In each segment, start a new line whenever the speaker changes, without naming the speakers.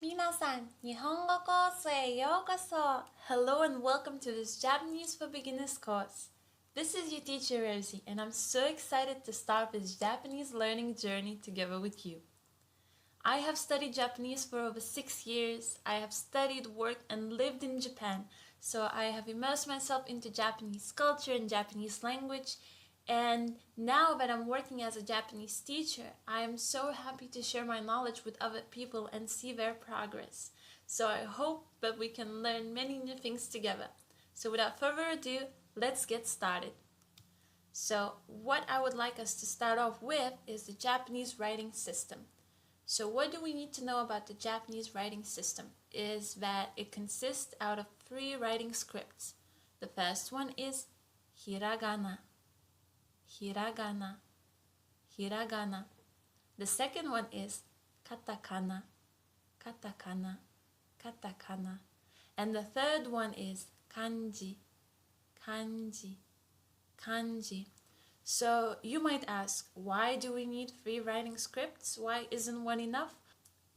皆さん、日本語コースへようこそ! Hello and welcome to this Japanese for Beginners course. This is your teacher Rosie, and I'm so excited to start this Japanese learning journey together with you. I have studied Japanese for over 6 years. I have studied, worked, and lived in Japan, so I have immersed myself into Japanese culture and Japanese language. And now that I'm working as a Japanese teacher, I am so happy to share my knowledge with other people and see their progress. So I hope that we can learn many new things together. So without further ado, let's get started. So what I would like us to start off with is the Japanese writing system. So what do we need to know about the Japanese writing system is that it consists out of 3 writing scripts. The first one is Hiragana. Hiragana, Hiragana. The second one is Katakana, Katakana, Katakana. And the third one is Kanji, Kanji, Kanji. So you might ask, why do we need 3 writing scripts? Why isn't one enough?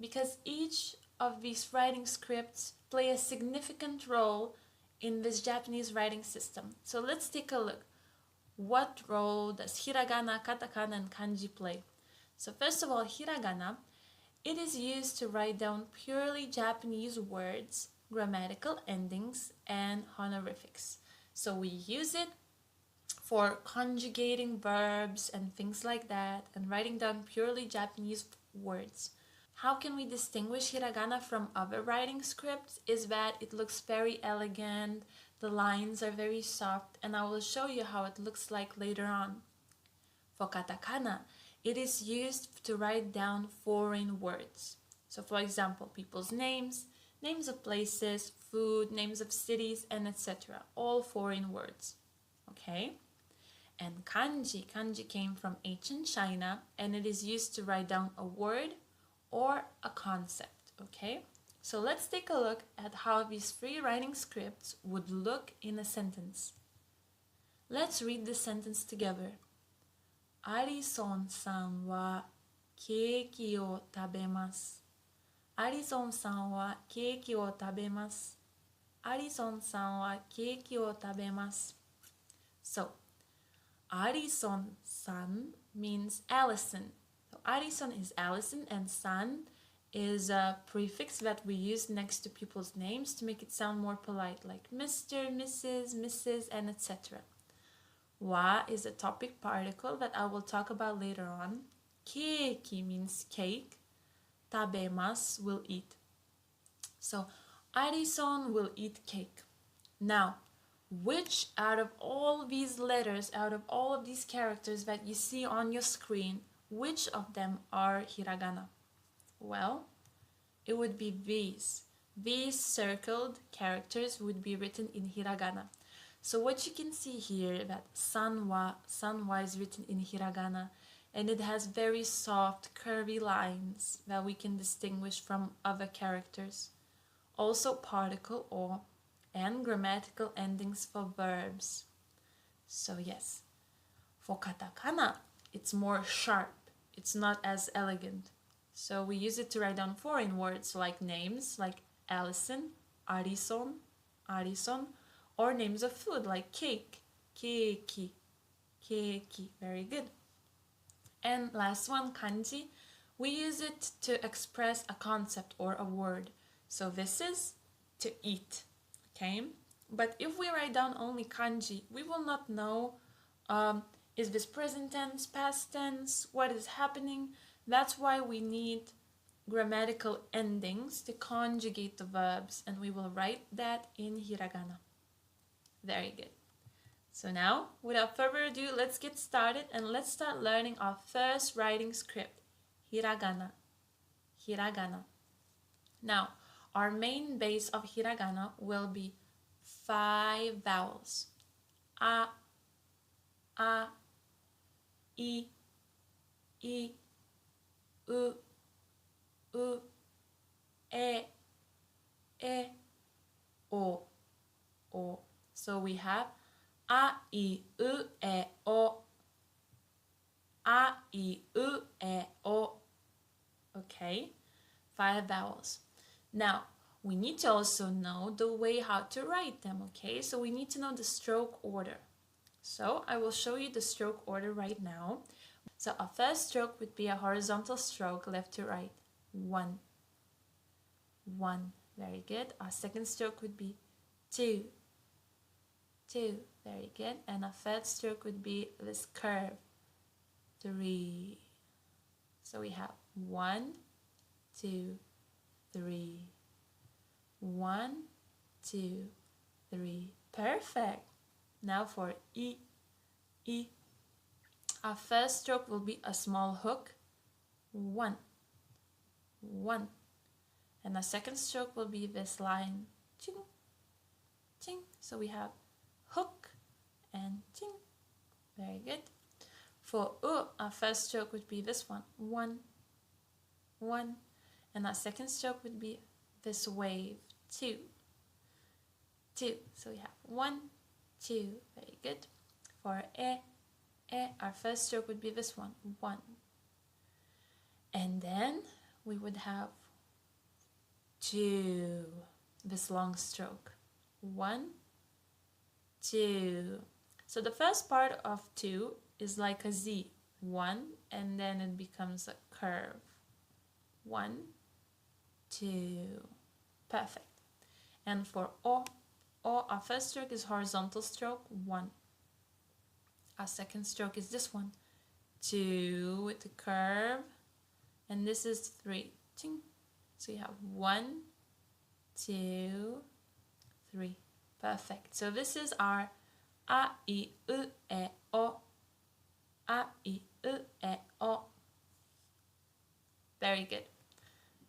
Because each of these writing scripts play a significant role in this Japanese writing system. So let's take a look. What role does hiragana, katakana, and kanji play? So first of all, hiragana, it is used to write down purely Japanese words, grammatical endings, and honorifics. So we use it for conjugating verbs and things like that, and writing down purely Japanese words. How can we distinguish hiragana from other writing scripts is that it looks very elegant, the lines are very soft, and I will show you how it looks like later on. For katakana, it is used to write down foreign words. So for example, people's names, names of places, food, names of cities, and etc. All foreign words. Okay? And kanji, kanji came from ancient China, and it is used to write down a word or a concept. Okay? So let's take a look at how these 3 writing scripts would look in a sentence. Let's read the sentence together. Arison-san wa keiki o tabemasu. Arison-san wa keiki o tabemasu. Arison-san wa keiki o tabemasu. So, Arison-san means Allison. So, Arison is Allison, and san is a prefix that we use next to people's names to make it sound more polite, like Mr., Mrs., Mrs., and etc. Wa is a topic particle that I will talk about later on. Keiki means cake. Tabemasu will eat. So, Arison will eat cake. Now, which out of all these letters, out of all of these characters that you see on your screen, which of them are hiragana? Well, it would be these. These circled characters would be written in hiragana. So what you can see here, that sanwa is written in hiragana, and it has very soft, curvy lines that we can distinguish from other characters. Also particle o and grammatical endings for verbs. So yes, for katakana, it's more sharp. It's not as elegant. So we use it to write down foreign words like names like Allison, Arison, Arison, or names of food like cake, keiki, keiki. Very good. And last one, kanji. We use it to express a concept or a word. So this is to eat, okay? But if we write down only kanji, we will not know is this present tense, past tense, what is happening. That's why we need grammatical endings to conjugate the verbs, and we will write that in hiragana. Very good. So now, without further ado, let's get started and let's start learning our first writing script, hiragana. Hiragana. Now, our main base of hiragana will be 5 vowels. A, I, u, e, o. So we have a, I, u, e, o. A, I, u, e, o. Okay, 5 vowels. Now, we need to also know the way how to write them, okay? So we need to know the stroke order. So I will show you the stroke order right now. So our first stroke would be a horizontal stroke, left to right. 1, 1, very good. Our second stroke would be 2, 2, very good. And our third stroke would be this curve, 3. So we have 1, 2, 3. 1, 2, 3. Perfect. Now for E, E. Our first stroke will be a small hook, 1, 1. And our second stroke will be this line, ching, ching. So we have hook and ching. Very good. For U, our first stroke would be this one, 1, 1. And our second stroke would be this wave, 2, 2. So we have 1, 2. Very good. For E, our first stroke would be this one, 1. And then we would have 2, this long stroke, 1, 2. So the first part of 2 is like a Z, 1, and then it becomes a curve, 1, 2. Perfect. And for O, our first stroke is horizontal stroke, 1. Our second stroke is this one, 2 with the curve, and this is 3. Ching. So you have 1, 2, 3. Perfect. So this is our A, I, U, E, O. A, I, U, E, O. Very good.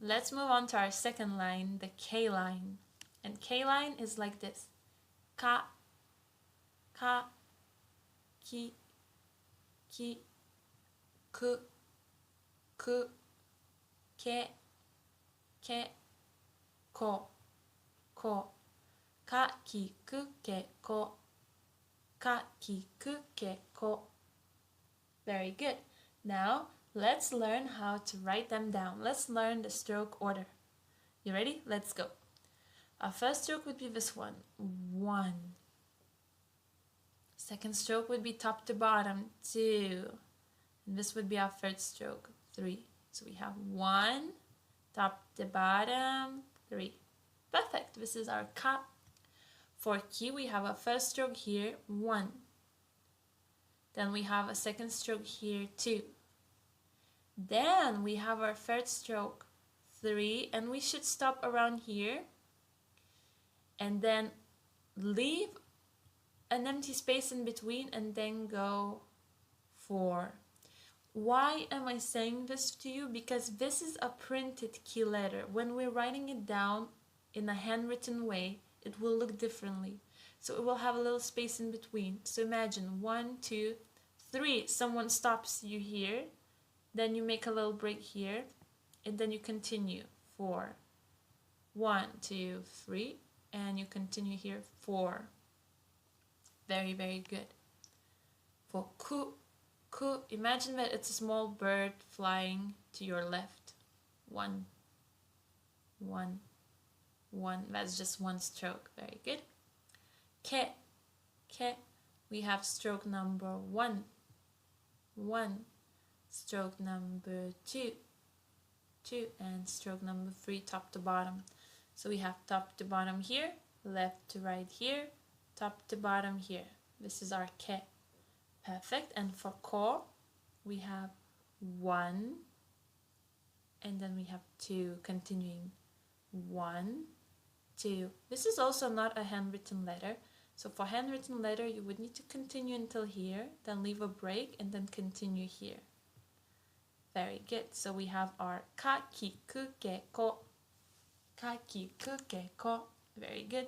Let's move on to our second line, the K line. And K line is like this. Ka, ka, ki, ki, ku, ku, ke, ke, ko, ko. Ka, ki, ku, ke, ko. Ka, ki, ku, ke, ko. Very good. Now, let's learn how to write them down. Let's learn the stroke order. You ready? Let's go. Our first stroke would be this one, 1. Second stroke would be top to bottom, 2. And this would be our third stroke, 3. So we have 1, top to bottom, 3. Perfect. This is our ka. For ki, we have a first stroke here, 1. Then we have a second stroke here, 2. Then we have our third stroke, 3, and we should stop around here and then leave an empty space in between and then go 4. Why am I saying this to you? Because this is a printed key letter. When we're writing it down in a handwritten way, it will look differently. So it will have a little space in between. So imagine 1, 2, 3. Someone stops you here. Then you make a little break here. And then you continue. 4. 1, 2, 3. And you continue here. 4. Very, very good. For ku, ku, imagine that it's a small bird flying to your left. 1, 1, 1. That's just one stroke. Very good. Ke, ke. We have stroke number 1, 1. Stroke number 2, 2. And stroke number 3, top to bottom. So we have top to bottom here, left to right here, top to bottom here. This is our ke. Perfect. And for ko, we have 1, and then we have 2, continuing 1, 2. This is also not a handwritten letter. So for handwritten letter, you would need to continue until here, then leave a break, and then continue here. Very good. So we have our ka, ki, ku, ke, ko. Ka, ki, ku, ke, ko. Very good.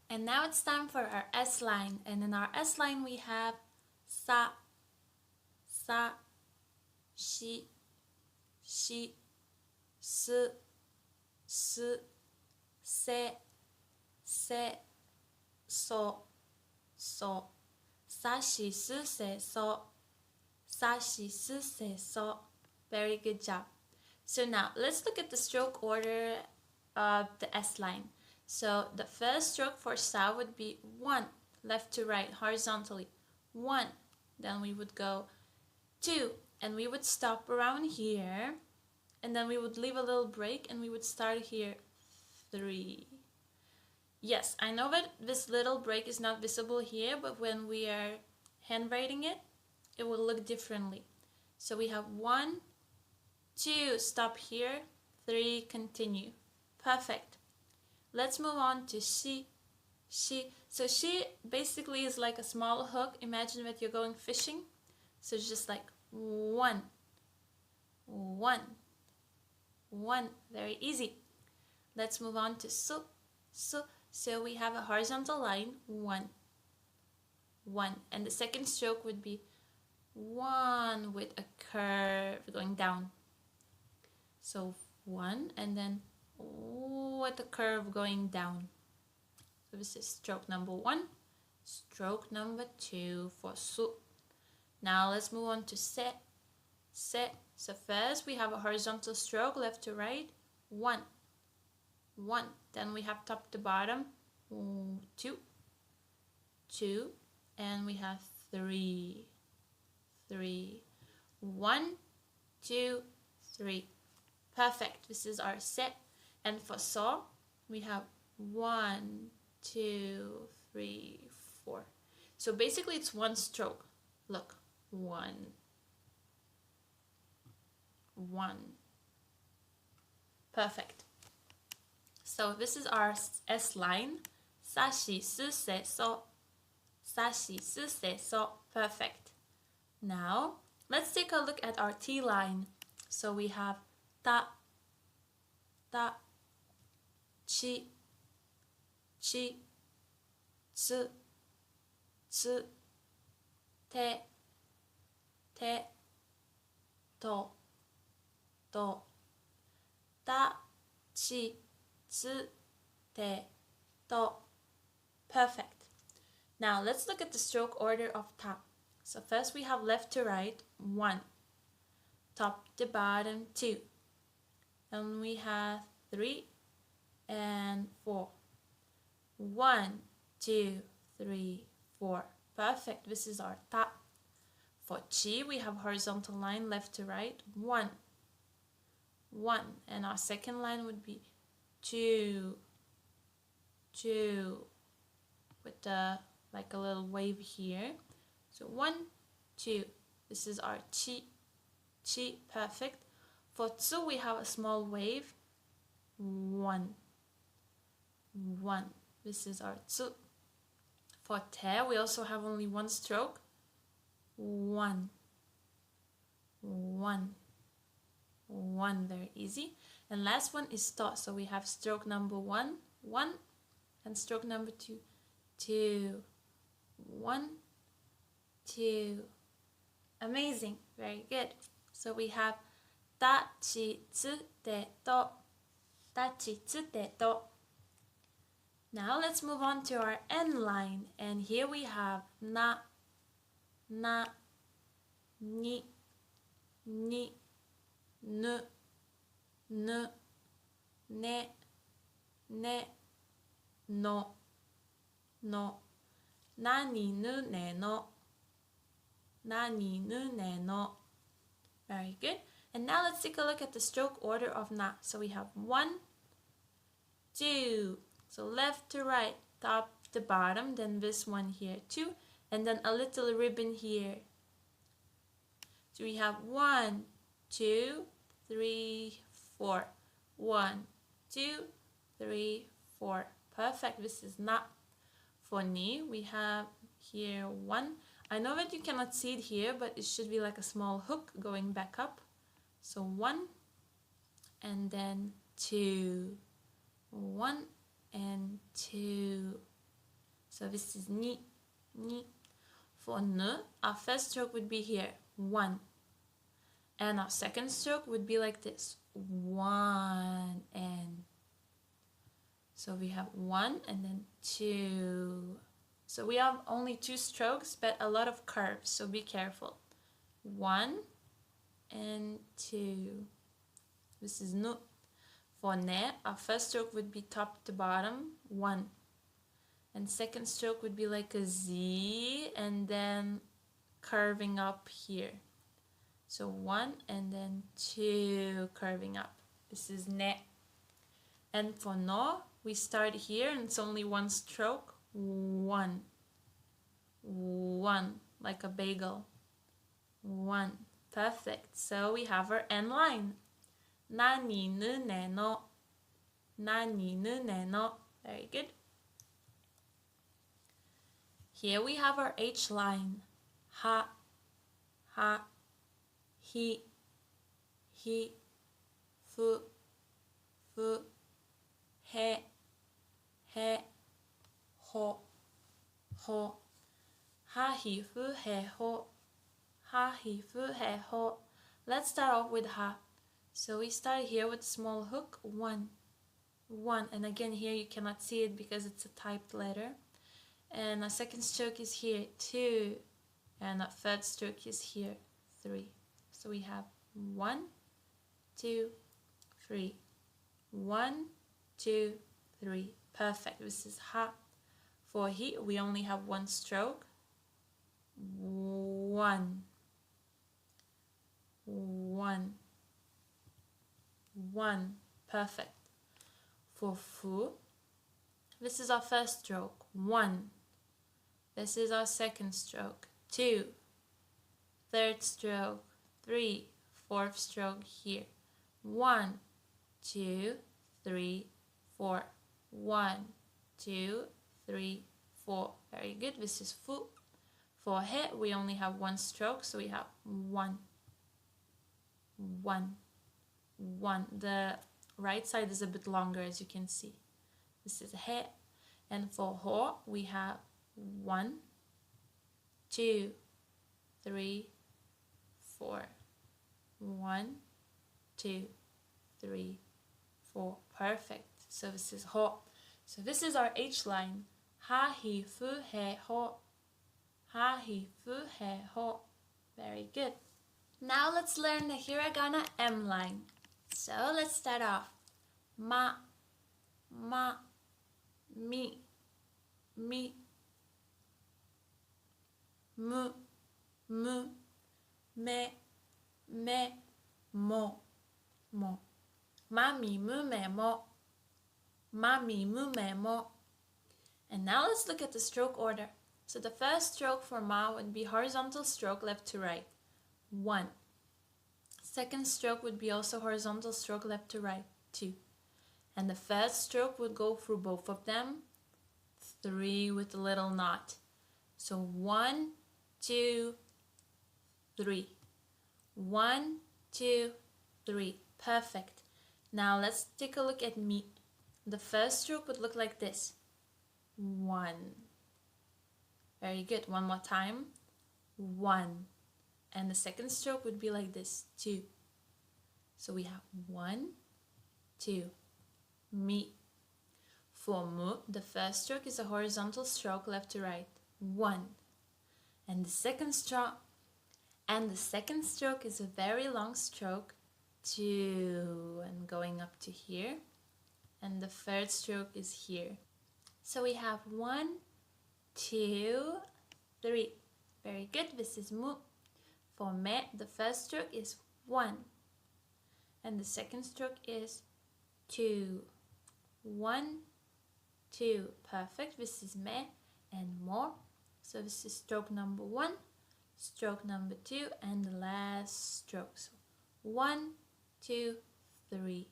And now it's time for our S line. And in our S line, we have sa, sa, shi, shi, su, su, se, se, so, so. Sa, shi, su, se, so. Sa, shi, su, se, so. Very good job. So now let's look at the stroke order of the S line. So the first stroke for sa would be 1, left to right, horizontally. 1. Then we would go 2, and we would stop around here, and then we would leave a little break, and we would start here. 3. Yes, I know that this little break is not visible here, but when we are handwriting it, it will look differently. So we have 1, 2, stop here, 3, continue. Perfect. Let's move on to she. So she basically is like a small hook. Imagine that you're going fishing. So it's just like 1, 1, 1. Very easy. Let's move on to su. So we have a horizontal line, 1, 1. And the second stroke would be 1 with a curve going down. So 1, and then with a curve going down. So this is stroke number 1. Stroke number 2 for su. Now let's move on to se. So first we have a horizontal stroke, left to right, 1, 1. Then we have top to bottom, 2, 2. And we have 3, 3. 1, 2, 3. Perfect. This is our set. And for saw, we have 1, 2, 3, 4. So basically it's one stroke. Look, 1, 1. Perfect. So this is our S line. Sashi, su, se, so. Sashi, su, se, so. Perfect. Now, let's take a look at our T line. So we have ta, ta, chi, chi, tsu, tsu, te, te, to, to, ta, chi, tsu, te, to. Perfect. Now let's look at the stroke order of ta. So first we have left to right, 1. Top to bottom, 2. And we have 3 and 4. 1, 2, 3, 4. Perfect. This is our ta. For chi, we have horizontal line, left to right, 1, 1. And our second line would be 2, 2, with like a little wave here. So 1, 2. This is our chi. Chi, perfect. For tsu, we have a small wave. 1, 1. This is our tsu. For te, we also have only one stroke. 1, 1, 1. Very easy. And last one is to. So we have stroke number 1, 1. And stroke number 2, 2. 1, 2. Amazing. Very good. So we have ta, chi, tsu, te, to. Ta, chi, tsu, te, to. Now let's move on to our N line. And here we have na, na, ni, ni, nu, nu, ne, ne, no, no. Nani, nu, ne, no. Nani, nu, ne, no. Very good. And now let's take a look at the stroke order of na. So we have 1, 2. So left to right, top to bottom. Then this one here, 2. And then a little ribbon here. So we have 1, 2, 3, 4. 1, 2, 3, 4. Perfect. This is na. For ni, we have here 1. I know that you cannot see it here, but it should be like a small hook going back up. So 1, and then 2. 1 and 2. So this is ni, ni. For ne, our first stroke would be here, 1. And our second stroke would be like this, 1 and. So we have 1 and then 2. So we have only 2 strokes, but a lot of curves, so be careful. 1 and 2. This is nu. For ne, our first stroke would be top to bottom, 1. And second stroke would be like a Z and then curving up here. So 1 and then 2 curving up. This is ne. And for no, we start here and it's only 1 stroke. 1. 1, like a bagel. 1. Perfect. So we have our end line. Nani nu ne no. Nani nu ne no. Very good. Here we have our H line. Ha, ha, hi, fu, he, ho, ha, hi, fu, he, ho, ha, hi, fu, he, ho. Let's start off with ha. So we start here with small hook, 1, 1. And again here you cannot see it because it's a typed letter. And a second stroke is here, 2. And a third stroke is here, 3. So we have 1, 2, 3. 1, 2, 3. Perfect. This is ha. For he, we only have 1 stroke. 1. 1. 1. Perfect. For fu, this is our first stroke. 1. This is our second stroke. 2. Third stroke. 3. Fourth stroke here. 1, 2, 3, 4. 1, 2, 3, 4. Very good. This is fu. For he, we only have 1 stroke, so we have 1. 1. 1. The right side is a bit longer, as you can see. This is he. And for ho, we have 1, 2, 3, 4. 1, 2, 3, 4. Perfect. So this is ho. So this is our H line. Ha, hi, fu, he, ho. Ha, hi, fu, he, ho. Very good. Now let's learn the Hiragana M line. So let's start off. Ma, mi, mu, me, mo. Mami, mu, me, mo. Mami, mu, me, mo. And now let's look at the stroke order. So the first stroke for ma would be horizontal stroke left to right. 1. Second stroke would be also horizontal stroke left to right. 2. And the third stroke would go through both of them. 3 with a little knot. So 1, 2, 3. 1, 2, 3. Perfect. Now let's take a look at mi. The first stroke would look like this. 1. Very good. One more time. 1. And the second stroke would be like this. 2. So we have 1, 2. Mi. For mu, the first stroke is a horizontal stroke left to right. 1. And the second stroke is a very long stroke. 2. And going up to here. And the third stroke is here. So we have 1, 2, 3. Very good. This is mu. For me, the first stroke is 1. And the second stroke is 2. 1, 2. Perfect. This is me and mo. So this is stroke number 1, stroke number 2, and the last stroke. So 1, 2, 3.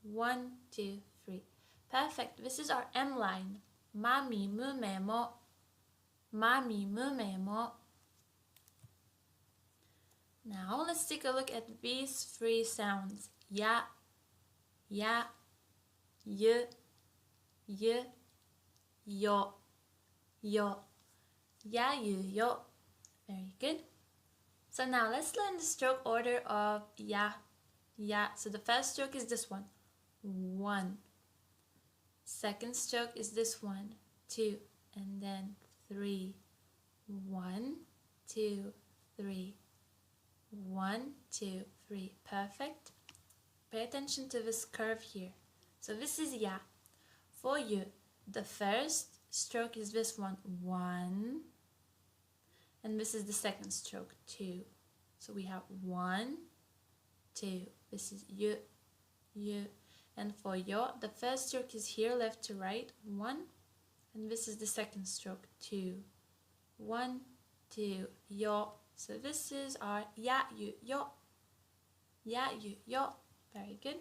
1, 2, 3. Perfect. This is our M line. Mami, mu, me, mo. Mami, mu, me, mo. Now let's take a look at these 3 sounds. Ya, y, yo. Ya, you, yo. Very good. So now let's learn the stroke order of ya. So the first stroke is this one. 1. Second stroke is this one. 2. And then 3. 1, 2, 3. 1, 2, 3. Perfect. Pay attention to this curve here. So this is ya. For you, the first stroke is this one, 1. And this is the second stroke, 2. So we have 1, 2. This is you. And for yo, the first stroke is here, left to right, 1. And this is the second stroke, 2. 1, 2, yo. So this is our ya, you, yo. Ya, you, yo. Very good.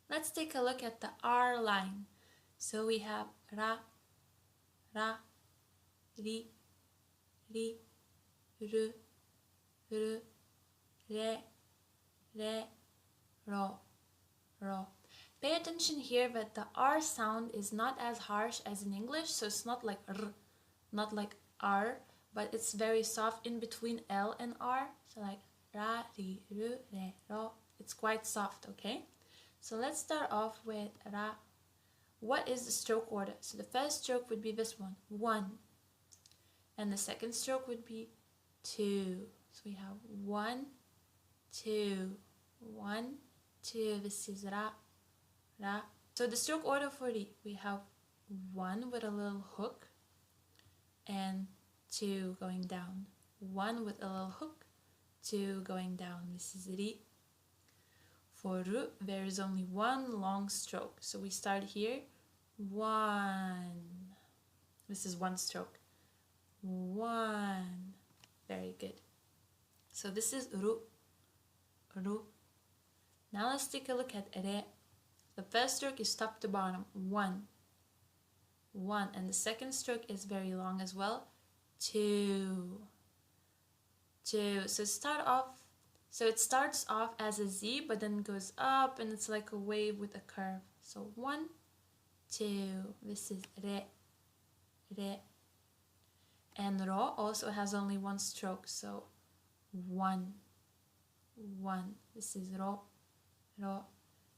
Let's take a look at the R line. So we have ra, ri, ru, re, ro. Pay attention here that the R sound is not as harsh as in English, so it's not like r, not like R, but it's very soft in between L and R. So like ra, ri, ru, re, ro. It's quite soft, okay? So let's start off with ra. What is the stroke order? So the first stroke would be this one, 1. And the second stroke would be 2. So we have 1, 2, 1, 2. This is ra. So the stroke order for ri, we have 1 with a little hook and 2 going down. 1 with a little hook, 2 going down. This is ri. For ru, there is only 1 long stroke. So we start here, 1. This is 1 stroke. 1. Very good. So this is ru. Now let's take a look at re. The first stroke is top to bottom, 1. And the second stroke is very long as well, 2. So it starts off as a Z, but then goes up and it's like a wave with a curve. So 1, 2. This is re. And ro also has only 1 stroke, so 1. This is ro.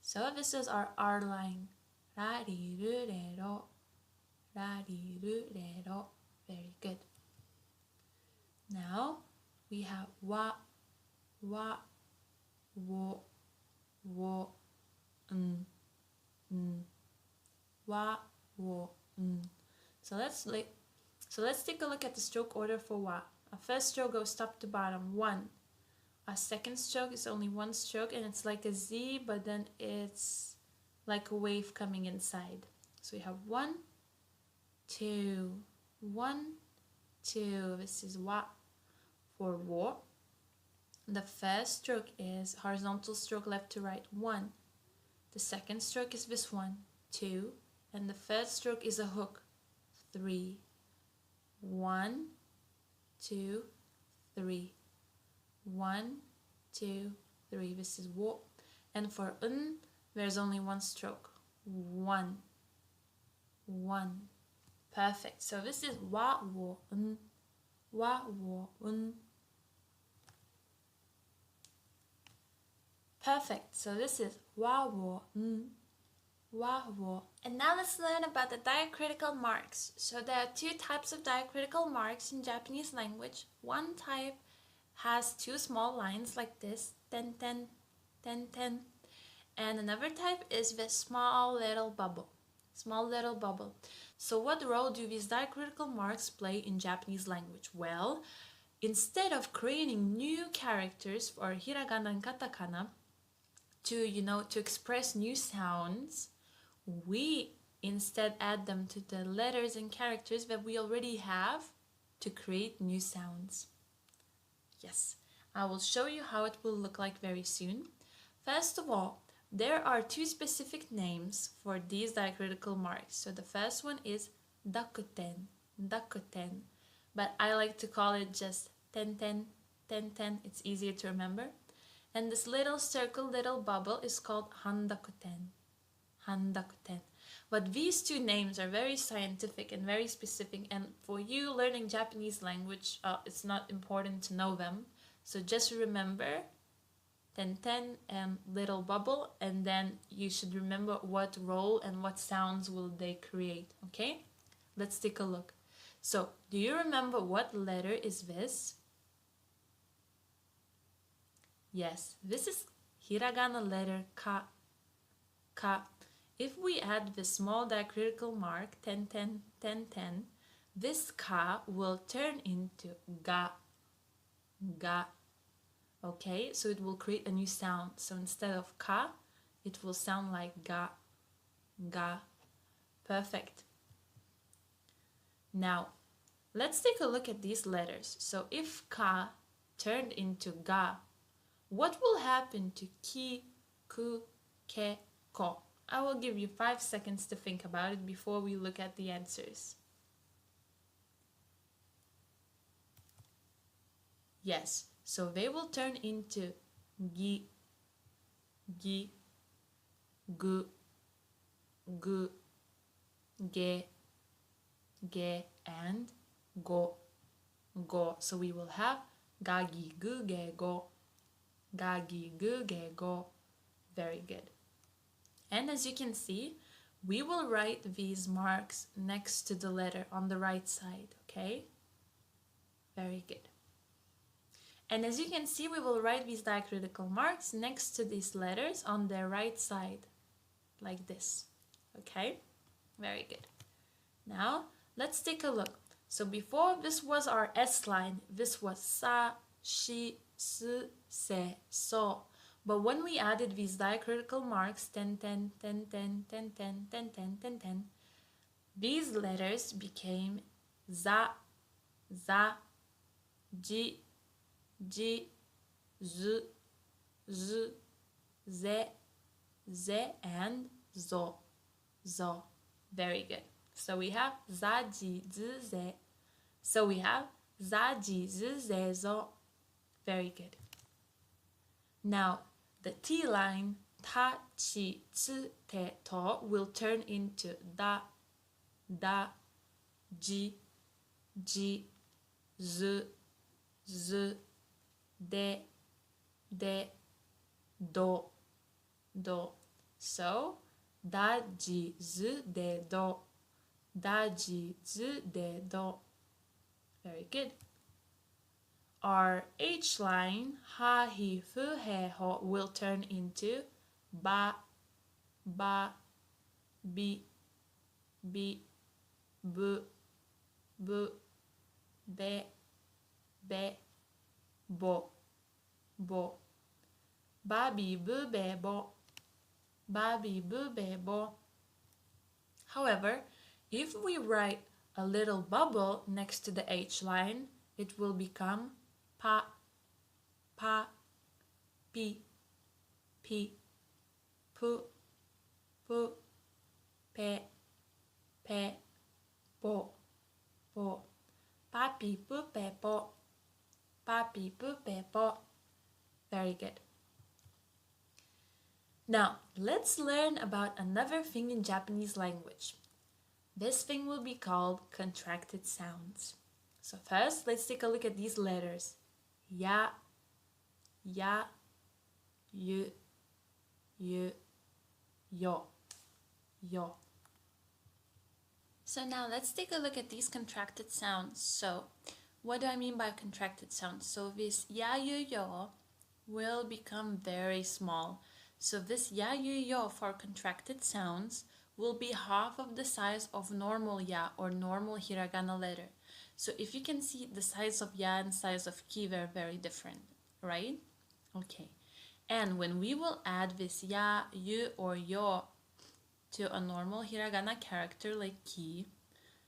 So this is our R line. Ra, ri, ru, re, ro. Ra, ri, ru, re, ro. Very good. Now we have wa, wo, wa, wo, So let's take a look at the stroke order for wa. Our first stroke goes top to bottom, 1. Our second stroke is only 1 stroke and it's like a Z, but then it's like a wave coming inside. So we have 1, 2, 1, 2. This is wa. For wo, the first stroke is horizontal stroke left to right, 1. The second stroke is this one, 2. And the third stroke is a hook, 3. 1, 2, 3. 1, 2, 3. This is wo. And for there's only 1 stroke. 1. Perfect. So this is wa, wo, wa, wo, Perfect. So this is wa, wo, wa, wo. And now let's learn about the diacritical marks. So there are 2 types of diacritical marks in Japanese language. One type has 2 small lines like this, ten, ten, ten, ten. And another type is this small little bubble. So what role do these diacritical marks play in Japanese language? Well, instead of creating new characters for Hiragana and Katakana to express new sounds, we instead add them to the letters and characters that we already have to create new sounds. Yes, I will show you how it will look like very soon. First of all, there are 2 specific names for these diacritical marks. So the first one is dakuten, but I like to call it just ten, ten, ten, ten. It's easier to remember. And this little circle, little bubble is called handakuten. But these 2 names are very scientific and very specific, and for you learning Japanese language, it's not important to know them. So just remember ten, ten and little bubble, and then you should remember what role and what sounds will they create, okay? Let's take a look. So, do you remember what letter is this? Yes, this is Hiragana letter ka. Ka. If we add the small diacritical mark 10, 10, 10, 10, this ka will turn into ga. Ga. Okay, so it will create a new sound. So instead of ka, it will sound like ga. Ga. Perfect. Now, let's take a look at these letters. So if ka turned into ga, what will happen to ki, ku, ke, ko? I will give you 5 seconds to think about it before we look at the answers. Yes, so they will turn into gi, gi, gu, gu, ge, ge, and go, go. So we will have ga, gi, gu, ge, go, ga, gi, gu, ge, go. Very good. And as you can see, we will write these marks next to the letter on the right side, okay? Very good. And as you can see, we will write these diacritical marks next to these letters on their right side, like this, okay? Very good. Now, let's take a look. So before, this was our S line. This was sa, shi, su, se, so. But when we added these diacritical marks, 10, 10, 10, 10, 10, 10, 10, 10, 10, 10, these letters became za, za, ji, ji, z, z, ze, ze, and zo, zo. Very good. So we have za, ji, z, ze. So we have za, ji, z, ze, zo. Very good. Now, the T line, ta, chi, tsu, te, to, will turn into da, da, ji, ji, z, z, de, de, do, do. So, da, ji, z, de, do, da, ji, z, de, do. Very good. Our H line, ha, hi, fu, he, ho, will turn into ba, ba, bi, bi, bu, bu, be, be, bo, bo. Ba, bi, bu, be, bo. Ba, bi, bu, be, bo. However, if we write a little bubble next to the H line, it will become pa, pa, pi, pi, pu, pu, pe, pe, po, po. Pa, pi, pu, pe, po. Pa, pi, pu, pe, po. Very good. Now, let's learn about another thing in Japanese language. This thing will be called contracted sounds. So first, let's take a look at these letters. Ya, ya, yu, yu, yo, yo. So now let's take a look at these contracted sounds. So what do I mean by contracted sounds? So this ya, yu, yo will become very small. So this ya, yu, yo for contracted sounds will be half of the size of normal ya or normal hiragana letter. So if you can see, the size of ya and size of ki, they're very different, right? Okay. And when we will add this ya, yu, or yo to a normal hiragana character like ki,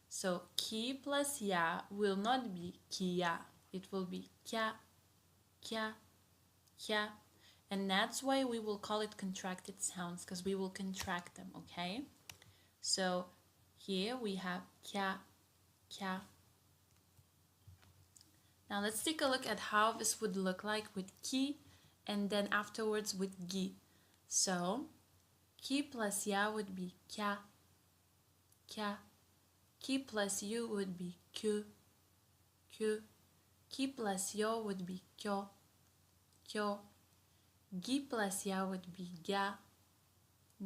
so ki plus ya will not be kiya. It will be kya, kya, kya. And that's why we will call it contracted sounds, because we will contract them, okay? So here we have kya, kya. Now let's take a look at how this would look like with ki and then afterwards with gi. So ki plus ya would be kya, kya. Ki plus yu would be kyu, kyu. Ki plus yo would be kyo, kyo. Gi plus ya would be gya,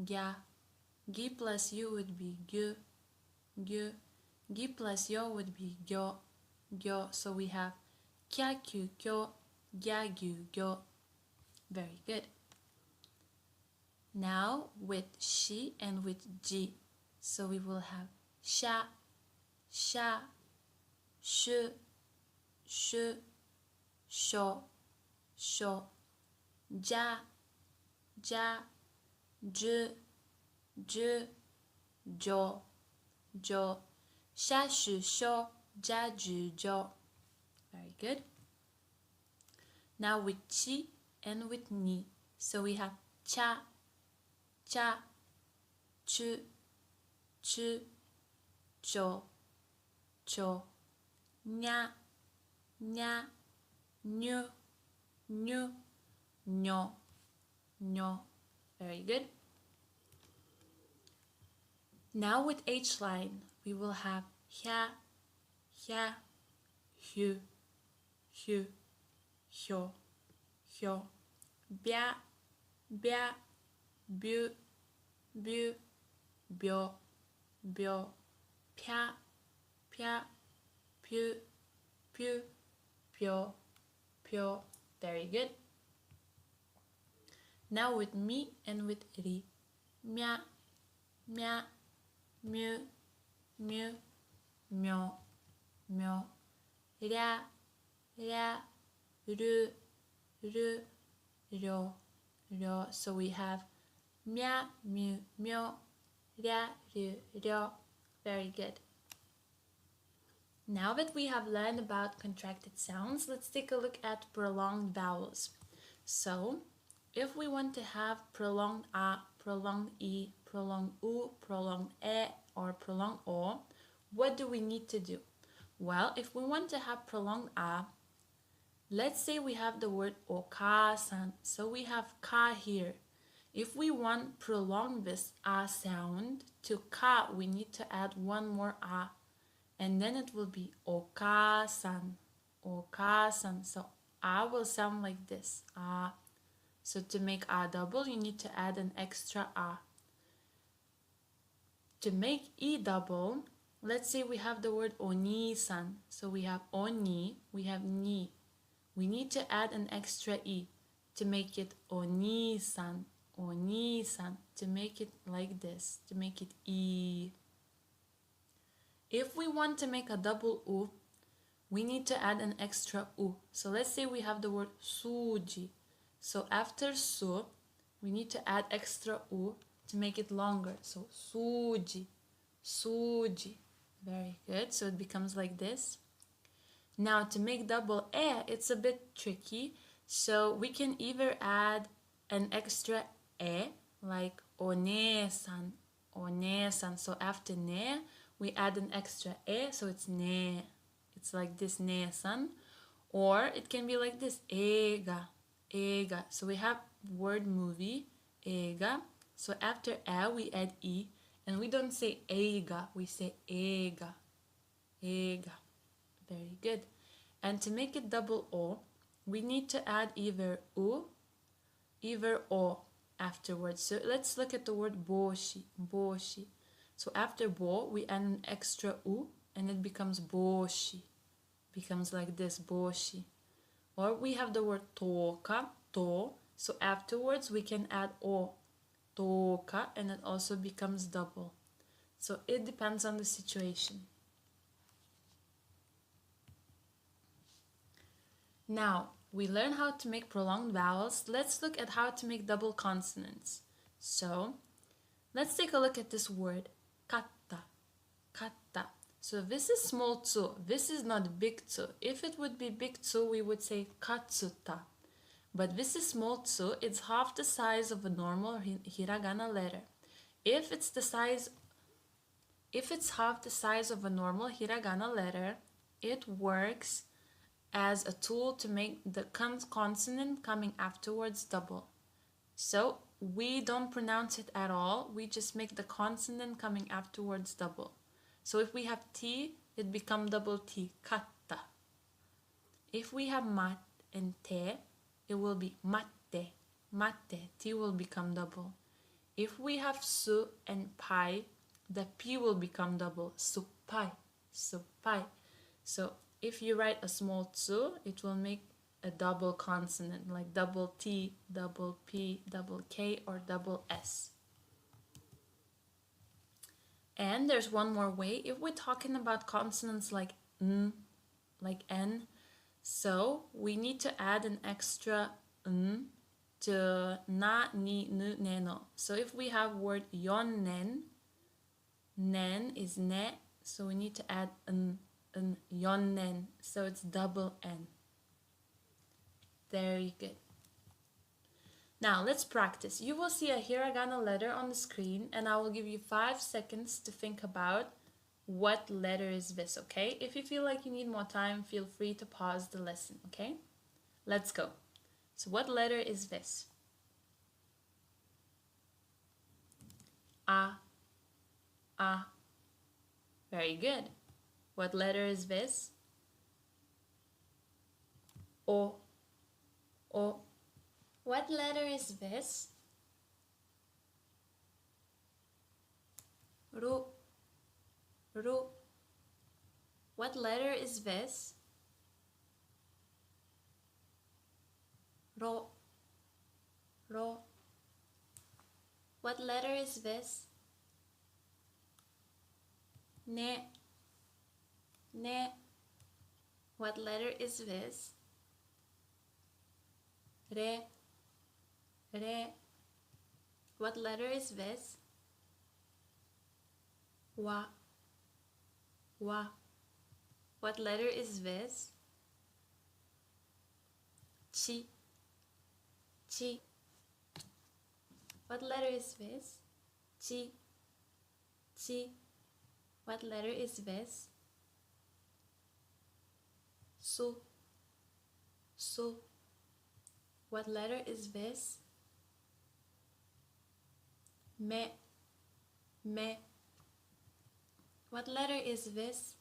gya. Gi plus yu would be gyu, gyu. Gi plus yo would be gyo, gyo. So we have kya, kyu, kyo, gya, gyu, gyo. Very good. Now with she and with G. So we will have sha, sha, sh, sh, sho, sho, ja, ja, j, j, jo, jo, sha, shu, sho, ja, ju, jo. Very good. Now with chi and with ni. So we have cha, cha, chu, chu, cho, cho, nya, nya, nyu, nyu, nyo, nyo. Very good. Now with H line, we will have hya, hya, hyu, hyu, hyo, hyo, bya, bya, byu, byu, byo, byo, pya, pya, pyu, pyu, pyo, pyo. Very good. Now with mi and with ri. Mya, mya, myu, myu, myo, myo, rya, rya, ru, ru, ryo, ryo. So we have mya, myu, myo, rya, ru, ryo. Very good. Now that we have learned about contracted sounds, let's take a look at prolonged vowels. So, if we want to have prolonged a, prolonged e, prolonged u, prolonged e, or prolonged o, what do we need to do? Well, if we want to have prolonged a, let's say we have the word okasan, so we have ka here. If we want prolong this a sound to ka, we need to add one more a, and then it will be okasan, okasan. So a will sound like this, a. So to make a double, you need to add an extra a. To make e double, let's say we have the word oni-san. So we have oni, we have ni. We need to add an extra e to make it oni-san, oni-san. To make it like this, to make it e. If we want to make a double u, we need to add an extra u. So let's say we have the word suji. So after su, we need to add extra u to make it longer. So suji, suji. Very good. So it becomes like this. Now to make double e, it's a bit tricky. So we can either add an extra e, like one-san, one-san. So after ne, we add an extra e, so it's ne. It's like this, ne-san. Or it can be like this, ega, ega. So we have word movie, ega. So after a, we add e. And we don't say ega, we say ega, ega. Very good. And to make it double o, we need to add either u, either o afterwards. So let's look at the word boshi, boshi. So after bo, we add an extra u, and it becomes boshi. Becomes like this, boshi. Or we have the word toka, to. So afterwards, we can add o, toka, and it also becomes double. So it depends on the situation. Now, we learn how to make prolonged vowels. Let's look at how to make double consonants. So, let's take a look at this word, katta, katta. So this is small tsu, this is not big tsu. If it would be big tsu, we would say katsuta. But this is small tsu, it's half the size of a normal hiragana letter. If it's half the size of a normal hiragana letter, it works as a tool to make the consonant coming afterwards double. So we don't pronounce it at all, we just make the consonant coming afterwards double. So if we have T, it becomes double T, katta. If we have mat and te, it will be matte, matte, T will become double. If we have su and pai, the P will become double, suppai, suppai. So if you write a small tsu, it will make a double consonant, like double T, double P, double K, or double S. And there's one more way. If we're talking about consonants like N, like N, so we need to add an extra N to na, ni, nu, ne, no. So if we have word yonnen, nen is ne, so we need to add an yonnen, so it's double N. Very good. Now let's practice. You will see a hiragana letter on the screen, and I will give you 5 seconds to think about what letter is this, okay? If you feel like you need more time, feel free to pause the lesson, okay? Let's go. So what letter is this? A. A. Very good. What letter is this? O. O. What letter is this? Ru. Ru. What letter is this? Ro. Ro. What letter is this? Ne. Ne. What letter is this? Re. Re. What letter is this? Wa. Wa. What letter is this? Chi. Chi. What letter is this? Chi. Chi. What letter is this? Su. Su. What letter is this? Me. Me. What letter is this?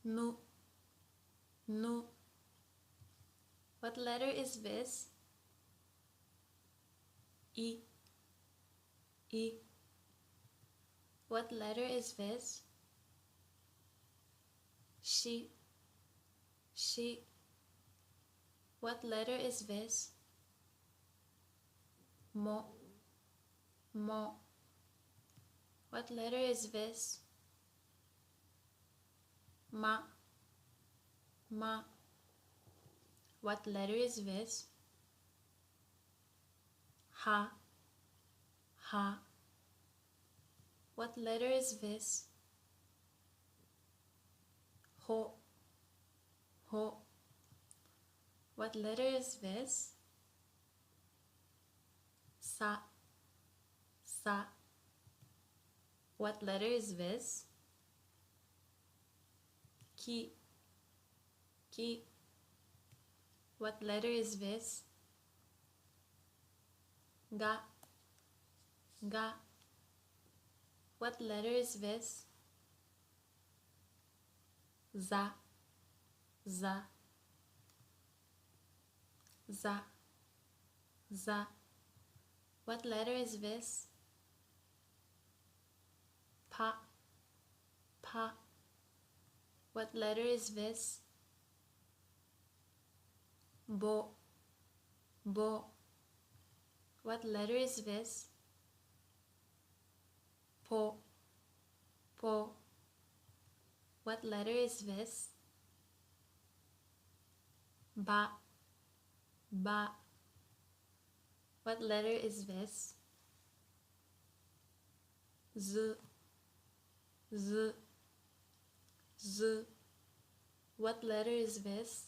Nu. Nu. What letter is this? I. I. What letter is this? She. She. What letter is this? Mo. Mo. What letter is this? Ma. Ma. What letter is this? Ha. Ha. What letter is this? Ho. Ho. What letter is this? Sa. Sa. What letter is this? Ki. Ki. What letter is this? Ga. Ga. What letter is this? Za. Za. Za. Za. What letter is this? Pa. Pa. What letter is this? Bo. Bo. What letter is this? Po. Po. What letter is this? Ba. Ba. What letter is this? Z. Z. Z. What letter is this?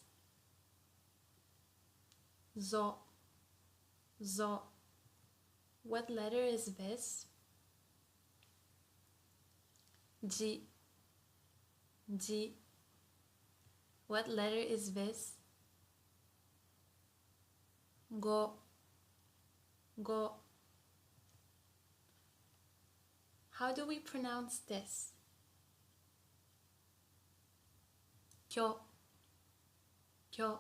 Zo. Zo. What letter is this? G. G. What letter is this? Go. Go. How do we pronounce this? Kyo. Kyo.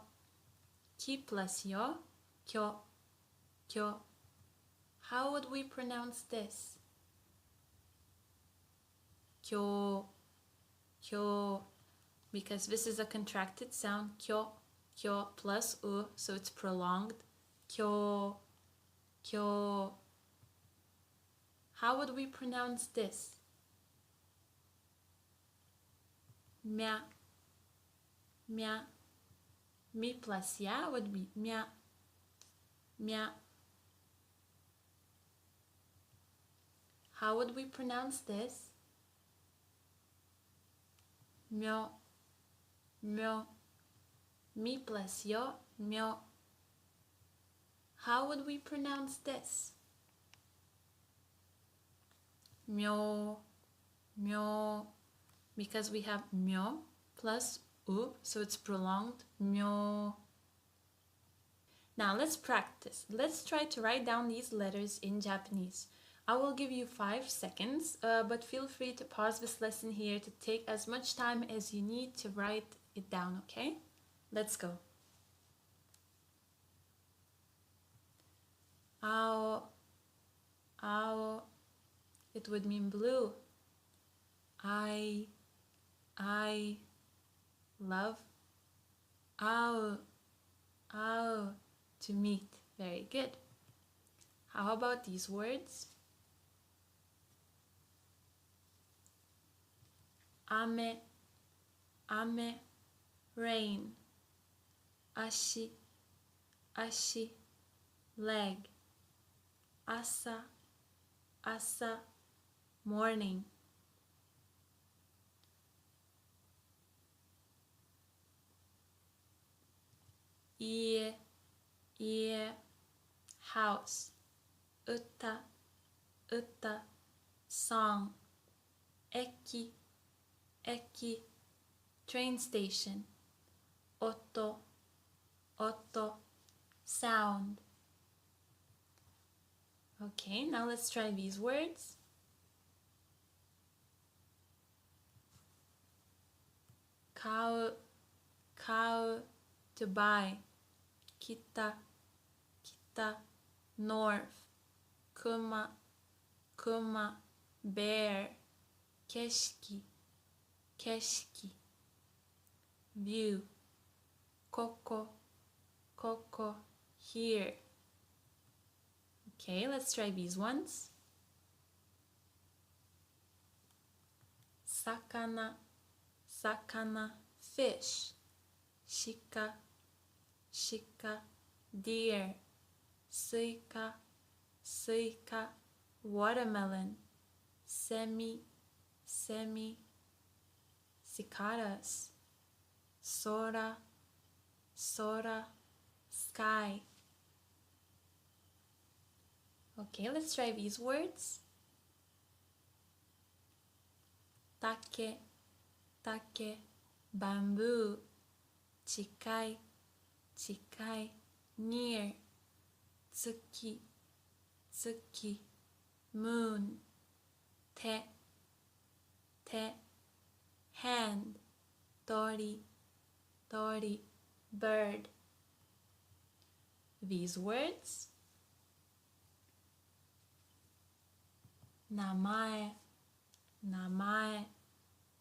Ki plus yo. Kyo. Kyo. How would we pronounce this? Kyo. Kyo. because this is a contracted sound, kyo, kyo plus u, so it's prolonged. Kyo, kyo. How would we pronounce this? Mya, mya. Mi plus ya would be mya, mya. How would we pronounce this? Myo, myo. Mi plus yo, myo. How would we pronounce this? Myo, myo. Because we have myo plus u, so it's prolonged. Myo. Now let's practice. Let's try to write down these letters in Japanese. I will give you 5 seconds, but feel free to pause this lesson here to take as much time as you need to write it down, okay? Let's go. Ao, ao. It would mean blue. I love. Ao, ao, to meet. Very good. How about these words? Ame, ame, rain. Ashi, ashi, leg. Asa, asa, morning. Ie, ie, house. Uta, uta, song. Eki, eki, train station. Oto, oto, sound. Okay, now let's try these words. Kau, kau, to buy. Kita, kita, north. Kuma, kuma, bear. Keshiki, keshiki, view. Koko, koko, here. Okay, let's try these ones. Sakana, sakana, fish. Shika, shika, deer. Suika, suika, watermelon. Semi, semi, cicadas. Sora, sora, sky. Okay, let's try these words. Take, take, bamboo. Chikai, chikai, near. Tsuki, tsuki, moon. Te, te, hand. Tori, tori, bird. These words. Namae, namae,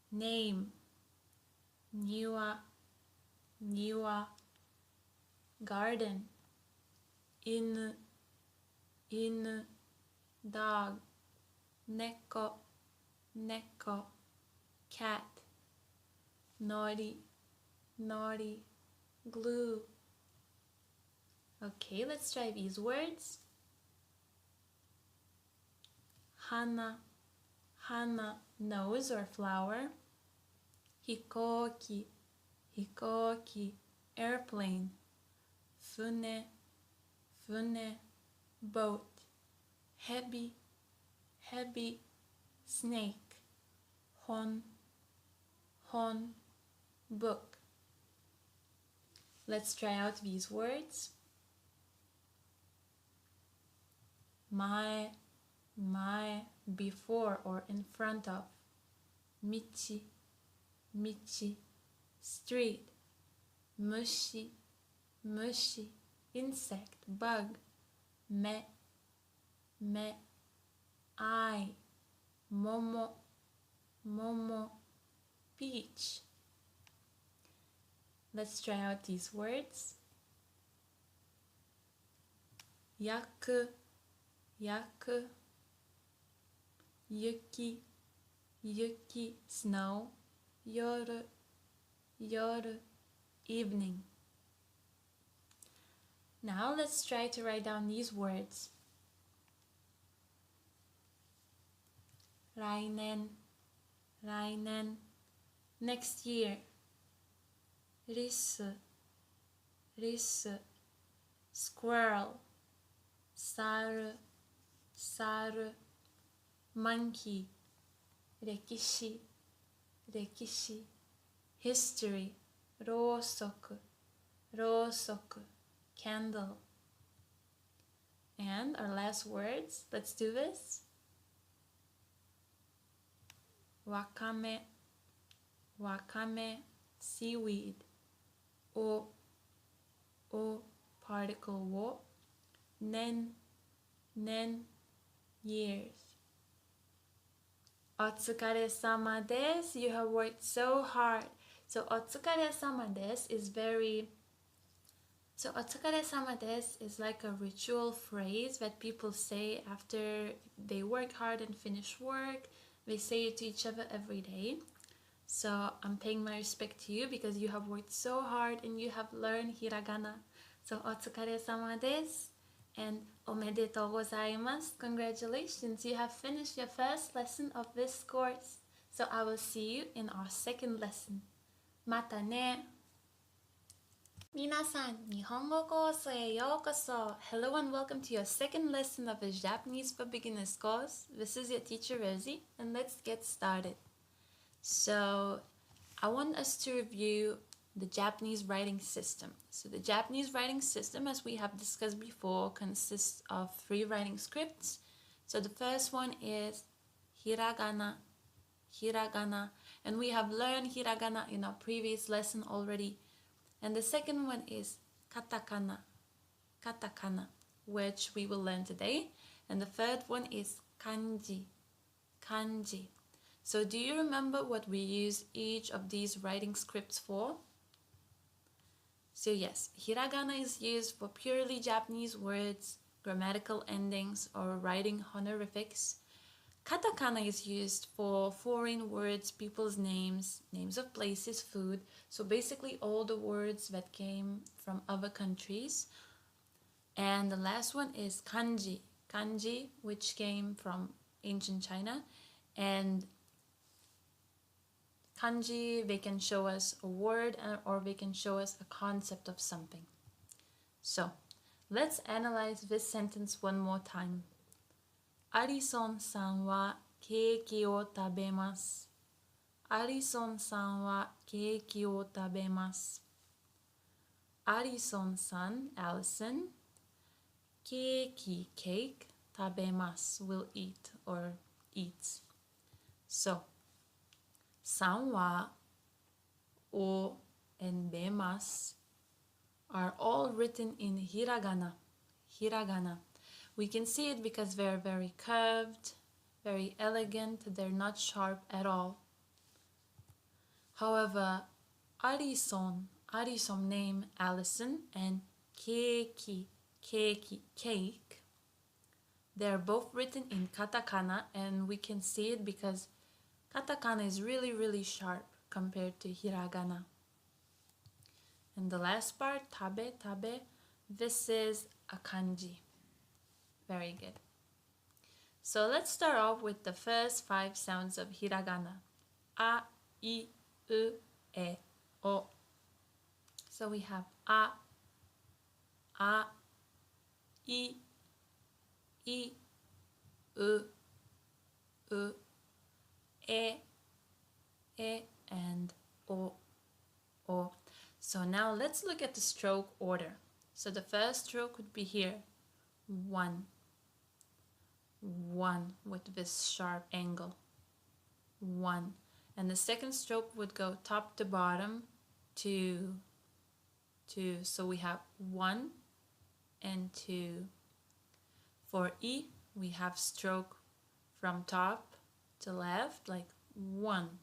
name. Niwa, niwa, garden. Inu, inu, dog. Neko, neko, cat. Nori, nori, glue. Okay, let's try these words. Hana, hana, nose or flower. Hikoki, hikoki, airplane. Fune, fune, boat. Hebi, hebi, snake. Hon, hon, book. Let's try out these words. My, before or in front of. Michi, michi, street. Mushi, mushi, insect, bug. Me, eye. Momo, momo, peach. Let's try out these words. Yaku, yaku. Yuki, yuki, snow. Yoru, yoru, evening. Now let's try to write down these words. Rainen, rainen, next year. Risu, risu, squirrel. Saru, saru, monkey. Rekishi, rekishi, history. Rosoku, rosoku, candle. And our last words, let's do this. Wakame, wakame, seaweed. O particle wo. Nen, years. Otsukare-sama desu. You have worked so hard. So otsukare-sama desu is like a ritual phrase that people say after they work hard and finish work. They say it to each other every day. So I'm paying my respect to you because you have worked so hard and you have learned hiragana. So otsukare-sama desu and omedetou gozaimasu. Congratulations, you have finished your first lesson of this course. So I will see you in our second lesson. Mata ne! Minasan, Nihongo course e yokoso. Hello and welcome to your second lesson of the Japanese for Beginners course. This is your teacher Rosie, and let's get started. So I want us to review the Japanese writing system. So the Japanese writing system, as we have discussed before, consists of 3 writing scripts. So the first one is Hiragana, and we have learned Hiragana in our previous lesson already. And the second one is Katakana, which we will learn today. And the third one is Kanji. So do you remember what we use each of these writing scripts for? So yes, Hiragana is used for purely Japanese words, grammatical endings, or writing honorifics. Katakana is used for foreign words, people's names, names of places, food. So basically all the words that came from other countries. And the last one is kanji, which came from ancient China. And kanji, they can show us a word or they can show us a concept of something. So let's analyze this sentence one more time. Arison-san wa keiki o tabemasu. Arison-san wa keiki o tabemasu. Arison-san, Allison, keiki, cake, tabemasu, will eat or eats. So, san wa, o, and bemasu are all written in hiragana. We can see it because they're very curved, very elegant, they're not sharp at all. However, Arison name Allison, and keiki, cake, they're both written in katakana, and we can see it because katakana is really sharp compared to hiragana. And the last part, tabe, this is a kanji. Very good. So let's start off with the first 5 sounds of hiragana. A, I, U, E, O. So we have A, I, U, E, and O. So now let's look at the stroke order. So the first stroke would be here, 1 with this sharp angle, 1. And the second stroke would go top to bottom, 2. So we have 1 and 2. For E, we have stroke from top to left, like 1,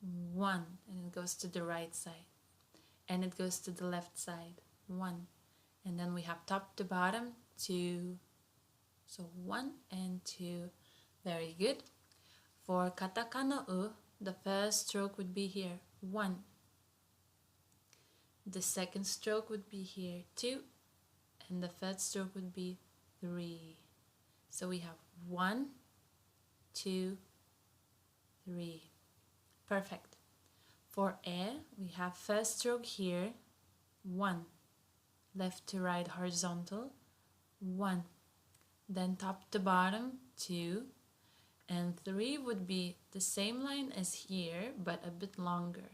and it goes to the right side. and it goes to the left side, 1. And then we have top to bottom, 2. So 1 and 2. Very good. For katakana U, the first stroke would be here, 1. The second stroke would be here, 2. And the third stroke would be 3. So we have 1, 2, 3. Perfect. For E, we have first stroke here, 1. Left to right horizontal, 1. Then top to bottom, 2. And 3 would be the same line as here, but a bit longer.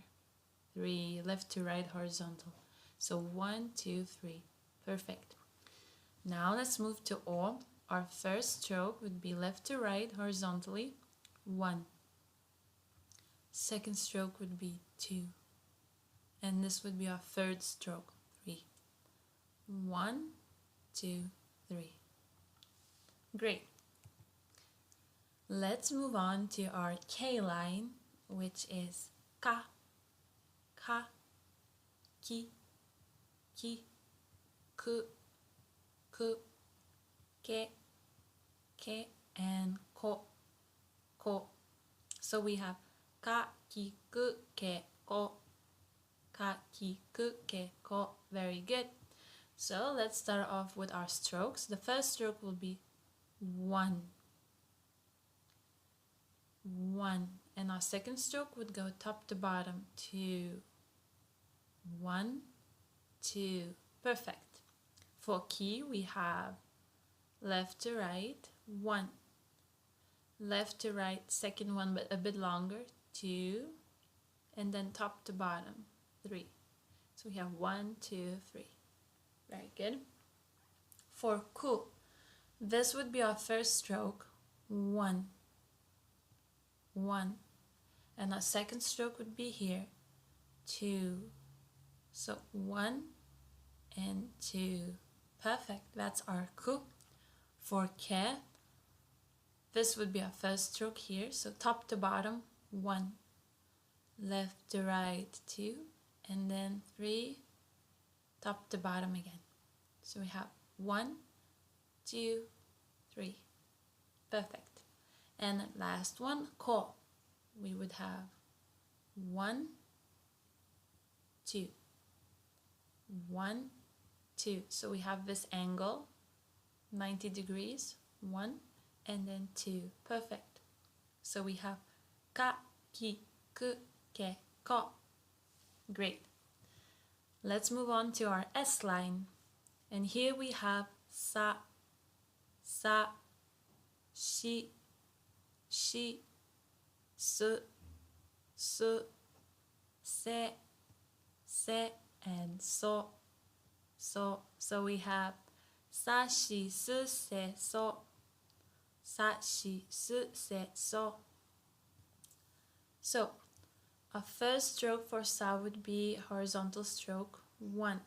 3, left to right horizontal. So 1, 2, 3. Perfect. Now let's move to O. Our first stroke would be left to right horizontally, 1. Second stroke would be 2. And this would be our third stroke, 3. 1, 2, 3. Great. Let's move on to our K line, which is ka, ka, ki, ki, ku, ku, ke, ke, and ko, ko. So we have ka, ki, ku, ke, ko, ka, ki, ku, ke, ko. Very good. So let's start off with our strokes. The first stroke will be 1. 1. And our second stroke would go top to bottom, 2. 1, 2. Perfect. For ki, we have left to right, 1. Left to right, second one, but a bit longer, 2. And then top to bottom, 3. So we have 1, 2, 3. Very good. For ku, this would be our first stroke, 1. 1. And our second stroke would be here, 2. So 1 and 2. Perfect. That's our ku. For ke, this would be our first stroke here. So top to bottom, 1. Left to right, 2. And then 3. Top to bottom again. So we have 1, 2, 3. Perfect. And last one, ko. We would have 1, 2. 1, 2. So we have this angle, 90 degrees, 1, and then 2. Perfect. So we have ka, ki, ku, ke, ko. Great. Let's move on to our S line. And here we have sa, sa, shi, shi, su, su, se, se, and so, so. So we have sa, shi, su, se, so. Sa, shi, su, se, so. So, our first stroke for sa would be horizontal stroke, 1.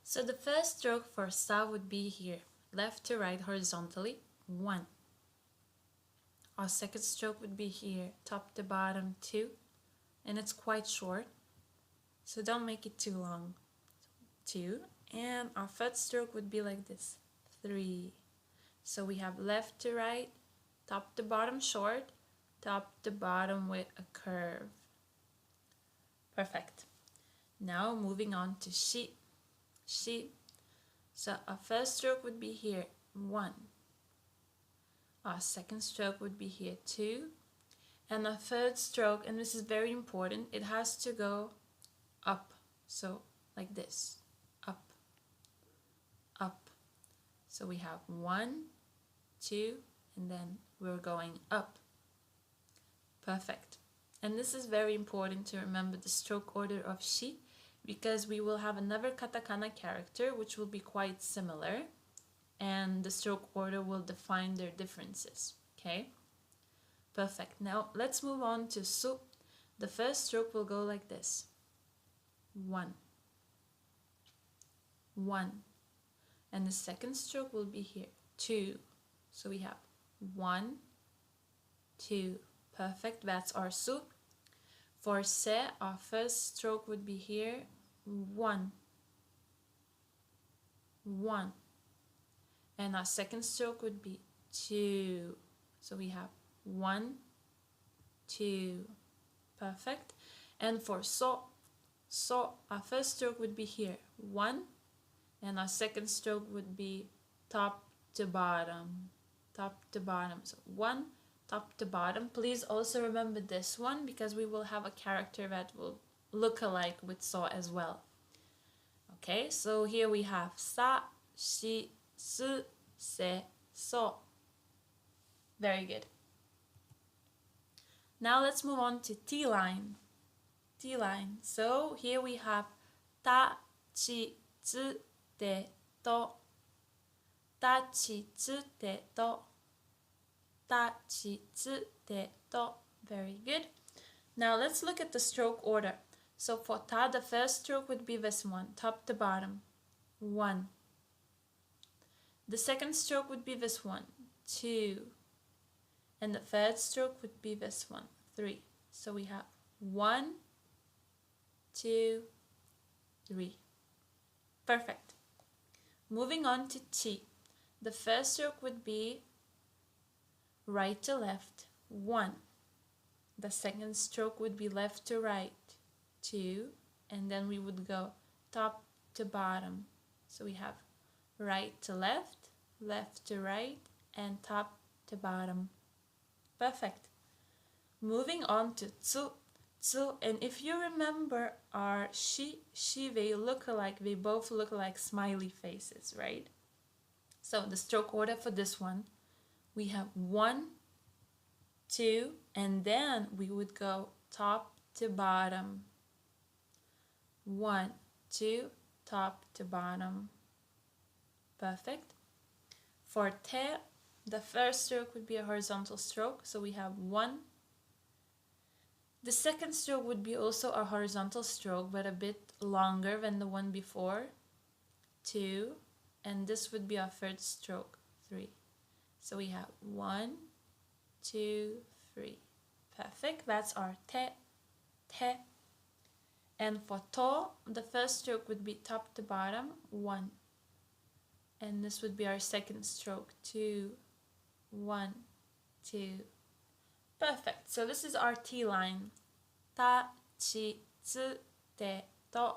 So the first stroke for sa would be here, left to right horizontally, 1. Our second stroke would be here, top to bottom, 2. And it's quite short, so don't make it too long. 2. And our third stroke would be like this, 3. So we have left to right, top to bottom short, top to bottom with a curve. Perfect. Now moving on to shi. Shi. So our first stroke would be here, 1. Our second stroke would be here, 2. And our third stroke, and this is very important, it has to go up. So like this, up, up. So we have 1, 2, and then we're going up. Perfect. And this is very important to remember the stroke order of shi, because we will have another katakana character which will be quite similar, and the stroke order will define their differences. Okay? Perfect. Now let's move on to su. The first stroke will go like this. 1, 1. And the second stroke will be here, 2. So we have 1, 2. Perfect. That's our su. For se, our first stroke would be here, 1, 1. And our second stroke would be 2. So we have 1, 2. Perfect. And for so, our first stroke would be here, 1. And our second stroke would be top to bottom. Top to bottom. So 1, top to bottom. Please also remember this one, because we will have a character that will look alike with so as well. Okay, so here we have sa, shi, su, se, so. Very good. Now let's move on to T line. T line. So here we have ta, chi, tsu, te, to. Ta, chi, tsu, te, to. Ta, chi, tsu, te, to. Very good. Now let's look at the stroke order. So for ta, the first stroke would be this one, top to bottom, 1. The second stroke would be this one, 2. And the third stroke would be this one, 3. So we have 1, 2, 3. Perfect. Moving on to chi. The first stroke would be right to left, 1. The second stroke would be left to right, 2. And then we would go top to bottom. So we have right to left, left to right, and top to bottom. Perfect. Moving on to tsu. Tsu, and if you remember our shi, they look alike, they both look like smiley faces, right? So the stroke order for this one, we have 1, 2, and then we would go top to bottom. 1, 2, top to bottom. Perfect. For te, the first stroke would be a horizontal stroke, so we have 1. The second stroke would be also a horizontal stroke, but a bit longer than the one before, 2. And this would be our third stroke, 3. So we have 1, 2, 3. Perfect. That's our te, te. And for to, the first stroke would be top to bottom, 1. And this would be our second stroke, 2, 1, 2. Perfect. So this is our T line. Ta, chi, tsu, te, to.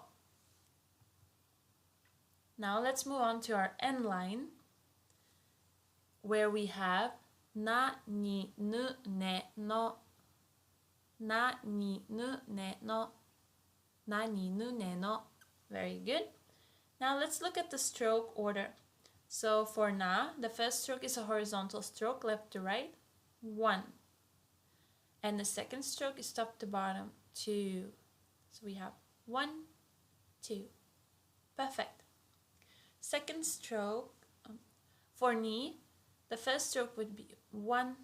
Now let's move on to our N line, where we have na, ni, nu, ne, no. Na, ni, nu, ne, no. Na, ni, nu, ne, no. Very good. Now let's look at the stroke order. So for na, the first stroke is a horizontal stroke, left to right, 1. And the second stroke is top to bottom, 2. So we have 1, 2. Perfect. Second stroke, for ni, the first stroke would be 1.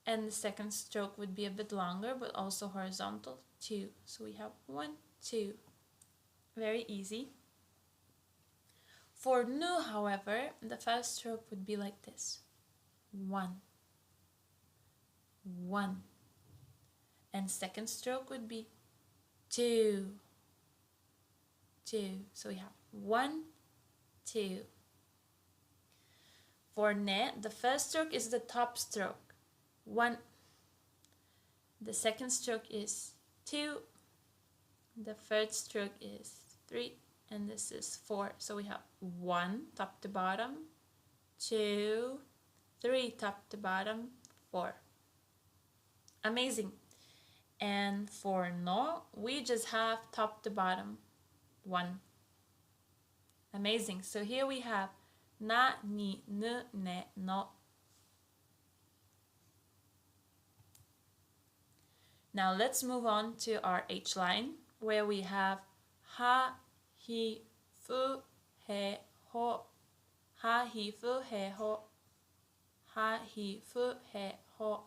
And the second stroke would be a bit longer, but also horizontal, 2. So we have 1, 2. Very easy. For nu, however, the first stroke would be like this. 1. 1. And second stroke would be 2. 2. So we have 1, 2. For ne, the first stroke is the top stroke. 1. The second stroke is 2. The third stroke is 3. And this is 4. So we have 1 top to bottom, 2, 3 top to bottom, 4. Amazing. And for no, we just have top to bottom. 1. Amazing. So here we have na, ni, n, ne, no. Now let's move on to our H line, where we have ha, hi, fu, he, ho. Ha, hi, fu, he, ho. Ha, hi, fu, he, ho.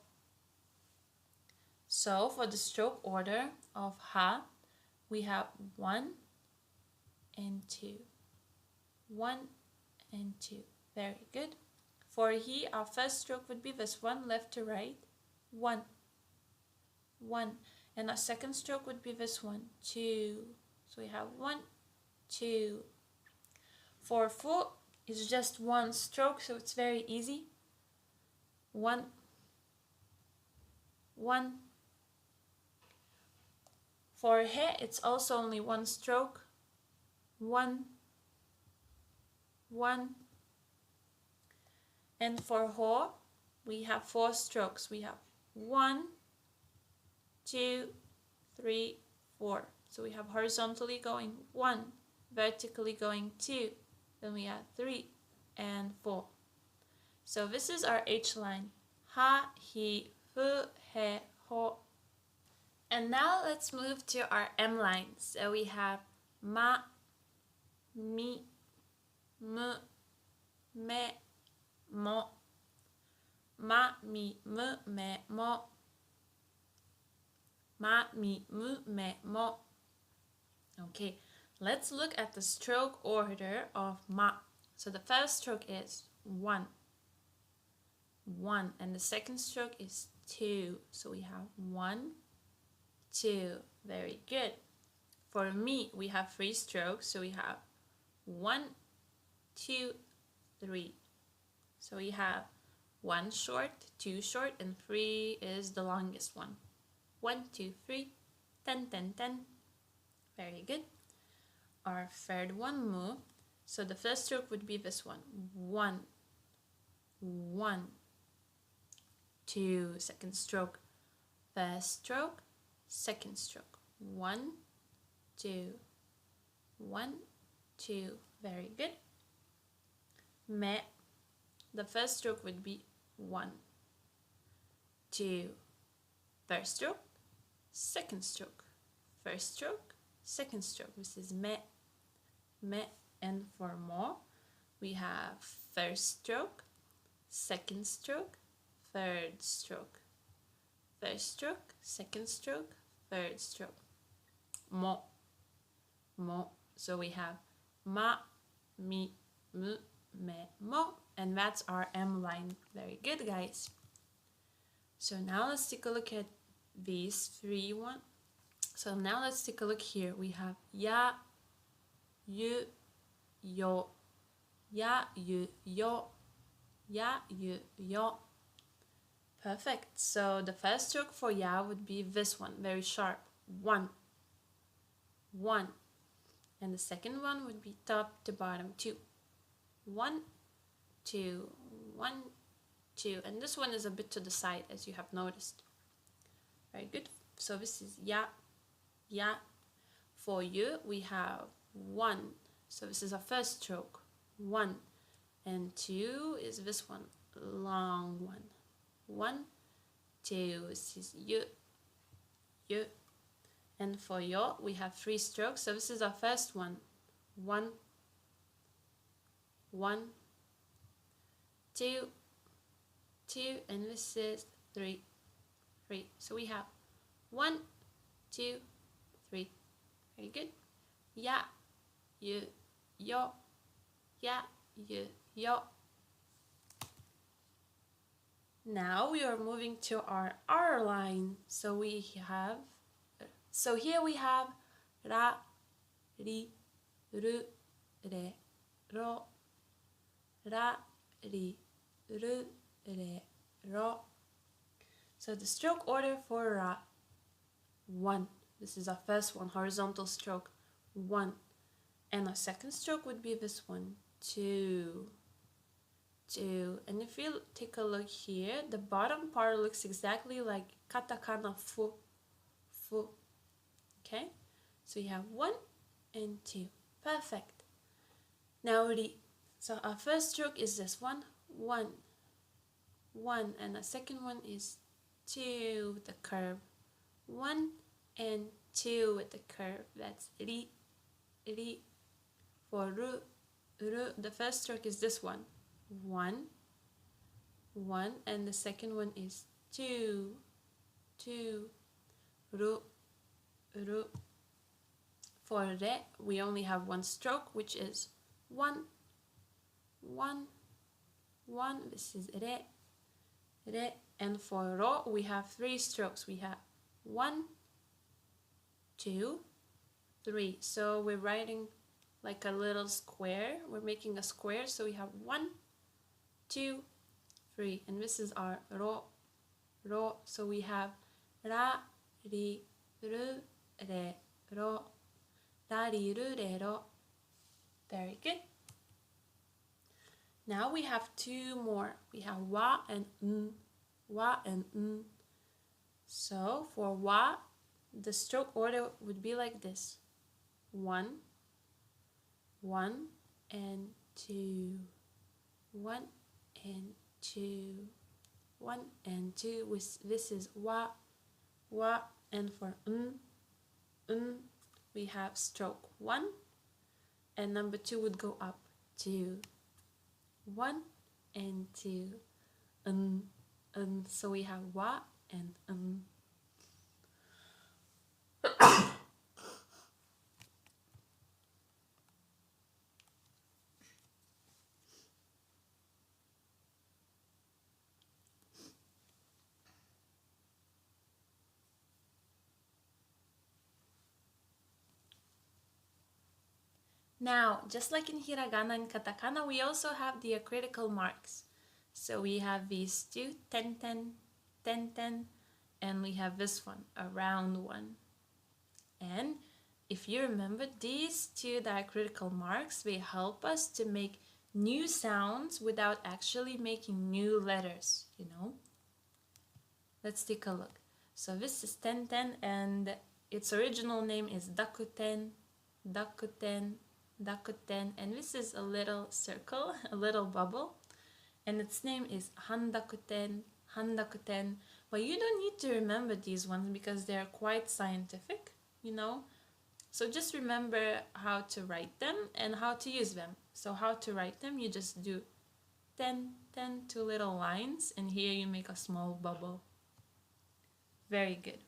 So for the stroke order of ha, we have 1 and 2. 1 and 2. Very good. For he, our first stroke would be this one, left to right. 1. 1. And our second stroke would be this one, 2. So we have 1, 2. For fu, it's just one stroke, so it's very easy. 1, 1. For he, it's also only one stroke. 1, 1. And for ho, we have 4 strokes. We have 1, 2, 3, 4. So we have horizontally going 1, vertically going 2. Then we have 3 and 4. So this is our H line. Ha, hi, fu, he, ho. And now let's move to our M line. So we have ma, mi, m, me, mo. Ma, mi, m, me, mo. Ma, mi, m, me, mo. Okay, let's look at the stroke order of ma. So the first stroke is 1. 1. And the second stroke is 2. So we have 1, 2. Very good. For mi, we have 3 strokes. So we have 1, 2, 3. So we have 1 short, 2 short, and 3 is the longest one. 1, 2, 3, 10, 10, 10. Very good. Our third one, mu. So the first stroke would be this one. 1, 1, 2. Second stroke. First stroke, second stroke. 1, 2, 1, 2. Very good. Me. The first stroke would be 1, 2. First stroke, second stroke. First stroke, second stroke. This is me, me. And for mo, we have first stroke, second stroke, third stroke. First stroke, second stroke, third stroke. Mo, mo. So we have ma, mi, m, me, mo. And that's our M line. Very good, guys. So now let's take a look at these 3 ones. So now let's take a look here. We have ya, you, yo, ya, you, yo, ya, you, yo. Perfect. So the first stroke for ya would be this one, very sharp. 1, 1. And the second one would be top to bottom, 2. 1, 2, 1, 2. And this one is a bit to the side, as you have noticed. Very good. So this is ya, ya. For you, we have 1. So this is our first stroke. 1. And 2 is this one, long one. 1, 2. This is you, you. And for yo, we have 3 strokes. So this is our first one. 1, 1, 2, 2. And this is 3, 3. So we have 1, 2, 3. Very good. Ya, you, yo, ya, you, yo. Now we are moving to our R line. So here we have ra, ri, ru, re, ro. Ra, ri, ru, re, ro. So the stroke order for ra, 1. This is our first one, horizontal stroke, 1. And our second stroke would be this one, 2. 2. And if you take a look here, the bottom part looks exactly like katakana fu, fu. Okay? So you have 1, and 2. Perfect. Now ri. So our first stroke is this one, 1, 1, and the second one is 2 with the curve. 1 and 2 with the curve. That's ri, ri. For ru, ru, the first stroke is this one, 1, 1, and the second one is 2, 2. Ru, ru. For re, we only have one stroke, which is 1, 1, 1. This is re, re. And for ro, we have 3 strokes. We have 1, 2, 3. So we're writing like a little square. We're making a square. So we have 1, 2, 3. And this is our ro, ro. So we have ra, ri, ru, re, ro. Ra, ri, ru, re, ro. Very good. Now we have 2 more. We have wa and n, wa and n. So for wa, the stroke order would be like this. 1, 1 and 2, 1 and 2, 1 and 2. This is wa, wa. And for n, we have stroke 1, and number 2 would go up 2, 1 and 2, so we have wa and Now, just like in Hiragana and Katakana, we also have the critical marks. So we have these two, 10, 10, 10, 10, and we have this one, a round one. And if you remember, these two diacritical marks, they help us to make new sounds without actually making new letters, you know? Let's take a look. So this is 10, 10, and its original name is Dakuten, Dakuten, Dakuten, and this is a little circle, a little bubble, and its name is Handakuten, Handakuten. But you don't need to remember these ones because they're quite scientific, you know. So just remember how to write them and how to use them. So how to write them, you just do 10, 10, 2 little lines, and here you make a small bubble. Very good.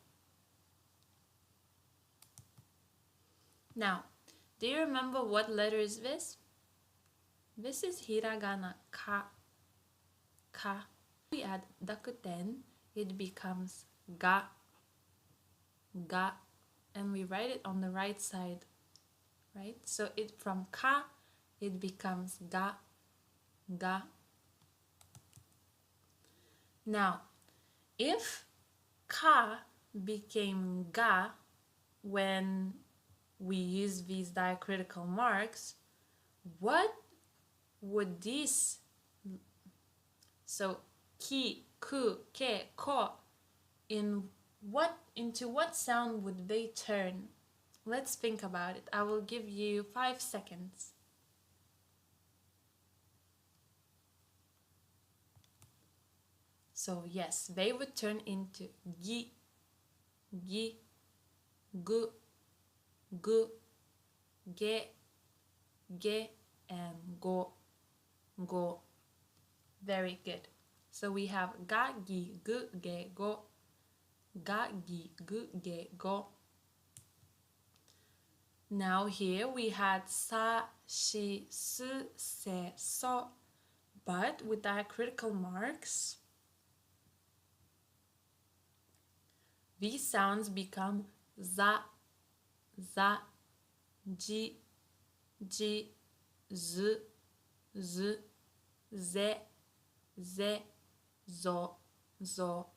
Now, do you remember what letter is this? This is Hiragana, ka, ka. We add dakuten, it becomes ga, ga, and we write it on the right side, right? So it from ka, it becomes ga, ga. Now, if ka became ga when we use these diacritical marks, what would these, so ki, ku, ke, ko, into what sound would they turn? Let's think about it. I will give you 5 seconds. So yes, they would turn into gi, gi, gu, gu, ge, ge, and go, go. Very good. So we have ga, gi, gu, ge, go, ga, gi, gu, ge, go. Now here we had sa, shi, su, se, so, but with diacritical marks, these sounds become za, za, ji, ji, z, z, ze, ze, zo, zo,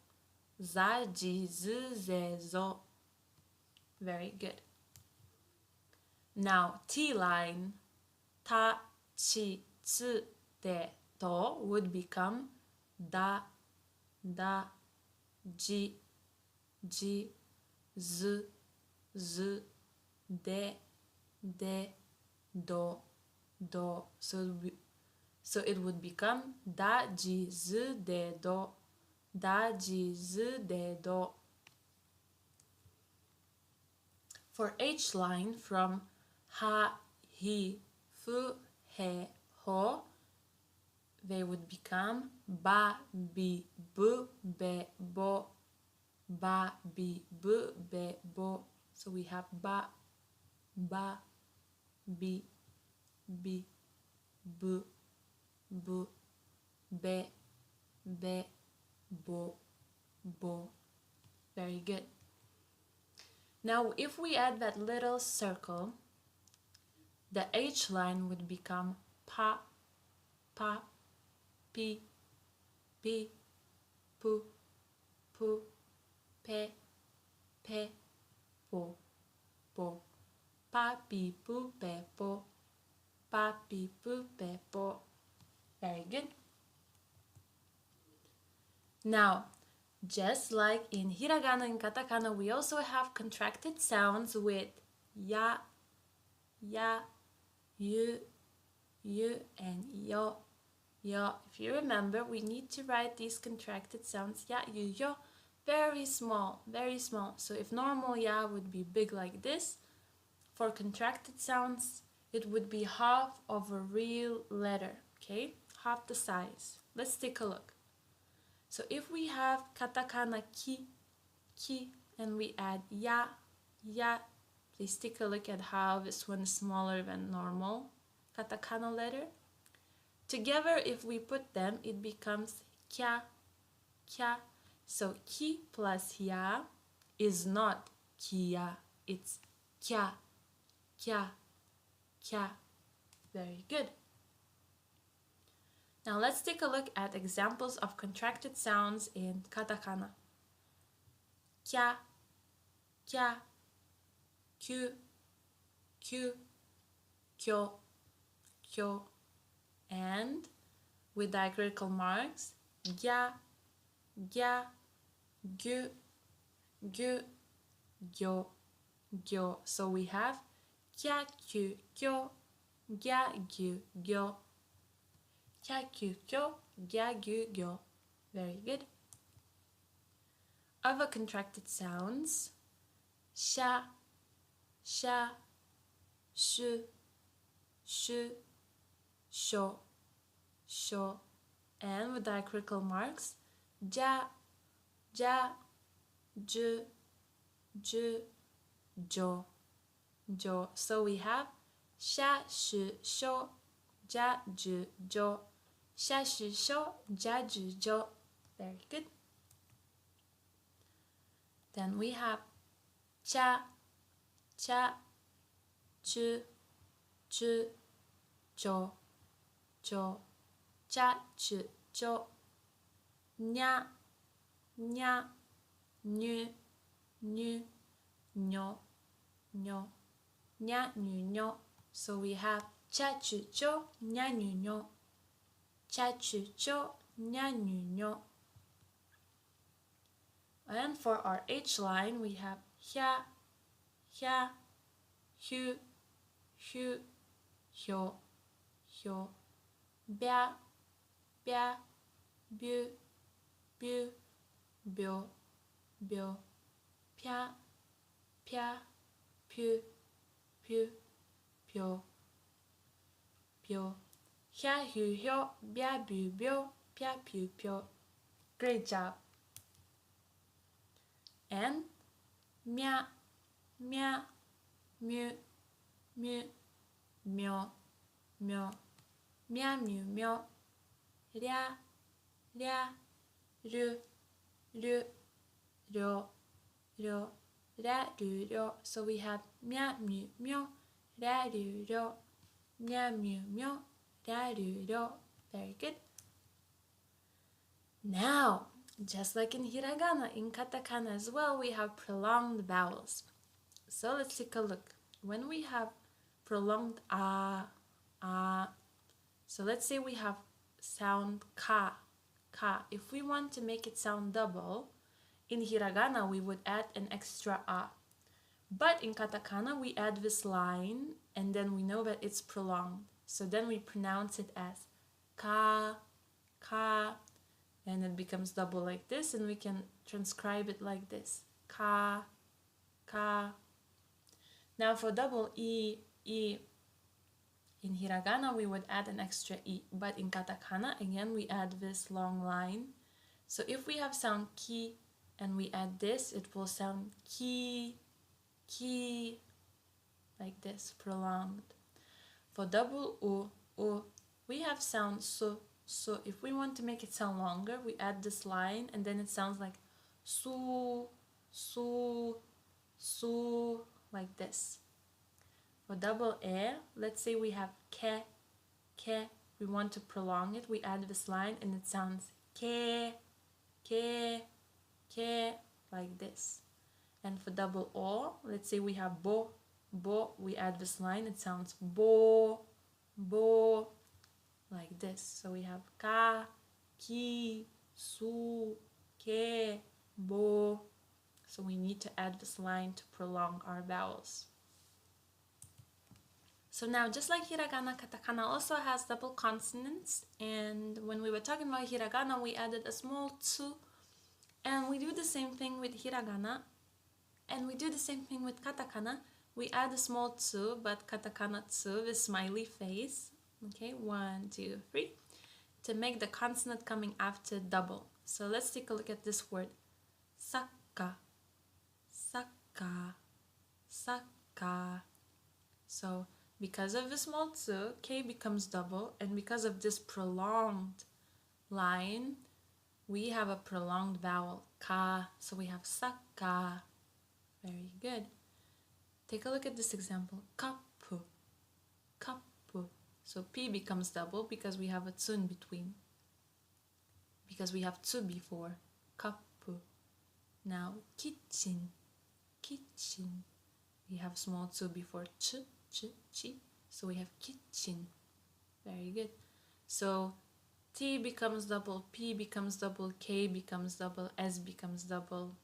za, ji, z, ze, zo. Very good. Now T line, ta, chi, tsu, te, to would become da, da, ji, ji, z, z, de, de, do, do. So it would become da, ji, z, de, do. Da, ji, z, de, do. For H line from ha, hi, fu, he, ho, they would become ba, bi, bu, be, bo. Ba, bi, bu, be, bo. So we have ba, bi, bu, bu, be, bo, bo. Very good. Now, if we add that little circle, the H line would become pa, pi, pu, pe, po, pa, pi, pu, pe, po, pa, pi, pu, pe, po. Very good. Now, just like in Hiragana and Katakana, we also have contracted sounds with ya, yu, and yo. If you remember, we need to write these contracted sounds ya, yu, yo, very small, very small. So if normal ya would be big like this, for contracted sounds, it would be half of a real letter, okay? Half the size. Let's take a look. So if we have katakana ki, and we add ya, please take a look at how this one is smaller than normal katakana letter. Together, if we put them, it becomes kya. So ki plus ya is not kia, it's kya. Very good. Now let's take a look at examples of contracted sounds in katakana. Kya, kyu, kyo, and with diacritical marks, gya, gyu, gyo. So we have kya, kyu, kyo, gya, gyu, gyo. Kya, kyu, kyo, gya, gyu, gyo. Very good. Other contracted sounds, sha, shu, sho, and with diacritical marks, ja, ju, jo. So we have sha, shu, sho, ja, ju, jo. Sha, shu, sho, ja, ju, jo. Very good. Then we have cha, chu, cho, cha, chu, cho. Nya, nyu, nyo. Nya, nyu, nyo. So we have cha, chu, cho, nya, nyu, nyo. Cha, chu, cho, nya, nyu, nyo. And for our H line, we have hya, hu, hyo, bya, bu, byo, pya, pu, pyo. Hya, hu, hyo, bya, bu, byo, pya, pu, pyo. Great job. And mya, mu, myo, mya, mu, myo. Rya, ru, ryo, ra, ru, ryo. So we have mya, mu, myo, ra, ru, ryo. Mya, mu, myo, ra, ru, ryo. Very good. Now, just like in Hiragana, in Katakana as well, we have prolonged vowels. So let's take a look. When we have prolonged so let's say we have sound ka. If we want to make it sound double, in Hiragana we would add an extra a. But in katakana, we add this line, and then we know that it's prolonged. So then we pronounce it as ka, ka, and it becomes double like this, and we can transcribe it like this. Ka, ka. Now for double E, in hiragana, we would add an extra E, but in katakana, again, we add this long line. So if we have sound ki, and we add this, it will sound ki, ki, like this, prolonged. For double u, we have sound so. So if we want to make it sound longer, we add this line, and then it sounds like su, su, su, like this. For double e, let's say we have ke, we want to prolong it, we add this line, and it sounds ke, ke, ke, like this. And for double o, let's say we have bo, we add this line, it sounds bo, bo, like this. So we have ka, ki, su, ke, bo. So we need to add this line to prolong our vowels. So now, just like hiragana, katakana also has double consonants, and when we were talking about hiragana, we added a small tsu, and we do the same thing with hiragana, and we do the same thing with katakana. We add a small tsu, but katakana tsu, the smiley face. Okay, 1, 2, 3, to make the consonant coming after double. So let's take a look at this word, saka, saka, saka. So because of the small tsu, K becomes double, and because of this prolonged line, we have a prolonged vowel, ka. So we have saka. Very good. Take a look at this example, kapu, kapu. So P becomes double because we have a tsu in between. Because we have tsu before, kapu. Now kitchen, kitchen. We have small tsu before ch, chi. So we have kitchen. Very good. So T becomes double, P becomes double, K becomes double, S becomes double,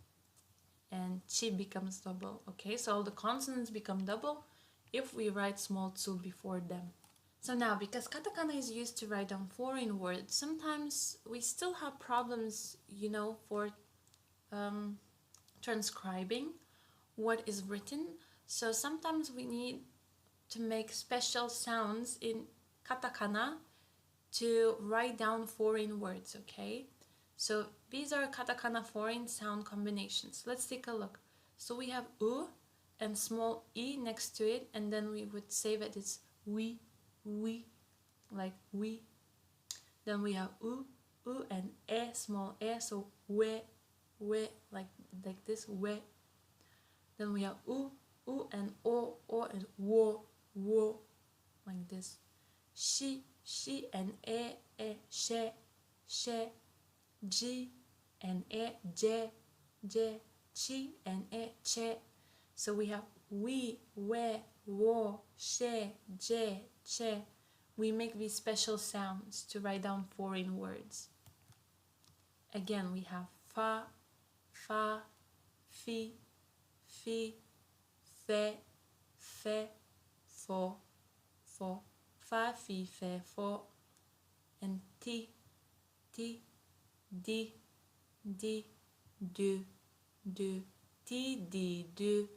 and chi becomes double. Okay, so all the consonants become double if we write small tsu before them. So now, because katakana is used to write down foreign words, sometimes we still have problems, for transcribing what is written. So sometimes we need to make special sounds in katakana to write down foreign words, okay? So these are katakana foreign sound combinations. Let's take a look. So we have u and small e next to it, and then we would say that it's we, like we. Then we have u and e, small e, so we, like this, we. Then we have u and o and wo, like this. She and e, she, G and e, je, chi and e, che. So we have we, wo, she, je, che. We make these special sounds to write down foreign words. Again, we have fa, fi, fe, fo, fa, fi, fe, fo, and ti, di, du, ti, di, du,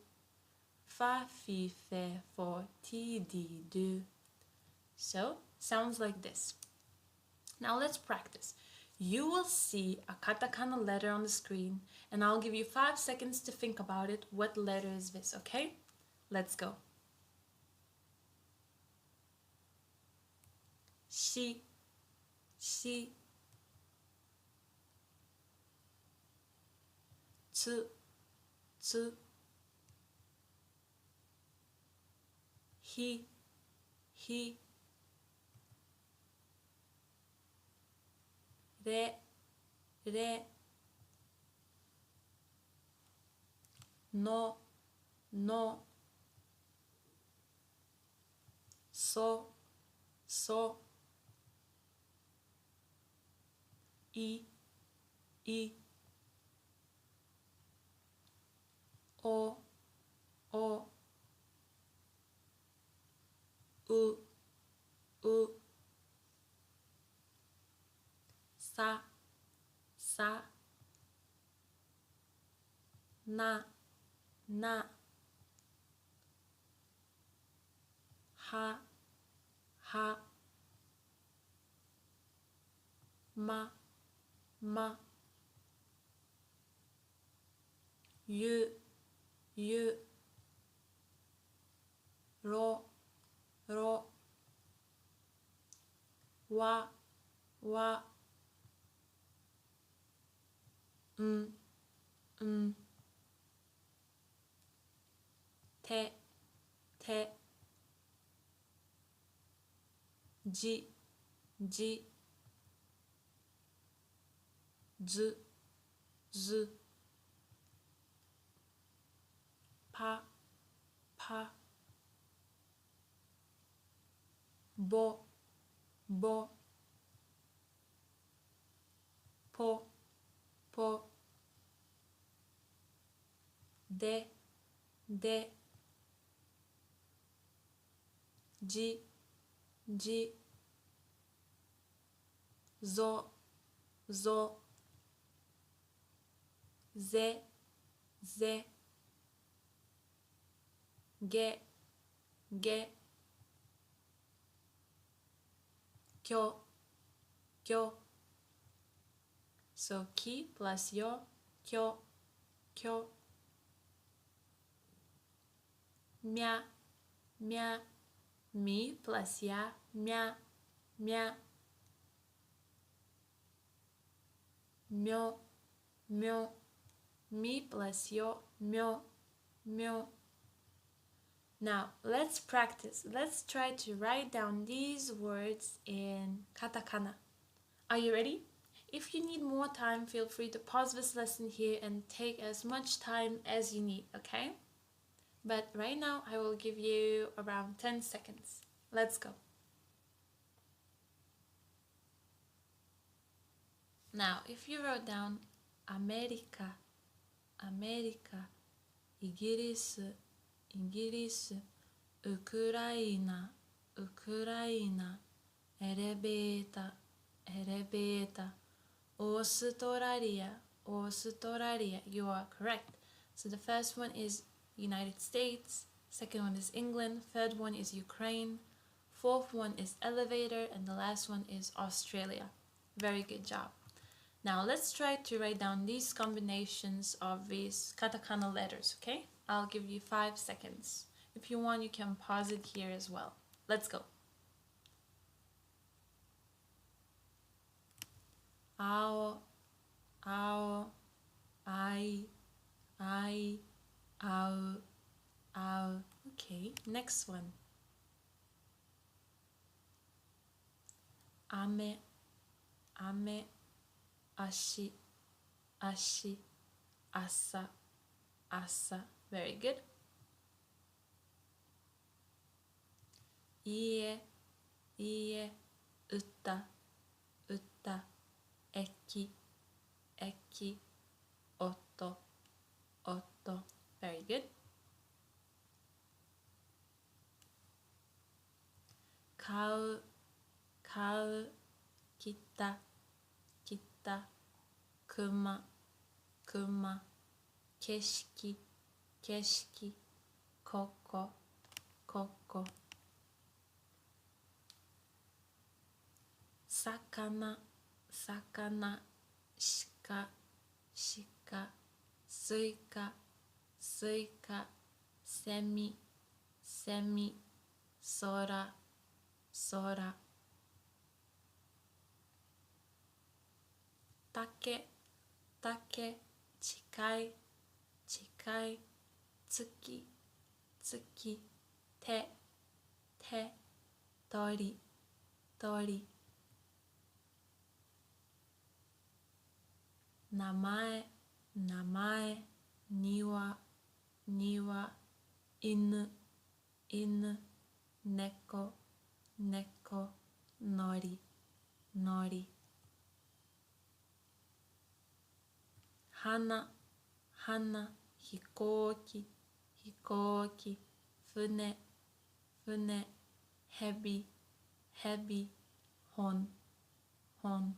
fa, fi, fe, fo, ti, di, du. So, sounds like this. Now let's practice. You will see a katakana letter on the screen, and I'll give you 5 seconds to think about it. What letter is this, okay? Let's go. Shi, tsu, hi, re, no, so, i, o, う、さ、な、は、ま、ゆ、ろ、わ、ん、て、じ、ず、ぱ、ぼ、ぽ、で、じ、ぞ、ぜ、げ、きょ。So ki plus yo, kyo. Mia, mi plus ya, mia. Myo, mi plus yo, myo. Now let's practice. Let's try to write down these words in katakana. Are you ready? If you need more time, feel free to pause this lesson here and take as much time as you need, okay? But right now, I will give you around 10 seconds. Let's go. Now, if you wrote down America, イギリス、ウクライナ、エレベータ、オーストラリア、you are correct. So the first one is United States, second one is England, third one is Ukraine, fourth one is elevator, and the last one is Australia. Very good job. Now let's try to write down these combinations of these katakana letters, okay? I'll give you 5 seconds. If you want, you can pause it here as well. Let's go. Ao, I, ao. Okay, next one. Ame, ashi, asa. Very good. Ie, uta, eki, oto. Very good. Kau, kita, kuma, keshiki, koko. Sakana, shika, suika, semi, sora. Take, chikai, tsuki, te, tori. Namae, niwa, inu, neko, nori. Hana, hikoki, fune, heavy, heavy, hon, hon.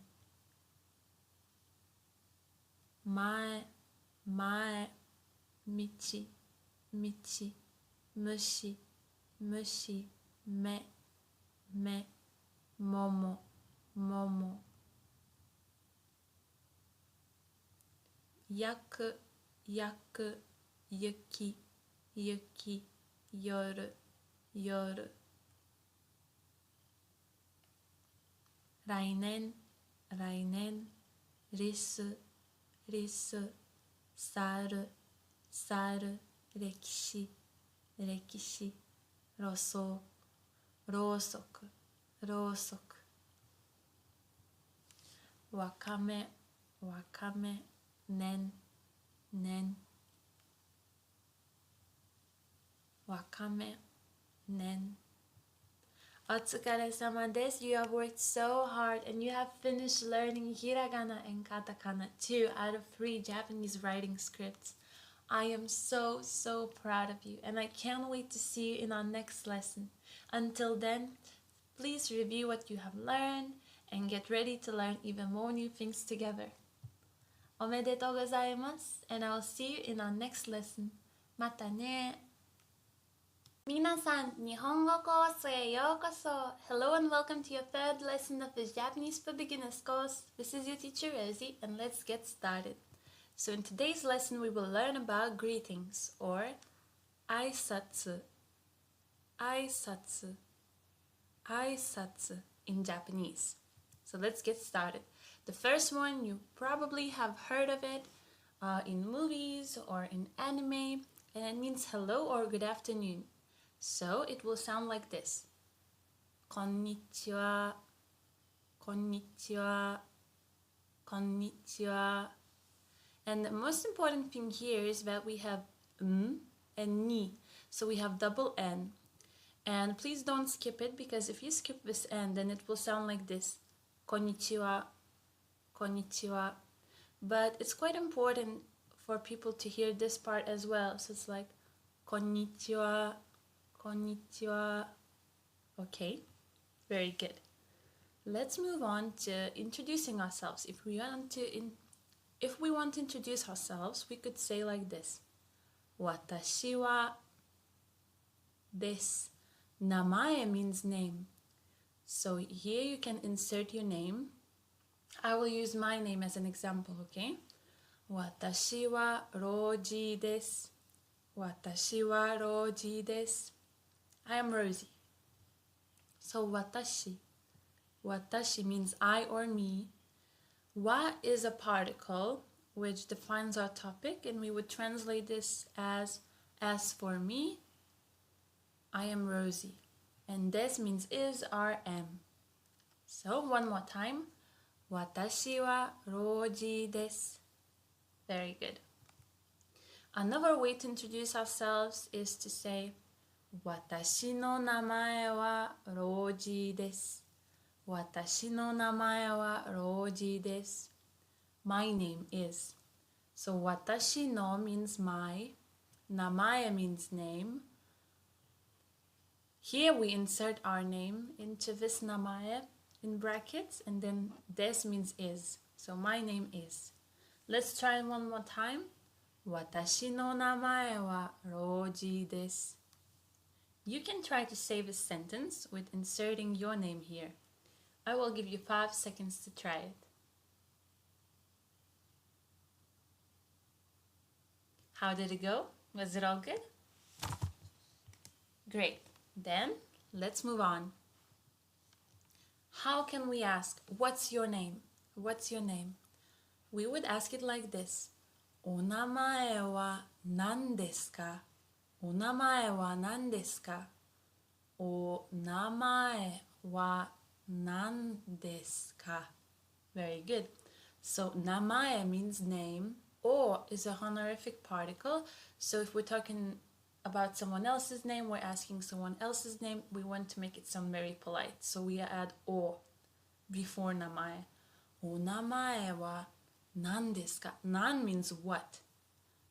Mae, mae, michi, michi, mushi, mushi, me, me, momo, momo. Yaku, yaku, yuki, yuki, yoru, yoru. Rainen, rainen, risu, risu, saru, saru, rekishi, rekishi, roso, rosoku, rosoku. Wakame, wakame, nen, nen. Wakame, nen. Otsukare-sama desu. You have worked so hard and you have finished learning Hiragana and Katakana, 2 out of 3 Japanese writing scripts. I am so proud of you and I can't wait to see you in our next lesson. Until then, please review what you have learned and get ready to learn even more new things together. Omedetou gozaimasu, and I will see you in our next lesson. Mata ne! Minasan, Nihongo courseへようこそ. Hello and welcome to your 3rd lesson of this Japanese for Beginners course. This is your teacher Rosie and let's get started. So in today's lesson we will learn about greetings or aisatsu, aisatsu, aisatsu in Japanese. So let's get started. The first one, you probably have heard of it in movies or in anime, and it means hello or good afternoon. So it will sound like this. Konnichiwa, konnichiwa, konnichiwa. And the most important thing here is that we have and ni. So we have double N. And please don't skip it, because if you skip this N, then it will sound like this. Konnichiwa, konnichiwa. But it's quite important for people to hear this part as well. So it's like konnichiwa, konnichiwa. Okay, very good. Let's move on to introducing ourselves. If we want to introduce ourselves, we could say like this. Watashi wa desu. Namae means name. So here you can insert your name. I will use my name as an example, okay? Watashi wa Roji desu. Watashi wa Roji desu. I am Rosie. So watashi. Watashi means I or me. Wa is a particle which defines our topic, and we would translate this as for me, I am Rosie. And des means is or am. So one more time. Watashi wa Roji desu. Very good. Another way to introduce ourselves is to say Watashi no namae wa Roji desu. Watashi no namae wa Roji desu. My name is. So watashi no means my. Namae means name. Here we insert our name into this namae in brackets, and then des means is. So my name is. Let's try one more time. Watashi no namae wa Roji desu. You can try to say this sentence with inserting your name here. I will give you 5 seconds to try it. How did it go? Was it all good? Great. Then let's move on. How can we ask, what's your name? What's your name? We would ask it like this. Onamae wa nan desu ka? Onamae wa nan desu ka? Onamae wa nan desu ka? Very good. So namae means name. O is a honorific particle. So if we're talking about someone else's name, we're asking someone else's name, we want to make it sound very polite. So we add o before namae. Onamae wa nan desu ka? Nan means what?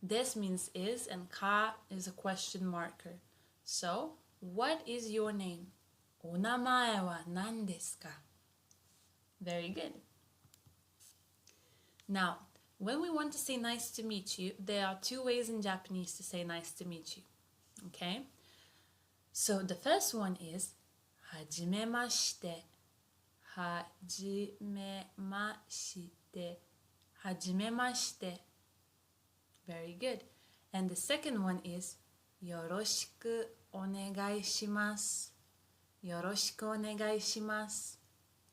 Des means is, and ka is a question marker. So, what is your name? お名前は何ですか? Very good. Now, when we want to say nice to meet you, there are two ways in Japanese to say nice to meet you. Okay? So the first one is はじめまして。はじめまして。はじめまして。Very good. And the second one is よろしくお願いします。よろしくお願いします。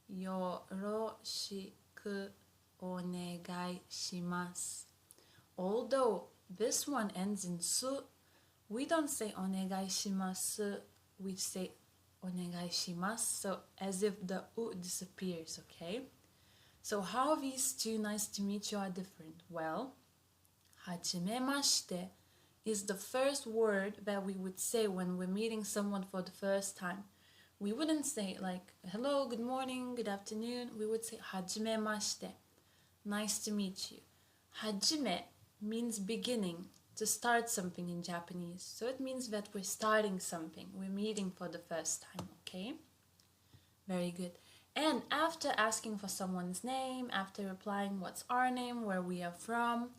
よろしくお願いします。Although this one ends in su, we don't say お願いします. We say お願いします. So as if the u disappears, okay? So how these two nice to meet you are different? Well, はじめまして is the first word that we would say when we're meeting someone for the first time. We wouldn't say like, hello, good morning, good afternoon. We would say, はじめまして. Nice to meet you. はじめ means beginning, to start something in Japanese. So it means that we're starting something. We're meeting for the first time, okay? Very good. And after asking for someone's name, after replying what's our name, where we are from,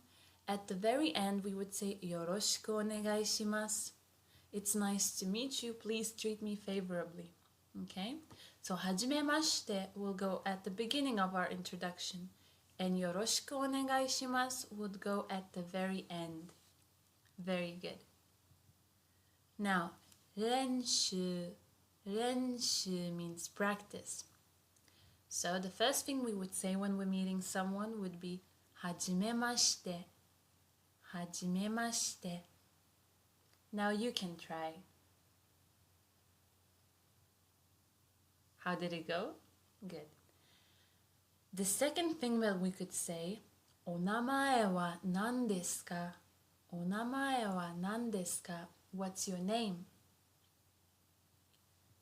at the very end we would say, よろしくお願いします. It's nice to meet you. Please treat me favorably. Okay, so はじめまして will go at the beginning of our introduction, and よろしくお願いします would go at the very end. Very good. Now, 練習 means practice. So the first thing we would say when we're meeting someone would be はじめまして はじめまして. Now you can try. How did it go? Good. The second thing that we could say, お名前は何ですか? お名前は何ですか? What's your name?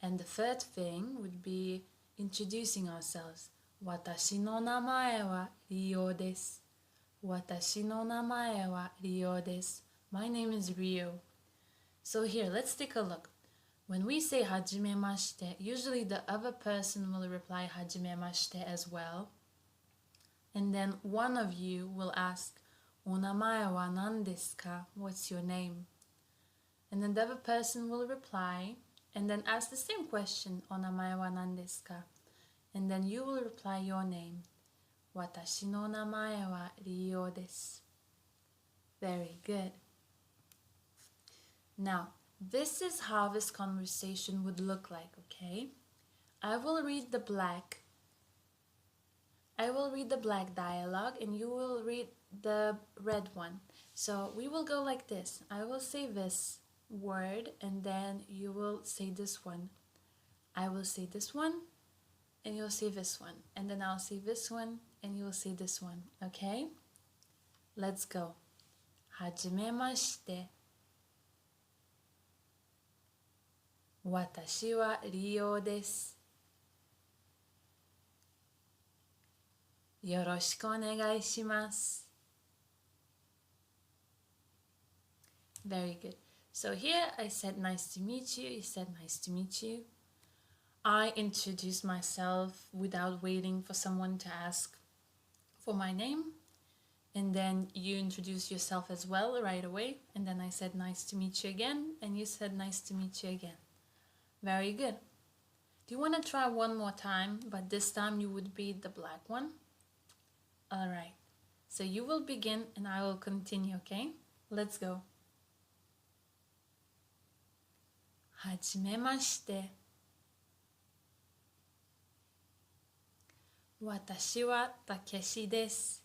And the third thing would be introducing ourselves. 私の名前はリオです。私の名前はリオです。My name is Rio. So here, let's take a look. When we say はじめまして, usually the other person will reply はじめまして as well. And then one of you will ask, お名前は何ですか? What's your name? And then the other person will reply and then ask the same question, お名前は何ですか? And then you will reply your name. 私の名前はリオです. Very good. Now, this is how this conversation would look like, okay? I will read the black dialogue and you will read the red one. So we will go like this. I will say this word and then you will say this one. I will say this one and you'll say this one. And then I'll say this one and you'll say this one, okay? Let's go. はじめまして。私はリオです。よろしくお願いします。Very good. So here I said nice to meet you. You said nice to meet you. I introduced myself without waiting for someone to ask for my name. And then you introduced yourself as well right away. And then I said nice to meet you again. And you said nice to meet you again. Very good. Do you want to try one more time? But this time you would be the black one. All right. So you will begin and I will continue, okay? Let's go. はじめまして。私はたけしです。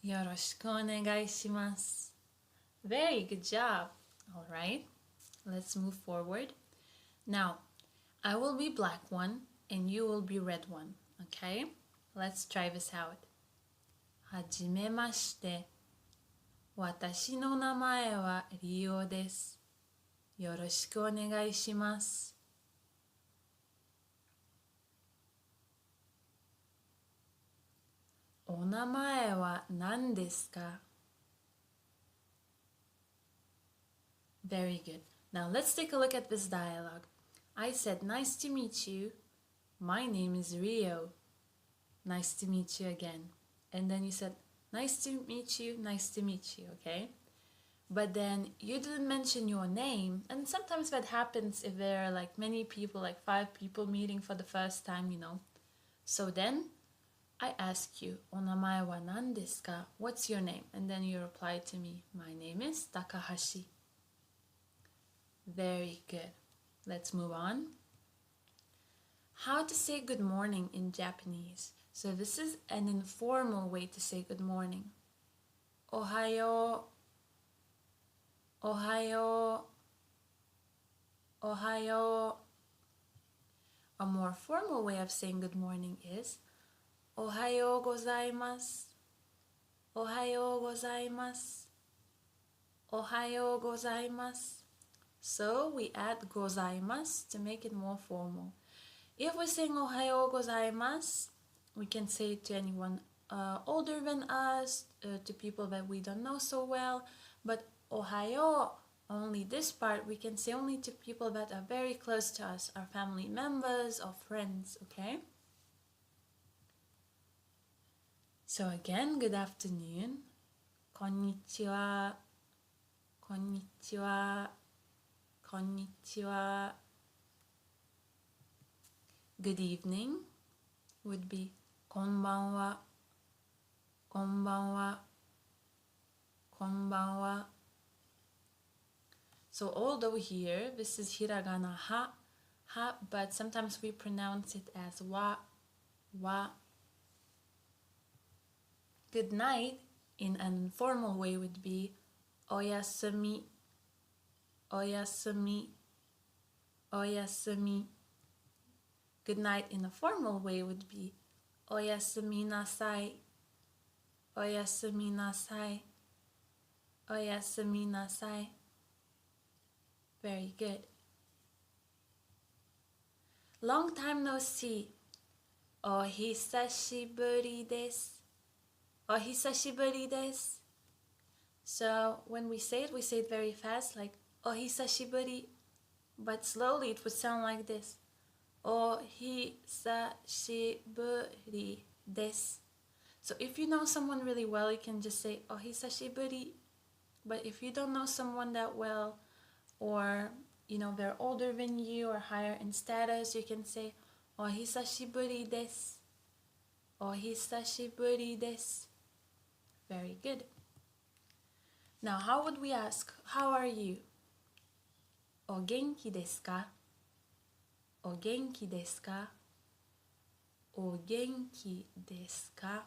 よろしくお願いします。Very good job. All right. Let's move forward. Now, I will be black one and you will be red one. Okay? Let's try this out. はじめまして。私の名前はリオです。よろしくお願いします。お名前は何ですか? Very good. Now let's take a look at this dialogue. I said, nice to meet you. My name is Rio. Nice to meet you again. And then you said, nice to meet you, okay? But then you didn't mention your name. And sometimes that happens if there are like many people, like 5 people meeting for the first time, you know. So then I ask you, onamae wa nan desu ka? What's your name? And then you reply to me, my name is Takahashi. Very good. Let's move on. How to say good morning in Japanese. So this is an informal way to say good morning. Ohayo, ohayo, ohayo. A more formal way of saying good morning is ohayo gozaimasu, ohayo gozaimasu, ohayo gozaimasu. So we add gozaimasu to make it more formal. If we're saying ohayo gozaimasu, we can say it to anyone older than us, to people that we don't know so well. But ohayo, only this part, we can say only to people that are very close to us, our family members or friends, okay? So again, good afternoon. Konnichiwa, konnichiwa, konnichiwa. Good evening would be konbanwa, konbanwa, konbanwa. So although here this is hiragana ha, but sometimes we pronounce it as wa, wa. Good night in an informal way would be oyasumi, oyasumi, oyasumi. Good night in a formal way would be oyasumi nasai, oyasumi nasai, oyasumi nasai. Very good. Long time no see. Ohisashiburi desu. Ohisashiburi desu. So when we say it very fast, like ohisashiburi, but slowly it would sound like this. Ohisashiburi desu. So if you know someone really well, you can just say ohisashiburi. But if you don't know someone that well, or you know they're older than you or higher in status, you can say ohisashiburi desu. Ohisashiburi desu. Very good. Now, how would we ask, how are you? O genki desu ka? O genki desu ka? O genki desu ka?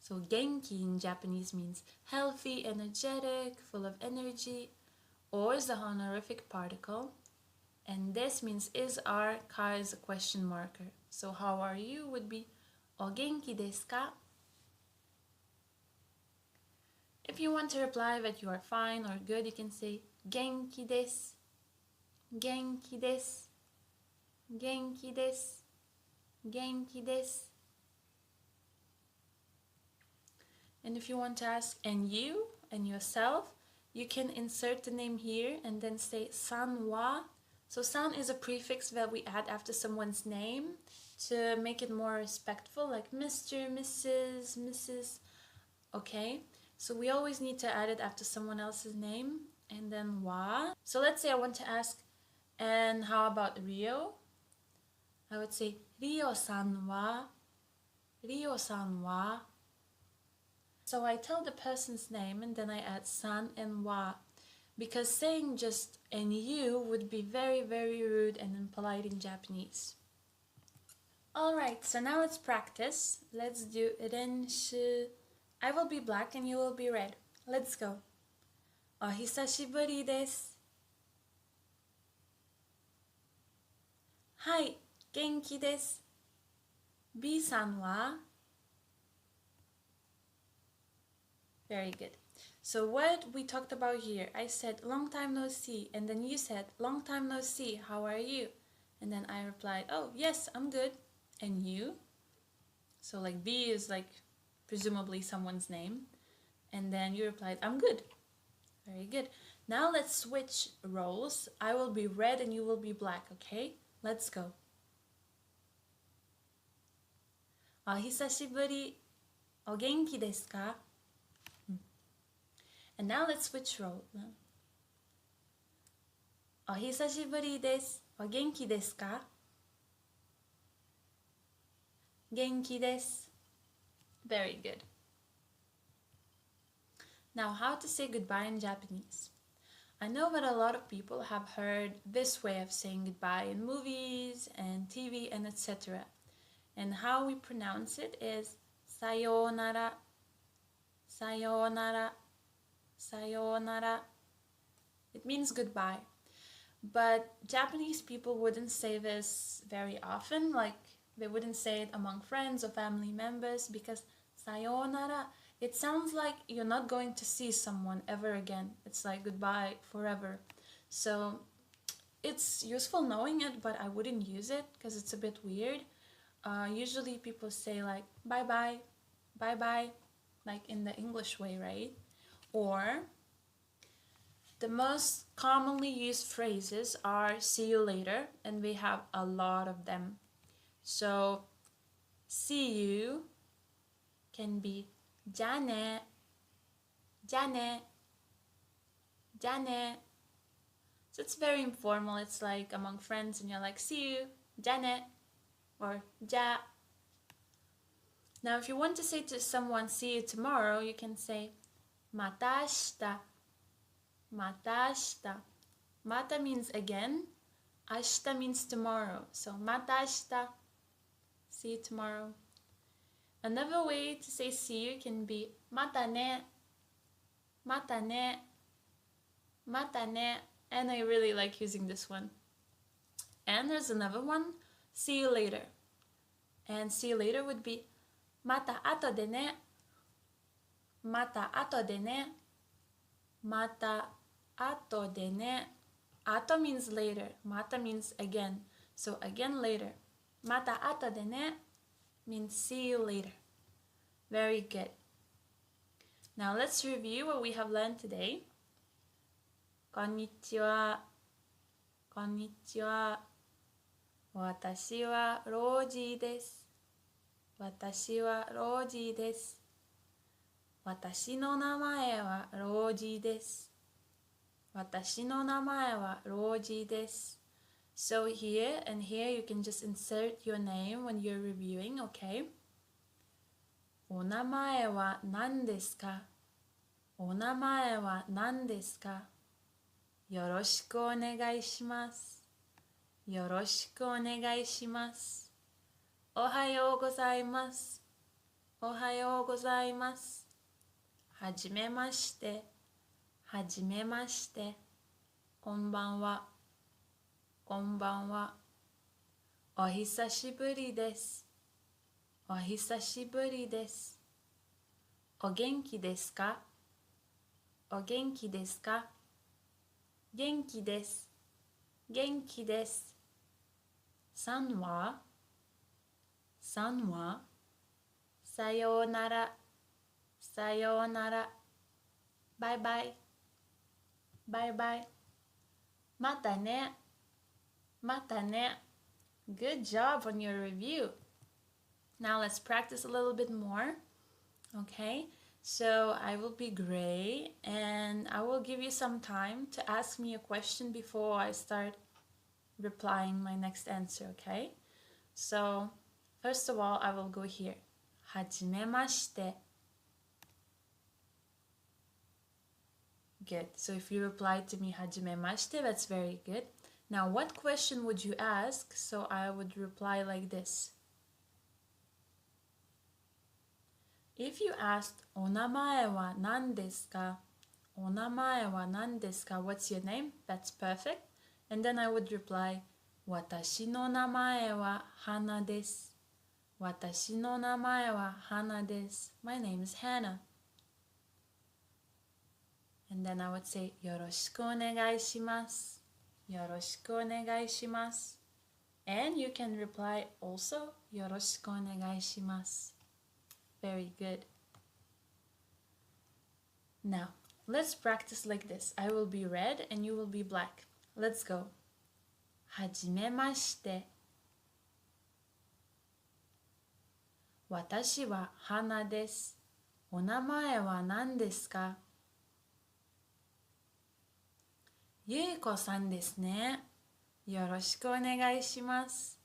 So genki in Japanese means healthy, energetic, full of energy. O is the honorific particle. And this means is, are, ka is a question marker. So how are you would be o genki desu ka? If you want to reply that you are fine or good, you can say genki desu, genki desu, genki desu, genki desu. And if you want to ask and you and yourself, you can insert the name here and then say san wa. So san is a prefix that we add after someone's name to make it more respectful, like Mr., Mrs., Mrs. Okay, so we always need to add it after someone else's name. And then wa. So let's say I want to ask, and how about Rio? I would say Rio-san wa, Rio-san wa. So I tell the person's name and then I add san and wa, because saying just and you would be very, very rude and impolite in Japanese. Alright, so now let's practice. Let's do renshu. I will be black and you will be red. Let's go. Ohisashiburi desu. Hai, genki desu. B-san wa? Very good. So what we talked about here, I said long time no see, and then you said long time no see, how are you? And then I replied, oh yes, I'm good. And you? So like B is like presumably someone's name, and then you replied, I'm good. Very good. Now let's switch roles. I will be red and you will be black, okay? Let's go. お久しぶり。お元気ですか? And now let's switch role. お久しぶりです。お元気ですか? 元気です。Very good. Now, how to say goodbye in Japanese. I know that a lot of people have heard this way of saying goodbye in movies and TV and etc. And how we pronounce it is sayonara, sayonara, sayonara. It means goodbye. But Japanese people wouldn't say this very often, like they wouldn't say it among friends or family members because sayonara, it sounds like you're not going to see someone ever again. It's like goodbye forever. So it's useful knowing it, but I wouldn't use it because it's a bit weird. Usually people say like bye-bye, bye-bye, like in the English way, right? Or the most commonly used phrases are see you later, and we have a lot of them. So see you can be じゃあね, じゃあね, じゃあね. So it's very informal. It's like among friends and you're like see you, じゃあね, or じゃあ. Now if you want to say to someone see you tomorrow, you can say また明日, また明日. Mata means again, 明日 means tomorrow. So また明日, see you tomorrow. Another way to say see you can be またね, またね, またね. And I really like using this one. And there's another one, see you later. And see you later would be また後でね, また後でね, また後でね. Ato means later, mata means again. So again later. また後でね means see you later. Very good. Now let's review what we have learned today. こんにちは。こんにちは。私はロージーです。私はロージーです。私の名前はロージーです。私の名前はロージーです。So here and here you can just insert your name when you're reviewing, okay? お名前は何ですか? お名前は何ですか? よろしくお願いします。よろしくお願いします。おはようございます。おはようございます。はじめまして。はじめまして。こんばんは。こんばんは。お久しぶりです。お久しぶりです。お元気ですか? お元気ですか? 元気です。元気です。さんはさようなら。さようなら。バイバイ。バイバイ。またね。またね。Good job on your review. Now let's practice a little bit more. Okay, so I will be gray and I will give you some time to ask me a question before I start replying my next answer, okay? So first of all, I will go here. はじめまして. Good. So if you reply to me はじめまして, that's very good. Now, what question would you ask? So I would reply like this. If you asked お名前は何ですか? お名前は何ですか? What's your name? That's perfect. And then I would reply 私の名前は花です。私の名前は花です。My name is Hannah. And then I would say よろしくお願いします。よろしくお願いします。And you can reply also よろしくお願いします。Very good. Now, Let's practice like this. I will be red and you will be black. Let's go. はじめまして。私は花です。お名前は何ですか？ゆいこさんですね。よろしくお願いします。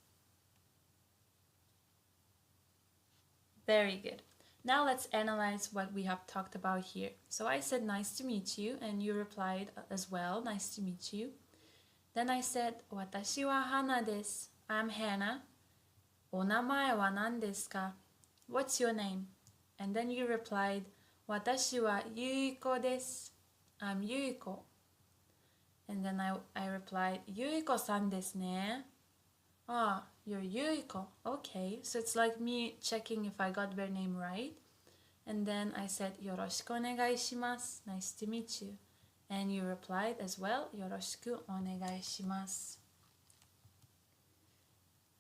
Very good. Now let's analyze what we have talked about here. So I said nice to meet you and you replied as well, nice to meet you. Then I said 私は花です. I'm Hannah. お名前は何ですか? What's your name? And then you replied 私はゆいこです. I'm ゆいこ. And then I replied ゆいこさんですね. Ah, you're Yuiko. Okay, so it's like me checking if I got their name right. And then I said, Yoroshiku onegai shimasu. Nice to meet you. And you replied as well, Yoroshiku onegai shimasu.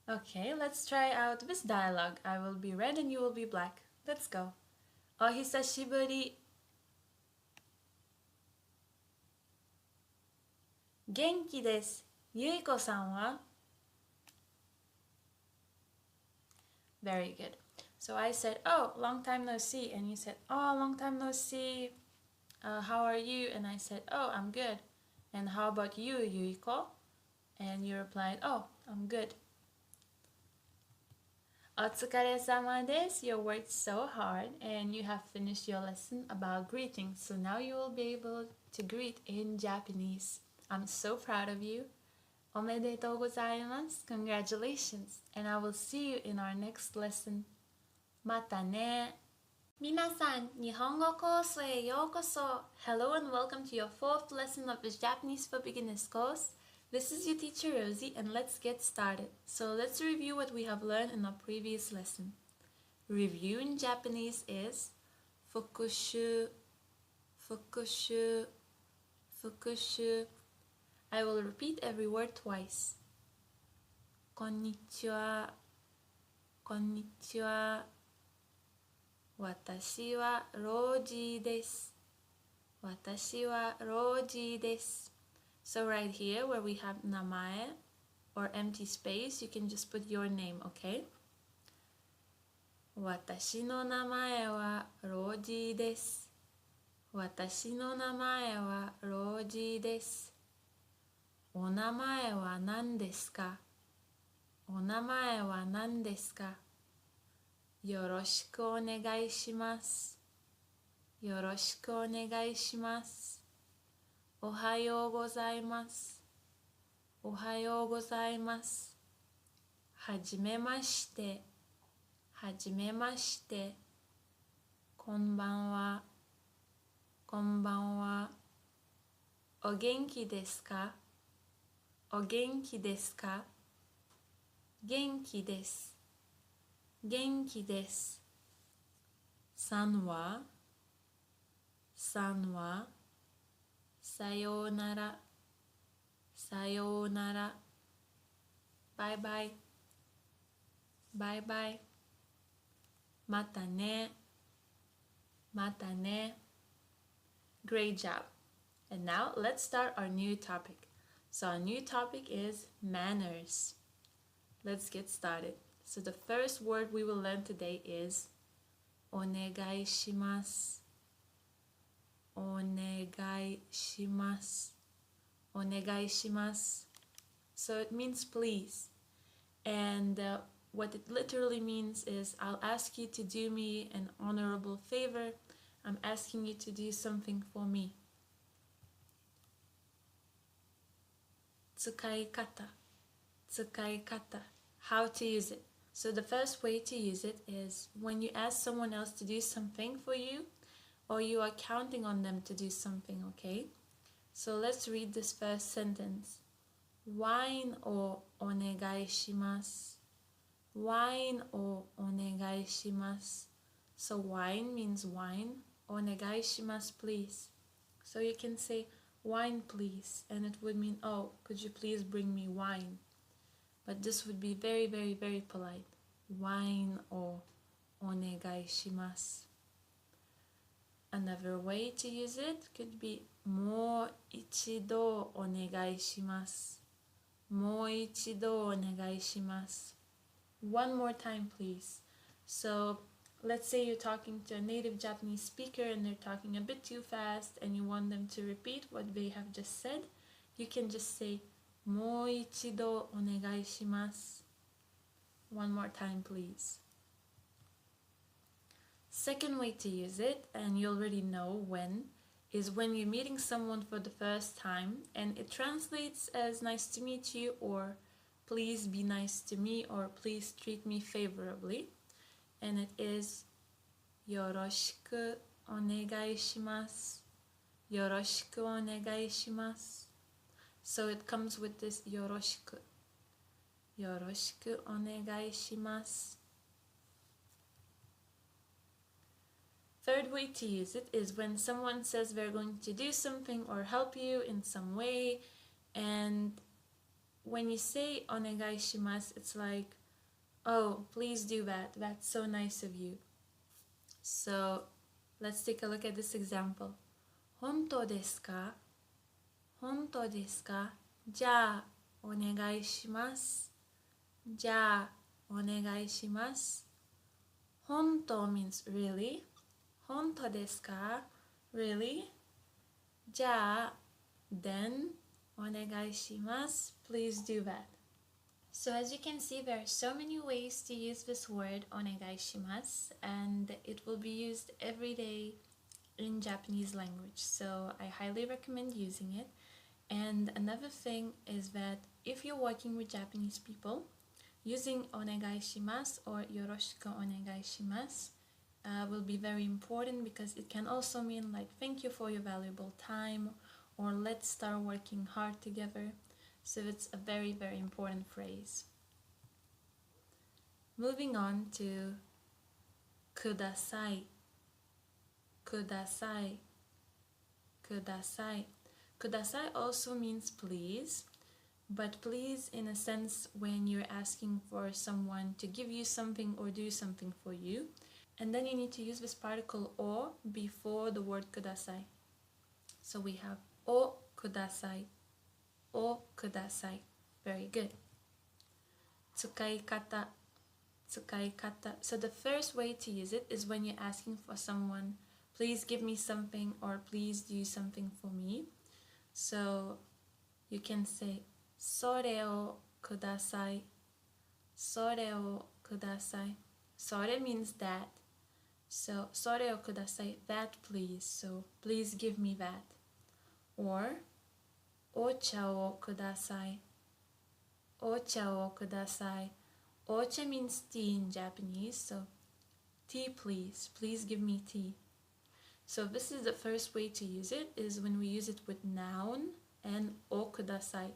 Okay, let's try out this dialogue. I will be red and you will be black. Let's go. Ohisashiburi. Genki desu. Yuiko-san wa? Very good. So I said, oh, long time no see. And you said, oh, long time no see. How are you? And I said, oh, I'm good. And how about you, Yuiko? And you replied, oh, I'm good. Otsukare-sama desu. You worked so hard and you have finished your lesson about greetings. So now you will be able to greet in Japanese. I'm so proud of you. Omedetou gozaimasu. Congratulations. And I will see you in our next lesson. Mata ne. Minasan, Nihongo courseへようこそ. Hello and welcome to your 4th lesson of this Japanese for Beginners course. This is your teacher Rosie and let's get started. So let's review what we have learned in our previous lesson. Review in Japanese is fukushu, fukushu, fukushu. I will repeat every word twice. Konnichiwa, konnichiwa. Watashi wa Roji desu. Watashi wa Roji desu. So right here where we have namae or empty space, you can just put your name, okay? Watashi no namae wa Roji desu. Watashi no namae wa Roji desu. お名前は何ですか? お名前は何ですか? よろしくお願いします。よろしくお願いします。おはようございます。おはようございます。はじめまして。はじめまして。こんばんは。こんばんは。お元気ですか? お元気ですか? 元気です。元気です。さんはさようなら。さようなら。バイバイ。バイバイ。またね。またね。Great job. And now let's start our new topic. So our new topic is manners. Let's get started. So the first word we will learn today is お願いします。お願いします。お願いします。So it means please. And what it literally means is I'll ask you to do me an honorable favor. I'm asking you to do something for me. 使い方。使い方。How to use it. So the first way to use it is when you ask someone else to do something for you or you are counting on them to do something, okay? So let's read this first sentence. ワインをお願いします。ワインをお願いします。So wine means wine. お願いします please. So you can say wine please and it would mean, oh, could you please bring me wine? But this would be very, very, very polite. ワインをお願いします。Another way to use it could be もう一度お願いします。もう一度お願いします。One more time, please. So, let's say you're talking to a native Japanese speaker and they're talking a bit too fast and you want them to repeat what they have just said. You can just say もう一度お願いします。One more time, please. Second way to use it, and you already know when, is when you're meeting someone for the first time and it translates as nice to meet you or please be nice to me or please treat me favorably. And it is よろしくお願いします。よろしくお願いします。So it comes with this よろしく。よろしくお願いします。Third way to use it is when someone says they're going to do something or help you in some way, and when you say お願いします, it's like, oh, please do that. That's so nice of you. So let's take a look at this example. 本当ですか?本当ですか?じゃあお願いします。じゃあお願いします。本当 means really. 本当ですか? Really? じゃあ then お願いします. Please do that. So as you can see, there are so many ways to use this word お願いします and it will be used every day in Japanese language. So I highly recommend using it. And another thing is that if you're working with Japanese people, using お願いします or よろしくお願いします will be very important because it can also mean like thank you for your valuable time or let's start working hard together. So it's a very, very important phrase. Moving on to ください。ください。ください。ください also means please, but please in a sense when you're asking for someone to give you something or do something for you. And then you need to use this particle o before the word ください. So we have おください。おください. Very good. 使い方。使い方. So the first way to use it is when you're asking for someone, please give me something or please do something for me. So you can say それをください。それをください。それ means that. So それをください. That please. So please give me that. Or お茶をください。お茶をください。Ocha means tea in Japanese, so tea please. Please give me tea. So this is the first way to use it, is when we use it with noun and o kudasai.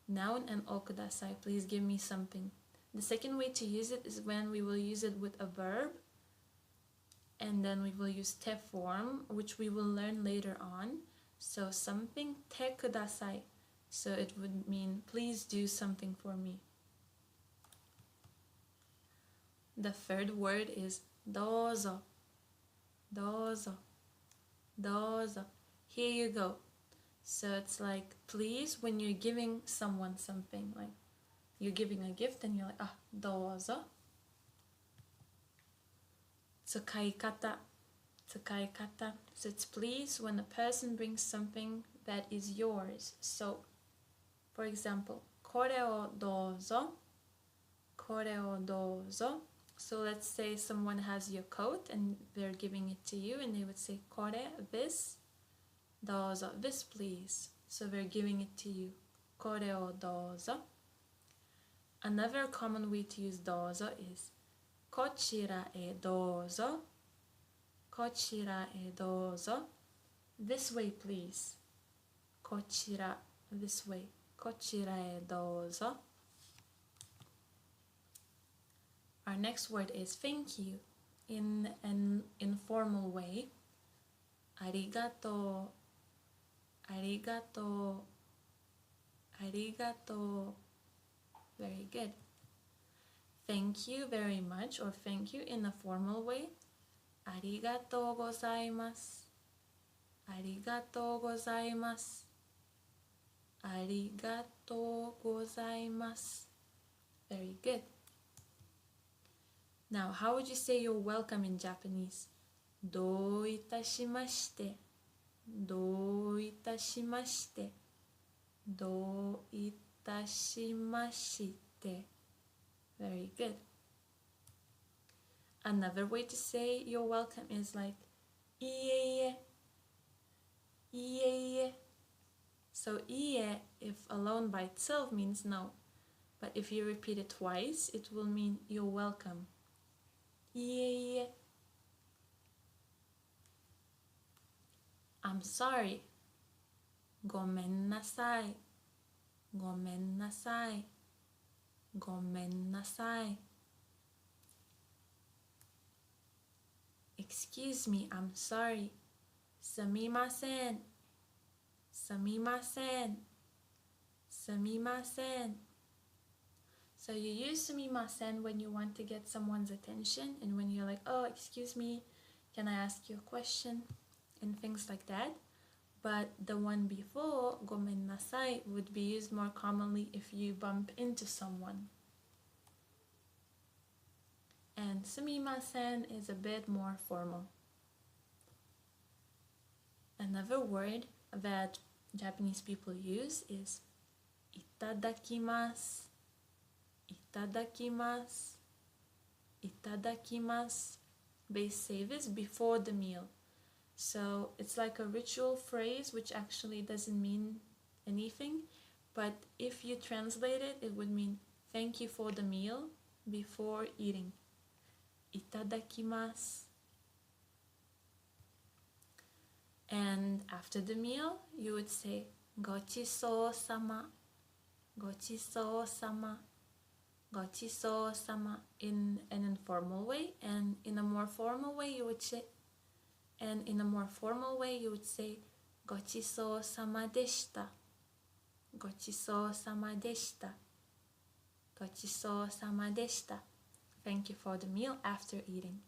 Noun and o kudasai. Please give me something. The second way to use it is when we will use it with a verb, and then we will use te form, which we will learn later on. So something te kudasai. So it would mean please do something for me. The third word is どうぞ。どうぞ。どうぞ. Here you go. So it's like please when you're giving someone something, like you're giving a gift and you're like あ、どうぞ。使い方。使い方. So it's please when a person brings something that is yours. So for example, これをどうぞ。これをどうぞ. So let's say someone has your coat and they're giving it to you and they would say これ this どうぞ this please. So they're giving it to you. これをどうぞ. Another common way to use どうぞ is こちらへどうぞ. こちらへどうぞ. This way please. こちら this way. こちらへどうぞ. Our next word is thank you in an informal way. ありがとう。ありがとう。ありがとう. Very good. Thank you very much or thank you in a formal way. ありがとうございます。ありがとうございます。ありがとうございます。Very good. Now, how would you say you're welcome in Japanese? どういたしまして。どういたしまして。どういたしまして。Very good. Another way to say you're welcome is like いえいえ。いえいえ。So いえ, if alone by itself, means no. But if you repeat it twice, it will mean you're welcome. いえいえ. I'm sorry. ごめんなさい。ごめんなさい。ごめんなさい。Excuse me, I'm sorry. すみません。すみません。すみません. So you use すみません when you want to get someone's attention and when you're like, oh, excuse me, can I ask you a question? And things like that. But the one before, ごめんなさい, would be used more commonly if you bump into someone. And すみません is a bit more formal. Another word that Japanese people use is いただきます。いただきます。いただきます. They say this before the meal. So it's like a ritual phrase which actually doesn't mean anything. But if you translate it, it would mean thank you for the meal before eating. いただきます. And after the meal, you would say ごちそうさま。ごちそうさま。ごちそうさま in an informal way, and in a more formal way you would sayごちそうさまでした。ごちそうさまでした。ごちそうさまでした. Thank you for the meal after eating.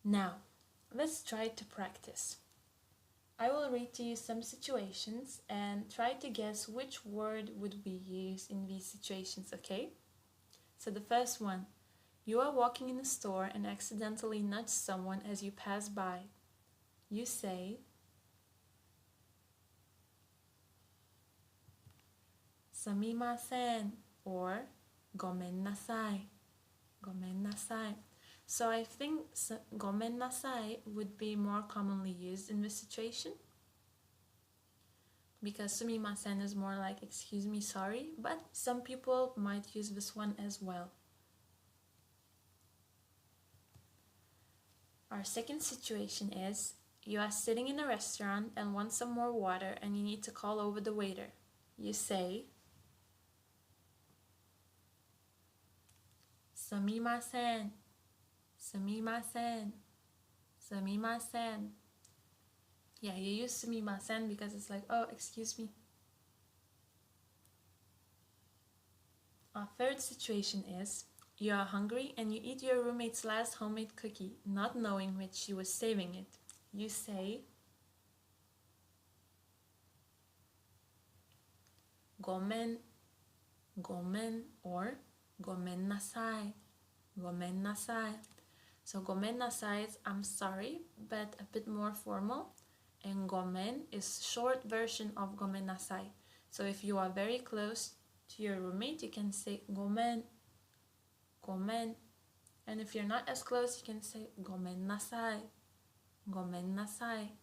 Now, let's try to practice. I will read to you some situations and try to guess which word would be used in these situations, okay? So the first one, you are walking in a store and accidentally nudge someone as you pass by. You say, すみません or ごめんなさい. ごめんなさい. So I think ごめんなさい would be more commonly used in this situation, because すみません is more like excuse me, sorry, but some people might use this one as well. Our second situation is, you are sitting in a restaurant and want some more water and you need to call over the waiter. You say, すみません。すみません。すみません. Yeah, you use すみません because it's like, oh, excuse me. Our third situation is, you are hungry and you eat your roommate's last homemade cookie, not knowing which she was saving it. You say, ごめん or ごめんなさい ごめんなさい. So ごめんなさい is I'm sorry, but a bit more formal, and ごめん is short version of ごめんなさい. So if you are very close to your roommate, you can say ごめん ごめん. And if you're not as close, you can say ごめんなさい ごめんなさい.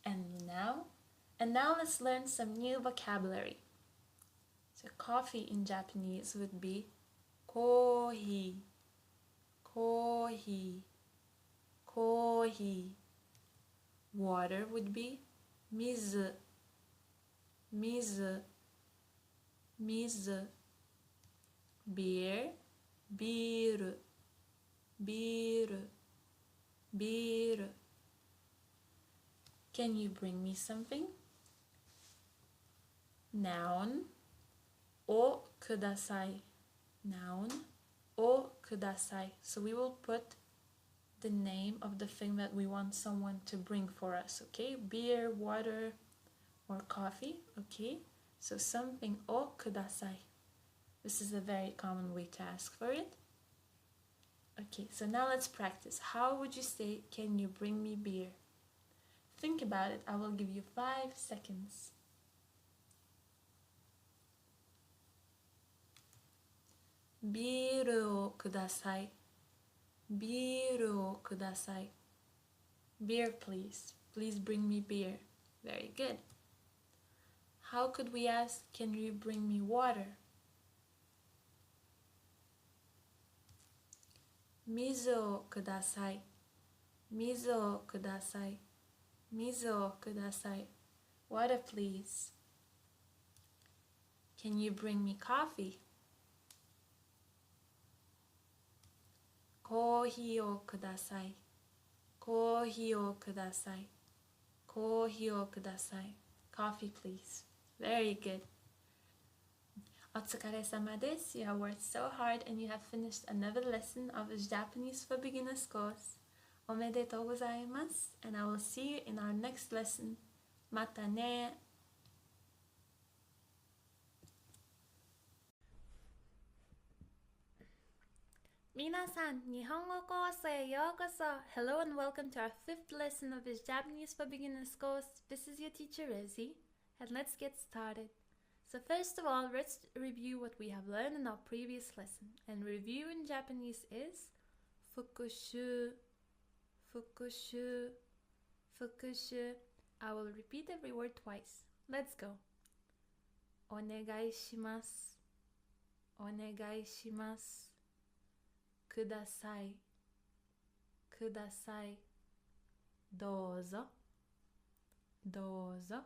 And now let's learn some new vocabulary. So coffee in Japanese would be コーヒー コーヒー コーヒー. Water would be 水 水 水. Beer ビール ビール ビール. Can you bring me something? Noun をください. Noun o kudasai. So we will put the name of the thing that we want someone to bring for us, okay? Beer, water, or coffee, okay? So something o kudasai. This is a very common way to ask for it. Okay, so now let's practice. How would you say, can you bring me beer? Think about it. I will give you 5 seconds. Biru o kudasai. Biru o kudasai. Beer, please. Please bring me beer. Very good. How could we ask, can you bring me water? Mizu o kudasai. Mizu o kudasai. Mizu o kudasai. Water, please. Can you bring me coffee? Kohi o kudasai. Kohi o kudasai. Kohi o kudasai. Coffee, please. Very good. Otsukare-sama desu. You have worked so hard and you have finished another lesson of this Japanese for Beginners course. Omedetou gozaimasu, and I will see you in our next lesson. Mata ne. Minasan, Nihongo kourse e yokoso. Hello and welcome to our 5th lesson of this Japanese for Beginners course. This is your teacher Rezi, and let's get started. So first of all, let's review what we have learned in our previous lesson. And review in Japanese is fukushu, fukushu, fukushu. I will repeat every word twice. Let's go. Onegai shimasu, onegai shimasu. Kudasai, kudasai. Douzo, douzo.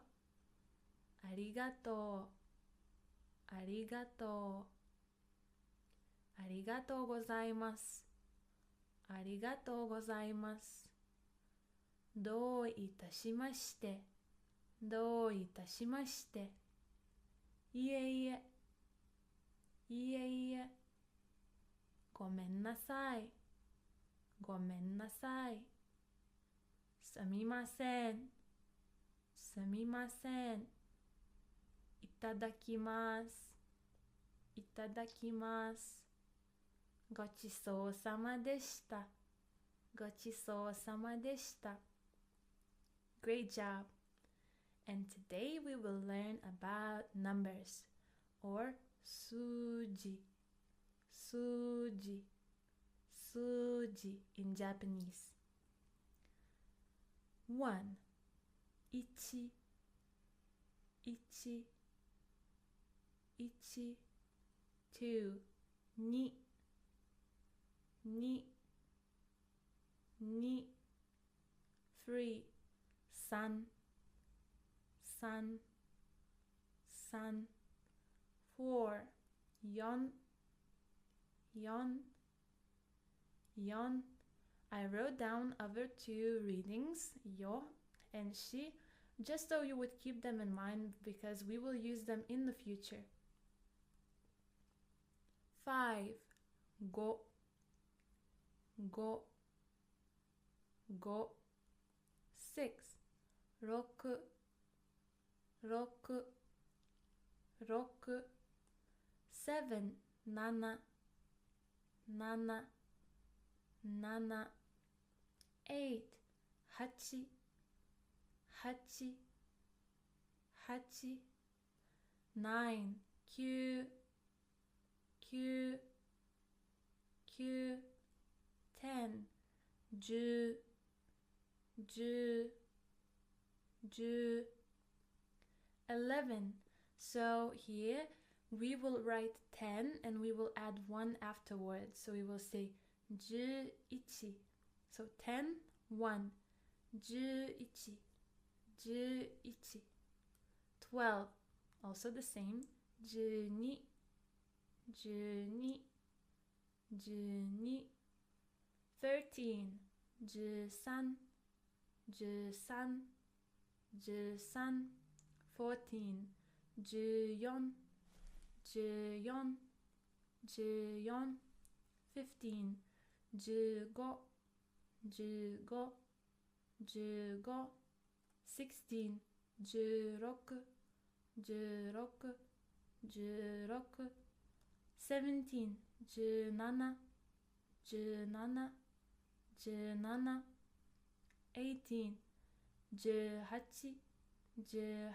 Arigatou, arigatou. Arigatou gozaimasu, arigatou gozaimasu. Dou itashimashite, dou itashimashite. Iie iie, iie iie. Gomennasai, gomennasai. Sumimasen, sumimasen. Itadakimasu, itadakimasu. Gochisou-sama deshita, gochisou-sama deshita. Great job. And today we will learn about numbers or suji. Suji, suji in Japanese. 1, ichi, ichi, ichi. 2, ni, ni, ni. 3, san, san, san. 4, yon, yon, yon. I wrote down other 2 readings, yo and shi, just so you would keep them in mind because we will use them in the future. 5, go, go, go. 6, roku, roku, roku. 7, nana, nana, nana. 8, hachi, hachi, hachi. 9, kyu, kyu, kyu. 10, ju, ju, ju. 11. So here we will write 10 and we will add 1 afterwards. So we will say ju-ichi. So 10, 1. Ju-ichi, ju-ichi. 12. Also the same. Ju-ni, ju-ni, ju-ni. 13. Ju-san, ju-san, ju-san. 14. Ju-yon, ju-yon, ju-yon. 15 15 15 15 16 16 16 16 17 17 17 17 18 18 18 18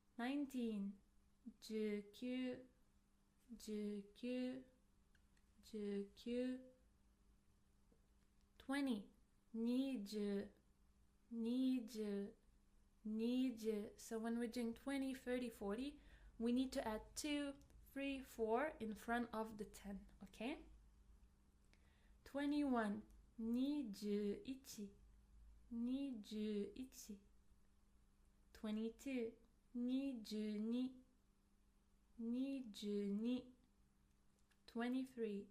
19 19 19 19 20 20 20 20. So when we're doing 20, 30, 40, we need to add 2, 3, 4 in front of the 10, okay? 21 21 21 22 22 22 23 23 23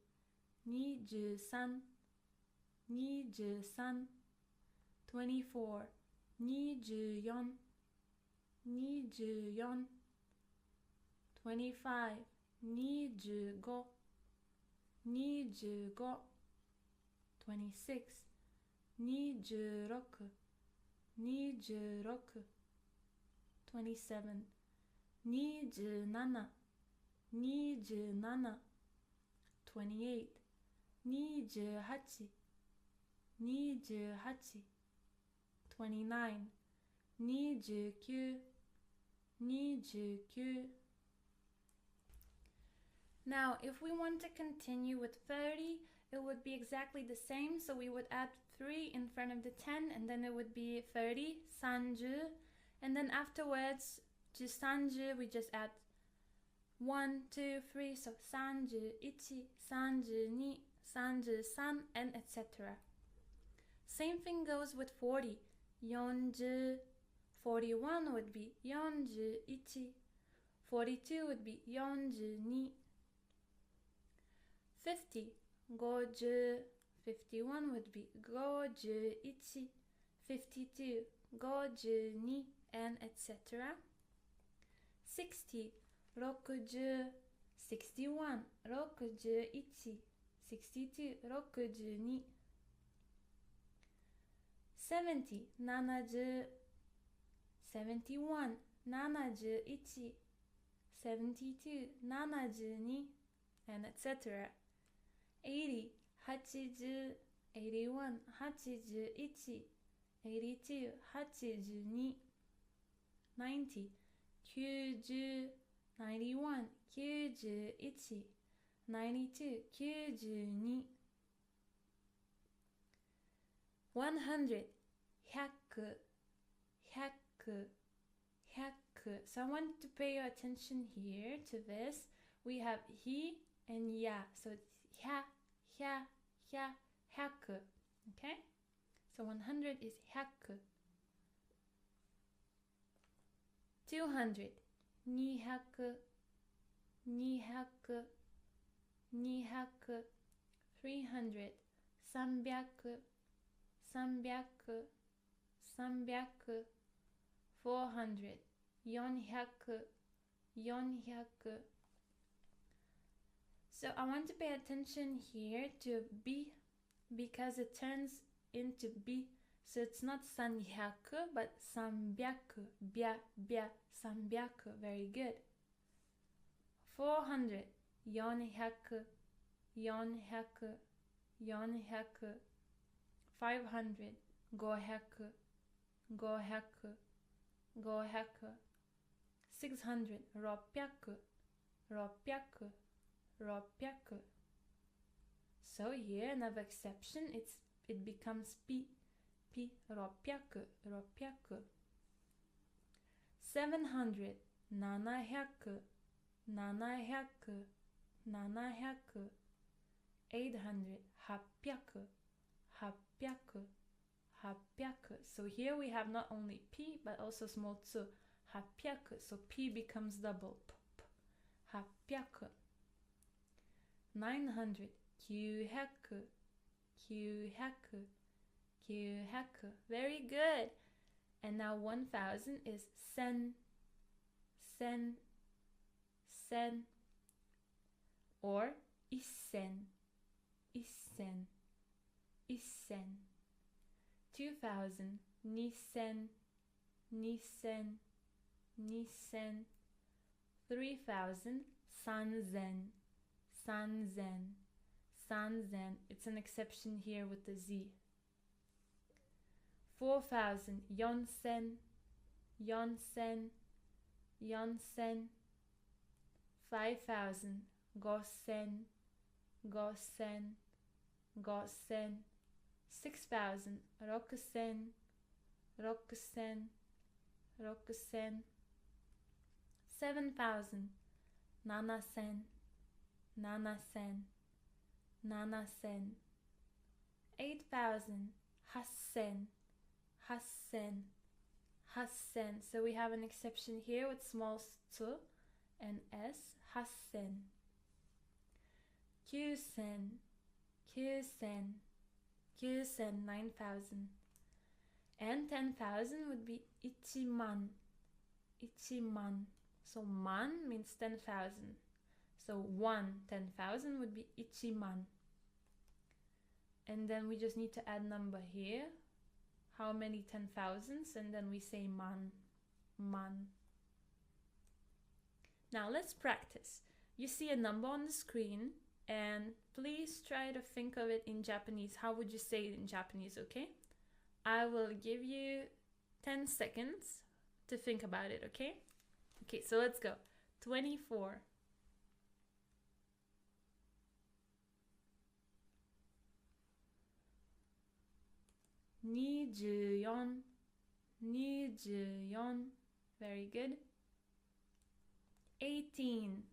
24 24 24 25 25 25 26 26 26 27 27 27 28 28 28 29 29 29. Now, if we want to continue with 30, it would be exactly the same. So we would add 3 in front of the 10, and then it would be 30, 30. And then afterwards, to 30, we just add 1, 2, 3. So 31, 32, 33, and etc. Same thing goes with 40. 40. 41 would be 41. 42 would be 42. 50. 50. 51 would be 51. 52. 52, and etc. 60. 60. 61. 61. 62. 62. 70. 70. 71. 71. 72. 72. and etc. 80. 80. 81. 81. 82. 82. 90. 90. 91. 91. 92. 92. 100. 100. 100. 100. So I want to pay your attention here to this. We have he and ya. So it's ya, ya, ya, 100. Okay? So 100 is 100. 200. 200. 200. 200. 300. 300. 300. 300. 400. 400. 400. So I want to pay attention here to B because it turns into B. So it's not 300 but 300. Bia, bia, 300. Very good. 400. 400. 400. 400. 500. 500. 500. 500. 600. 600. 600. 600. So here another exception, it becomes P. P. 600. 600. 700. 700. 700. 700. 800. 800. 800. 800. So here we have not only P but also small tsu. 800. So P becomes double. P. 800. 900. 900. 900. 900. Very good. And now 1000 is sen. Sen. Sen. or 1000, 1000, 1000. 2000, 2000, 2000, 2000. 3000, 3000, 3000, 3000. It's an exception here with the Z. 4000, 4000, 4000, 4000. 5000, 5000, 5000, 5000. 6000, 6000, 6000, 6000. 7000, 7000, 7000, 7000. 8000, 8000, 8000, 8000. So we have an exception here with small t and s, 8000. 9000, 9000, 9000, 9000. And 10,000 would be 1,000,000, 1,000,000. So man means 10,000. So 10,000 would be 1,000,000. And then we just need to add number here. How many 10,000s? And then we say man, man. Now let's practice. You see a number on the screen and please try to think of it in Japanese. How would you say it in Japanese, okay? I will give you 10 seconds to think about it, okay? Okay, so let's go. 24. 24, 24. Very good. 18.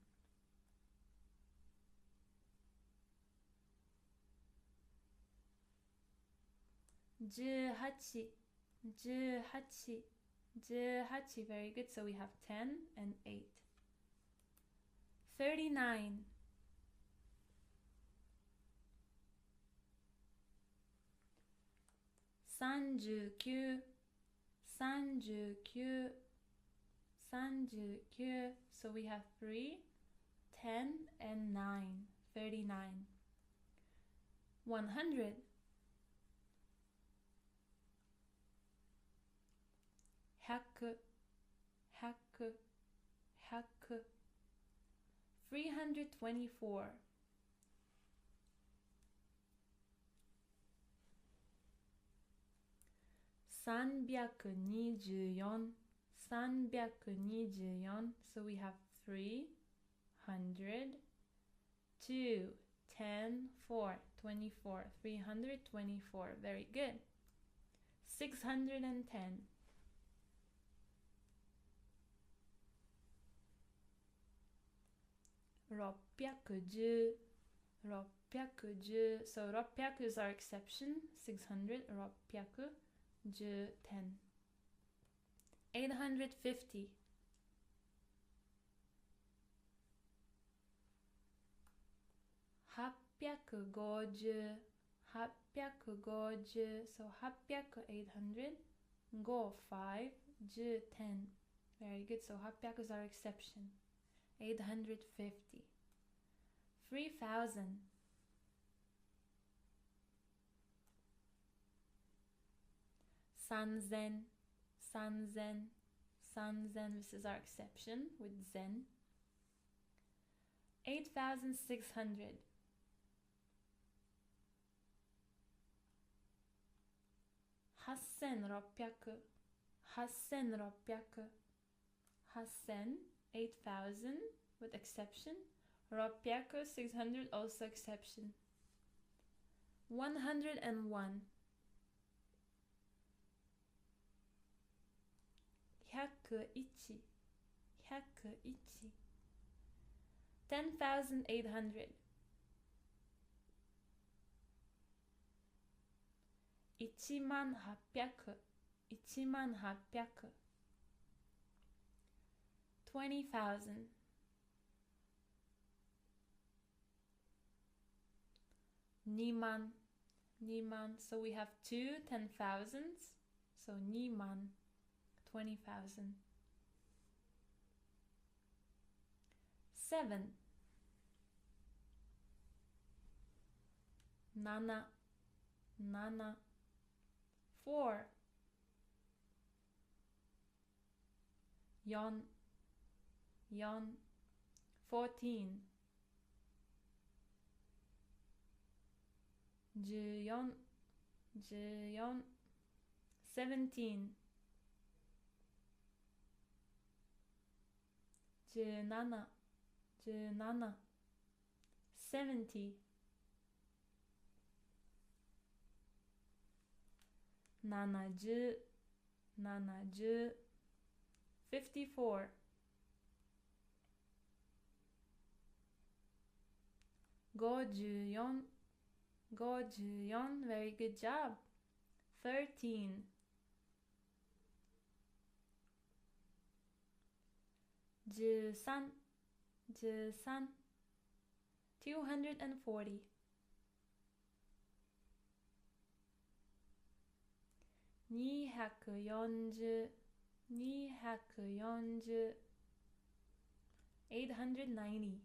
18, 18, 18. Very good. So we have 10 and 8. 39. 39, 39, 39. So we have 3, 10 and 9. 39. 100. 100, 100, 100. 324. 324, 324. So we have 300, 2, 10, 4, 24. 324. Very good. 610. 610, 610. So 600 is our exception. 600, 600, 10. 850. 850, 850. So 800, 800. Go 5, 10. Very good. So 800 is our exception. 850. 3,000. 3,000, 3,000, 3,000. This is our exception with zen. 8,600. 8,600, 8,600, 8,000, 8,000 with exception. 600, 600 also exception. 101. 101, 101. 10,800. 18,800, 18,800. 20,000. 2,000, 2,000. So we have 2 10,000s. So 2,000, 20,000. 7. 7 7 4 4 4 14 14 14 17 17 17 70 70 70 54 54 54 very good job 13 13 13 240 240 240 890 890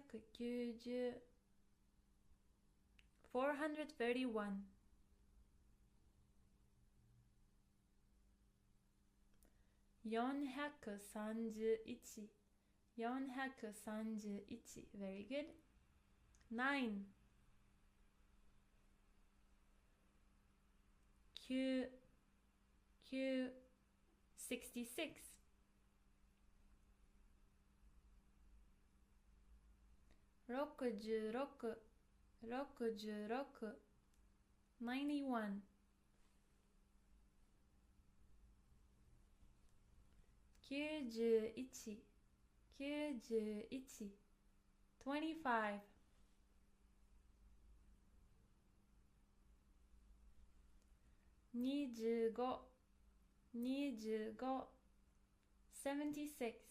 890 431 431 431 very good 9 Q 66 66 66 91 91 91 25 25 25 76 76 76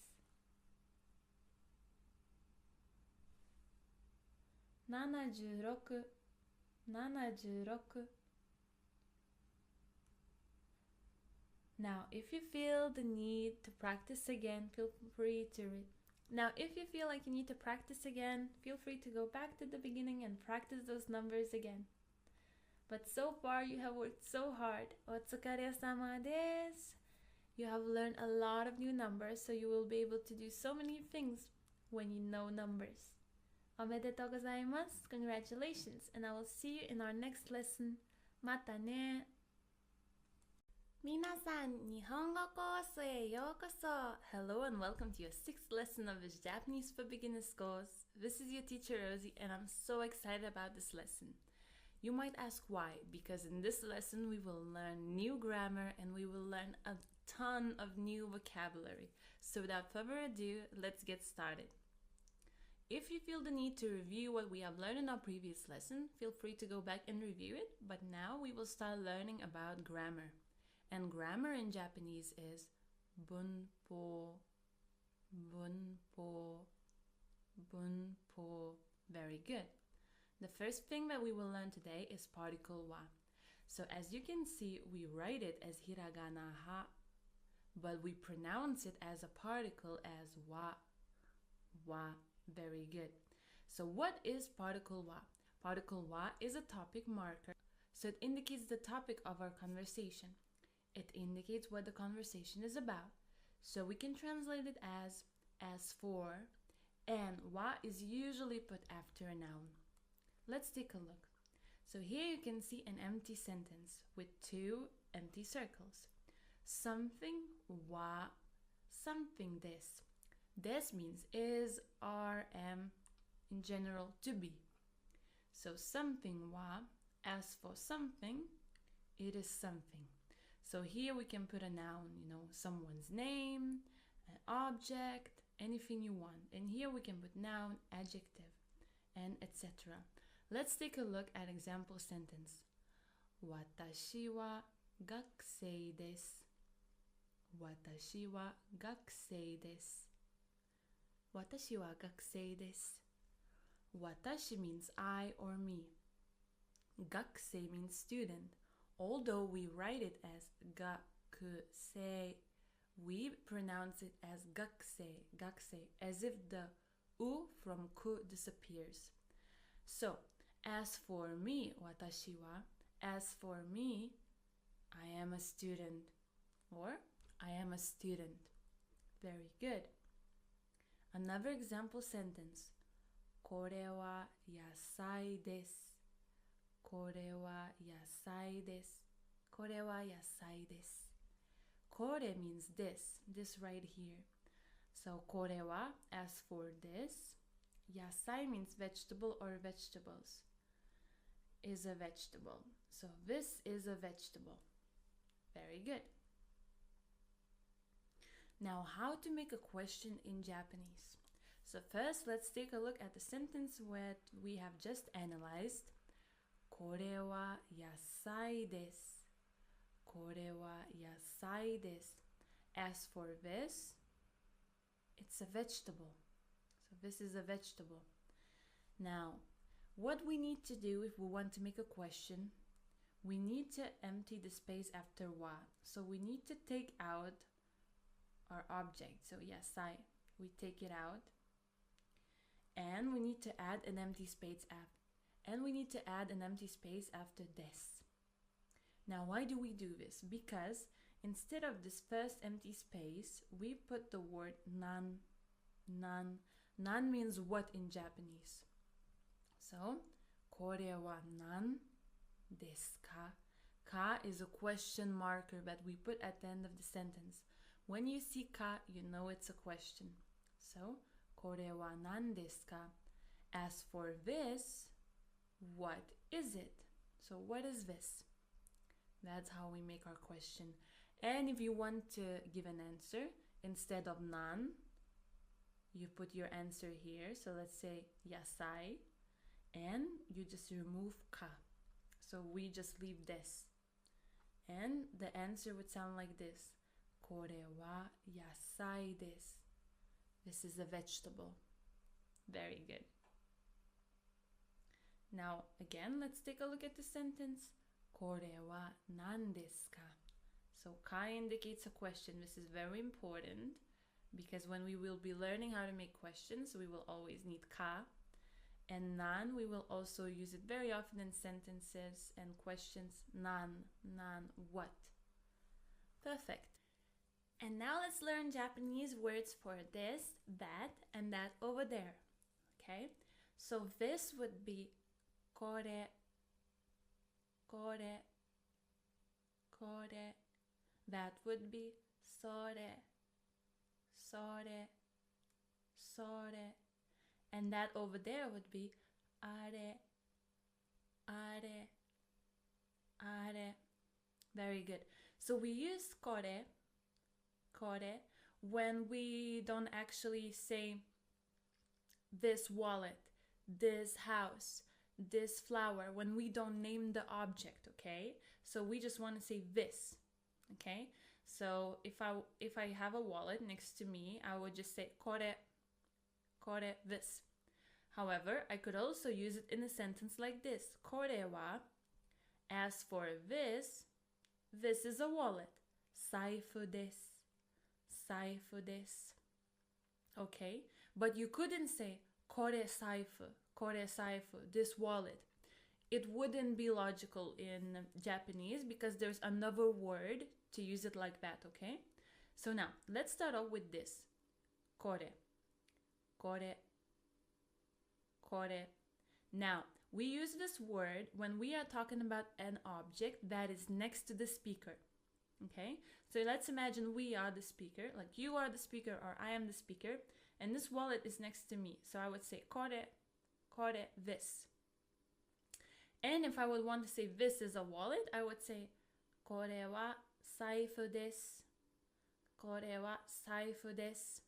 Now, if you feel the need to practice again, feel free to read. Now, if you feel like you need to practice again, feel free to go back to the beginning and practice those numbers again. But so far, you have worked so hard. Otsukare-sama desu. You have learned a lot of new numbers, so you will be able to do so many things when you know numbers. Omedetou gozaimasu. Congratulations, and I will see you in our next lesson. Mata ne. 皆さん、日本語コースへようこそ Hello and welcome to your 6th lesson of this Japanese for Beginners course. This is your teacher Rosie and I'm so excited about this lesson. You might ask why, because in this lesson we will learn new grammar and we will learn a ton of new vocabulary. So without further ado, let's get started. If you feel the need to review what we have learned in our previous lesson, feel free to go back and review it, but now we will start learning about grammar. And grammar in Japanese is bunpo, bunpo, bunpo. Very good. The first thing that we will learn today is particle wa. So as you can see, we write it as hiragana ha, but we pronounce it as a particle as wa, wa. Very good. So what is particle wa? Particle wa is a topic marker. So it indicates the topic of our conversation. It indicates what the conversation is about. So we can translate it as for, and wa is usually put after a noun. Let's take a look. So here you can see an empty sentence with 2 empty circles. Something wa, something this. This means is, are, am, in general, to be. So something wa, as for something, it is something. So here we can put a noun, someone's name, an object, anything you want. And here we can put noun, adjective, and etc. Let's take a look at example sentence. Watashi wa gakusei desu. Watashi wa gakusei desu. Watashi wa gakusei desu. Watashi means I or me. Gakusei means student. Although we write it as gakusei, we pronounce it as gakusei, gakusei, as if the u from ku disappears. So, as for me, watashi wa, as for me, I am a student, or I am a student. Very good. Another example sentence. これは野菜です。これは野菜です。これは野菜です。これ means this right here. So これは as for this. 野菜 means vegetable or vegetables. Is a vegetable. So this is a vegetable. Very good. Now, how to make a question in Japanese. So first, let's take a look at the sentence that we have just analyzed. これは野菜です。これは野菜です。As for this, it's a vegetable. So this is a vegetable. Now, what we need to do if we want to make a question, we need to empty the space after wa. So we need to take out our object. So yasai, we take it out. And we need to add an empty space after this. Now, why do we do this? Because instead of this first empty space, we put the word nan. Nan means what in Japanese? So, これは何ですか? Ka is a question marker that we put at the end of the sentence. When you see ka, you know it's a question. So, これは何ですか? As for this, what is it? So, what is this? That's how we make our question. And if you want to give an answer, instead of nan, you put your answer here. So let's say yasai, and you just remove ka. So we just leave this. And the answer would sound like this. これは野菜です. This is a vegetable. Very good. Now, again, let's take a look at the sentence. これは何ですか? So, ka indicates a question. This is very important because when we will be learning how to make questions, we will always need ka. And nan, we will also use it very often in sentences and questions. Nan, what? Perfect. And now let's learn Japanese words for this, that, and that over there. Okay? So this would be これ, これ, これ. That would be それ, それ, それ. And that over there would be あれ, あれ, あれ. Very good. So we use これ, これ, when we don't actually say this wallet, this house, this flower, when we don't name the object, okay? So we just want to say this, okay? So if I have a wallet next to me, I would just say これ, これ, this. However, I could also use it in a sentence like this. これは, as for this is a wallet. 財布です. 財布です. Okay? But you couldn't say これ財布, これ財布, this wallet. It wouldn't be logical in Japanese because there's another word to use it like that, okay? So now, let's start off with this. これ, これ, これ. Now, we use this word when we are talking about an object that is next to the speaker. Okay, so let's imagine we are the speaker, like you are the speaker or I am the speaker, and this wallet is next to me. So I would say これ, これ, this. And if I would want to say this is a wallet, I would say これは財布です. これは財布です.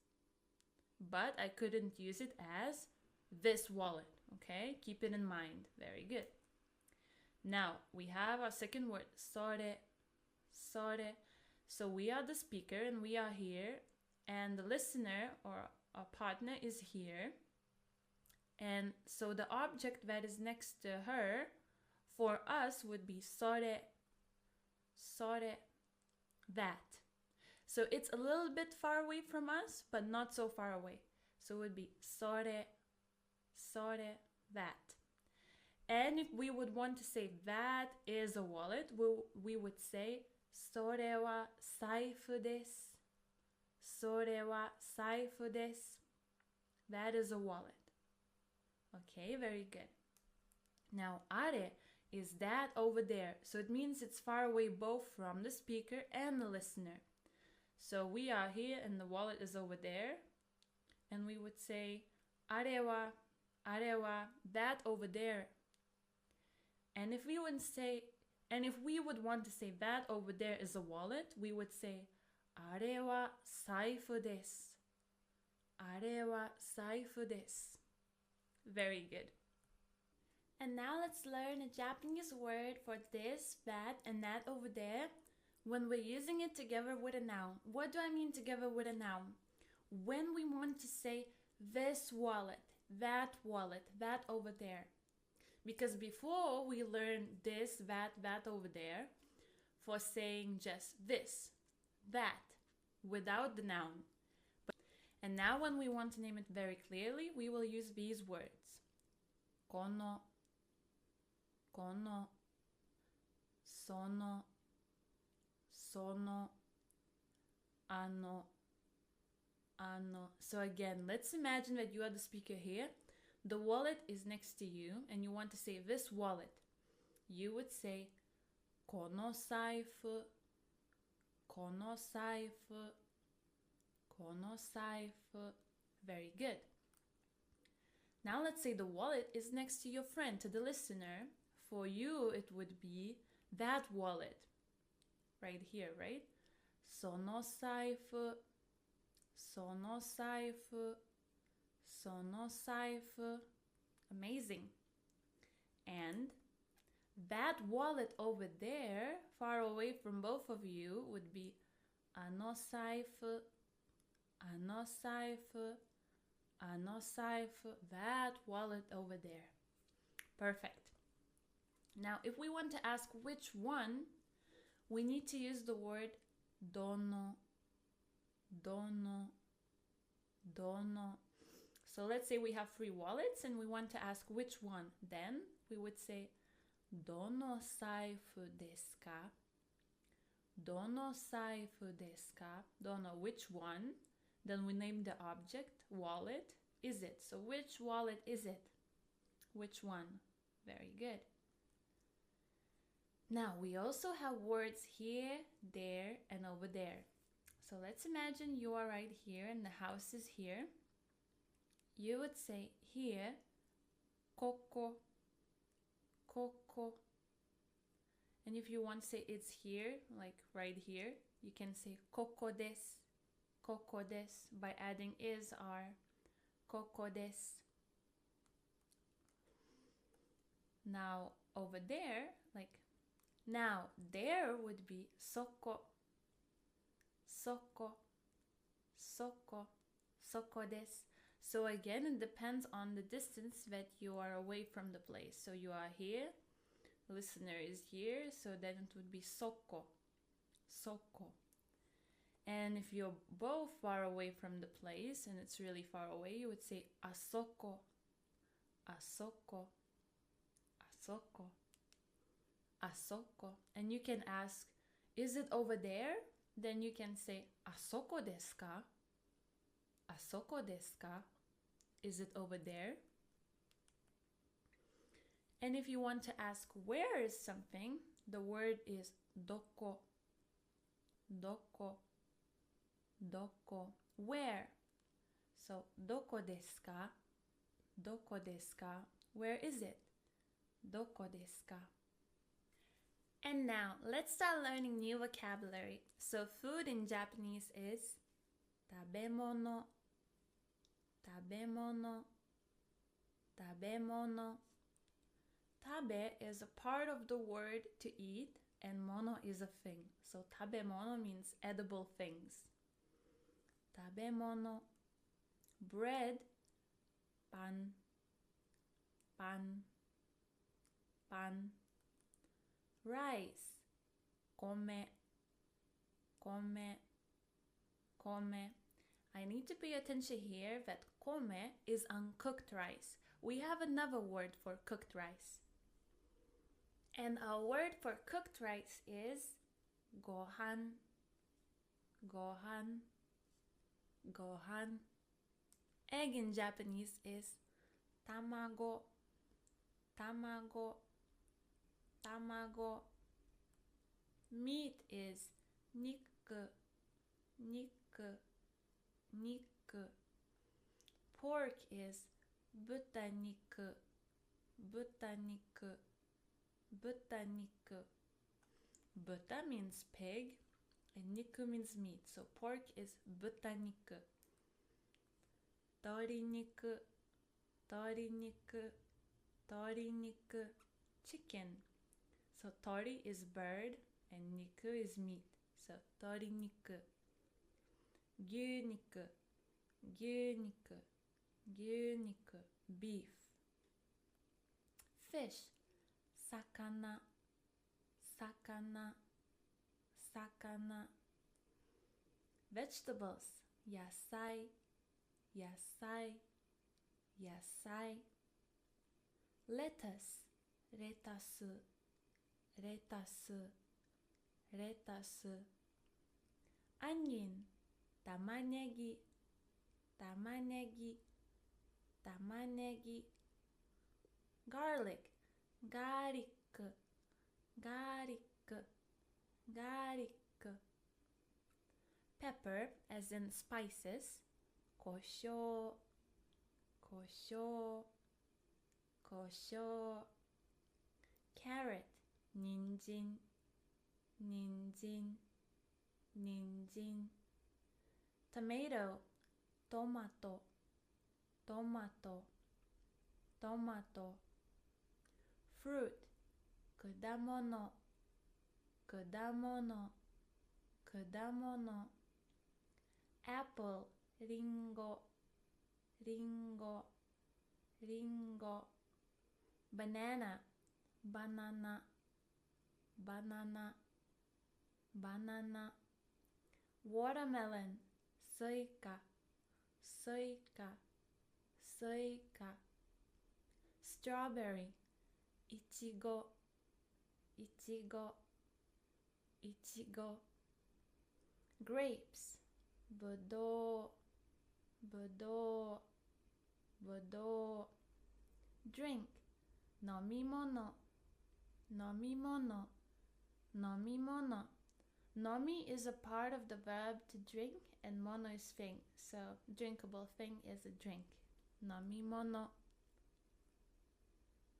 But I couldn't use it as this wallet. Okay, keep it in mind. Very good. Now we have our second word, それ. それ. So we are the speaker and we are here, and the listener or our partner is here. And so the object that is next to her for us would be それ, それ, that. So it's a little bit far away from us, but not so far away. So it would be sore, that. And if we would want to say that is a wallet, we would say それは財布です。それは財布です。That is a wallet. Okay, very good. Now, are is that over there. So it means it's far away both from the speaker and the listener. So we are here and the wallet is over there. And we would say, are wa, that over there. And if we would want to say that over there is a wallet, we would say, あれは財布です。あれは財布です。Very good. And now let's learn a Japanese word for this, that, and that over there when we're using it together with a noun. What do I mean together with a noun? When we want to say this wallet, that over there. Because before we learned this, that over there for saying just this, that, without the noun. And now when we want to name it very clearly, we will use these words. Kono, kono, sono, sono, ano, ano. So again, let's imagine that you are the speaker here. The wallet is next to you and you want to say this wallet. You would say, この財布、この財布、この財布. Very good. Now let's say the wallet is next to your friend, to the listener. For you, it would be that wallet. Right here, right? その財布、その財布、その財布. Amazing. And that wallet over there, far away from both of you, would be あの財布、あの財布、あの財布. That wallet over there. Perfect. Now, if we want to ask which one, we need to use the word どの、どの、どの. So let's say we have 3 wallets and we want to ask which one. Then we would say どの財布ですか? どの財布ですか? Don't know which one. Then we name the object, wallet, is it? So which wallet is it? Which one? Very good. Now we also have words here, there, and over there. So let's imagine you are right here and the house is here. You would say here, ここ, ここ. And if you want to say it's here, like right here, you can say ここです, ここです by adding is, are, ここです. Now over there, like, now there would be そこ, そこ, そこ, そこです. So again, it depends on the distance that you are away from the place. So you are here, listener is here, so then it would be そこ, そこ. And if you're both far away from the place and it's really far away, you would say あそこ, あそこ, あそこ, あそこ. And you can ask, is it over there? Then you can say あそこですか? あそこですか? Is it over there? And if you want to ask where is something, the word is どこ, どこ, どこ. Where? So どこですか? どこですか? Where is it? どこですか? And now let's start learning new vocabulary. So food in Japanese is 食べ物, 食べ物, 食べ物. Tabe is a part of the word to eat and mono is a thing. So tabemono means edible things. Tabemono. Bread, pan, pan, pan. Rice, kome, kome, kome. I need to pay attention here that kome is uncooked rice. We have another word for cooked rice. And our word for cooked rice is gohan, gohan, gohan. Egg in Japanese is tamago, tamago, tamago. Meat is niku, niku, niku. Pork is butaniku, butaniku, butaniku. Buta means pig and niku means meat. So pork is butaniku. Toriniku, toriniku, toriniku. Chicken. So tori is bird and niku is meat. So toriniku. Gyuniku, gyuniku, gyuniku. Beef. Fish. Sakana, sakana, sakana. Vegetables. Yasai, yasai, yasai. Lettuce. Retasu, retasu, retasu. Onion. Tamanegi, tamanegi, tamanegi. Garlic. Garlic, garlic, garlic. Pepper, as in spices. Kosho, kosho, kosho. Carrot. Ninjin, ninjin, ninjin. Tomato. Tomato, tomato, tomato. Fruit. Kudamono, kudamono, kudamono. Apple. Ringo, ringo, ringo. Banana. Banana, banana, banana. Watermelon. Suika, suika, suika. Strawberry. Ichigo, ichigo, ichigo. Grapes. Budo, budo, budo. Drink. Nomimono, nomimono, nomimono. Nomi is a part of the verb to drink and mono is thing. So drinkable thing is a drink. Nomimono.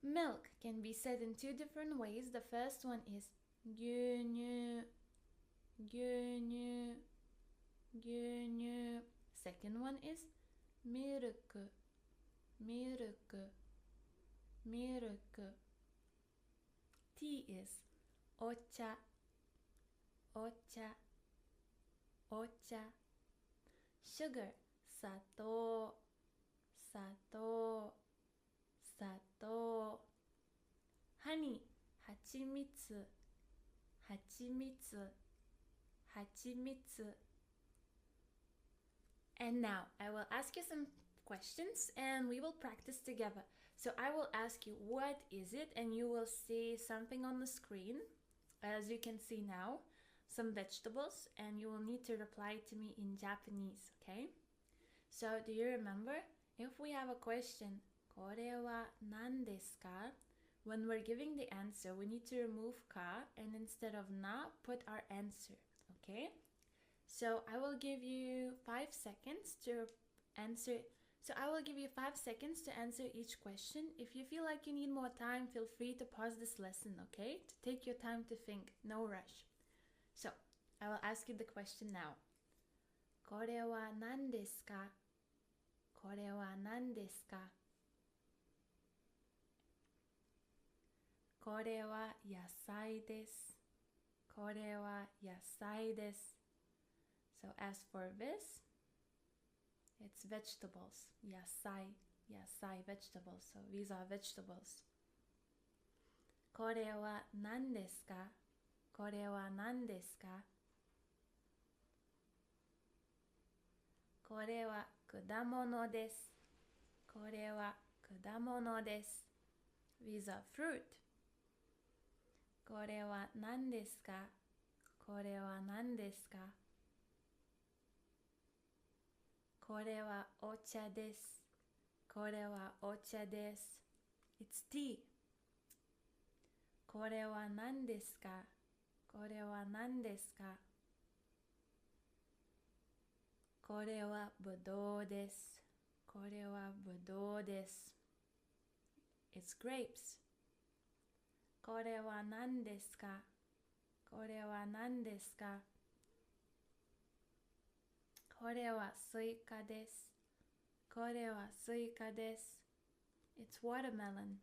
Milk can be said in two different ways. The first one is gyunyu, gyunyu, gyunyu. Second one is milk, milk, milk. Tea is ocha, ocha, ocha. Sugar. Sato, sato, sato. Honey. Hachimitsu, hachimitsu, hachimitsu. And now I will ask you some questions and we will practice together. So I will ask you what is it and you will see something on the screen. As you can see now, some vegetables, and you will need to reply to me in Japanese, okay? So do you remember? If we have a question, これは何ですか? When we're giving the answer, we need to remove ka and instead of na, put our answer, okay? So I will give you 5 seconds to answer. So I will give you 5 seconds to answer each question. If you feel like you need more time, feel free to pause this lesson, okay? To take your time to think, no rush. So I will ask you the question now. これは何ですか? これは何ですか? これは野菜です。これは野菜です。So as for this, it's vegetables. Yasai, yasai, vegetables. So these are vegetables. これは何ですか? これは何ですか?これは果物です。これは果物です。These are fruit. これは何ですか？これは何ですか？これはお茶です。これはお茶です。It's tea. これは何ですか？これは何ですか？これはぶどうです。これはぶどうです。It's grapes. これは何ですか？これは何ですか？これはスイカです。これはスイカです。It's watermelon.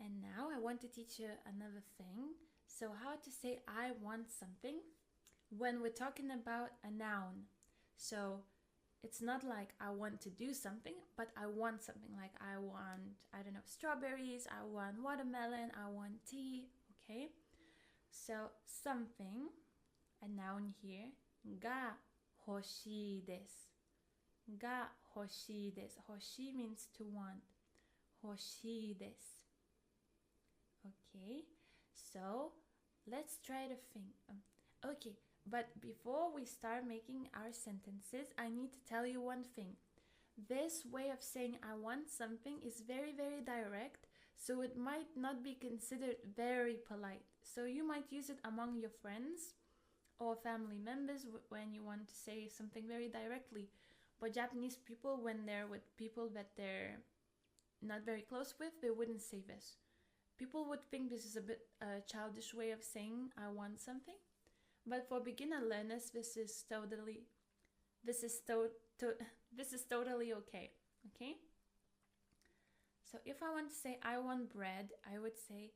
And now I want to teach you another thing. So how to say I want something when we're talking about a noun. So it's not like I want to do something, but I want something. Like I want, I don't know, strawberries, I want watermelon, I want tea, okay? So something, a noun here, が欲しいです。が欲しいです。欲しい means to want. 欲しいです。Okay, so let's try to think. Okay, but before we start making our sentences, I need to tell you one thing. This way of saying I want something is very, very direct, so it might not be considered very polite. So you might use it among your friends or family members when you want to say something very directly. But Japanese people, when they're with people that they're not very close with, they wouldn't say this. People would think this is a bit childish way of saying I want something. But for beginner learners, this is totally okay. Okay? So if I want to say I want bread, I would say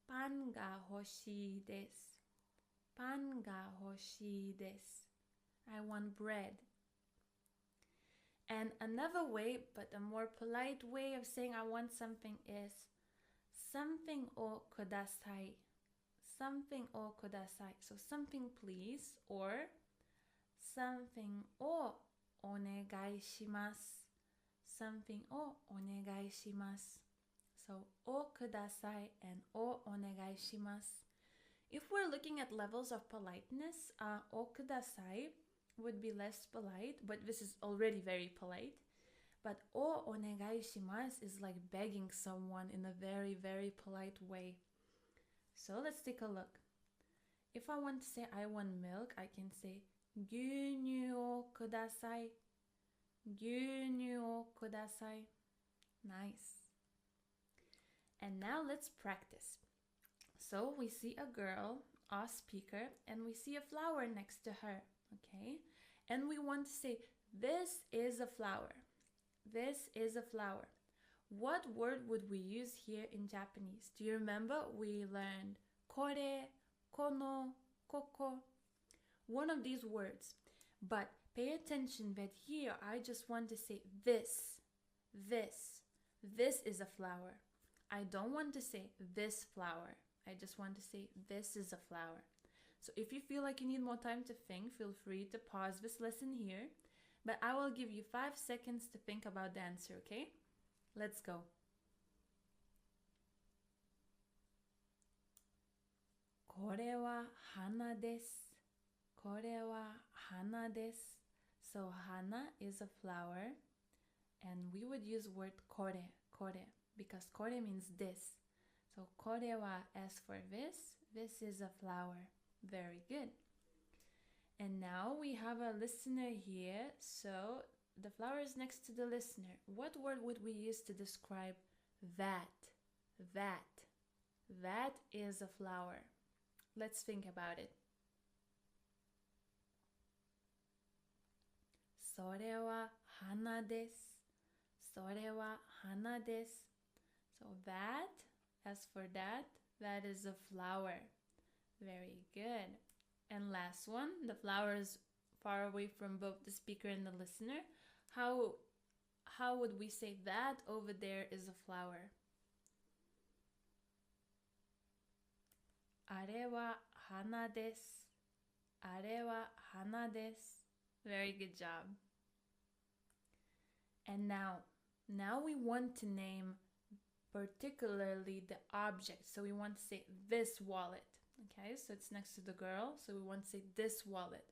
パンが欲しいです。パンが欲しいです。I want bread. And another way, but a more polite way of saying I want something is something をください。something をください。So something please or something をお願いします。something をお願いします。So をください and をお願いします。If we're looking at levels of politeness, をください would be less polite, but this is already very polite. But をお願いします is like begging someone in a very, very polite way. So let's take a look. If I want to say I want milk, I can say 牛乳をください。牛乳をください。Nice. And now let's practice. So we see a girl, a speaker, and we see a flower next to her, okay? And we want to say, this is a flower. This is a flower. What word would we use here in Japanese? Do you remember we learned kore, kono, koko? One of these words. But pay attention that here I just want to say this. This. This is a flower. I don't want to say this flower. I just want to say this is a flower. So if you feel like you need more time to think, feel free to pause this lesson here. But I will give you 5 seconds to think about the answer, okay? Let's go. これは花です。これは花です。So 花 is a flower. And we would use word これ, これ, because これ means this. So これは as for this, this is a flower. Very good. And now we have a listener here. So the flower is next to the listener. What word would we use to describe that? That. That is a flower. Let's think about it. それは花です。それは花です。So that, as for that, that is a flower. Very good. And last one, the flower is far away from both the speaker and the listener. How would we say that over there is a flower? あれは花です。あれは花です。Very good job. And now we want to name particularly the object. So we want to say this wallet. Okay, so it's next to the girl. So we want to say this wallet.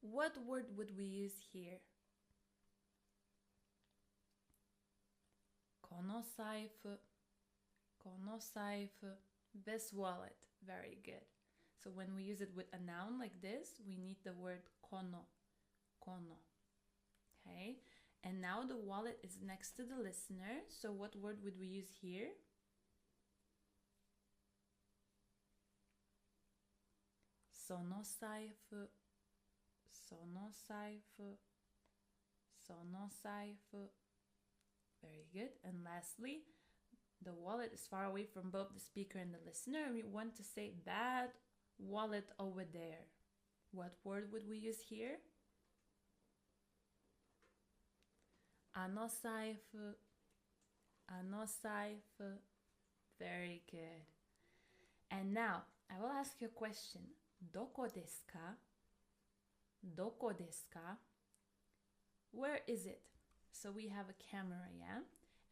What word would we use here? この財布. この財布. This wallet. Very good. So when we use it with a noun like this, we need the word この. この. Okay. And now the wallet is next to the listener. So what word would we use here? その財布. その財布. その財布. Very good. And lastly, the wallet is far away from both the speaker and the listener. And we want to say that wallet over there. What word would we use here? あの財布. あの財布. Very good. And now, I will ask you a question. どこですか? どこですか? Where is it? So we have a camera, yeah?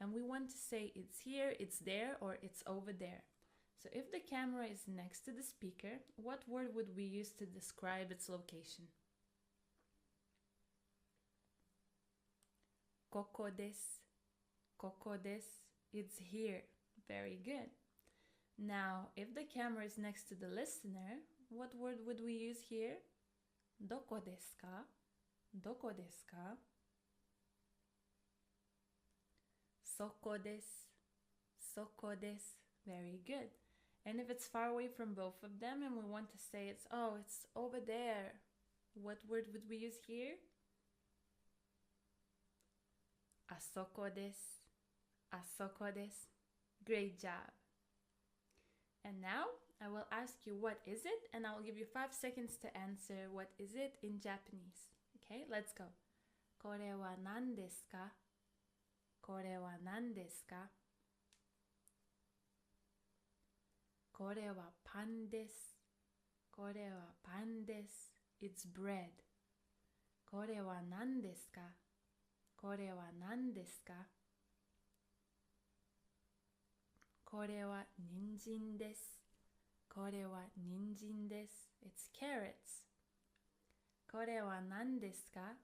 And we want to say it's here, it's there, or it's over there. So if the camera is next to the speaker, what word would we use to describe its location? ここです. ここです. It's here. Very good. Now, if the camera is next to the listener, what word would we use here? どこですか? どこですか? そこです. そこです. Very good. And if it's far away from both of them and we want to say it's over there, what word would we use here? あそこです. あそこです. Great job. And now I will ask you what is it, and I will give you 5 seconds to answer what is it in Japanese. Okay, let's go. これは何ですか? これは何ですか? これはパンです. これはパンです. It's bread. これは何ですか? これは何ですか? これは人参です。これは人参です。It's carrots. これは何ですか?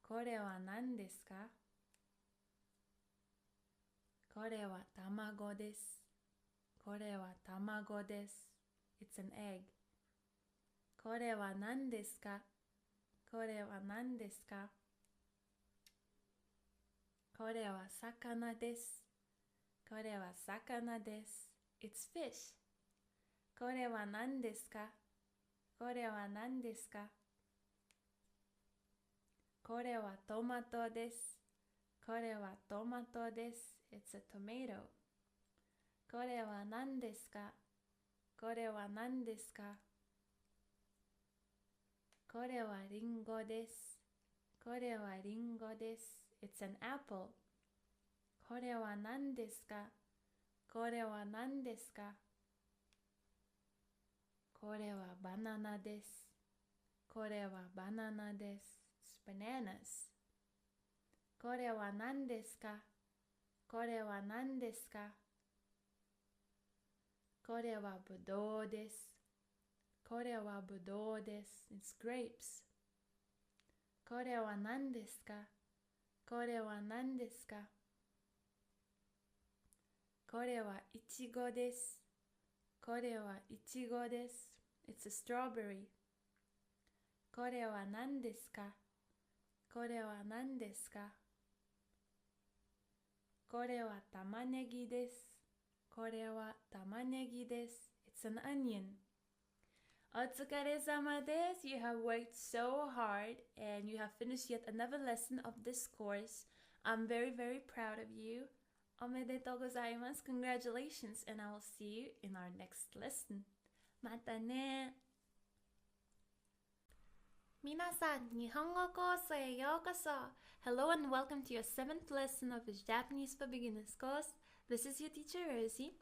これは何ですか? これは卵です。これは卵です。It's an egg. これは何ですか? これは何ですか? これは魚です。これは魚です。It's fish. これは何ですか? これは何ですか? これはトマトです。これはトマトです。It's a tomato. これは何ですか? これは何ですか? これはリンゴです。これはリンゴです。It's an apple. これは何ですか? これは何ですか? これはバナナです。これはバナナです。It's bananas. これは何ですか? これは何ですか? これはぶどうです。これはぶどうです。It's grapes. これは何ですか? これは何ですか? これはいちごです。これはいちごです。It's a strawberry. これは何ですか? これは何ですか? これは玉ねぎです。これは玉ねぎです。It's an onion. お疲れ様です。You have worked so hard and you have finished yet another lesson of this course. I'm very, very proud of you. おめでとうございます。Congratulations, and I will see you in our next lesson. またね。皆さん、日本語コースへようこそ。Hello and welcome to your 7th lesson of this Japanese for Beginners course. This is your teacher Rosie.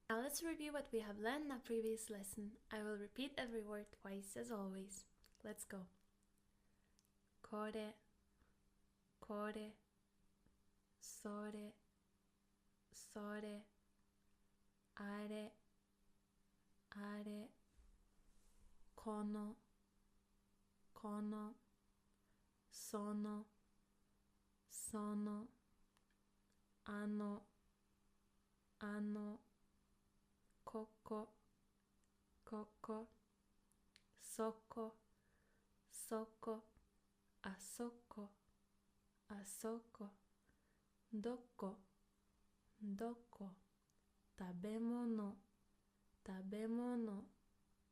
Now let's review what we have learned in our previous lesson. I will repeat every word twice as always. Let's go. ここれ、これ、それ、それ、あれ、あれ、この、この、その、その、あの、あの、ここ、ここ、そこ、そこ、あそこ、あそこ、どこ、どこ、食べ物、食べ物、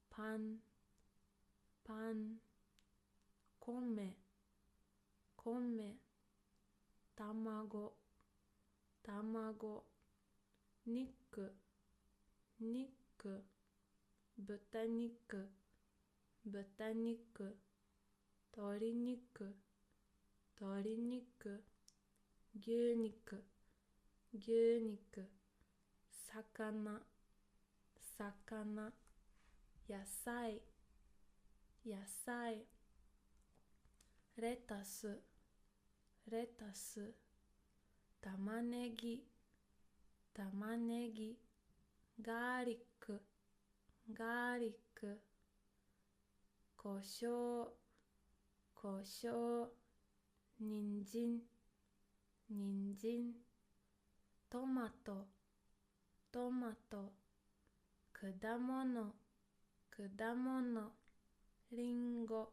パン、パン、米、米、卵、卵、肉、肉、豚肉、豚肉、鶏肉、鶏肉、牛肉、牛肉、魚、魚、野菜、野菜、レタス、レタス、玉ねぎ、玉ねぎ、ガーリック、ガーリック、胡椒、胡椒、人参、人参、トマト、トマト、果物、果物、リンゴ、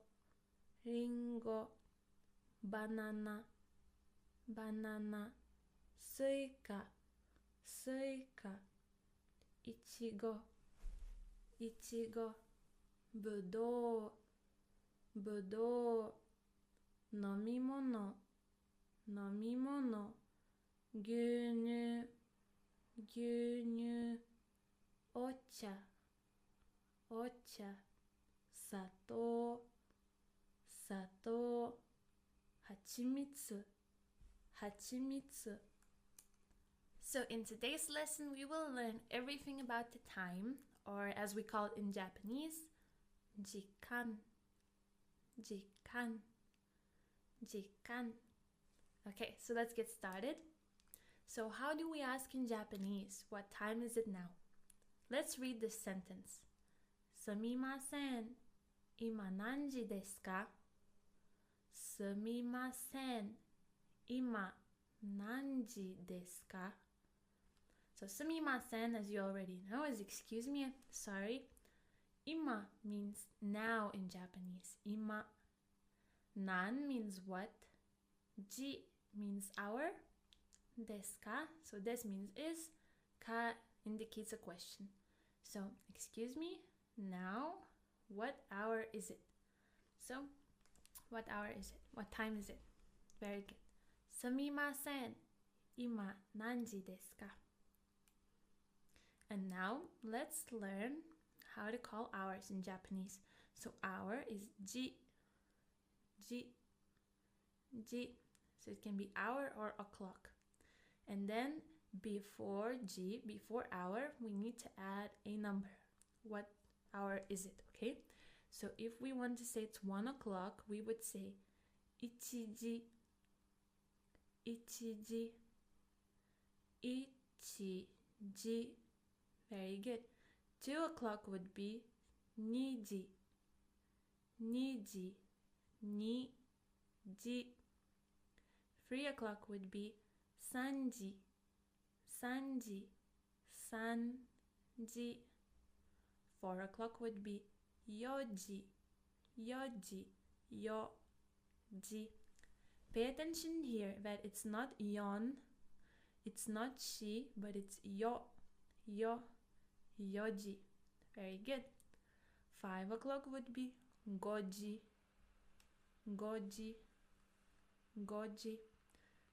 リンゴ、バナナ、バナナ、スイカ、スイカ、いちご、いちご、ぶどう、ぶどう、飲み物、飲み物、牛乳、牛乳、お茶、お茶、砂糖、砂糖、はちみつ、はちみつ。So in today's lesson, we will learn everything about the time, or as we call it in Japanese, 時間、時間、時間. Okay, so let's get started. So how do we ask in Japanese, what time is it now? Let's read this sentence. すみません、今何時ですか? すみません、今何時ですか? So すみません, as you already know, is excuse me, sorry. 今 means now in Japanese. 今. Nan means what? Ji means hour. Desu ka? So this means is. Ka indicates a question. So, excuse me, now, what hour is it? So, what hour is it? What time is it? Very good. Sumimasen. Ima nanji desu ka? And now, let's learn how to call hours in Japanese. So, hour is ji. Ji. Ji. So, it can be hour or o'clock. And then, before ji, before hour, we need to add a number. What hour is it, okay? So, if we want to say it's 1 o'clock, we would say ichiji. Ichiji. Ichiji. Very good. 2 o'clock would be niji. Niji. Ni-ji. 3 o'clock would be sanji. Sanji. Sanji. 4 o'clock would be yoji. Yoji. Yoji. Pay attention here that it's not yon, it's not she, but it's yo. Yo. Yoji. Very good. 5 o'clock would be goji. Goji. Goji.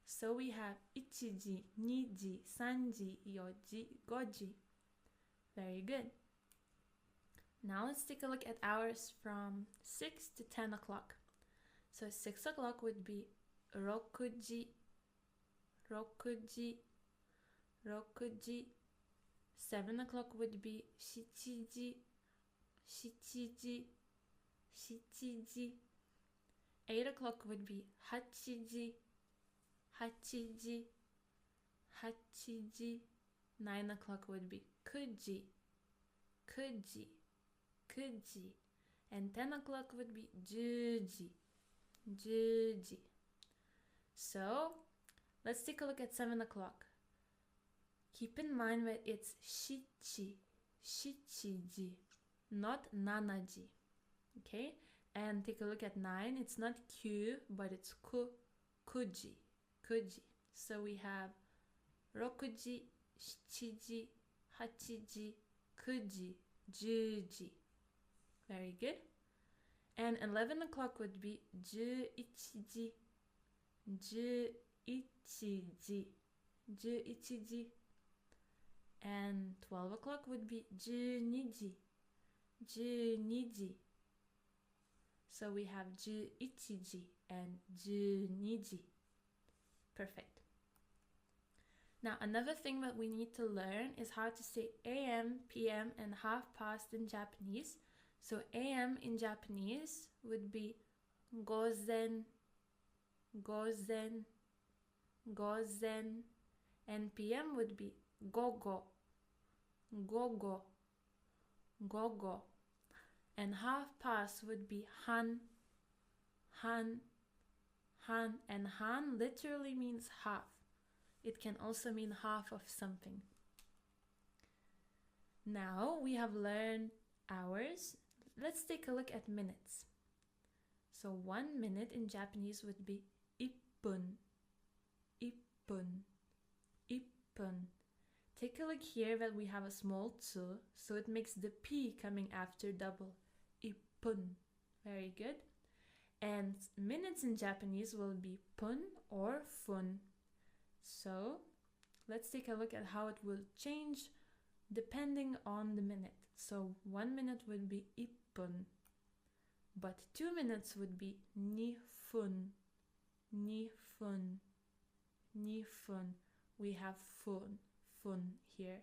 So we have ichiji, niji, sanji, yoji, goji. Very good. Now let's take a look at hours from 6 to 10 o'clock. So 6 o'clock would be rokuji. Rokuji. Rokuji. 7 o'clock would be shichiji. Shichiji. Shichiji. 8 o'clock would be hachiji, hachiji, hachiji. 9 o'clock would be kuji, kuji, kuji. And 10 o'clock would be juji, juji. So let's take a look at 7 o'clock. Keep in mind that it's shichi, shichiji, not nanaji. Okay? And take a look at 9. It's not Q, but it's ku, kuji, kuji. So we have rokuji, shichiji, hachiji, kuji, juji. Very good. And 11 o'clock would be juichiji, juichiji, juichiji. And 12 o'clock would be juniji, juniji. So we have juichiji and juniji. Perfect. Now another thing that we need to learn is how to say AM, PM, and half past in Japanese. So AM in Japanese would be gozen, gozen, gozen. And PM would be gogo, gogo, gogo. And half past would be han, han, han. And han literally means half. It can also mean half of something. Now we have learned hours. Let's take a look at minutes. So 1 minute in Japanese would be ippun, ippun, ippun. Take a look here that we have a small tsu, so it makes the P coming after double. Ippun. Very good. And minutes in Japanese will be pun or fun. So let's take a look at how it will change depending on the minute. So 1 minute would be ippun, but 2 minutes would be nifun, nifun, nifun. We have fun, fun here.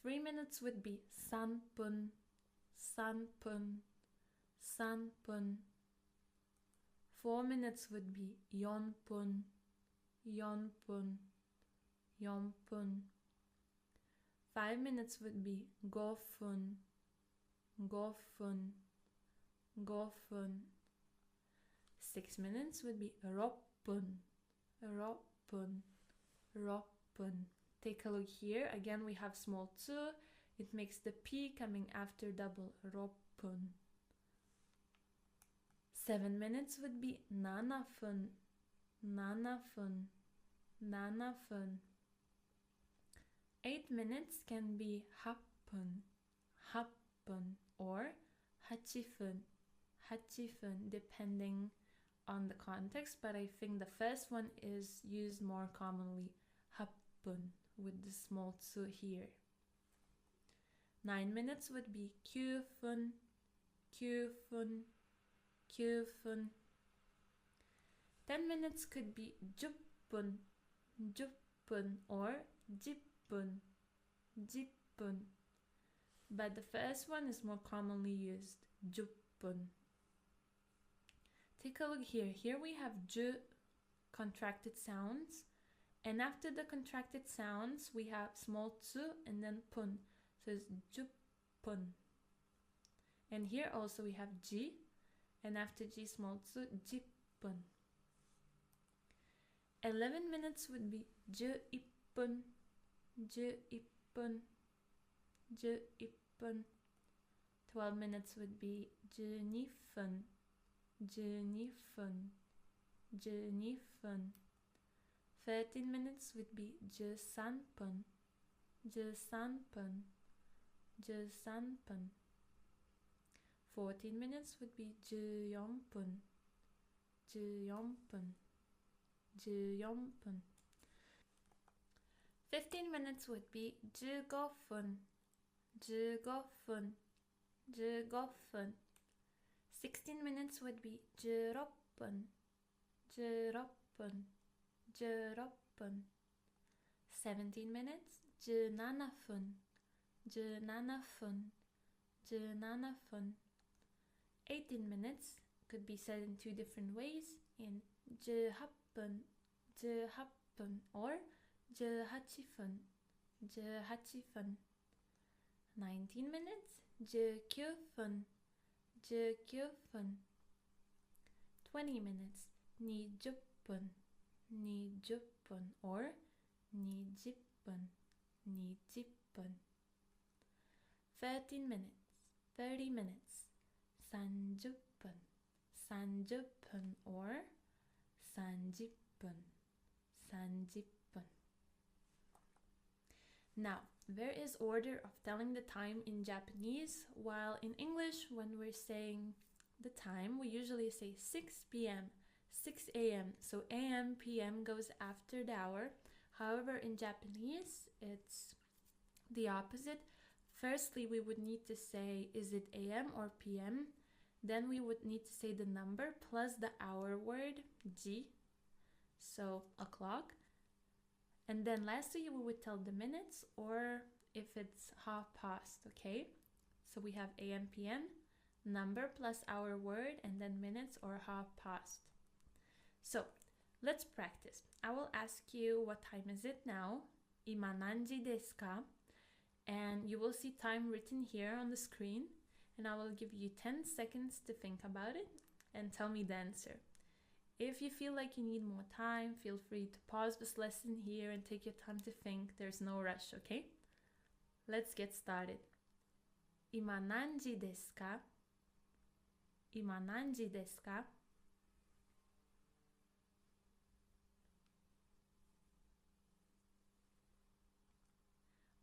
3 minutes would be sanpun, sanpun, sanpun. 4 minutes would be yonpun, yonpun, yonpun. 5 minutes would be gofun, gofun, gofun. 6 minutes would be roppun, roppun, roppun. Take a look here. Again, we have small tsu. It makes the P coming after double. Roppun. 7 minutes would be nanafun, nanafun, nanafun. 8 minutes can be happun, happun, or hachifun, hachifun, depending on the context, but I think the first one is used more commonly, happun, with the small tsu here. 9 minutes would be kyufun, kyufun, kyufun. 10 minutes could be juppun, juppun, or jippun, jippun. But the first one is more commonly used, juppun. Take a look here. Here we have ju, contracted sounds. And after the contracted sounds, we have small tsu and then pun. So it's juppun. And here also we have ji. And after ji, small tsu, jippun. 11 minutes would be ju-ippun, ju-ippun, ju-ippun. 12 minutes would be ju-nifun, ju-nifun, ju-nifun. 13 minutes would be ju-sanpun, ju-sanpun, ju-sanpun. 14 minutes would be ju-yonpun, ju-yonpun, ju-yonpun. 15 minutes would be ju-gofun, ju-gofun, ju-gofun. 16 minutes would be ju-roppun, ju-roppun, ju-roppun. 17 minutes, ju-nanafun, ju-nanafun, ju-nanafun. 18 minutes could be said in 2 different ways, in 18分, 18分 or 18分, 18分. 19 minutes, 19分, 19分. 20 minutes, 20分, 20分 or 20分, 20分. 13 minutes, 30 minutes, 30分, 30分 or 30分, 30分. Now, there is order of telling the time in Japanese, while in English, when we're saying the time, we usually say 6 p.m., 6 a.m. So a.m., p.m. goes after the hour. However, in Japanese, it's the opposite. Firstly, we would need to say, is it a.m. or p.m.? Then we would need to say the number plus the hour word, ji, so o'clock. And then lastly, we would tell the minutes, or if it's half past, okay? So we have a.m., p.m., number plus hour word, and then minutes or half past. So let's practice. I will ask you, what time is it now? Ima nanji desu ka? And you will see time written here on the screen. And I will give you 10 seconds to think about it and tell me the answer. If you feel like you need more time, feel free to pause this lesson here and take your time to think. There's no rush, okay? Let's get started. Ima nanji desu ka? Ima nanji desu ka?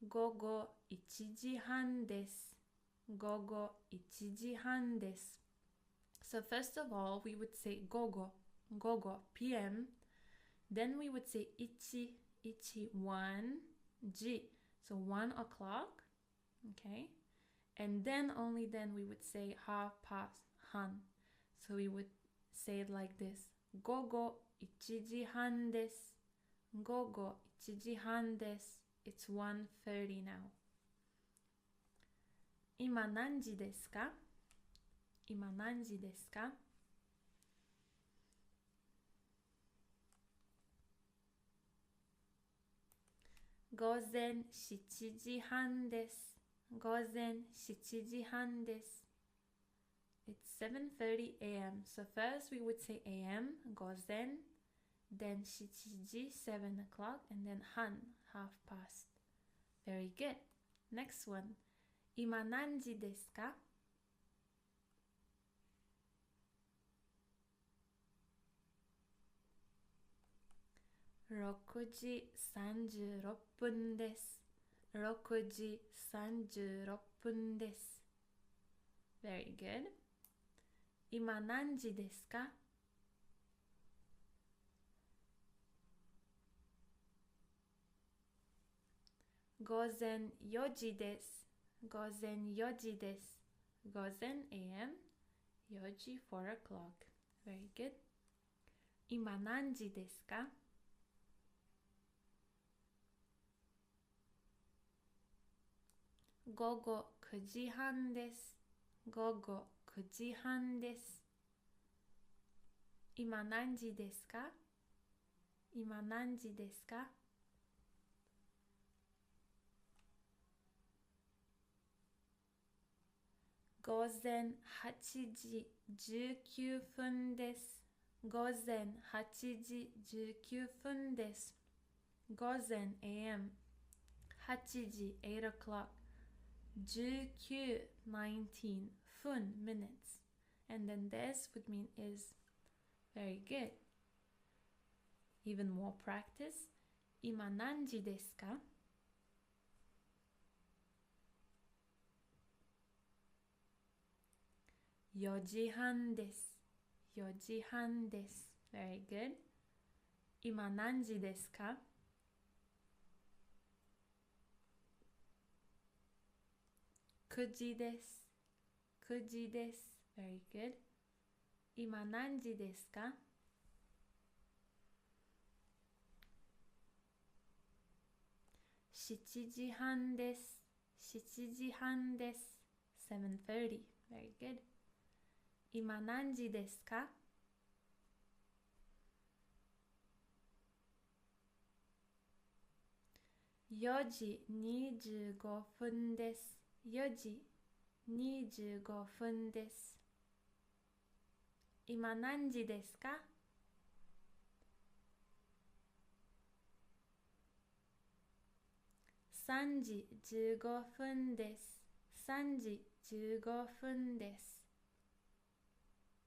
Gogo 1時半です. Gogo 1時半です. So first of all, we would say gogo, p.m. Then we would say ichi, 1, ji, so 1 o'clock, okay? And then, only then, we would say half past, han. So we would say it like this. Gogo 1時半です. Gogo 1時半です. It's 1:30 now. 今何時ですか? 今何時ですか? 午前7時半です. 午前7時半です. It's 7:30 a.m. So first we would say a.m. 午前, then 7時, 7 o'clock, and then han, half past. Very good. Next one. 今何時ですか? 6時36分です. 6時36分です. Very good. 今何時ですか? 午前4時です. 午前4時です. 午前 a.m. 4時 4 o'clock. Very good. 今何時ですか? 午後9時半です. 午後9時半です. 今何時ですか? 今何時ですか? 午前8時19分です. 午前8時19分です. 午前 a.m. 8時 8 o'clock. 19, 19, 分, minutes. And then this would mean is. Very good. Even more practice. 今何時ですか? 4時半です. 4時半です. Very good. 今何時ですか? 9時です. 9時です. Very good. 今何時ですか? 7時半です. 7時半です. 7:30. Very good. 今何時ですか? 4時25分です。4時25分です。今何時ですか? 3時15分です。3時15分です。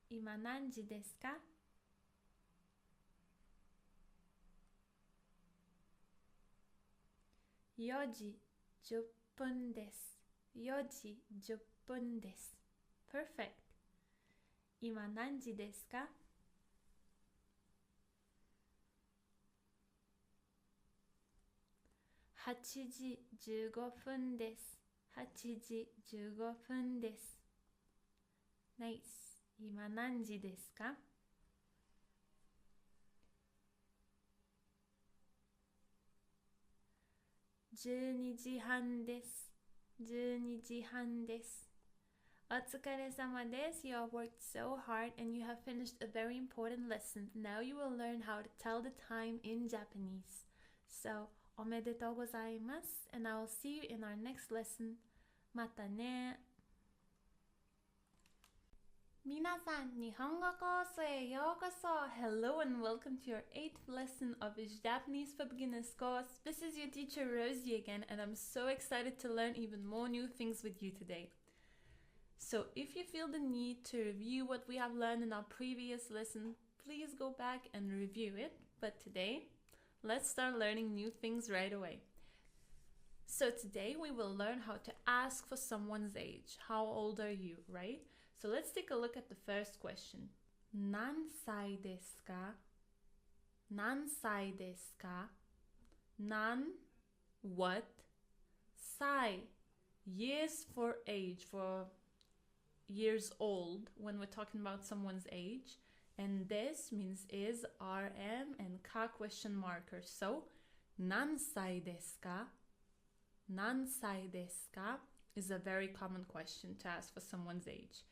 今何時ですか? 4時10分です。4時10分です。Perfect. 今何時ですか? 8時15分です。8時15分です。Nice. 今何時ですか? 12時半です。12時半です。お疲れ様です。You all worked so hard and you have finished a very important lesson. Now you will learn how to tell the time in Japanese. So, おめでとうございます。And I will see you in our next lesson. またね。皆さん、日本語コースへようこそ Hello and welcome to your 8th lesson of his Japanese for Beginners course. This is your teacher Rosie again, and I'm so excited to learn even more new things with you today. So if you feel the need to review what we have learned in our previous lesson, please go back and review it. But today, let's start learning new things right away. So today we will learn how to ask for someone's age. How old are you, right? So let's take a look at the first question. 何歳ですか? 何歳ですか? Nan, what? Sai, years for age, for years old when we're talking about someone's age. And this means is, RM, and ka question marker. So, 何歳ですか? 何歳ですか? is a very common question to ask for someone's age.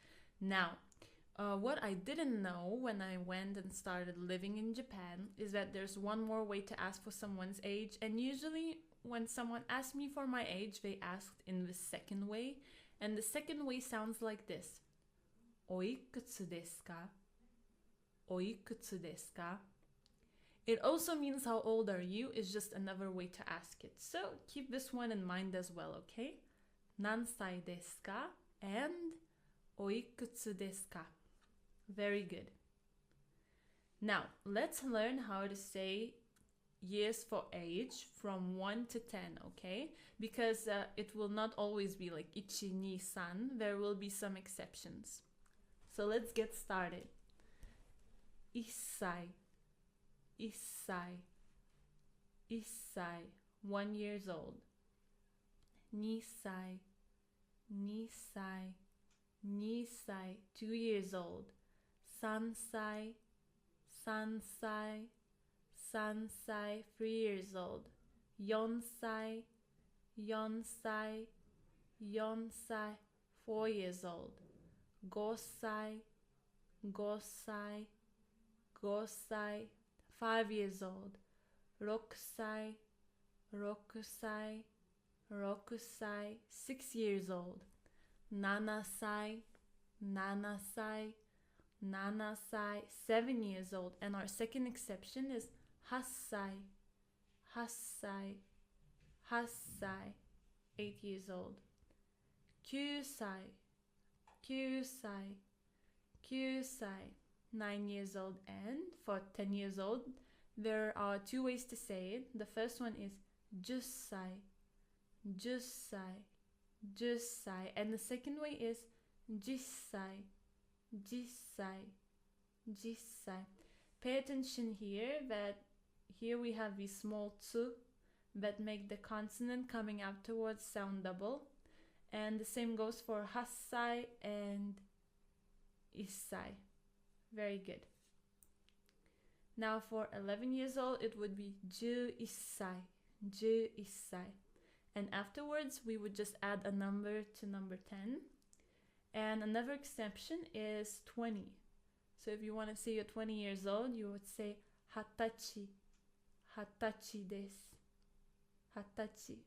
Now, what I didn't know when I went and started living in Japan is that there's one more way to ask for someone's age, and usually when someone asks me for my age, they asked in the second way, and the second way sounds like this. おいくつですか? おいくつですか? It also means how old are you is just another way to ask it. So keep this one in mind as well, okay? 何歳ですか? and おいくつですか? Very good. Now, let's learn how to say years for age from 1 to 10, okay? Because it will not always be like 1, 2, 3. There will be some exceptions. So let's get started. 1歳 1歳 1歳 1 years old. 2歳 2歳 2歳 2 years old. 3歳 3歳 3歳 3 years old. 4歳 4歳 4歳 4 years old. 5歳 5歳 5歳 5 years old. 6歳 6歳 6歳 6 years old. 7歳 7歳 7歳 7 years old. And our second exception is 8歳 8歳 8歳 8 years old. 9歳 9歳 9歳 9 years old. And for 10 years old, there are 2 ways to say it. The first one is 10歳 10歳 10歳. And the second way is 10歳 10歳 10歳. Pay attention here that here we have these small tsu that make the consonant coming afterwards sound double. And the same goes for 8歳 and 1歳. Very good. Now for 11 years old, it would be 11歳 11歳. And afterwards, we would just add a number to number 10. And another exception is 20. So if you want to say you're 20 years old, you would say hatachi. Hatachi desu. Hatachi.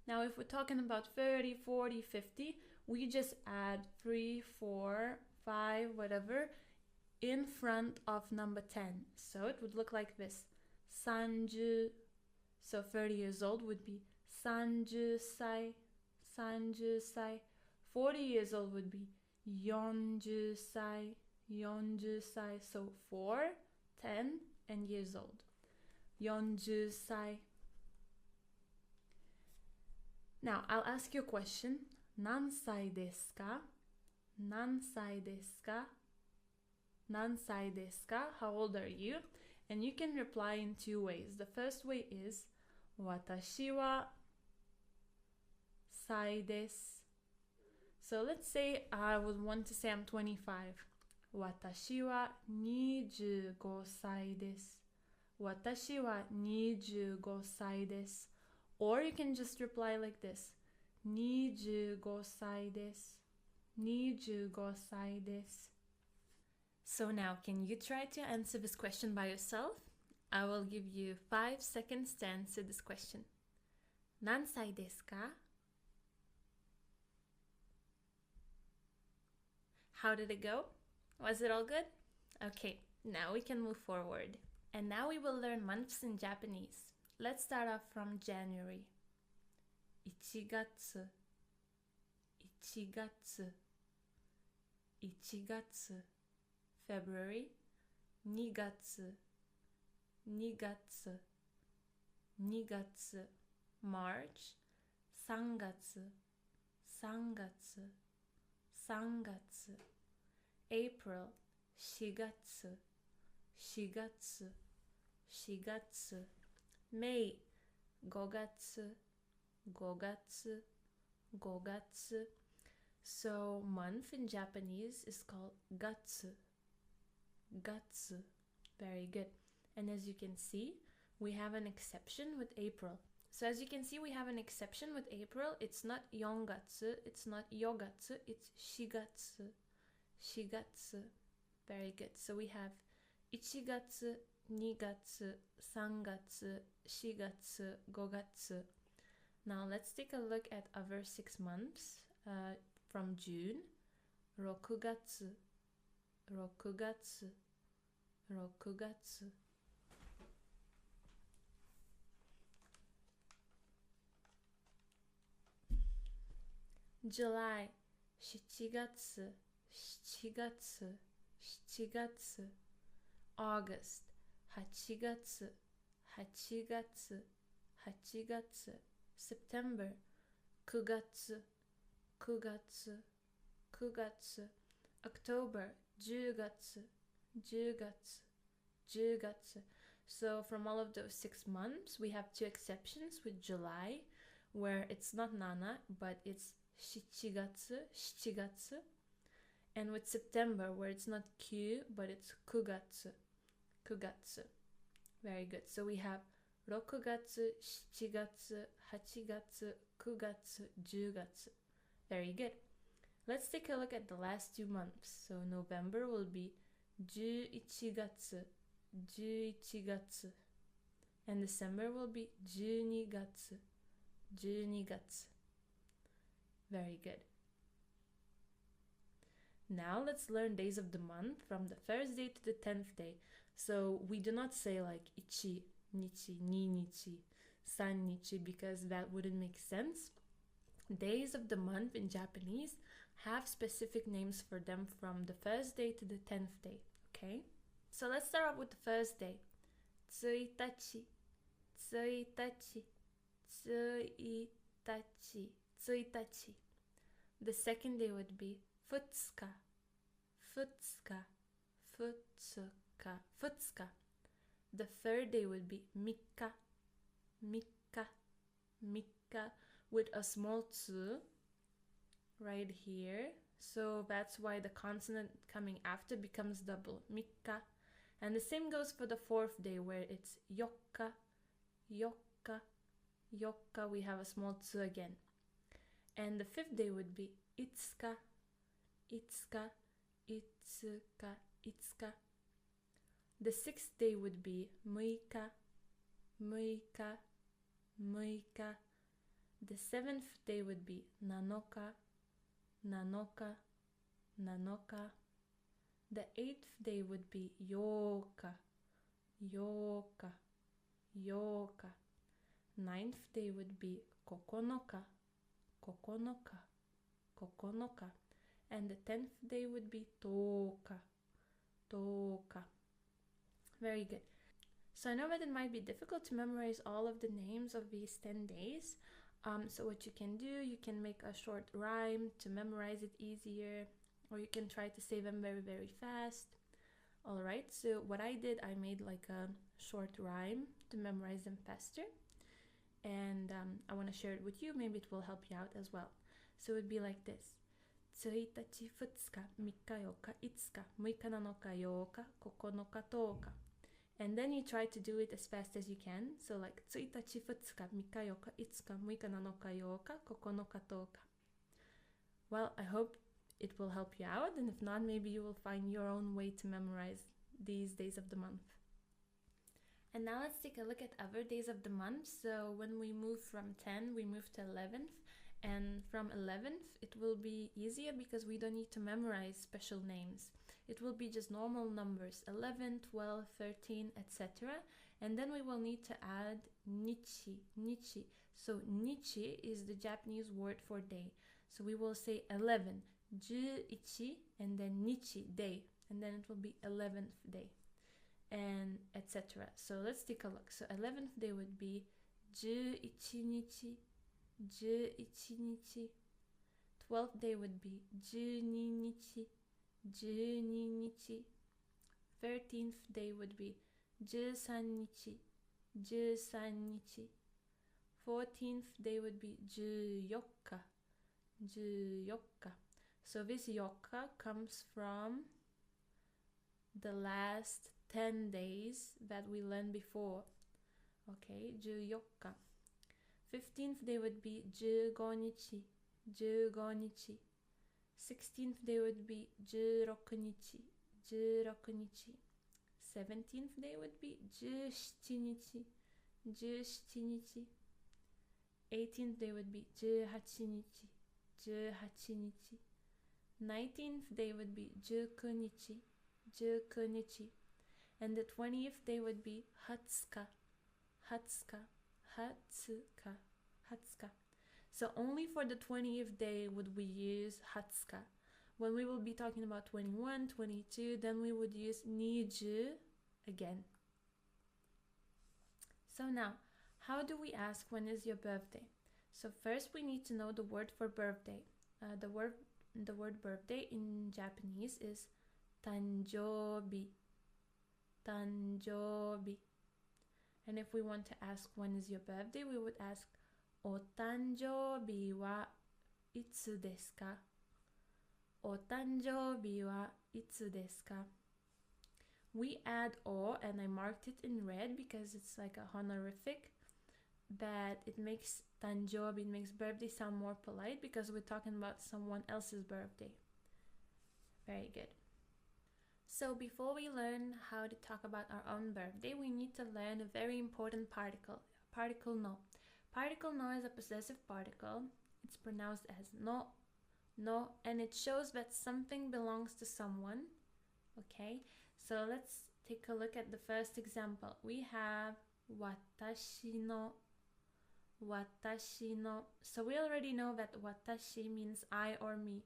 Now if we're talking about 30, 40, 50, we just add 3, 4, 5, whatever, in front of number 10. So it would look like this. Sanju. So 30 years old would be sanju sai. Sanju sai. 40 years old would be yonju sai. Yonju sai. So 4, 10, and years old. Yonju sai. Now, I'll ask you a question. Nansai desu ka? Nansai desu ka? Nansai desu ka? How old are you? And you can reply in 2 ways. The first way is watashi wa sai desu. So let's say I would want to say I'm 25. Watashi wa 25 sai desu. Watashi wa 25 sai desu. Or you can just reply like this. 25 sai desu. 25 sai desu. So now, can you try to answer this question by yourself? I will give you 5 seconds to answer this question. Nansai desu ka? How did it go? Was it all good? Okay, now we can move forward. And now we will learn months in Japanese. Let's start off from January. 1月 1月 1月 February 2月 2月 2月 March 3月 3月 3月 April 4月 4月 4月 May 5月 5月 5月 So month in Japanese is called gatsu. Gatsu. Very good. And as you can see, we have an exception with April. So as you can see, we have an exception with April. It's not yongatsu, it's not yogatsu, it's shigatsu. Shigatsu. Very good. So we have 1月 2月 3月 4月 5月 Now let's take a look at other 6 months from June. 6月 6月 6月 July 7月 7月 7月 August 8月 8月 8月 September 9月 9月 9月 October 10月 10月 10月 So from all of those 6 months, we have 2 exceptions with July, where it's not nana, but it's 7月 7月 and with September, where it's not Q, but it's 9月 9月 Very good. So we have 6月 7月 8月 9月 10月 Very good. Let's take a look at the last 2 months. So November will be 11月 11月 and December will be 12月 12月 Very good. Now let's learn days of the month from the first day to the 10th day. So we do not say like 1 nichi, 2 nichi, 3 nichi, because that wouldn't make sense. Days of the month in Japanese have specific names for them from the first day to the 10th day, okay? So let's start off with the first day. 1日 1日 1日 1日 The second day would be 2日 2日 2日 2日 The third day would be 3日 3日 3日 with a small tsu right here. So that's why the consonant coming after becomes double. 3日 And the same goes for the fourth day, where it's 4日 4日 4日 We have a small tsu again. And the 5th day would be itsuka, itsuka, itsuka, itsuka. The 6th day would be muika, muika, muika. The 7th day would be nanoka, nanoka, nanoka. The 8th day would be yoka, yoka, yoka. 9th day would be kokonoka, kokonoka, kokonoka. And the 10th day would be toka, toka. Very good. So I know that it might be difficult to memorize all of the names of these 10 days. So what you can do, you can make a short rhyme to memorize it easier, or you can try to say them very, very fast. Alright, so what I did, I made like a short rhyme to memorize them faster. And I want to share it with you. Maybe it will help you out as well. So it would be like this. 1日、2日、3日、4日、5日、6日、7日、8日、9日、10日. And then you try to do it as fast as you can. So like 1日、2日、3日、4日、5日、6日、7日、8日、9日、10日. Well, I hope it will help you out. And if not, maybe you will find your own way to memorize these days of the month. And now let's take a look at other days of the month. So when we move from 10, we move to 11th. And from 11th, it will be easier because we don't need to memorize special names. It will be just normal numbers, 11, 12, 13, etc. And then we will need to add nichi, nichi. So nichi is the Japanese word for day. So we will say 11, 11, and then nichi, day. And then it will be 11th day, and etc. So let's take a look. So 11th day would be 11日 11日. 12th day would be 12日 12日. 13th day would be 13日 13日. 14th day would be 14日 14日. So this yokka comes from the last 10 days that we learned before. Okay, 14日. 15th day would be 15日 15日. 16th day would be 16日 16日. 17th day would be 17日 17日. 18th day would be 18日 18日. 19th day would be 19日 19日. And the 20th day would be 20日 20日 20日 20日. So only for the 20th day would we use 20日. When we will be talking about 21, 22, then we would use 20 again. So now, how do we ask when is your birthday? So first we need to know the word for birthday. The word birthday in Japanese is 誕生日 誕生日. And if we want to ask when is your birthday, we would ask お誕生日はいつですか? お誕生日はいつですか? We add o, and I marked it in red because it's like a honorific, that it makes 誕生日, it makes birthday sound more polite because we're talking about someone else's birthday. Very good. So before we learn how to talk about our own birthday, we need to learn a very important particle, particle no. Particle no is a possessive particle. It's pronounced as no, no, and it shows that something belongs to someone. Okay, so let's take a look at the first example. We have watashi no, watashi no. So we already know that watashi means I or me.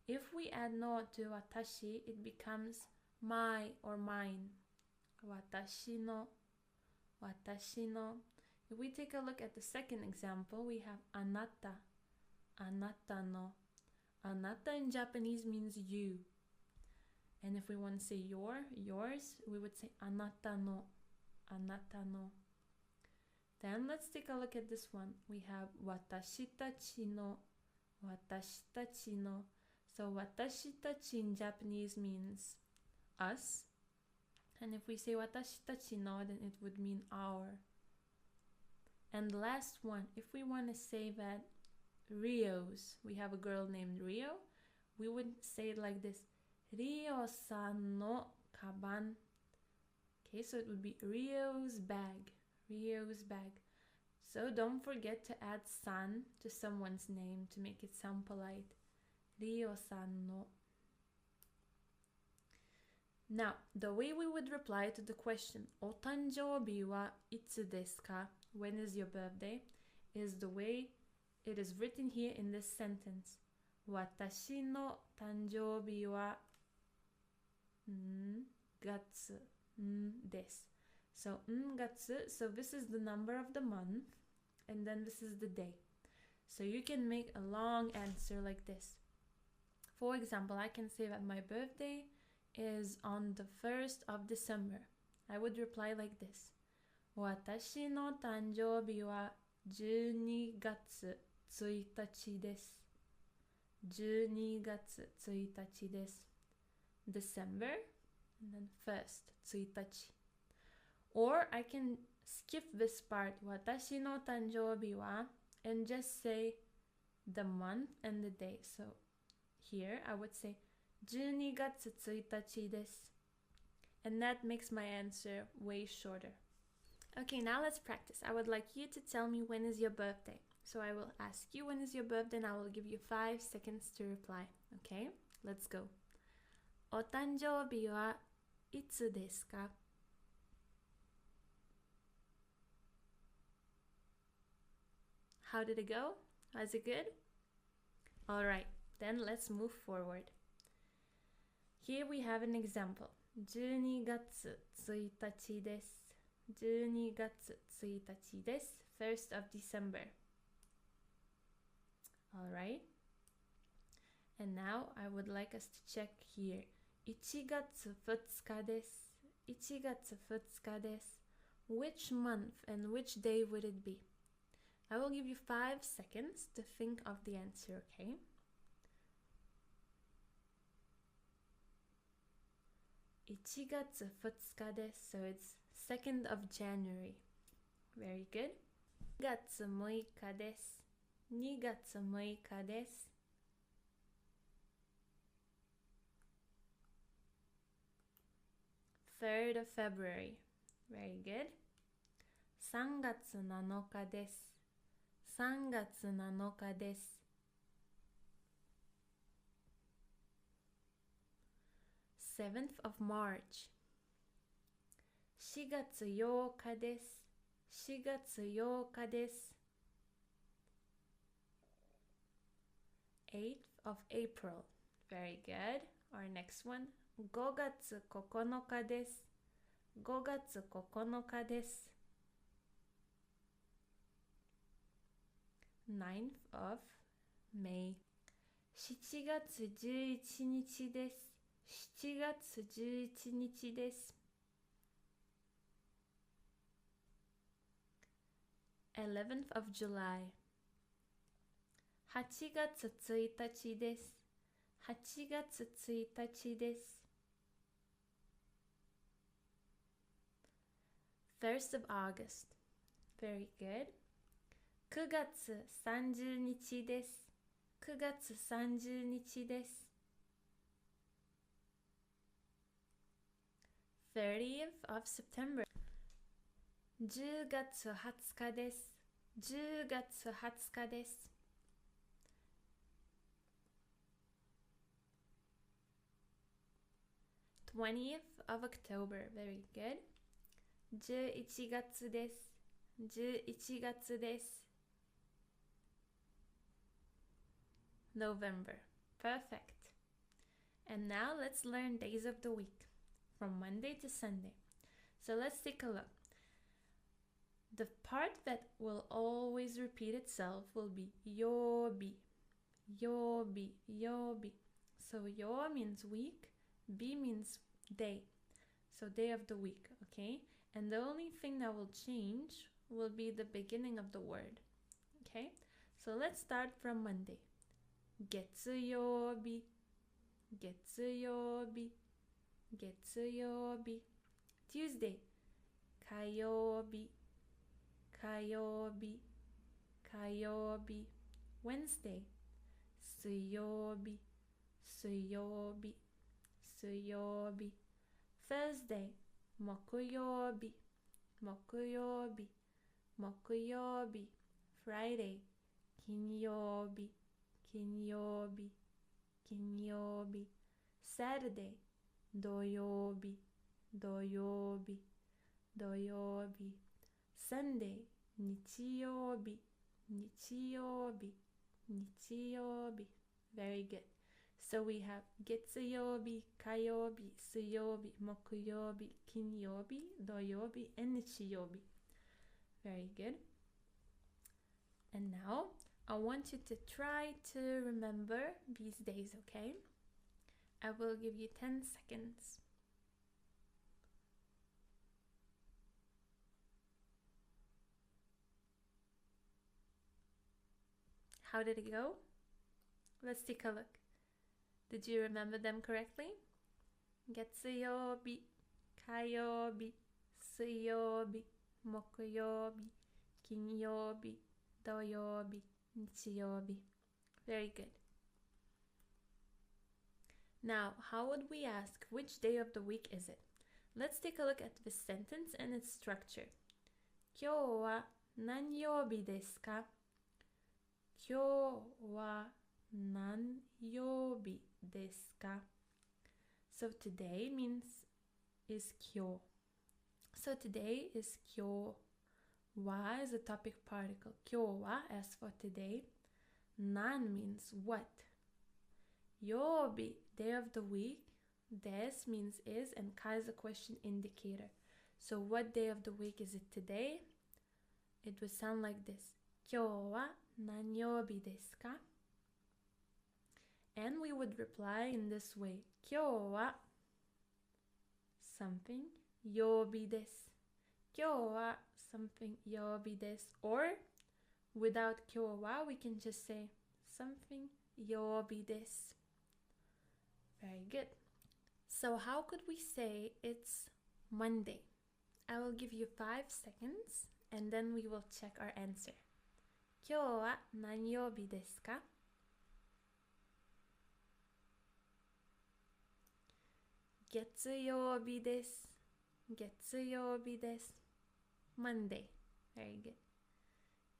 If we add no to watashi, it becomes my or mine. Watashi no, watashi no. If we take a look at the second example, we have anata, anata no. Anata in Japanese means you. And if we want to say yours, we would say anata no, anata no. Then let's take a look at this one. We have watashi tachi no, watashi tachi no. So watashi tachi in Japanese means us. And if we say watashi tachi no, then it would mean our. And the last one, if we want to say that Rio's. We have a girl named Rio. We would say it like this. Rio-san no kaban. Okay, so it would be Rio's bag. Rio's bag. So don't forget to add san to someone's name to make it sound polite. Rio-san no. Now, the way we would reply to the question, お誕生日はいつですか? When is your birthday? Is the way it is written here in this sentence. 私の誕生日は月です. So, 月, so this is the number of the month, and then this is the day. So you can make a long answer like this. For example, I can say that my birthday is on the 1st of December. I would reply like this. 私の誕生日は12月1日です。12月1日です。December, and then 1st, 1日. Or I can skip this part, 私の誕生日は, and just say the month and the day. So here I would say 12月1日です. And that makes my answer way shorter. Okay, now let's practice. I would like you to tell me when is your birthday. So I will ask you when is your birthday and I will give you 5 seconds to reply. Okay, let's go. お誕生日はいつですか? How did it go? Was it good? Alright, then let's move forward. Here we have an example. 12月1日です。12月1日です。1st of December. Alright. And now I would like us to check here. 1月2日です。1月2日です。Which month and which day would it be? I will give you 5 seconds to think of the answer, okay? 1月2日です。So it's 2nd of January. Very good. 2月6日です。2月6日です。3rd of February. Very good. 3月7日です。3月7日です。7th of March. 4月8日です。4月8日です。8th of April. Very good. Our next one. 5月9日です。5月9日です。9th of May. 7月11日です。7月11日です。11th of July. 8月1日です。8月1日です。1st of August. Very good. 9月30日です。9月30日です。30th of September. 10月20日です。10月20日です。20th of October. Very good. 11月です。11月です。November. Perfect. And now let's learn days of the week from Monday to Sunday. So let's take a look. The part that will always repeat itself will be yobi, yobi, yobi. So yo means week, bi means day. So day of the week, okay? And the only thing that will change will be the beginning of the word, okay? So let's start from Monday. 月曜日、月曜日、月曜日。Tuesday. 火曜日、火曜日、火曜日。Wednesday 水曜日水曜日水曜日 Thursday 木曜日木曜日木曜日 Friday 金曜日金曜日金曜日 Saturday 土曜日土曜日土曜日 Sunday 日曜日日曜日日曜日 Very good. So we have 月曜日火曜日水曜日木曜日金曜日土曜日 and 日曜日 Very good. And now I want you to try to remember these days, okay? I will give you 10 seconds. How did it go? Let's take a look. Did you remember them correctly? 月曜日、火曜日、水曜日、木曜日、金曜日、土曜日、日曜日. Very good. Now, how would we ask which day of the week is it? Let's take a look at this sentence and its structure. 今日は何曜日ですか? 今日は何曜日ですか? So today means is 今日. So today is 今日. Wa is a topic particle. 今日は as for today. Nan means what? 曜日 day of the week. Des means is and ka is a question indicator. So what day of the week is it today? It would sound like this. 今日は何曜日ですか? And we would reply in this way. 今日は something 曜日です. 今日は something 曜日です. Or without 今日は we can just say something 曜日です. Very good. So how could we say it's Monday? I will give you 5 seconds and then we will check our answer. 今日は何曜日ですか? 月曜日です. 月曜日です. Monday. Very good.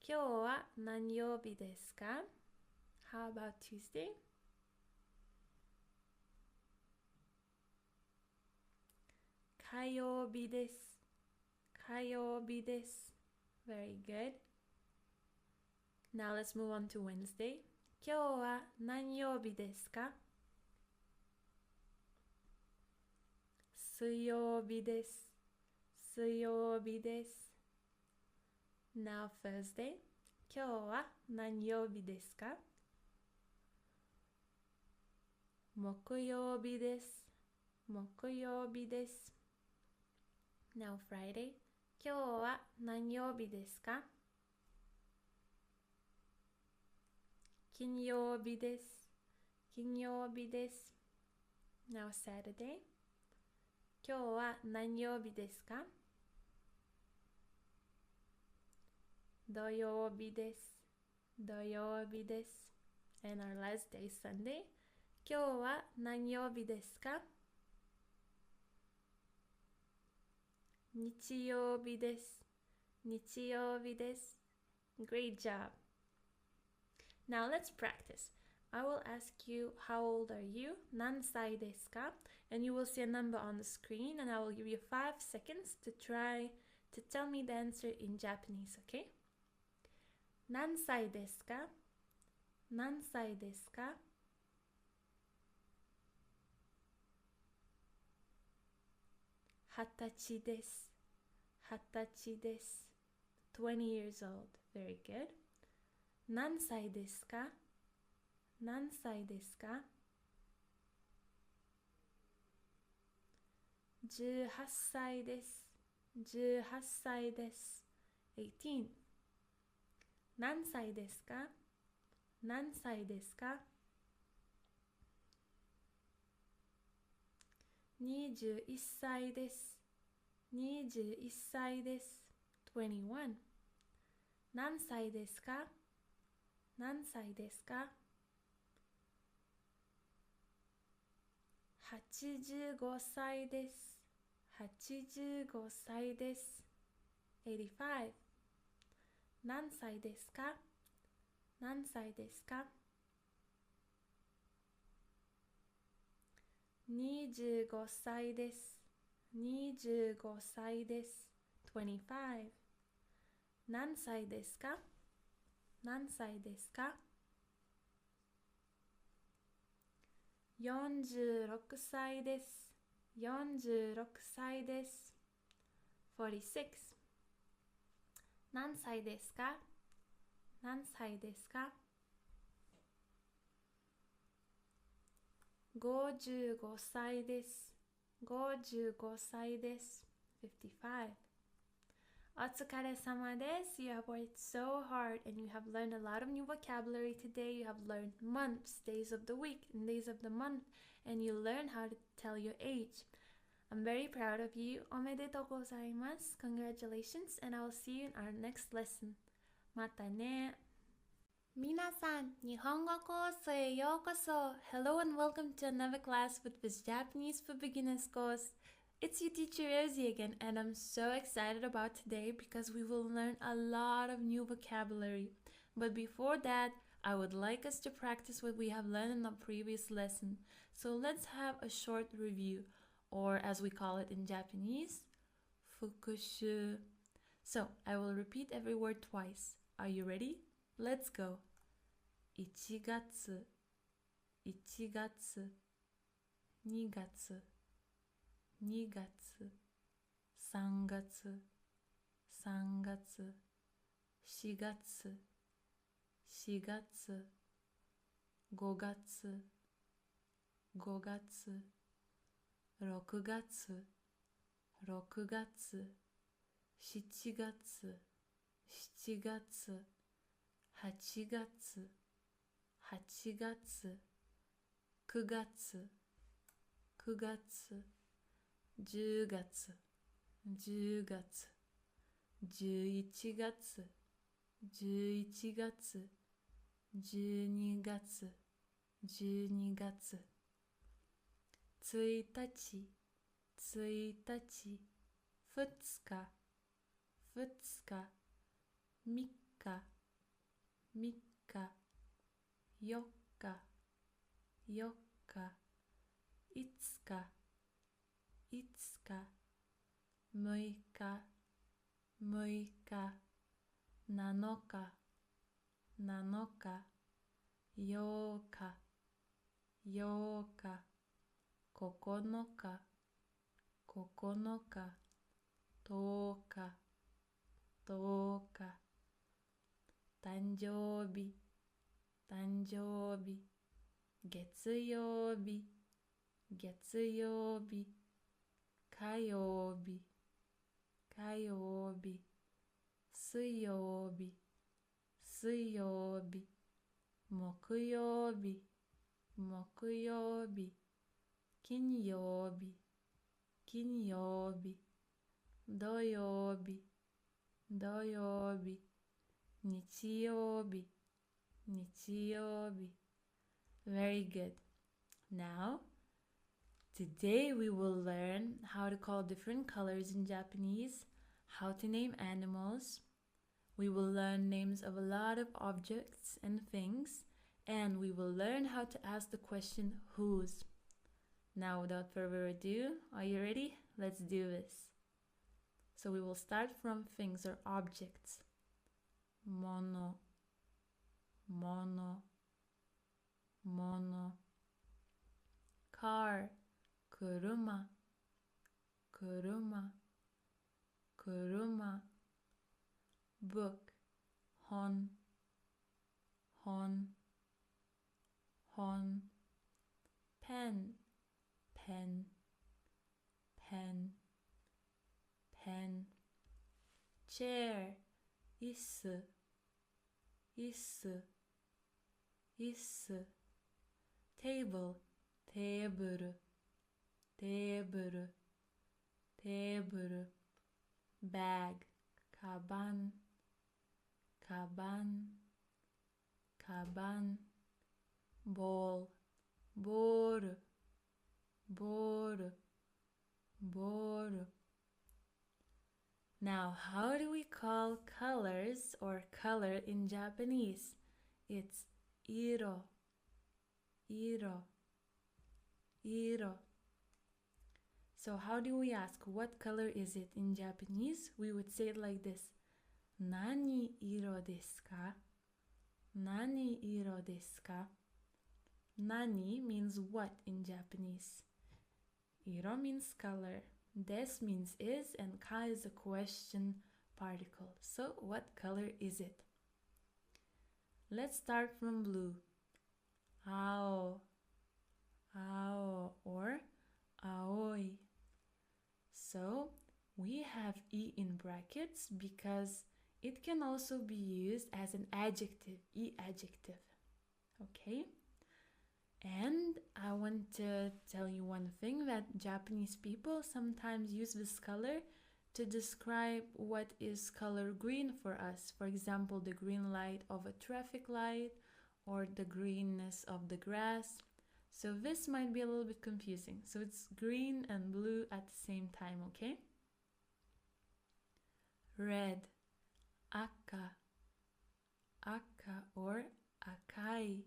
今日は何曜日ですか? How about Tuesday? 火曜日です. 火曜日です. Very good. Now let's move on to Wednesday. 今日は何曜日ですか? 水曜日です. 水曜日です. Now Thursday. 今日は何曜日ですか? 木曜日です. 木曜日です. Now Friday. 今日は何曜日ですか? 金曜日です。金曜日です。Now Saturday. 今日は何曜日ですか? 土曜日です。土曜日です。And our last day, Sunday. 今日は何曜日ですか? 日曜日です。日曜日です. Great job. Now let's practice. I will ask you, how old are you? 何歳ですか? And you will see a number on the screen and I will give you 5 seconds to try to tell me the answer in Japanese, okay? 何歳ですか? 何歳ですか? 20歳です。20歳です。20 years old. Very good. 何歳ですか? 何歳ですか? 18歳です。18歳です。18. 何歳ですか? 何歳ですか? 21歳です。21歳です。21. 何歳ですか?何歳ですか？85歳です。85歳です。85。何歳ですか？何歳ですか？25歳です。25歳です。25。何歳ですか？何歳ですか？46歳です。46歳です。46。何歳ですか？何歳ですか？55歳です。55歳です。55。お疲れ様です。You have worked so hard and you have learned a lot of new vocabulary today. You have learned months, days of the week, and days of the month, and you learned how to tell your age. I'm very proud of you. おめでとうございます。Congratulations, and I will see you in our next lesson. またね。皆さん、日本語コースへようこそ。Hello and welcome to another class with this Japanese for Beginners course. It's your teacher Rosie again, and I'm so excited about today because we will learn a lot of new vocabulary. But before that, I would like us to practice what we have learned in the previous lesson. So let's have a short review, or as we call it in Japanese, 復習. So I will repeat every word twice. Are you ready? Let's go. 1月、1月、2月、2月、3月、3月、4月、4月、5月、5月、6月、6月、7月、7月、8月、8月、9月、9月、10月、10月、11月、11月、12月、12月、1日、1日、2日、2日、3日、3日、4日、4日、5日、5日、6日、6日、7日、7日、8日、8日、9日、9日、10日、10日、誕生日、誕生日、月曜日、月曜日、火曜日、火曜日、水曜日、水曜日、木曜日、木曜日、金曜日、金曜日、土曜日、土曜日、日曜日、日曜日。Very good. Now, today we will learn how to call different colors in Japanese, how to name animals. We will learn names of a lot of objects and things, and we will learn how to ask the question whose. Now, without further ado, are you ready? Let's do this. So we will start from things or objects. Mono, mono, mono. Car, kuruma, kuruma, kuruma. Book, hon, hon, hon. Pen, pen, pen, pen. Chair, isu, isu, isu. Table, teburu, teburu, teburu. Bag, kaban, kaban, kaban, ball, boru, boru, boru. Now, how do we call colors or color in Japanese? It's iro, iro, iro. So how do we ask what color is it in Japanese? We would say it like this. Nani iro desu ka? Nani iro desu ka? Nani means what in Japanese. Iro means color. Des means is, and ka is a question particle. So what color is it? Let's start from blue. Ao, ao, or aoi. So we have e in brackets because it can also be used as an adjective, e adjective. Okay? And I want to tell you one thing, that Japanese people sometimes use this color to describe what is color green for us. For example, the green light of a traffic light or the greenness of the grass. So this might be a little bit confusing. So it's green and blue at the same time, okay? Red, aka, aka or akai.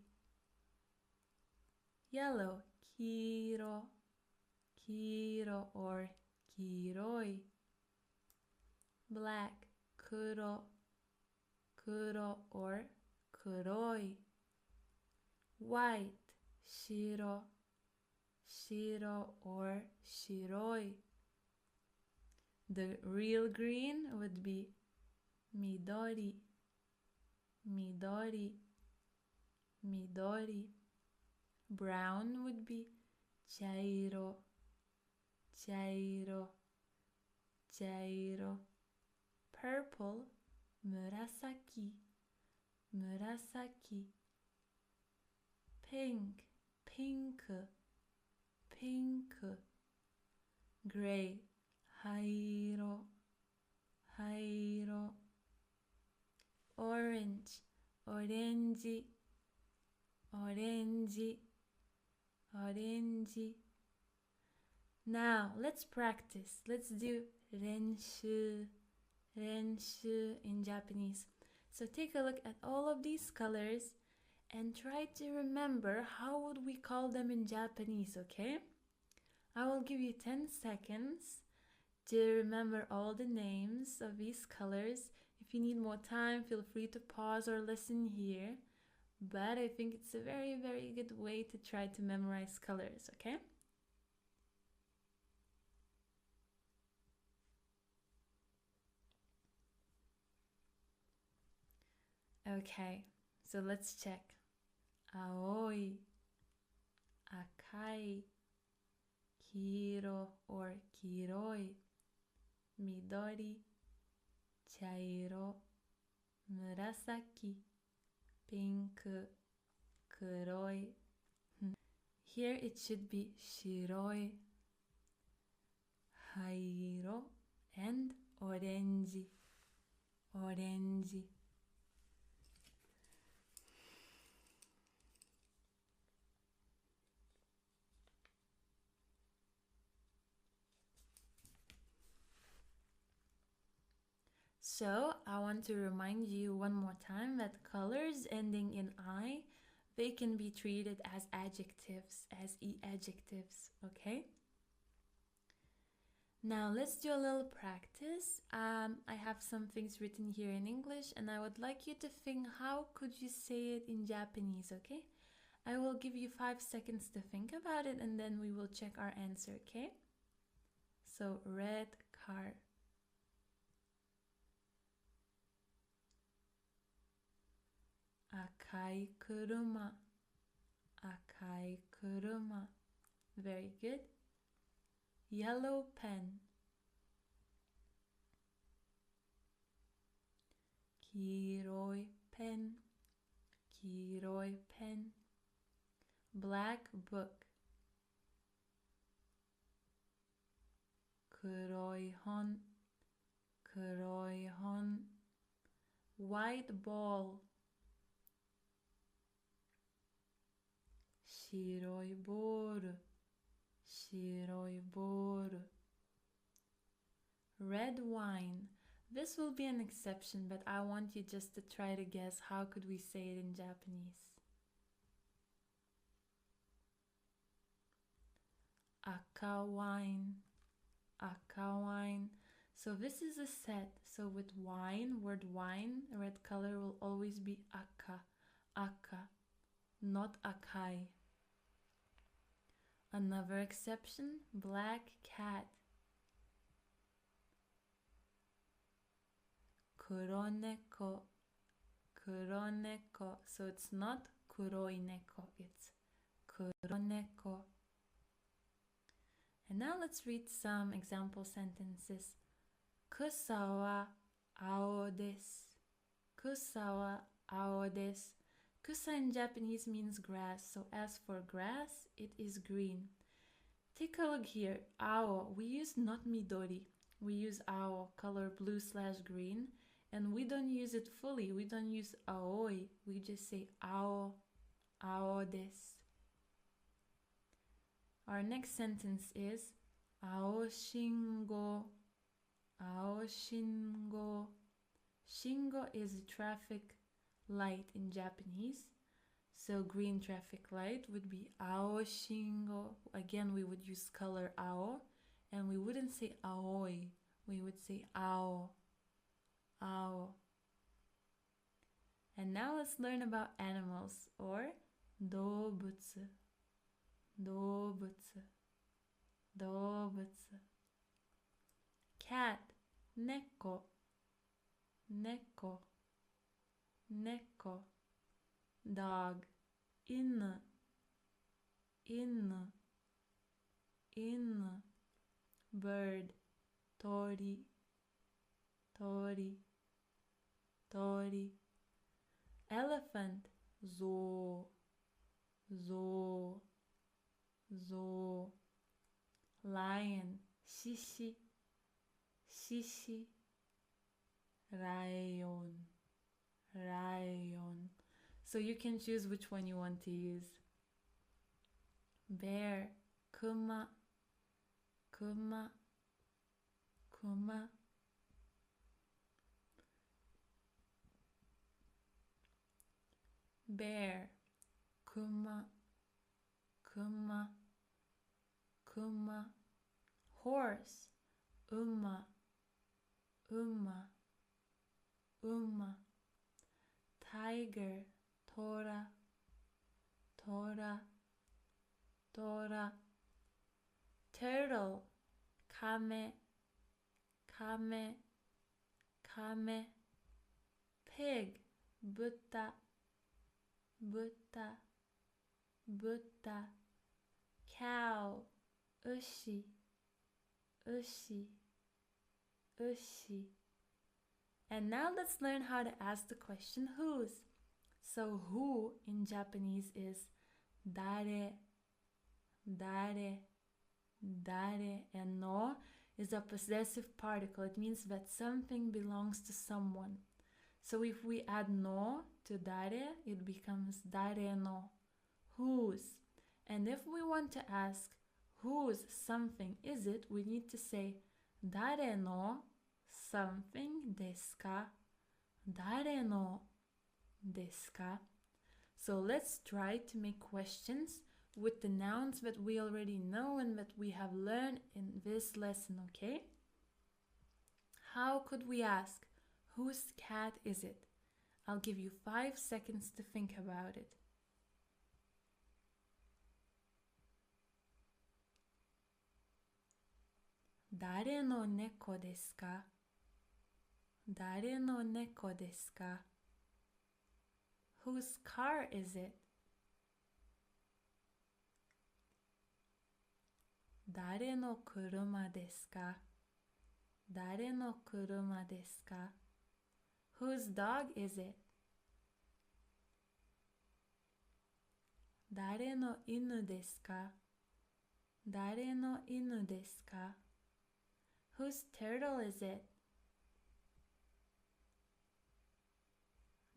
Yellow, kiro, kiro or kiroi. Black, kuro, kuro or kuroi. White, shiro, shiro or shiroi. The real green would be midori, midori, midori. Brown would be chairo, chairo, chairo. Purple, murasaki, murasaki. Pink, pink, pink. Gray, hairo, hairo. Orange, orange, orange, orange. Now let's practice. Let's do renshu, renshu in Japanese. So take a look at all of these colors and try to remember how would we call them in Japanese, okay? I will give you 10 seconds to remember all the names of these colors. If you need more time, feel free to pause or listen here. But I think it's a very, very good way to try to memorize colors, okay? Okay, so let's check. Aoi, akai, kiro or kiroi, midori, chairo, murasaki, pink, kuroi. Here it should be shiroi, hairo, and orange, orange. So I want to remind you one more time that colors ending in I, they can be treated as adjectives, as e-adjectives, okay? Now let's do a little practice. I have some things written here in English and I would like you to think, how could you say it in Japanese, okay? I will give you 5 seconds to think about it and then we will check our answer, okay? So red car. Akai kuruma, akai kuruma. Very good. Yellow pen. Kiroi pen, kiroi pen. Black book. Kuroi hon, kuroi hon. White ball. shiroi boru, shiroi boru. Red wine. This will be an exception, but I want you just to try to guess how could we say it in Japanese. Aka wine, aka wine. So this is a set. So with wine, word wine, red color will always be aka, aka, not akai. Another exception, black cat. Kuroneko, kuroneko. So it's not kuroi neko, it's kuroneko. And now let's read some example sentences. Kusa wa ao desu. Kusa wa ao desu. Kusa in Japanese means grass, so as for grass, it is green. Take a look here. Ao, we use not midori. We use ao, color blue/green, and we don't use it fully. We don't use aoi. We just say ao, ao desu. Our next sentence is ao shingo, ao shingo. Shingo is a traffic light in Japanese. So green traffic light would be ao shingo. Again, we would use color ao, and we wouldn't say aoi. We would say ao, ao. And now let's learn about animals, or doubutsu. Doubutsu, doubutsu. Cat, neko, neko, neko. Dog, inu, inu, inu. Bird, tori, tori, tori. Elephant, zo, zo, zo. Lion, shishi, shishi. Rayon, rayon. So you can choose which one you want to use. Bear, kuma, kuma, kuma. Bear, kuma, kuma, kuma. Horse, uma, uma, uma. Tiger, tora, tora, tora. Turtle, kame, kame, kame. Pig, butta, butta, butta. Cow, ushi, ushi, ushi. And now let's learn how to ask the question whose. So who in Japanese is dare, dare, dare, and no is a possessive particle. It means that something belongs to someone. So if we add no to dare, it becomes dare no, whose. And if we want to ask whose something is it, we need to say dare no something desu ka? Dare no desu ka? So let's try to make questions with the nouns that we already know and that we have learned in this lesson, okay? How could we ask, whose cat is it? I'll give you 5 seconds to think about it. Dare no neko desu ka? Dare no neko desu ka? Whose car is it? Dare no kuruma desu ka? Dare no kuruma desu ka? Whose dog is it? Dare no inu desu ka? Dare no inu desu ka? Whose turtle is it?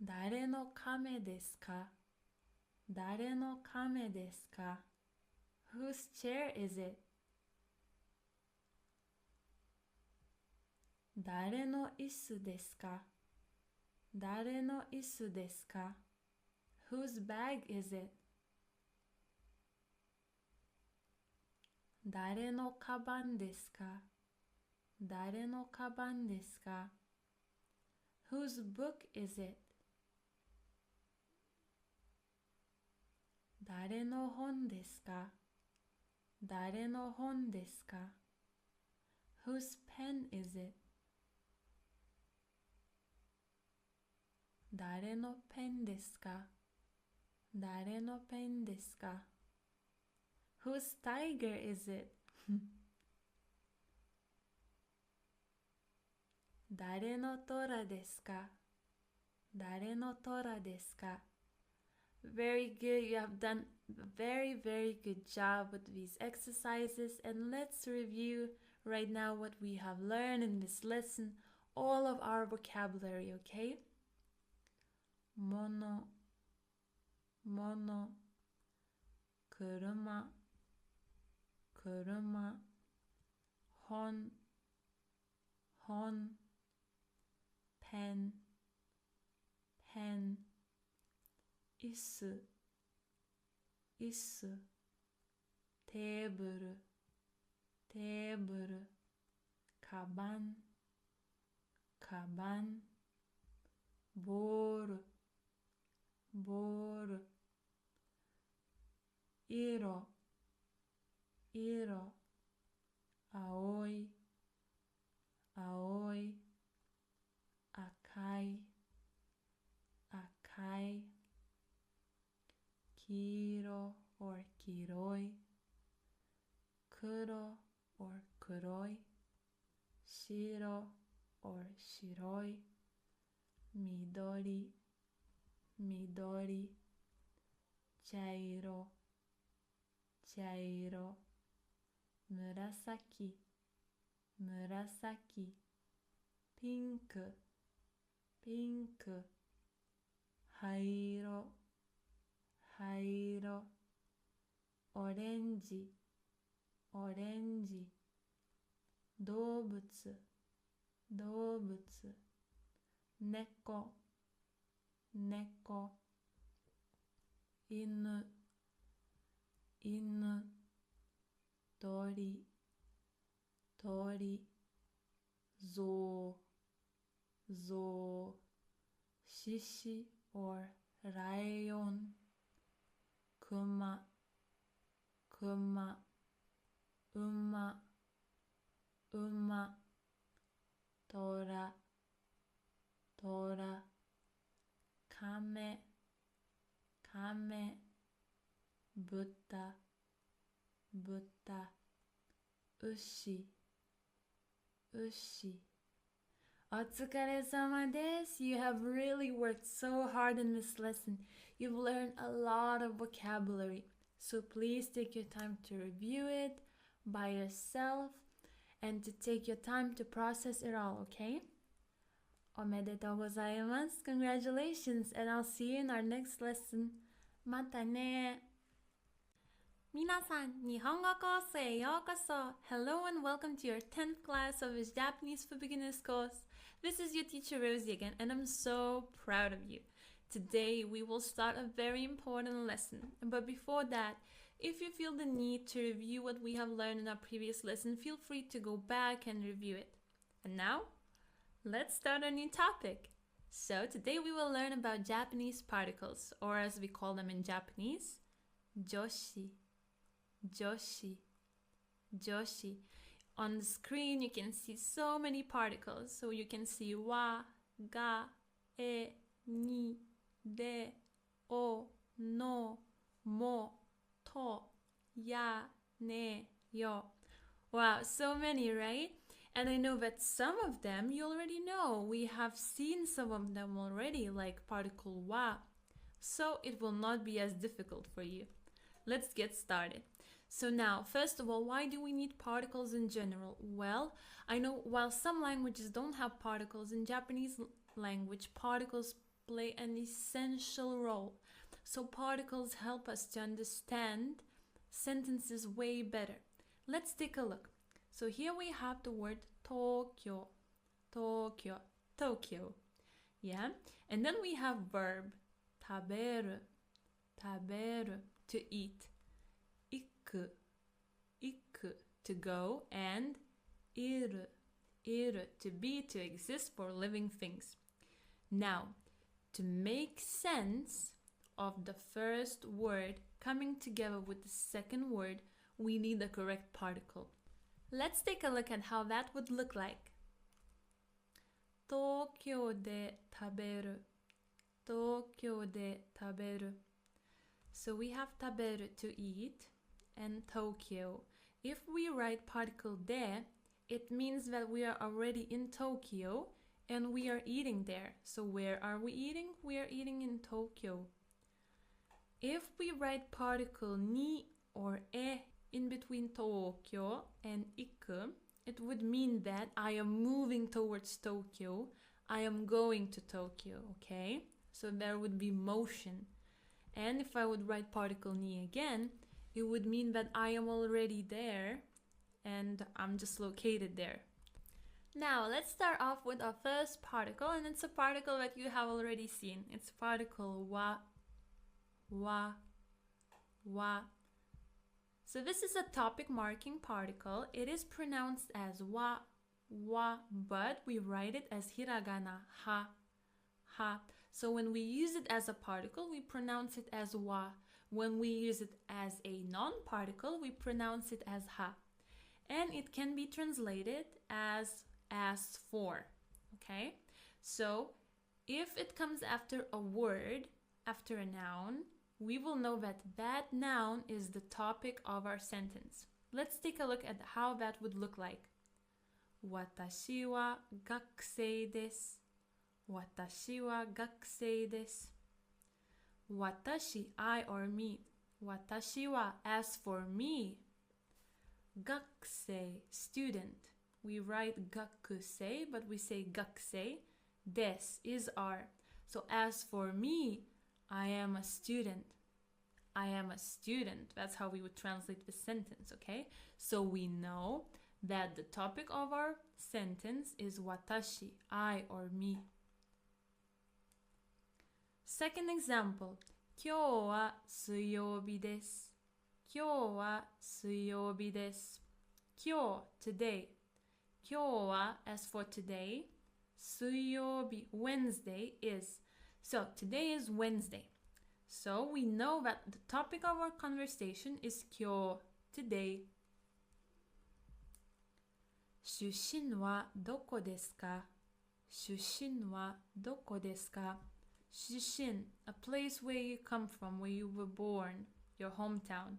Dare no kame desu ka? 誰の亀ですか? Whose chair is it? 誰の椅子ですか? 誰の椅子ですか? Whose bag is it? 誰のカバンですか? 誰のカバンですか? Whose book is it? 誰の本ですか? 誰の本ですか? Whose pen is it? 誰のペンですか? 誰のペンですか? Whose tiger is it? 誰の虎ですか? 誰の虎ですか? Very good. You have done a very, very good job with these exercises. And let's review right now what we have learned in this lesson, all of our vocabulary, okay? Mono, mono, kuruma, kuruma, hon, hon, pen, pen, 椅子、椅子、テーブル、テーブル、カバン、カバン、ボール、ボール、色、色、青い、青い、赤い、赤い、黄色 or 黄色い、黒 or 黒い、白 or 白い、緑、緑、茶色、茶色、紫、紫、ピンク、ピンク、灰色、灰色、オレンジ、オレンジ、動物、動物、猫、猫、犬、犬、鳥、鳥、象、象、獅子 or ライオン、熊、熊、馬、馬、虎、虎、亀、亀、豚、豚、牛、牛。お疲れ様です。You have really worked so hard in this lesson. You've learned a lot of vocabulary. So please take your time to review it by yourself and to take your time to process it all, okay? おめでとうございます。Congratulations, and I'll see you in our next lesson. またね。皆さん、日本語コースへようこそ。Hello and welcome to your 10th class of his Japanese for Beginners course. This is your teacher Rosie again, and I'm so proud of you. Today we will start a very important lesson. But before that, if you feel the need to review what we have learned in our previous lesson, feel free to go back and review it. And now, let's start a new topic. So today we will learn about Japanese particles, or as we call them in Japanese, joshi. Joshi, joshi. On the screen you can see so many particles. So you can see wa, ga, e, ni, de, o, no, mo, to, ya, ne, yo. Wow, so many, right? And I know that some of them you already know. We have seen some of them already, like particle wa. So it will not be as difficult for you. Let's get started. So now, first of all, why do we need particles in general? Well, I know while some languages don't have particles, in Japanese language, particles play an essential role. So particles help us to understand sentences way better. Let's take a look. So here we have the word Tokyo, Tokyo, Tokyo. Yeah, and then we have verb taberu, taberu, to eat, iku, iku, to go, and iru, iru, to be, to exist, for living things. Now, to make sense of the first word coming together with the second word, we need the correct particle. Let's take a look at how that would look like. Tokyo de taberu, Tokyo de taberu. So we have taberu, to eat, and Tokyo. If we write particle de, it means that we are already in Tokyo and we are eating there. So where are we eating? We are eating in Tokyo. If we write particle ni or e in between Tokyo and iku, it would mean that I am moving towards Tokyo, I am going to Tokyo, okay? So there would be motion. And if I would write particle ni again, it would mean that I am already there and I'm just located there. Now let's start off with our first particle, and it's a particle that you have already seen. It's particle wa, wa, wa. So this is a topic marking particle. It is pronounced as wa, wa, but we write it as hiragana, ha, ha. So when we use it as a particle, we pronounce it as wa. When we use it as a non-particle, we pronounce it as ha. And it can be translated as for, okay? So if it comes after a word, after a noun, we will know that that noun is the topic of our sentence. Let's take a look at how that would look like. Watashi wa gakusei desu. Watashi wa gakusei desu. Watashi, I or me. Watashi wa, as for me. Gakusei, student. We write gakusei, but we say gakusei. Des is are. So as for me, I am a student. I am a student. That's how we would translate the sentence, okay? So we know that the topic of our sentence is watashi, I or me. Second example. 今日は水曜日です。今日は水曜日です。今日, today. 今日は, as for today. 水曜日, Wednesday, is. So today is Wednesday. So we know that the topic of our conversation is 今日, today. 出身はどこですか? 出身はどこですか? Shushin, a place where you come from, where you were born, your hometown.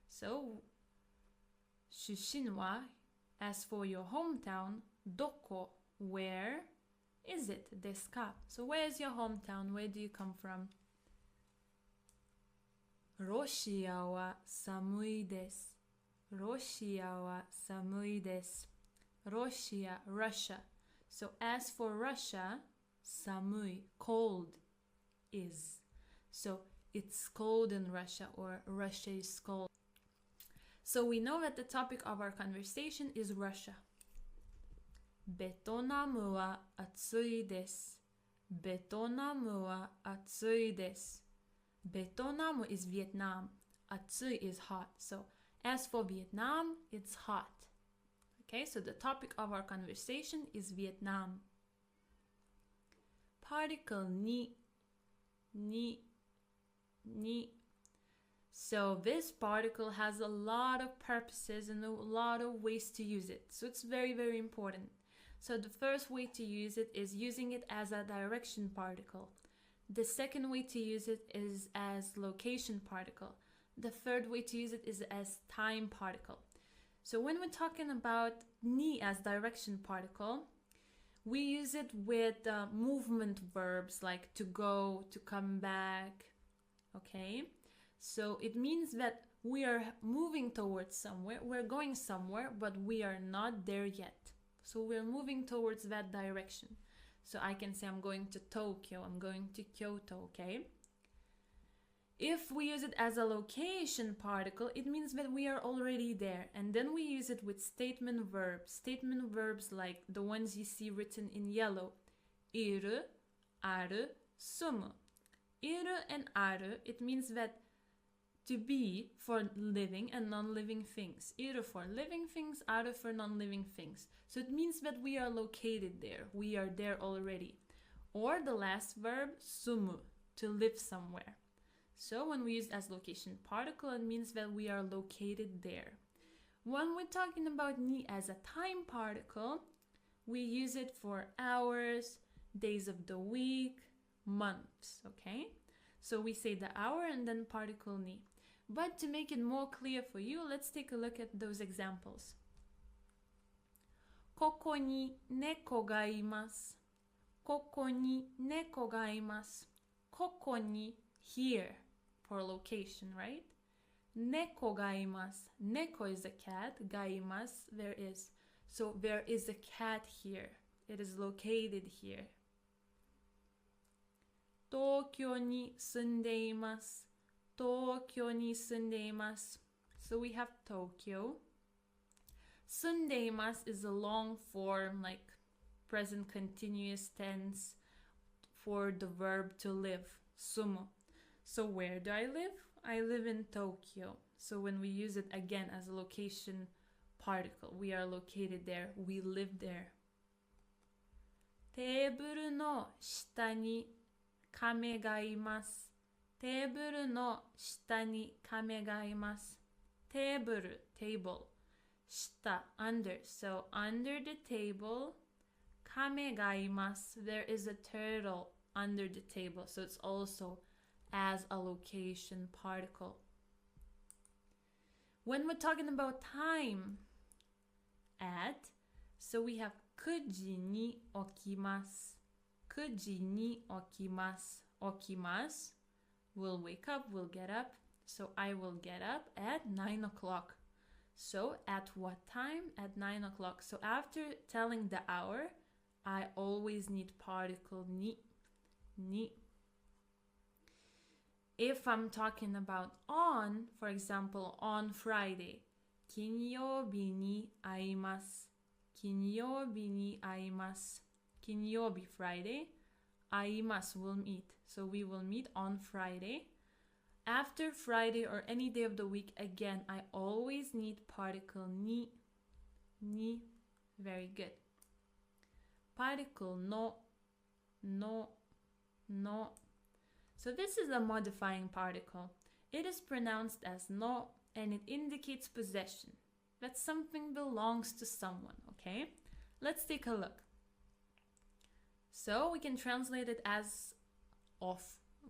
So, shushin wa, as for your hometown, doko, where is it? Desu ka? So where is your hometown? Where do you come from? ロシアは寒いです。ロシアは寒いです。Russia, Russia. So as for Russia, 寒い, cold, is. So it's cold in Russia, or Russia is cold. So we know that the topic of our conversation is Russia. ベトナムは暑いです。ベトナムは暑いです。ベトナム is Vietnam. 暑い is hot. So as for Vietnam, it's hot. Okay, so the topic of our conversation is Vietnam. Particle ni, ni, ni. So this particle has a lot of purposes and a lot of ways to use it. So it's very, very important. So the first way to use it is using it as a direction particle. The second way to use it is as location particle. The third way to use it is as time particle. So when we're talking about ni as direction particle, we use it with movement verbs like to go, to come back, okay? So it means that we are moving towards somewhere, we're going somewhere, but we are not there yet. So we're moving towards that direction. So I can say I'm going to Tokyo, I'm going to Kyoto, okay? If we use it as a location particle, it means that we are already there. And then we use it with statement verbs. Statement verbs like the ones you see written in yellow. Iru, aru, sumu. Iru and aru, it means that to be for living and non-living things. Iru for living things, aru for non-living things. So it means that we are located there. We are there already. Or the last verb, sumu, to live somewhere. So when we use it as location particle, it means that we are located there. When we're talking about ni as a time particle, we use it for hours, days of the week, months, okay? So we say the hour and then particle ni. But to make it more clear for you, let's take a look at those examples. Koko ni neko ga imasu. Koko ni neko ga imasu. Koko ni, here, for location, right? Neko ga imasu. Neko is a cat. Ga imasu, there is. So there is a cat here. It is located here. Tokyo ni sunde imasu. Tokyo ni sunde imasu. So we have Tokyo. Sunde imasu is a long form, like present continuous tense for the verb to live. Sumu. So where do I live? I live in Tokyo. So when we use it again as a location particle, we are located there. We live there. Teburu no shita ni kame ga imasu. Teburu no shita ni kame ga imasu. Teburu, table. Shita, under. So under the table, kame ga imasu. There is a turtle under the table. So it's also as a location particle. When we're talking about time, at, so we have kuji ni okimasu. Kuji ni okimasu. Okimasu, will wake up, will get up. So I will get up at 9 o'clock. So at what time? At 9 o'clock. So after telling the hour, I always need particle ni. Ni. If I'm talking about on, for example, on Friday, kinyoubi ni aimasu. Kinyoubi ni aimasu. Kinyoubi, Friday. Aimasu, will meet. So we will meet on Friday. After Friday or any day of the week, again, I always need particle ni. Ni. Very good. Particle no. No. No. So this is a modifying particle. It is pronounced as no and it indicates possession. That something belongs to someone, okay? Let's take a look. So we can translate it as of,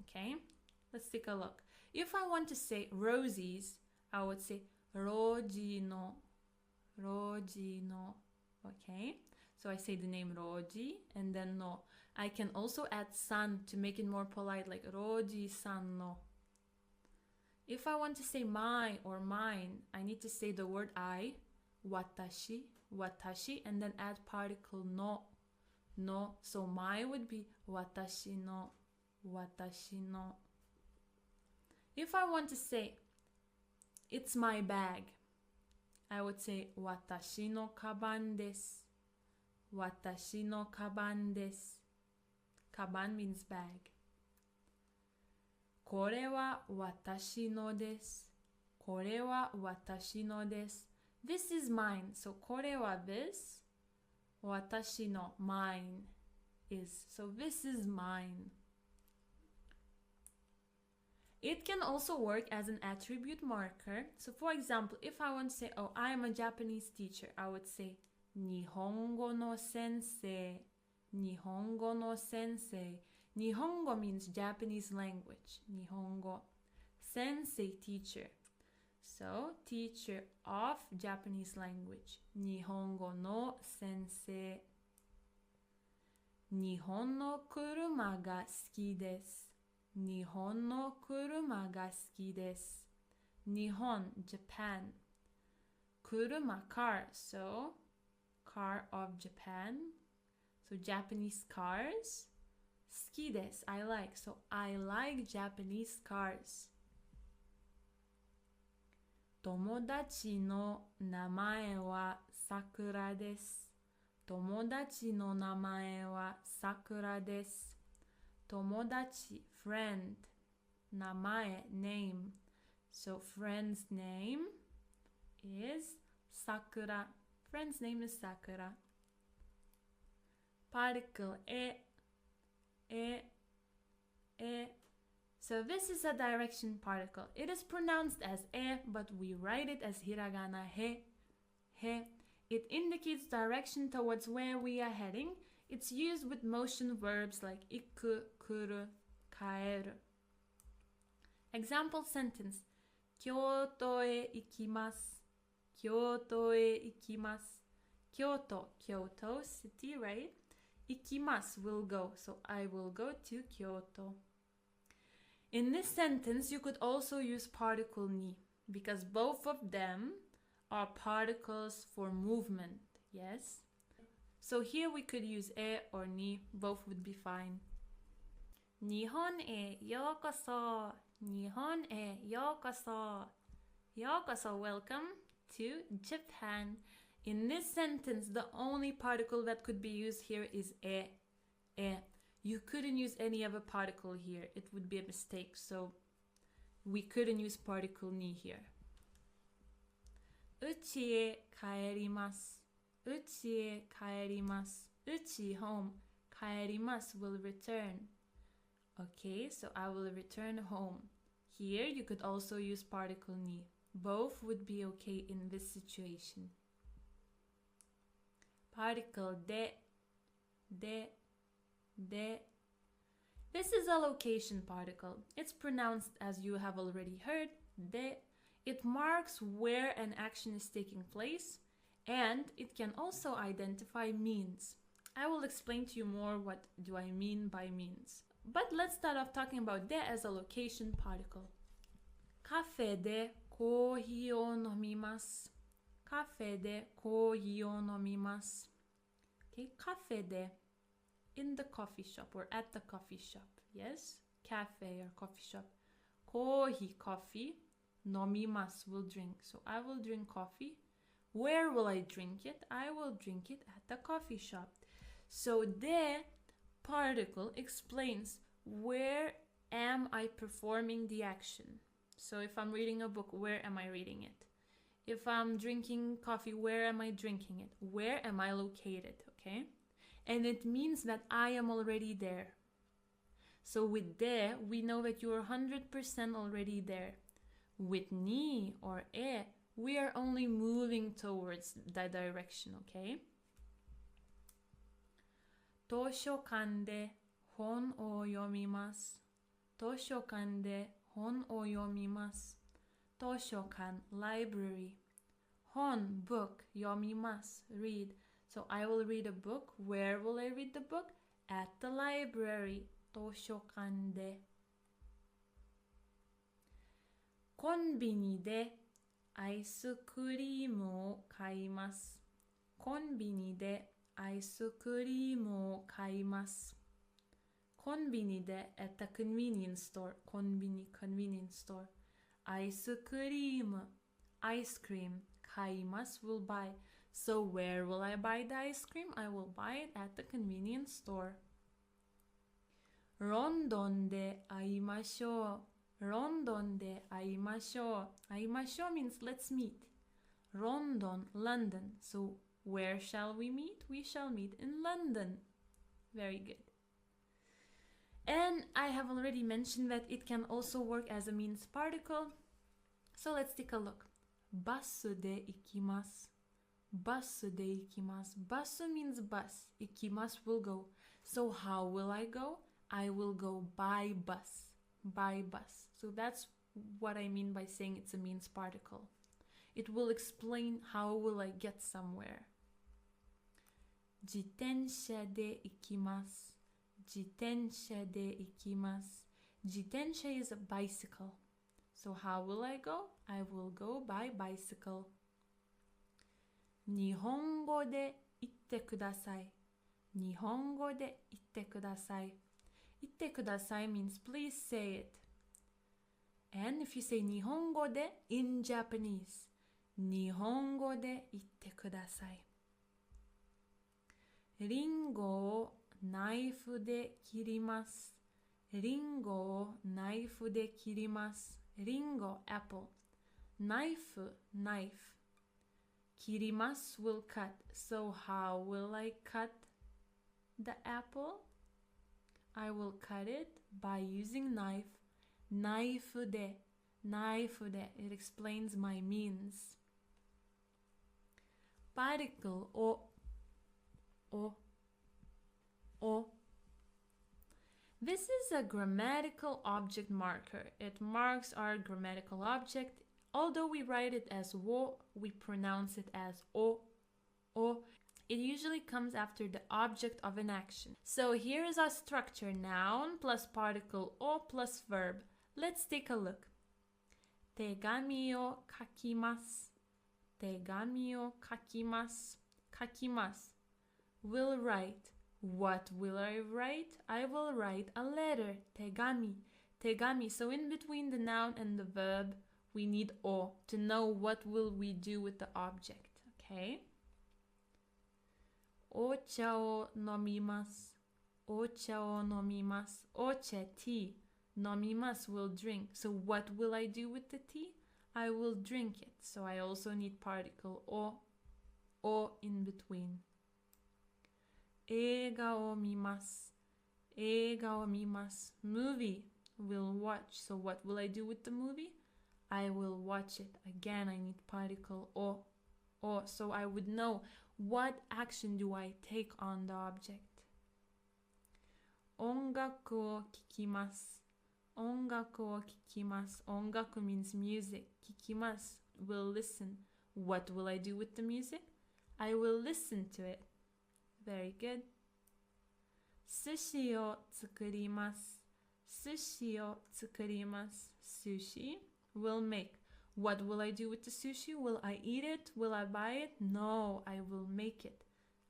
okay? Let's take a look. If I want to say roses, I would say roji no. Roji no, okay? So I say the name Roji and then no. I can also add san to make it more polite, like Roji san no. If I want to say my or mine, I need to say the word I, watashi, watashi, and then add particle no, no. So my would be watashi no, watashi no. If I want to say it's my bag, I would say watashi no kaban desu. Watashi no kaban desu. Kaban means bag. Kore wa watashi no desu. Kore wa watashi no desu. This is mine. So kore wa this. Watashi no, mine is. So this is mine. It can also work as an attribute marker. So for example, if I want to say, oh, I am a Japanese teacher, I would say Nihongo no sensei. Nihongo no sensei. Nihongo means Japanese language. Nihongo. Sensei, teacher. So, teacher of Japanese language. Nihongo no sensei. Nihon no kuruma ga suki desu. Nihon no kuruma ga suki desu. Nihon, Japan. Kuruma, car. So, car of Japan. So Japanese cars. Suki desu, I like. So I like Japanese cars. 友達の名前はさくらです。友達の名前はさくらです。友達 friend 名前 name. So friend's name is Sakura. Friend's name is Sakura. Particle e. So this is a direction particle. It is pronounced as e, but we write it as hiragana he. It indicates direction towards where we are heading. It's used with motion verbs like iku, kuru, kaeru. Example sentence. Kyoto e ikimasu. Kyoto e ikimasu. Kyoto, city, right? Ikimasu will go, so I will go to Kyoto. In this sentence, you could also use particle ni, because both of them are particles for movement, yes? So here we could use e or ni, both would be fine. Nihon e yokoso. Nihon e yokoso. Yokoso, welcome to Japan. In this sentence, the only particle that could be used here is e. You couldn't use any other particle here. It would be a mistake, so we couldn't use particle ni here. Uchi e kaerimasu. Uchi e kaerimasu. Uchi, home. Kaerimasu will return. Okay, so I will return home. Here you could also use particle ni. Both would be okay in this situation. Particle de. This is a location particle. It's pronounced as you have already heard, de. It marks where an action is taking place, and it can also identify means. I will explain to you more what do I mean by means. But let's start off talking about de as a location particle. Cafe de kohi o nomimasu. Cafe de kohi o nomimasu. Okay, cafe de. In the coffee shop or at the coffee shop, yes? Cafe or coffee shop. Kohi, coffee. Nomimasu, will drink. So I will drink coffee. Where will I drink it? I will drink it at the coffee shop. So de particle explains where am I performing the action. So if I'm reading a book, where am I reading it? If I'm drinking coffee, where am I drinking it? Where am I located, okay? And it means that I am already there. So with de, we know that you are 100% already there. With ni or e, we are only moving towards that direction, okay? Toshokan de hon o yomimasu. Toshokan de hon o yomimasu. Toshokan, library. Hon, book. Yomimasu, read. So I will read a book. Where will I read the book? At the library. Toshokan de. Konbini de ice cream o kaimasu. Konbini de ice cream o kaimasu. Konbini de, at the convenience store. Konbini, convenience store. Ice cream, ice cream. Kaimasu, will buy. So where will I buy the ice cream? I will buy it at the convenience store. Rondon de aimashou. Rondon de aimashou. Aimashou means let's meet. Rondon, London. So where shall we meet? We shall meet in London. Very good. And I have already mentioned that it can also work as a means particle. So let's take a look. Basu de ikimasu. Basu de ikimasu. Basu means bus. Ikimasu will go. So how will I go? I will go by bus. By bus. So that's what I mean by saying it's a means particle. It will explain how will I get somewhere. Jitensha de ikimasu. Jitensha de ikimasu. Jitensha is a bicycle. So how will I go? I will go by bicycle. Nihongo de itte kudasai. Nihongo de itte kudasai. Itte kudasai means please say it. And if you say 日本語で in Japanese, 日本語で言ってください。リンゴをナイフで切ります。リンゴをナイフで切ります。リンゴ apple. ナイフ knife. 切ります will cut. So how will I cut the apple? I will cut it by using knife. ナイフで It explains my means. Particle お This is a grammatical object marker. It marks our grammatical object. Although we write it as wo, we pronounce it as o. It usually comes after the object of an action. So here is our structure: noun plus particle o plus verb. Let's take a look. 手紙を書きます。手紙を書きます。書きます。Will write. What will I write? I will write a letter. 手紙。手紙. So in between the noun and the verb, we need o to know what will we do with the object. Okay? お茶を飲みます。お茶を飲みます。お茶 tea. 飲みます will drink. So what will I do with the tea? I will drink it. So I also need particle o in between. 映画を見ます。映画を見ます。Movie will watch. So what will I do with the movie? I will watch it. Again, I need particle o. So I would know what action do I take on the object. 音楽を聴きます。音楽を聴きます。音楽 means music. 聴きます will listen. What will I do with the music? I will listen to it. Very good. 寿司を作ります。寿司を作ります。Sushi will make. What will I do with the sushi? Will I eat it? Will I buy it? No, I will make it.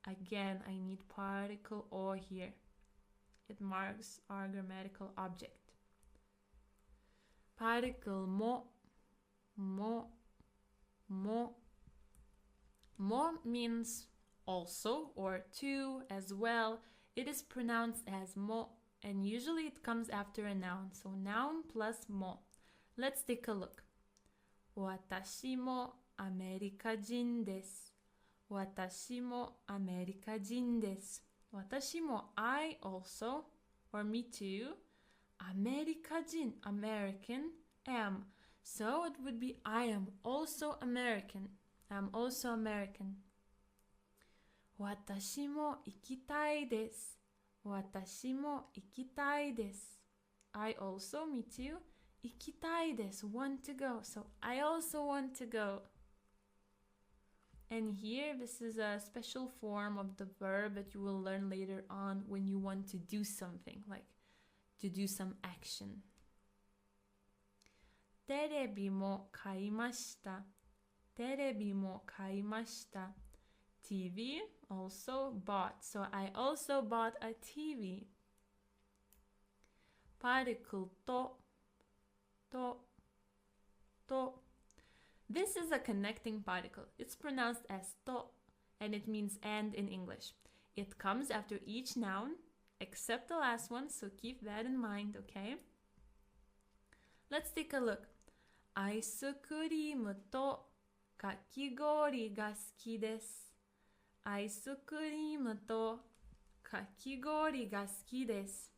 Again, I need particle o here. It marks our grammatical object. Particle mo means also or to as well. It is pronounced as mo, and usually it comes after a noun. So noun plus mo. Let's take a look. 私もアメリカ人です。私もアメリカ人です。私も I also or me too. アメリカ人 American am. So it would be I am also American. I'm also American. 私も行きたいです。私も行きたいです。I also, me too. 行きたいです。Want to go. So I also want to go. And here, this is a special form of the verb that you will learn later on when you want to do something, like to do some action. テレビも買いました。テレビも買いました。TV also bought. So I also bought a TV. Particle to. This is a connecting particle. It's pronounced as to, and it means and in English. It comes after each noun, except the last one, so keep that in mind, okay? Let's take a look. アイスクリームとかき氷が好きです。アイスクリームとかき氷が好きです。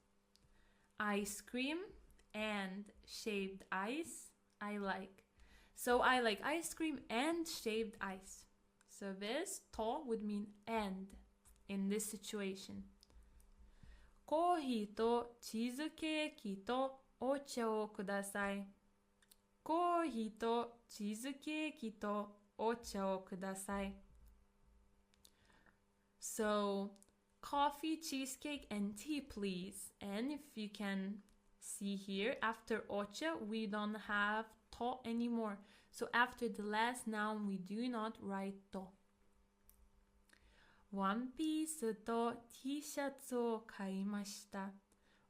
Ice cream and shaved ice I like. So I like ice cream and shaved ice. So this to would mean and in this situation. コーヒーとチーズケーキとお茶をください。コーヒーとチーズケーキとお茶をください。So, coffee, cheesecake, and tea, please. And if you can see here, after ocha, we don't have to anymore. So after the last noun, we do not write to. ワンピースと T シャツを買いました。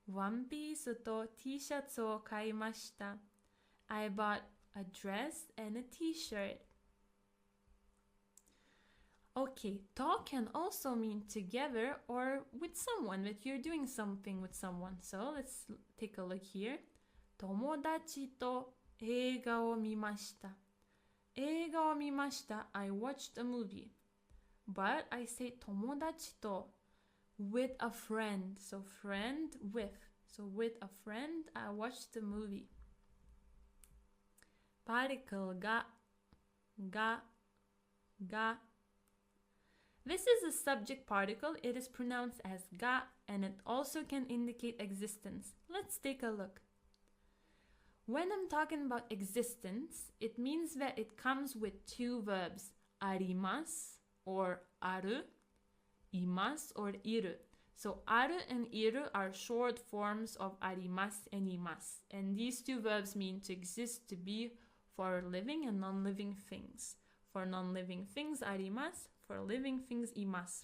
ワンピースと T シャツを買いました。I bought a dress and a t-shirt. Okay, to can also mean together or with someone, that you're doing something with someone. So let's take a look here. 友達と映画を見ました。映画を見ました。I watched a movie. But I say 友達と with a friend. So friend with. So with a friend, I watched the movie. Particle ga. This is a subject particle. It is pronounced as ga and it also can indicate existence. Let's take a look. When I'm talking about existence, it means that it comes with two verbs, arimasu or aru, imasu or iru. So aru and iru are short forms of arimasu and imasu. And these two verbs mean to exist, to be, for living and non-living things. For non-living things, arimasu. For living things, imasu.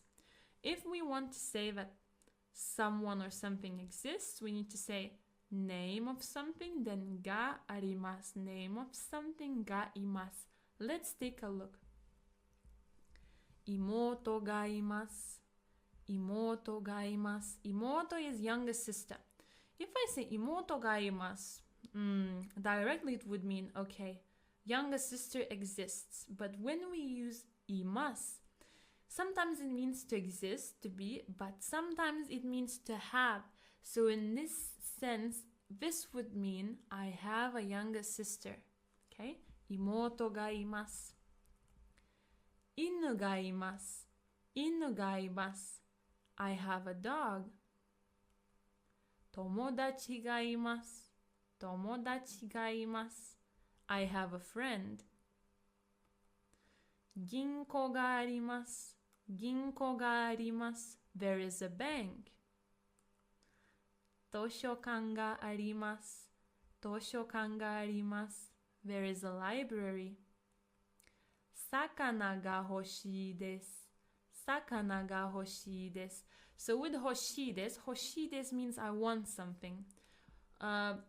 If we want to say that someone or something exists, we need to say name of something, then ga arimasu. Name of something, ga imasu. Let's take a look. Imoto ga imasu. Imoto ga imasu. Imoto is younger sister. If I say imoto ga imasu, directly it would mean, okay, younger sister exists. But when we use imasu, sometimes it means to exist, to be, but sometimes it means to have. So in this sense, this would mean I have a younger sister. Okay? Imoto ga imasu. Inu ga imasu. Inu ga imasu. I have a dog. Tomodachi ga imasu. Tomodachi ga imasu. I have a friend. Ginko ga arimasu. Ginko ga arimasu. There is a bank. Toshokan ga arimasu. Toshokan ga arimasu. There is a library. Sakana ga hoshii desu. Sakana ga hoshii desu. So with hoshii desu means I want something.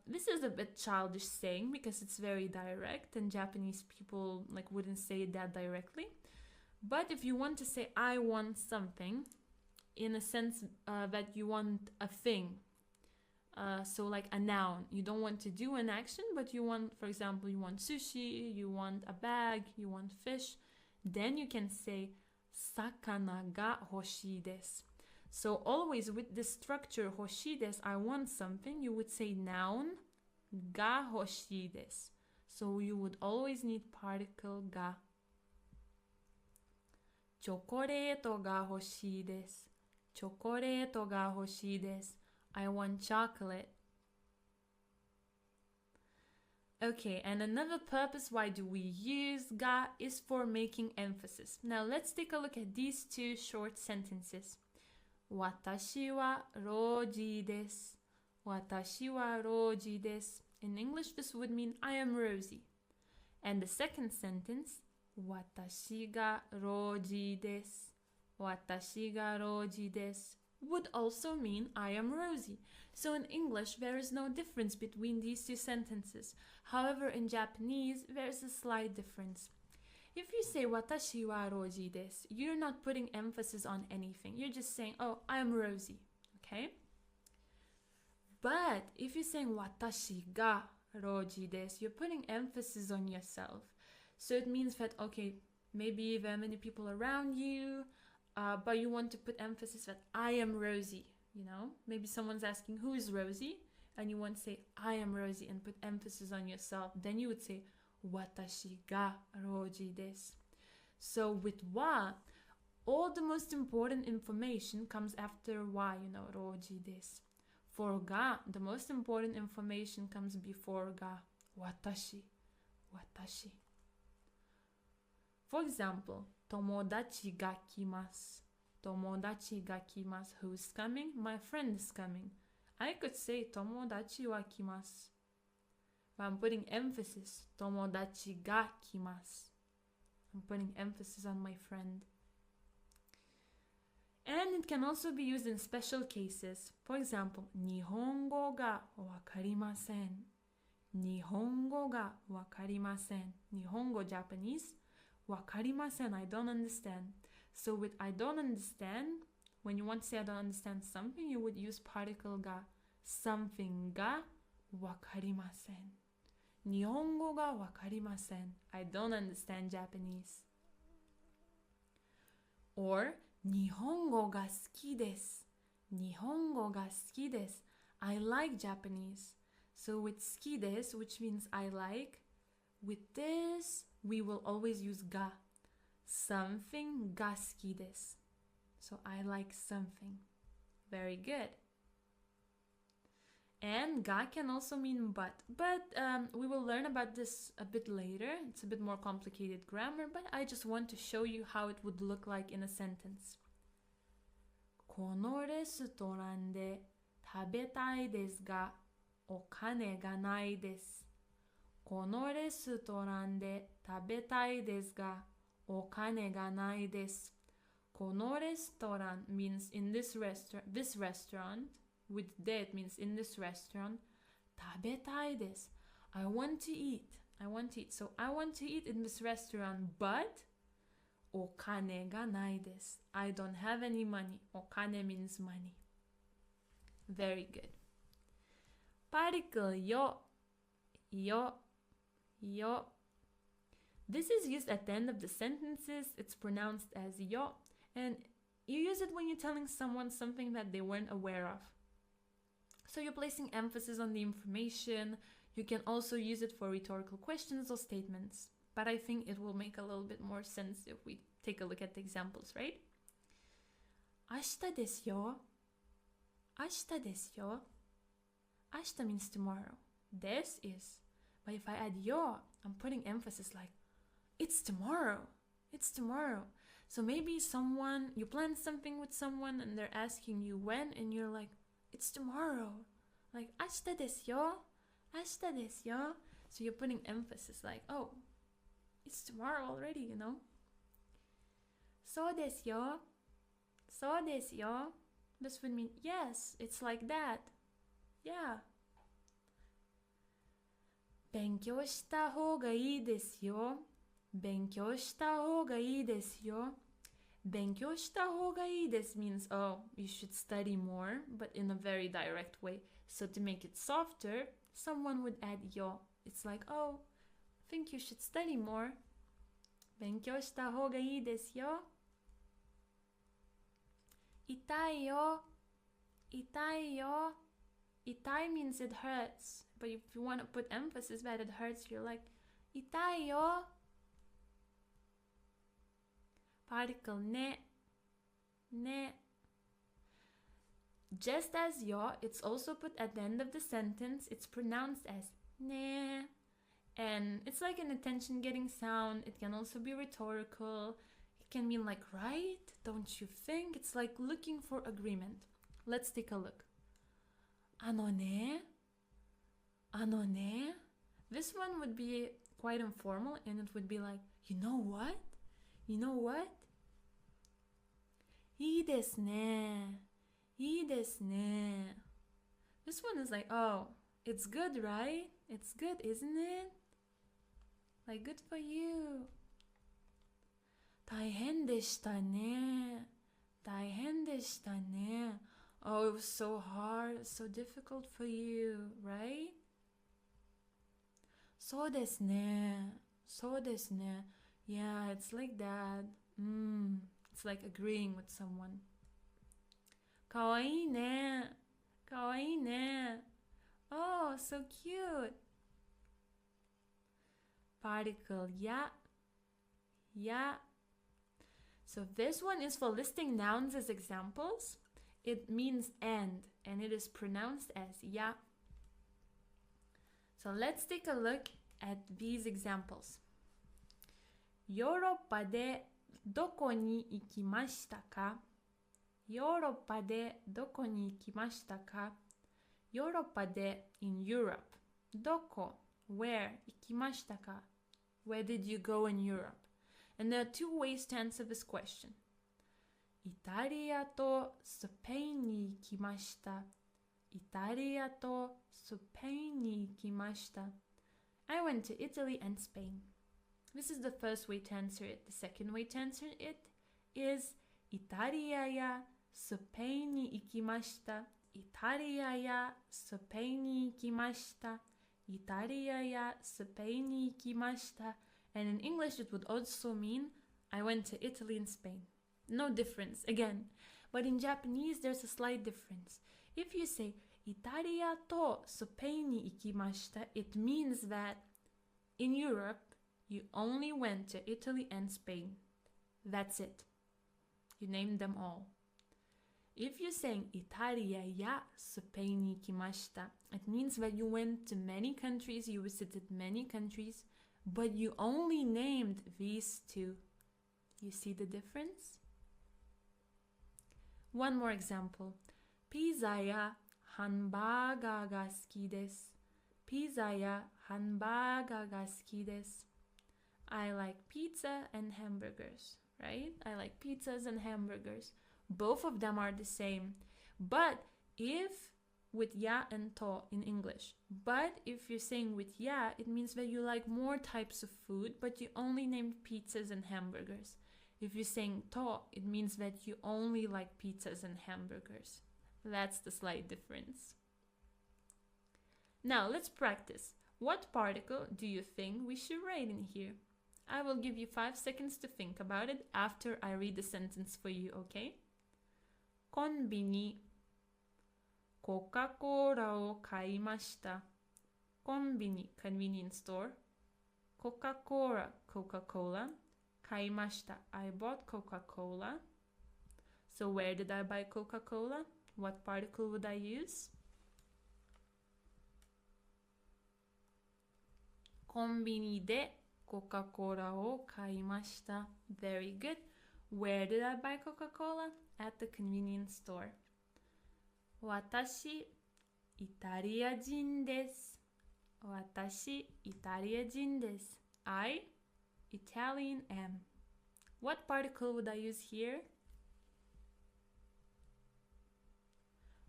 This is a bit childish saying because it's very direct and Japanese people wouldn't say that directly. But if you want to say I want something, in a sense that you want a thing, so like a noun, you don't want to do an action, but you want, for example, you want sushi, you want a bag, you want fish, then you can say sakana ga hoshii desu. So always with this structure hoshii desu, I want something, you would say noun ga hoshii desu. So you would always need particle ga. Chocoreto ga hoshii desu. Chocoreto ga hoshii desu. I want chocolate. Okay, and another purpose why do we use ga is for making emphasis. Now let's take a look at these two short sentences. Watashi wa roji desu. Watashi wa roji desu. In English, this would mean I am Rosie. And the second sentence, watashi ga roji desu. Watashi ga roji desu would also mean I am Rosie. So in English, there is no difference between these two sentences. However, in Japanese, there is a slight difference. If you say watashi wa roji desu, you're not putting emphasis on anything. You're just saying, oh, I am Rosie. Okay? But if you're saying watashi ga roji desu, you're putting emphasis on yourself. So it means that, okay, maybe there are many people around you, but you want to put emphasis that I am Rosie, you know? Maybe someone's asking, who is Rosie? And you want to say, I am Rosie, and put emphasis on yourself. Then you would say, watashi ga roji desu. So with wa, all the most important information comes after wa, you know, roji desu. For ga, the most important information comes before ga, watashi, watashi. For example, tomodachi ga kimasu. Tomodachi ga kimasu. Who's coming? My friend is coming. I could say tomodachi wa kimasu. But I'm putting emphasis. Tomodachi ga kimasu. I'm putting emphasis on my friend. And it can also be used in special cases. For example, Nihongo ga wakarimasen. Nihongo ga wakarimasen. Nihongo, Japanese. Wakarimasen, I don't understand. So with I don't understand, when you want to say I don't understand something, you would use particle ga. Something ga wakarimasen. Nihongo ga wakarimasen. I don't understand Japanese. Or Nihongo ga suki desu. Nihongo ga suki desu. I like Japanese. So with suki desu, which means I like, with this we will always use ga. Something ga suki desu. So I like something. Very good. And ga can also mean but we will learn about this a bit later. It's a bit more complicated grammar, but I just want to show you how it would look like in a sentence. このレストランで食べたいですが、お金がないです。このレストランで食べたいですが、お金がないです。このレストラン means in this restaurant. With de it means in this restaurant. 食べたいです。I want to eat. So I want to eat in this restaurant, but お金がないです。I don't have any money. お金 means money. Very good. Particle yo. This is used at the end of the sentences. It's pronounced as yo. And you use it when you're telling someone something that they weren't aware of. So you're placing emphasis on the information. You can also use it for rhetorical questions or statements. But I think it will make a little bit more sense if we take a look at the examples, right? 明日ですよ。明日ですよ。明日 means tomorrow. This is. But if I add yo, I'm putting emphasis like, it's tomorrow. It's tomorrow. So maybe you plan something with someone and they're asking you when, and you're like, it's tomorrow. Like, 明日ですよ。明日ですよ. So you're putting emphasis like, oh, it's tomorrow already, you know? そうですよ。そうですよ. This would mean, yes, it's like that. Yeah. 勉強した方がいいですよ。勉強した方がいいですよ。勉強した方がいいです means, oh, you should study more, but in a very direct way. So to make it softer, someone would add yo. It's like, oh, I think you should study more. 勉強した方がいいですよ。痛いよ。痛いよ。痛い means it hurts. But if you want to put emphasis that it hurts, you're like, 痛いよ。Particle ne. Ne. Just as yo, it's also put at the end of the sentence. It's pronounced as ne. And it's like an attention-getting sound. It can also be rhetorical. It can mean like, right? Don't you think? It's like looking for agreement. Let's take a look. あのね. あのね. This one would be quite informal, and it would be like, you know what? You know what? いいですね. いいですね. This one is like, oh, it's good, right? It's good, isn't it? Like, good for you. 大変でしたね. 大変でしたね. Oh, it was so hard, so difficult for you, right? そうですね. そうですね. Yeah, it's like that. It's like agreeing with someone. かわいいね. かわいいね. Oh, so cute. Particle ya. Ya. So this one is for listing nouns as examples. It means and it is pronounced as ya. So let's take a look at these examples. ヨーロッパでどこに行きましたか? ヨーロッパでどこに行きましたか? ヨーロッパで in Europe. どこ where 行きましたか? Where did you go in Europe? And there are two ways to answer this question. イタリアとスペインに行きました. イタリアとスペインに行きました. I went to Italy and Spain. This is the first way to answer it. The second way to answer it is イタリアやスペインに行きました。イタリアやスペインに行きました。イタリアやスペインに行きました。And in English it would also mean I went to Italy and Spain. No difference, again. But in Japanese there's a slight difference. If you say イタリアとスペインに行きました, it means that in Europe you only went to Italy and Spain. That's it. You named them all. If you're saying イタリアやスペインに行きました, it means that you went to many countries, you visited many countries, but you only named these two. You see the difference? One more example. ピザやハンバーガーが好きです。ピザやハンバーガーが好きです。I like pizza and hamburgers, right? I like pizzas and hamburgers. Both of them are the same. But if with ya and to in English. But if you're saying with ya, it means that you like more types of food, but you only named pizzas and hamburgers. If you're saying to, it means that you only like pizzas and hamburgers. That's the slight difference. Now let's practice. What particle do you think we should write in here? I will give you 5 seconds to think about it after I read the sentence for you, okay? コンビニコカ・コーラを買いました。コンビニ convenience store コカ・コーラ Coca-Cola 買いました I bought Coca-Cola. So where did I buy Coca-Cola? What particle would I use? コンビニでコカ・コーラを買いました Very good. Where did I buy Coca-Cola? At the convenience store. 私、イタリア人です。私、イタリア人です。I, Italian am. What particle would I use here?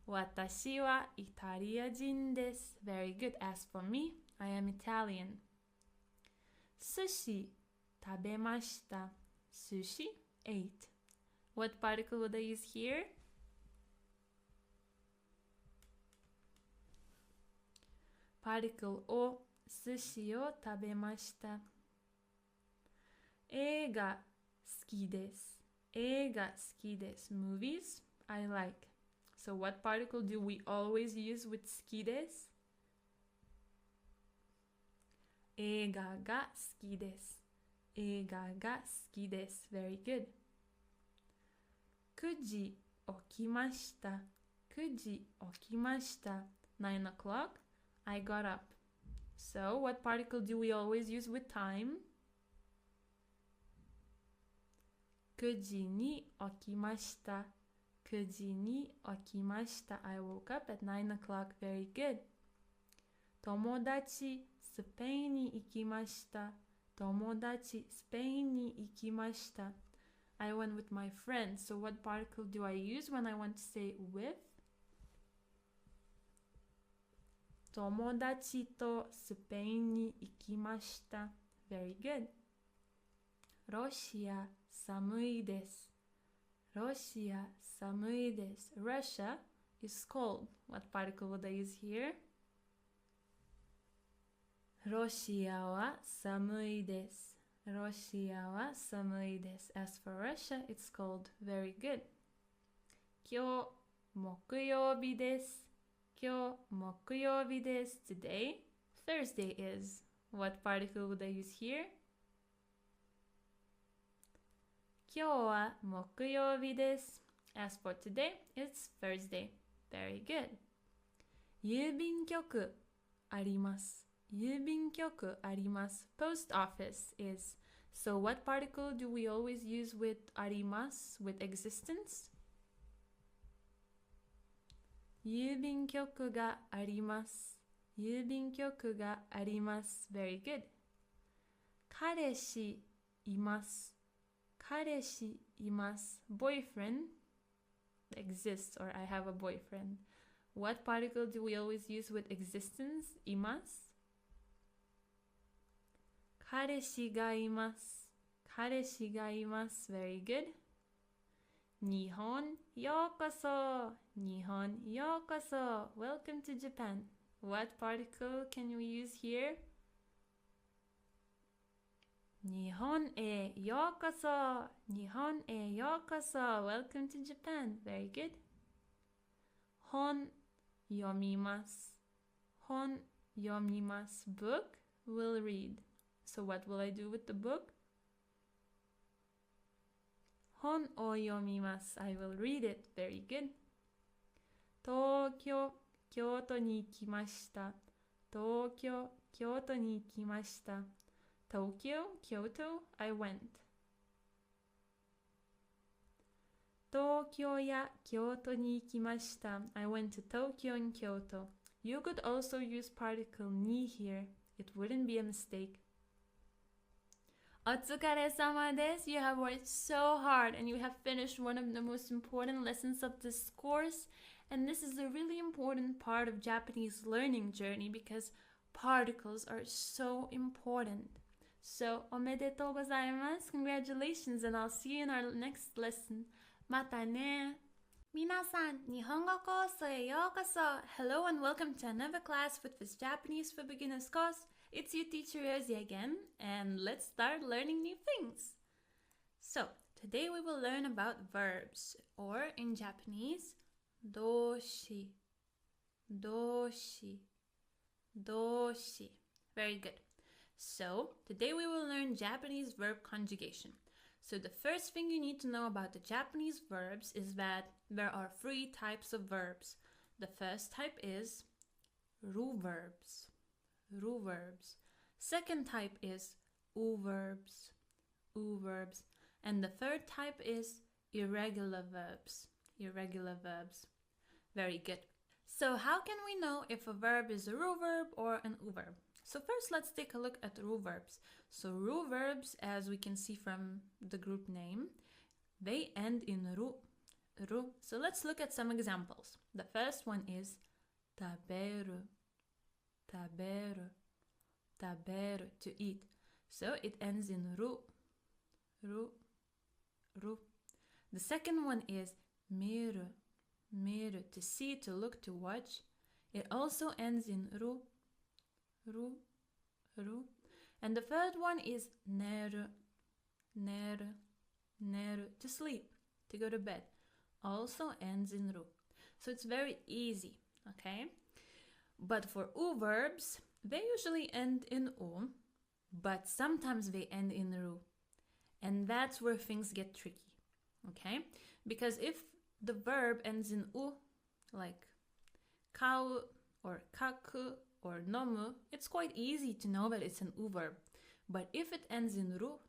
私はイタリア人です。Very good. As for me, I am Italian. 寿司、食べました。寿司 ate. What particle would I use here? パリクルを寿司を食べました。映画好きです。映画好きです。Movies I like. So what particle do we always use with 好きです？映画が好きです。映画が好きです。Very good. 9時起きました。9時起きました。9 o'clock, I got up. So, what particle do we always use with time? 9時に起きました。9時に起きました。I woke up at 9 o'clock. Very good. 友達、スペインに行きました。友達、スペインに行きました。I went with my friends. So what particle do I use when I want to say with? 友達とスペインに行きました。Very good. ロシア、寒いです。ロシア、寒いです。Russia is cold. What particle would I use here? ロシアは寒いです。ロシアは寒いです。As for Russia, it's cold. Very good. 今日、木曜日です。今日、木曜日です。Today, Thursday is. What particle would I use here? 今日は木曜日です。As for today, it's Thursday. Very good. 郵便局あります。郵便局あります。Post office is. So what particle do we always use with あります with existence? 郵便局があります。郵便局があります。Very good. 彼氏います。彼氏います。Boyfriend exists or I have a boyfriend. What particle do we always use with existence? います彼氏がいます。彼氏がいます。Very good. 日本ようこそ。日本ようこそ。Welcome to Japan. What particle can we use here? 日本へようこそ。日本へようこそ。Welcome to Japan. Very good. 本読みます。本読みます。Book will read. So what will I do with the book? 本を読みます。I will read it. Very good. 東京、京都に行きました。東京、京都に行きました。Tokyo, Kyoto, I went. 東京や京都に行きました。I went to Tokyo and Kyoto. You could also use particle ni here. It wouldn't be a mistake. お疲れ様です。You have worked so hard and you have finished one of the most important lessons of this course. And this is a really important part of Japanese learning journey because particles are so important. So, おめでとうございます。Congratulations, and I'll see you in our next lesson. またね。皆さん、日本語コースへようこそ。Hello and welcome to another class with this Japanese for Beginners course. It's your teacher Rosie again, and let's start learning new things. So, today we will learn about verbs, or in Japanese, 動詞, 動詞, 動詞. Very good. So, today we will learn Japanese verb conjugation. So, the first thing you need to know about the Japanese verbs is that there are 3 types of verbs. The first type is ru verbs. Ru verbs. Second type is u verbs. U verbs. And the third type is irregular verbs. Irregular verbs. Very good. So, how can we know if a verb is a ru verb or an u verb? So first, let's take a look at ru verbs. So ru verbs, as we can see from the group name, they end in ru. Ru. So let's look at some examples. The first one is taberu. Taberu. Taberu, to eat. So it ends in ru. Ru. Ru. The second one is miru. Miru, to see, to look, to watch. It also ends in ru. Ru, ru. And the third one is neru, neru, neru, to sleep, to go to bed. Also ends in ru. So it's very easy, okay? But for u verbs, they usually end in u, but sometimes they end in ru. And that's where things get tricky, okay? Because if the verb ends in u, like kau or kaku, or nomu, it's quite easy to know that it's an u verb. But if it ends in ru,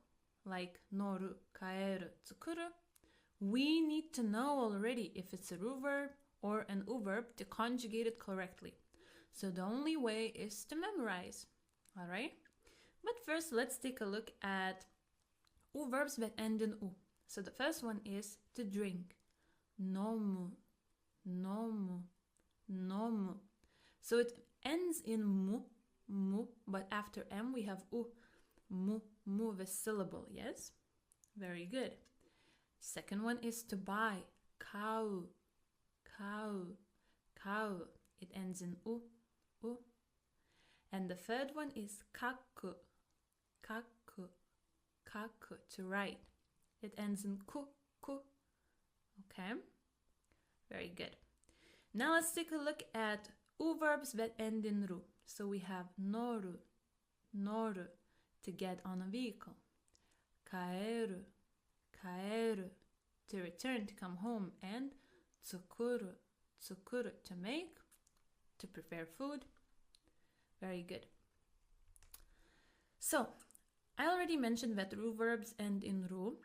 like noru, kaeru, tsukuru, we need to know already if it's a ru verb or an u verb to conjugate it correctly. So the only way is to memorize, alright? But first, let's take a look at u verbs that end in u. So the first one is to drink. Nomu, nomu, nomu. So it ends in mu, mu, but after m we have u. Mu, mu, the syllable, yes? Very good. Second one is to buy. Kau, kau, kau. It ends in u, u. And the third one is kaku, kaku, kaku, to write. It ends in ku, ku. Okay? Very good. Now let's take a look at u verbs that end in ru. So we have noru, noru, to get on a vehicle. Kaeru, kaeru, to return, to come home. And tsukuru, tsukuru, to make, to prepare food. Very good. So, I already mentioned that ru verbs end in ru,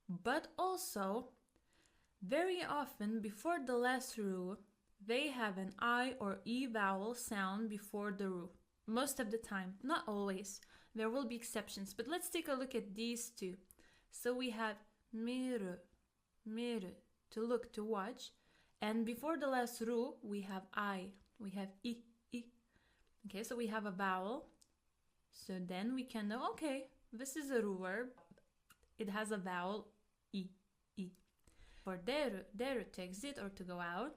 but also, very often, before the last ru, they have an I or E vowel sound before the ru. Most of the time, not always. There will be exceptions, but let's take a look at these two. So we have miru, miru, to look, to watch. And before the last ru, we have I. We have I, I. Okay, so we have a vowel So then we can know, okay, this is a ru verb. It has a vowel I. For deru, to exit or to go out,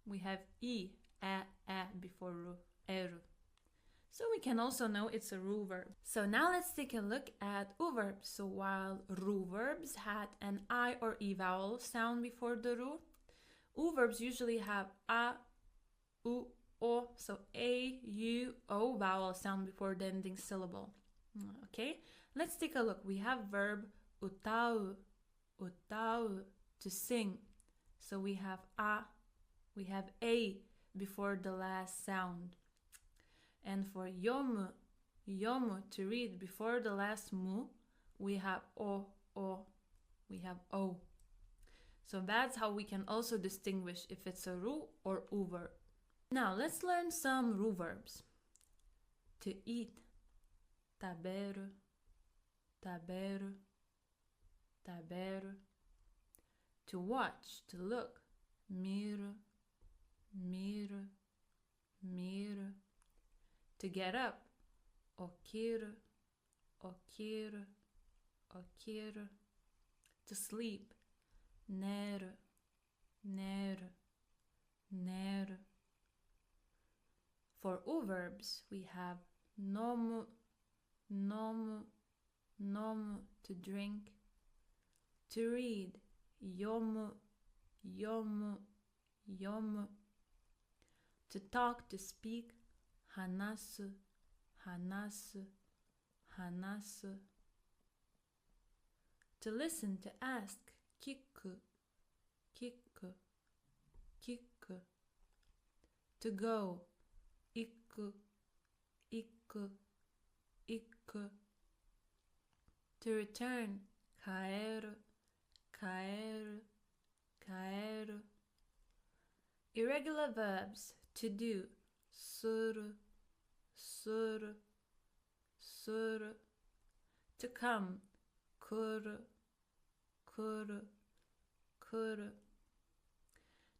we have I, a before ru, eru. So we can also know it's a ru verb. So now let's take a look at u verbs. So while ru verbs had an I or E vowel sound before the ru, u verbs usually have a, u, o, so a, u, o vowel sound before the ending syllable. Okay, let's take a look. We have verb utau, to sing. So we have a, we have a before the last sound. And for yomu, to read before the last mu, we have o, we have o. So that's how we can also distinguish if it's a ru or u verb. Now let's learn some ru verbs. To eat, taberu, taberu. To watch, to look, miru, To get up, okiru, To sleep, neru, For u verbs, we have nomu, to drink. To read, yomu, To talk, to speak, hanasu, To listen, to ask, kiku, To go, iku, To return, kaeru, Irregular verbs, to do, suru, To come, kuru,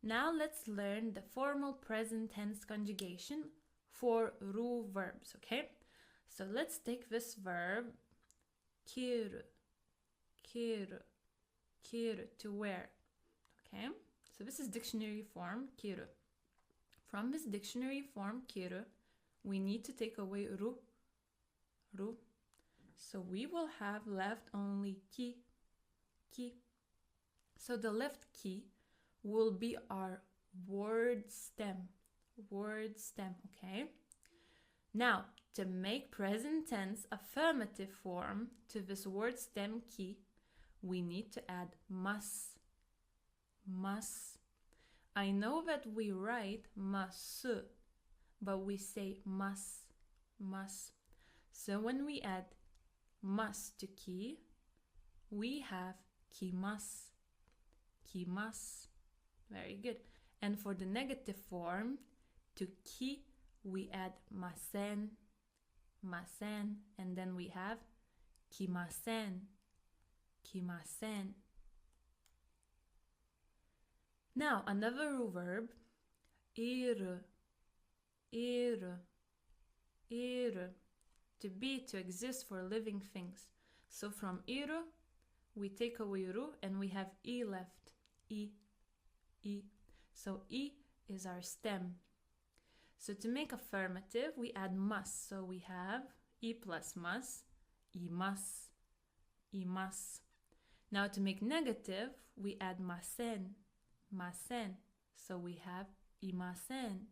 Now let's learn the formal present tense conjugation for ru verbs, okay? So let's take this verb, kiru, to wear, okay? So this is dictionary form, kiru. From this dictionary form, kiru, we need to take away ru. So we will have left only ki. So the left ki will be our word stem, okay? Now, to make present tense affirmative form to this word stem ki, we need to add mas. I know that we write masu, but we say mas. So when we add mas to ki, we have kimas. Very good. And for the negative form, to ki, we add masen, and then we have kimasen. Now another ru verb, iru, to be, to exist, for living things. So from iru, we take away ru and we have I left, I. So I is our stem. So to make affirmative, we add mas. So we have I plus mas, imas. Now to make negative, we add masen. So we have imasen.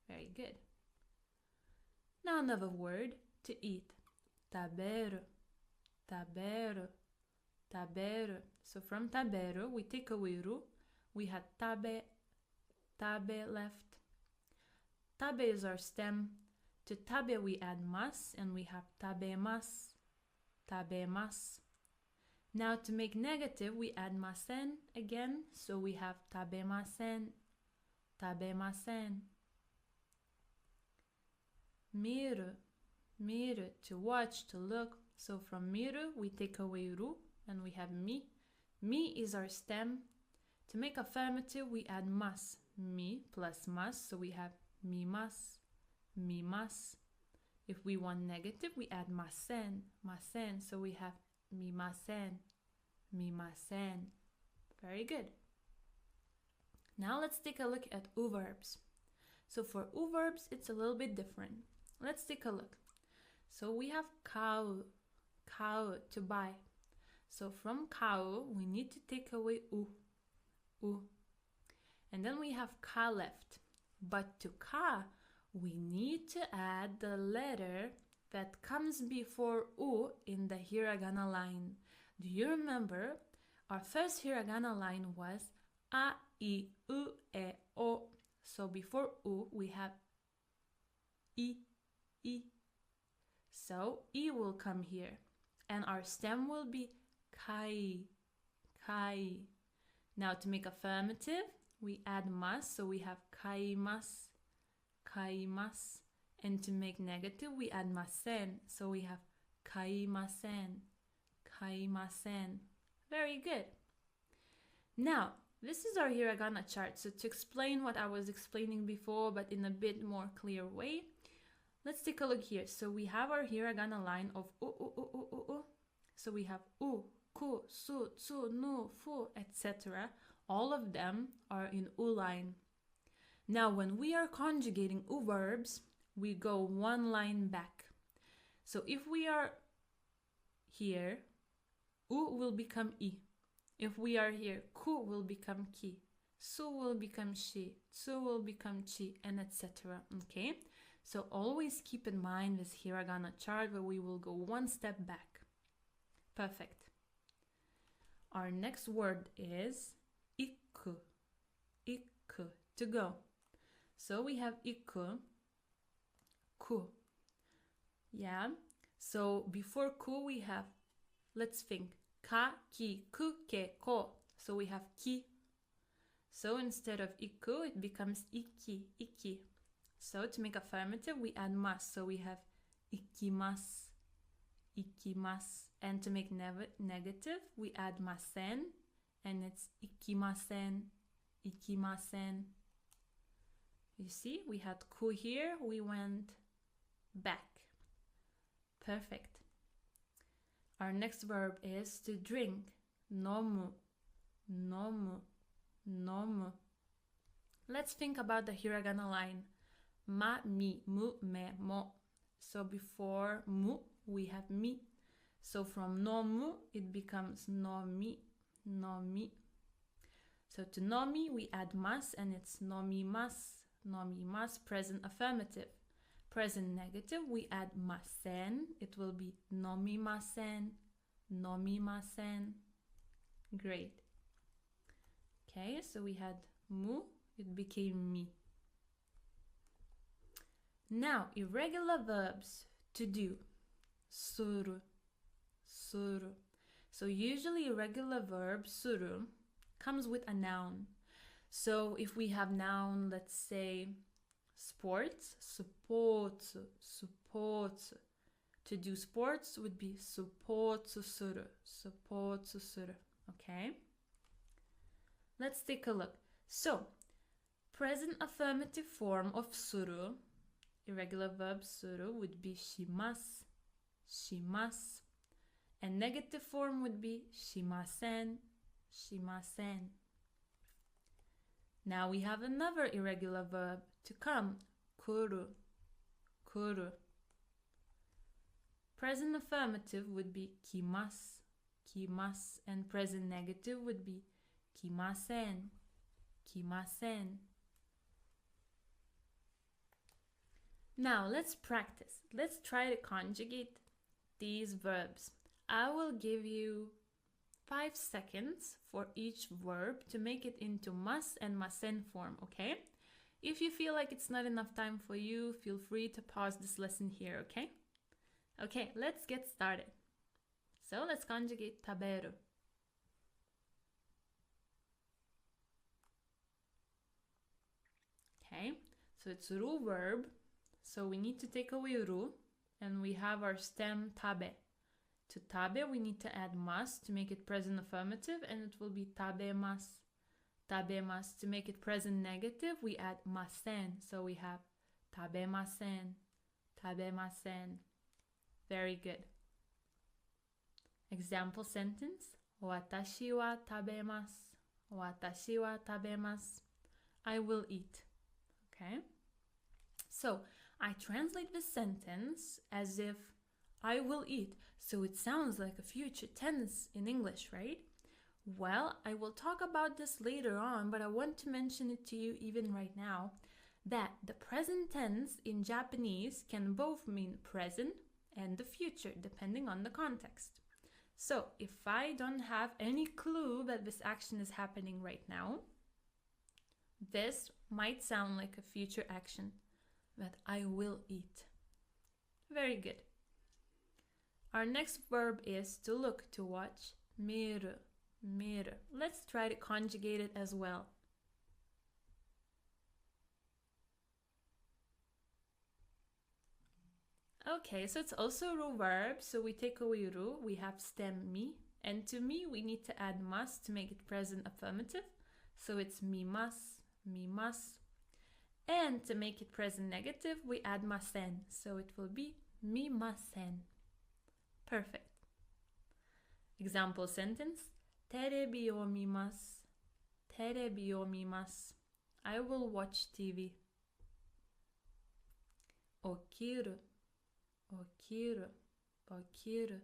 Very good. Now another word, to eat, taberu. So from taberu, we take away ru. We had tabe left. Tabe is our stem. To tabe we add mas, and we have tabemas. Now to make negative, we add masen again, so we have tabemasen. Miru, to watch, to look. So from miru, we take away ru, and we have mi. Mi is our stem. To make affirmative, we add mas. Mi plus mas, so we have mimas. If we want negative, we add masen, masen. So we have mimasen, mimasen. Very good. Now let's take a look at verbs. So for verbs, it's a little bit different. Let's take a look. So we have kau, kau, to buy. So from kau, we need to take away u. And then we have ka left. But to ka, we need to add the letter that comes before u in the hiragana line. Do you remember? Our first hiragana line was a, I, u, e, o. So before u, we have I. So I will come here. And our stem will be kai, kai. Now to make affirmative, we add mas, so we have kaimasu, kaimasu. And to make negative, we add masen, so we have kaimasen, kaimasen. Very good. Now, this is our hiragana chart. So to explain what I was explaining before, but in a bit more clear way, let's take a look here. So we have our hiragana line of u. So we have u, ku, su, tsu, nu, fu, etc. All of them are in u line. Now, when we are conjugating u verbs, we go one line back. So if we are here, u will become I. If we are here, ku will become ki, su will become shi, tsu will become chi, and etc. Okay? So always keep in mind this hiragana chart where we will go one step back. Perfect. Our next word is iku, iku, to go. So we have iku, ku. Yeah? So before ku we have, let's think, ka, ki, ku, ke, ko. So we have ki. So instead of iku, it becomes iki, iki. So to make affirmative, we add mas. So we have ikimasu, ikimasu. And to make negative, we add masen. And it's ikimasen, ikimasen. You see, we had ku here, we went back. Perfect. Our next verb is to drink. Nomu, nomu, nomu. Let's think about the hiragana line. Ma, mi, mu, me, mo. So before mu, we have mi. So from nomu, it becomes nomi, nomi. So to nomi, we add mas, and it's nomimasu, nomimasu, present affirmative. Present negative, we add masen. It will be nomimasen, nomimasen. Great. Okay, so we had mu, it became mi. Now, irregular verbs to do. Suru, suru. So usually irregular verb suru comes with a noun. So if we have noun, let's say sports, supports, supports. To do sports would be supportsu suru, supportsu suru. Okay? Let's take a look. So, present affirmative form of suru, irregular verb suru, would be shimasu, shimasu. And negative form would be shimasen, shimasen. Now we have another irregular verb to come, kuru, kuru. Present affirmative would be kimasu, kimasu, and present negative would be kimasen, kimasen. Now let's practice. Let's try to conjugate these verbs. I will give you 5 seconds for each verb to make it into mas and masen form, okay? If you feel like it's not enough time for you, feel free to pause this lesson here, okay? Okay, let's get started. So let's conjugate taberu. Okay, so it's ru verb. So we need to take away ru, and we have our stem tabe. To tabe, we need to add mas to make it present affirmative, and it will be tabemas, tabemas. To make it present negative, we add masen. So we have tabemasen, tabemasen. Very good. Example sentence. Watashi wa tabemasu. Watashi wa tabemasu. I will eat. Okay? So, I translate this sentence as if I will eat. So it sounds like a future tense in English, right? Well, I will talk about this later on, but I want to mention it to you even right now, that the present tense in Japanese can both mean present and the future, depending on the context. So, if I don't have any clue that this action is happening right now, this might sound like a future action, that I will eat. Very good. Our next verb is to look, to watch, miru, miru. Let's try to conjugate it as well. Okay, so it's also a ru verb, so we take away ru, we have stem mi, and to mi we need to add mas to make it present affirmative, so it's mimasu, mimasu. And to make it present negative, we add masen, so it will be mimasen. Perfect. Example sentence. Terebi o mimasu. Terebi o mimasu. I will watch TV. Okiru. Okiru. Okiru.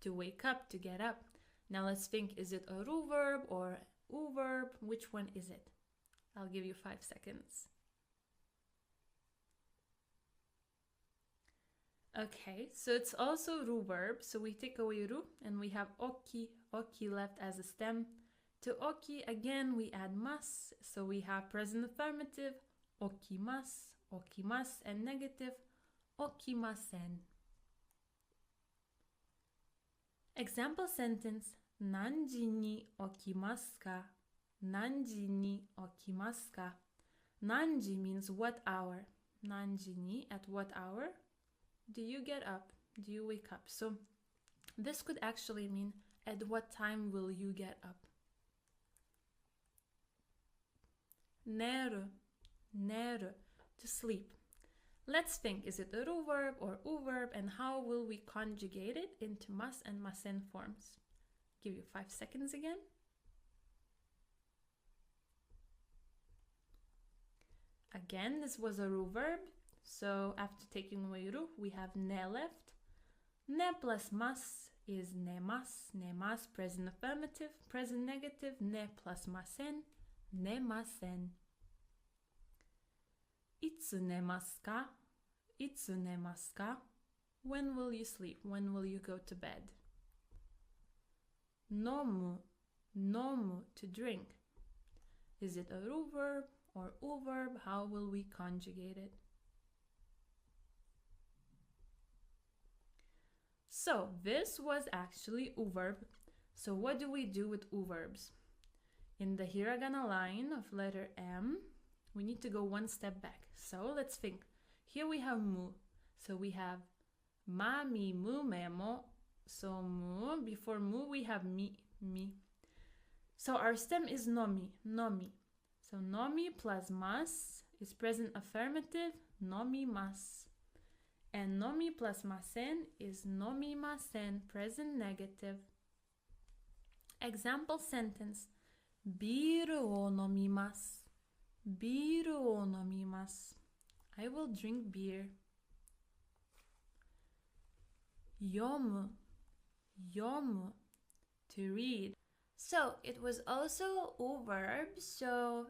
To wake up, to get up. Now let's think, is it a ru verb or u verb? Which one is it? I'll give you 5 seconds. Okay, so it's also ru verb, so we take away ru and we have oki, oki left as a stem. To oki, again, we add mas, so we have present affirmative, okimasu, okimasu, and negative, okimasen. Example sentence, nanji ni okimasu ka? Nanji ni okimasu ka? Nanji means what hour. Nanji ni, at what hour? Do you get up? Do you wake up? So this could actually mean, at what time will you get up? Neru, neru, to sleep. Let's think, is it a ru verb or u verb, and how will we conjugate it into mas and masen forms? Give you 5 seconds again. Again, this was a ru verb. So after taking away ru, we have ne left. Ne plus mas is nemas, nemas, present affirmative, present negative, ne plus masen, nemasen. Itsu nemasu ka? Itsu nemasu ka? When will you sleep? When will you go to bed? Nomu, nomu, to drink. Is it a ru verb or u verb? How will we conjugate it? So this was actually u verb. So what do we do with u verbs? In the hiragana line of letter M, we need to go one step back. So let's think. Here we have mu. So we have ma, mi, mu, me, mo. So mu, before mu we have mi, mi. So our stem is nomi, nomi. So nomi plus mas is present affirmative, nomi mas. And nomi plus masen is nomi masen, present negative. Example sentence. Biru o nomimasu. Biru o nomimasu. I will drink beer. Yomu. Yomu. To read. So it was also u verb. So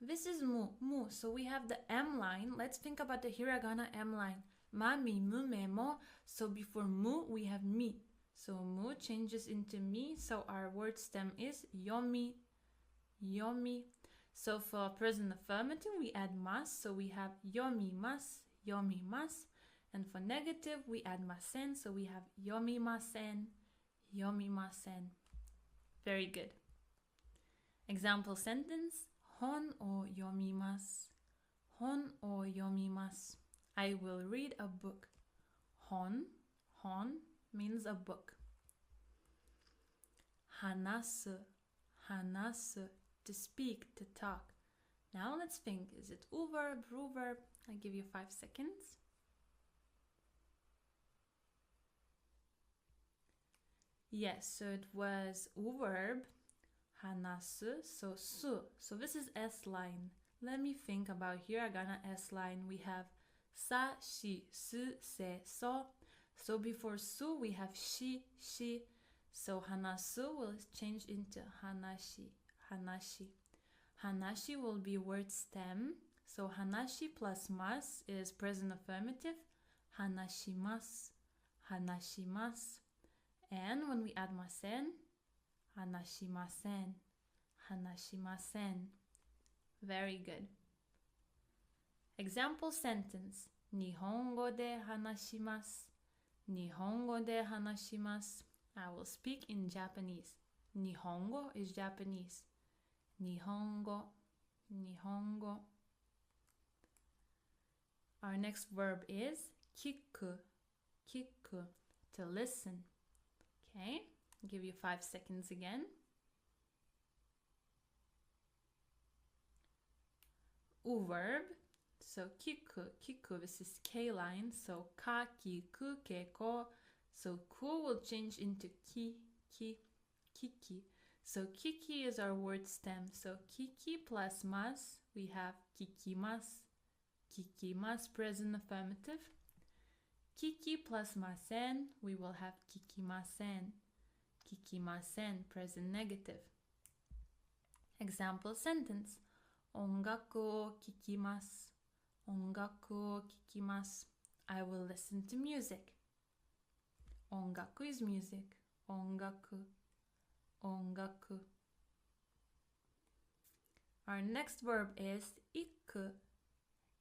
this is mu. Mu. So we have the M line. Let's think about the hiragana M line. Ma, mi, mu, me, mo. So before mu, we have mi. So mu changes into mi. So our word stem is yomi, yomi. So for present affirmative, we add mas. So we have yomi mas, yomi mas. And for negative, we add masen. So we have yomi masen, yomi masen. Very good. Example sentence. Hon o yomimasu. Hon o yomimasu. I will read a book. Hon, hon means a book. Hanasu, hanasu, to speak, to talk. Now let's think, is it u verb, ru verb? I'll give you 5 seconds. Yes, so it was verb, hanasu, so su. So this is S line. Let me think about hiragana S line. We have sa, shi, su, se, so. So before su, we have shi, shi. So hanasu will change into hanashi, hanashi. Hanashi will be word stem. So hanashi plus mas is present affirmative. Hanashimasu, hanashimasu. And when we add masen, hanashimasen, hanashimasen. Very good. Example sentence. Nihongo de hanashimasu. Nihongo de hanashimasu. I will speak in Japanese. Nihongo is Japanese. Nihongo, nihongo. Our next verb is kiku, kiku, to listen. Okay, I'll give you 5 seconds again. Verb, so kiku, kiku, this is K line, so ka, ki, ku, ke, ko. So ku will change into ki, ki, kiki. So kiki is our word stem. So kiki plus mas, we have kikimasu, kikimasu, present affirmative. Kiki plus masen, we will have kikimasen, kikimasen, present negative. Example sentence. Ongaku o kikimasu, ongaku o kikimasu. I will listen to music. Ongaku is music. Ongaku, ongaku. Our next verb is iku,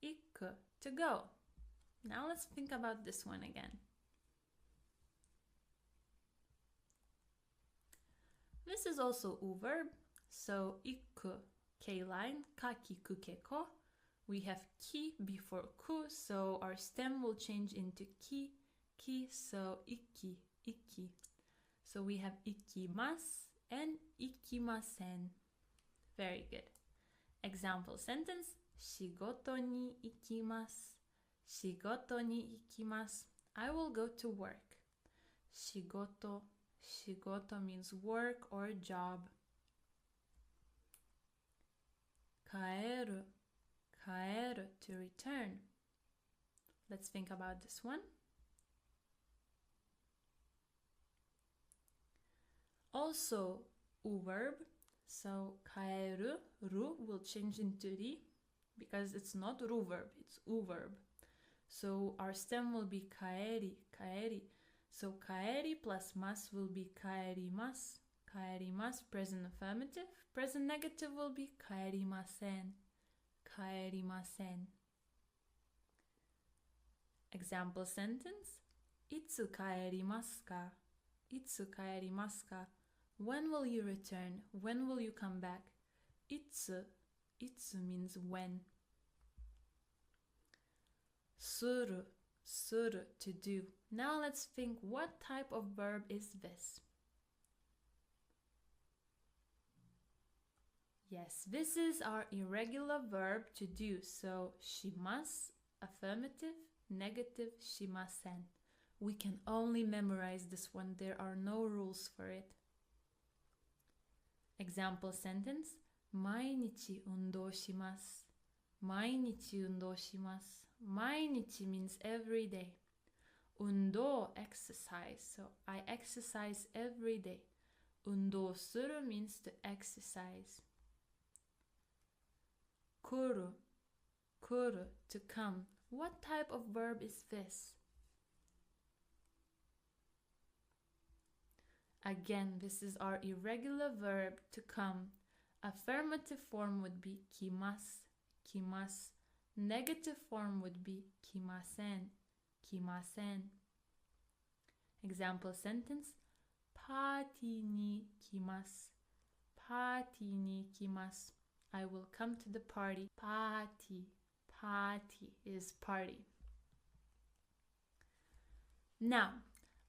iku, to go. Now let's think about this one again. This is also a verb. So iku, K line, ka, ki, ku, ke, ko. We have ki before ku, so our stem will change into ki, ki, so iki, iki. So we have ikimasu and ikimasen. Very good. Example sentence. Shigoto ni ikimasu. Shigoto ni ikimasu. I will go to work. Shigoto. Shigoto means work or job. Kaeru. Kaeru, to return. Let's think about this one. Also, verb. So kaeru, ru will change into ri because it's not ru verb, it's verb. So our stem will be kaeri, kaeri. So kaeri plus mas will be kaerimasu, kaerimasu, present affirmative. Present negative will be kaerimasen, kaerimasen. Example sentence. Itsu kaerimasu ka? Itsu kaerimasu ka? When will you return? When will you come back? Itsu, itsu means when. Suru, suru, to do. Now let's think, what type of verb is this? Yes, this is our irregular verb to do. So shimasu, affirmative, negative, shimasen. We can only memorize this one. There are no rules for it. Example sentence. Mainichi undou shimasu. Mainichi undou shimasu. Mainichi means every day. Undo, exercise. So I exercise every day. Undo suru means to exercise. Kuru, kuru, to come. What type of verb is this? Again, this is our irregular verb to come. Affirmative form would be kimasu, kimasu. Negative form would be kimasen, kimasen. Example sentence. Party ni kimasu. Party ni kimasu. I will come to the party. Party, party is party. Now,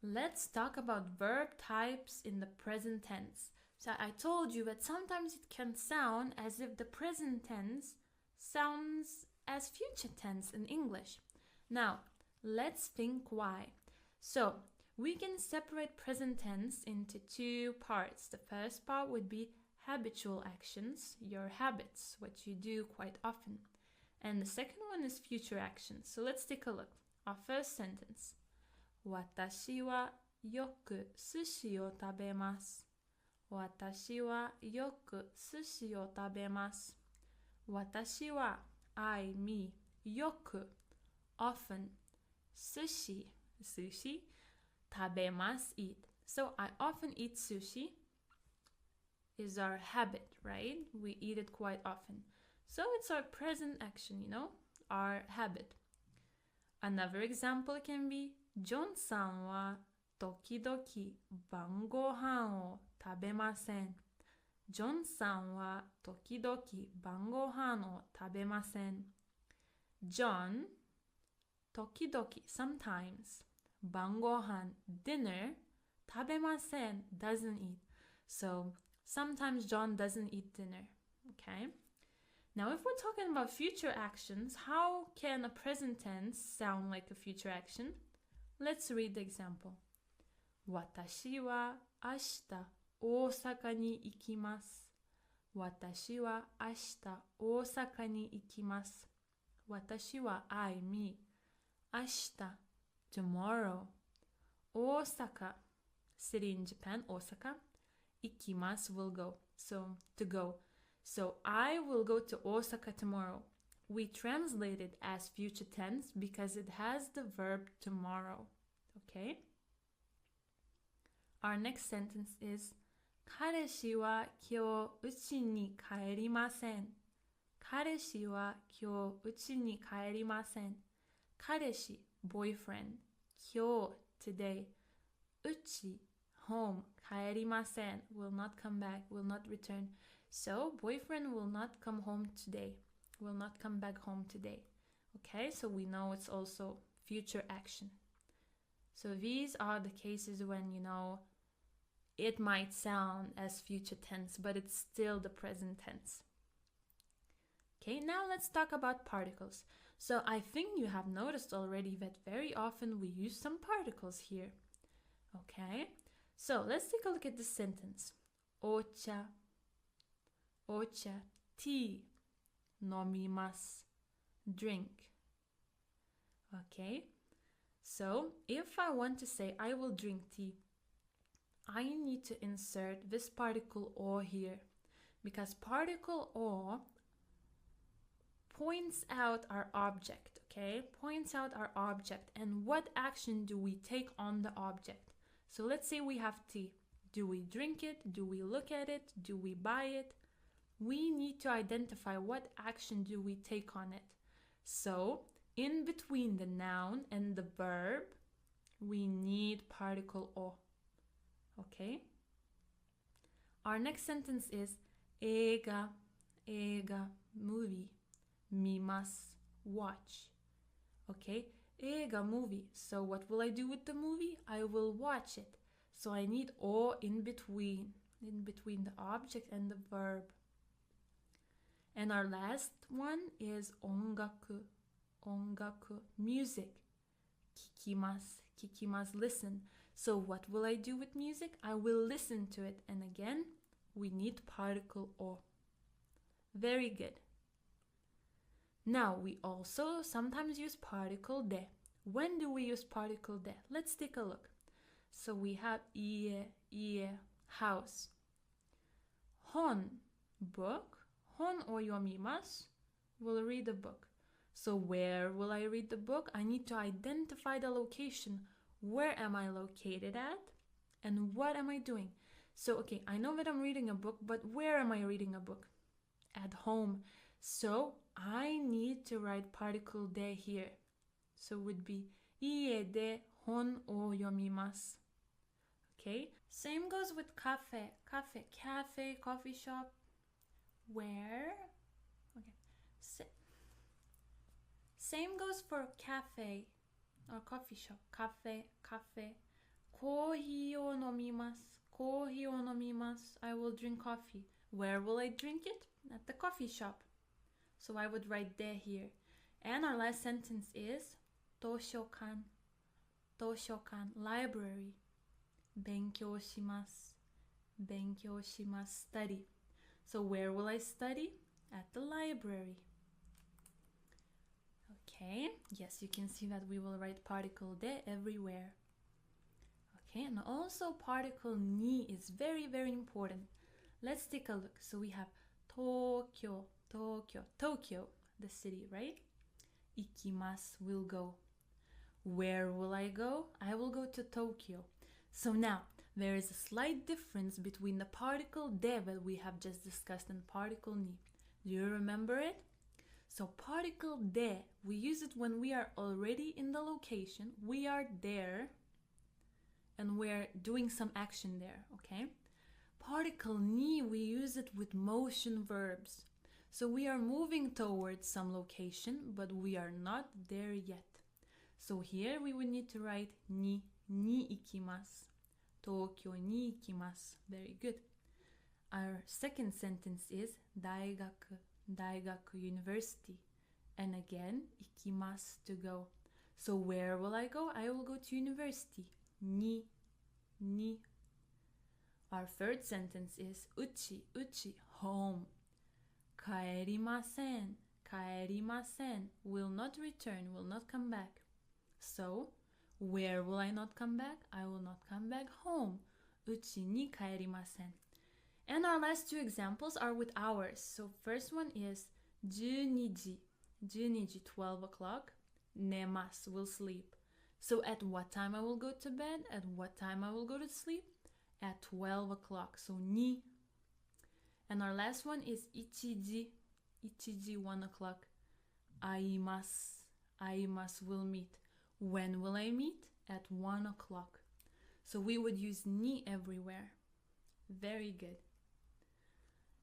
let's talk about verb types in the present tense. So I told you that sometimes it can sound as if the present tense sounds as future tense in English. Now, let's think why. So, We can separate present tense into two parts. The first part would be habitual actions, your habits, what you do quite often. And the second one is future actions. So let's take a look. Our first sentence. 私はよく寿司を食べます。私はよく寿司を食べます。私は I, me, よく often 寿司 sushi 食べます eat. So I often eat sushi is our habit, right? We eat it quite often. So it's our present action, our habit. Another example can be ジョンさんは時々晩ご飯を食べません。ジョンさんは時々晩ご飯を食べません。John 時々 sometimes 晩ご飯 dinner 食べません doesn't eat. So sometimes John doesn't eat dinner. Okay? Now if we're talking about future actions, how can a present tense sound like a future action? Let's read the example. 私は明日大阪に行きます。私は明日大阪に行きます。私は I, me. 明日 tomorrow. 大阪 city in Japan, Osaka. 行きます will go. So to go. So I will go to Osaka tomorrow. We translate it as future tense because it has the verb tomorrow. Okay? Our next sentence is 彼氏は今日家に帰りません。彼氏は今日家に帰りません。彼氏 boyfriend 今日 today 家 home 帰りません will not come back, will not return. So boyfriend will not come home today, will not come back home today. Okay, so we know it's also future action. So these are the cases when, it might sound as future tense, but it's still the present tense. Okay, now let's talk about particles. So I think you have noticed already that very often we use some particles here. Okay, so let's take a look at this sentence. Ocha, ocha, tea, nomimasu, drink. Okay, so if I want to say I will drink tea, I need to insert this particle o here because particle o points out our object, okay? Points out our object and what action do we take on the object. So let's say we have tea. Do we drink it? Do we look at it? Do we buy it? We need to identify what action do we take on it. So in between the noun and the verb, we need particle o. Okay? Our next sentence is 映画 movie 見ます watch. Okay? 映画 movie. So what will I do with the movie? I will watch it. So I need o in between the object and the verb. And our last one is 音楽 music. 聞きます listen. So what will I do with music? I will listen to it. And again, we need particle o. Very good. Now, we also sometimes use particle de. When do we use particle de? Let's take a look. So we have ie, house. Hon, book. Hon o yomimasu, will read the book. So where will I read the book? I need to identify the location. Where am I located at? And what am I doing? So, okay, I know that I'm reading a book, but where am I reading a book? At home. So, I need to write particle de here. So, it would be ie de hon o yomimasu. Okay? Same goes with cafe. Cafe, coffee shop. Where? Okay. Same goes for cafe. Or coffee shop. Cafe. コーヒーを飲みます I will drink coffee. Where will I drink it? At the coffee shop. So I would write there here. And our last sentence is 図書館 toshokan, library. 勉強します。勉強します study. So where will I study? At the library. Okay, yes, you can see that we will write particle de everywhere. Okay, and also particle ni is very, very important. Let's take a look. So we have Tokyo, Tokyo, Tokyo, the city, right? Ikimasu, will go. Where will I go? I will go to Tokyo. So now, there is a slight difference between the particle de that we have just discussed and particle ni. Do you remember it? So particle de, we use it when we are already in the location, we are there, and we're doing some action there, okay? Particle ni, we use it with motion verbs. So we are moving towards some location, but we are not there yet. So here we would need to write ni ikimasu. Tokyo ni ikimasu. Very good. Our second sentence is daigaku, university. And again, ikimasu, to go. So where will I go? I will go to university. Ni. Our third sentence is uchi, home. Kaerimasen, will not return, will not come back. So, where will I not come back? I will not come back home. Uchi ni kaerimasen. And our last two examples are with hours. So first one is 12 ji, 12 o'clock. Nemasu, will sleep. So at what time I will go to bed? At what time I will go to sleep? At 12 o'clock. So ni. And our last one is 1ji, 1 o'clock. Aimasu, will meet. When will I meet? At 1 o'clock. So we would use ni everywhere. Very good.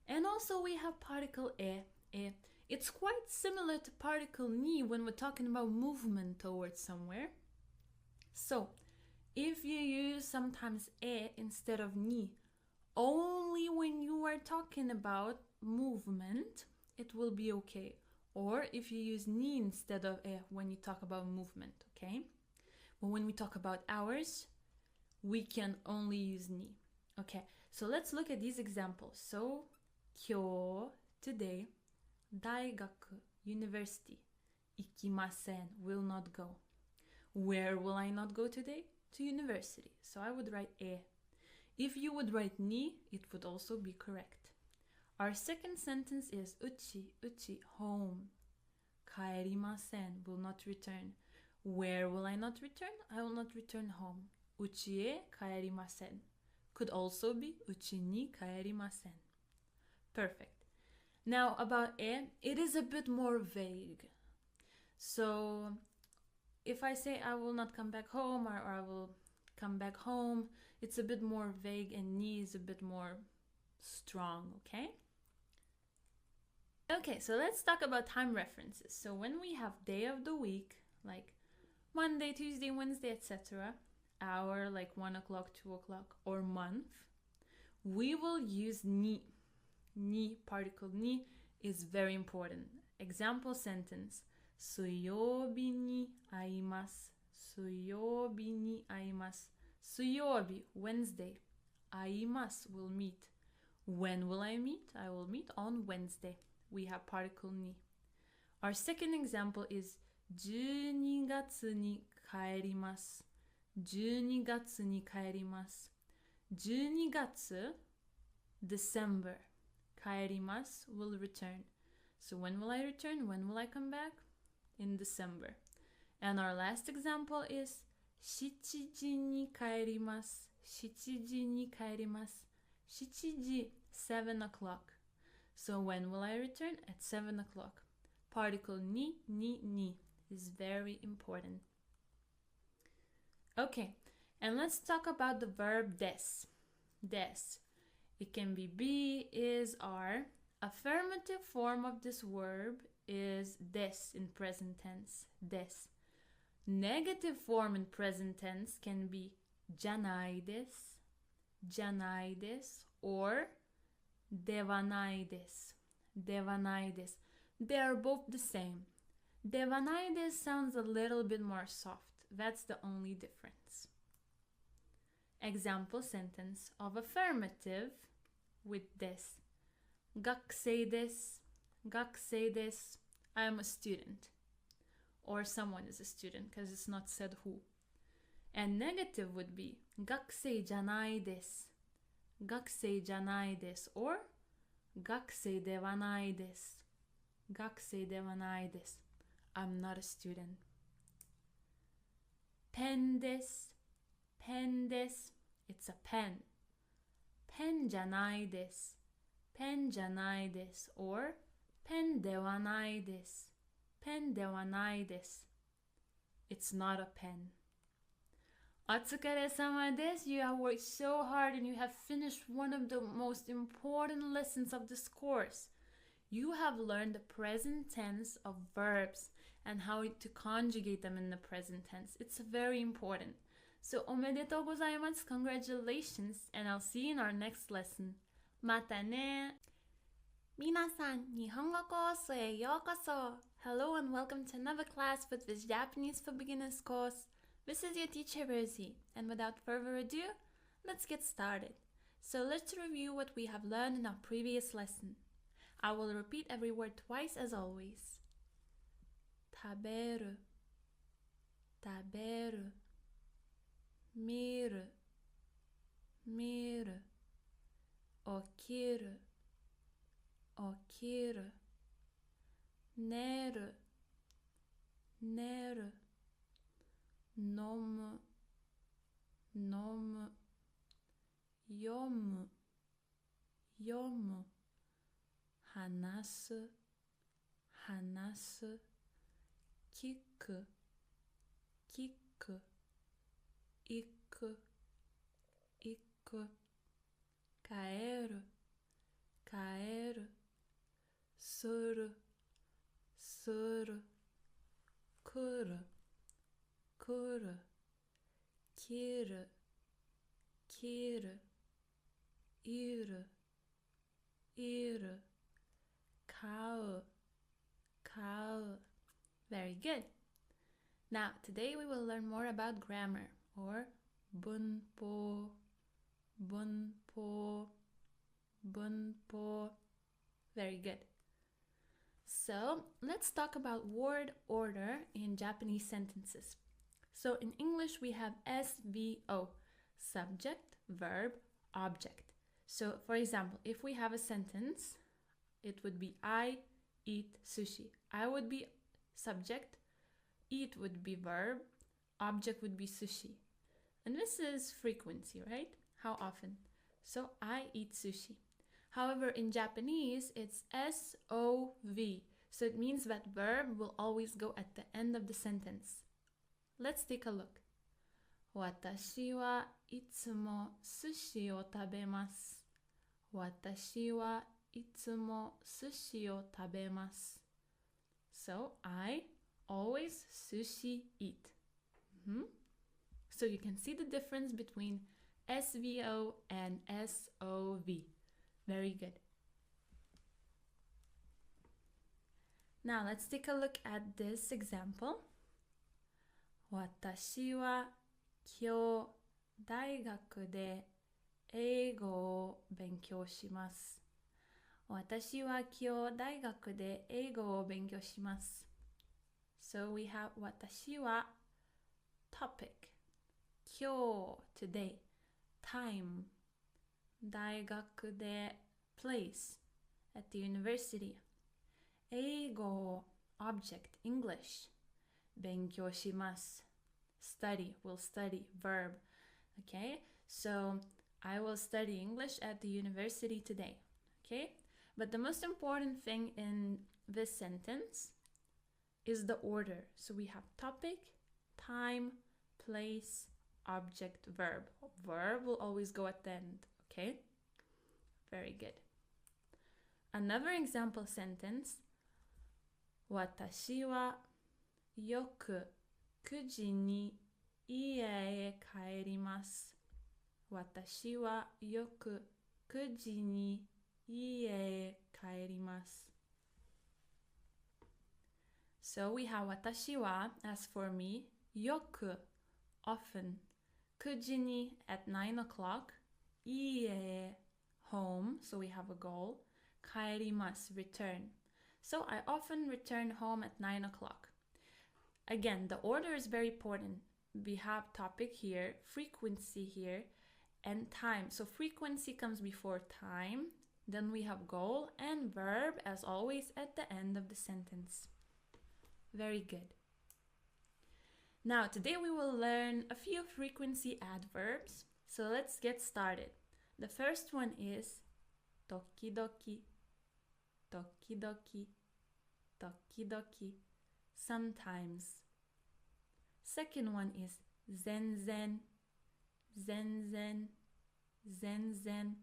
And also we have particle e. It's quite similar to particle ni when we're talking about movement towards somewhere. So if you use sometimes e instead of ni, only when you are talking about movement, it will be okay. Or if you use ni instead of e when you talk about movement, okay? But when we talk about hours, we can only use ni. Okay, so let's look at these examples. So, 今日, today, 大学, university, 行きません, will not go. Where will I not go today? To university. So I would write e. If you would write ni, it would also be correct. Our second sentence is uchi, home. Kaerimasen, will not return. Where will I not return? I will not return home. Uchi e kaerimasen. Could also be uchi ni kaerimasen. Perfect. Now about e, it is a bit more vague. So if I say I will not come back home or I will come back home, it's a bit more vague, and ni is a bit more strong, okay? Okay, so let's talk about time references. So when we have day of the week, like Monday, Tuesday, Wednesday, etc., hour like 1 o'clock, 2 o'clock, or month, we will use ni. Ni, particle ni, is very important. Example sentence. 水曜日に会います。水曜日に会います。水曜日, Wednesday. 会います will meet. When will I meet? I will meet on Wednesday. We have particle ni. Our second example is 12月に帰ります。12月に帰ります。12月, December. 帰ります will return. So when will I return? When will I come back? In December. And our last example is 7時に帰ります。7時に帰ります。7時, 7 o'clock. So when will I return? At 7 o'clock. Particle ni is very important. Okay, and let's talk about the verb des. Des. It can be, is, are. Affirmative form of this verb is des in present tense. Des. Negative form in present tense can be じゃないです。じゃないです or ではないです。ではないです. They are both the same. ではないです sounds a little bit more soft. That's the only difference. Example sentence of affirmative with this. 学生です. 学生です. I am a student. Or someone is a student because it's not said who. And negative would be 学生じゃないです. 学生じゃないです or 学生ではないです. 学生ではないです. I'm not a student. ペンです. ペンです. It's a pen. ペンじゃないです. ペンじゃないです or ペンではないです. ペンではないです. It's not a pen. お疲れ様です. You have worked so hard and you have finished one of the most important lessons of this course. You have learned the present tense of verbs and how to conjugate them in the present tense. It's very important. So, おめでとうございます. Congratulations, and I'll see you in our next lesson. またね. 皆さん、日本語コースへようこそ. Hello and welcome to another class with this Japanese for Beginners course. This is your teacher Rosie, and without further ado, let's get started. So let's review what we have learned in our previous lesson. I will repeat every word twice as always. 食べる 食べる 見る 見る 起きる 起きる 寝る 寝る 飲む 飲む 読む 読む 話す 話す 聞く 聞く 行く 行く 帰る 帰る する する 来る 来る 切る 切る いる いる 買う 買う Very good. Now, today we will learn more about grammar or 文法 文法 文法 Very good. So, let's talk about word order in Japanese sentences. So, in English, we have SVO, subject, verb, object. So, for example, if we have a sentence, it would be I eat sushi. I would be subject, eat would be verb, object would be sushi. And this is frequency, right? How often? So, I eat sushi. However, in Japanese, it's SOV. So it means that verb will always go at the end of the sentence. Let's take a look. 私はいつも寿司を食べます. 私はいつも寿司を食べます. So, I always sushi eat. So you can see the difference between SVO and SOV. Very good. Now let's take a look at this example. 私は今日大学で英語を勉強します。私は今日大学で英語を勉強します。So we have 私は topic, 今日 today, time, 大学で place, at the university, 英語 object, English, 勉強します study, will study, verb. Okay, so I will study English at the university today. Okay, but the most important thing in this sentence is the order. So we have topic, time, place, object, verb. Verb will always go at the end. Okay, very good. Another example sentence. 私はよく9時に家へ帰ります。私はよく9時に家へ帰ります。So we have 私は as for me, yoku, often. 9時に at 9 o'clock. 家 home, so we have a goal. 帰ります return. So I often return home at 9 o'clock. Again, the order is very important. We have topic here, frequency here, and time. So frequency comes before time. Then we have goal and verb, as always, at the end of the sentence. Very good. Now, today we will learn a few frequency adverbs. So let's get started. The first one is tokidoki, tokidoki, tokidoki, sometimes. Second one is zenzen, zenzen, zenzen,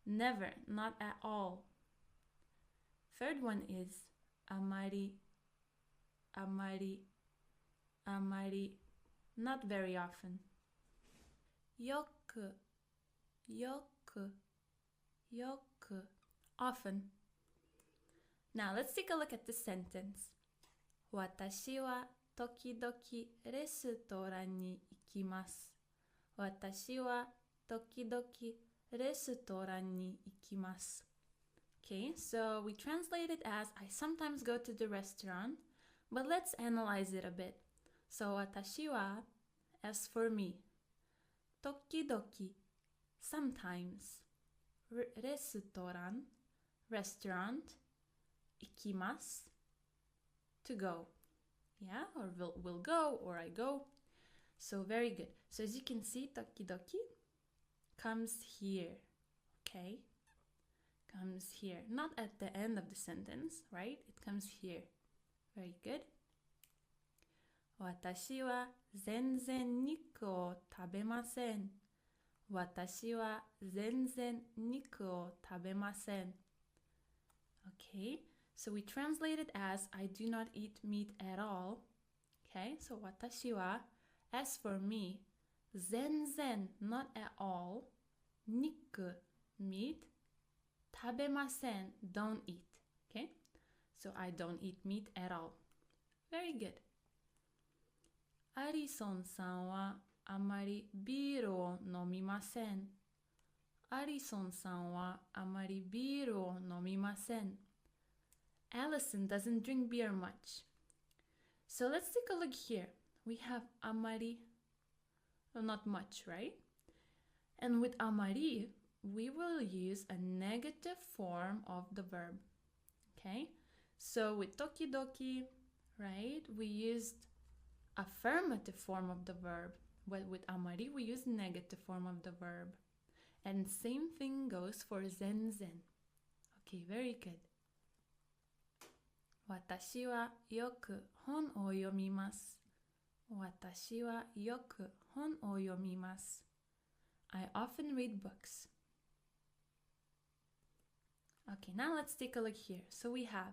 never, not at all. Third one is amari, amari, amari, not very often. Yoku, yoku, yoku, often. Now let's take a look at the sentence. 私は時々レストランに行きます。私は時々レストランに行きます。Okay, so we translate it as I sometimes go to the restaurant, but let's analyze it a bit. So 私は as for me, 時々 sometimes, レストラン restaurant, 行きます to go. Yeah, or will go, or I go. So very good. So as you can see, tokidoki comes here, okay? Comes here. Not at the end of the sentence, right? It comes here. Very good. 私は全然肉を食べません。私は全然肉を食べません。Okay, so we translate it as I do not eat meat at all. Okay, so 私は as for me, 全然 not at all, 肉 meat, 食べません don't eat. Okay, so I don't eat meat at all. Very good. アリソンさんはあまりビールを飲みません。アリソンさんはあまりビールを飲みません。Allison doesn't drink beer much. So let's take a look here. We have amari, well, not much, right? And with amari, we will use a negative form of the verb. Okay? So with tokidoki, right, we used affirmative form of the verb. But with amari, we use negative form of the verb. And same thing goes for zenzen. Okay, very good. 私はよく本を読みます。私はよく本を読みます。I often read books. Okay, now let's take a look here. So we have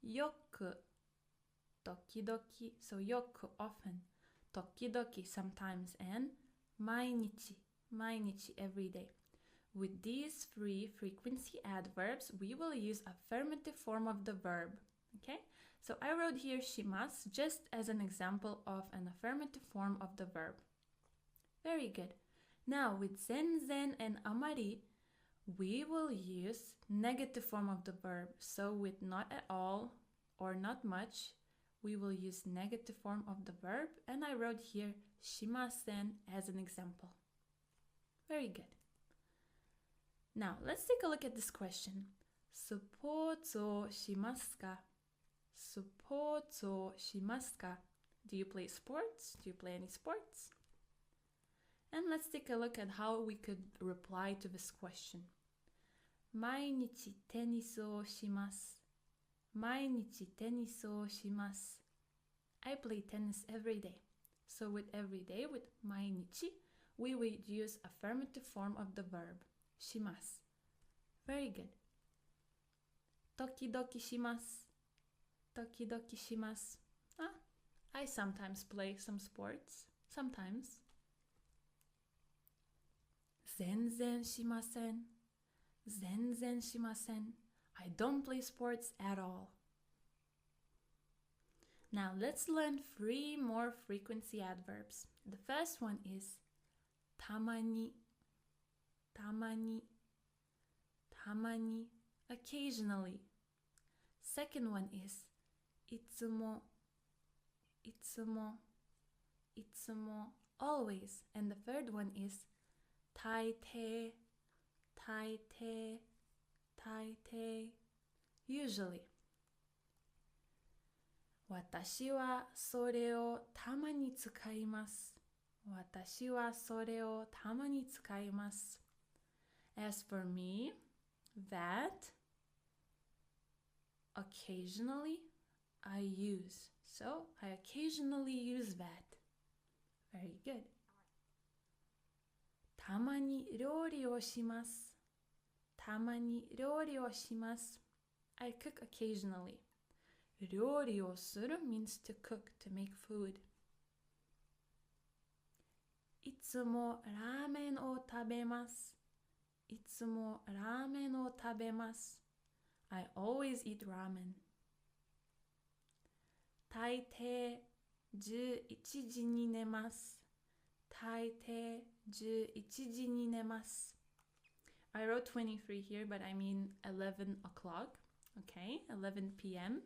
よく、時々, so よく often, 時々 sometimes, and 毎日 every day. With these three frequency adverbs, we will use affirmative form of the verb. Okay, so I wrote here shimasu just as an example of an affirmative form of the verb. Very good. Now with zenzen and amari, we will use negative form of the verb. So with not at all or not much, we will use negative form of the verb, and I wrote here shimasen as an example. Very good. Now let's take a look at this question. スポーツをしますか? スポーツをしますか? Do you play sports? Do you play any sports? And let's take a look at how we could reply to this question. 毎日テニスをします。毎日テニスをします。I play tennis every day. So with every day, with 毎日, we would use affirmative form of the verb. します. Very good. 時々します。時々します. I sometimes play some sports. Sometimes. 全然しません。全然しません. I don't play sports at all. Now let's learn 3 more frequency adverbs. The first one is tamani, tamani, tamani, occasionally. Second one is itsumo, itsumo, itsumo, always. And the third one is taitei, taitei, taitei, usually. 私はそれをたまに使います。私はそれをたまに使います。As for me, that occasionally I use. So I occasionally use that. Very good. たまに料理をします。たまに料理をします。I cook occasionally. 料理をする means to cook, to make food. いつもラーメンを食べます。いつもラーメンを食べます。I always eat ramen. 大抵11時に寝ます。大抵11時に寝ます。I wrote 23 here, but I mean 11 o'clock. Okay, 11 p.m.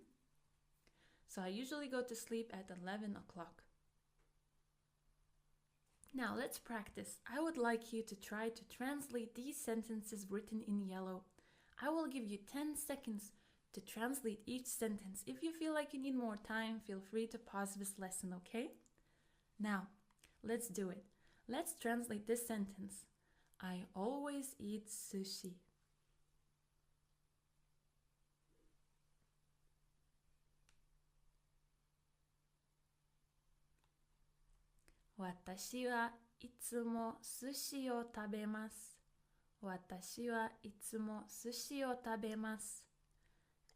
So I usually go to sleep at 11 o'clock. Now let's practice. I would like you to try to translate these sentences written in yellow. I will give you 10 seconds to translate each sentence. If you feel like you need more time, feel free to pause this lesson, okay? Now, let's do it. Let's translate this sentence. I always eat sushi. 私はいつも寿司を食べます。私はいつも寿司を食べます。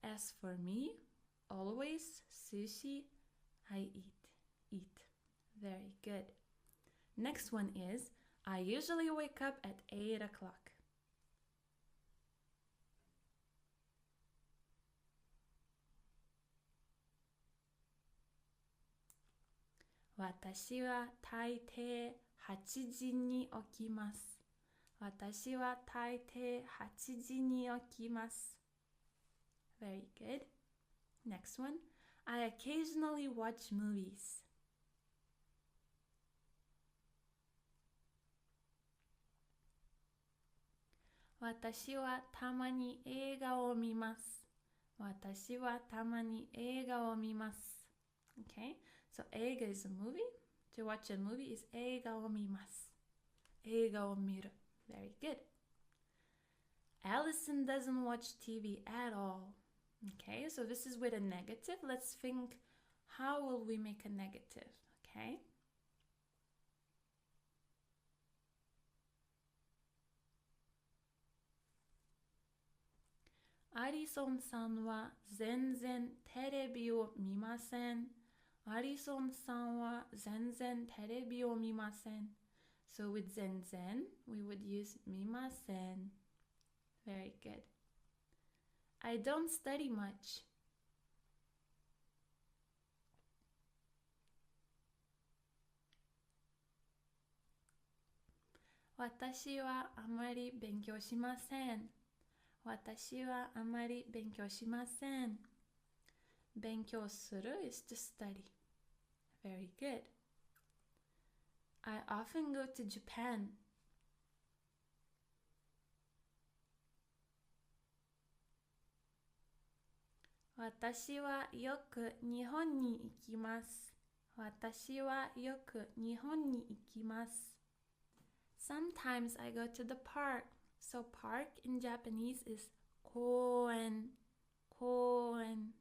As for me, always sushi I eat. Very good. Next one is, I usually wake up at 8 o'clock. 私は大抵8時に起きます。私は大抵8時に起きます。Very good. Next one. I occasionally watch movies. 私はたまに映画を見ます。私はたまに映画を見ます。Okay, so 映画 is a movie. To watch a movie is 映画を見ます。映画を見る. Very good. Allison doesn't watch TV at all. Okay, so this is with a negative. Let's think, how will we make a negative? Okay. Alison さんは全然テレビを見ません。アリソンさんは全然テレビを見ません。So with 全然, we would use 見ません. Very good. I don't study much. 私はあまり勉強しません。私はあまり勉強しません。勉強する is to study. Very good. I often go to Japan. 私はよく日本に行きます。私はよく日本に行きます。Sometimes I go to the park. So park in Japanese is 公園。公園。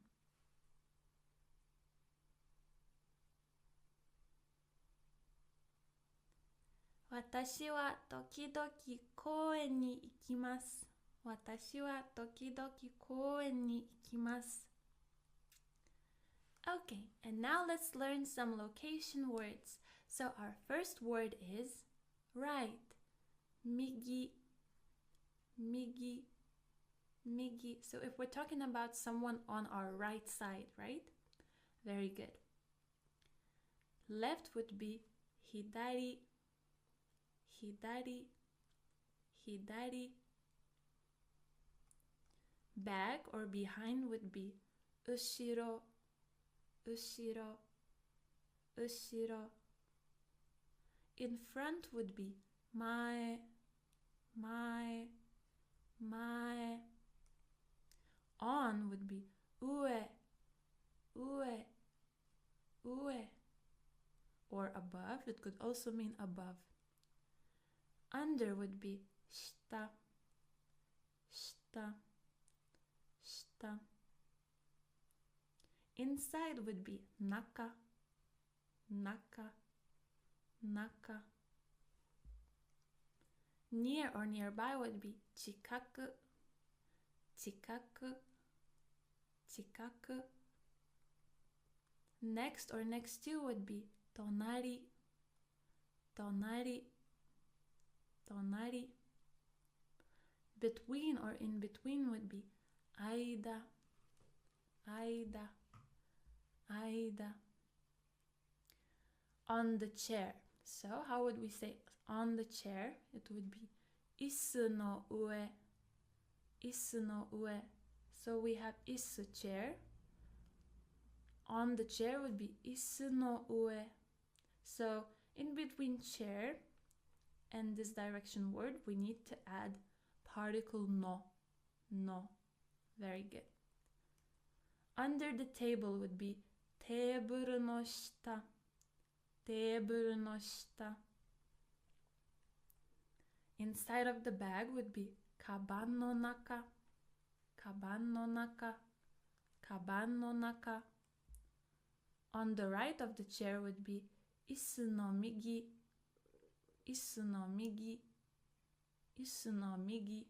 私は時々公園に行きます。私は時々公園に行きます。Okay, and now let's learn some location words. So our first word is right. 右、右、右. So if we're talking about someone on our right side, right? Very good. Left would be hidari, hidari, hidari. Back or behind would be ushiro, ushiro, ushiro. In front would be mae, mae, mae. On would be ue, ue, ue. Or above, it could also mean above. Under would be shita, shita, shita. Inside would be naka, naka, naka. Near or nearby would be chikaku, chikaku, chikaku. Next or next to would be tonari, tonari, tonari. Between or in between would be aida, aida, aida. On the chair. So how would we say on the chair? It would be isu no ue, isu no ue. So we have isu, chair. On the chair would be isu no ue. So in between chair and this direction word, we need to add particle no, no. Very good. Under the table would be teiburu no shita, teiburu no shita. Inside of the bag would be kaban no naka, kaban no naka, kaban no naka. On the right of the chair would be isu no migi, isu no migi, isu no migi.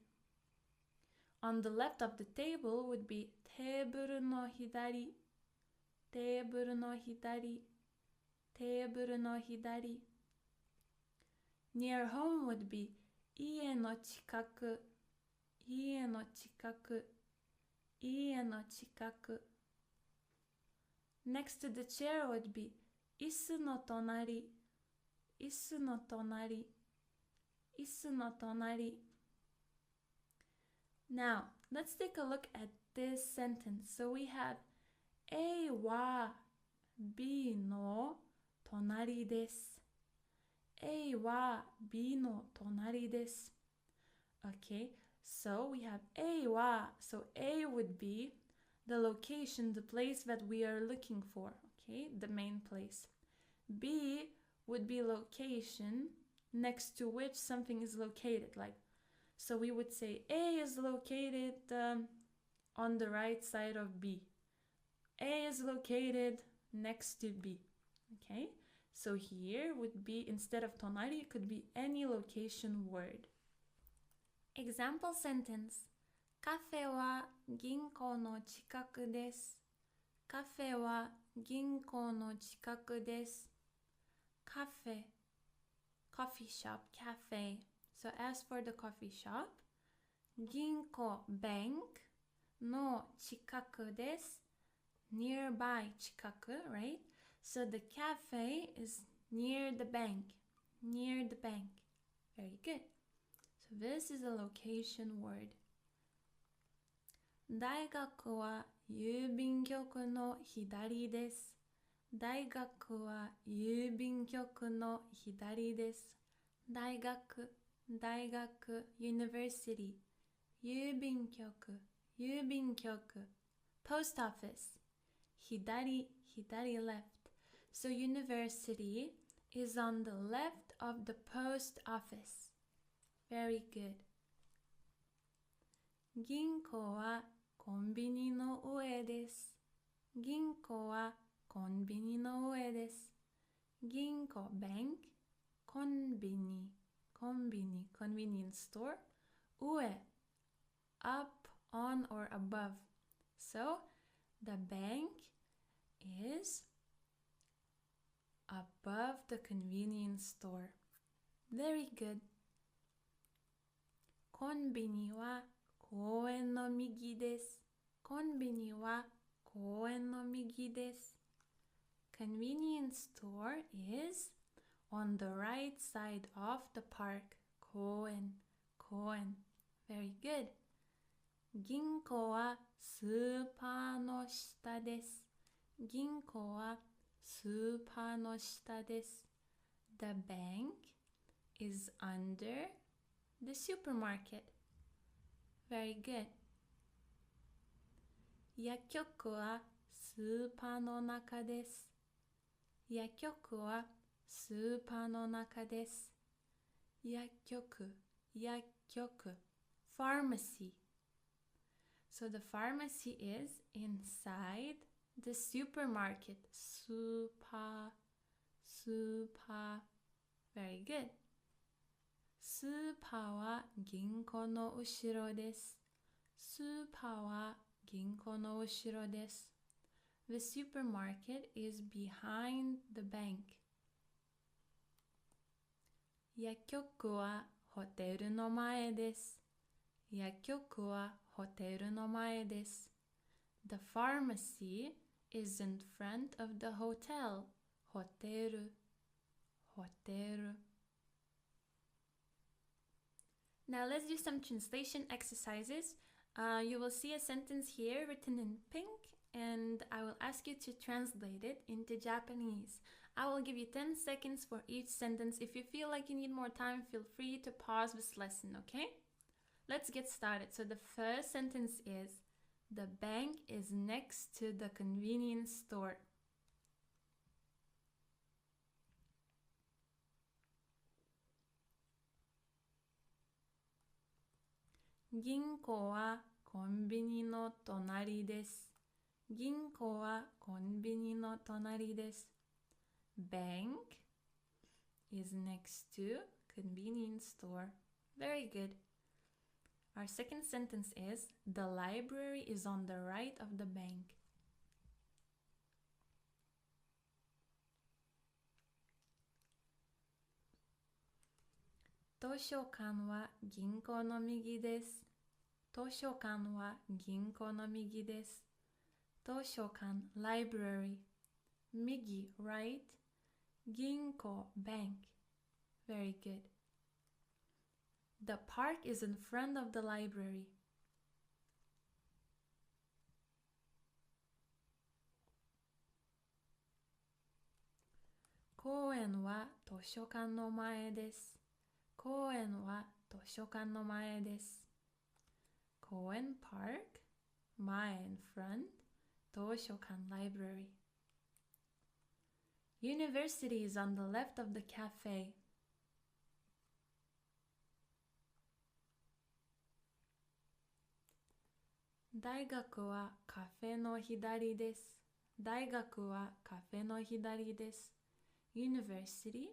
On the left of the table would be teiburu no hidari, teiburu no hidari, teiburu no hidari. Near home would be ie no chikaku, ie no chikaku, ie no chikaku. Next to the chair would be isu no tonari, isu no tonari, isu no tonari. Now, let's take a look at this sentence. So we have A wa B no tonari desu. A wa B no tonari desu. Okay, so we have A wa. So A would be the location, the place that we are looking for. Okay, the main place. B would be location next to which something is located. Like, so we would say A is located on the right side of B. A is located next to B. Okay, so here would be, instead of tonari, it could be any location word. Example sentence. カフェは銀行の近くです。カフェは銀行の近くです。カフェ coffee shop, cafe. So as for the coffee shop, 銀行 bank の近くです。Nearby 近く, right? So the cafe is near the bank. Near the bank. Very good. So this is a location word. 大学は郵便局の左です。大学は郵便局の左です。大学 university 郵便局 post office 左 left. So university is on the left of the post office. Very good. 銀行はコンビニの上です。銀行はコンビニの上です。銀行 bank コンビニ convenience store 上 up, on or above. So the bank is above the convenience store. Very good. コンビニは公園の右です。コンビニは公園の右です。convenience store is on the right side of the park. 公園, 公園. Very good. 銀行はスーパーの下です。銀行はスーパーの下です。The bank is under the supermarket. Very good. 薬局はスーパーの中です。薬局はスーパーの中です。薬局、薬局. Pharmacy. So the pharmacy is inside the supermarket. Super, super. Very good. スーパーは銀行の後ろです。スーパーは銀行の後ろです。The supermarket is behind the bank. 薬局はホテルの前です。薬局はホテルの前です。The pharmacy is in front of the hotel. ホテル、ホテル。Now let's do some translation exercises. You will see a sentence here written in pink, and I will ask you to translate it into Japanese. I will give you 10 seconds for each sentence. If you feel like you need more time, feel free to pause this lesson, okay? Let's get started. So the first sentence is, the bank is next to the convenience store. 銀行はコンビニの隣です。銀行はコンビニの隣です。Bank is next to convenience store. Very good. Our second sentence is, the library is on the right of the bank. 図書館は銀行の右です。図書館は銀行の右です。図書館 library 右 right 銀行 bank. Very good. The park is in front of the library. 公園は図書館の前です。公園は図書館の前です。公園 park 前 in front 図書館 library. University is on the left of the cafe. 大学はカフェの左です。大学はカフェの左です。University,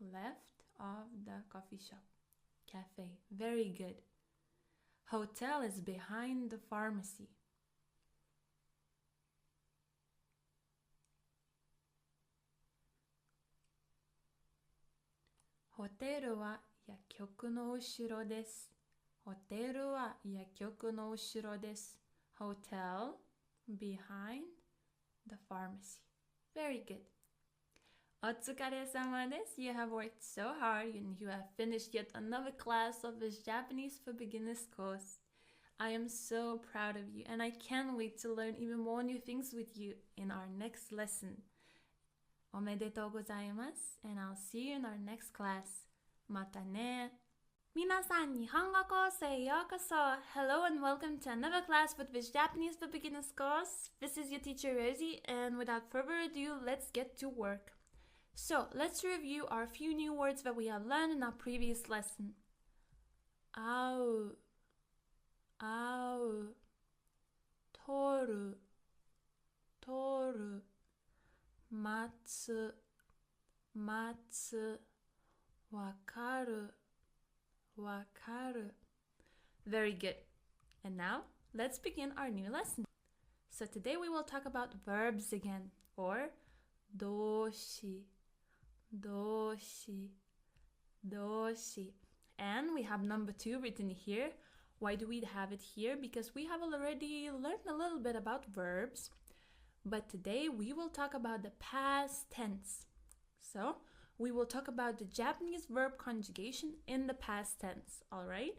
left of the coffee shop, cafe. Very good. Hotel is behind the pharmacy. ホテルは薬局の後ろです。ホテルは薬局の後ろです。Hotel, behind the pharmacy. Very good. お疲れ様です。You have worked so hard and you have finished yet another class of this Japanese for Beginners course. I am so proud of you and I can't wait to learn even more new things with you in our next lesson. おめでとうございます and I'll see you in our next class. またね。皆さん、日本語コースへようこそ。Hello and welcome to another class with this Japanese for Beginners course. This is your teacher Rosie, and without further ado, let's get to work. So, let's review our few new words that we have learned in our previous lesson. 会う、会う、取る、取る、待つ、待つ、わかる、わかる。Very good. And now, let's begin our new lesson. So today we will talk about verbs again, or 動詞、動詞、動詞. And we have number 2 written here. Why do we have it here? Because we have already learned a little bit about verbs. but today we will talk about the past tense. So we will talk about the Japanese verb conjugation in the past tense, alright?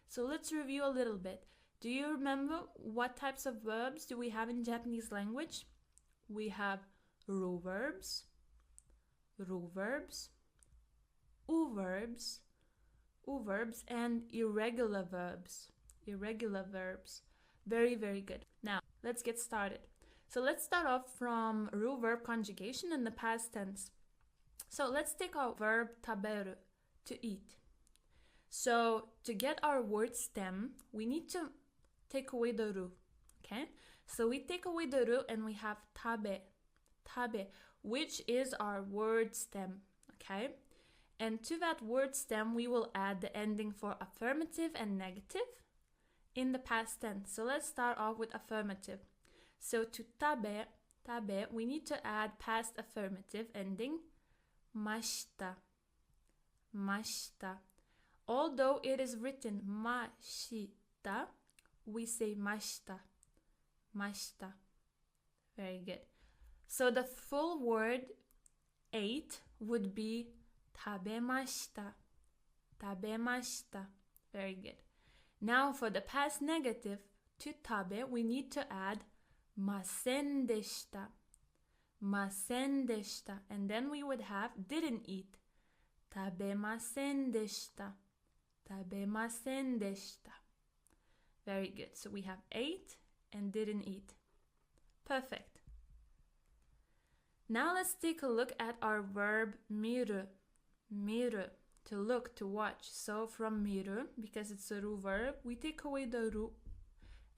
So let's review a little bit. Do you remember what types of verbs do we have in Japanese language? We have ru verbs, u-verbs, and irregular verbs. Very, very good. Now, let's get started. So let's start off from ru verb conjugation in the past tense. So let's take our verb taberu, to eat. So to get our word stem, we need to take away the ru, okay? So we take away the ru and we have tabe, which is our word stem, okay? And to that word stem, we will add the ending for affirmative and negative in the past tense. So let's start off with affirmative. So to tabe, we need to add past affirmative ending mashita. Although it is written mashita, we say mashita. Very good. So the full word ate would be tabemashita. Very good. Now for the past negative, to tabe, we need to add masen deshita. And then we would have didn't eat. Tabemasen deshita. Very good. So we have ate and didn't eat. Perfect. Now let's take a look at our verb miru. To look, to watch. So from miru, because it's a ru verb, we take away the ru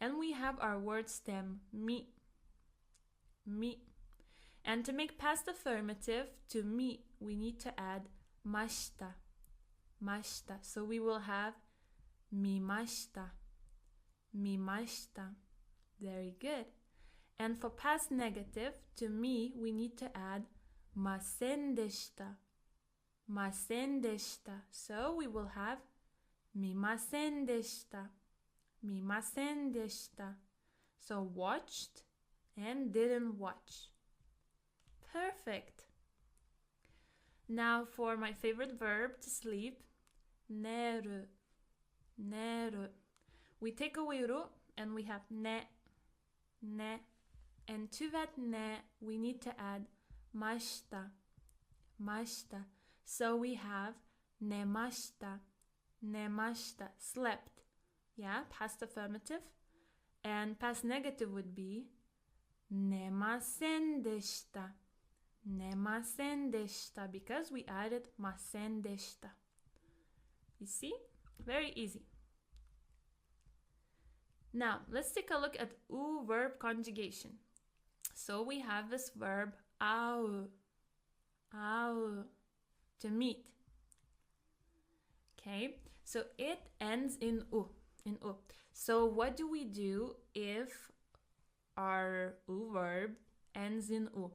and we have our word stem mi. And to make past affirmative to mi, we need to add mashita. So we will have mimashita. Very good. And for past negative, to mi, we need to add masen deshita. So we will have mimasen deshita. So watched and didn't watch. Perfect. Now for my favorite verb, to sleep, neru. We take away ru and we have ne. And to that ne, we need to add mashita. So we have nemashita. Slept. Yeah, past affirmative. And past negative would be nemasen deshita. Because we added masen deshita. You see? Very easy. Now, let's take a look at u verb conjugation. So we have this verb au, to meet. Okay, so it ends in u. So what do we do if our u verb ends in u?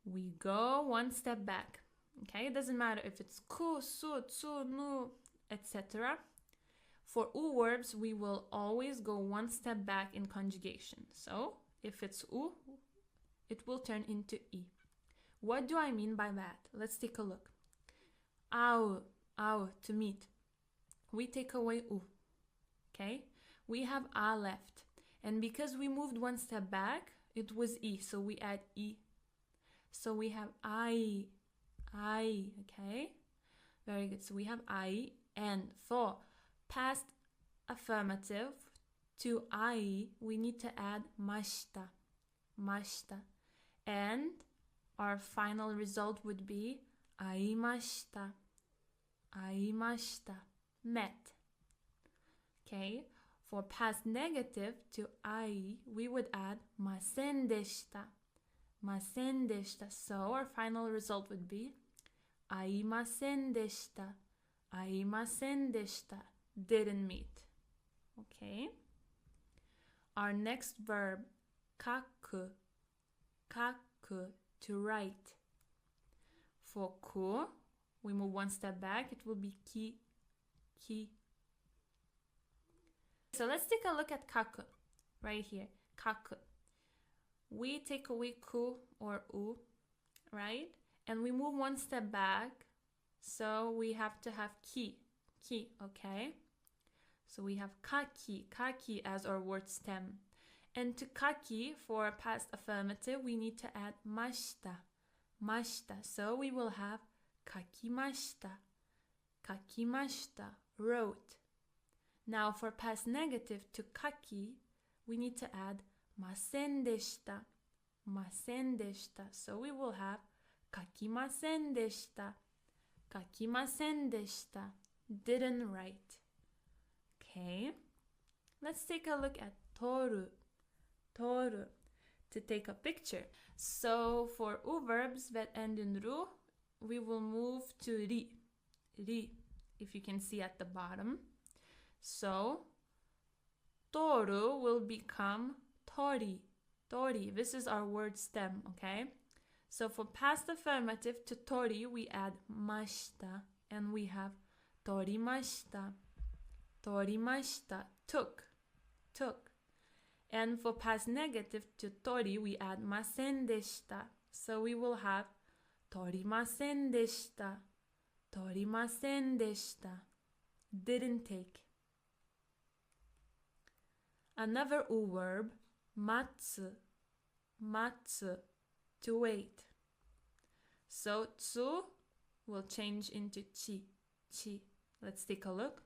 We go one step back. Okay, it doesn't matter if it's ku, su, tsu, nu, etc. For u verbs, we will always go one step back in conjugation. So if it's u, it will turn into i. What do I mean by that? Let's take a look. Au, to meet. We take away u. Okay? We have a left. And because we moved one step back, it was i. So we add i. So we have I. Okay? Very good. So we have I. And for past affirmative to I, we need to add mashita. And our final result would be aimashita. Met. Okay? For past negative to I, we would add masen deshita. So our final result would be aimasen deshita. Didn't meet. Okay? Our next verb, kaku, to write. For ku, we move one step back, it will be ki. So let's take a look at kaku, right here, kaku. we take away ku or u, right? And we move one step back. So we have to have ki, okay? So we have kaki as our word stem. And to kaki, for past affirmative, we need to add mashita. So we will have kakimashita, wrote. Now for past negative, to kaki, we need to add masen deshita. So we will have kakimasen deshita. Didn't write. Okay, let's take a look at toru. To take a picture. So for u verbs that end in ru, we will move to ri, if you can see at the bottom. So toru will become tori. This is our word stem, okay? So for past affirmative, to tori we add mashita, and we have torimashita. Took. And for past negative, to tori we add masen deshita. So we will have torimasen deshita. Didn't take. Another u verb, matsu, to wait. So tsu will change into chi. Let's take a look.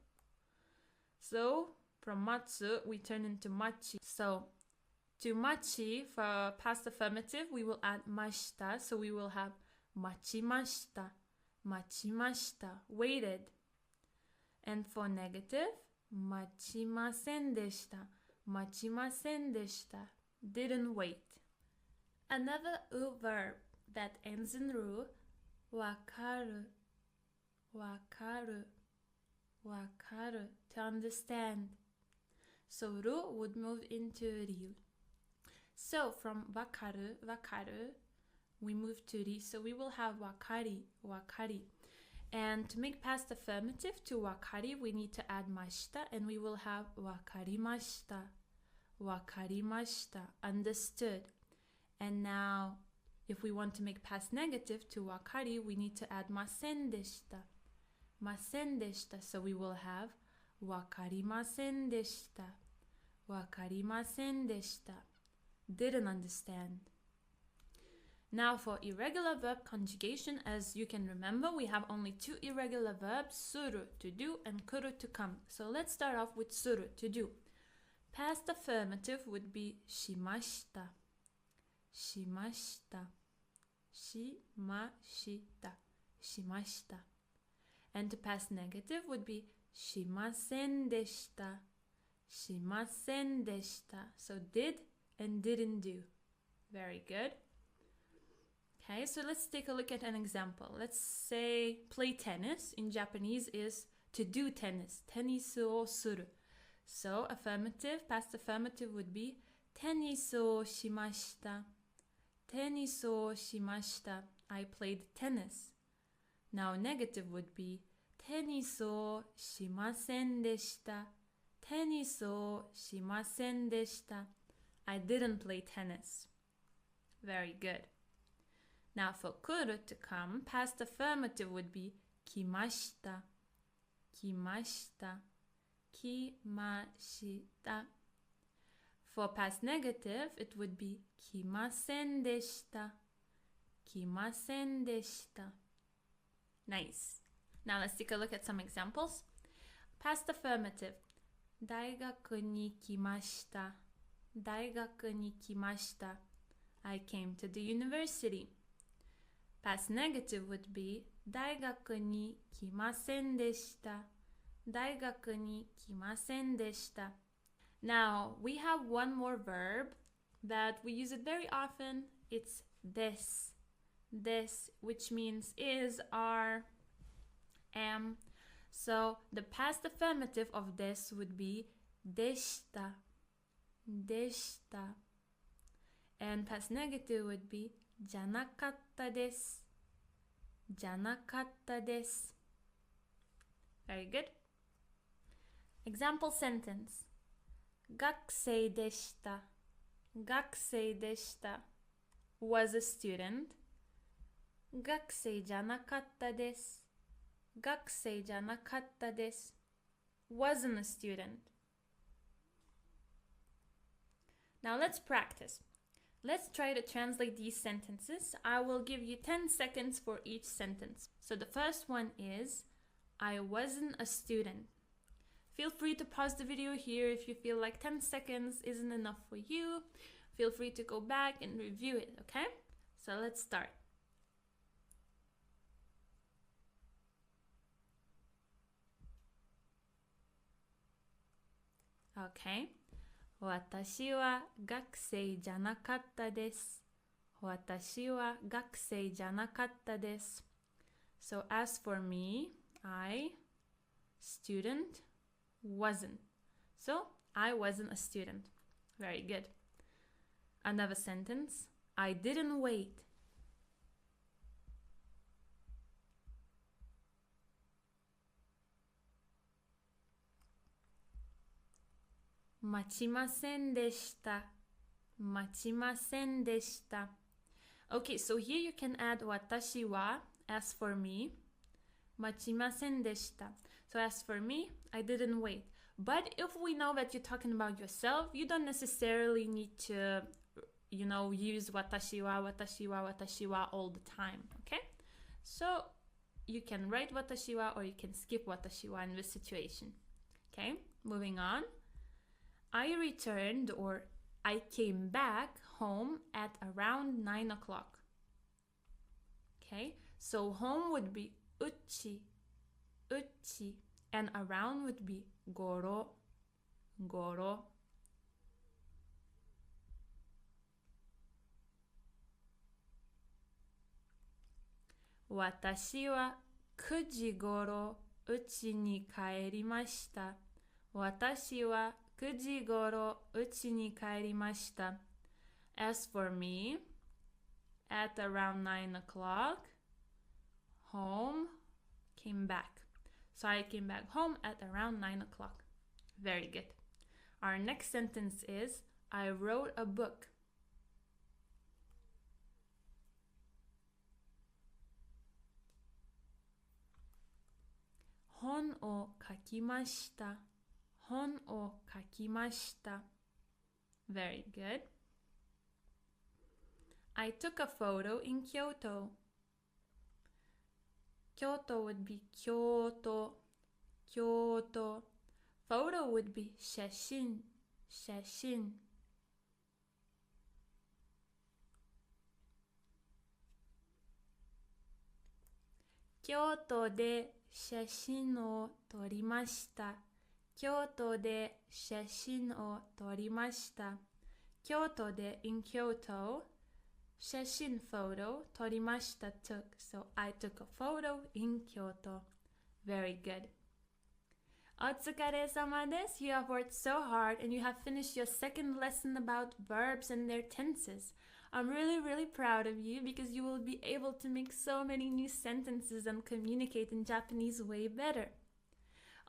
So from matsu we turn into machi. So to machi, for past affirmative, we will add mashita. So we will have machimashita, waited. And for negative, machimasen deshita, didn't wait. Another u verb that ends in ru, wakaru, to understand. So ru would move into ryu. So from wakaru, we move to ri. So we will have wakari. And to make past affirmative, to wakari we need to add mashita, and we will have wakarimashita, understood. And now if we want to make past negative, to wakari we need to add masen deshita. So we will have wakarimasen deshita. Didn't understand. Now for irregular verb conjugation, as you can remember, we have only two irregular verbs, suru, to do, and kuru, to come. So let's start off with suru, to do. Past affirmative would be shimashita. And to past negative would be shimasen deshita. So did and didn't do. Very good. Okay, so let's take a look at an example. Let's say play tennis. In Japanese is to do tennis. Tennisu o suru. So affirmative, past affirmative would be tennisu o shimashita. I played tennis. Now negative would be tennisu o shimasen deshita. I didn't play tennis. Very good. Now for kuru, to come, past affirmative would be kimashita. For past negative, it would be kimasen deshita. Nice. Now let's take a look at some examples. Past affirmative, daigaku ni kimashita. I came to the university. Past negative would be daigaku ni kimasen deshita. Now we have one more verb that we use it very often. It's des, which means is, are, am. So the past affirmative of des would be deshita. And past negative would be janakatta desu. Very good. Example sentence. Gakusei deshita. 学生でした was a student. 学生じゃなかったです 学生じゃなかったです wasn't a student. Now let's practice. Let's try to translate these sentences. I will give you 10 seconds for each sentence. So the first one is, I wasn't a student. Feel free to pause the video here if you feel like 10 seconds isn't enough for you. Feel free to go back and review it, okay? So let's start. Okay. 私は学生じゃなかったです。私は学生じゃなかったです。So as for me, I, student, wasn't. So I wasn't a student. Very good. Another sentence. I didn't wait. 待ちませんでした。待ちませんでした。Okay, so here you can add 私は as for me. 待ちませんでした. So as for me, I didn't wait. But if we know that you're talking about yourself, you don't necessarily need to, use 私はall the time, okay? So you can write 私は or you can skip 私は in this situation. Okay, moving on. I returned or I came back home at around 9 o'clock. Okay, so home would be uchi, and around would be goro. 私は9時頃家に帰りました。私は9時頃家に帰りました。As for me, at around 9 o'clock, home, came back. So I came back home at around 9 o'clock. Very good. Our next sentence is, I wrote a book. 本を書きました。本を書きました。Very good. I took a photo in Kyoto. Kyoto would be 京都。Photo would be 写真。京都で写真を撮りました。京都で写真を撮りました。京都で in Kyoto, 写真 photo, 撮りました took. So I took a photo in Kyoto. Very good. お疲れ様です。You have worked so hard and you have finished your second lesson about verbs and their tenses. I'm really proud of you because you will be able to make so many new sentences and communicate in Japanese way better.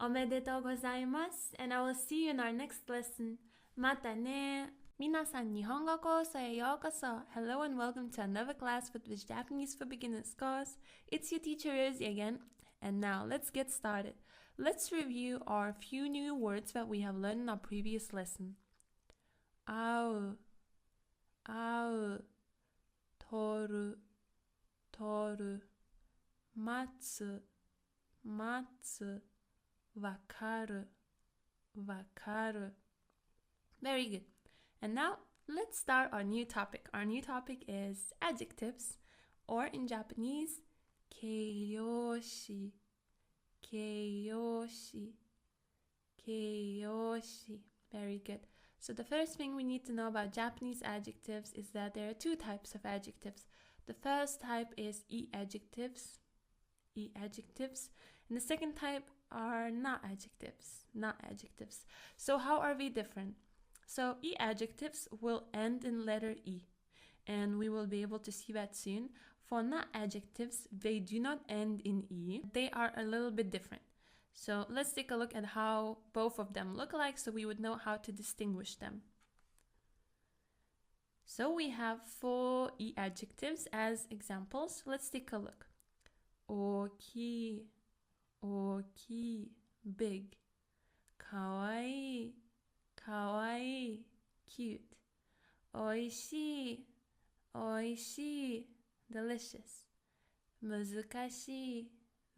おめでとうございます and I will see you in our next lesson. またね。皆さん日本語コースへようこそ。Hello and welcome to another class with this Japanese for Beginners course. It's your teacher Rosie again. And now let's get started. Let's review our few new words that we have learned in our previous lesson. 会う取る待つわかる Very good. And now let's start our new topic. Our new topic is adjectives, or in Japanese, 形容詞 Very good. So the first thing we need to know about Japanese adjectives is that there are two types of adjectives. The first type is e-adjectives, and the second type are not adjectives. So how are they different? So e-adjectives will end in letter E, and we will be able to see that soon. For not adjectives, they do not end in E. They are a little bit different. So let's take a look at how both of them look like so we would know how to distinguish them. So we have 4 E adjectives as examples. Let's take a look. Oki, oki, big. Kawaii, kawaii, cute. Oishii, oishii, delicious. Muzukashii,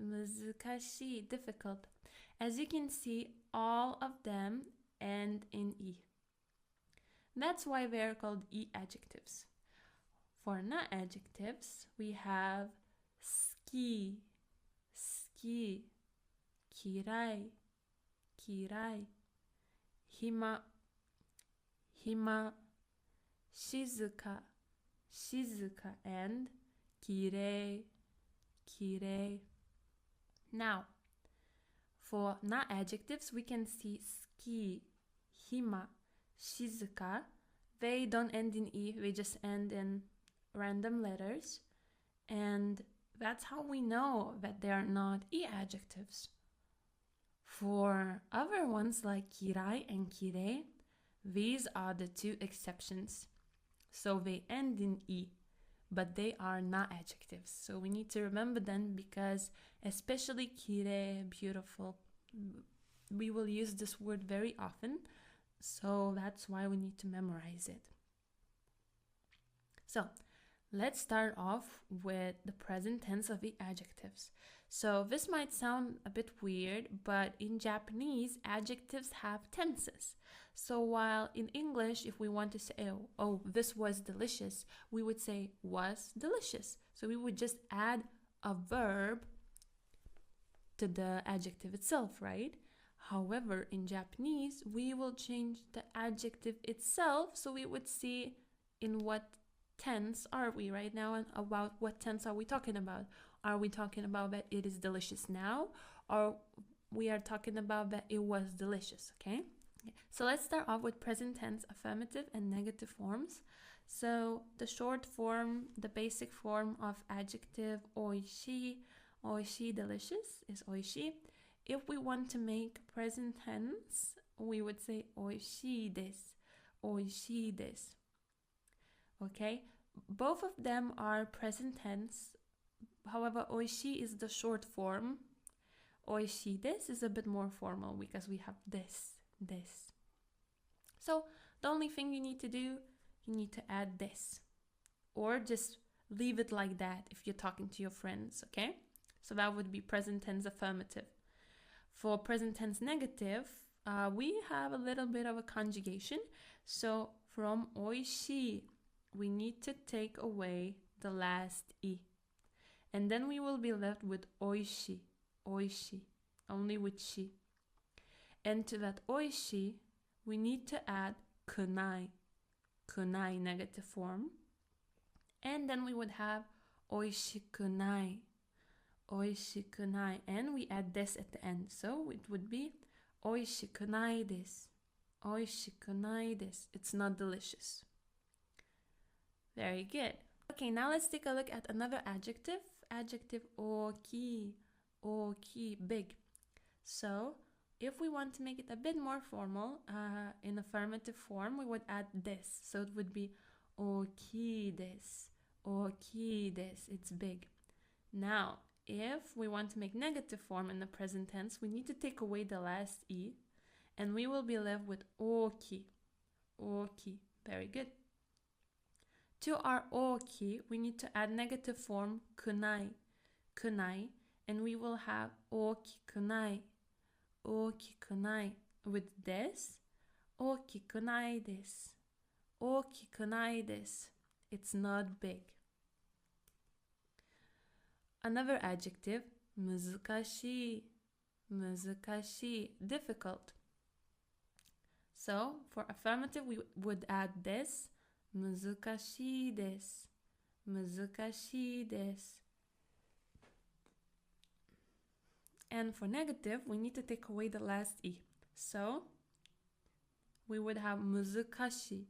muzukashii, difficult. As you can see, all of them end in E. That's why they are called E adjectives. For na adjectives, we have ski, ski, kirai, kirai, hima, hima, shizuka, shizuka, and kirei, kirei. Now, for na adjectives, we can see ski, hima, shizuka. They don't end in E, they just end in random letters. And that's how we know that they are not E adjectives. For other ones like kirai and kirei, these are the 2 exceptions. So they end in E, but they are not adjectives. So we need to remember them because especially kirei, beautiful, we will use this word very often. So that's why we need to memorize it. So let's start off with the present tense of the adjectives. So this might sound a bit weird, but in Japanese, adjectives have tenses. So while in English, if we want to say, oh, this was delicious, we would say was delicious. So we would just add a verb to the adjective itself, right? However, in Japanese, we will change the adjective itself, so we would see in what tense are we right now and about what tense are we talking about. Are we talking about that it is delicious now, or we are talking about that it was delicious, okay? So let's start off with present tense affirmative and negative forms. So the short form, the basic form of adjective oishii, oishii, delicious, is oishii. If we want to make present tense, we would say oishii desu, oishii desu. Okay, both of them are present tense. However, oishii is the short form. Oishii desu is a bit more formal because we have this. So the only thing you need to do, you need to add this, or just leave it like that if you're talking to your friends, okay? So that would be present tense affirmative. For present tense negative, we have a little bit of a conjugation. So from oishii, we need to take away the last i. And then we will be left with oishii, oishii, only with shi. And to that oishii, we need to add kunai, kunai, negative form. And then we would have oishikunai, oishikunai, and we add this at the end. So it would be oishikunai desu, oishikunai desu. It's not delicious. Very good. Okay, now let's take a look at another adjective. Adjective oki, oki, big. So if we want to make it a bit more formal, in affirmative form, we would add this. So it would be oki desu, oki desu. It's big. Now, if we want to make negative form in the present tense, we need to take away the last i, and we will be left with oki, oki. Very good. To our oki, we need to add negative form kunai, kunai, and we will have oki kunai, oki kunai. With this, oki kunai desu, oki kunai desu. It's not big. Another adjective, muzukashii, muzukashii, difficult. So for affirmative, we would add this, muzukashii desu, muzukashii desu. And for negative, we need to take away the last i. So we would have muzukashi,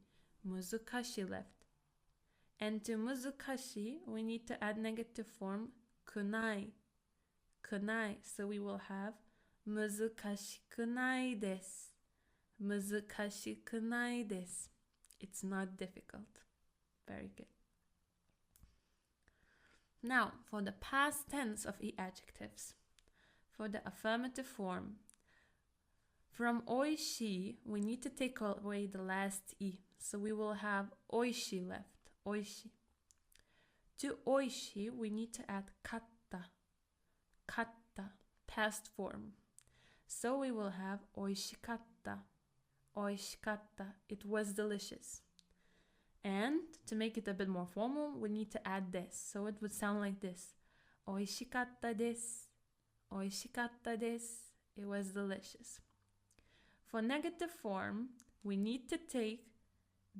muzukashi left. And to muzukashi, we need to add negative form kunai, kunai. So we will have muzukashikunai desu, muzukashikunai desu. It's not difficult. Very good. Now, for the past tense of adjectives. For the affirmative form, from oishi, we need to take away the last i. So we will have oishi left, oishi. To oishi, we need to add katta, katta, past form. So we will have oishikatta, oishikatta, it was delicious. And to make it a bit more formal, we need to add this. So it would sound like this. Oishikatta desu, oishikatta desu, it was delicious. For negative form, we need to take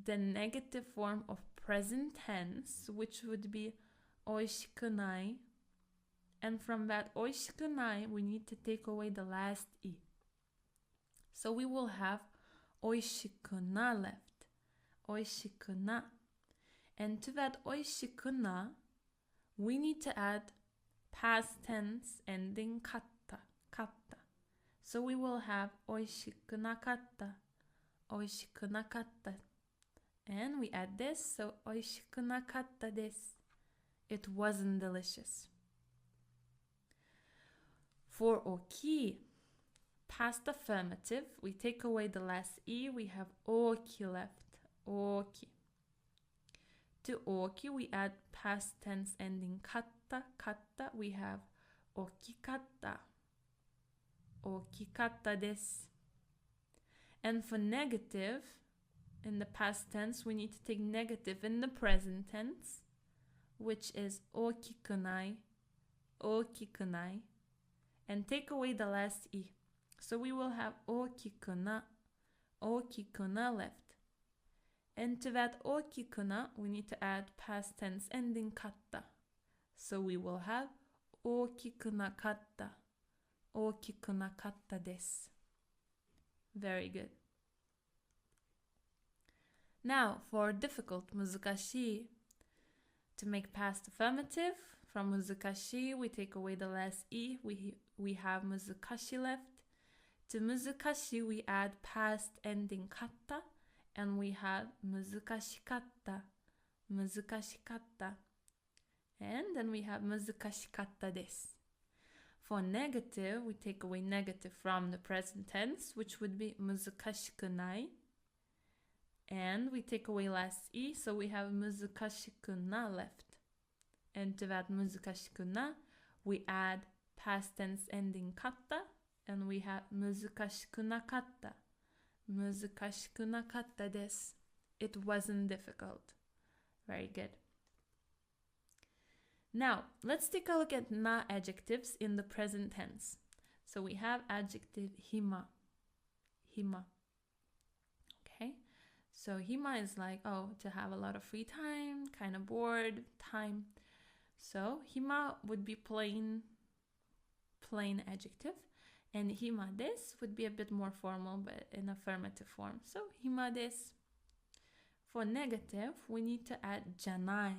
the negative form of present tense, which would be oishikunai. And from that oishikunai, we need to take away the last i. So we will have oishikuna left, oishikuna. And to that oishikuna, we need to add past tense ending katta, katta. So we will have oishikunakatta, oishikunakatta. And we add this, so oishikunakatta desu, it wasn't delicious. For oki, past affirmative, we take away the last i, we have oki left, oki. To oki, we add past tense ending katta, katta, we have okikatta, okikatta desu. And for negative, in the past tense, we need to take negative in the present tense, which is okikunai, okikunai, and take away the last i. So we will have okikuna, okikuna left. And to that okikuna, we need to add past tense ending katta. So we will have okikunakatta, okikunakatta desu. Very good. Now for difficult, muzukashi. To make past affirmative, from muzukashi we take away the last i, we have muzukashi left. To muzukashi we add past ending katta, and we have muzukashikatta, muzukashikatta. And then we have muzukashikatta desu. For negative, we take away negative from the present tense, which would be muzukashikunai. And we take away last i, so we have muzukashikuna left. And to that muzukashikuna, we add past tense ending katta, and we have muzukashikunakatta, muzukashikunakatta desu. It wasn't difficult. Very good. Now, let's take a look at na adjectives in the present tense. So we have adjective hima, hima. Okay, so hima is like, oh, to have a lot of free time, kind of bored time. So hima would be plain adjective, and hima desu would be a bit more formal, but in affirmative form. So hima desu. For negative, we need to add janai.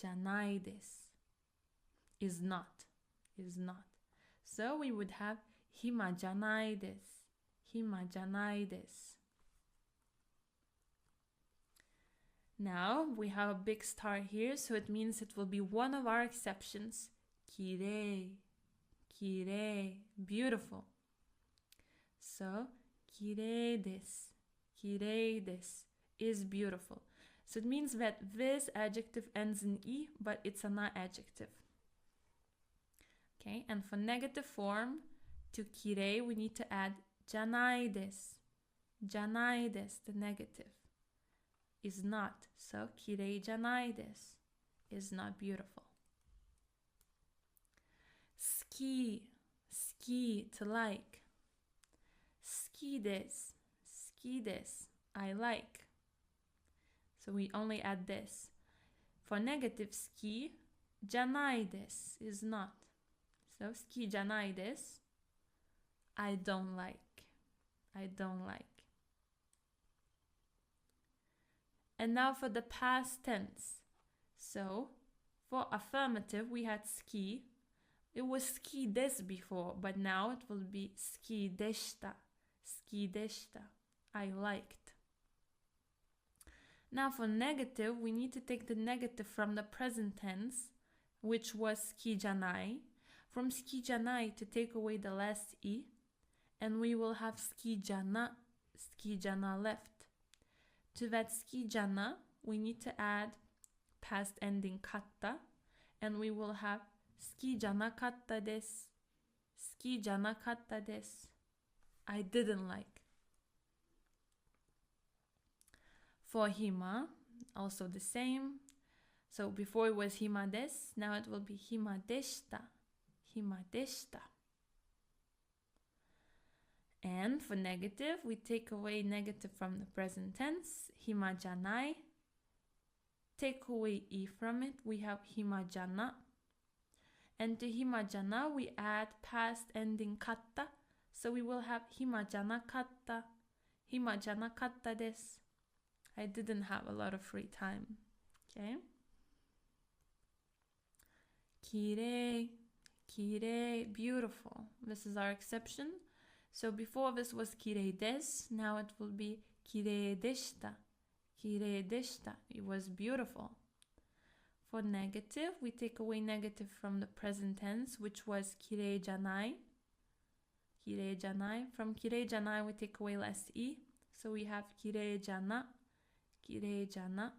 Janai desu. Is not. Is not. So we would have hima janai desu. Hima janai desu. Now we have a big star here, so it means it will be one of our exceptions. Kirei. Kirei. Beautiful. So kirei desu. Kirei desu is beautiful. So it means that this adjective ends in i, but it's a na adjective. Okay, and for negative form, to kirei, we need to add janai desu. Janai desu, the negative, is not. So kirei janai desu is not beautiful. Ski, ski, to like. Ski desu, ski desu, I like. So we only add this. For negative ski, janai desu is not. So ski janai desu, I don't like. I don't like. And now for the past tense. So for affirmative, we had ski. It was ski desu before, but now it will be ski deshita. Ski deshita. I liked. Now for negative, we need to take the negative from the present tense, which was ski janai. From ski janai to take away the last i, and we will have ski jana left. To that ski jana, we need to add past ending katta, and we will have ski janakatta desu. Ski janakatta desu. I didn't like. For hima, also the same. So before it was hima desu, now it will be hima deshita. Hima deshita. And for negative, we take away negative from the present tense, hima janai. Take away i from it, we have hima jana. And to hima jana, we add past ending katta. So we will have hima janakatta. Hima janakatta desu. I didn't have a lot of free time. Okay. Kirei, kirei, beautiful. This is our exception. So before this was kirei desu, now it will be kirei deshita. Kirei deshita. It was beautiful. For negative, we take away negative from the present tense, which was kirei janai. Kirei janai. From kirei janai, we take away last i. So we have kirei jana. Kirei jana.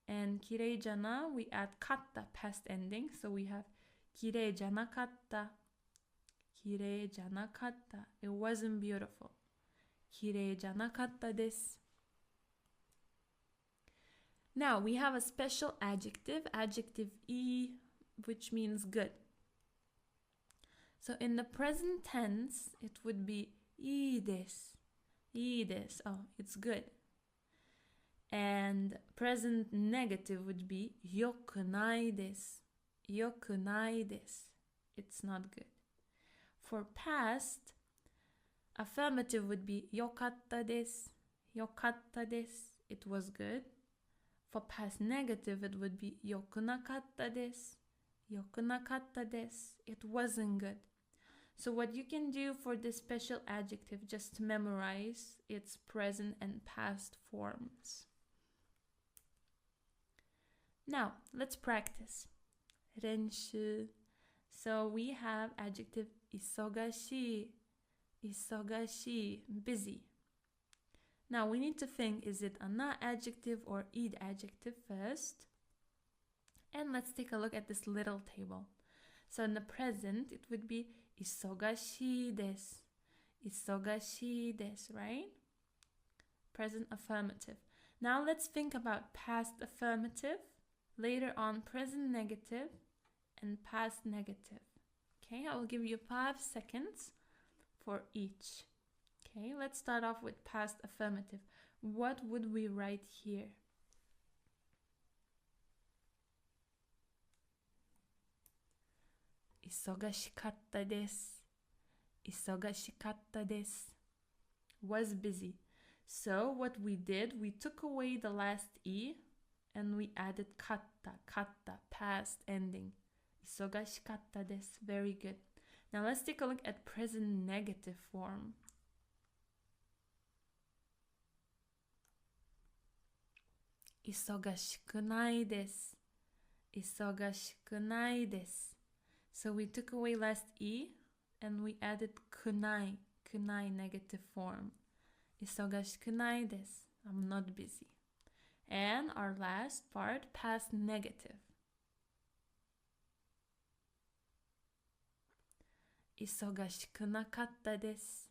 And kirei jana, we add katta past ending. So we have kirei janakatta. Kirei janakatta. It wasn't beautiful. Kirei janakatta desu. Now we have a special adjective, adjective I, which means good. So in the present tense, it would be ii desu. Ii desu. Oh, it's good. And present negative would be yokunai desu. Yokunai desu. It's not good. For past, affirmative would be yokatta desu. Yokatta desu. It was good. For past negative, it would be yokunakatta desu. Yokunakatta desu. It wasn't good. So what you can do for this special adjective, just to memorize its present and past forms. Now, let's practice. Renshu. So we have adjective isogashi. Isogashi, busy. Now we need to think, is it a na adjective or id adjective first? And let's take a look at this little table. So in the present, it would be isogashi desu. Isogashi desu, right? Present affirmative. Now let's think about past affirmative, later on present negative, and past negative. Okay, I will give you 5 seconds for each. Okay, let's start off with past affirmative. What would we write here? Isogashikatta desu. Isogashikatta desu. Was busy. So what we did, we took away the last i and we added katta, katta, past ending. Isogashikatta desu. Very good. Now let's take a look at present negative form. Isogashikunai desu. Isogashikunai desu. So we took away last i and we added kunai, kunai negative form. Isogashikunai desu. I'm not busy. And our last part, past negative. Isogashikunakatta desu.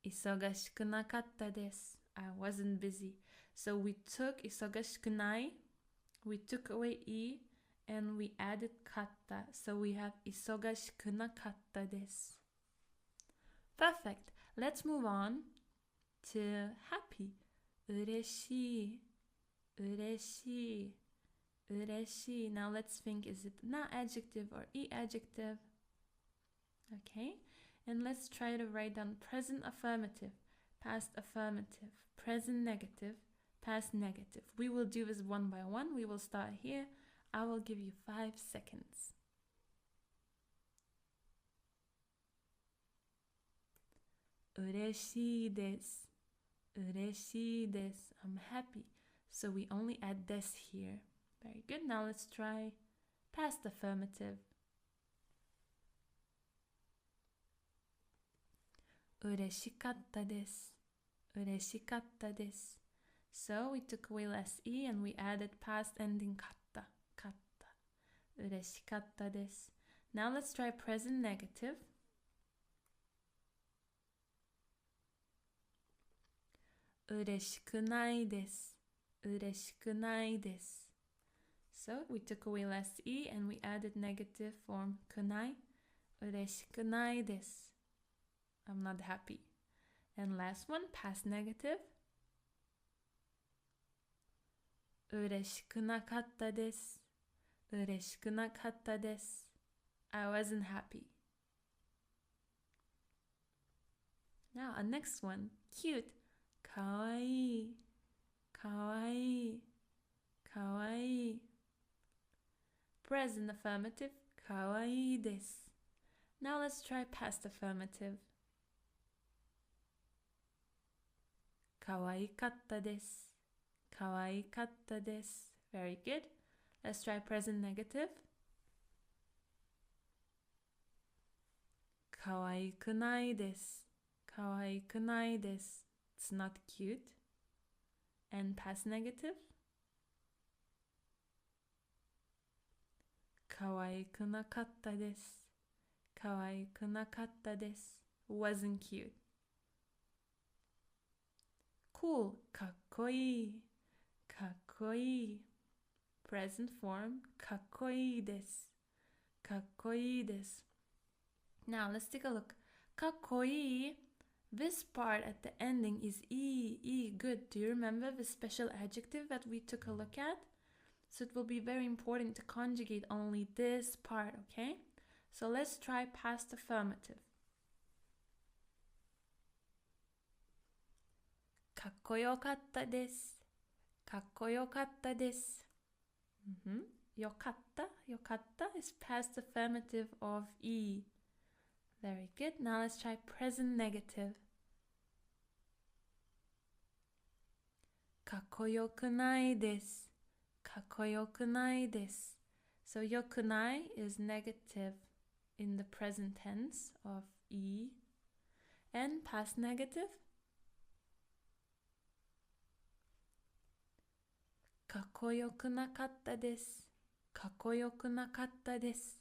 Isogashikunakatta desu. I wasn't busy. So we took isogashikunai, we took away i, and we added katta. So we have isogashikunakatta desu. Perfect. Let's move on to happy. Ureshii. Ureshii. Ureshii. Now let's think, is it na adjective or i adjective? Okay. And let's try to write down present affirmative, past affirmative, present negative, past negative. We will do this one by one. We will start here. I will give you 5 seconds. Ureshii desu. Ureshii desu. I'm happy. So we only add des here. Very good. Now let's try past affirmative. 嬉しかったです。嬉しかったです。So we took away less e and we added past ending かった。かった。嬉しかったです。Now let's try present negative. 嬉しくないです。嬉しくないです。So we took away less e and we added negative form くない。嬉しくないです。I'm not happy. And last one, past negative. 嬉しくなかったです。嬉しくなかったです。I wasn't happy. Now, our next one, cute. かわいい。かわいい。かわいい。Present affirmative. かわいいです。Now let's try past affirmative. かわいかったです。かわいかったです。Very good. Let's try present negative. かわいくないです。かわいくないです。It's not cute. And past negative. かわいくなかったです。かわいくなかったです。Wasn't cute. Cool. かっこいい。かっこいい。Present form. かっこいいです。かっこいいです。Now let's take a look. かっこいい. This part at the ending is e. Good. Do you remember the special adjective that we took a look at? So it will be very important to conjugate only this part, okay? So let's try past affirmative. かっこよかったです。かっこよかったです。よかった。よかった is past affirmative of e. Very good. Now let's try present negative. かっこよくないです。かっこよくないです。So よくない is negative in the present tense of e. And past negative. かっこよくなかったです。かっこよくなかったです。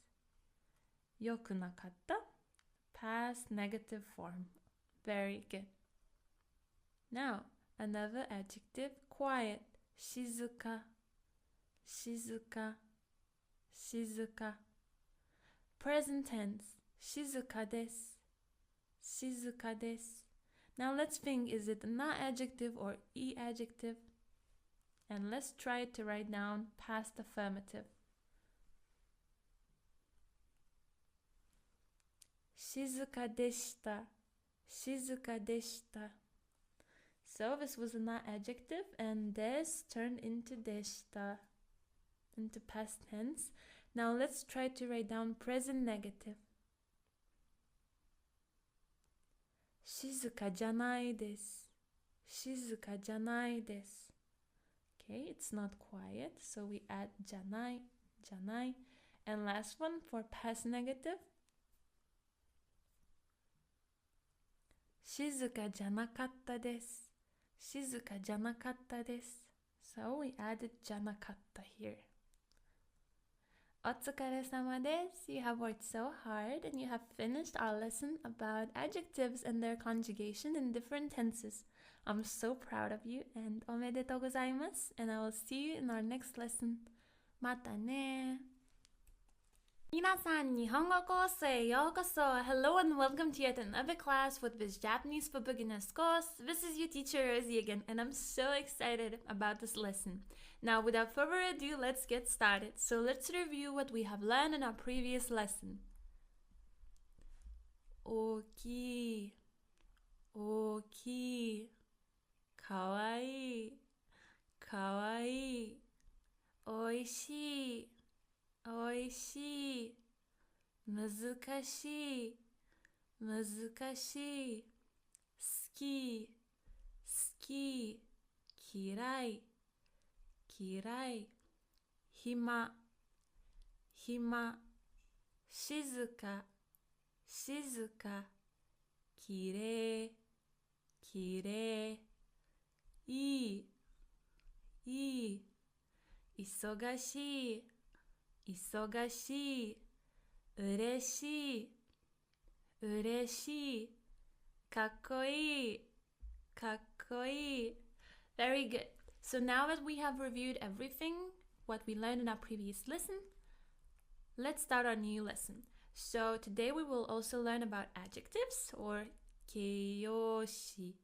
よくなかった past negative form. Very good. Now, another adjective, quiet. 静か。静か。静か。Present tense. 静かです。静かです。Now let's think, is it a na adjective or e adjective? And let's try to write down past affirmative. 静かでした。静かでした。So this was a na adjective and des turned into deshita, into past tense. Now let's try to write down present negative. 静かじゃないです。静かじゃないです。Okay, it's not quiet, so we add じゃない、じゃない. And last one for past negative. 静かじゃなかったです。静かじゃなかったです。So we added じゃなかった here. お疲れ様です。You have worked so hard and you have finished our lesson about adjectives and their conjugation in different tenses. I'm so proud of you and おめでとうございます。And I will see you in our next lesson. またね。皆さん、日本語コースへようこそ. Hello and welcome to yet another class with this Japanese for Beginners course. This is your teacher Rosie again, and I'm so excited about this lesson. Now, without further ado, let's get started. So let's review what we have learned in our previous lesson. 大きい、大きい、かわいい、かわいい、おいしい、おいしい、難しい、難しい、好き、好き、嫌い、嫌い、暇、暇、静か、静か、きれい、きれい、いい、いい、忙しい、忙しい、嬉しい、嬉しい、かっこいい、かっこいい。Very good. So now that we have reviewed everything, what we learned in our previous lesson, let's start our new lesson. So today we will also learn about adjectives or keiyoshi,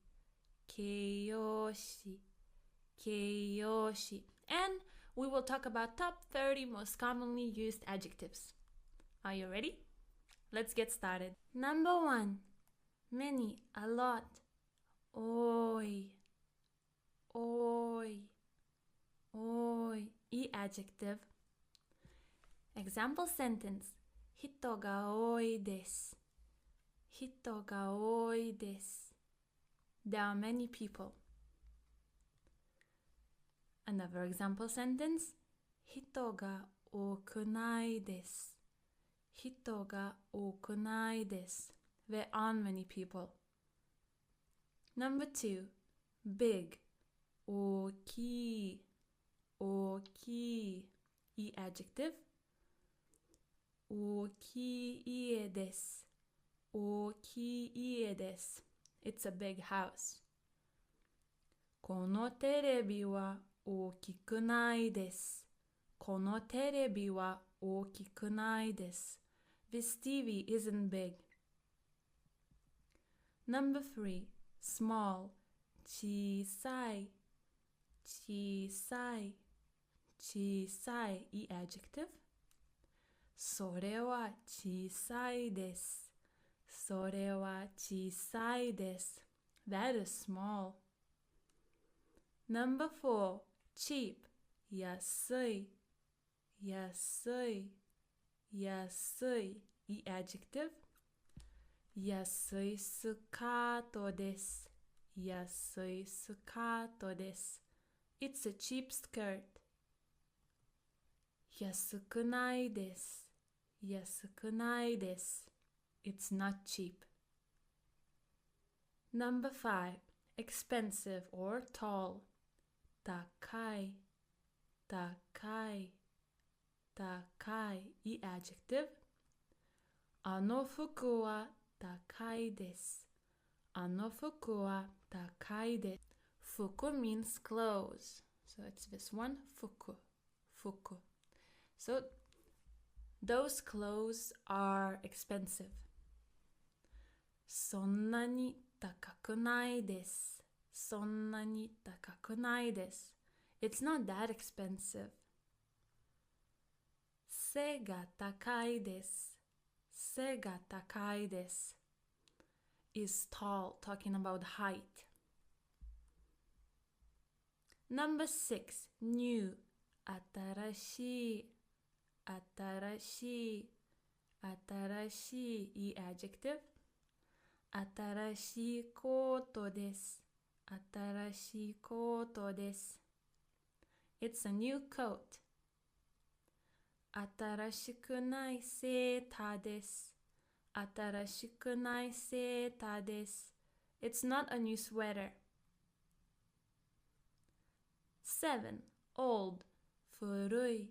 keiyoshi, keiyoshi. And we will talk about top 30 most commonly used adjectives. Are you ready? Let's get started. Number 1. Many, a lot. Oi, oi, oi. E adjective. Example sentence. 人が多いです。人が多いです。There are many people. Another example sentence. 人が多くないです。人が多くないです。There aren't many people. Number 2. Big. 大きい。大きい。E adjective. 大きい家です。大きい家です。It's a big house. このテレビは大きくないです。このテレビは大きくないです。This TV isn't big. Number 3. Small. 小さい。小さい。小さい。E adjective. それは小さいです。それは小さいです。That is small. Number 4. Cheap. 安い。安い。安い。E adjective. 安いスカートです。安いスカートです。It's a cheap skirt. 安くないです。安くないです。It's not cheap. Number 5. Expensive or tall. 高い。高い。高い。E adjective. あの服は高いです。あの服は高いです。服 means clothes. So it's this one. 服。服。So those clothes are expensive. そんなに高くないです。そんなに高くないです。It's not that expensive. 背が高いです。背が高いです。is tall, talking about height. Number 6. New. 新しい。新しい。新しい。E adjective. 新しいコートです。新しいコートです。It's a new coat. 新しくないセーターです。新しくないセーターです。It's not a new sweater. 7. Old. 古い。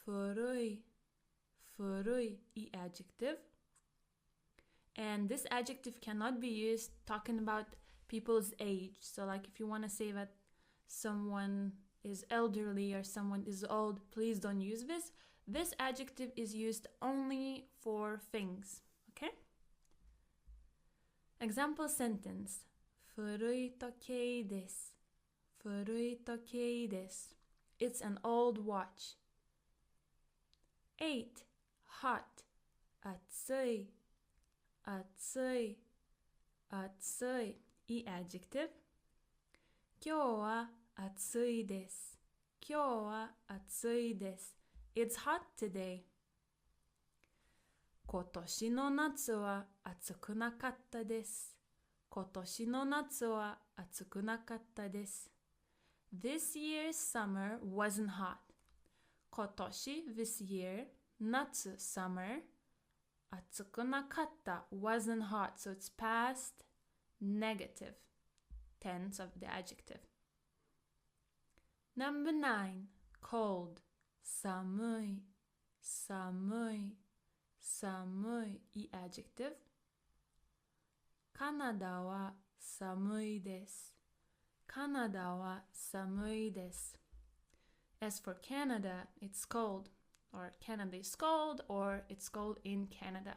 古い。古い。E adjective. And this adjective cannot be used talking about people's age. So like if you want to say that someone is elderly or someone is old, please don't use this. This adjective is used only for things. Okay? Example sentence. 古い時計です。古い時計です。It's an old watch. 8. Hot. 暑い。暑い。暑い。E adjective. 今日は暑いです。今日は暑いです。It's hot today. 今年の夏は暑くなかったです。今年の夏は暑くなかったです。This year's summer wasn't hot. 今年 this year 夏 summer 暑くなかった wasn't hot, so it's past negative tense of the adjective. Number 9, cold. 寒い寒い寒い いい adjective. カナダは寒いです。カナダは寒いです。As for Canada, it's cold, or Canada is cold, or it's cold in Canada.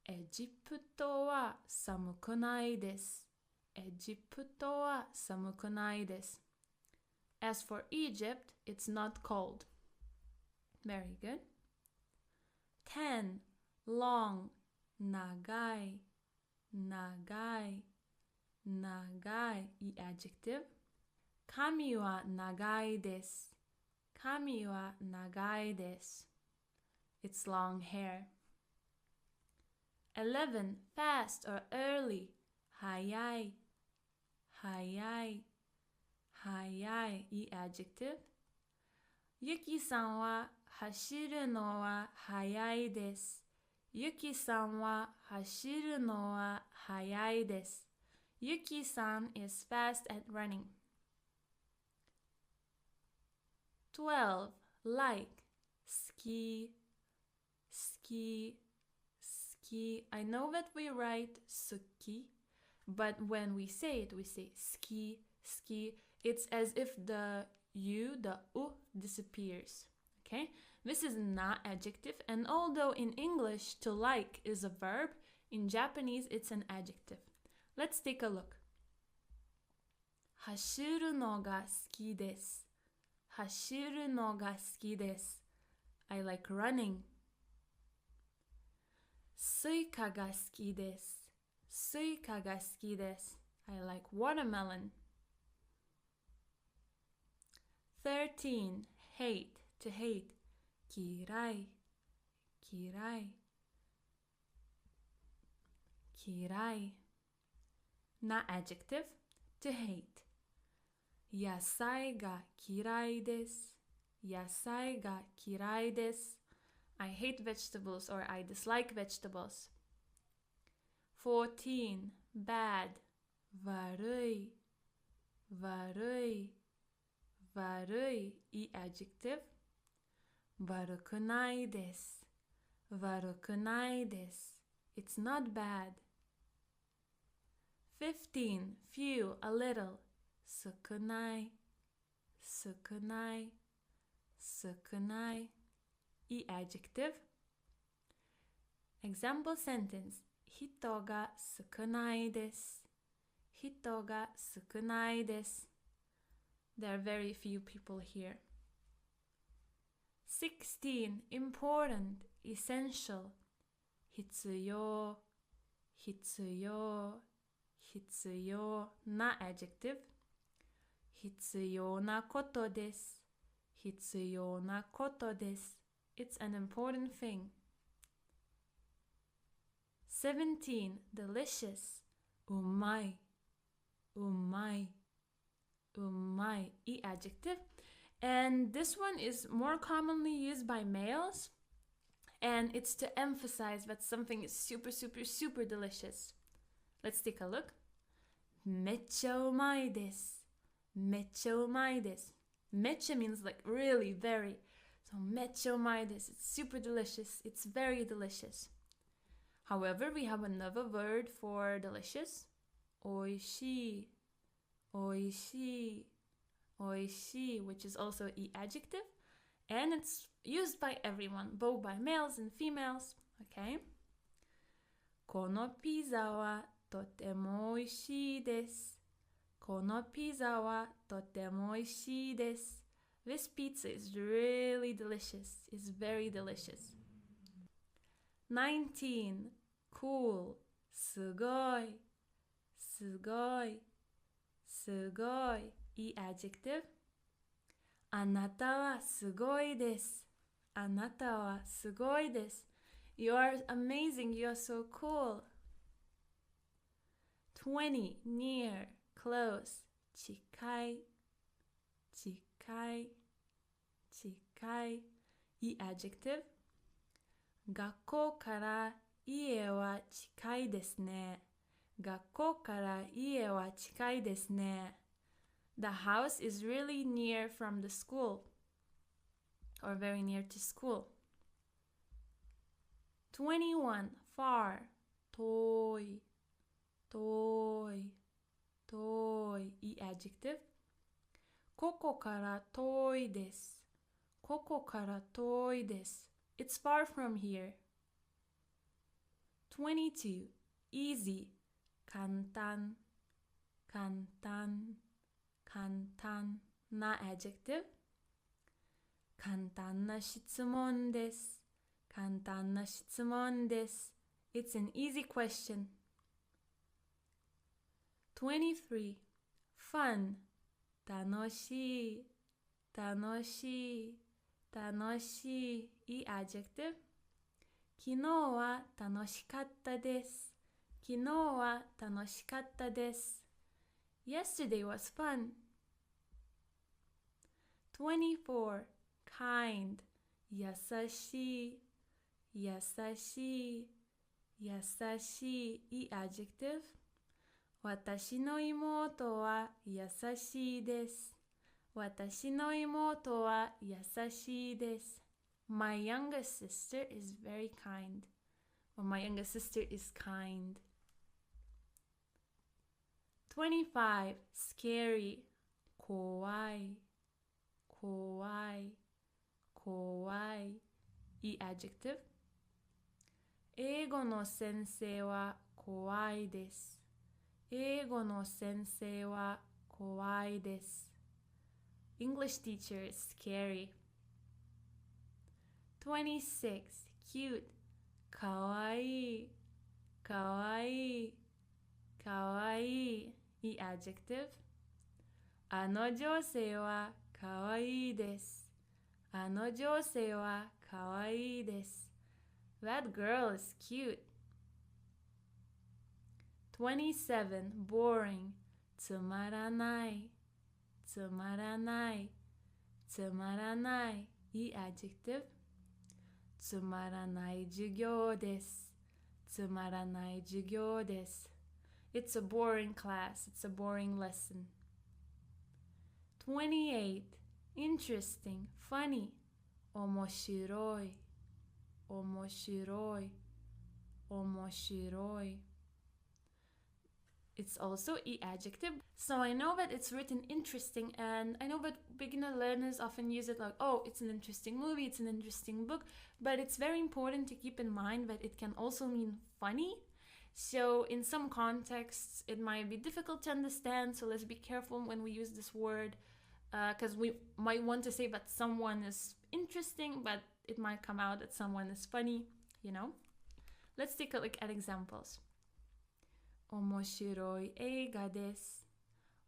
エジプトは寒くないです。エジプトは寒くないです。As for Egypt, it's not cold. Very good. 10. Long. 長い長い長い いい adjective. 髪は長いです。髪は長いです。It's long hair. 11. Fast or early. 早い早い早い いい adjective. ゆきさんは走るのは早いです。ゆきさんは走るのは早いです。ゆきさん is fast at running. 12. Like. 好き好き好き I know that we write 好き, but when we say it, we say 好き好き. It's as if the U, the U, disappears. Okay? This is not adjective, and although in English to like is a verb, in Japanese it's an adjective. Let's take a look. 走るのが好きです。走るのが好きです。I like running. スイカが好きです。スイカが好きです。I like watermelon. 13. Hate, to hate. 嫌い嫌い嫌い Not adjective, to hate. 野菜が嫌いです。野菜が嫌いです。I hate vegetables, or I dislike vegetables. 14. Bad. 悪い悪い悪い いい adjective. 悪くないです。悪くないです。It's not bad. 15. Few, a little. 少ない少ない少ない いい adjective. Example sentence. 人が少ないです。人が少ないです。There are very few people here. 16. Important, essential. 必要必要必要な adjective. 必要なことです。必要なことです。It's an important thing. 17. Delicious. うまいうまいうまい いい adjective. And this one is more commonly used by males. And it's to emphasize that something is super, super, super delicious. Let's take a look. めっちゃうまいです。めっちゃうまいです。めっちゃ means like really, very. So めっちゃうまいです。It's super delicious. It's very delicious. However, we have another word for delicious. おいしい。おいしい。おいしい, which is also an adjective. And it's used by everyone, both by males and females. Okay? このピザはとても美味しいです。このピザはとても美味しいです。This pizza is really delicious. It's very delicious. 19. Cool. すごい。すごい。すごい。いい adjective. あなたはすごいです。あなたはすごいです。You are amazing. You are so cool. 20. Near. Close. 近い近い近い。いい adjective。学校から家は近いですね。学校から家は近いですね。The house is really near from the school, or very near to school. 21. Far. 遠い遠い遠い。いい adjective。ここから遠いです。ここから遠いです。It's far from here. 22. Easy. 簡単簡単簡単な adjective。簡単な質問です。簡単な質問です。It's an easy question. 23. Fun. 楽しい楽しい楽しい。いい adjective。昨日は楽しかったです。昨日は楽しかったです。Yesterday was fun. 24. Kind. 優しい優しい優しい。いい adjective。私の妹は優しいです。私の妹は優しいです。My youngest sister is very kind. Or my youngest sister is kind. 25. Scary. 怖い怖い怖い。いい adjective。英語の先生は怖いです。英語の先生は怖いです。English teacher is scary. 26. Cute. かわいいかわいいかわいい。いい adjective。あの女性はかわいいです。あの女性はかわいいです。That girl is cute. 27. Boring. つまらないつまらないつまらない。いい adjective。つまらない授業です。つまらない授業です。It's a boring class. It's a boring lesson. 28. Interesting. Funny. 面白い面白い面白い。It's also e adjective. So I know that it's written interesting, and I know that beginner learners often use it like, oh, it's an interesting movie, it's an interesting book, but it's very important to keep in mind that it can also mean funny. So in some contexts, it might be difficult to understand, so let's be careful when we use this word, because we might want to say that someone is interesting, but it might come out that someone is funny, you know? Let's take a look at examples. 面白い映画です。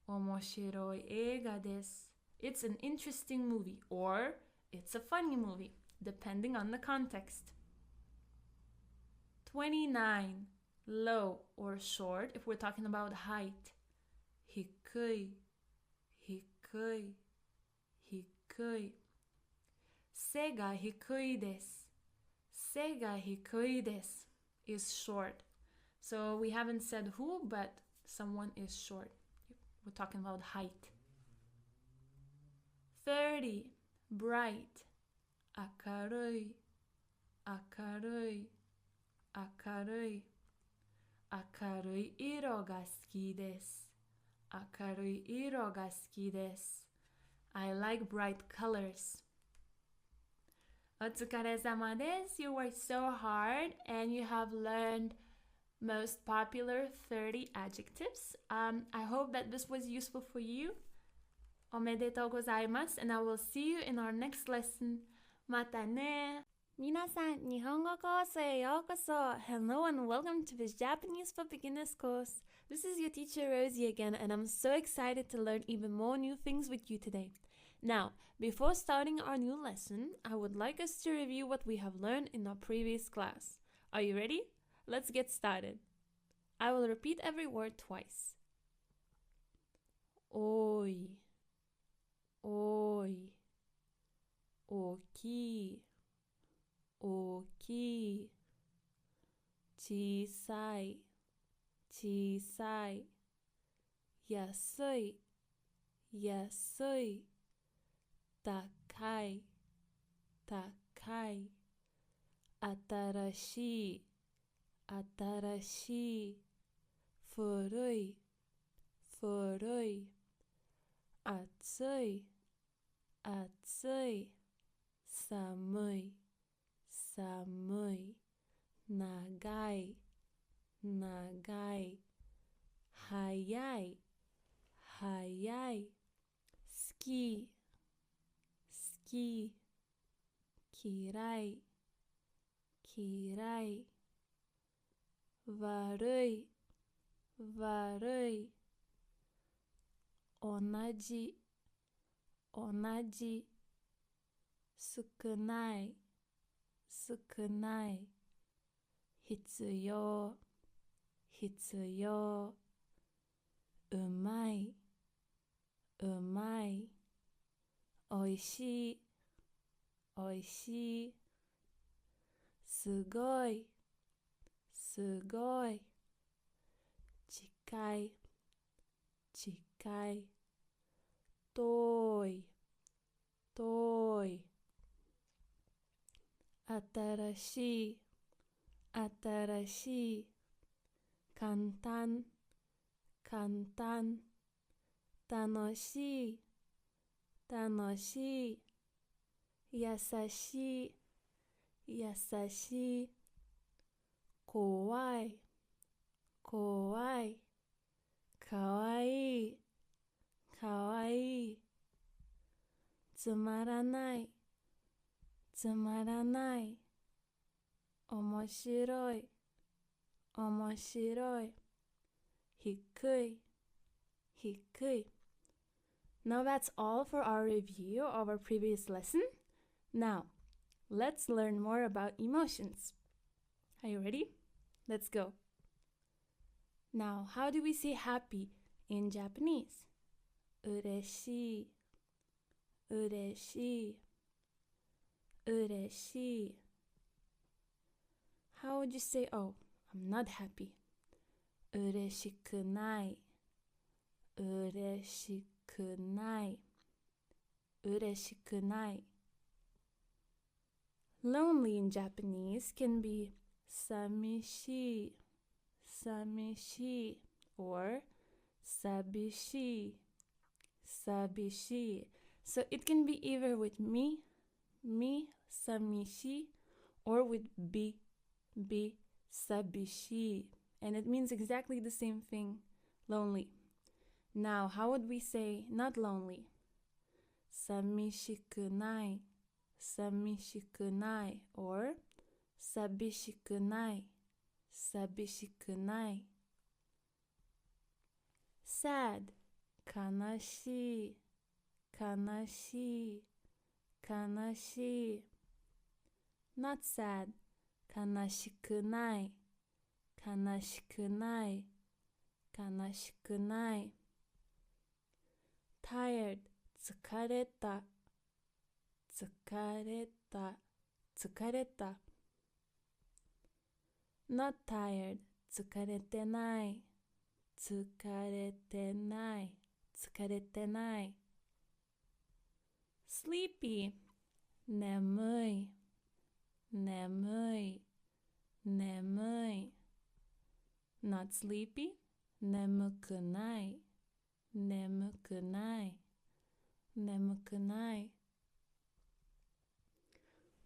面白い映画です。It's an interesting movie, or it's a funny movie, depending on the context. 29. Low or short, if we're talking about height. 低い低い低い。背が低いです。背が低いです is short. So we haven't said who, but someone is short. We're talking about height. 30. Bright. 明るい明るい明るい。明るい色が好きです。明るい色が好きです。I like bright colors. お疲れ様です。You worked so hard and you have learned most popular 30 adjectives. I hope that this was useful for you. おめでとうございます。And I will see you in our next lesson. またね。皆さん、日本語コースへようこそ。Hello and welcome to this Japanese for Beginners course. This is your teacher Rosie again, and I'm so excited to learn even more new things with you today. Now, before starting our new lesson, I would like us to review what we have learned in our previous class. Are you ready? Let's get started. I will repeat every word twice. 多い、多い、大きい、大きい、小さい、小さい、安い、安い、高い、高い、新しい、新しい、古い、古い、暑い、暑い、寒い、寒い、長い、長い、早い、早い、好き、好き、嫌い、嫌い、悪い、悪い、同じ、同じ、少ない、少ない、必要、必要、うまい、うまい、おいしい、おいしい、すごい、すごい、近い、近い、遠い、遠い、新しい、新しい、簡単、簡単、楽しい、楽しい、優しい、優しい、怖い、怖い、かわいい、かわいい、つまらない、つまらない、面白い、面白い、低い、低い。Now that's all for our review of our previous lesson. Now, let's learn more about emotions. Are you ready? Let's go. Now, how do we say happy in Japanese? 嬉しい、嬉しい、嬉しい。How would you say, oh, I'm not happy? 嬉しくない、嬉しくない、嬉しくない。Lonely in Japanese can be 寂しい、寂しい or 寂しい、寂しい。So it can be either with me, 寂しい or with be, 寂しい. And it means exactly the same thing, lonely. Now, how would we say not lonely? 寂しくない、寂しくない or 寂しくない、寂しくない。sad 悲しい、悲しい、悲しい。not sad 悲しくない、悲しくない、悲しくない。tired 疲れた、疲れた、疲れた。not tired 疲れてない、疲れてない、疲れてない。sleepy 眠い、眠い、眠い。not sleepy 眠くない、眠くない、眠くない。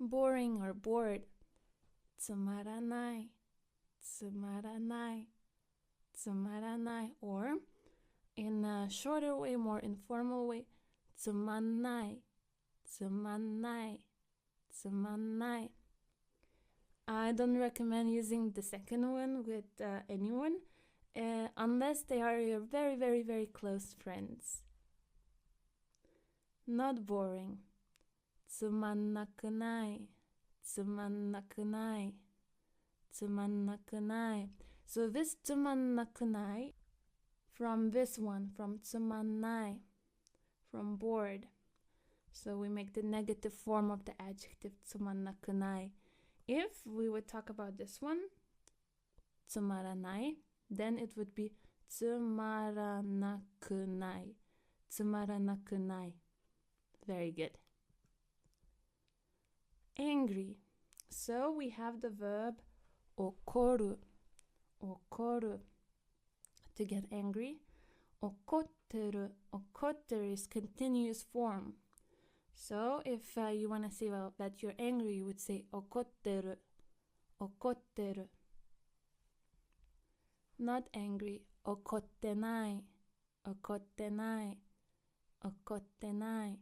boring or bored つまらない、つまらない、つまらない or in a shorter way, more informal way つまんない、つまんない、つまんない。I don't recommend using the second one with anyone unless they are your very, very, very close friends. Not boring つまんなくない、つまんなくない、つまんなくない。So this つまんなくない from this one, from tsumanai, from bored. So we make the negative form of the adjective tsumannakunai. If we would talk about this one, tsumaranai, then it would be tsumaranakunai. Tsumaranakunai. Very good. Angry. So we have the verb okoru. Okoru. To get angry. Okotteru. Okotteru is continuous form. So if you want to say that you're angry, you would say okotteru. Okotteru. Not angry. Okottenai. Okottenai. Okottenai.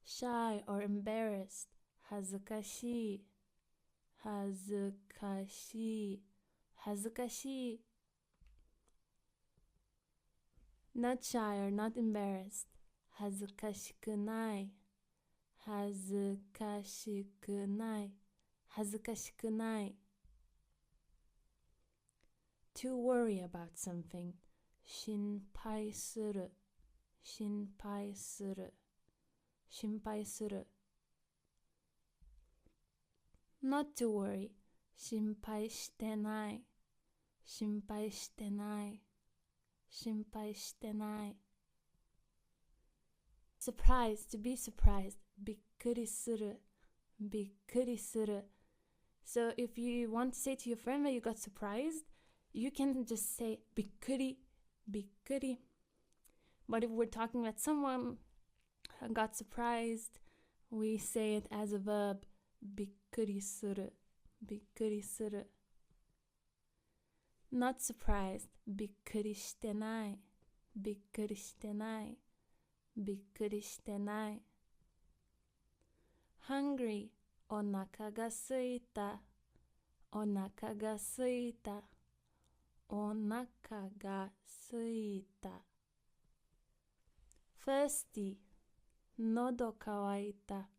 Shy or embarrassed. Hazukashii. Hazukashii. Hazukashii. Not shy or not embarrassed. Hazukashikunai. Hazukashikunai. Hazukashikunai. To worry about something. Shinpai suru. Shinpai suru. Shinpai suru. Not to worry. Shinpai shitenai. Shinpai shitenai. Shinpai shitenai. Surprised, to be surprised. Bikkuri suru. Bikkuri suru. So if you want to say to your friend that you got surprised, you can just say bikkuri, bikkuri. But if we're talking about someone who got surprised, we say it as a verb. Bikkuri suru. Bikkuri suru. Not surprised. Bikkuri shitenai. Bikkuri shitenai. Bikkuri shitenai. Hungry. Onaka ga suita. Onaka ga suita. Onaka ga suita. Thirsty. Nodo kawaita.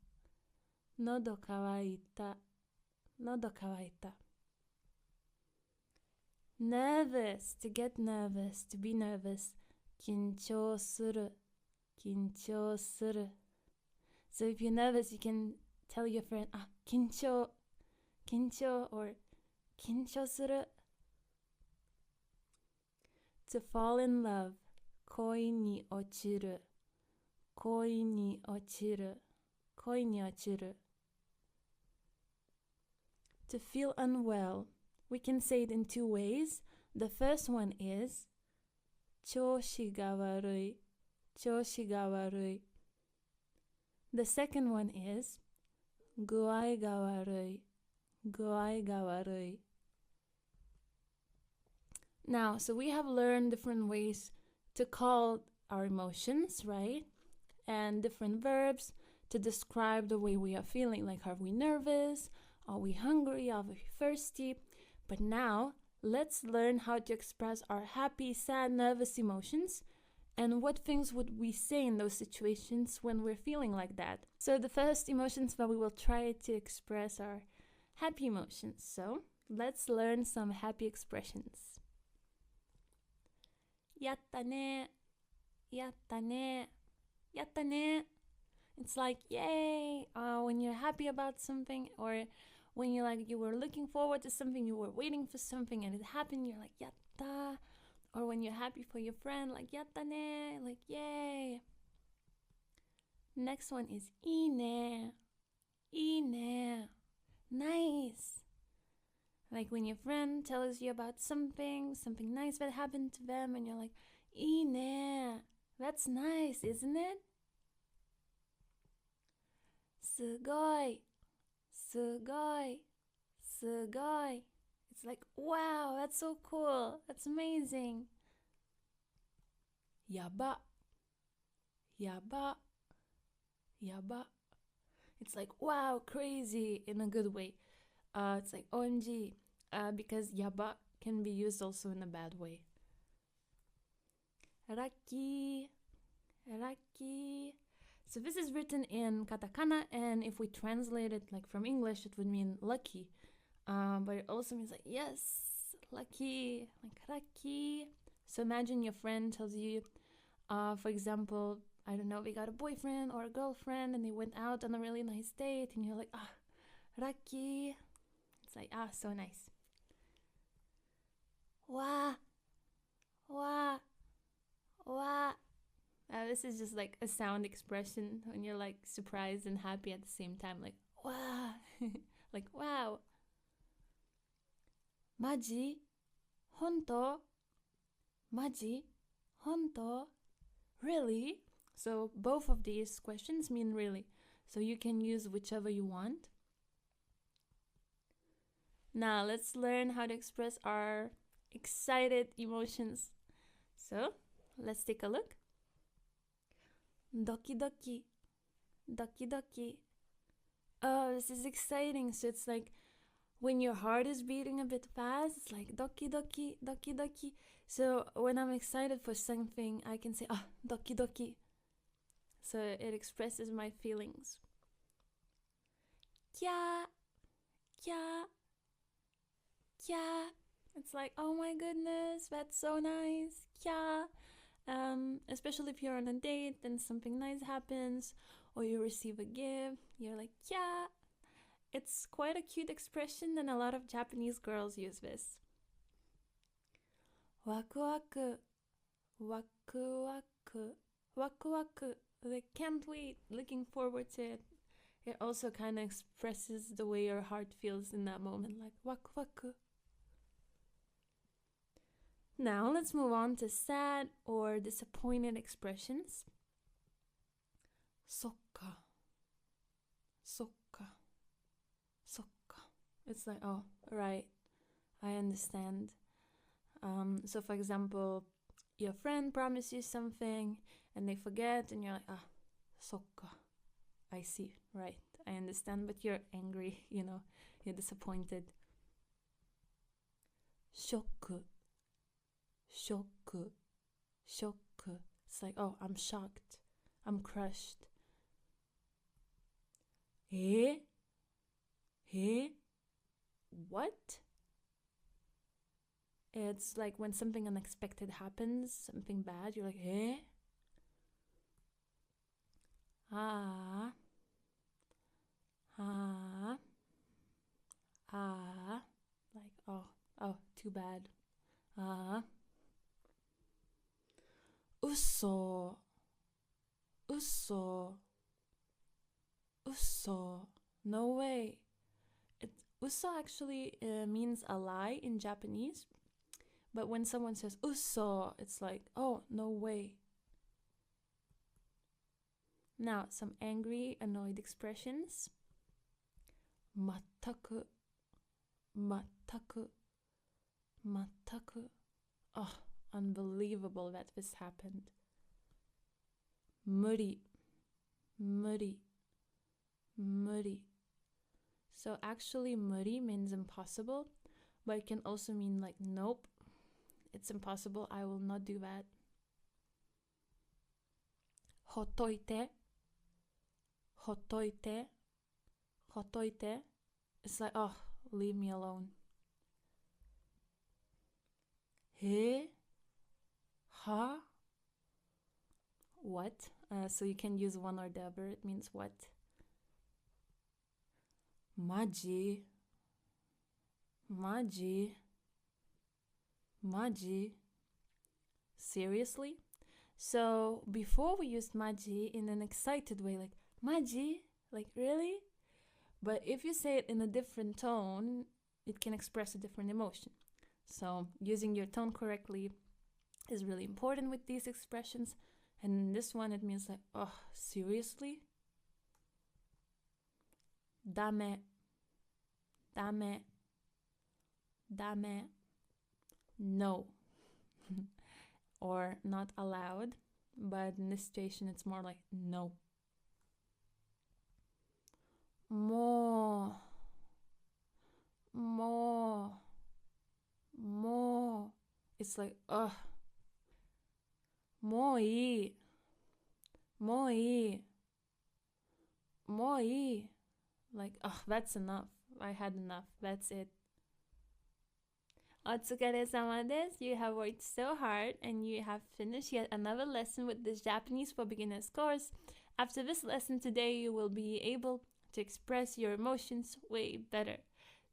Nodo kawaita. Nodo kawaita. Nervous, to get nervous, to be nervous. Kinchou suru. Kinchou suru. So if you're nervous, you can tell your friend, kinchou, kinchou, or kinchou suru. To fall in love. Koi ni ochiru. Koi ni ochiru. Koi ni ochiru. To feel unwell. We can say it in two ways. The first one is choushi ga warui. Choushi ga warui. The second one is guai ga warui. Guai ga warui. Now, so we have learned different ways to call our emotions, right? And different verbs to describe the way we are feeling. Like, are we nervous? Are we hungry? Are we thirsty? But now, let's learn how to express our happy, sad, nervous emotions. And what things would we say in those situations when we're feeling like that? So the first emotions that we will try to express are happy emotions. So let's learn some happy expressions. Yatta ne. Yatta ne. Yatta ne. It's like, yay, when you're happy about something, or when you were looking forward to something, you were waiting for something and it happened, you're like, yatta. Or when you're happy for your friend, like, yatta ne, like, yay. Next one is ii ne. Ii ne. Nice. Like when your friend tells you about something nice that happened to them, and you're like, ii ne. That's nice, isn't it? Sugoi. Sugoi. Sugoi. It's like, wow, that's so cool. That's amazing. Yaba. Yaba. Yaba. It's like, wow, crazy in a good way. It's like OMG, because yaba can be used also in a bad way. Raki. Raki. So this is written in Katakana, and if we translate it like from English, it would mean lucky. But it also means like, yes, lucky, like lucky. So imagine your friend tells you, for example, I don't know, we got a boyfriend or a girlfriend and they went out on a really nice date and you're like, lucky. It's like, so nice. Wa, wa, wa. This is just like a sound expression when you're like surprised and happy at the same time, like, wow. Like, wow. Maji? Honto? Maji? Honto? Really? So both of these questions mean really. So you can use whichever you want. Now let's learn how to express our excited emotions. So let's take a look. Doki doki. Doki doki. Oh, this is exciting. So it's like when your heart is beating a bit fast, it's like doki doki, doki doki. So when I'm excited for something, I can say, doki doki. So it expresses my feelings. Kya, kya, kya. It's like, oh my goodness, that's so nice. Kya. Especially if you're on a date and something nice happens, or you receive a gift, you're like, kya. It's quite a cute expression and a lot of Japanese girls use this. Waku waku, waku waku, waku waku. They can't wait, looking forward to it. It also kind of expresses the way your heart feels in that moment, like waku waku. Now let's move on to sad or disappointed expressions. Sokka, sokka, sokka. It's like, oh, right, I understand. So for example, your friend promised you something and they forget and you're like, sokka, I see, right, I understand, but you're angry, you're disappointed. Shoku, shoku, shoku. It's like, oh, I'm shocked, I'm crushed. What? It's like when something unexpected happens, something bad, you're like, like, oh, too bad. Uso, uso, uso, no way. Uso actually means a lie in Japanese, but when someone says uso, it's like, oh, no way. Now, some angry, annoyed expressions. Mattaku, mattaku, mattaku. Oh, unbelievable that this happened. Muri, muri, muri. So actually, muri means impossible, but it can also mean like, nope, it's impossible, I will not do that. Hotoite, hotoite, hotoite. It's like, oh, leave me alone. He, ha, what? So you can use one or the other, it means what. Maji, maji, maji. Seriously? So before we used maji in an excited way, like maji, like really? But if you say it in a different tone, it can express a different emotion. So using your tone correctly is really important with these expressions. And in this one, it means like, oh, seriously? Dame, dame, dame, no. Or not allowed, but in this situation, it's more like no. More, more, more. It's like, ugh. もういい。もういい。もういい。Like, that's enough. I had enough. That's it. Otsukaresama desu. You have worked so hard and you have finished yet another lesson with this Japanese for Beginners course. After this lesson today, you will be able to express your emotions way better.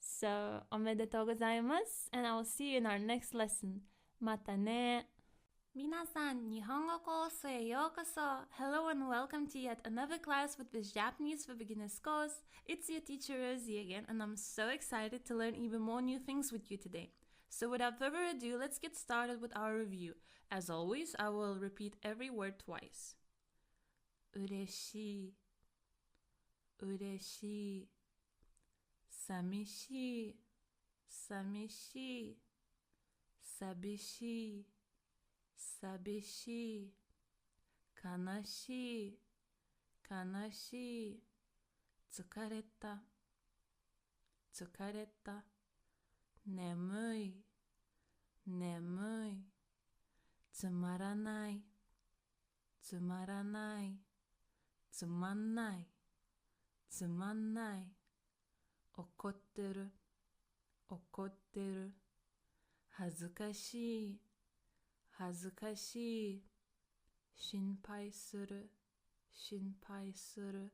So, omedetou gozaimasu, and I will see you in our next lesson. Mata ne! 皆さん、日本語コースへようこそ. Hello and welcome to yet another class with this Japanese for Beginners course. It's your teacher Rosie again, and I'm so excited to learn even more new things with you today. So without further ado, let's get started with our review. As always, I will repeat every word twice. 嬉しい、嬉しい、寂しい、寂しい、寂しい、寂しい、悲しい、悲しい、疲れた、疲れた、眠い、眠い、つまらない、つまらない、つまんない、つまんない、怒ってる、怒ってる、恥ずかしい、恥ずかしい、心配する、心配する、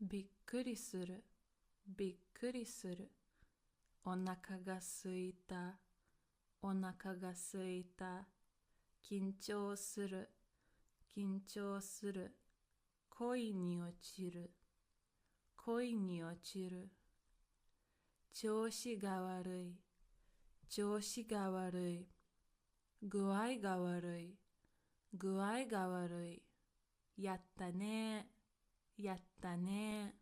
びっくりする、びっくりする、お腹がすいた、お腹がすいた、緊張する、緊張する、恋に落ちる、恋に落ちる、調子が悪い、調子が悪い、具合が悪い、具合が悪い、やったね、やったね、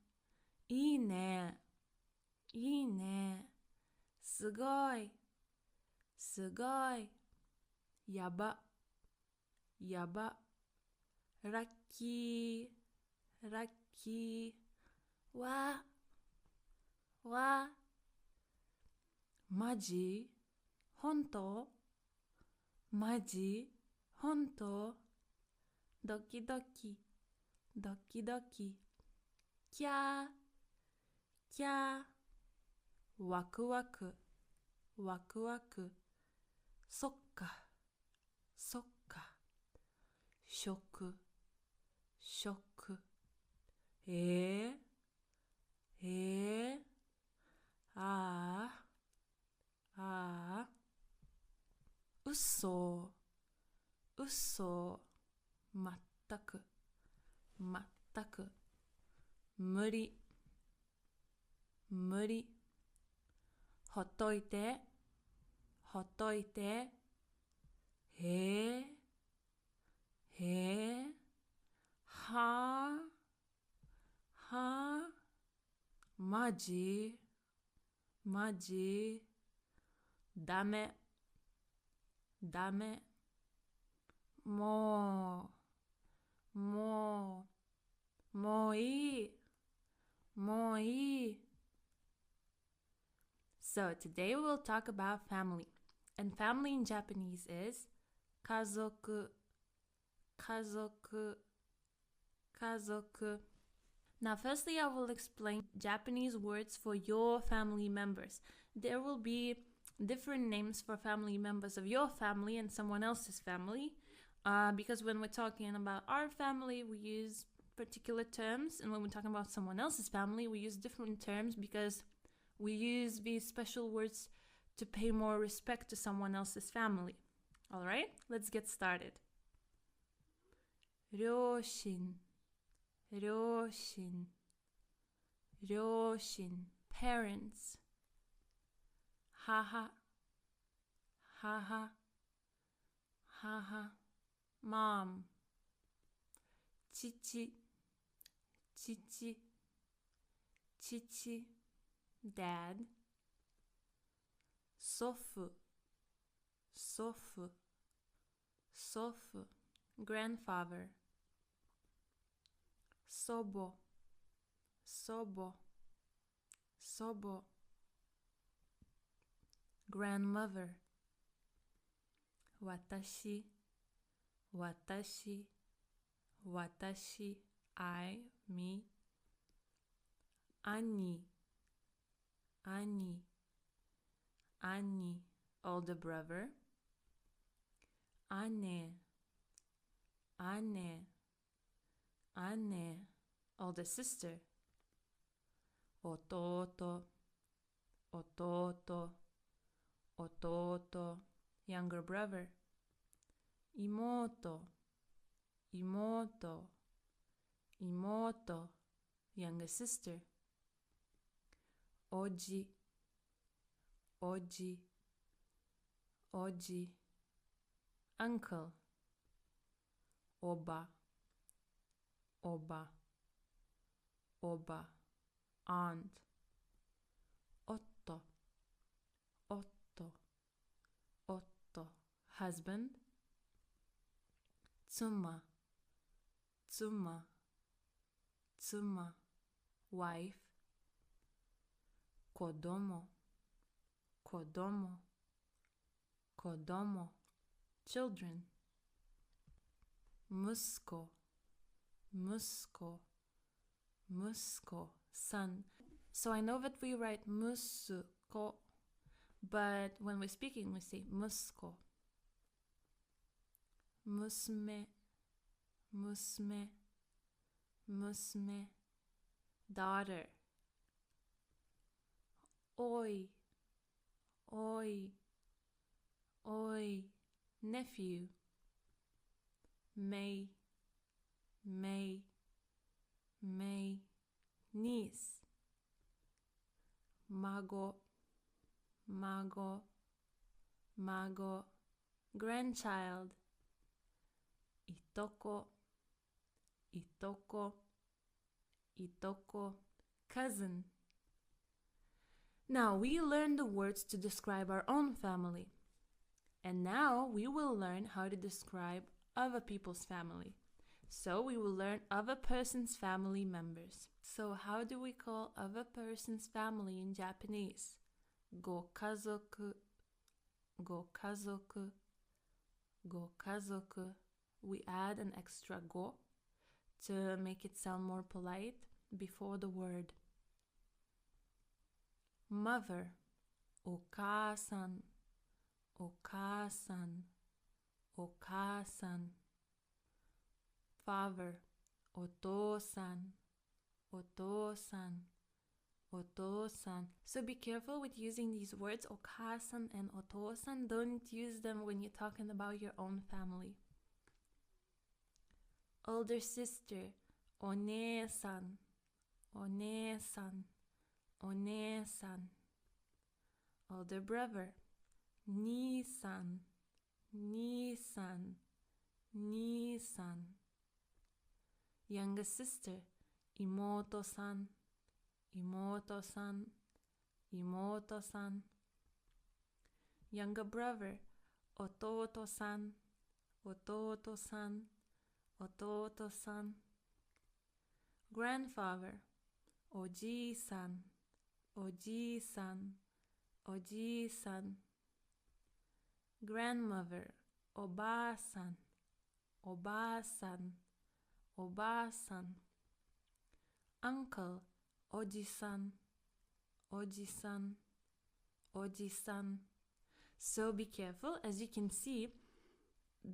いいね、いいね、すごい、すごい、やば、やば、ラッキー、ラッキー、わ、わ、マジ、本当、マジ、本当、ドキドキ、ドキドキ、キャー、キャー、ワクワク、ワクワク、そっか、そっか、ショック、ショック、ああ、ああ、うそ、うそ、まったく、まったく、無理、無理、ほっといて、ほっといて、へえ、はあ、マジ、マジ、ダメ、ダメ、もう、もう、もういい、もういい。So today we will talk about family. And family in Japanese is 家族、家族、家族. Now, firstly, I will explain Japanese words for your family members. There will be different names for family members of your family and someone else's family. Because when we're talking about our family, we use particular terms. And when we're talking about someone else's family, we use different terms because we use these special words to pay more respect to someone else's family. All right, let's get started. 両親、両親、両親、parents、母、母、母、mom、父、父、父、dad、祖父、祖父、祖父、grandfather、祖母、祖母、祖母、grandmother、私、私、私、I、me、兄、兄、Ani, older brother. Ane, ane, ane, older sister. Ototo, ototo, ototo, younger brother. Imoto, imoto, imoto, younger sister. Oji, oji, oji, uncle. Oba, oba, oba, aunt. Otto, otto, otto, husband. Tsuma, tsuma, tsuma, wife. Kodomo, kodomo, kodomo, children. Musko, musko, musko, son. So I know that we write musko, but when we're speaking we say musko. Musme, musme, musme, daughter. Oi, oi, oi, nephew. May, may, may, niece. Mago, mago, mago, grandchild. Itoko, itoko, itoko, cousin. Now we learned the words to describe our own family. And now we will learn how to describe other people's family. So we will learn other person's family members. So how do we call other person's family in Japanese? Gokazoku, gokazoku, gokazoku. We add an extra go to make it sound more polite before the word. Mother, okasan, okasan, okasan. Father, otosan, otosan, otosan. So be careful with using these words, okasan and otosan. Don't use them when you're talking about your own family. Older sister, one-san, one-san, one-san. Older brother, ni-san, ni-san, ni-san. Younger sister, imoto-san, imoto-san, imoto-san. Younger brother, ototo-san, ototo-san, ototo-san. Grandfather, oji-san, oji-san, oji-san. Grandmother, oba-san, oba-san, oba-san. Uncle, oji-san, oji-san, oji-san. So be careful. As you can see,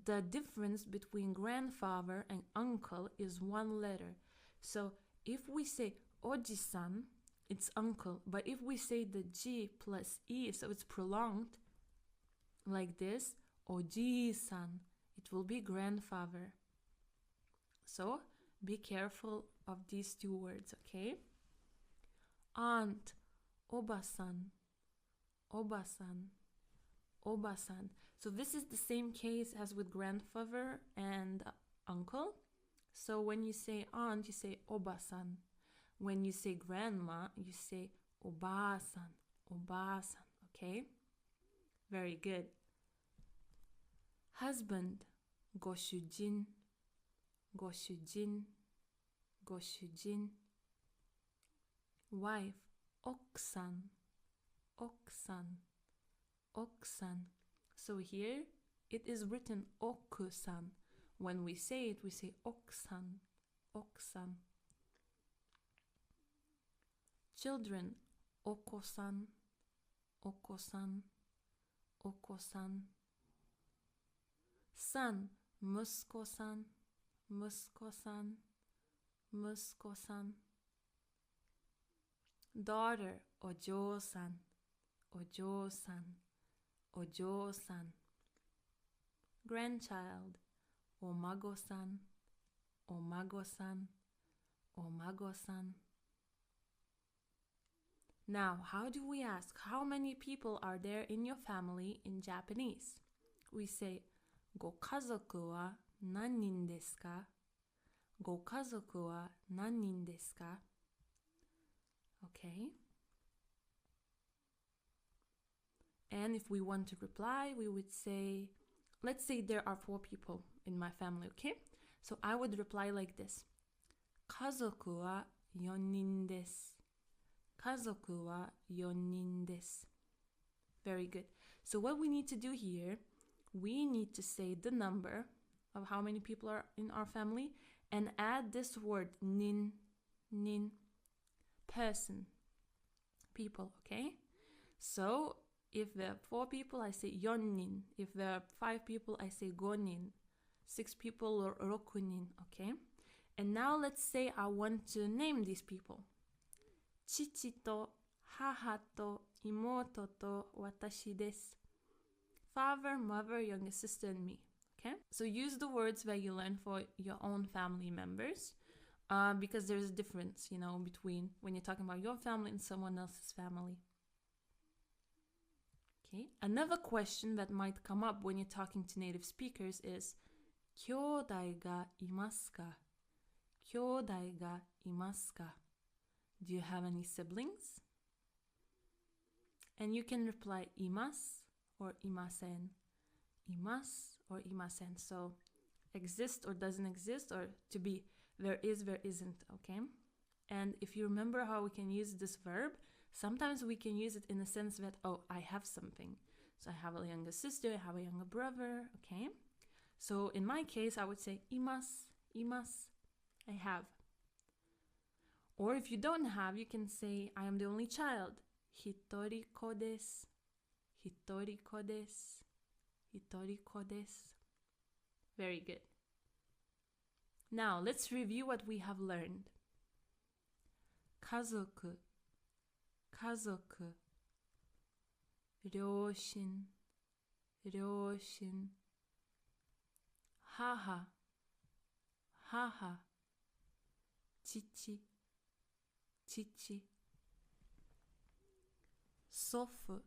the difference between grandfather and uncle is one letter. So if we say oji-san, it's uncle. But if we say the G plus E, so it's prolonged, like this, oji-san, it will be grandfather. So be careful of these two words, okay? Aunt, oba-san, oba-san, oba-san. So this is the same case as with grandfather and uncle. So when you say aunt, you say oba-san. When you say grandma, you say oba-san, oba-san, okay? Very good. Husband, goshujin, goshujin, goshujin. Wife, okusan, okusan, okusan. So here it is written okusan. When we say it, we say okusan, okusan. Children, okosan, okosan, okosan. San, muskosan, muskosan, muskosan. Daughter, ojo-san, ojo-san, ojo-san. Grandchild, omago-san, omago-san, omago-san. Now, how do we ask how many people are there in your family in Japanese? We say, ご家族は何人ですか? ご家族は何人ですか? Okay. And if we want to reply, we would say, let's say there are 4 people in my family, okay? So I would reply like this. 家族は4人です。家族は4人です。Very good. So what we need to do here, we need to say the number of how many people are in our family and add this word nin, nin, person, people, okay? So if there are 4 people, I say 4人. If there are 5 people, I say 5人. 6 people or 6人, okay? And now let's say I want to name these people. 父と母と妹と私です。Father, mother, younger sister, and me. Okay? So use the words that you learn for your own family members because there's a difference, between when you're talking about your family and someone else's family. Okay? Another question that might come up when you're talking to native speakers is 兄弟がいますか? 兄弟がいますか? Do you have any siblings? And you can reply います or いません. います or いません. So exist or doesn't exist, or to be there is, there isn't, okay? And if you remember how we can use this verb, sometimes we can use it in the sense that, oh, I have something. So I have a younger sister, I have a younger brother, okay? So in my case, I would say います I have. Or if you don't have, you can say I am the only child. 一人子です。一人子です。一人子です。Very good. Now, let's review what we have learned. 家族、家族。両親、両親。母、母。父、父。祖父、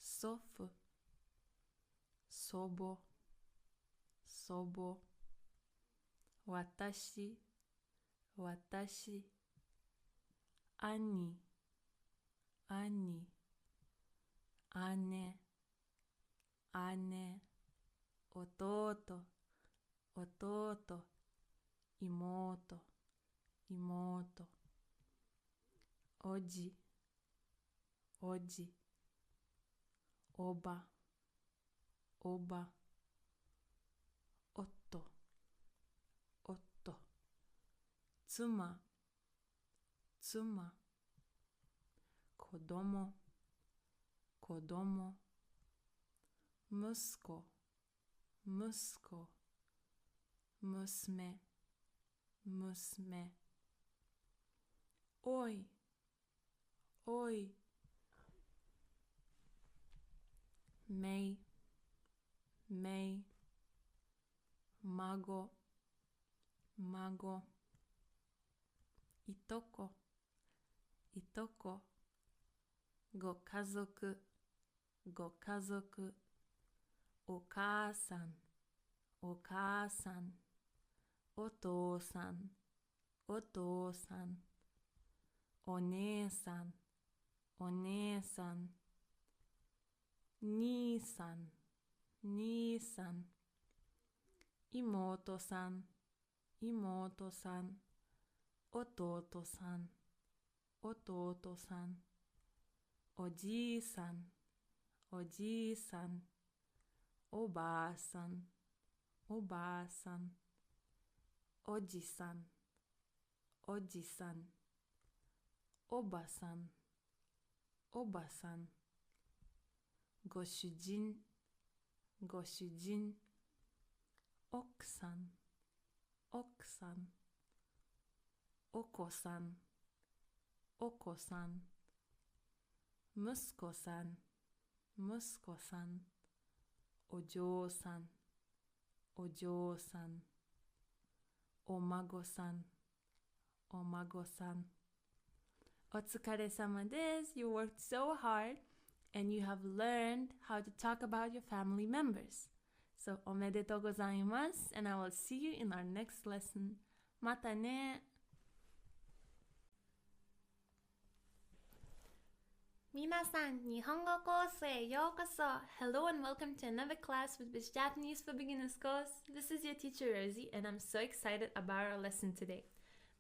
祖父。祖母、祖母。私、私。兄、兄。姉、姉。弟、弟。妹、妹。おじ、おじ。おば、おば。夫、夫。妻、妻。子供、子供。息子、息子。娘、娘。おい、おい。めい、めい。孫、孫。いとこ、いとこ。ご家族、ご家族。お母さん、お母さん。お父さん、お父さん。お姉さん、お姉さん。兄さん、兄さん。妹さん、妹さん。弟さん、弟さん。おじいさん、おじいさん。おばあさん、おばあさん。おじさん、おじさん。おばさん、おばさん。ご主人、ご主人。奥さん、奥さん。お子さん、お子さん。息子さん、息子さん。お嬢さん、お嬢さん。お孫さん、お孫さん。お疲れ様です。You worked so hard and you have learned how to talk about your family members. So, おめでとうございます and I will see you in our next lesson. またね。皆さん、日本語コースへようこそ。Hello and welcome to another class with this Japanese for Beginners course. This is your teacher Rosie and I'm so excited about our lesson today.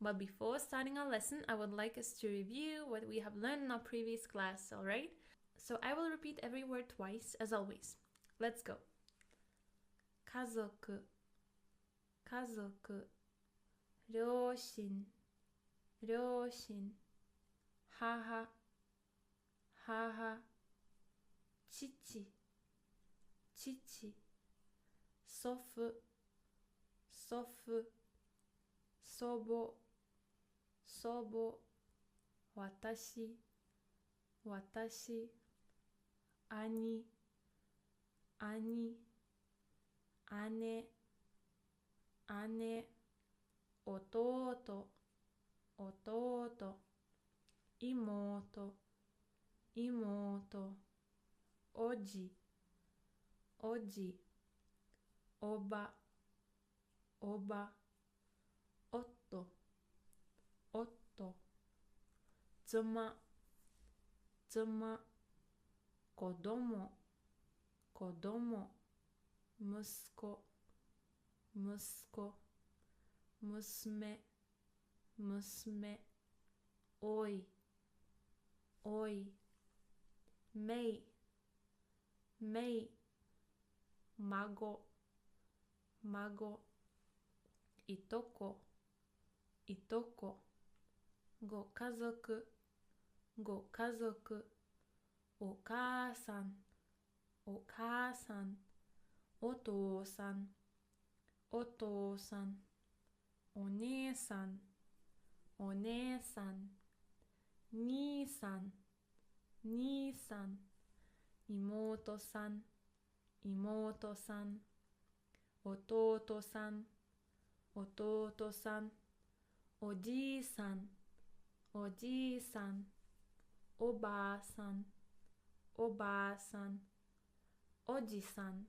But before starting our lesson, I would like us to review what we have learned in our previous class, alright? So I will repeat every word twice, as always. Let's go. 家族、家族。両親、両親。母、母。父、父。祖父、祖父。祖母、祖母。私、私。兄、兄。姉、姉。弟、弟。妹、妹。おじ、おじ。おば、おば。夫、夫。妻、妻。子供、子供。息子、息子。娘、娘。おい、おい。めい、めい。孫、孫。いとこ、いとこ。ご家族、ご家族。お母さん、お母さん。お父さん、お父さん。お姉さん、お姉さん。兄さん、兄さん。妹さん、妹さん。弟さん、弟さん。おじいさん、おじいさん。おばあさん、おばあさん。おじさん、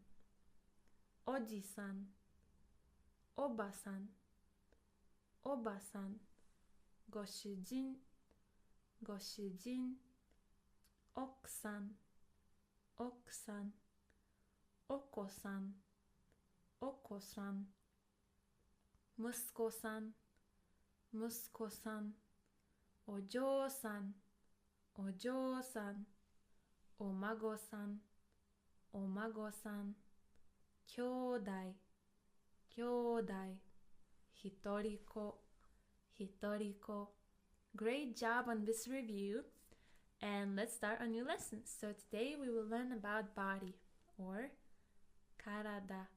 おじさん。おばさん、おばさん。ご主人、ご主人。奥さん、奥さん。お子さん、お子さん。息子さん、息子さん。お嬢さん、お嬢さん。お孫さん、お孫さん。兄弟、兄弟。一人っ子、一人っ子。Great job on this review. And let's start a new lesson. So today we will learn about body or 体,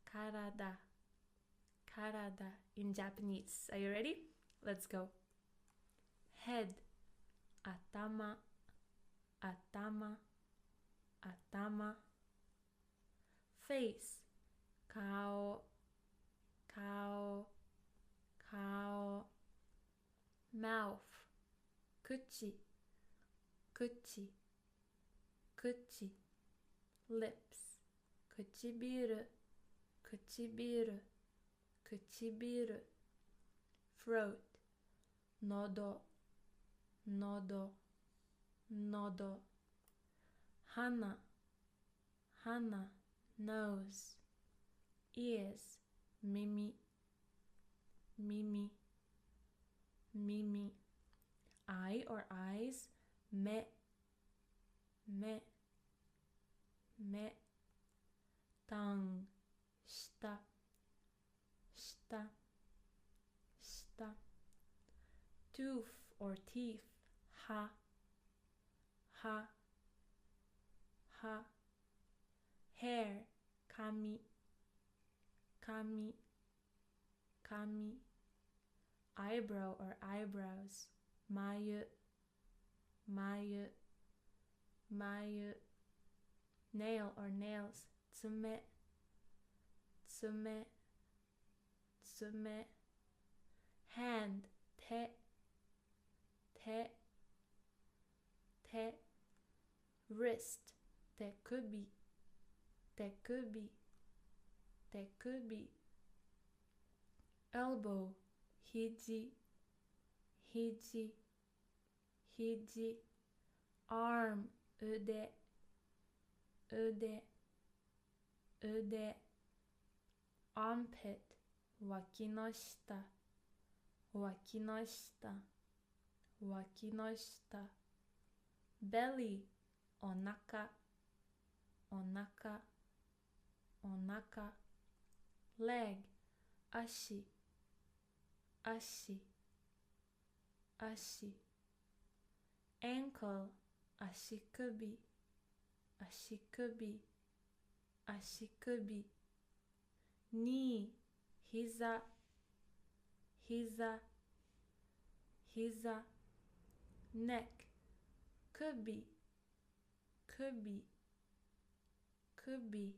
体, 体 in Japanese. Are you ready? Let's go. Head, 頭, 頭, 頭. Face, 顔, 顔, 顔. Mouth, 口, 口, 口. Lips, 唇, 唇, 唇. Throat, 喉, 喉, 喉. Hana, 鼻 nose. Ears, 耳, 耳, 耳. Eye or eyes, 目, 目, 目. Tongue, 舌, 舌, 舌. Tooth or teeth, 歯, 歯, ha. Hair, kami, kami, kami. Eyebrow or eyebrows, mayu, mayu, mayu. Nail or nails, tsume, tsume, tsume. Hand, te, te, te. Wrist, tekubi, tekubi, tekubi. Elbow, hiji, hiji, hiji. Arm, ude, ude, ude. Armpit, waki no shita, waki no shita, waki no shita. Belly, onaka, onaka, onaka. Leg, ashi, ashi, ashi. Ankle, ashikubi, ashikubi, ashikubi. Knee, hiza, hiza, hiza. Neck, kubi, kubi, kubi.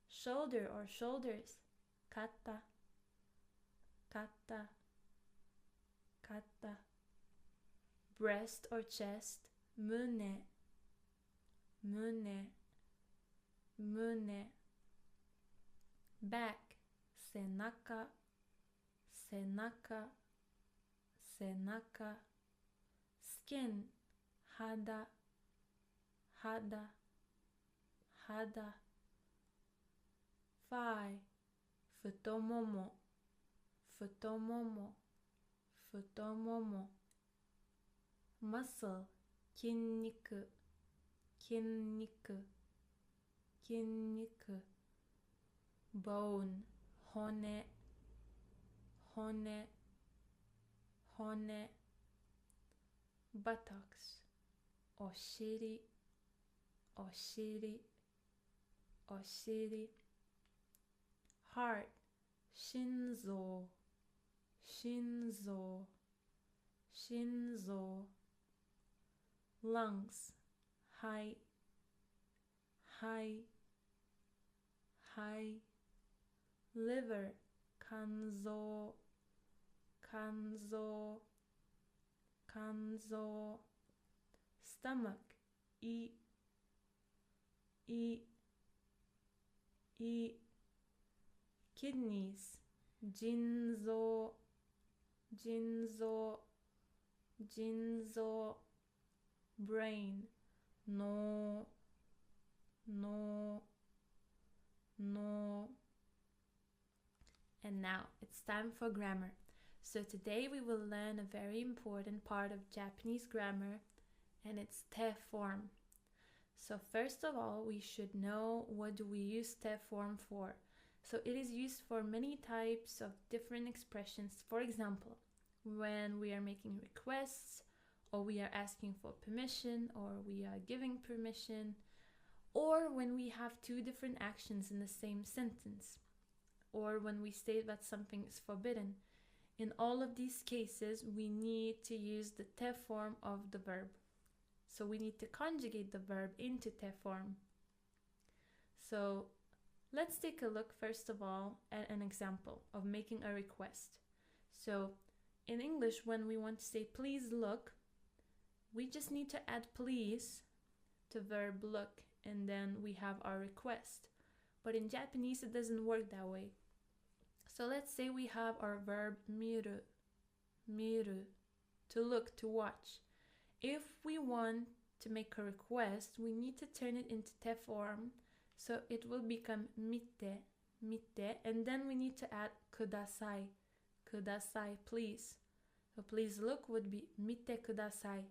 Shoulder or shoulders, kata, kata, kata. Breast or chest, mune, mune, mune. Back, senaka, senaka, senaka. Skin, hada, hada, hada. Thigh, futomomo, futomomo, futomomo. Muscle, kinniku, kinniku, kinniku. Bone, hone, hone, hone. Buttocks, oshiri, oshiri, oshiri. Heart, shinzo, shinzo, shinzo. Lungs, hai, hai, hai. Liver, kanzo, kanzo, kanzo. Stomach, i, i, i. Kidneys, jinzo, jinzo, jinzo. Brain, no, no, no. And now it's time for grammar. So today we will learn a very important part of Japanese grammar, and it's te form. So first of all, we should know what do we use te form for. So it is used for many types of different expressions. For example, when we are making requests, or we are asking for permission, or we are giving permission, or when we have two different actions in the same sentence, or when we state that something is forbidden. In all of these cases, we need to use the te form of the verb. So we need to conjugate the verb into te form. So let's take a look first of all at an example of making a request. So in English, when we want to say please look, we just need to add please to verb look, and then we have our request. But in Japanese, it doesn't work that way. So let's say we have our verb miru, miru, to look, to watch. If we want to make a request, we need to turn it into te form, so it will become mite, mite, and then we need to add kudasai, kudasai, please. So please look would be mite kudasai.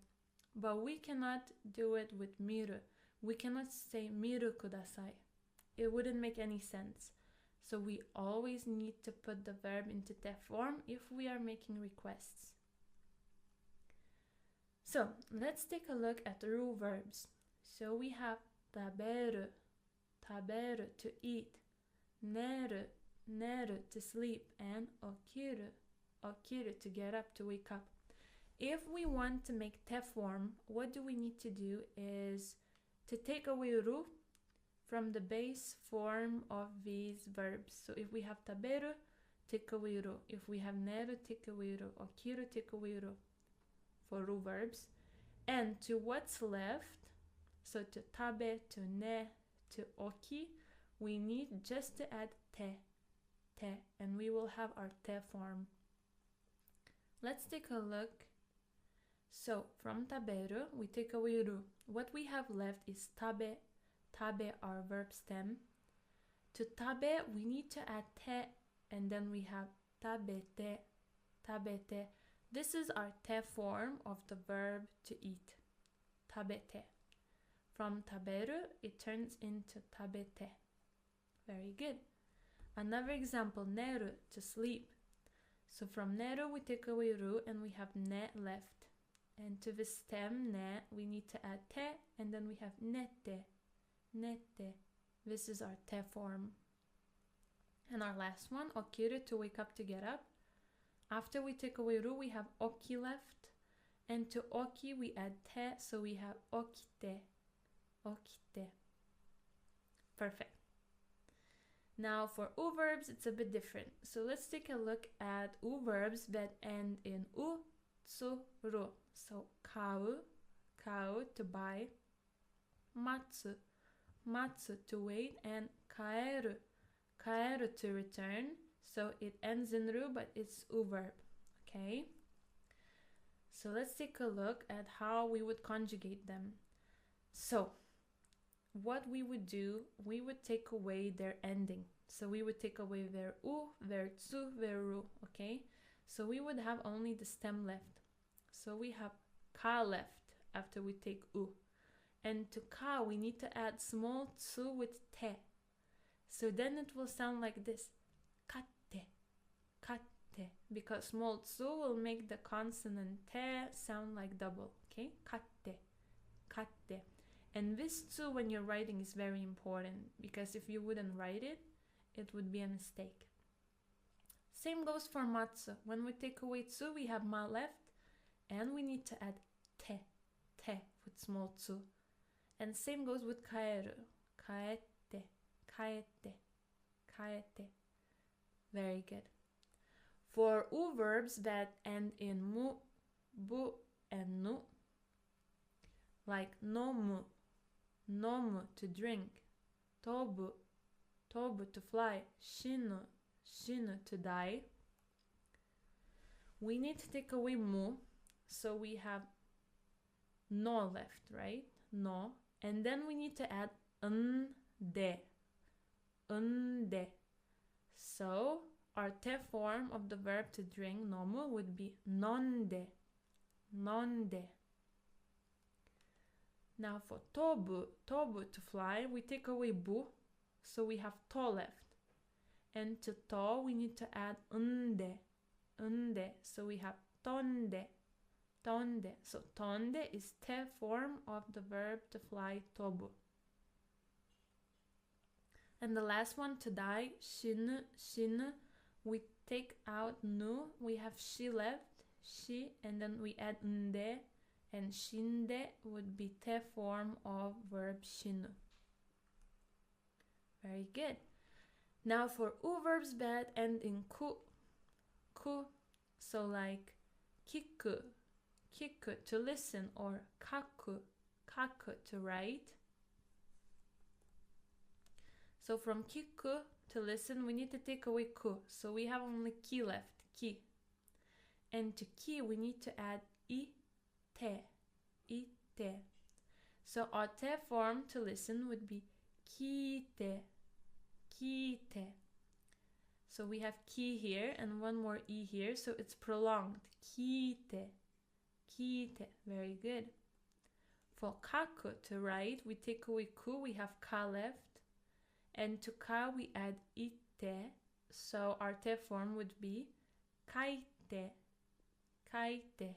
But we cannot do it with miru. We cannot say miru kudasai. It wouldn't make any sense. So we always need to put the verb into te form if we are making requests. So let's take a look at the rule verbs. So we have taberu, taberu, to eat, neru, neru, to sleep, and okiru, okiru, to get up, to wake up. If we want to make te form, what do we need to do is to take away ru from the base form of these verbs. So if we have taberu, take away ru. If we have neru, take away ru. Okiru, take away ru for ru verbs. And to what's left, so to tabe, to ne, to oki, we need just to add te, and we will have our te form. Let's take a look. So from taberu, we take away ru. What we have left is tabe, tabe, our verb stem. To tabe, we need to add te, and then we have tabete, tabete. This is our te form of the verb to eat, tabete. From taberu, it turns into tabete. Very good. Another example, neru, to sleep. So from neru, we take away ru, and we have ne left. And to the stem ne, we need to add te, and then we have nete, nete. This is our te form. And our last one, okiru, to wake up, to get up. After we take away ru, we have oki left. And to oki, we add te, so we have okite, okite. Perfect. Now for u verbs, it's a bit different. So let's take a look at u verbs that end in u, tsu, ru. So kau, kau, to buy, matsu, matsu, to wait, and kaeru, kaeru, to return. So it ends in ru, but it's u verb. Okay? So let's take a look at how we would conjugate them. So what we would do, we would take away their ending. So we would take away their u, their tsu, their ru. Okay? So we would have only the stem left. So we have ka left after we take u. And to ka, we need to add small tsu with te. So then it will sound like this. Katte, katte. Because small tsu will make the consonant te sound like double. Okay? Katte, katte. And this tsu, when you're writing, is very important. Because if you wouldn't write it, it would be a mistake. Same goes for matsu. When we take away tsu, we have ma left. And we need to add te, te, with small tsu. And same goes with kaeru. Kaete, kaete, kaete. Very good. For u verbs that end in mu, bu, and nu, like nomu, nomu, to drink, tobu, tobu, to fly, shinu, shinu, to die, we need to take away mu. So we have no left, right? No. And then we need to add nde, nde. So our te form of the verb to drink, nomu, would be nonde, nonde. Now for tobu, tobu, to fly, we take away bu. So we have to left. And to to, we need to add nde, nde. So we have tonde, tonde. So tonde is te form of the verb to fly, tobu. And the last one, to die, shinu, shinu. We take out nu, we have shi left, shi, and then we add nde, and shinde would be te form of verb shinu. Very good. Now for u verbs that end in ku, ku. So like kiku, kiku, to listen, or kaku, kaku, to write. So from kiku, to listen, we need to take away ku. So we have only ki left, ki. And to ki, we need to add ite, ite. So our te form to listen would be kite, kite. So we have ki here and one more e here, so it's prolonged. Kite, kite. Very good. For kaku, to write, we take away ku, we have ka left. And to ka, we add ite. So our te form would be kaite, kaite.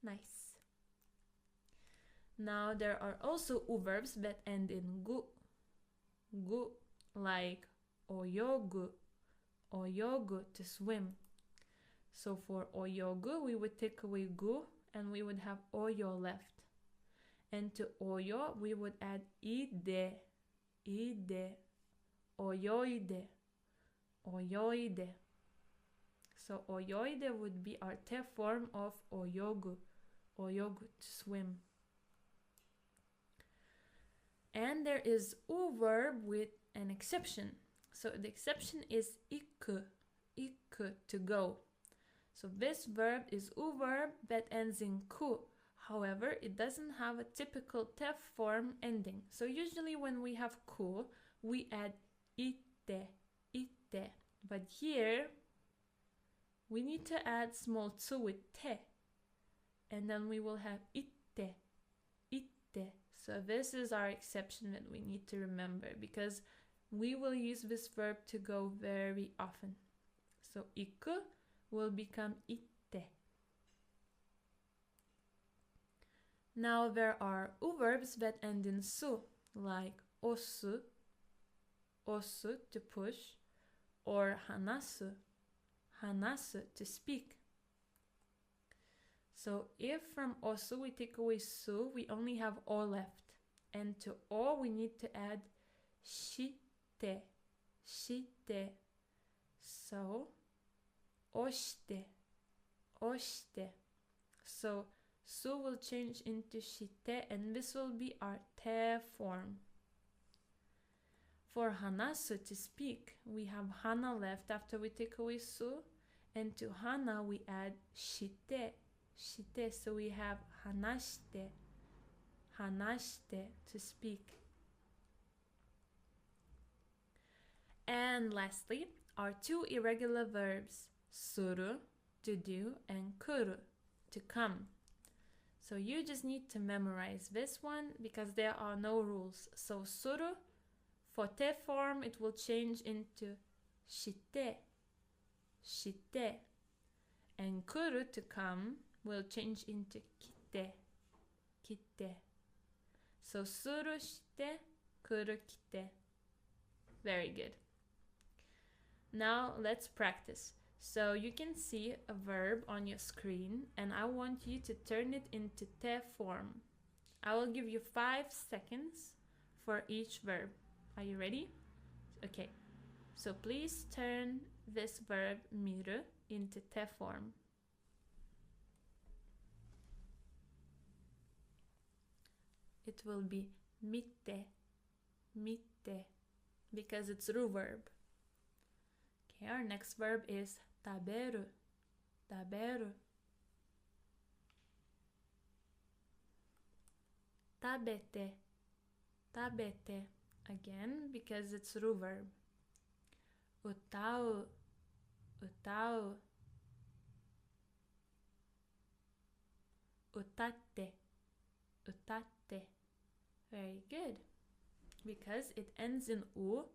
Nice. Now there are also verbs that end in gu. Gu, like oyogu, oyogu, to swim. So for oyogu, we would take away gu and we would have oyo left. And to oyo, we would add ide, ide, oyoide, oyoide. So oyoide would be our te form of oyogu, oyogu, to swim. And there is u verb with an exception. So the exception is iku, iku, to go. So this verb is u verb that ends in ku. However, it doesn't have a typical te form ending. So usually when we have ku, we add ite, ite. But here, we need to add small tsu with te. And then we will have ite, ite. So this is our exception that we need to remember, because we will use this verb to go very often. So iku will become ite. Now there are u verbs that end in su, like osu, osu, to push, or hanasu, hanasu, to speak. So if from osu we take away su, we only have o left. And to o we need to add shite, shite. So oshite, oshite. So su will change into shite, and this will be our te form. For hanasu, to speak, we have hana left after we take away su, and to hana we add shite, shite. So we have hanashite, hanashite, to speak. And lastly, our two irregular verbs, suru, to do, and kuru, to come. So you just need to memorize this one because there are no rules. So suru, for te form, it will change into shite, shite. And kuru, to come, will change into kite, kite. So suru shite, kuru kite. Very good. Now let's practice. So you can see a verb on your screen and I want you to turn it into te form. I will give you 5 seconds for each verb. Are you ready? Okay. So please turn this verb miru into te form. It will be mitte, mitte, because it's ru verb. Okay, our next verb is taberu, taberu. Tabete, tabete, again because it's ru verb. Utau, utau. Utatte, utatte. Very good. Because it ends in u,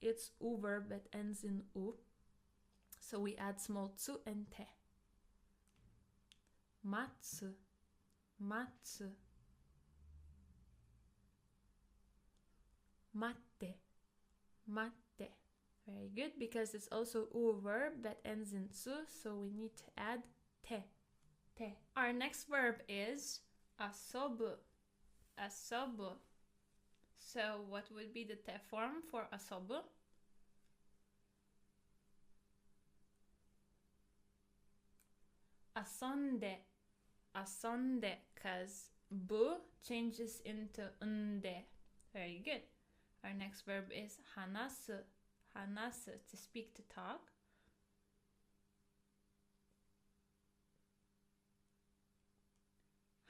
it's u verb that ends in u. So we add small tsu and te. Matsu, matsu. Matte, matte. Very good, because it's also u verb that ends in tsu, so we need to add te, te. Our next verb is asobu, asobu. So what would be the te form for asobu? Asonde, asonde, because bu changes into unde. Very good. Our next verb is hanasu, hanasu, to speak, to talk.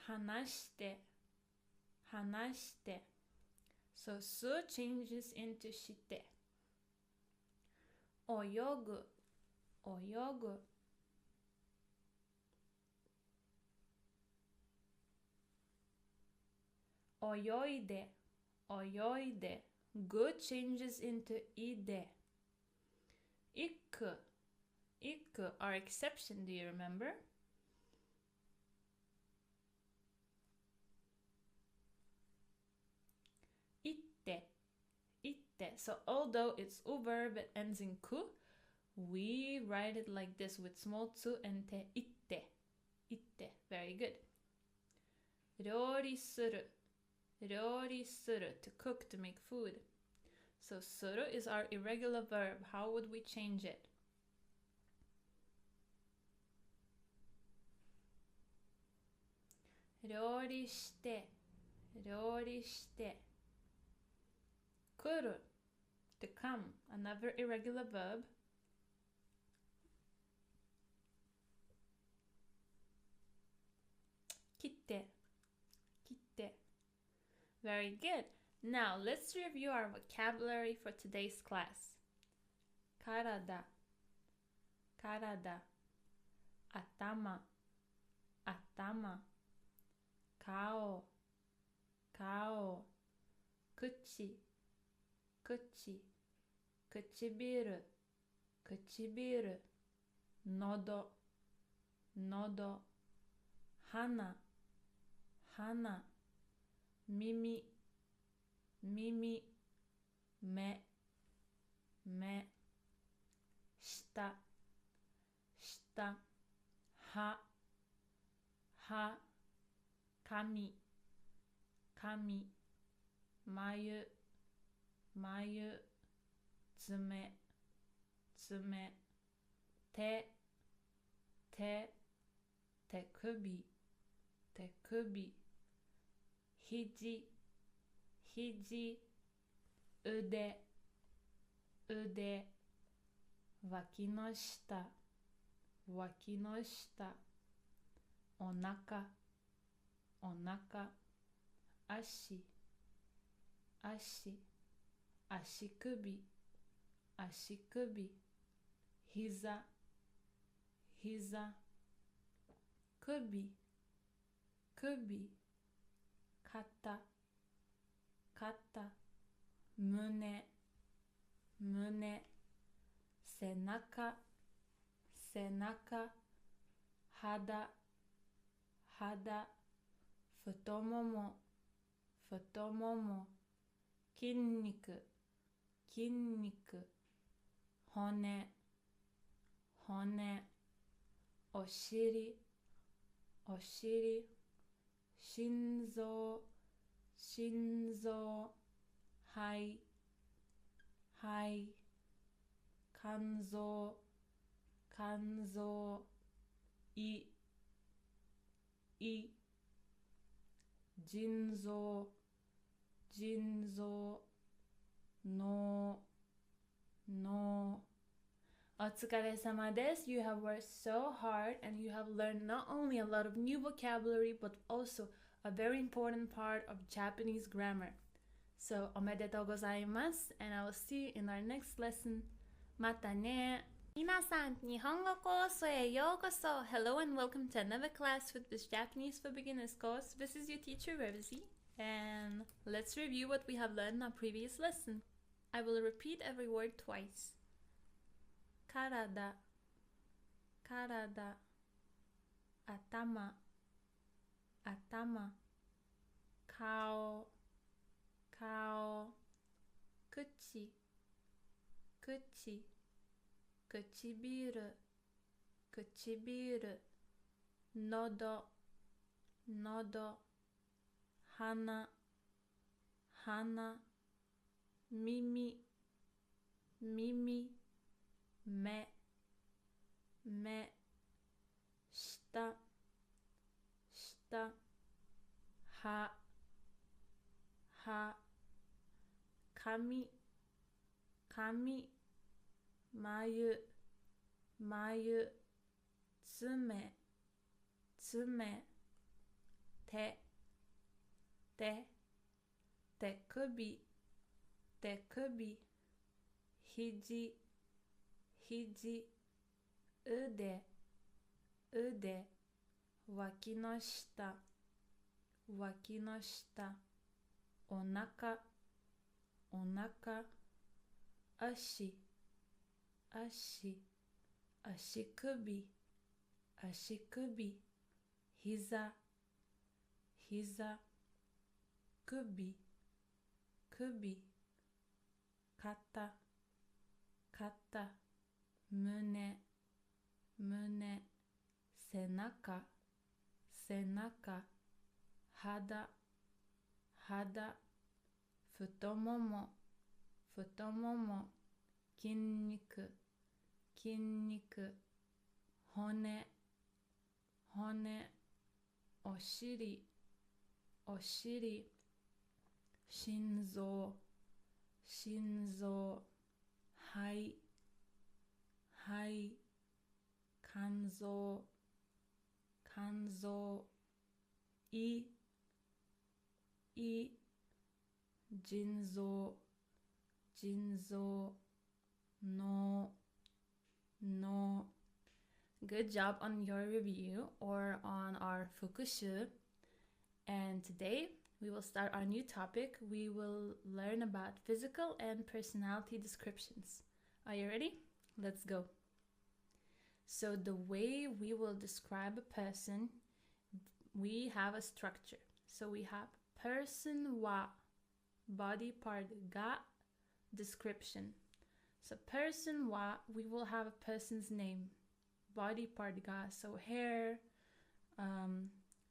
Hanashite, hanashite. So su changes into shite. Oyogu, oyogu. Oyoide, oyoide. Gu changes into ide. Iku, iku. Our exception, do you remember? itte. So although it's u verb, it ends in ku, we write it like this with small tsu and te, itte. Itte. Very good. Ryori suru. Ryori suru. To cook, to make food. So suru is our irregular verb. How would we change it? Ryori shite. Ryori shite. Kuru. To come. Another irregular verb. Kitte. Kitte. Very good. Now let's review our vocabulary for today's class. Karada. Karada. Atama. Atama. Kao. Kao. Kuchi. Kuchi. Kuchibiru. Kuchibiru. Nodo. Nodo. Hana. Hana. Mimi. Mimi. Me. Me. Shita. Shita. Ha. Ha. Kami. Kami. Mayu. Mayu. Tsume. Tsume. Te. Te. Tekubi. Tekubi. Hiji. Hiji. Ude. Ude. Waki no shita. Waki no shita. Onaka. Onaka. Ashi. Ashi. Ashikubi. Ashikubi. Hiza. Hiza. Kubi. Kubi. Kata. Kata. Mune. Mune. Senaka. Senaka. Hada. Hada. Futomomo. Futomomo. Kinniku. Kinniku. Hone. Hone. Oshiri. Oshiri. Shinzo. Shinzo. Hai. Hai. Kanzo. Kanzo. I. I. Jinzo. Jinzo. No. No. Otsukaresama desu. You have worked so hard and you have learned not only a lot of new vocabulary but also a very important part of Japanese grammar. So, omedetou gozaimasu, and I will see you in our next lesson. Mata ne! Minasan, Nihongo koso e yokoso! Hello and welcome to another class with this Japanese for Beginners course. This is your teacher, Revzi, and let's review what we have learned in our previous lesson. I will repeat every word twice. Karada. Karada. Atama. Atama. Kao. Kao. Kuchi. Kuchi. Kuchibiru. Kuchibiru. Nodo. Nodo. Hana. Hana. Mimi. Mimi. Me. Me. Shita. Shita. Ha. Ha. Kami. Kami. Mayu. Mayu. Tsume. Tsume. Te. Te. Tekubi. Tekubi. Hiji. Hiji. Ude. Ude. Waki no shita. Waki no shita. Onaka. Onaka. Ashi. Ashi. Ashikubi. Ashikubi. Hiza. Hiza. Kubi. Kubi. 肩、肩、胸、胸、背中、背中、肌、肌、太もも、太もも、筋肉、筋肉、骨、骨、お尻、お尻、心臓、心臓、肺、肺、肝臓、肝臓、胃、胃、腎臓、腎臓、脳、脳。Good job on your review or on our fukushu. And today we will start our new topic. We will learn about physical and personality descriptions. Are you ready? Let's go. So the way we will describe a person, we have a structure. So we have person wa, body part ga, description. So person wa, we will have a person's name, body part ga, so hair,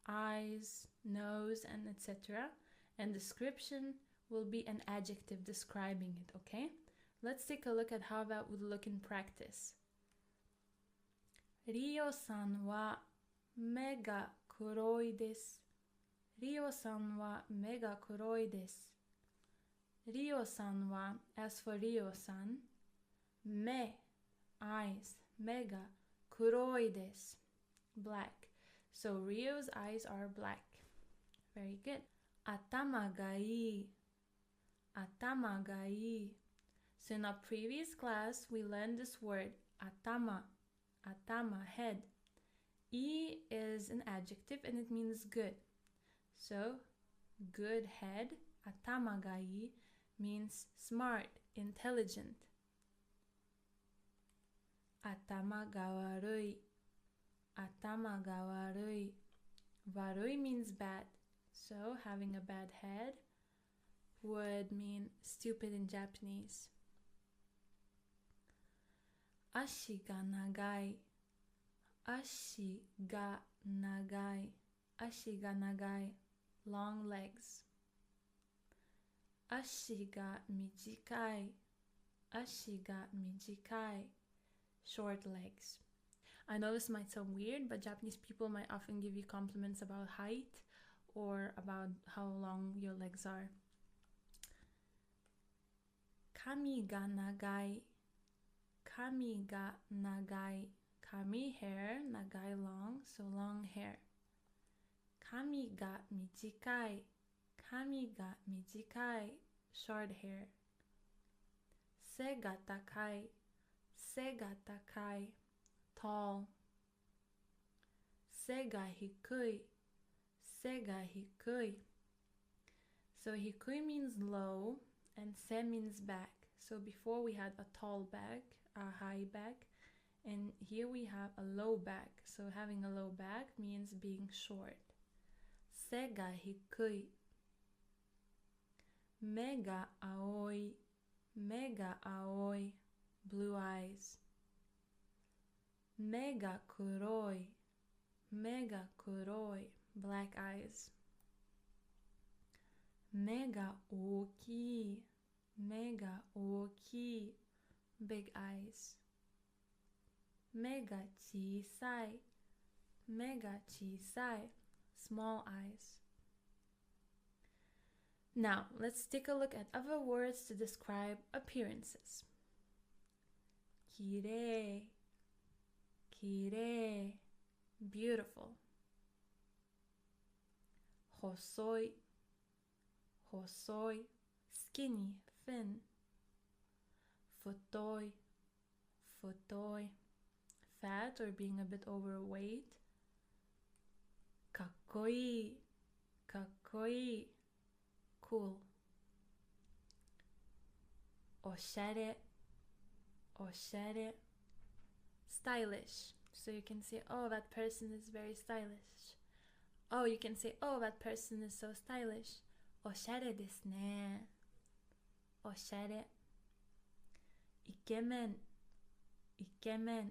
eyes, nose, and etc. And description will be an adjective describing it, okay? Let's take a look at how that would look in practice. Rio-san wa me ga kuroi desu. Rio-san wa me ga kuroi desu. Rio-san wa, as for Rio-san, me, eyes, me ga kuroi desu, black. So Rio's eyes are black. Very good. Atama ga ii. Atama ga ii. So in our previous class, we learned this word, atama. Atama, head. Ii is an adjective and it means good. So, good head, atama ga ii, means smart, intelligent. Atama ga warui. Atama ga warui. Warui means bad. So, having a bad head would mean stupid in Japanese. Ashi ga nagai. Ashi ga nagai. Ashi ga nagai. Long legs. Ashi ga mijikai. Ashi ga mijikai. Short legs. I know this might sound weird, but Japanese people might often give you compliments about height or about how long your legs are. Kami ga nagai. Kami ga nagai. Kami, hair, nagai, long, so long hair. Kami ga mijikai. Kami ga mijikai. Short hair. Se ga takai. Se ga takai. Tall. Se ga hikui. Se ga hikui. So hikui means low and se means back. So before we had a tall back, a high back, and here we have a low back. So having a low back means being short. Se ga hikui. Me ga aoi. Me ga aoi. Blue eyes. Me ga kuroi. Me ga kuroi. Black eyes. Me ga ookii. Me ga ookii. Big eyes. Me ga chisai. Me ga chisai. Small eyes. Now, let's take a look at other words to describe appearances. Kirei. Kirei. Beautiful. Hosoi. Hosoi. Skinny, thin. Futoi. Futoi. Fat or being a bit overweight. Kakkoi. Kakkoi. Cool. Oshare. Oshare. Stylish. So you can say, oh, that person is very stylish. Oh, you can say, oh, that person is so stylish. Oshare desu ne. Oshare. Ikemen, ikemen,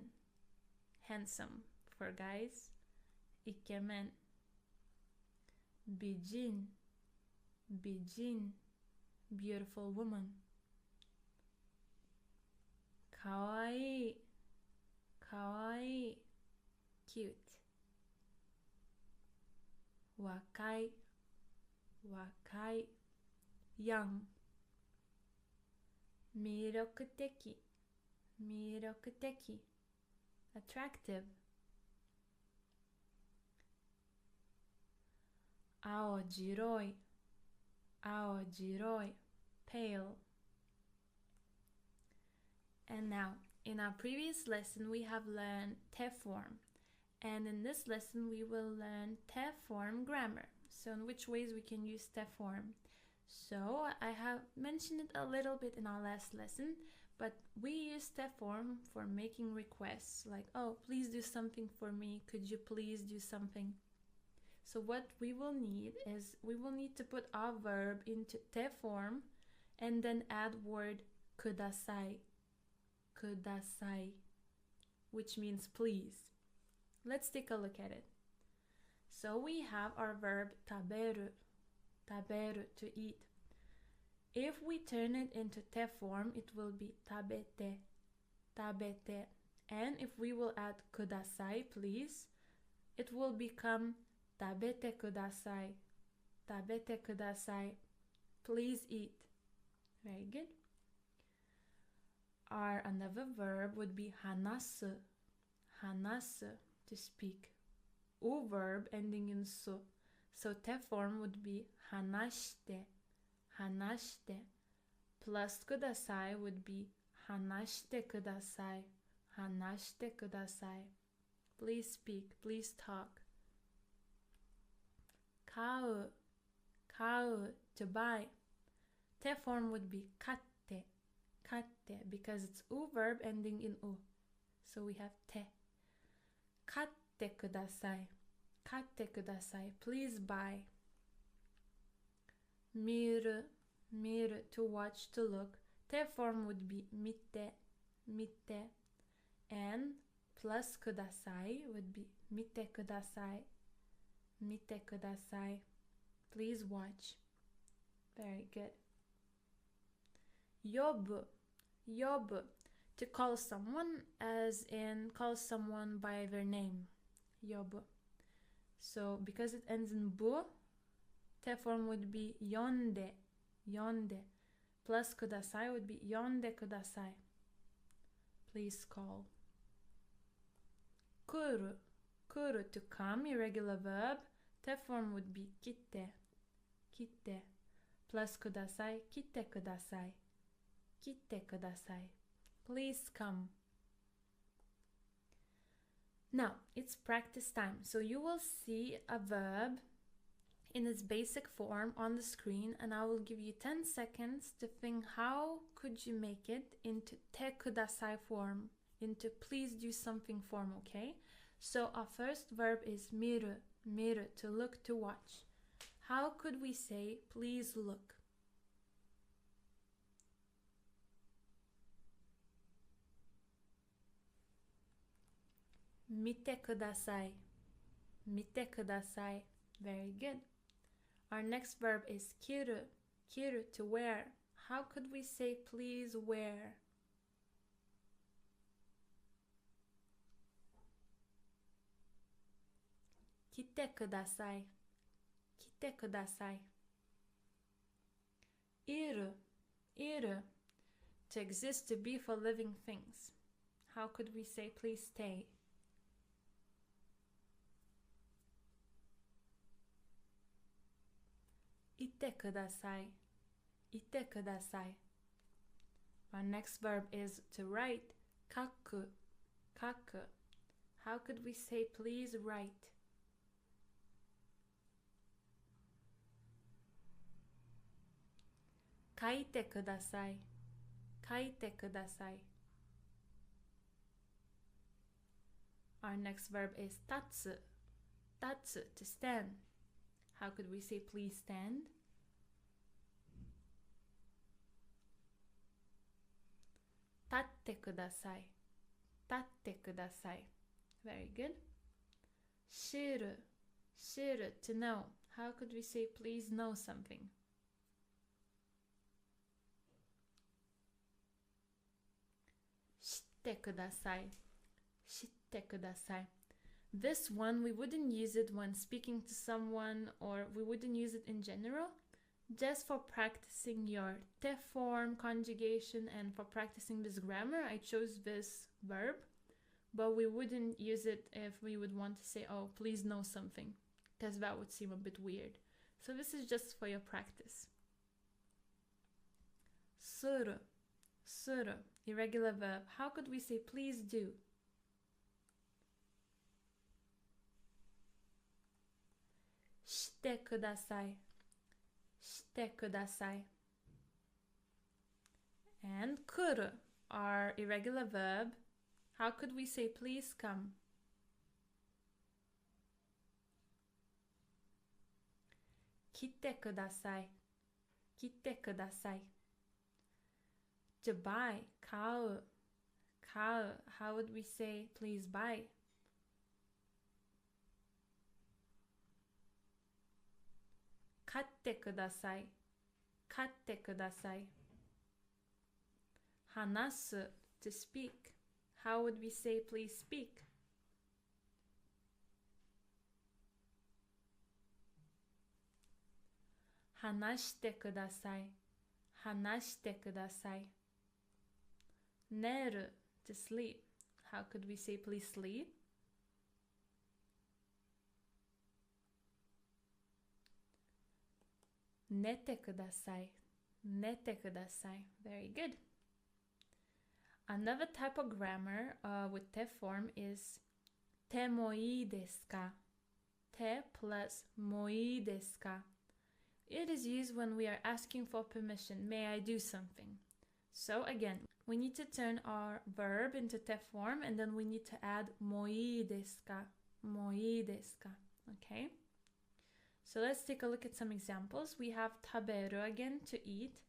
handsome for guys. Ikemen. Bijin, bijin, beautiful woman. Kawaii, kawaii, cute. Wakai, wakai, young. Mirokuteki, mirokuteki, attractive. Aojiroi, aojiroi, pale. And now, in our previous lesson, we have learned te form. And in this lesson, we will learn te form grammar. So in which ways we can use te form. So I have mentioned it a little bit in our last lesson, but we use te form for making requests like, oh, please do something for me. Could you please do something? So what we will need is we will need to put our verb into te form and then add word kudasai, kudasai, which means please. Let's take a look at it. So we have our verb taberu, taberu, to eat. If we turn it into te form, it will be tabete, tabete. And if we will add kudasai, please, it will become tabete kudasai, tabete kudasai, please eat. Very good. Our another verb would be hanasu, hanasu, to speak. U verb ending in su. So te form would be hanashite, hanashite. Plus kudasai would be hanashite kudasai, hanashite kudasai. Please speak, please talk. Kau, kau, to buy. Te form would be katte, katte, because it's u verb ending in u. So we have te. Katte kudasai, katte kudasai, please buy. Miru, miru, to watch, to look. Te form would be mite, mite. And plus kudasai would be mite kudasai, mite kudasai, please watch. Very good. Yobu, yobu, to call someone, as in call someone by their name. Yobu. So because it ends in bu, te form would be yonde, yonde. Plus kudasai would be yonde kudasai, please call. Kuru, kuru, to come, irregular verb. Te form would be kite, kite. Plus kudasai, kite kudasai, kite kudasai, please come. Now, it's practice time. So you will see a verb in its basic form on the screen, and I will give you 10 seconds to think how could you make it into te kudasai form, into please do something form, okay? So our first verb is miru, miru, to look, to watch. How could we say please look? Mite kudasai, mite kudasai. Very good. Our next verb is kiru, kiru, to wear. How could we say please wear? Kite kudasai, kite kudasai. Iru, iru, to exist, to be, for living things. How could we say please stay? Ite kudasai, ite kudasai. Our next verb is to write, kaku, kaku. How could we say please write? Kaite kudasai, kaite kudasai. Our next verb is tatsu, tatsu, to stand. How could we say please stand? Tatte kudasai. Tatte kudasai. Very good. Shiru. Shiru, to know. How could we say please know something? Shitte kudasai. Shitte kudasai. This one, we wouldn't use it when speaking to someone, or we wouldn't use it in general. Just for practicing your te form, conjugation, and for practicing this grammar, I chose this verb. But we wouldn't use it if we would want to say, oh, please know something, because that would seem a bit weird. So this is just for your practice. Suru. Suru, irregular verb. How could we say please do? Shite kudasai. Shite kudasai. And kuru, our irregular verb. How could we say please come? Kite kudasai. Kite kudasai. To buy, kau. Kau, how would we say please buy? Katte kudasai. Katte kudasai. Hanasu, to speak. How would we say please speak? Hanashite kudasai. Hanashite kudasai. Neru, to sleep. How could we say please sleep? Nete kudasai. Nete kudasai. Very good. Another type of grammar with te form is te mo ii desu ka? Te plus mo ii desu ka? It is used when we are asking for permission. May I do something? So again, we need to turn our verb into te form, and then we need to add mo ii desu ka? Mo ii desu ka? Okay? So let's take a look at some examples. We have taberu again, to eat.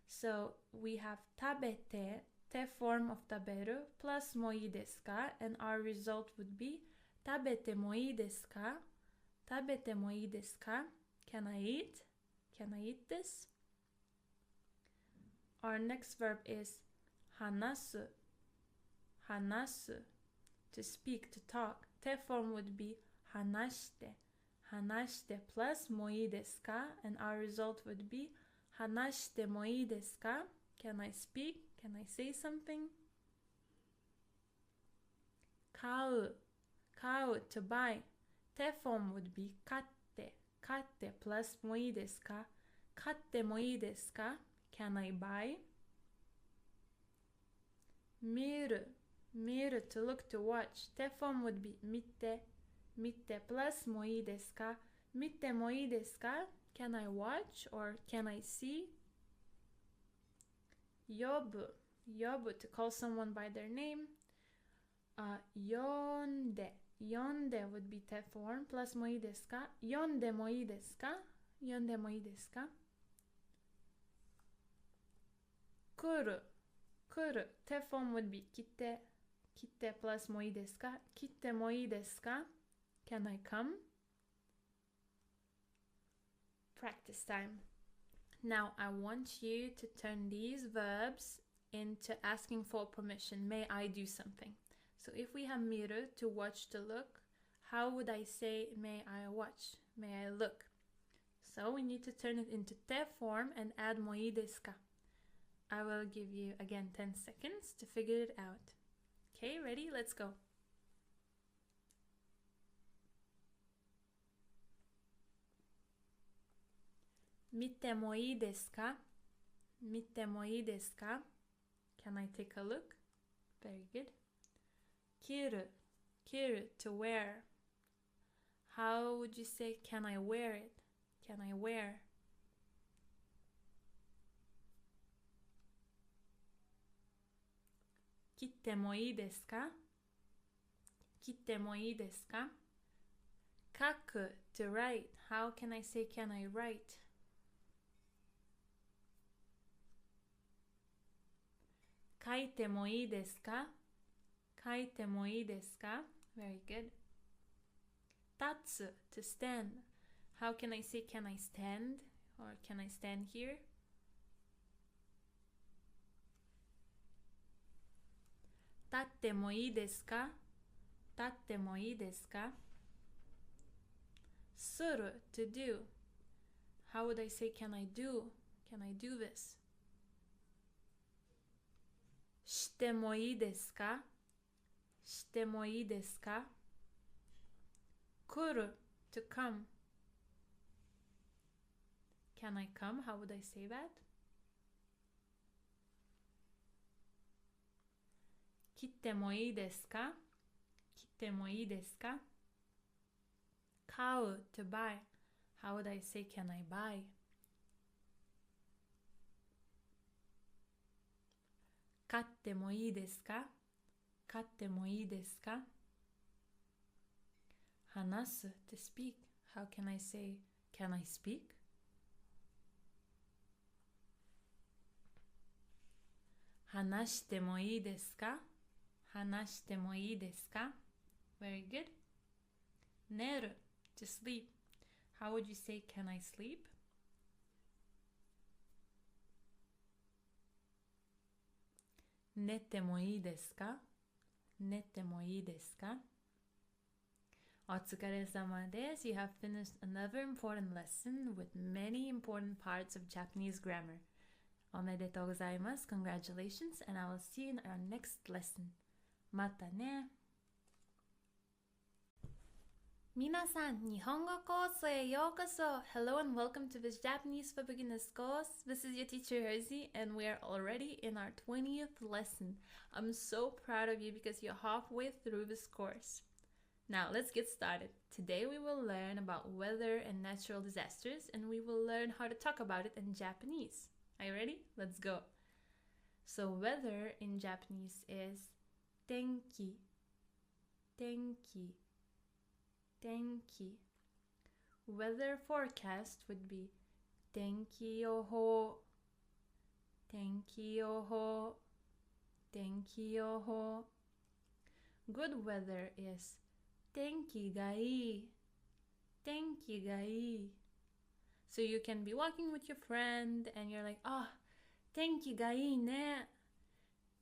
So we have tabete, te form of taberu, plus mo ii desu ka, and our result would be tabete mo ii desu ka? Tabete mo ii desu ka? Can I eat? Can I eat this? Our next verb is hanasu. Hanasu, to speak, to talk. Te form would be hanashite. Hanashite plus mo ii desu ka? And our result would be hanashite mo ii desu ka? Can I speak? Can I say something? Kau. Kau, to buy. Te form would be katte. Katte plus mo ii desu ka? Katte mo ii desu ka? Can I buy? Miru. Miru, to look, to watch. Te form would be mite. Mite plus mo ii desu ka? Mite mo ii desu ka? Can I watch or can I see? Yobu. Yobu, to call someone by their name. Yonde. Yonde would be te form plus mo ii desu ka? Yonde mo ii desu ka? Yonde mo ii desu ka? Kuru. Kuru, te form would be kite. Kite plus mo ii desu ka? Kite mo ii desu ka? Can I come? Practice time. Now I want you to turn these verbs into asking for permission. May I do something? So if we have miru, to watch, to look, how would I say may I watch? May I look? So we need to turn it into te form and add mo ii desu ka? I will give you again 10 seconds to figure it out. Okay, ready? Let's go. Mite mo ii desu ka? Mite mo ii desu ka? Can I take a look? Very good. Kiru. Kiru, to wear. How would you say can I wear it? Can I wear? Kitte mo ii desu ka? Kitte mo ii desu ka? Kaku, to write. How can I say can I write? 書いてもいいですか? 書いてもいいですか? Very good. 立つ to stand. How can I say can I stand? Or can I stand here? 立ってもいいですか? 立ってもいいですか? する to do. How would I say can I do? Can I do this? してもいいですか? してもいいですか? 来る to come. Can I come? How would I say that? 切ってもいいですか? 切ってもいいですか? 買う to buy. How would I say can I buy? 買ってもいいですか? 買ってもいいですか? 話す to speak. How can I say can I speak? 話してもいいですか? 話してもいいですか? Very good. 寝る to sleep. How would you say can I sleep? 寝てもいいですか? 寝てもいいですか? お疲れ様です. You have finished another important lesson with many important parts of Japanese grammar. おめでとうございます. Congratulations, and I will see you in our next lesson. またね。皆さん、日本語コースへようこそ. Hello and welcome to this Japanese for Beginners course. This is your teacher Hiragana, and we are already in our 20th lesson. I'm so proud of you because you're halfway through this course. Now, let's get started. Today we will learn about weather and natural disasters, and we will learn how to talk about it in Japanese. Are you ready? Let's go. So, weather in Japanese is tenki, tenki, tenki. Weather forecast would be tenki yoho, tenki yoho, tenki yoho. Good weather is tenki ga ii, tenki ga ii. So you can be walking with your friend and you're like, oh, tenki ga ii ne,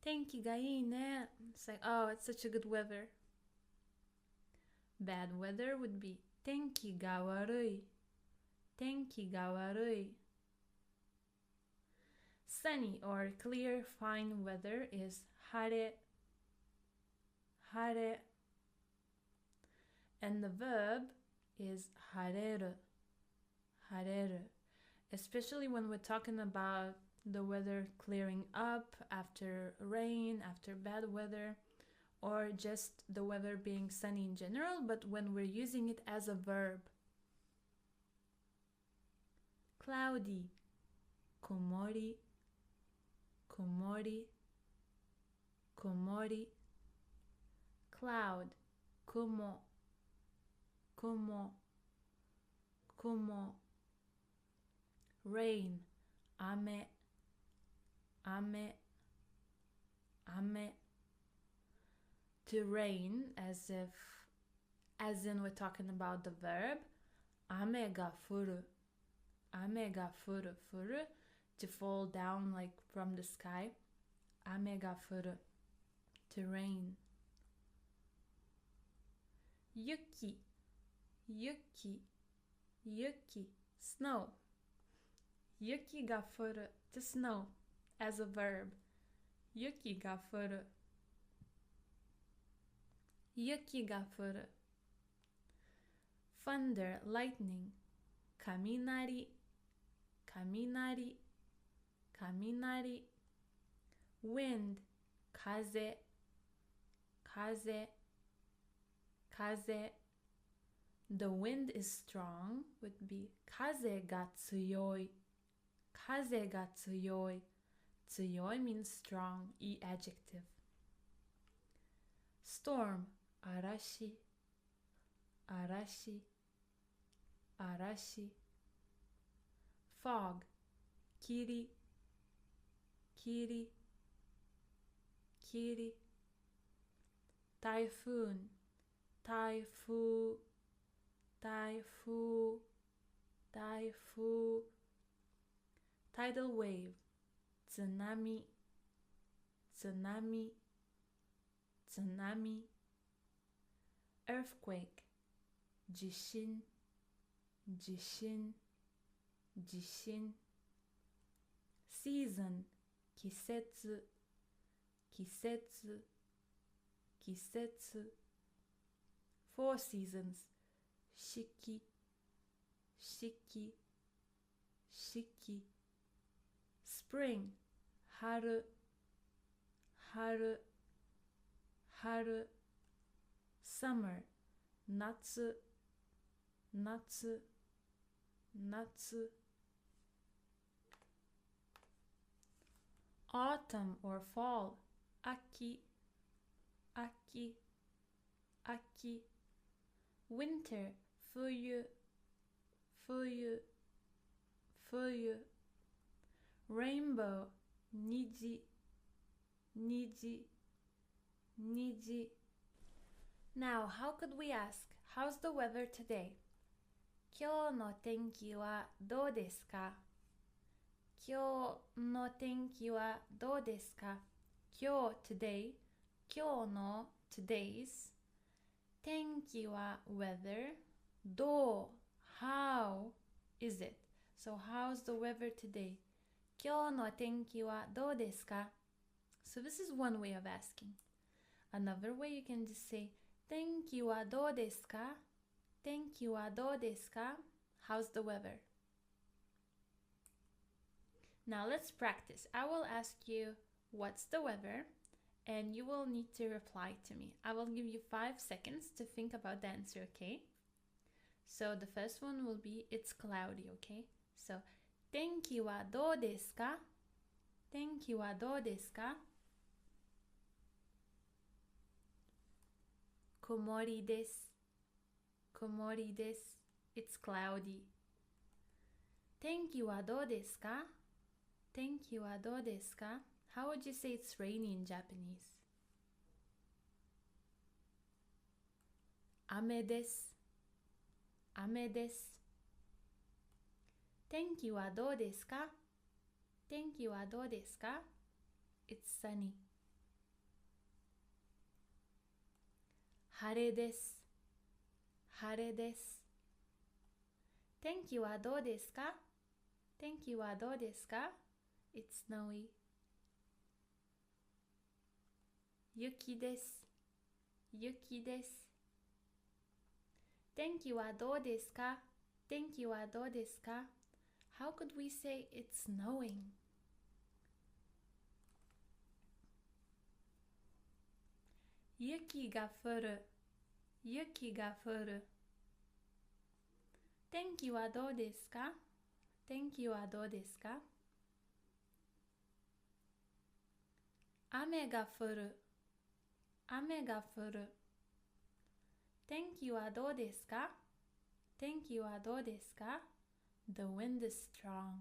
tenki ga ii ne. It's like, oh, it's such a good weather. Bad weather would be tenki ga warui, tenki ga warui. Sunny or clear, fine weather is hare, hare. And the verb is hareru, hareru. Especially when we're talking about the weather clearing up after rain, after bad weather, or just the weather being sunny in general, but when we're using it as a verb. Cloudy, komori, komori, komori. Cloud, kumo, kumo, kumo. Rain, ame, ame, ame. To rain, as in we're talking about the verb, ame ga furu, ame ga furu, furu, to fall down like from the sky, ame ga furu, to rain. Yuki, yuki, yuki, snow. Yuki ga furu, to snow, as a verb. Yuki ga furu. Yuki ga furu. Thunder, lightning. Kaminari, kaminari, kaminari. Wind, kaze, kaze, kaze. The wind is strong would be kaze ga tsuyoi, kaze ga tsuyoi. Tsuyoi means strong, adjective. Storm, arashi, arashi, arashi. Fog, kiri, kiri, kiri. Typhoon, taifu, taifu, taifu. Tidal wave, tsunami, tsunami, tsunami. Earthquake, jishin, jishin, jishin. Season, kisetsu, kisetsu, kisetsu. 4 seasons, shiki, shiki, shiki. Spring, haru, haru, haru. Summer, natsu, natsu, natsu. Autumn or fall, aki, aki, aki. Winter, fuyu, fuyu, fuyu. Rainbow, niji, niji, niji. Now, how could we ask, how's the weather today? 今日の天気はどうですか? 今日の天気はどうですか? 今日 today, 今日の today's, 天気は weather, どう how is it? So how's the weather today? 今日の天気はどうですか? So this is one way of asking. Another way you can just say 天気はどうですか? 天気はどうですか? How's the weather? Now let's practice. I will ask you what's the weather and you will need to reply to me. I will give you 5 seconds to think about the answer, okay? So the first one will be it's cloudy, okay? So 天気はどうですか? 天気はどうですか? 曇りです。曇りです。It's cloudy. 天気はどうですか? 天気はどうですか? How would you say it's rainy in Japanese? 雨です。雨です。天気はどうですか? 天気はどうですか? It's sunny. 晴れです。晴れです。天気はどうですか? 天気はどうですか? It's snowy. 雪です。雪です。天気はどうですか? 天気はどうですか? How could we say it's snowing? 雪が降る。雪が降る。天気はどうですか? 天気はどうですか? 雨が降る。雨が降る。天気はどうですか? 天気はどうですか? The wind is strong.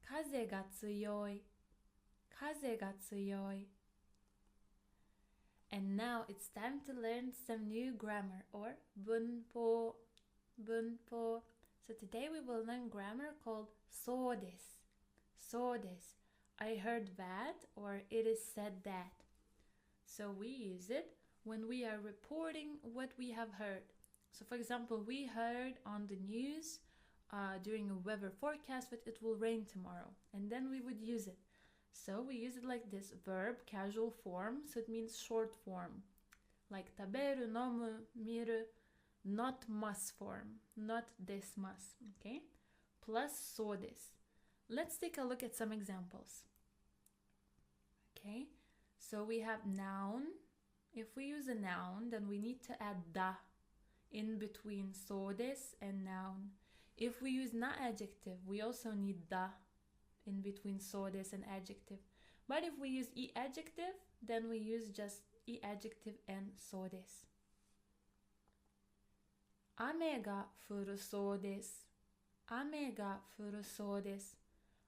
風が強い。風が強い。And now it's time to learn some new grammar or 文法。文法。So today we will learn grammar called そうです。そうです。I heard that or it is said that. So we use it when we are reporting what we have heard. So for example, we heard on the news during a weather forecast that it will rain tomorrow. And then we would use it. So we use it like this, verb, casual form, so it means short form. Like taberu, nomu, miru, not must form, not desmas, okay? Plus so des. Let's take a look at some examples. Okay, so we have noun. If we use a noun, then we need to add da in between so des and noun. If we use na adjective, we also need da in between so des and adjective. But if we use e adjective, then we use just e adjective and so des. 雨が降るそうです。雨が降るそうです。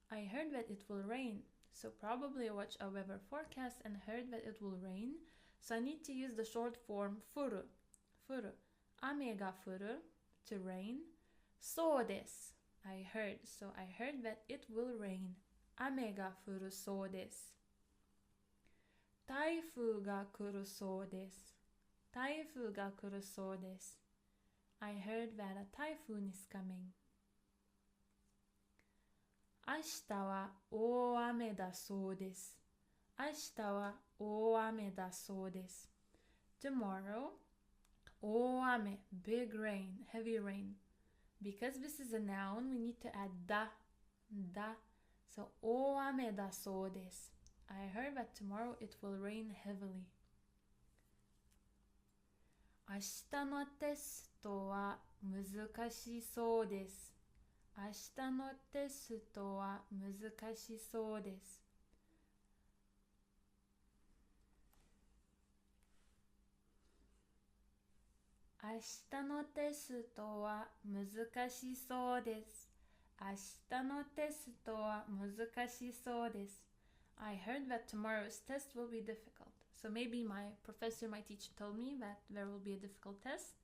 I heard that it will rain. So probably I watched a weather forecast and heard that it will rain. So I need to use the short form furu. Furu. Ame ga furu, to rain. So desu. I heard. So I heard that it will rain. Ame ga furu so desu. Taifu ga kuru so desu. Taifu ga kuru so desu. I heard that a typhoon is coming. 明日は大雨だそうです。明日は大雨だそうです。Tomorrow, 大雨, big rain, heavy rain. Because this is a noun, we need to add da. So, 大雨だそうです。I heard that tomorrow it will rain heavily. 明日のテストは難しそうです。明日のテストは難しそうです。明日のテストは難しそうです。明日のテストは難しそうです。I heard that tomorrow's test will be difficult. So maybe my professor, my teacher told me that there will be a difficult test.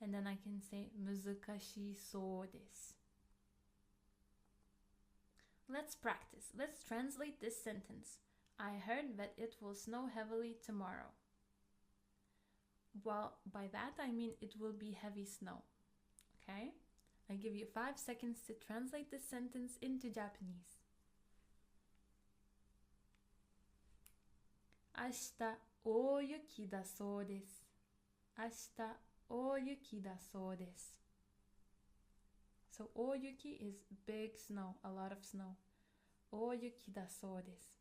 And then I can say 難しそうです。Let's practice. Let's translate this sentence. I heard that it will snow heavily tomorrow. Well, by that I mean it will be heavy snow. Okay? I give you 5 seconds to translate this sentence into Japanese. 明日大雪だそうです。明日大雪だそうです。So 大雪 is big snow, a lot of snow. 大雪だそうです。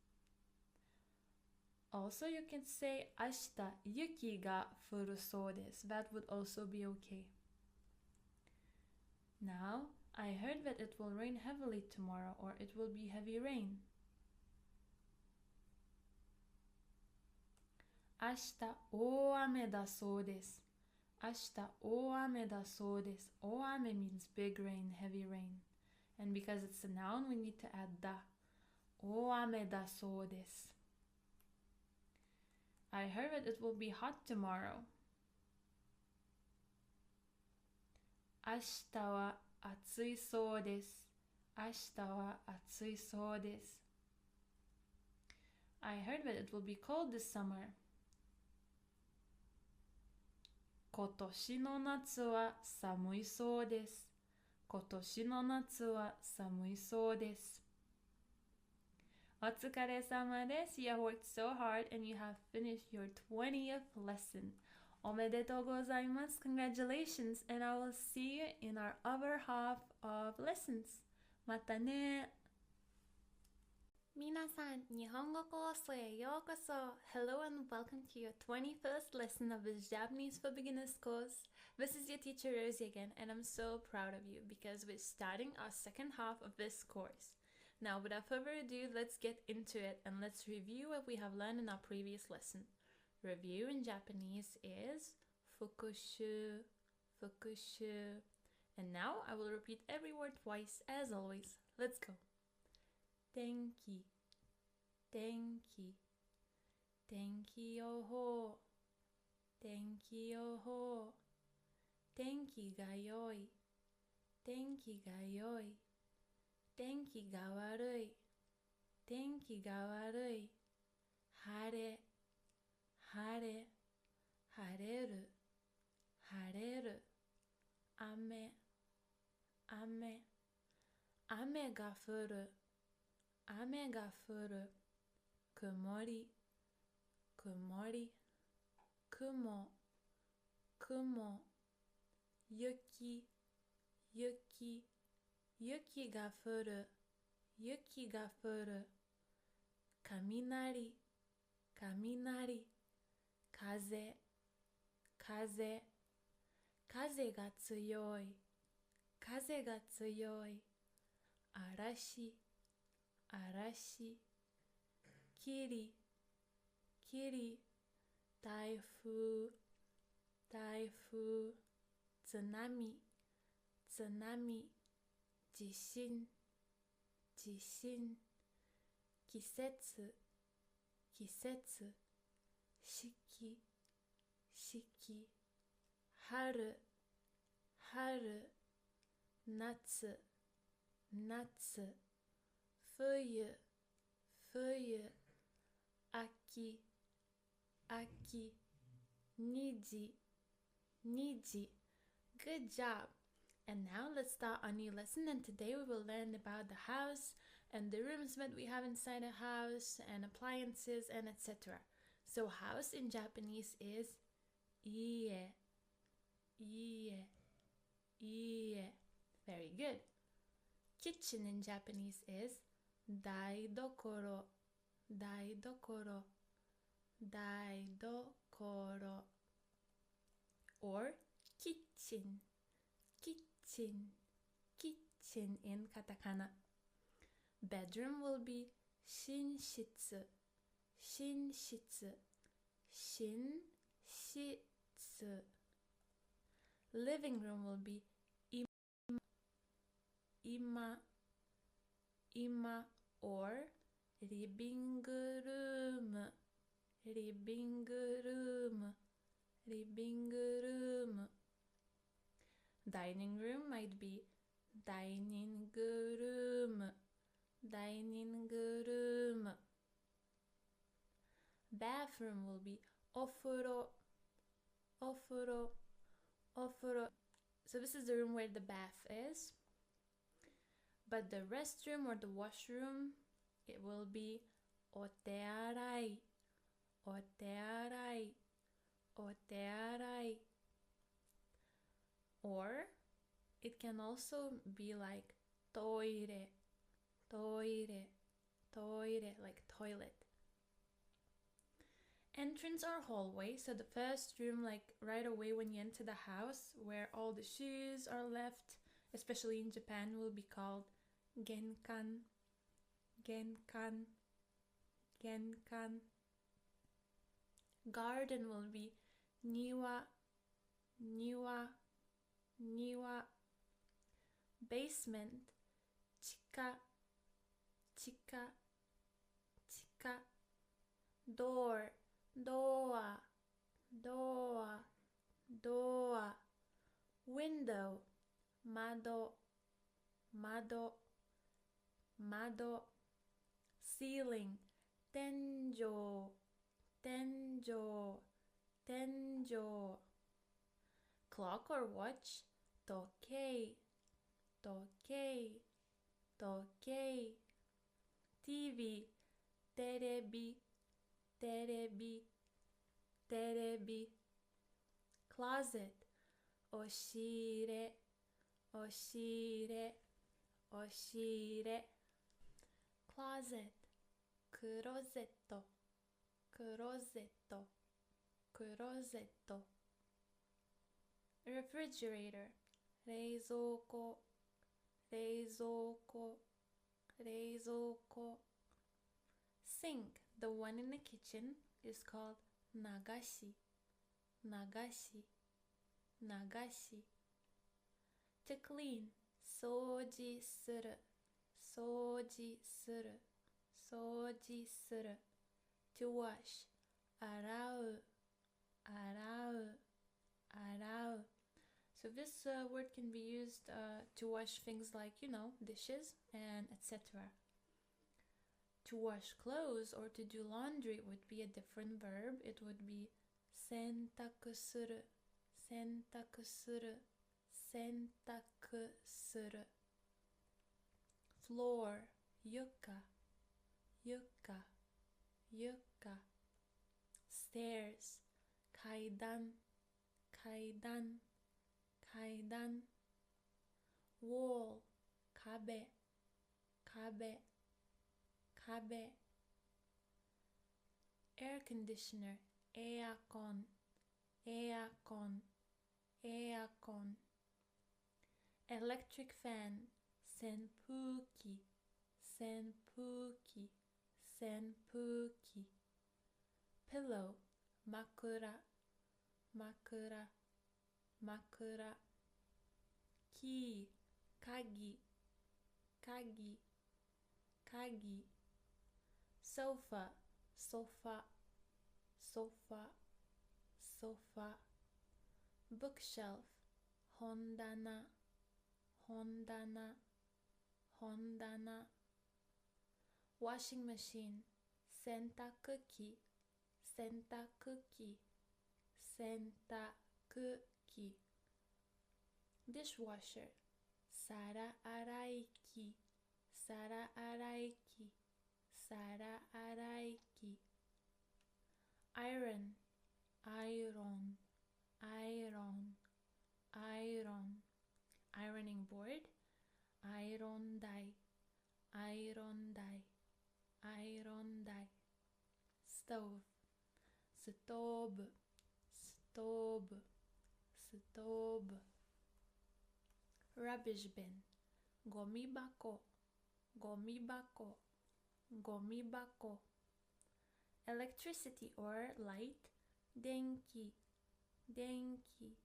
Also, you can say 明日雪が降るそうです。That would also be okay. Now, I heard that it will rain heavily tomorrow, or it will be heavy rain. 明日大雨だそうです。明日大雨だそうです。大雨 means big rain, heavy rain. And because it's a noun, we need to add da. 大雨だそうです。I heard that it will be hot tomorrow. 明日は暑いそうです。明日は暑いそうです。I heard that it will be cold this summer. 今年の夏は寒いそうです。今年の夏は寒いそうです。お疲れ様です。You have worked so hard and you have finished your 20th lesson. おめでとうございます。Congratulations, and I will see you in our other half of lessons. またね。皆さん、日本語コースへようこそ。Hello and welcome to your 21st lesson of this Japanese for Beginners course. This is your teacher Rosie again, and I'm so proud of you because we're starting our second half of this course. Now, without further ado, let's get into it and let's review what we have learned in our previous lesson. Review in Japanese is fukushu, fukushu. And now I will repeat every word twice as always. Let's go. Tenki, tenki, tenki yoho, tenki yoho, tenki ga yoi, tenki ga yoi, tenki ga warui, tenki ga warui, hare, hare, hareru, hareru, ame, ame, ame ga furu, ame ga furu, kumori, kumori, kumo, kumo, yuki, yuki, yuki ga furu, yuki ga furu, kaminari, kaminari, kaze, kaze, kaze ga tsuyoi, kaze ga tsuyoi, arashi, arashi, kiri, kiri, taifu, taifu, tsunami, tsunami, jishin, jishin, 季節季節四季四季春春夏夏冬冬秋秋虹虹 Good job! And now let's start our new lesson, and today we will learn about the house and the rooms that we have inside a house and appliances and etc. So house in Japanese is ie, ie, ie. Very good. Kitchen in Japanese is daidokoro, daidokoro, daidokoro. Or kitchen, kitchen, kitchen in katakana. Bedroom will be shinshitsu, shinshitsu, shinshitsu. Living room will be ima, ima, or living room, living room, living room. Dining room might be dining room, dining room. Bathroom will be ofuro, ofuro, ofuro. So this is the room where the bath is. But the restroom or the washroom, it will be otearai, otearai, otearai. Or it can also be like toire, toire, toire, like toilet. Entrance or hallway, so the first room, like right away when you enter the house, where all the shoes are left, especially in Japan, will be called genkan, genkan, genkan. Garden will be niwa, niwa, niwa. Basement, chika, chika, chika. Door, doa, doa, doa. Window, mado, mado, mado. Ceiling, tenjo, tenjo, tenjo. Clock or watch, tokei, tokei, tokei. TV, terebi, terebi, terebi. Closet, oshire, oshire, oshire. Closet, closetto, closetto, closetto. Refrigerator, 冷蔵庫、冷蔵庫、冷蔵庫。Sink, the one in the kitchen, is called nagashi, nagashi, nagashi. To clean, 掃除する、掃除する、掃除する。To wash, 洗う、洗う、洗う。So this word can be used to wash things like, dishes and etc. To wash clothes or to do laundry would be a different verb. It would be 洗濯する、洗濯する、洗濯する。Floor, 床、床、床。Stairs, 階段、階段、階段。Wall, 壁、壁、壁。Air conditioner, エアコン、エアコン、エアコン。Electric fan, 扇風機、扇風機、扇風機。Pillow, 枕、枕、枕。Key, 鍵、鍵、鍵。sofa, sofa, sofa, sofa. Bookshelf, hondana, hondana, hondana. Washing machine, sentakuki, sentakuki, sentakuki. Dishwasher, sara araiki, sara araiki, sara araiki. Iron, iron, iron, iron. Ironing board, iron dai, iron dai, iron dai. Stove, stove, stove, stove. Rubbish bin, gomibako, gomibako, gomibako. Electricity or light, denki, denki,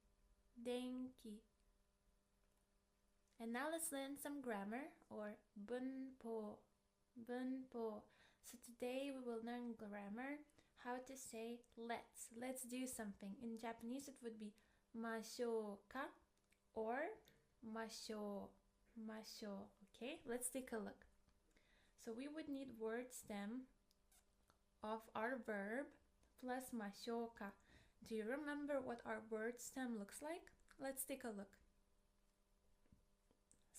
denki. And now let's learn some grammar or bunpo, bunpo. So today we will learn grammar, how to say let's do something. In Japanese it would be mashouka or masho, masho. Okay, let's take a look. So we would need word stem of our verb plus mashouka. Do you remember what our word stem looks like? Let's take a look.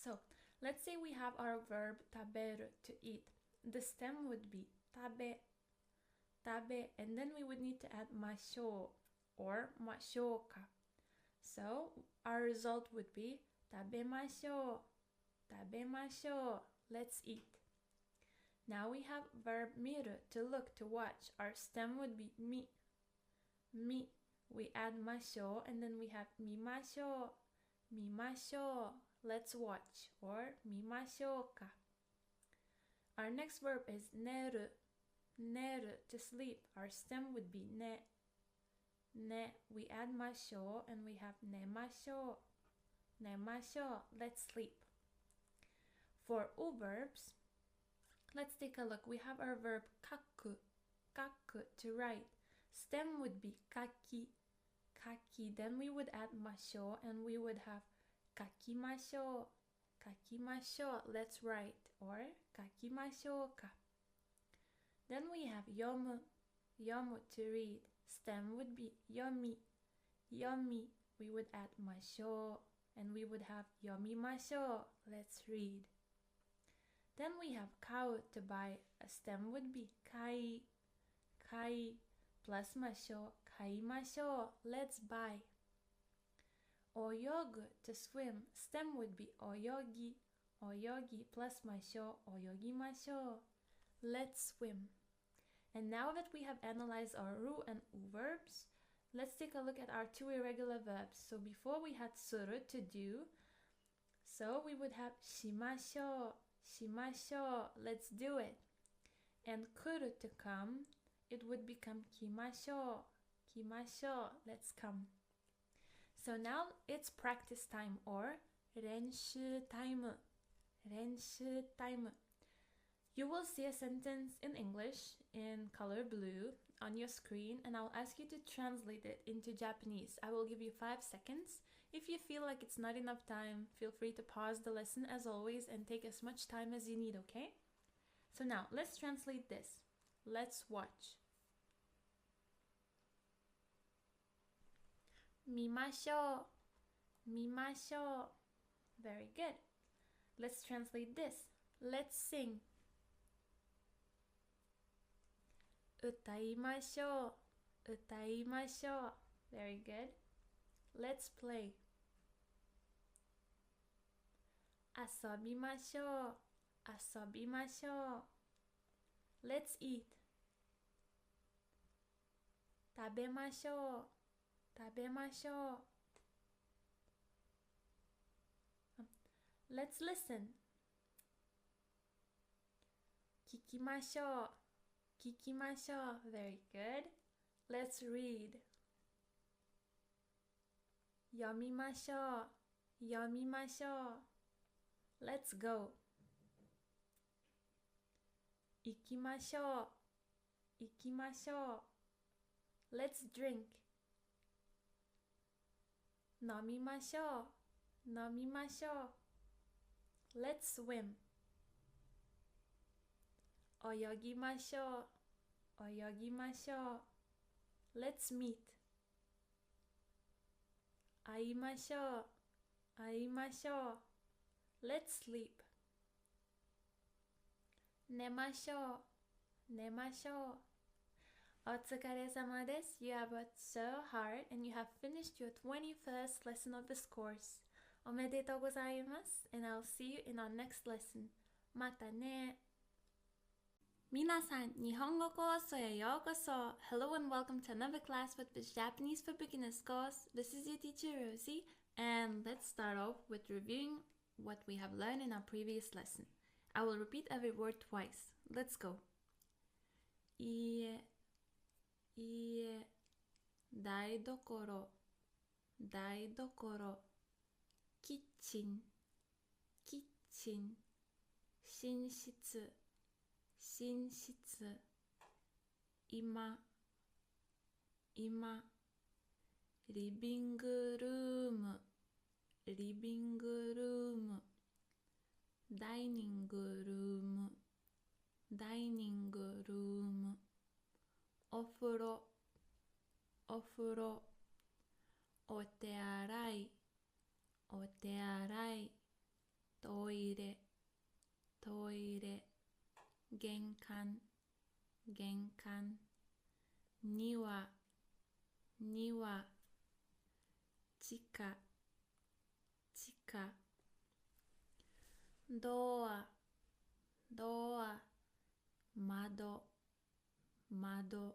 So let's say we have our verb taberu, to eat. The stem would be tabe, tabe, and then we would need to add masho or mashouka. So our result would be tabemasho, tabemasho, let's eat. Now we have verb miru, to look, to watch. Our stem would be mi, mi. We add masho and then we have mimasho, mimasho, let's watch, or mimashouka. Our next verb is neru, neru, to sleep. Our stem would be ne, ne. We add masho and we have nemasho, nemasho, let's sleep. For verbs, let's take a look. We have our verb kaku, kaku, to write. Stem would be kaki, kaki. Then we would add masho and we would have kakimasho, kakimasho, let's write, or kakimashouka. Then we have yomu, yomu, to read. Stem would be yomi, yomi. We would add masho and we would have yomimasho, let's read. Then we have kau, to buy. A stem would be kai, kai, plus masho, kaimasho, let's buy. Oyogu, to swim. Stem would be oyogi, oyogi, plus masho, oyogimasho, let's swim. And now that we have analyzed our ru and u verbs, let's take a look at our two irregular verbs. So before we had suru, to do, so we would have shimasho, shimasho, let's do it. And kuru, to come, it would become kimasho, kimasho, let's come. So now it's practice time, or renshu time, renshu time. You will see a sentence in English in color blue on your screen, and I'll ask you to translate it into Japanese. I will give you 5 seconds. If you feel like it's not enough time, feel free to pause the lesson as always and take as much time as you need, okay? So now let's translate this. Let's watch. Mimashou, mimashou. Very good. Let's translate this. Let's sing. Utaimashou, utaimashou. Very good. Let's play. Asobimashou, asobimashou. Let's eat. Tabemashou, tabemashou. Let's listen. Kikimashou, kikimashou. Very good. Let's read. Yomimashou, yomimashou. Let's go. Ikimashou, 行きましょう。Let's drink. 飲みましょう。飲みましょう。Let's swim. 泳ぎましょう。泳ぎましょう。Let's meet. 会いましょう。会いましょう。Let's sleep. 寝ましょう。寝ましょう。お疲れ様です。You have worked so hard and you have finished your 21st lesson of this course. おめでとうございます。And I'll see you in our next lesson. またね。皆さん、日本語コースへようこそ。Hello and welcome to another class with this Japanese for Beginners course. This is your teacher Rosie, and let's start off with reviewing what we have learned in our previous lesson. I will repeat every word twice. Let's go. いいえ、いいえ、台所、台所、キッチン、キッチン、寝室、寝室、今、今、リビングルーム、リビングルーム、ダイニングルーム、ダイニングルーム、お風呂、お風呂、お手洗い、お手洗い、トイレ、トイレ、玄関、玄関、庭、庭、地下、地下、ドア、ドア、窓、窓、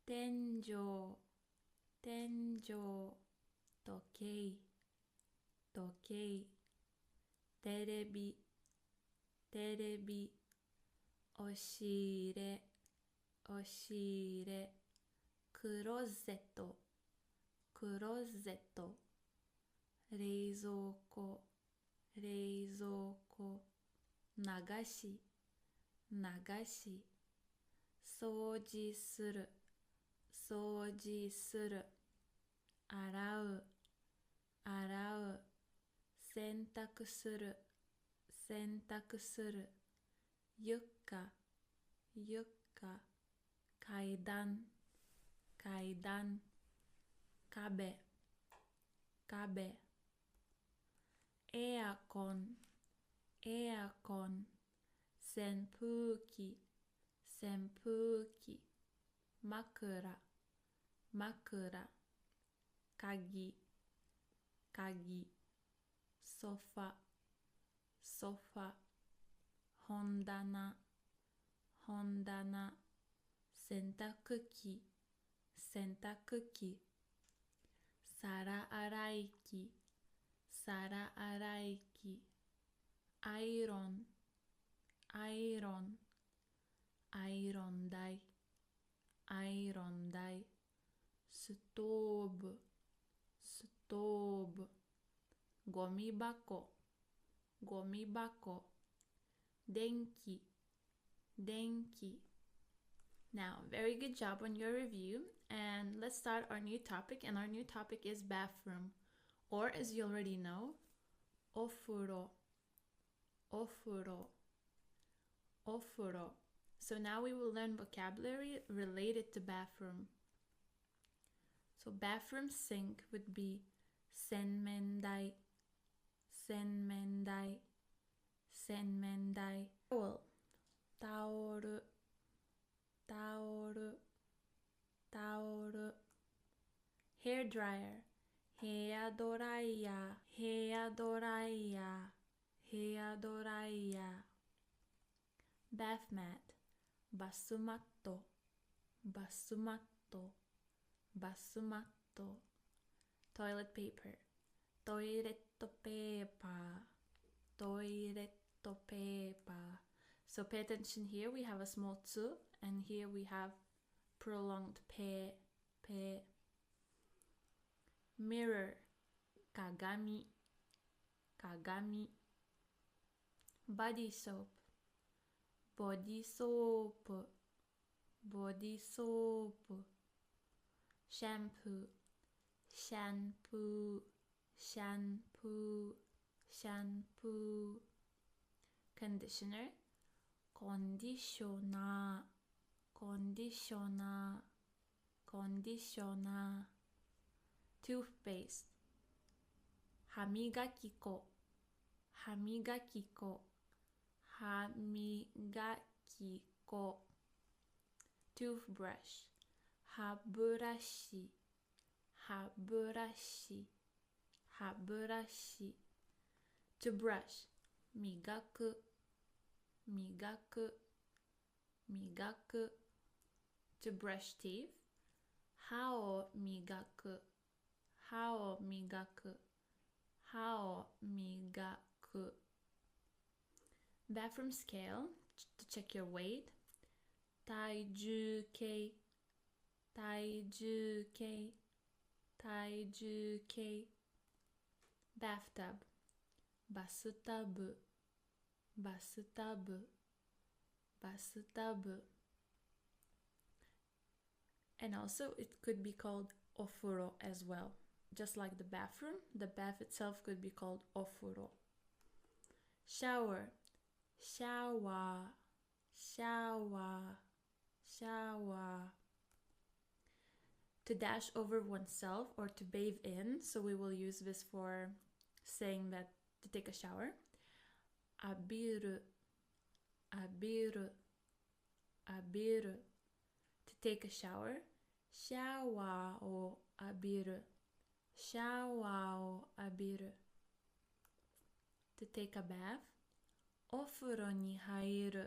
天井、天井、時計、時計、テレビ、テレビ、押し入れ、押し入れ、クローゼット、クローゼット、冷蔵庫、冷蔵庫、流し、流し、掃除する、掃除する、洗う、洗う、洗濯する、洗濯する、床、床、階段、階段、壁、壁、エアコン、エアコン、扇風機、扇風機、枕、枕、鍵、鍵、ソファ、ソファ、本棚、本棚、洗濯機、洗濯機、皿洗い機、皿洗い機、アイロン、アイロン、アイロン台、アイロン台、ストーブ、ストーブ、ゴミ箱、ゴミ箱、電気、電気。Now, very good job on your review, and let's start our new topic, and our new topic is bathroom, or as you already know, お風呂、お風呂、お風呂. So now we will learn vocabulary related to bathroom. So bathroom sink would be 洗面台、洗面台、洗面台。Towel、タオル、タオル、タオル。Hair dryer、ヘアドライヤー、ヘアドライヤー、ヘアドライヤー。Bath mat、バスマット、バスマット、バスマット。Toilet paper、トイレットペーパー、トイレットペーパー。So pay attention here, we have a small tsu, and here we have prolonged pe, pe. Mirror, 鏡、鏡。Body soap、ボディソープ、body soap, shampoo, shampoo, shampoo, shampoo, conditioner, conditioner, conditioner, conditioner, toothpaste, 歯磨き粉、歯磨き粉、歯磨き粉、toothbrush, 歯ブラシ、歯ブラシ、歯ブラシ、to brush, 磨く、磨く、磨く、to brush teeth, 歯を磨く、歯を磨く、歯を磨く。Bathroom scale to check your weight. 体重計、体重計、体重計。Bathtub, バスタブ、バスタブ、バスタブ。And also it could be called ofuro as well. Just like the bathroom, the bath itself could be called ofuro. Shower, shower, shower, shower. To dash over oneself or to bathe in, so we will use this for saying that to take a shower. Abiru, abiru, abiru. To take a shower. Shower o abiru, shower o abiru. To take a bath. Ofuro ni hairu,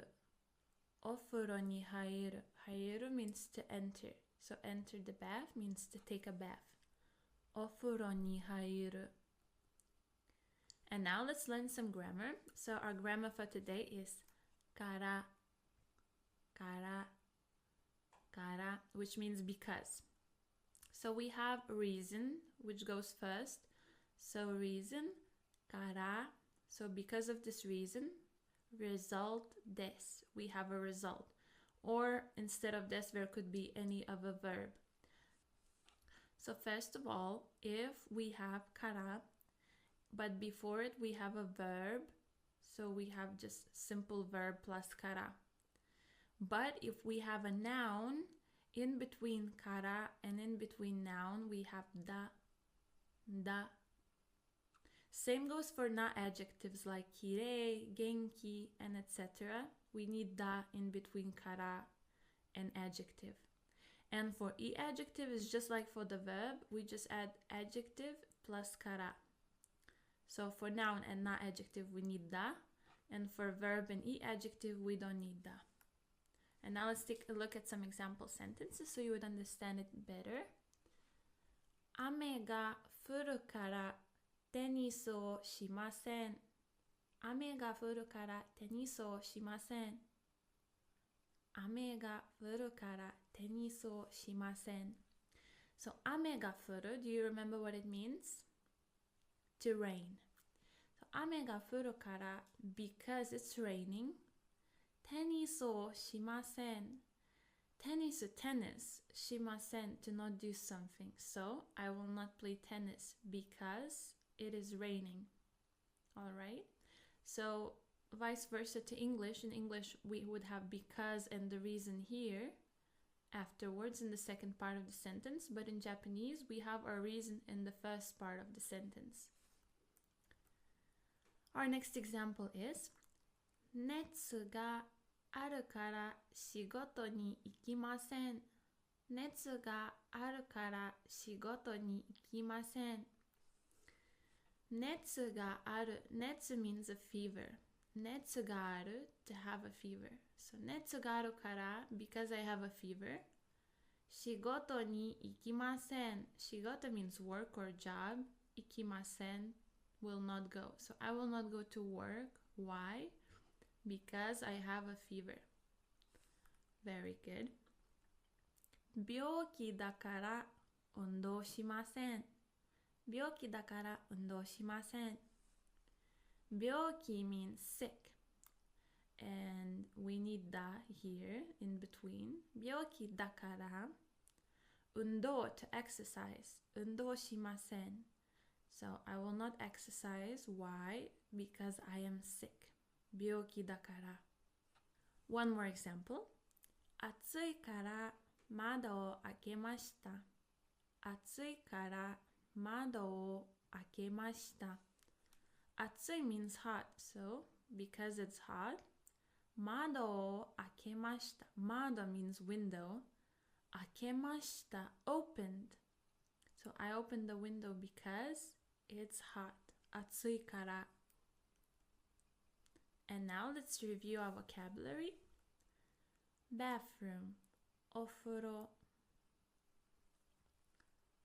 ofuro ni hairu. Hairu means to enter. So enter the bath means to take a bath. Ofuro ni hairu. And now let's learn some grammar. So our grammar for today is kara, kara, kara, which means because. So we have reason, which goes first. So reason, kara. So because of this reason, result des. We have a result. Or instead of des, there could be any other verb. So first of all, if we have kara, but before it we have a verb, so we have just simple verb plus kara. But if we have a noun, in between kara and in between noun, we have da, da. Same goes for na adjectives like kirei, genki, and etc. We need da in between kara and adjective. And for e adjective, is just like for the verb, we just add adjective plus kara. So for noun and na adjective, we need da. And for verb and e adjective, we don't need da. And now let's take a look at some example sentences so you would understand it better. 雨が降るからテニスをしません。雨が降るからテニスをしません。雨が降るからテニスをしません。So 雨が降る, do you remember what it means? To rain. So 雨が降るから because it's raining. テニスをしません。Tennis, tennis, しません to not do something. So I will not play tennis because it is raining. Alright? So vice versa to English. In English, we would have because and the reason here afterwards in the second part of the sentence. But in Japanese, we have our reason in the first part of the sentence. Our next example is 熱があるから仕事に行きません。熱があるから仕事に行きません。熱がある。熱 means a fever. 熱がある to have a fever. So 熱があるから because I have a fever. 仕事に行きません。仕事 means work or job. 行きません will not go. So I will not go to work. Why? Because I have a fever. Very good. 病気だから運動しません。病気だから運動しません。病気 means sick. and we need da here in between. 病気だから運動 to exercise 運動しません So I will not exercise. Why? Because I am sick. 病気だから One more example. 暑いから窓を開けました。暑いから窓を開けました。暑い means hot, so because it's hot, 窓を開けました。窓 means window. 開けました opened. So I opened the window because it's hot. 暑いから。And now let's review our vocabulary. Bathroom お風呂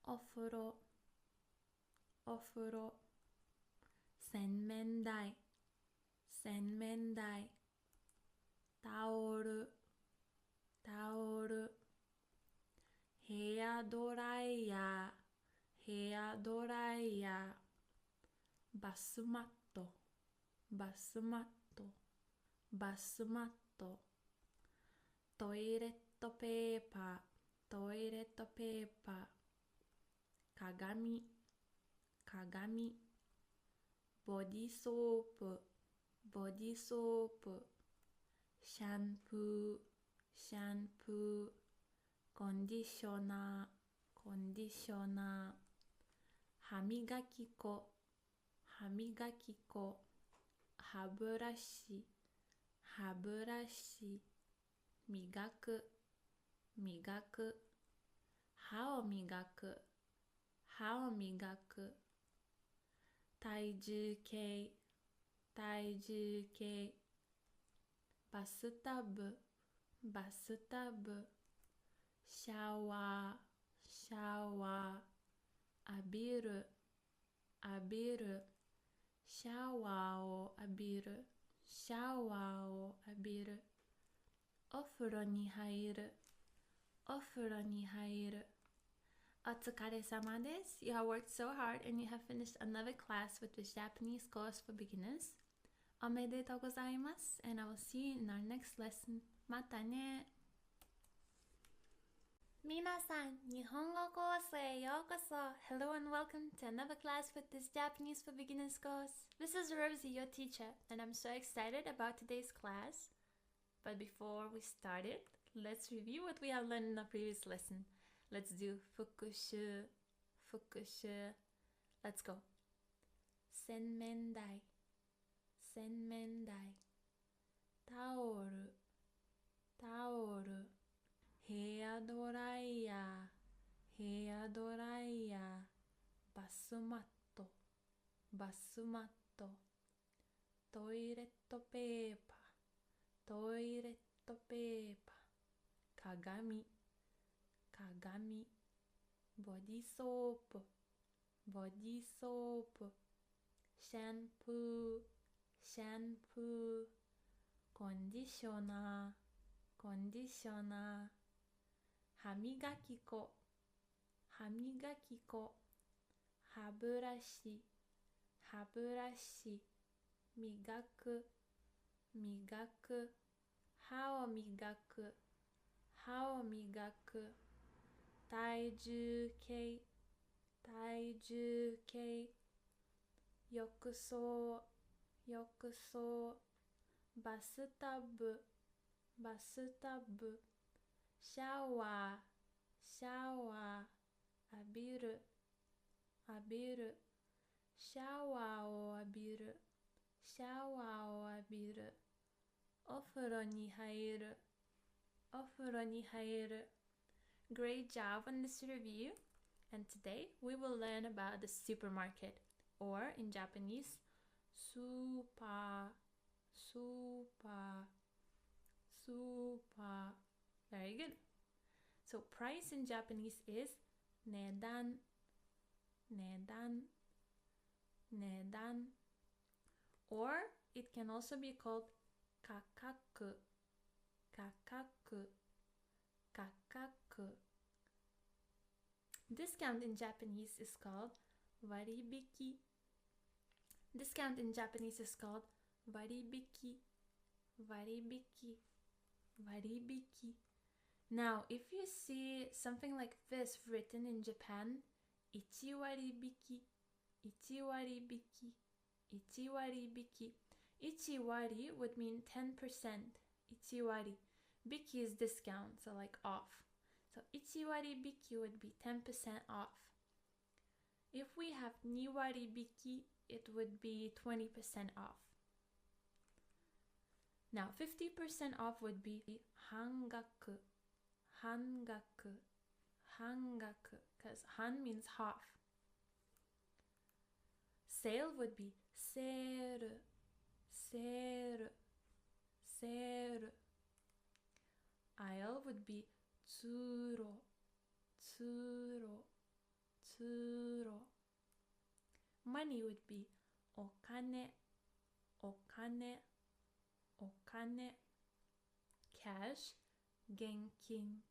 お風呂お風呂洗面台洗面台タオルタオルヘアドライヤーヘアドライヤーバスマットバスマットバスマットトイレットペーパートイレットペーパー鏡鏡ボディソープボディソープシャンプーシャンプーコンディショナーコンディショナー歯磨き粉歯磨き粉歯ブラシ歯ブラシ磨く磨く歯を磨く歯を磨く体重計体重計バスタブバスタブシャワーシャワー浴びる浴びるシャワーを浴びるシャワーを浴びるお風呂に入るお風呂に入るお疲れ様です You have worked so hard and you have finished another class with this Japanese course for beginners おめでとうございます and I will see you in our next lesson またね皆さん、日本語コースへようこそ Hello and welcome to another class with this Japanese for beginners course This is Rosie, your teacher, and I'm so excited about today's class But before we start it, let's review what we have learned in the previous lesson. Let's do 復習復習 Let's go 洗面台洗面台タオルタオルヘアドライヤーヘアドライヤーバスマットバスマットトイレットペーパートイレットペーパー鏡鏡ボディソープボディソープシャンプーシャンプーコンディショナーコンディショナー歯磨き粉歯磨き粉歯ブラシ歯ブラシ磨く磨く歯を磨く歯を磨く体重計体重計浴槽浴槽バスタブバスタブシャワーシャワー浴びる浴びるシャワーを浴びるシャワーを浴びるお風呂に入るお風呂に入る Great job on this review and today we will learn about the supermarket or in Japanese スーパースーパースーパー Very good. So price in Japanese is 値段値段値段 or it can also be called 価格価格価格 Discount in Japanese is called 割引 Discount in Japanese is called 割引 waribiki, waribiki. Now, if you see something like this written in Japan, ichi waribiki, ichi waribiki, ichi waribiki. Ichi wari would mean 10%. Ichi wari. Biki is discount, so like off. So ichi waribiki would be 10% off. If we have ni waribiki, it would be 20% off. Now, 50% off would be hangaku, hangaku, hangaku, because han means half. Sale would be seru, seru, seru. Aisle would be tsuro, tsuro, tsuro. Money would be okane, okane, okane. Cash, genkin,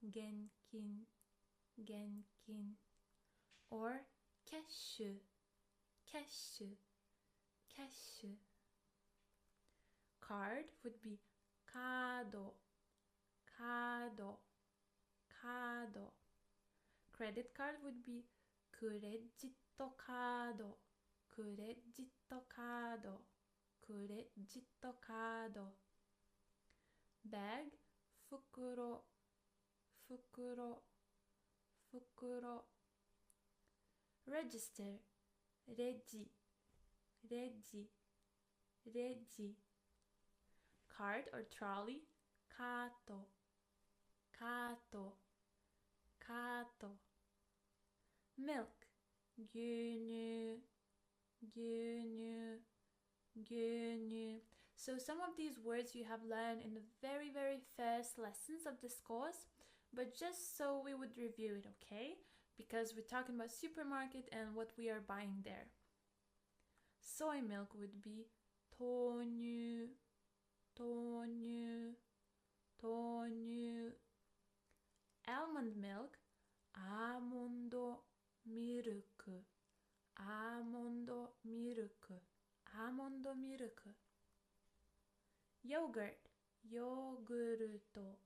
genkin, genkin. Or cashu, cashu, cashu. Card would be kado, kado, kado. Credit card would be kuredito kado, kuredito kado, kuredito kado. Bag, fukuro, fukuro, fukuro. Register, reji, reji, reji. Cart or trolley, kato, kato, kato. Milk, gyunyu, gyunyu, gyunyu. So some of these words you have learned in the very, very first lessons of this course, but just so we would review it, okay? Because we're talking about supermarket and what we are buying there. Soy milk would be tonyu, tonyu, tonyu. Almond milk, amondo miruku, amondo miruku, amondo miruku. Yogurt, yogurto,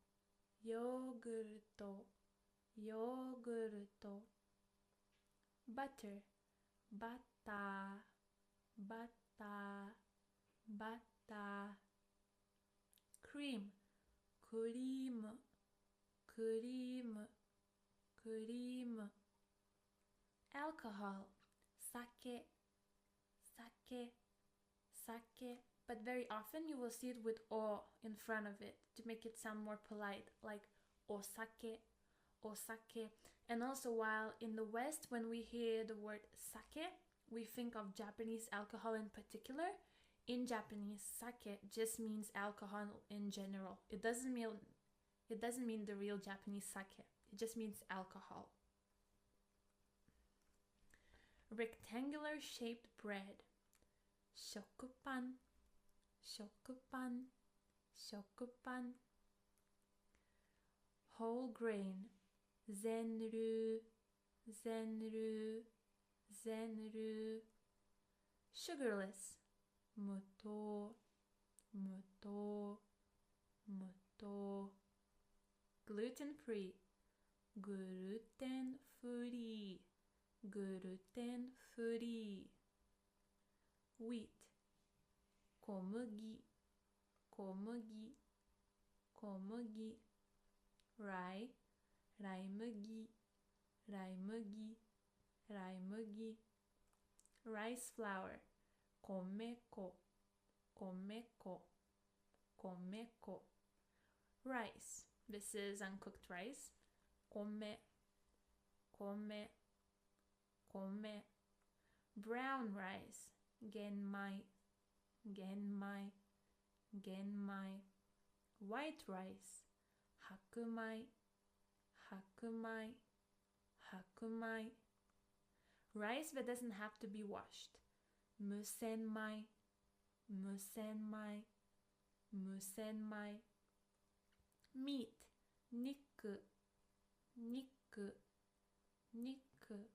yogurto, yogurto. Butter, bata, bata, bata. Cream, cream, cream, cream. Alcohol, sake, sake, sake. But very often you will see it with o in front of it to make it sound more polite, like osake, osake. And also, while in the West, when we hear the word sake, we think of Japanese alcohol in particular. In Japanese, sake just means alcohol in general. It doesn't mean the real Japanese sake. It just means alcohol. Rectangular shaped bread, shokupan, shokupan, shokupan. Whole grain, zenru, zenru, zenru. Sugarless, muto, muto, muto. Gluten-free, gluten-free, gluten-free. Wheat, komugi, komugi, komugi. Rye, raimugi, raimugi, raimugi. Rice flour, komeko, komeko, komeko. Rice, this is uncooked rice. Kome, kome, kome. Brown rice, genmai, genmai, genmai. White rice, hakumai, hakumai, hakumai. Rice that doesn't have to be washed, musenmai, musenmai, musenmai. Meat, niku, niku, niku.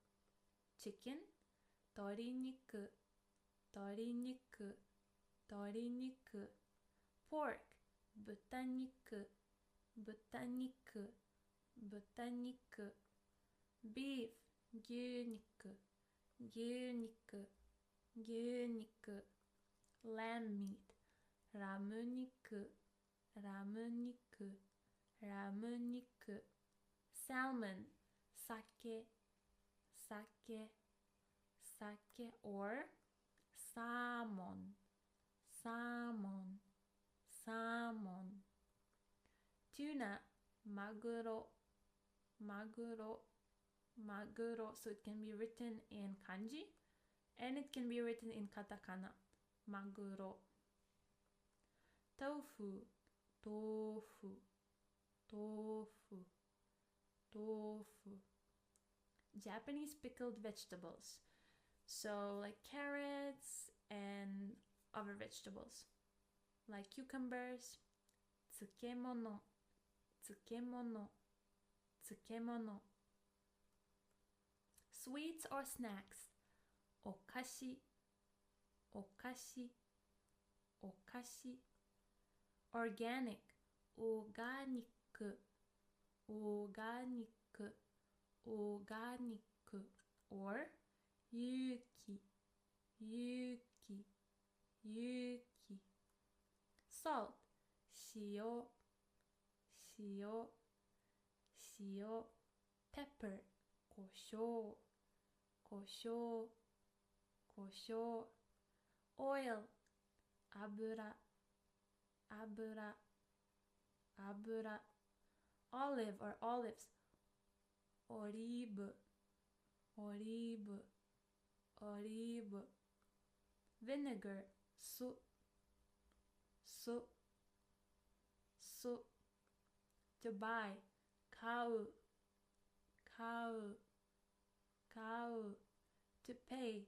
Chicken, toriniku, toriniku, toriniku. pork 豚肉豚肉豚肉 beef 牛肉牛肉牛肉 lamb meat ラム肉ラム肉ラム肉 salmon 酒酒酒 or salmon salmon salmon tuna マグロマグロマグロ so it can be written in kanji and it can be written in katakana マグロ tofu 豆腐豆腐豆腐 Japanese pickled vegetables, so like carrots and other vegetables like cucumbers 漬物漬物漬物 sweets or snacks お菓子お菓子お菓子 organic オーガニックオーガニックオーガニック or 有機有機有機 salt 塩塩塩 pepper 胡椒胡椒胡椒 oil 油油油 olive or olives オリーブオリーブオリーブ vinegar 酢酢酢 to buy 買う買う買う to pay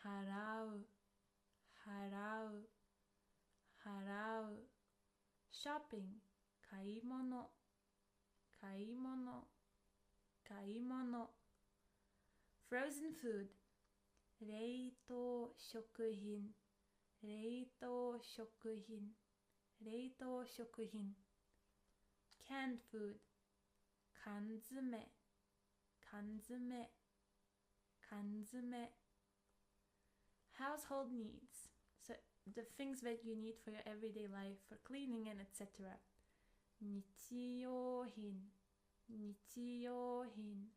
払う払う払う shopping 買い物買い物買い物 frozen food 冷凍食品冷凍食品冷凍食品 canned food 缶詰缶詰缶詰 household needs, so the things that you need for your everyday life, for cleaning and etc. 日用品日用品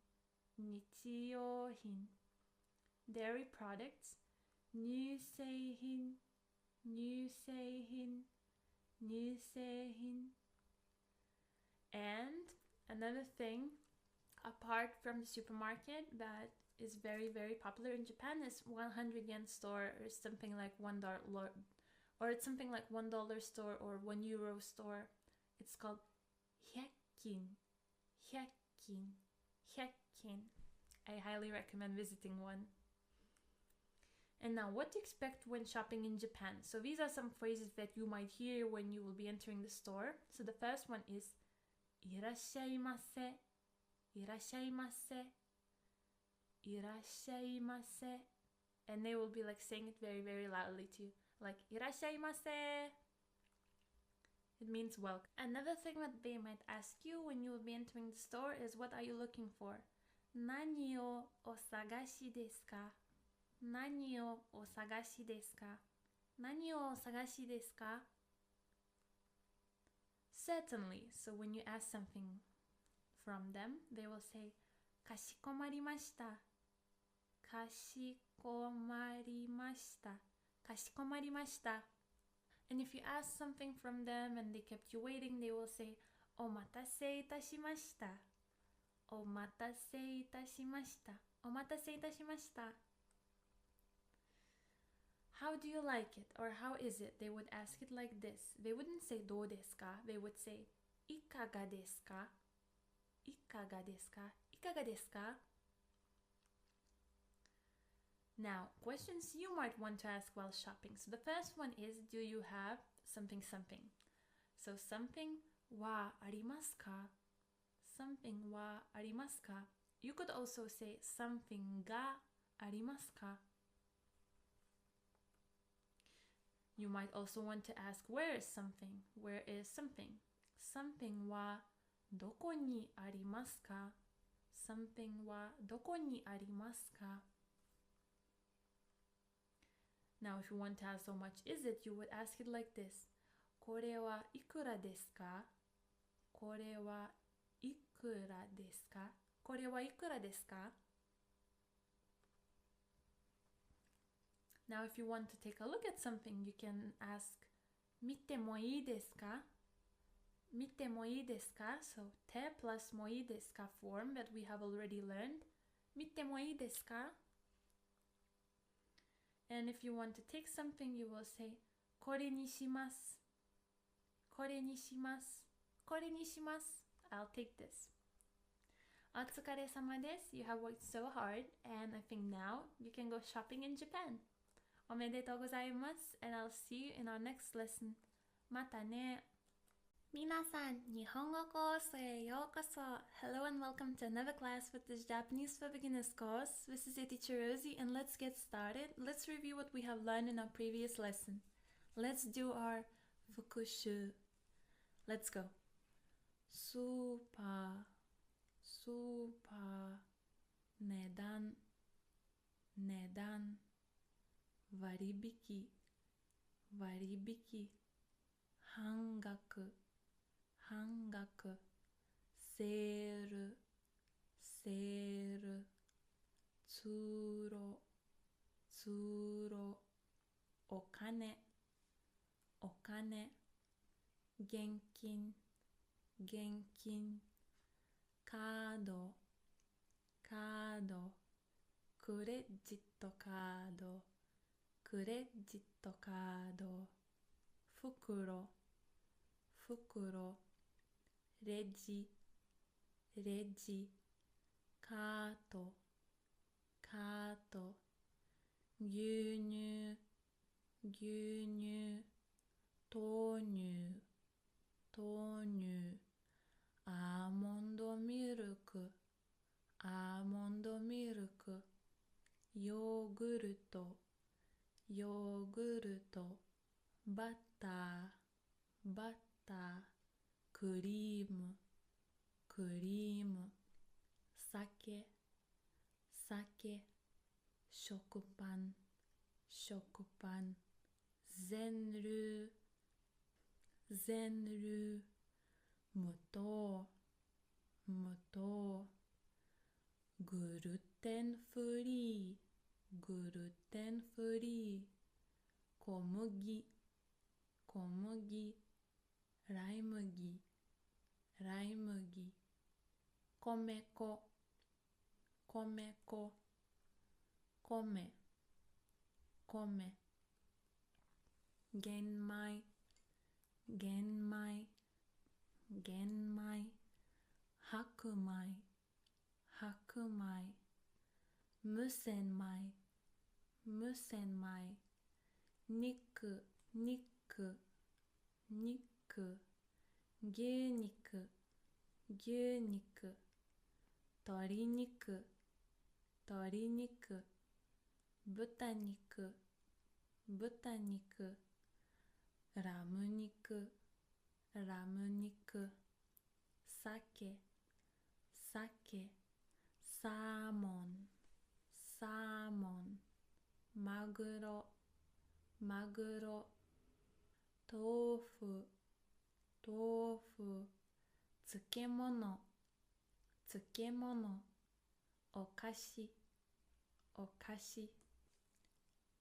日用品 dairy products 乳製品乳製品乳製品 and another thing apart from the supermarket that is very popular in Japan is 100 yen store or something like $1 or it's something like $1 store or €1 store. It's called 100均100均100均. I highly recommend visiting one. And now, what to expect when shopping in Japan? So these are some phrases that you might hear when you will be entering the store. So the first one is いらっしゃいませいらっしゃいませいらっしゃいませ and they will be like saying it very loudly to you, like いらっしゃいませ it means welcome. Another thing that they might ask you when you will be entering the store is, what are you looking for? 何をお探しですか何をお探しですか何をお探しですか Certainly. So when you ask something from them, they will say かしこまりましたかしこまりましたかしこまりました And if you ask something from them and they kept you waiting, they will say お待たせいたしましたお待たせいたしましたお待たせいたしました How do you like it? Or how is it? They would ask it like this. They wouldn't say どうですか They would say いかがですかいかがですかいかがですか Now, questions you might want to ask while shopping. So the first one is, do you have something something? So something はありますか Something はありますか You could also say something がありますか You might also want to ask, where is something? Where is something? Something はどこにありますか? Something はどこにありますか? Now, if you want to ask how much is it, you would ask it like this. これはいくらですか? これはいくらですか? これはいくらですか? Now, if you want to take a look at something, you can ask, 見てもいいですか? 見てもいいですか? So, て plus もいいですか form that we have already learned. 見てもいいですか? And if you want to take something, you will say, これにします。これにします。これにします。I'll take this. お疲れ様です。You have worked so hard, and I think now you can go shopping in Japan. おめでとうございます。And I'll see you in our next lesson. またね。皆さん、日本語コースへようこそ。Hello and welcome to another class with this Japanese for Beginners course. This is your teacher Rosie, and let's get started. Let's review what we have learned in our previous lesson. Let's do our 復習. Let's go. スーパー、値段、割引、半額、セール、通路、お金、現金、カード、クレジットカード、袋、レジ、カート、牛乳、豆乳、アーモンドミルク、ヨーグルト、バター、クリーム、酒、食パン、全粒、無糖、グルテンフリー、小麦、ライ麦、米粉、玄米、白米、無洗米、肉、牛肉、鶏肉、豚肉、ラム肉、鮭、サーモン、マグロ、豆腐、漬物、お菓子、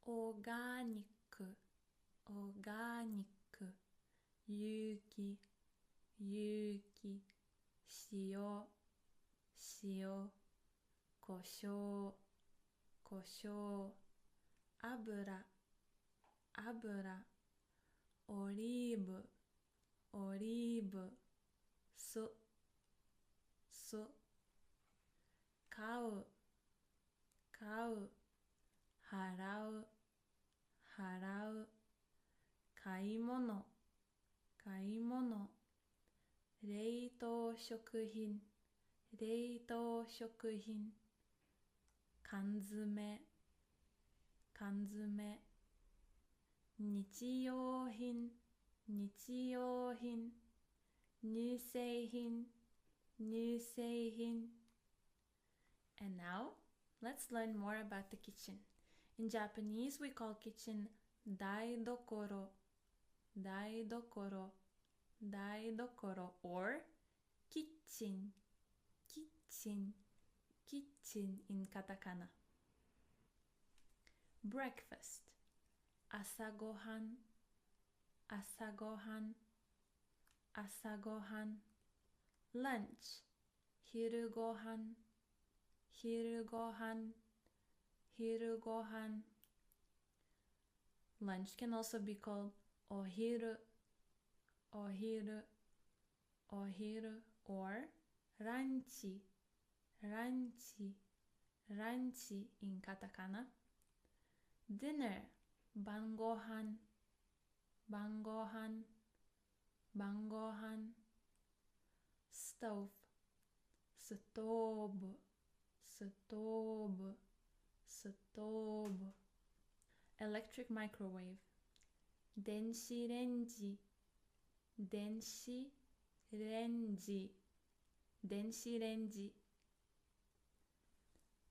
オーガニック、有機、塩、胡椒、油、オリーブ、酢、買う、払う、買い物、冷凍食品、缶詰、日用品、日用品、乳製品、乳製品. And now, let's learn more about the kitchen. In Japanese, we call kitchen 台所, 台所, 台所 or kitchen, kitchen, kitchen in Katakana. Breakfast, 朝ごはん、朝ごはん、朝ごはん。Lunch, 昼ごはん、昼ごはん、昼ごはん。Lunch can also be called お昼、お昼、お昼 or ランチ、ランチ、ランチ in Katakana. Dinner, 晩ごはん、晩ごはん、晩ごはん。Stove, ストーブ、ストーブ、ストーブ。Electric microwave, 電子レンジ、電子レンジ、電子レンジ。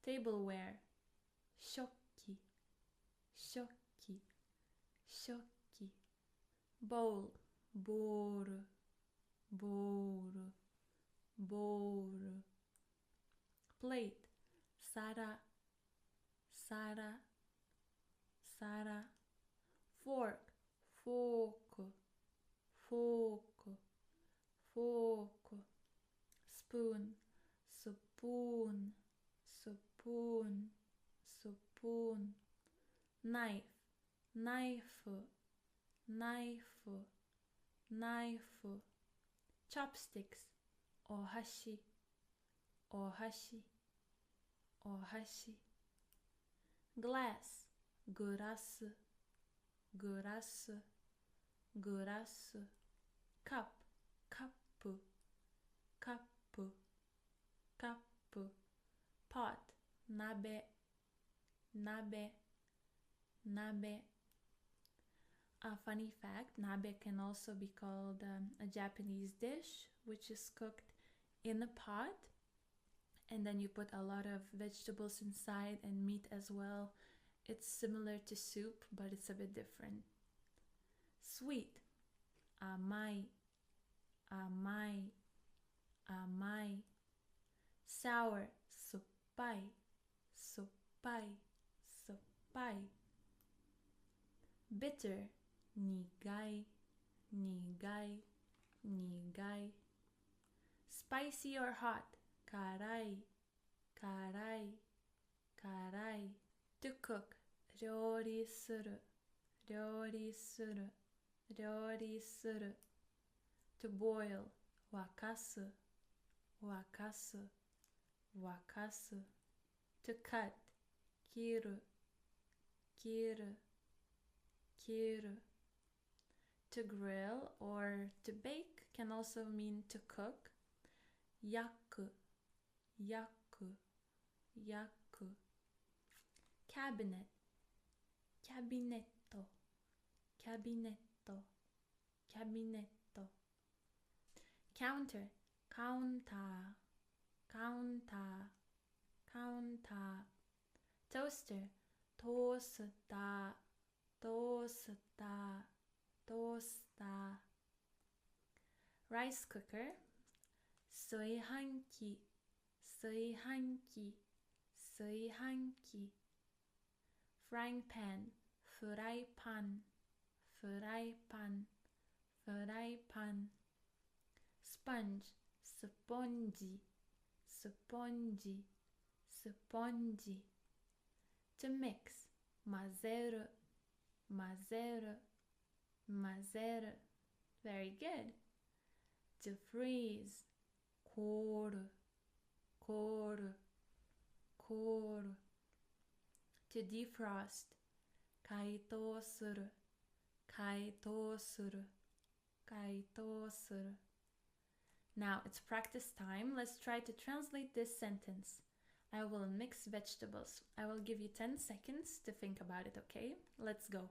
Tableware, 食器、食器、食器。Bowl, ボール、ボール、ボール。Plate, 皿、皿、皿。Fork, フォーク、フォーク、フォーク。Spoon, スプーン、スプーン、スプーン。Knife, ナイフ、ナイフ、ナイフ。Chopsticks, お箸、お箸、お箸。Glass, グラス、グラス、グラス。Cup, カップ、カップ、カップ。Pot, 鍋、鍋、鍋。A funny fact, nabe can also be called a Japanese dish, which is cooked in a pot, and then you put a lot of vegetables inside and meat as well. It's similar to soup, but it's a bit different. Sweet, amai, amai, amai. Sour, suppai, suppai, suppai. Bitter, 苦い、苦い、苦い。Spicy or hot, 辛い、辛い、辛い。To cook, 料理する、料理する、料理する。To boil, 沸かす、沸かす、沸かす。To cut, 切る、切る、切る。To grill or to bake can also mean to cook. 焼く、焼く、焼く。Cabinet, キャビネット、キャビネット、キャビネット。Counter, カウンター、カウンター、カウンター。Toaster, トースター、トースター、トースター。Rice cooker, 炊飯器、炊飯器、炊飯器。Frying pan, フライパン、フライパン、フライパン。Sponge, スポンジ、スポンジ、スポンジ。To mix, 混ぜる、混ぜる、混ぜる。Very good. To freeze, 凍る、凍る、凍る。To defrost, 解凍する、解凍する、解凍する。Now it's practice time. Let's try to translate this sentence. I will mix vegetables. I will give you 10 seconds to think about it, okay? Let's go.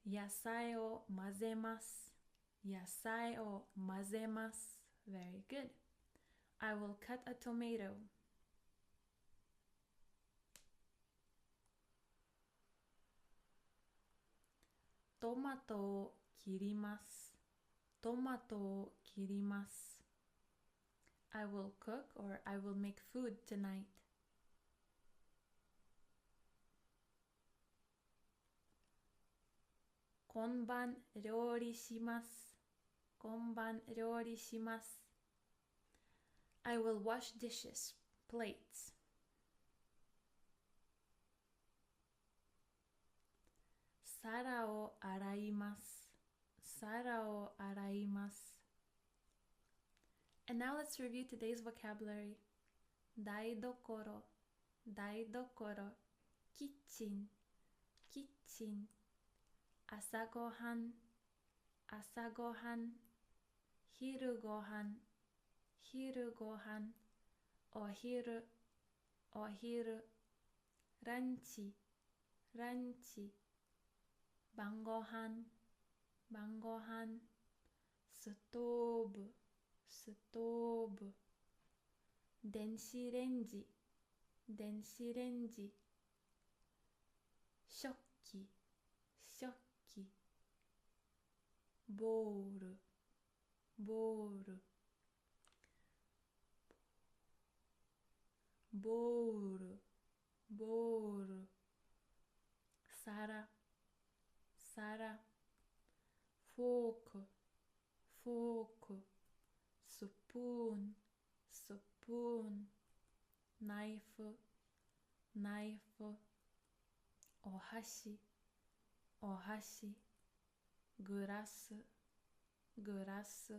野菜を混ぜます。野菜を混ぜます。Very good. I will cut a tomato. トマトを切ります。トマトを切ります。I will cook or I will make food tonight. 今晩料理します。今晩料理します。I will wash dishes, plates. 皿を洗います。皿を洗います。And now let's review today's vocabulary. 台所、台所、キッチン、キッチン。朝ごはん、朝ごはん。昼ごはん、昼ごはん。お昼、お昼。ランチ、ランチ。晩ごはん、晩ごはん。ストーブ、ストーブ。電子レンジ、電子レンジ。食器、食器。ボール、ボール。ボール、ボール。皿、皿。フォーク、フォーク。スプーン、スプーン。ナイフ、ナイフ。お箸、お箸。グラス、グラス。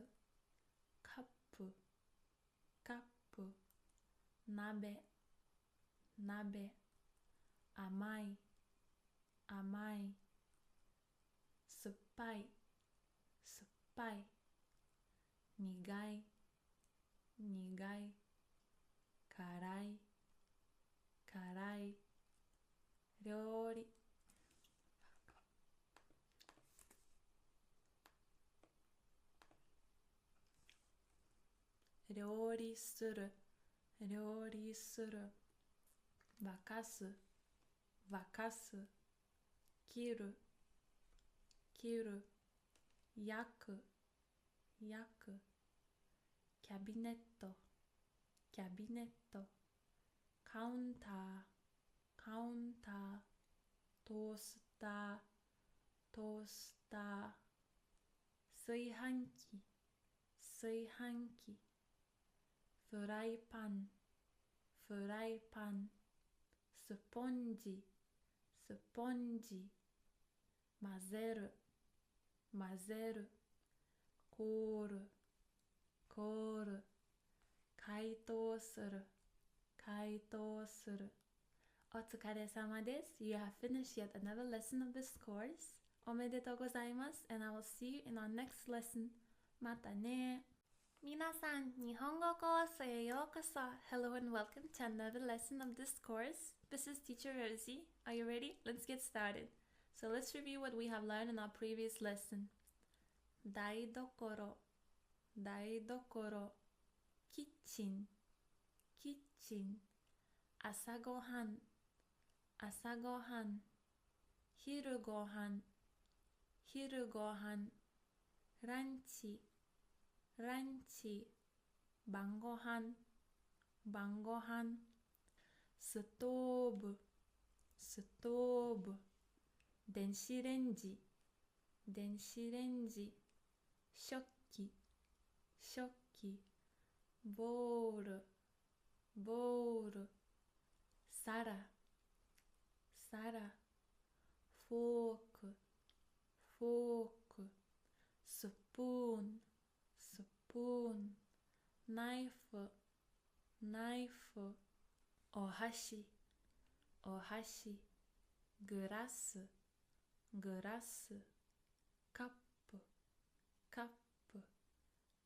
カップ、カップ。鍋、鍋。甘い、甘い。酸っぱい、酸っぱい。苦い、苦い。辛い、辛い。料理。料理する、料理する。沸かす、沸かす。切る、切る。焼く、焼く。キャビネット、キャビネット。カウンター、カウンター。トースター、トースター。炊飯器、炊飯器。フライパン、フライパン。スポンジ、スポンジ。混ぜる、混ぜる。凍る、凍る。解凍する、解凍する。お疲れ様です。You have finished yet another lesson of this course. おめでとうございます。And I will see you in our next lesson. またね。皆さん、日本語コースへようこそ。Hello and welcome to another lesson of this course. This is Teacher Rosie. Are you ready? Let's get started. So let's review what we have learned in our previous lesson. 台所、台所。キッチン、キッチン。朝ごはん、朝ごはん。昼ごはん、昼ごはん。ランチ、ランチ。晩ごはん、晩ごはん。ストーブ、ストーブ。電子レンジ、電子レンジ。食器、食器。ボール、ボール。皿、皿。フォーク、フォーク。スプーン、スプーン。ナイフ、ナイフ。お箸、お箸。グラス、グラス。カップ、カップ。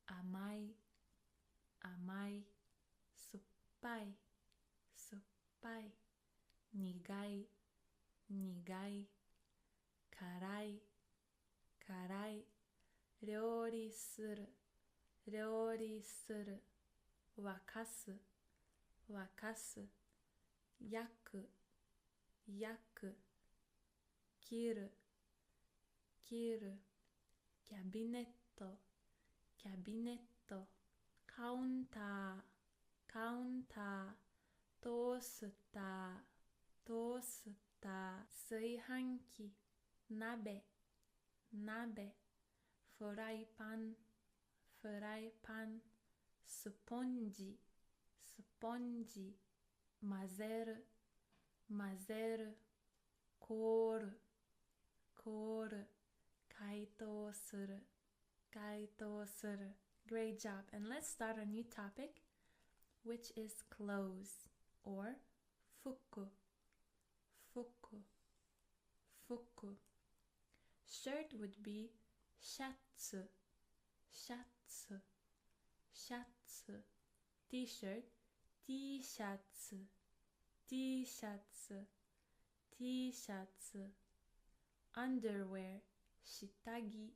甘い、甘い。酸っぱい、酸っぱい。苦い、苦い。辛い、辛い料理する料理する沸かす沸かす焼く焼く切る切るキャビネットキャビネットカウンターカウンタートースタートースター炊飯器鍋鍋フライパンフライパンスポンジスポンジ混ぜる混ぜる凍る凍る解凍する解凍する Great job. And let's start a new topic, which is clothes or fuku fuku fuku. Shirt would be shatsu shatsu shatsu. T-shirt T-shatsu T-shatsu T-shatsu. Underwear shitagi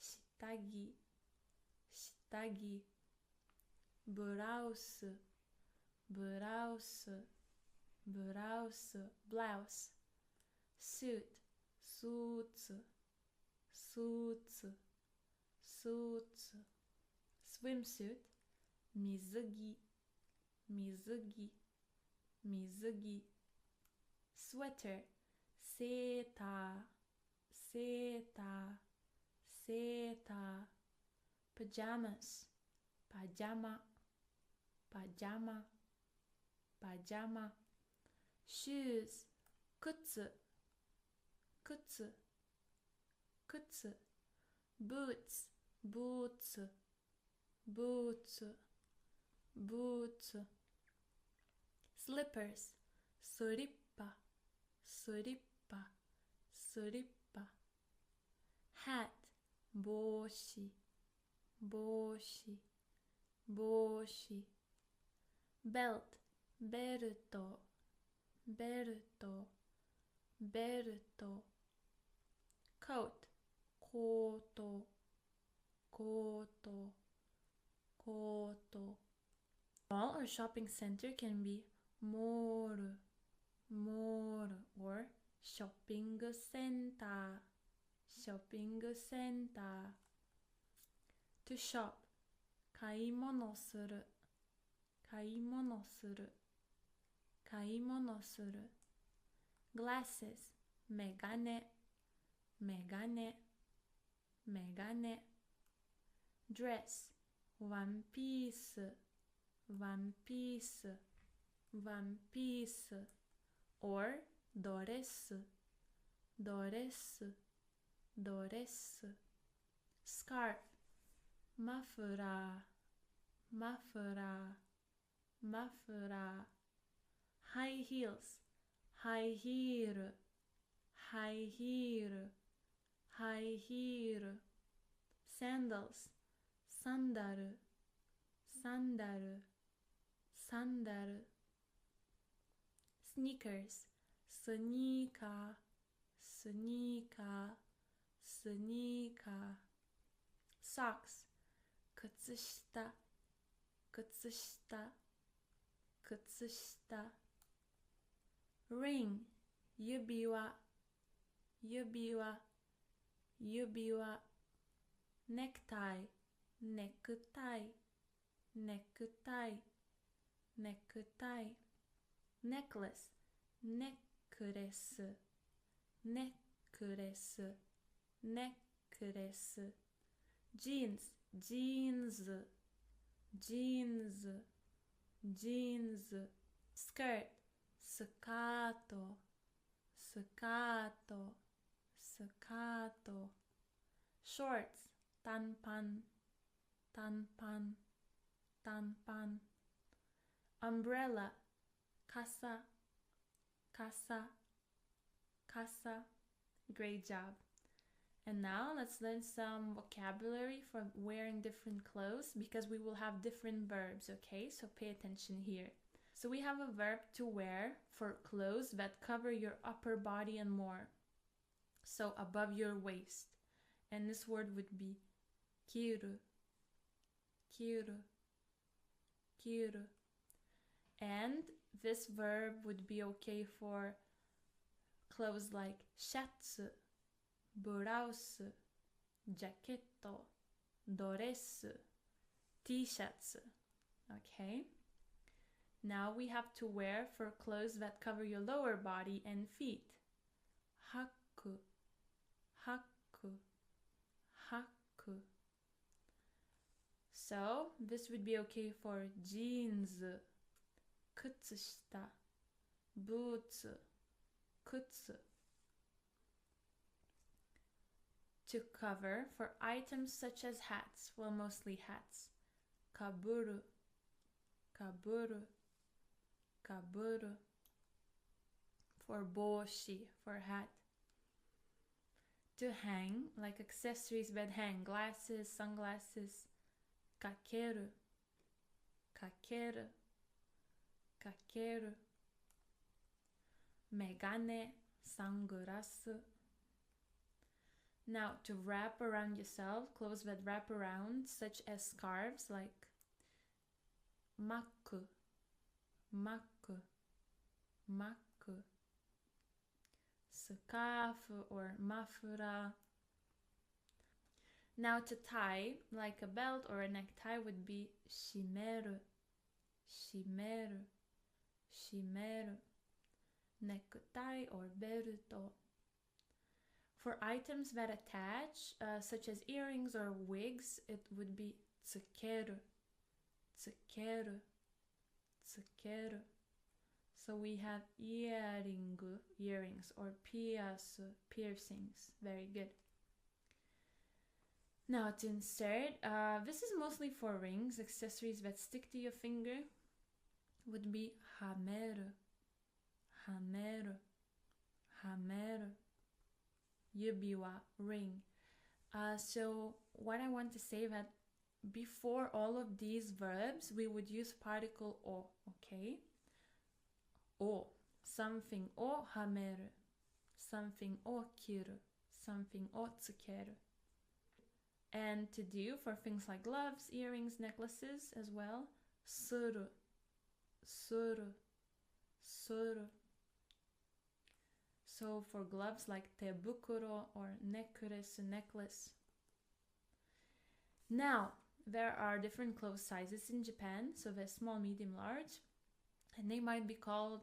shitagi shitagi. Blouse blouse blouse blouse. Suit suits suits suits. Swimsuit mizugi mizugi mizugi. Sweater seta seta seta. Pajamas pajama pajama pajama. Shoes kutsu kutsu kutsu. Boots boots boots boots. Slippers surippa surippa surippa. Hat boshi boshi boshi. Belt belto belto belto. Coat koto koto koto. Mall or shopping center can be mall mall or shopping center shopping center. To shop 買い物する買い物する買い物する。Glasses メガネメガネメガネ。Dress ワンピースワンピースワンピース。or ドレスドレスドレス。Scarf マフラーマフラーマフラー。High heels ハイヒールハイヒールハイヒール。Sandals サンダルサンダルサンダル。Sneakers スニーカースニーカースニーカー。Socks 靴下靴下靴下。Ring 指輪指輪指輪。Necktie ネクタイネクタイネクタイ。Necklace ネックレスネックレスネックレス。Jeans ジーンズジーンズジーンズ。Skirt スカートスカートスカート。Shorts 短パン短パン短パン。Umbrella 傘傘傘。Great job. And now let's learn some vocabulary for wearing different clothes because we will have different verbs, okay? So pay attention here. So we have a verb to wear for clothes that cover your upper body and more. So above your waist. and this word would be kiru, kiru, kiru. And this verb would be okay for clothes like shatsu, blouse, jacketto, doresu, t-shirts. Okay? Now we have to wear for clothes that cover your lower body and feet. Haku, haku, haku. So this would be okay for jeans, kutsushita, boots, kutsu. To cover for items such as hats, well, mostly hats. Kaburu, kaburu, kaburu. For boshi, for hat. To hang, like accessories that hang, glasses, sunglasses. Kakeru, kakeru, kakeru. Megane, sunglasses. Now, to wrap around yourself, clothes that wrap around, such as scarves like maku, maku, maku. Scarf or mafura. Now, to tie, like a belt or a necktie, would be shimeru, shimeru, shimeru. Necktie or beruto. For items that attach, such as earrings or wigs, it would be tsukeru, tsukeru, tsukeru. So we have earrings, or piercings. Very good. Now to insert, this is mostly for rings, accessories that stick to your finger, would be hameru, hameru, hameru. Yubiwa, ring. So what I want to say that before all of these verbs, we would use particle o, okay? O, something o hameru, something o kiru, something o tsukeru. And to do for things like gloves, earrings, necklaces as well, suru, suru, suru. So for gloves like tebukuro or necklace. Now, there are different clothes sizes in Japan, so there's small, medium, large, and they might be called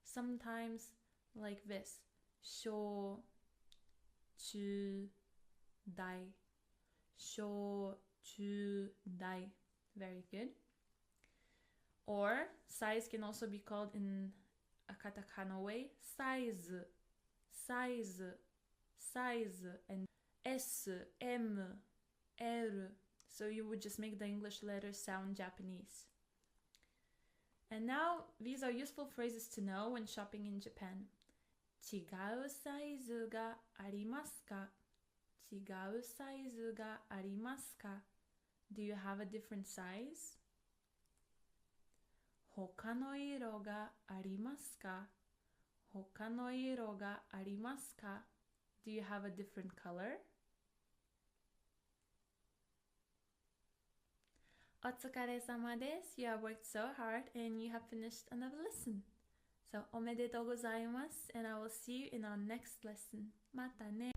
sometimes like this: sho, chu, dai, sho, chu, dai. Very good. Or size can also be called in a katakana way: size, size, size, and S, M, R. So you would just make the English letters sound Japanese. And now these are useful phrases to know when shopping in Japan. 違うサイズがありますか? 違うサイズがありますか? Do you have a different size? 他の色がありますか? 他の色がありますか? Do you have a different color? お疲れ様です。You have worked so hard and you have finished another lesson. So, おめでとうございます and I will see you in our next lesson. またね。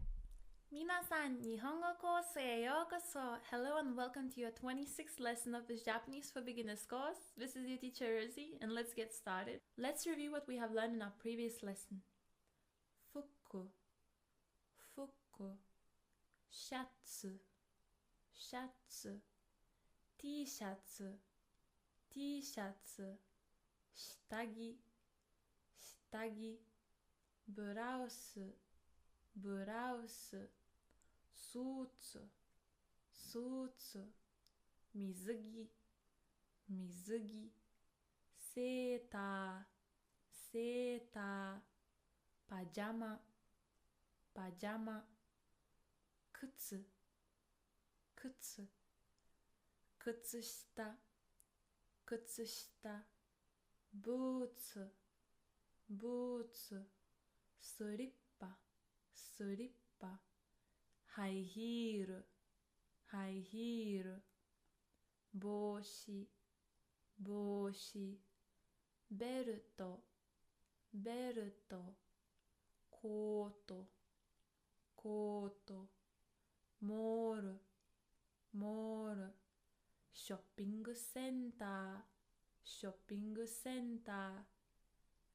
皆さん、日本語コースへようこそ。Hello and welcome to your 26th lesson of this Japanese for Beginners course. This is your teacher Rosie and let's get started. Let's review what we have learned in our previous lesson. Fuku, fuku, shatsu, shatsu, t-shirts, t-shirts, 下着、下着、ブラウス、ブラウス、スーツ、スーツ、水着、水着、セーター、セーター、パジャマ、パジャマ、靴、靴、靴下、靴下、ブーツ、ブーツ、スリッパ、スリッパ、ハイヒール、ハイヒール。帽子、帽子。ベルト、ベルト。コート、コート。モール、モール。ショッピングセンター、ショッピングセンター。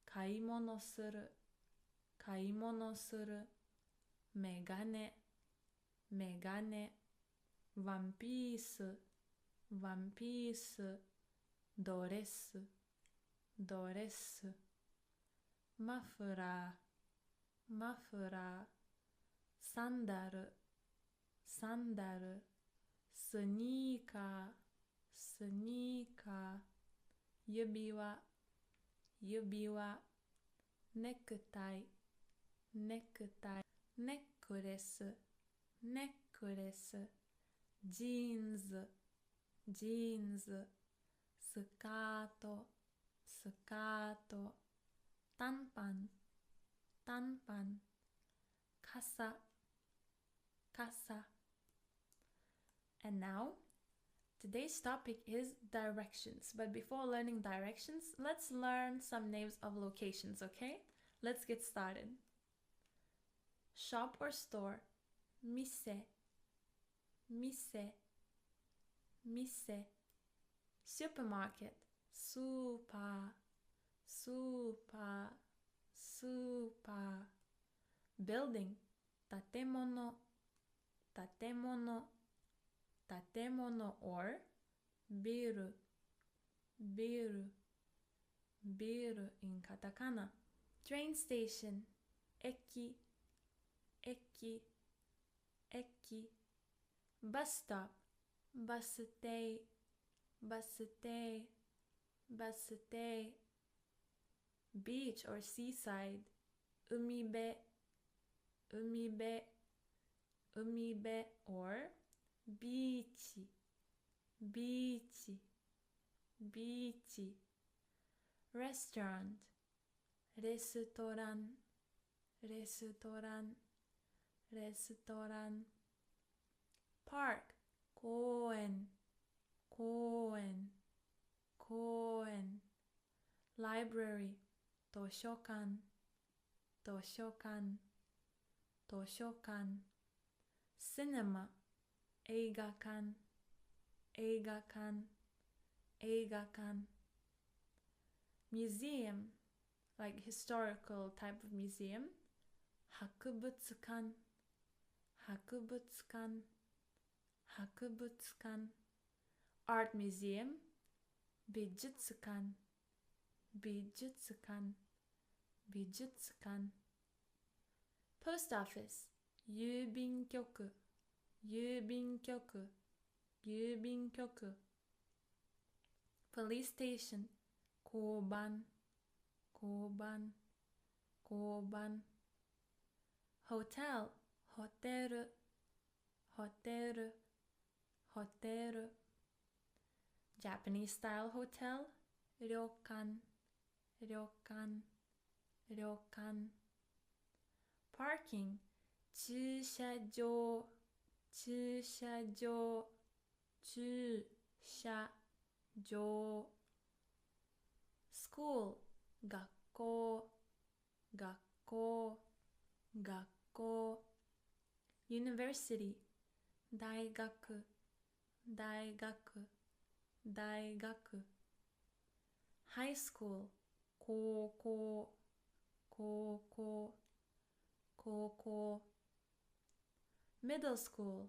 買い物する、買い物する。メガネ、メガネ。ワンピース、ワンピース。ドレス、ドレス。マフラー、マフラー。サンダル、サンダル。スニーカー、スニーカー。指輪、指輪。ネクタイ、ネクタイ。ネックレス、ネックレス。ジーンズ、ジーンズ。スカート、スカート。短パン、短パン。傘、傘。And now, today's topic is directions. But before learning directions, let's learn some names of locations, okay? Let's get started. Shop or store. Mise, mise, mise. Supermarket. Super, super, super. Building. 建物、建物、建物 or ビル、ビル、ビル in Katakana. Train station. 駅、駅、駅。Bus stop. バス停、バス停、バス停。Beach or seaside. 海辺、海辺、海辺 or ビーチ、ビーチ、ビーチ。Restaurant. レストラン、レストラン、レストラン。Park. 公園、公園、公園。Library. 図書館、図書館、図書館。Cinema. 映画館、映画館、映画館。Museum. Like historical type of museum. 博物館、博物館、博物館。Art museum. 美術館、美術館、美術館。Post office. 郵便局、郵便局、郵便局。Police station. 交番、交番、交番。Hotel. ホテル、ホテル、ホテル。Japanese style hotel. 旅館、旅館、旅館。Parking. 駐車場、駐車場、駐車場。School. 学校、学校、学校。University. 大学、大学、大学。High school. 高校、高校、高校。Middle school.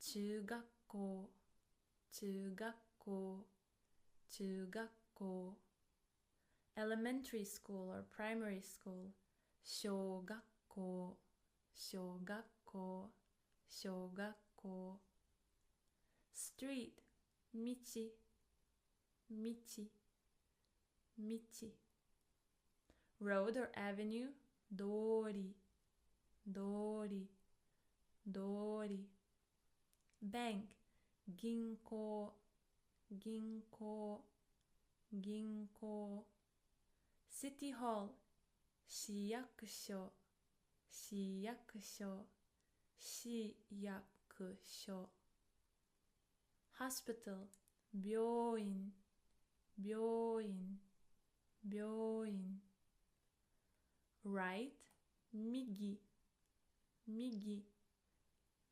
中学校、中学校、中学校。Elementary school or primary school. 小学校、小学校、小学校。Street. 道、道、道。Road or avenue. 通り、通り、通り。Bank. 銀行、銀行、銀行。City Hall. 市役所、市役所、市役所 hospital 病院病院病院 right 右右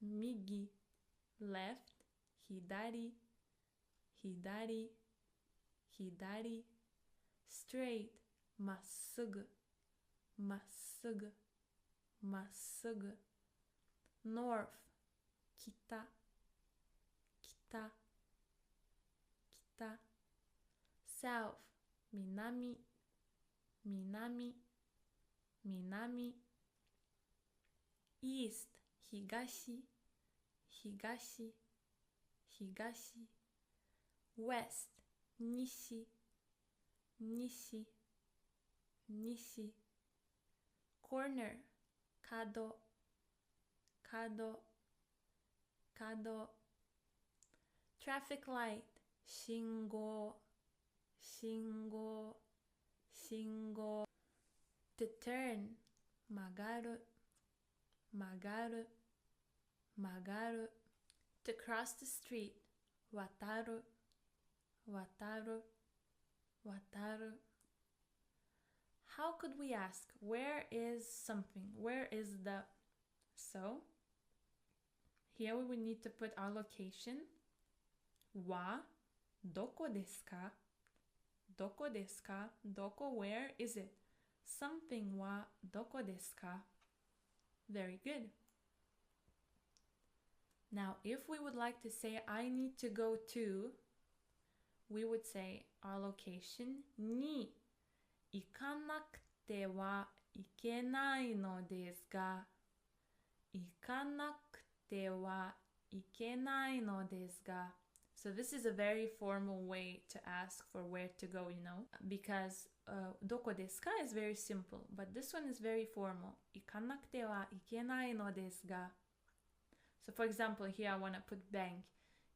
右 left 左左左 straight まっすぐまっすぐまっすぐ north 北北北 south 南南南 east 東東東 west 西西西 corner 角角角 traffic light 信号信号信号 to turn 曲がる曲がる曲がる to cross the street 渡る渡る渡る How could we ask where is something? Where is the? So here we would need to put our location はどこですかどこですかどこ where is it? Something はどこですか Very good. Now, if we would like to say I need to go to, we would say our location に行かなくてはいけないのですが、行かなくてはいけないのですが。So this is a very formal way to ask for where to go, you know, because どこですか is very simple, but this one is very formal. 行かなくてはいけないのですが。So for example, here I want to put bank.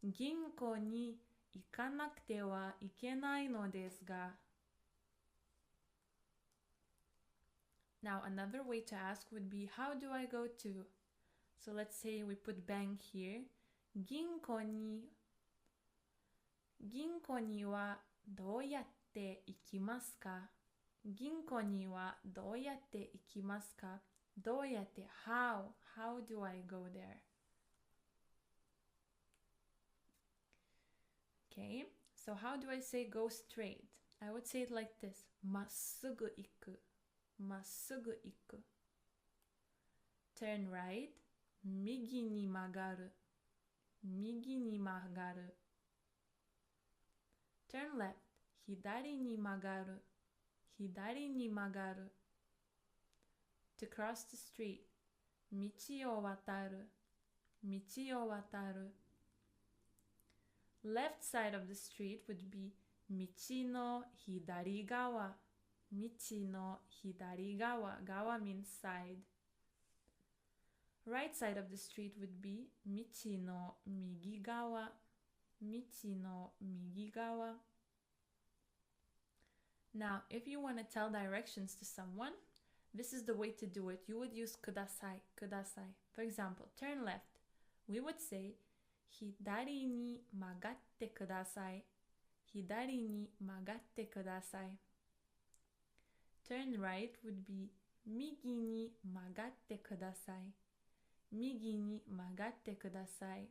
銀行に行かなくてはいけないのですが。Now another way to ask would be, how do I go to? So let's say we put bank here. 銀行にはどうやって行きますか銀行にはどうやって行きますかどうやって how do I go there? Okay, so how do I say go straight? I would say it like this. まっすぐ行くまっすぐ行く Turn right 右に曲がる右に曲がるTurn left 左に曲がる左に曲がる To cross the street 道を渡る道を渡る Left side of the street would be 道の左側道の左側側 means side Right side of the street would be 道の右側道の右側 Now, if you want to tell directions to someone, this is the way to do it. You would use ください kudasai. For example, turn left. We would say 左に曲がってください左に曲がってください Turn right would be 右に曲がってください右に曲がってください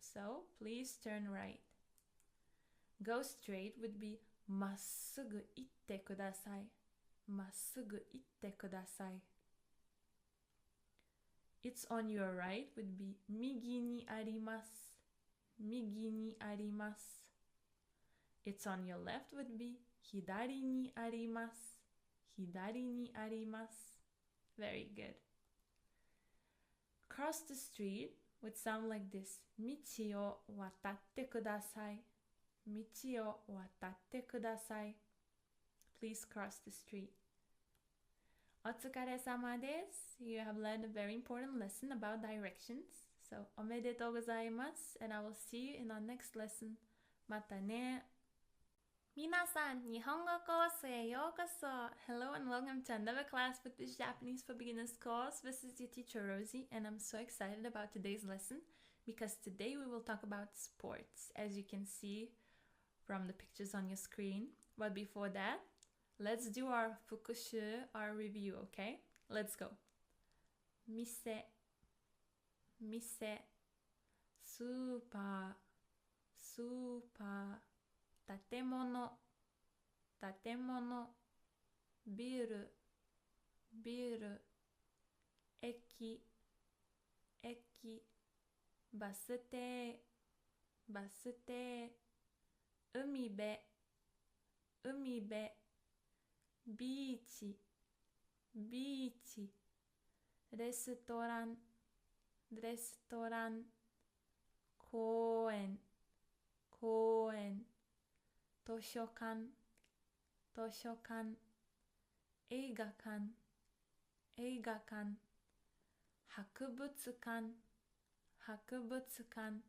So, please turn right. Go straight would be まっすぐ行ってくださいまっすぐ行ってください It's on your right would be 右にあります右にあります It's on your left would be 左にあります左にあります Very good. Cross the street would sound like this 道を渡ってください道を渡ってください Please cross the street. お疲れ様です You have learned a very important lesson about directions. So, おめでとうございます and I will see you in our next lesson. またね皆さん、日本語コースへようこそ. Hello and welcome to another class with this Japanese for Beginners course. This is your teacher Rosie, and I'm so excited about today's lesson because today we will talk about sports, as you can see from the pictures on your screen. But before that, let's do our fukushu, our review, okay? Let's go. Mise, mise, super, super, 建物、建物、ビル、ビル、駅、駅、バス停、バス停、海辺、海辺、ビーチ、ビーチ、レストラン、レストラン、公園、公園、図書館、図書館、映画館、映画館、博物館、博物館、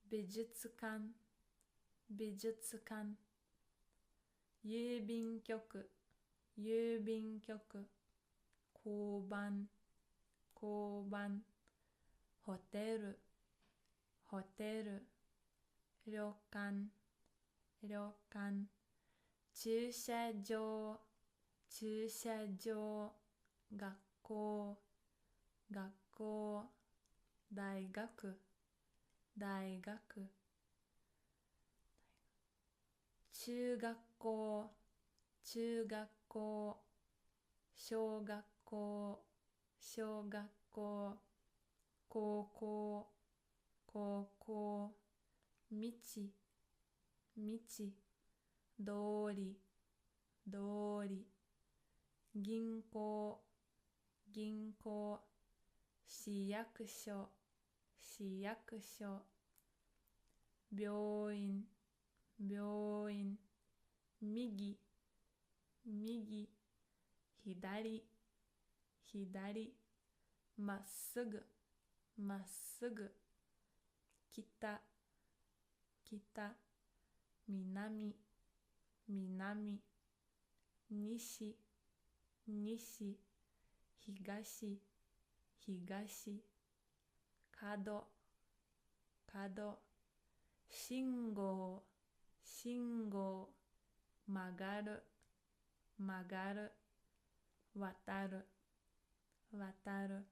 美術館、美術館、郵便局、郵便局、交番、交番、ホテル、ホテル、旅館、旅館、駐車場、駐車場、学校、学校、大学、大学、中学校、中学校、小学校、小学校、高校、高校、道、道、通り、通り、銀行、銀行、市役所、市役所、病院、病院、右、右、左、左、まっすぐ、まっすぐ、北、北、南、南、西、西、東、東、角、角、信号、信号、曲がる、曲がる、渡る、渡る。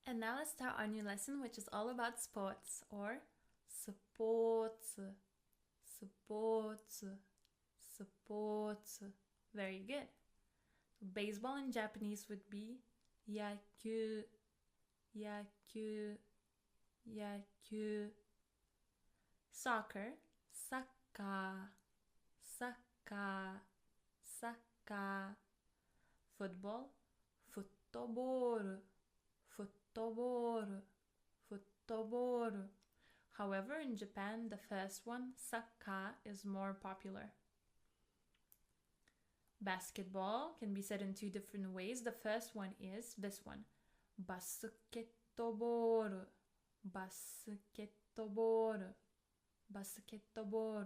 And now let's start our new lesson, which is all about sports, or sports, sports, sports. Very good. Baseball in Japanese would be yakyū, yakyū, yakyū. Soccer, soccer, soccer, soccer. Football, football, football, football. However, in Japan, the first one, soccer, is more popular. Basketball can be said in two different ways. The first one is this one, basketball, basketball, basketball.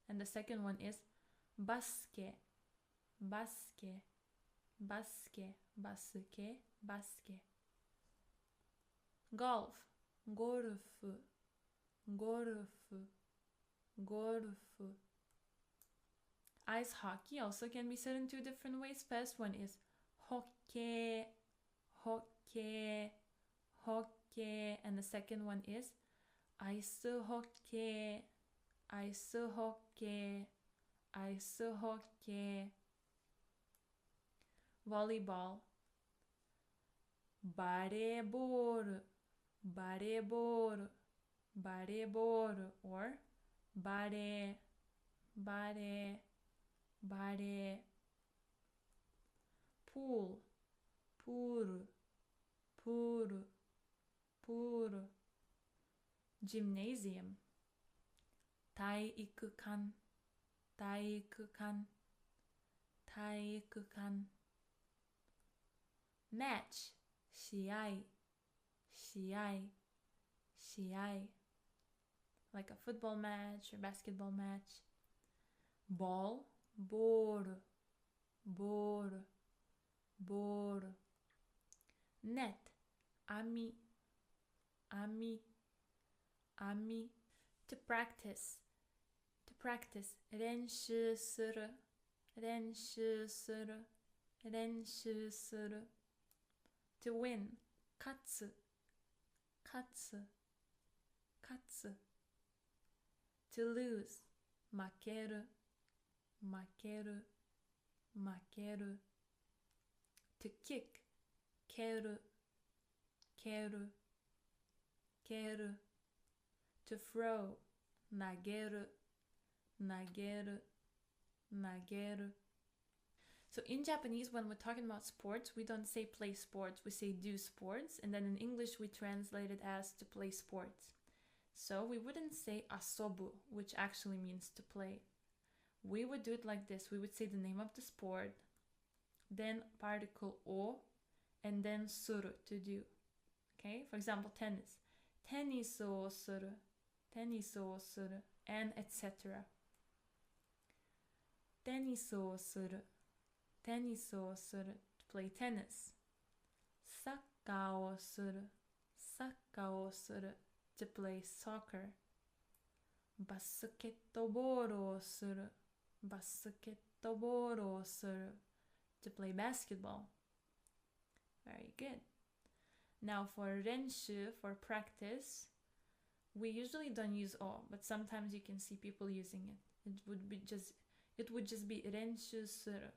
And the second one is basket, basket, basket, basket, basket. Golf, golf, golf, golf. Ice hockey also can be said in two different ways. First one is hockey, hockey, hockey. And the second one is ice hockey, ice hockey, ice hockey. Volleyball, volleyball, volleyball, volleyball, or ballet, ballet, ballet. Pool, pool, pool, pool. Gymnasium, 体育館、体育館、体育館。Match, 試合、試合、試合。like a football match or basketball match. Ball, boru, boru, boru. Net, ami, ami, ami. To practice, 練習する、練習する、練習する。To win, 勝つ、勝つ、勝つ。To lose, 負ける、負ける、負ける。To kick, 蹴る、蹴る、蹴る。To throw, 投げる、投げる、投げる。So in Japanese, when we're talking about sports, we don't say play sports, we say do sports. And then in English, we translate it as to play sports. So we wouldn't say asobu, which actually means to play. We would do it like this. We would say the name of the sport, then particle o, and then suru, to do. Okay, for example, tennis. Tennisu o suru, tennisu o suru, and etc. Tennisu o suru, tennisu o suru, to play tennis. Sakka o suru, sakka o suru, to play soccer. Basketball o suru, basketball o suru, to play basketball. Very good. Now for renshu, for practice, we usually don't use o, but sometimes you can see people using it. It would just be renshu suru.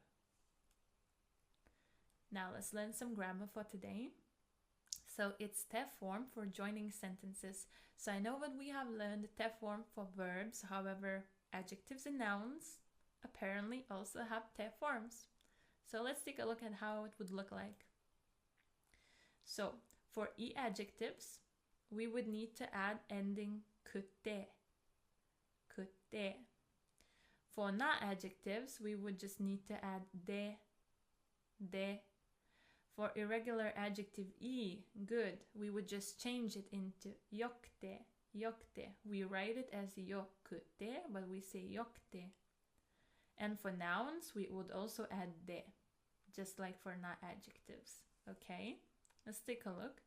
Now let's learn some grammar for today. So it's te form for joining sentences. So I know that we have learned te form for verbs, however, adjectives and nouns apparently also have te forms. So let's take a look at how it would look like. So for e adjectives, we would need to add ending kute, kute. For na adjectives, we would just need to add de, de. For irregular adjective e, good, we would just change it into yokte, yokte. We write it as yokute, but we say yokte. And for nouns, we would also add de, just like for na adjectives. Okay, let's take a look.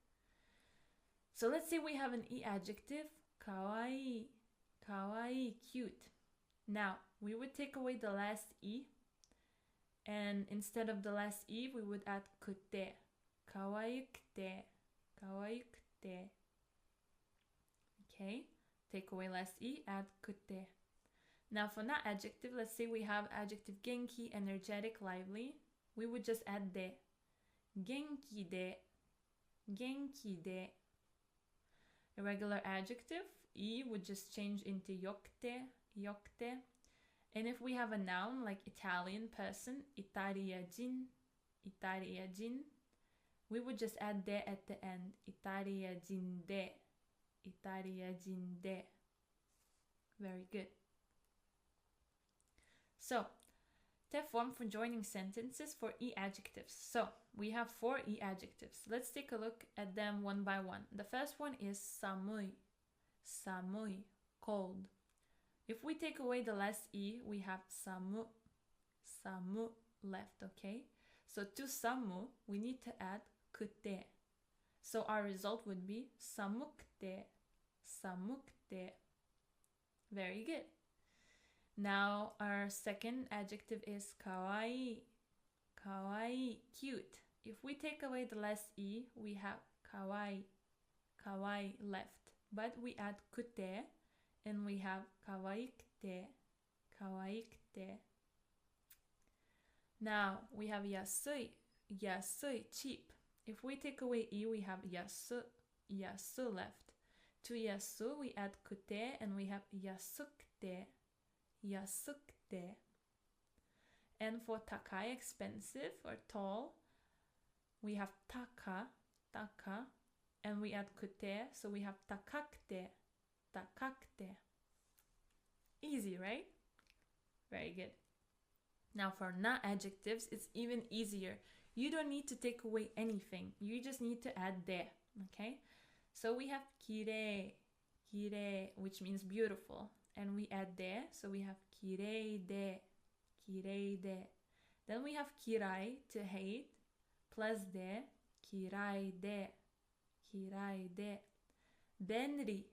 So let's say we have an e adjective, kawaii, kawaii, cute. Now, we would take away the last e, and instead of the last e, we would add kute, kawaikute, kawaikute. Okay, take away last e, add kute. Now for na adjective, let's say we have adjective genki, energetic, lively. We would just add de, genki de, genki de. Irregular adjective, e would just change into yokte, yokte. And if we have a noun like Italian person, Italiajin, Italiajin, we would just add de at the end, Italiajin de, Italiajin de. Very good. So, te form for joining sentences for e adjectives. So, we have 4 e adjectives. Let's take a look at them one by one. The first one is samui, samui, cold. If we take away the last e, we have samu, samu left, okay? So to samu, we need to add kute. So our result would be samukte, samukte. Very good. Now our second adjective is kawaii, kawaii, cute. If we take away the last e, we have kawaii, kawaii left. But we add kute, and we have kawaikute, kawaikute. Now we have yasui, yasui, cheap. If we take away e, we have yasu, yasu left. To yasu, we add kute, and we have yasukte, yasukte. And for takai, expensive or tall, we have taka, taka, and we add kute, so we have takakte, takakte. Easy, right? Very good. Now for na adjectives, it's even easier. You don't need to take away anything. You just need to add de, okay? So we have kirei, kirei, which means beautiful. And we add de, so we have kirei de, kirei de. Then we have kirai, to hate, plus de, kirai de, kirai de. Benri,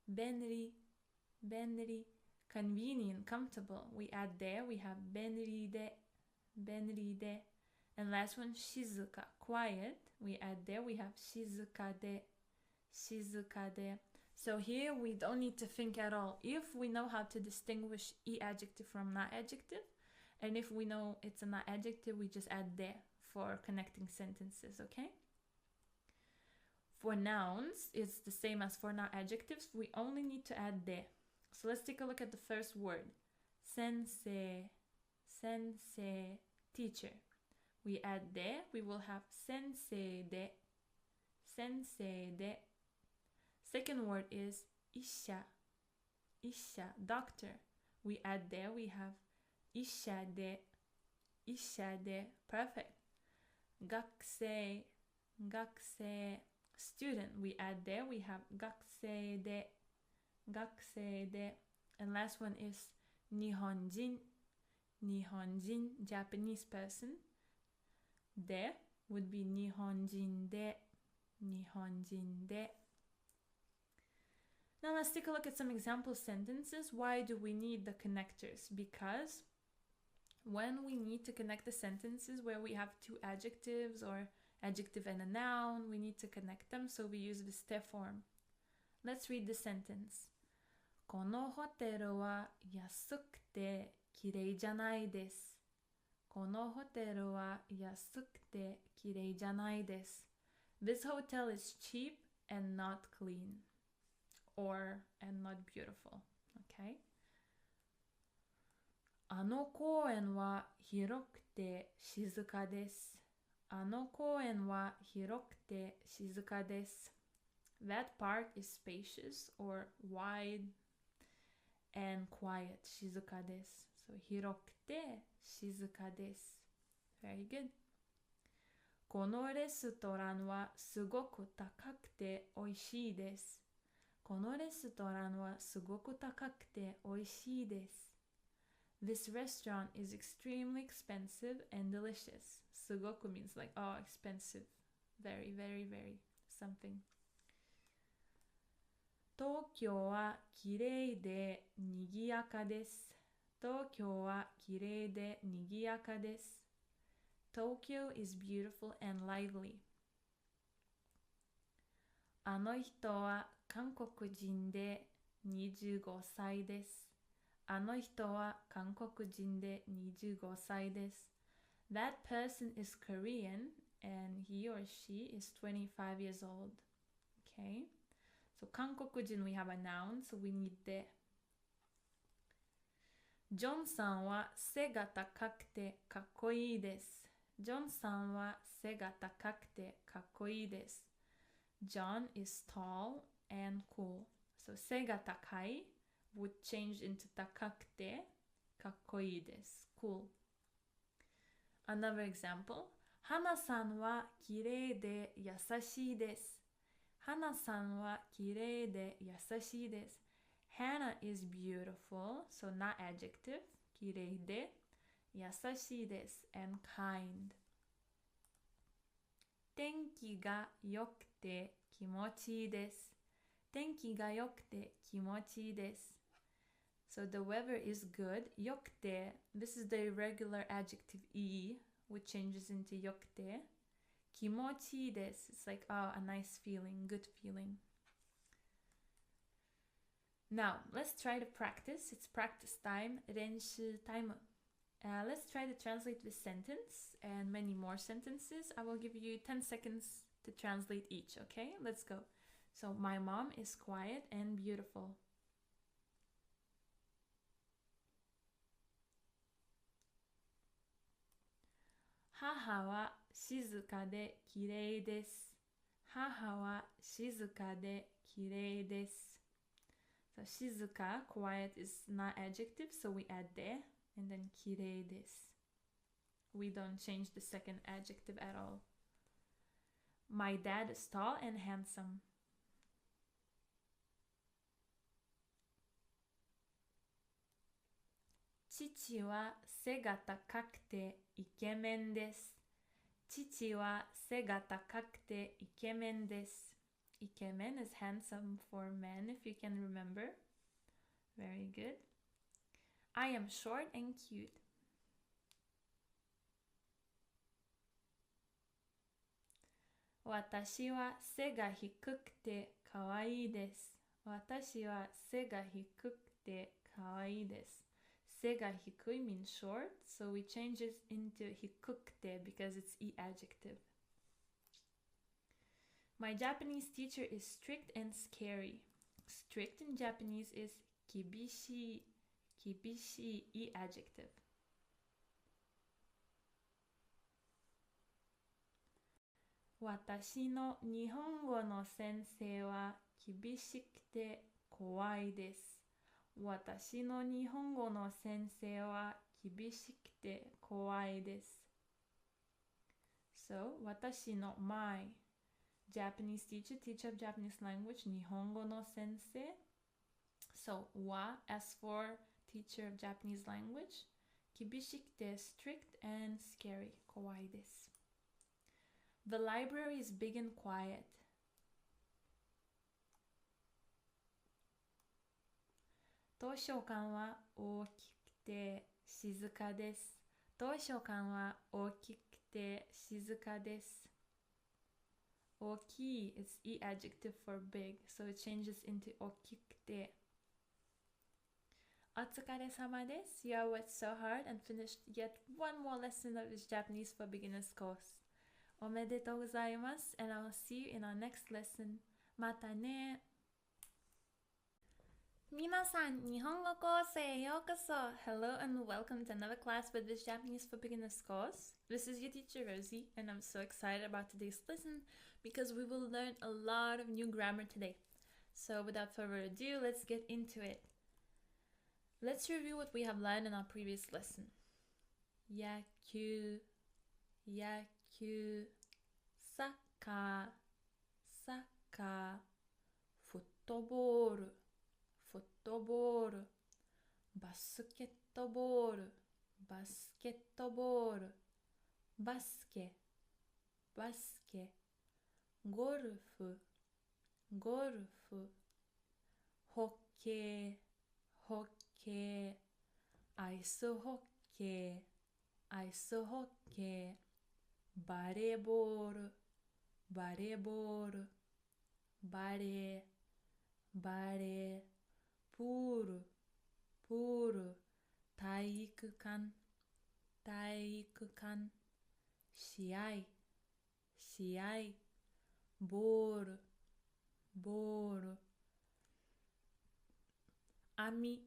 benri, benri, convenient, comfortable. We add de, we have benri de, benri de. And last one, shizuka, quiet. We add de, we have shizuka de, shizuka de. So here we don't need to think at all. If we know how to distinguish e adjective from na adjective, and if we know it's a na adjective, we just add de for connecting sentences, okay? For nouns, it's the same as for na adjectives. We only need to add de. So let's take a look at the first word. Sensei, sensei, teacher. We add de, we will have sensei de, sensei de. Second word is isha, isha, doctor. We add de, we have isha de, isha de. Perfect. Gakusei, gakusei, student. We add de, we have gakusei de, gakusei de. And last one is nihonjin, nihonjin, Japanese person. De would be nihonjin de, nihonjin de. Now let's take a look at some example sentences. Why do we need the connectors? Because when we need to connect the sentences where we have two adjectives or adjective and a noun, we need to connect them, so we use this te form. Let's read the sentence. このホテルは安くてきれいじゃないです。このホテルは安くてきれいじゃないです。This hotel is cheap and not clean. Or and not beautiful. Okay? あの公園は広くて静かです。あの公園は広くて静かです。That park is spacious or wide and quiet. 静かです。So 広くて静かです。Very good. このレストランはすごく高くて美味しいです。このレストランはすごく高くて美味しいです。This restaurant is extremely expensive and delicious. すごく means like, oh, expensive. Very, very, very something. 東京はきれいでにぎやかです。東京はきれいでにぎやかです。Tokyo is beautiful and lively. あの人は韓国人で25歳です。あの人は韓国人で25歳です。That person is Korean and he or she is 25 years old. Okay? So 韓国人 we have a noun, so we need で。ジョンさんは背が高くてかっこいいです。ジョンさんは背が高くてかっこいいです。John is tall and cool. So 背が高い would change into 高くてかっこいいです。Cool. Another example. 花さんはきれいで優しいです。花さんはきれいで優しいです。Hannah is beautiful, so not adjective. きれいで優しいです and kind. 天気が良くて気持ちいいです。天気が良くて気持ちいいです。So the weather is good. 良くて this is the irregular adjective e, which changes into 良くて。気持ちいいです it's like, oh, a nice feeling, good feeling. Now, let's try to practice. It's practice time. 練習タイム. Let's try to translate this sentence and many more sentences. I will give you 10 seconds to translate each, okay? Let's go. So, my mom is quiet and beautiful. 母は静かできれいです。母は静かできれいです。So 静か, quiet is not adjective, so we add で and then きれいです. We don't change the second adjective at all. My dad is tall and handsome. 父は背が高くてイケメンです。父は背が高くてイケメンです。イケメン is handsome for men, if you can remember. Very good. I am short and cute. 私は背が低くて可愛いです。私は背が低くて可愛いです。背が低い means short, so we change it into 低くて because it's e adjective. My Japanese teacher is strict and scary. Strict in Japanese is 厳しい。厳しい e adjective. 私の日本語の先生は厳しくて怖いです。私の日本語の先生は厳しくて怖いです。So, 私の my Japanese teacher of Japanese language, 日本語の先生. So, は as for teacher of Japanese language, 厳しくて strict and scary, 怖いです。The library is big and quiet. 図書館は大きくて静かです。図書館は大きくて静かです。大きい is e adjective for big, so it changes into 大きくて。お疲れ様です。You have worked so hard and finished yet one more lesson of this Japanese for Beginners course. おめでとうございます。And I will see you in our next lesson. またね。皆さん、日本語コースへようこそ。Hello and welcome to another class with this Japanese for Beginners course. This is your teacher Rosie, and I'm so excited about today's lesson because we will learn a lot of new grammar today. So without further ado, let's get into it. Let's review what we have learned in our previous lesson. 野球、野球、サッカー、サッカー、フットボール、フットボール、バスケットボール、バスケットボール、バスケ、バスケ、ゴルフ、ゴルフ、ホッケー、ホッケー、アイスホッケー、アイスホッケー、バレーボール、バレーボール、バレー、バレー、プール、プール、体育館、体育館、試合、試合、ボール、ボール、網、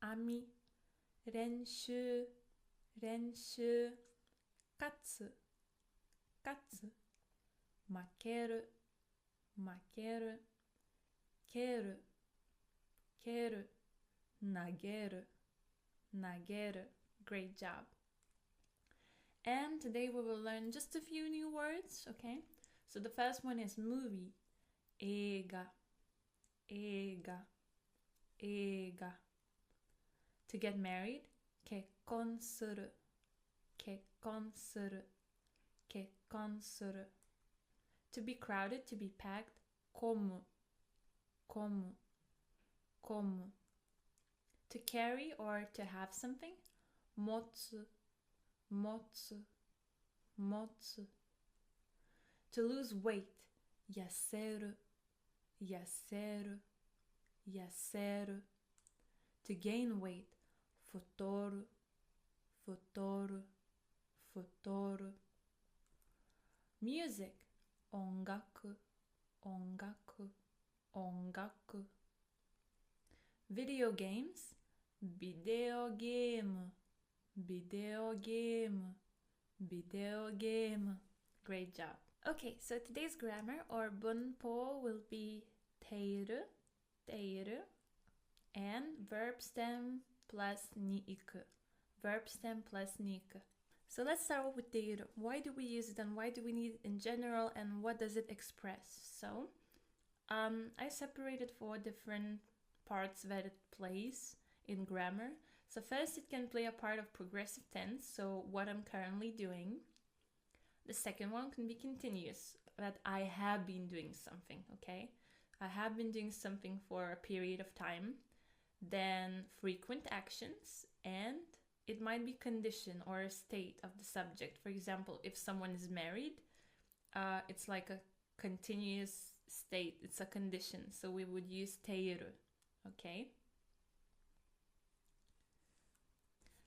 網、練習、練習、勝つ、勝つ、負ける、負ける、蹴る、蹴る、投げる、投げる。Great job. And today we will learn just a few new words, okay? So the first one is movie. 映画、映画、映画。To get married, 結婚する、結婚する、結婚する。To be crowded, to be packed, 混む、混む、混む。To carry or to have something, 持つ、持つ、持つ。To lose weight, 痩せる、痩せる、痩せる。To gain weight, 太る、太る、太る。Music, 音楽、音楽、音楽。Video games, ビデオゲーム、ビデオゲーム、ビデオゲーム。Great job. Okay, so today's grammar or bunpo will be TEIRU, TEIRU, and verb stem plus ni-iku. Verb stem plus ni-iku. So let's start off with TEIRU. Why do we use it and why do we need it in general and what does it express? So, I separated 4 different parts that it plays in grammar. So first, it can play a part of progressive tense, so what I'm currently doing. The second one can be continuous, that I have been doing something, okay? I have been doing something for a period of time. Then frequent actions, and it might be condition or a state of the subject. For example, if someone is married, it's like a continuous state, it's a condition, so we would use TEIRU, okay?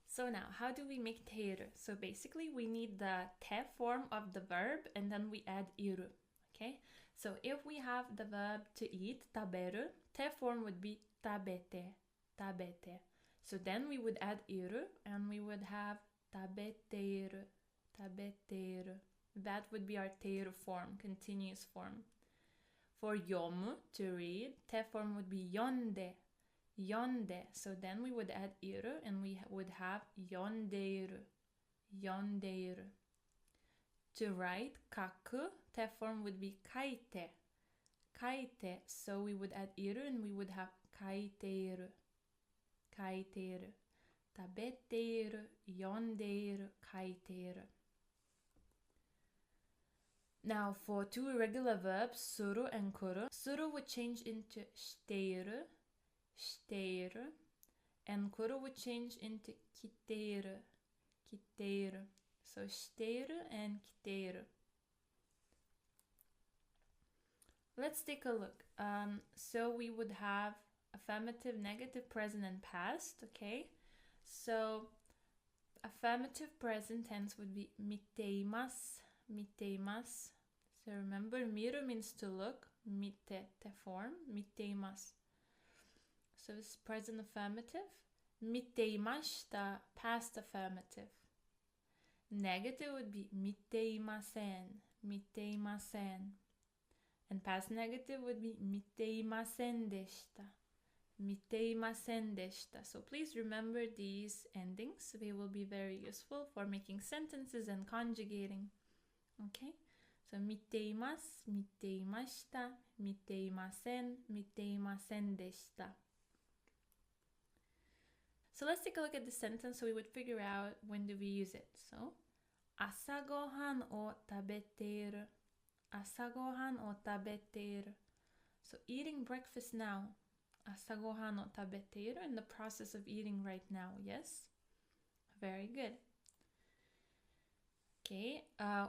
So now, how do we make TEIRU? So basically, we need the te form of the verb, and then we add iru, okay? So if we have the verb to eat, taberu, te form would be tabete, tabete. So then we would add iru, and we would have tabeteiru, tabeteiru. That would be our TEIRU form, continuous form. For yomu, to read, te form would be yonde, yonde. So then we would add iru, and we would have yondeiru, yondeiru. To write, kaku, te form would be kaite, kaite. So we would add iru, and we would have kaiteiru, kaiteiru. Tabeteiru, yondeiru, kaiteiru. Now for two irregular verbs, suru and kuru, suru would change into shiteiru, shiteiru, and kuru would change into kiteiru, kiteiru. So shiteiru and kiteiru. Let's take a look. So we would have affirmative, negative, present, and past, okay? So affirmative present tense would be miteimasu, miteimasu. So remember, miru means to look, mite, te form, miteimasu. So this is present affirmative. Miteimashita, past affirmative. Negative would be miteimasen, miteimasen. And past negative would be miteimasen deshita, miteimasen deshita. So please remember these endings. They will be very useful for making sentences and conjugating. Okay? So miteimasu, miteimashita, miteimasen, miteimasen deshita. So let's take a look at the sentence so we would figure out when do we use it. So, asagohan o tabeteiru, asagohan o tabeteiru. So eating breakfast now, asagohan o tabeteiru, in the process of eating right now, yes? Very good. Okay,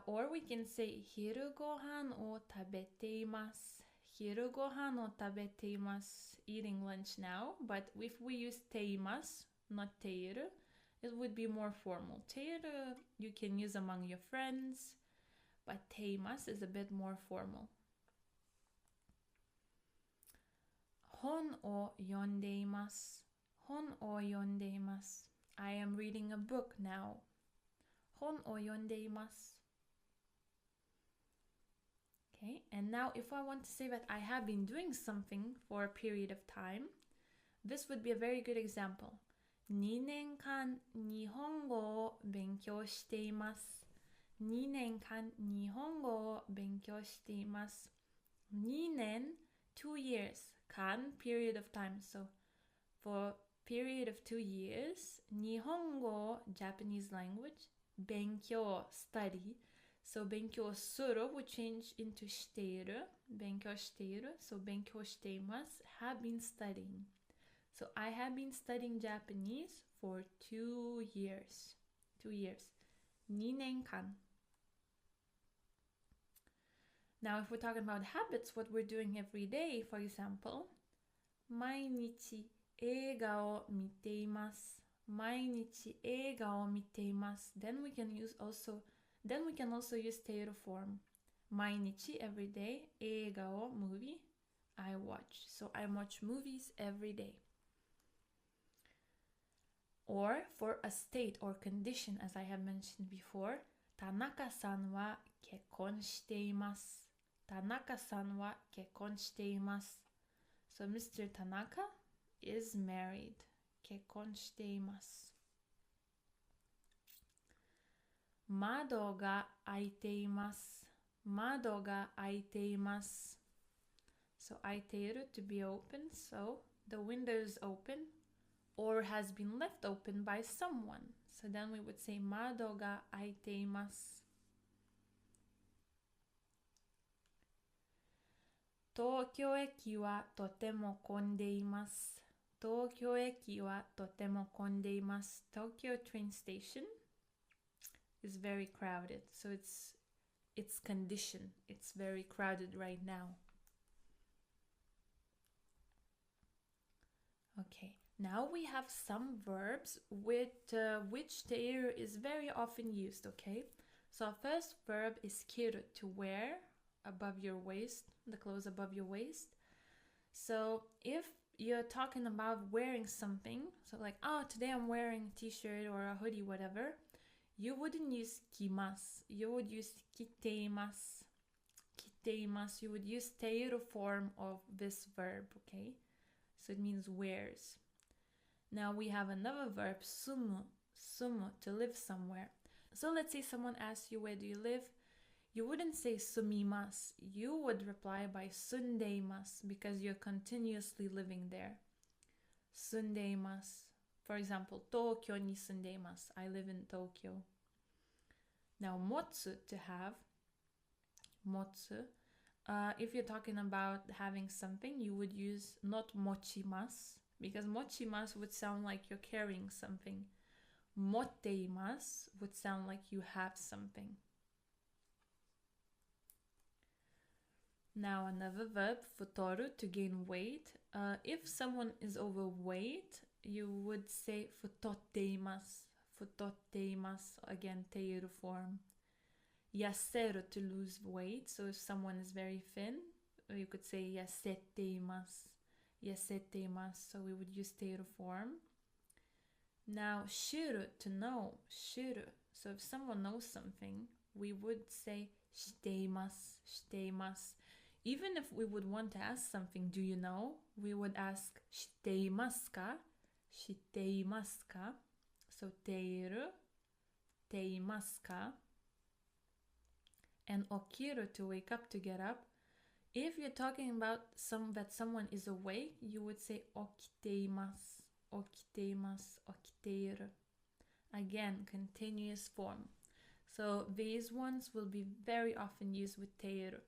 or we can say hirugohan o tabeteimasu, hirugohan o tabeteimasu, eating lunch now. But if we use teimasu, not teiru, it would be more formal. Teiru you can use among your friends, but teimasu is a bit more formal. Hon o yondeimasu, hon o yondeimasu. I am reading a book now. Hon o yondeimasu. Okay, and now if I want to say that I have been doing something for a period of time, this would be a very good example. 2年間日本語を勉強しています。2年間日本語を勉強しています。2年, 2 years. 間, period of time. So for period of 2 years, 日本語, Japanese language, 勉強, study. So 勉強する would change into している。勉強している. So 勉強しています. Have been studying. So I have been studying Japanese for 2 years. 2 years. 2年間. Now if we're talking about habits, what we're doing every day, for example, 毎日映画を見ています。毎日映画を見ています。Then we can also use TEIRU form. 毎日 every day, 映画を movie, I watch. So I watch movies every day. Or for a state or condition, as I have mentioned before, 田中さんは結婚しています。田中さんは結婚しています。So Mr. Tanaka is married. 結婚しています。窓が開いています。窓が開いています。So 開いている to be open. So the window is open or has been left open by someone. So then we would say Mado ga aiteimasu. Tokyo eki wa totemo kondeimasu. Tokyo eki wa totemo kondeimasu. Tokyo train station is very crowded. So it's condition. It's very crowded right now. Okay, now we have some verbs with which TEIRU is very often used, okay? So our first verb is kiru, to wear above your waist, the clothes above your waist. So if you're talking about wearing something, so like, oh, today I'm wearing a t-shirt or a hoodie, whatever, you wouldn't use kimasu, you would use kiteimasu. Kiteimasu, you would use TEIRU form of this verb, okay? So it means wears. Now we have another verb, sumu, sumu, to live somewhere. So let's say someone asks you, where do you live? You wouldn't say sumimasu, you would reply by sundeimasu because you're continuously living there. Sundeimasu. For example, Tokyo ni sundeimasu, I live in Tokyo. Now motsu, to have, motsu. If you're talking about having something, you would use not mochimasu, because mochimasu would sound like you're carrying something. Motteimasu would sound like you have something. Now another verb, futoru, to gain weight. If someone is overweight, you would say futotteimasu. Futotteimasu, again, TEIRU form. Yaseru, to lose weight. So if someone is very thin, you could say yasetteimasu. Yasetteimasu. So we would use TEIRU form. Now shuru, to know. Shuru. So if someone knows something, we would say shiteimasu. Shiteimasu. Even if we would want to ask something, do you know? We would ask shiteimasu ka? Shiteimasu ka? So TEIRU, teimasu ka? And okiru, to wake up, to get up. If you're talking about that someone is awake, you would say okiteimasu, okiteimasu, okiteiru. Again, continuous form. So these ones will be very often used with TEIRU.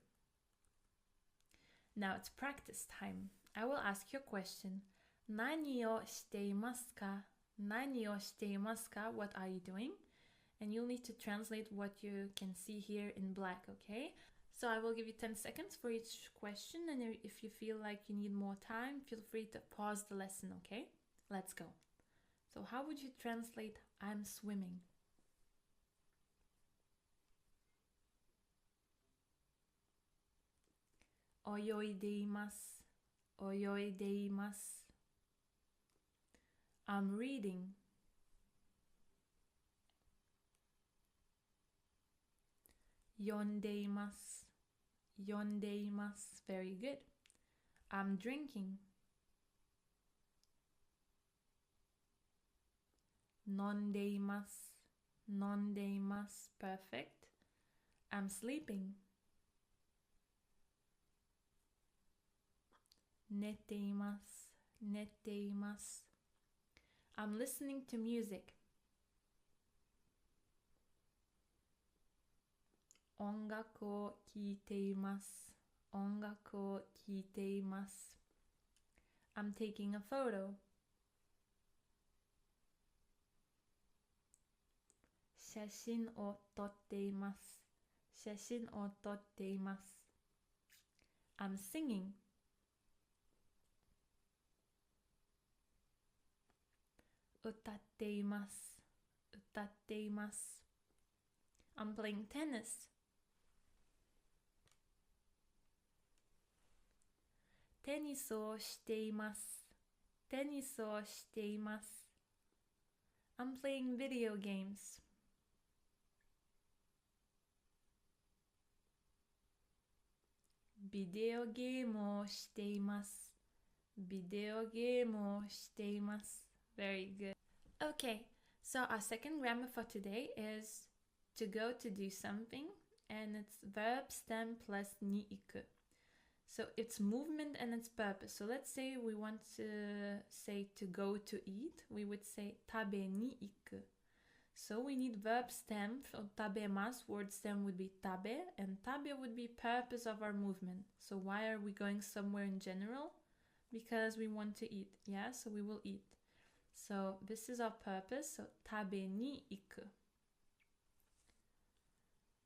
Now it's practice time. I will ask you a question. Nani o shiteimasu ka? Nani o shiteimasu ka? What are you doing? And you'll need to translate what you can see here in black, okay? So I will give you 10 seconds for each question, and if you feel like you need more time, feel free to pause the lesson, okay? Let's go. So how would you translate I'm swimming? Oyoideimasu, oyoideimasu. I'm reading. Yondeimasu, yondeimasu. Very good. I'm drinking. Nondeimasu, nondeimasu. Perfect. I'm sleeping. Netteimasu, netteimasu. I'm listening to music. Ongaku o kiiteimasu, ongaku o kiiteimasu. I'm taking a photo. Shashin o totteimasu, shashin o totteimasu. I'm singing. Utatteimasu, utatteimasu. I'm playing tennis. Tennis o shiteimasu, tennis o shiteimasu. I'm playing video games. Video game o shiteimasu, video game o shiteimasu. Very good. Okay, so our second grammar for today is to go to do something, and it's verb stem plus ni-iku. So it's movement and its purpose. So let's say we want to say to go to eat. We would say tabe ni iku. So we need verb stem. For tabemasu, word stem would be tabe, and tabe would be purpose of our movement. So why are we going somewhere in general? Because we want to eat, yeah? So we will eat. So this is our purpose, so tabe ni iku.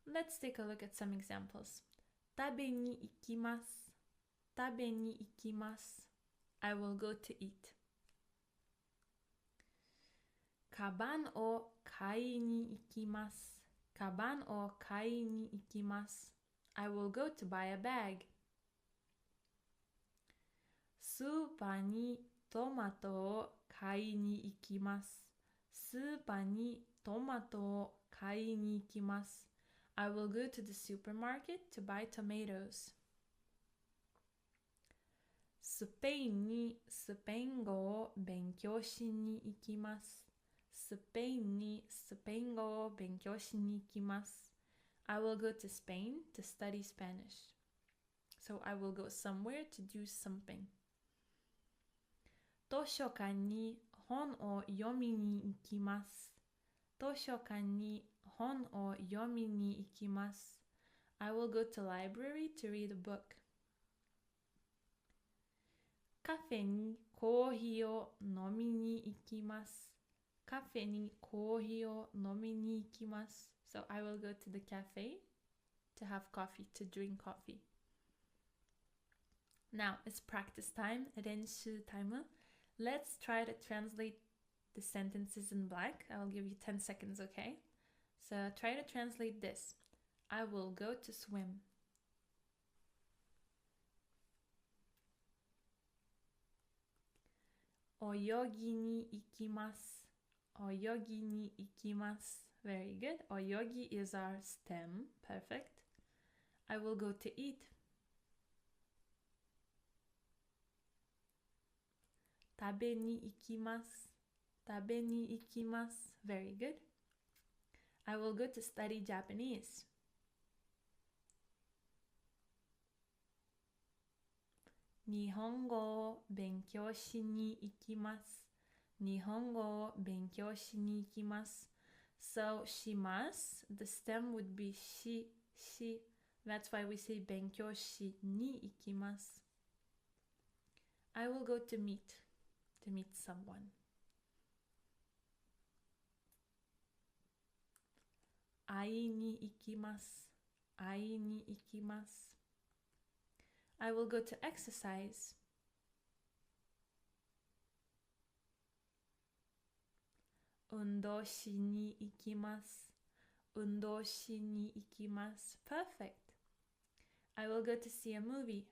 Let's take a look at some examples. Tabe ni ikimasu. Tabe ni ikimasu. I will go to eat. Kaban o kai ni ikimasu. Kaban o kai ni ikimasu. I will go to buy a bag. Supa ni tomato o kai ni ikimasu. Supa ni tomato o kai ni ikimasu. I will go to the supermarket to buy tomatoes. スペインにスペイン語を勉強しに行きます。スペインにスペイン語を勉強しに行きます。I will go to Spain to study Spanish. So I will go somewhere to do something. 図書館に本を読みに行きます。図書館に本を読みに行きます。I will go to library to read a book. カフェにコーヒーを飲みに行きます。カフェにコーヒーを飲みに行きます。So I will go to the cafe to have coffee, to drink coffee. Now it's practice time, 練習タイム. Let's try to translate the sentences in black. I'll give you 10 seconds, okay? So try to translate this. I will go to swim. 泳ぎに行きます。泳ぎに行きます。Very good. 泳ぎ is our stem. Perfect. I will go to eat. 食べに行きます。食べに行きます。Very good. I will go to study Japanese. 日本語を勉強しに行きます。日本語を勉強しに行きます。So, します. The stem would be し. That's why we say 勉強しに行きます. I will go to meet someone. 会いに行きます。会いに行きます。I will go to exercise. 運動しに行きます。運動しに行きます。Perfect. I will go to see a movie.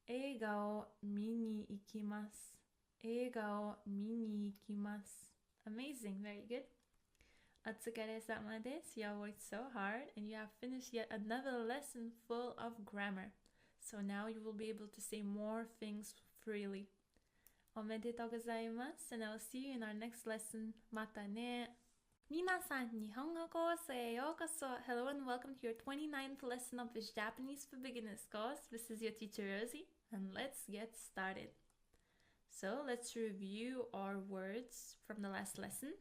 映画を見に行きます。映画を見に行きます。Amazing, very good. お疲れ様です. You all worked so hard and you have finished yet another lesson full of grammar. So now you will be able to say more things freely. おめでとうございます. And I'll see you in our next lesson. またね. 皆さん、日本語コースへようこそ. Hello and welcome to your 29th lesson of this Japanese for Beginners course. This is your teacher Rosie, and let's get started. So let's review our words from the last lesson.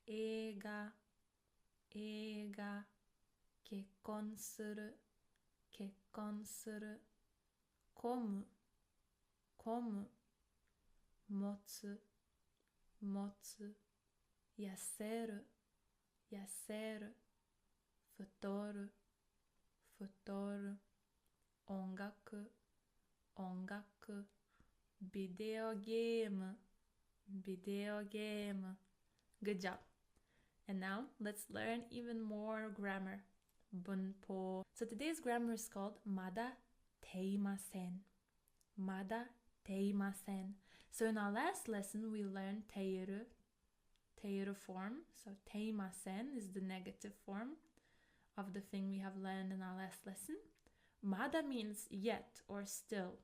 映画、映画、結婚する、結婚する、混む、混む、持つ、持つ、痩せる、痩せる、太る、太る、音楽、音楽、ビデオゲーム、ビデオゲーム。Good job. And now let's learn even more grammar. bunpo. So today's grammar is called MADA TEIMASEN. MADA TEIMASEN. So in our last lesson we learned TEIRU form. So TEIMASEN is the negative form of the thing we have learned in our last lesson. MADA means yet or still.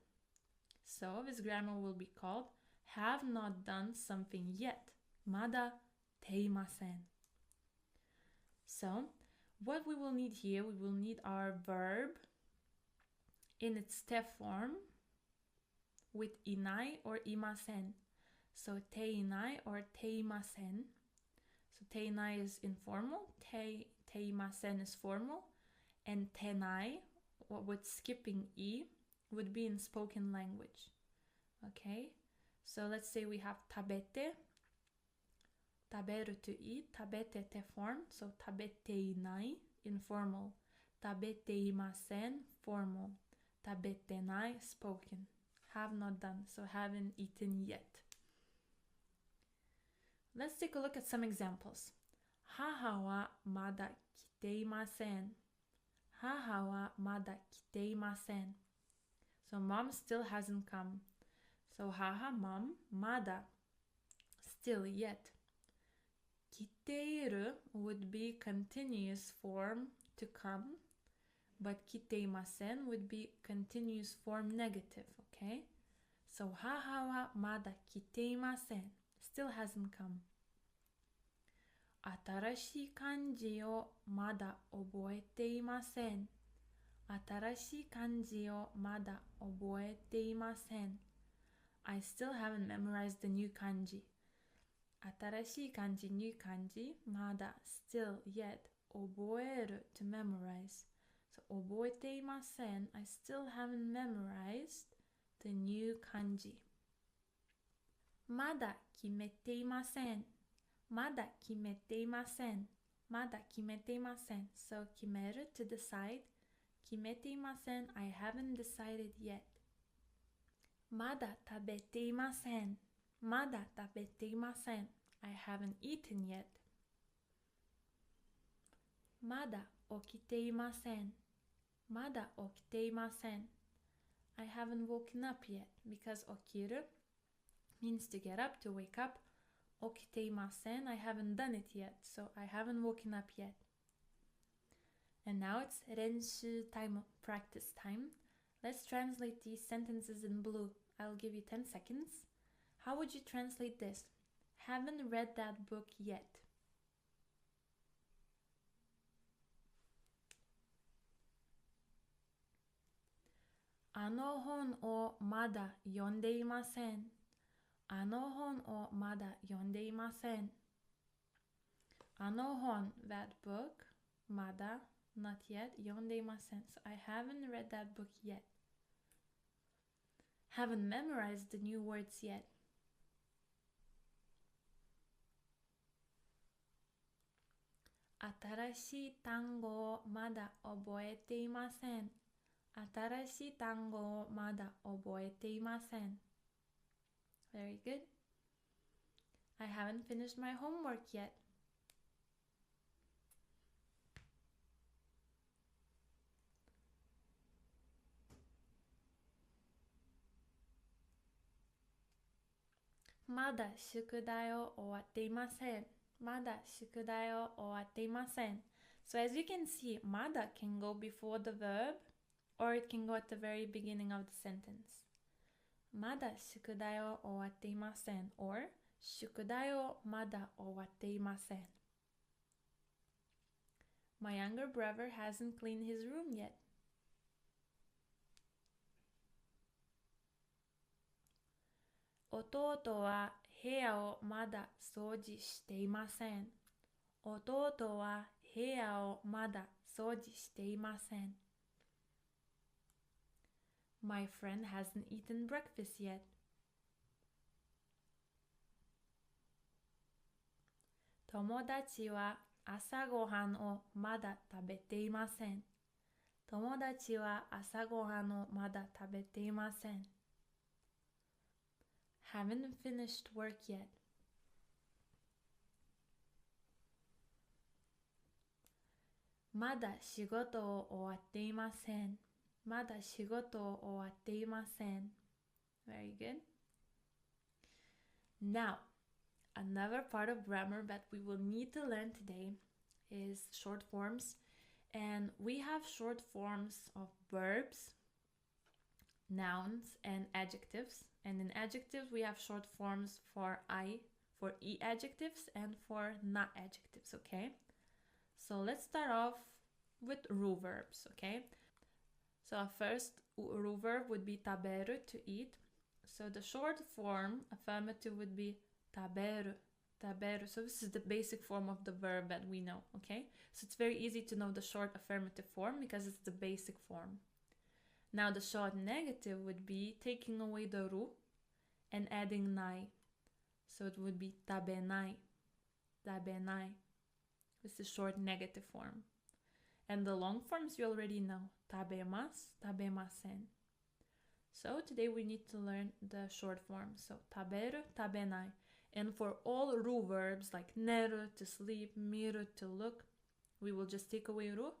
So this grammar will be called have not done something yet. MADA TEIMASEN. So what we will need here, we will need our verb in its te form with inai or imasen. So teinai or teimasen. So teinai is informal, teimasen is formal, and tenai, with skipping e, would be in spoken language. Okay, so let's say we have tabete, taberu to eat, tabete te form, so tabeteinai, informal, tabeteimasen, formal, tabetenai, spoken, have not done, so haven't eaten yet. Let's take a look at some examples. Haha wa mada kiteimasen. Haha wa mada kiteimasen. So mom still hasn't come. So haha, mom, mada, still, yet. Kiteiru would be continuous form to come, but kiteimasen would be continuous form negative, okay? So haha wa mada kiteimasen, still hasn't come. Atarashii kanji o mada oboete imasen. Atarashii kanji o mada oboete imasen. I still haven't memorized the new kanji. Atarashii kanji, new kanji, mada, still, yet, oboeru, to memorize. So oboete imasen, I still haven't memorized the new kanji. Mada kimete imasen. Mada kimete imasen. Mada kimete imasen. So kimeru, to decide. Kimete imasen, I haven't decided yet. Mada tabete imasen. Mada tabete imasen, I haven't eaten yet. Mada okite imasen. Mada okite imasen, I haven't woken up yet, because okiru means to get up, to wake up. Okite imasen, I haven't done it yet, so I haven't woken up yet. And now it's renshu time, practice time. Let's translate these sentences in blue. I'll give you 10 seconds. How would you translate this? Haven't read that book yet. Ano hon o mada yonde imasen. Ano hon o mada yonde imasen. Ano hon, that book. Mada, not yet. Yonde imasen. So I haven't read that book yet. Haven't memorized the new words yet. Atarashii tango o mada oboete imasen. Atarashii tango o mada oboete imasen. Very good. I haven't finished my homework yet. Mada shukudai o owatte imasen. Mada shukudai o owatte imasen. So as you can see, mada can go before the verb, or it can go at the very beginning of the sentence. Mada shukudai o owatte imasen, or shukudai o mada owatte imasen. My younger brother hasn't cleaned his room yet. Ototo wa heya o mada souji shite imasen. Ototo wa heya o mada souji shite imasen. My friend hasn't eaten breakfast yet. Tomodachi wa asa gohan o mada tabete imasen. Tomodachi wa asa gohan o mada tabete imasen. Haven't finished work yet. Mada shigoto o owatte imasen. Mada shigoto o owatte imasen. Very good. Now, another part of grammar that we will need to learn today is short forms. And we have short forms of verbs, nouns, and adjectives. And in adjectives, we have short forms for I, for E adjectives, and for na adjectives, okay? So let's start off with ru verbs, okay? So our first ru verb would be taberu, to eat. So the short form affirmative would be taberu, taberu. So this is the basic form of the verb that we know, okay? So it's very easy to know the short affirmative form because it's the basic form. Now the short negative would be taking away the ru and adding nai. So it would be tabenai, tabenai. This is short negative form. And the long forms you already know, tabemasu, tabemasen. So today we need to learn the short form. So taberu, tabenai. And for all ru verbs like neru, to sleep, miru, to look, we will just take away ru,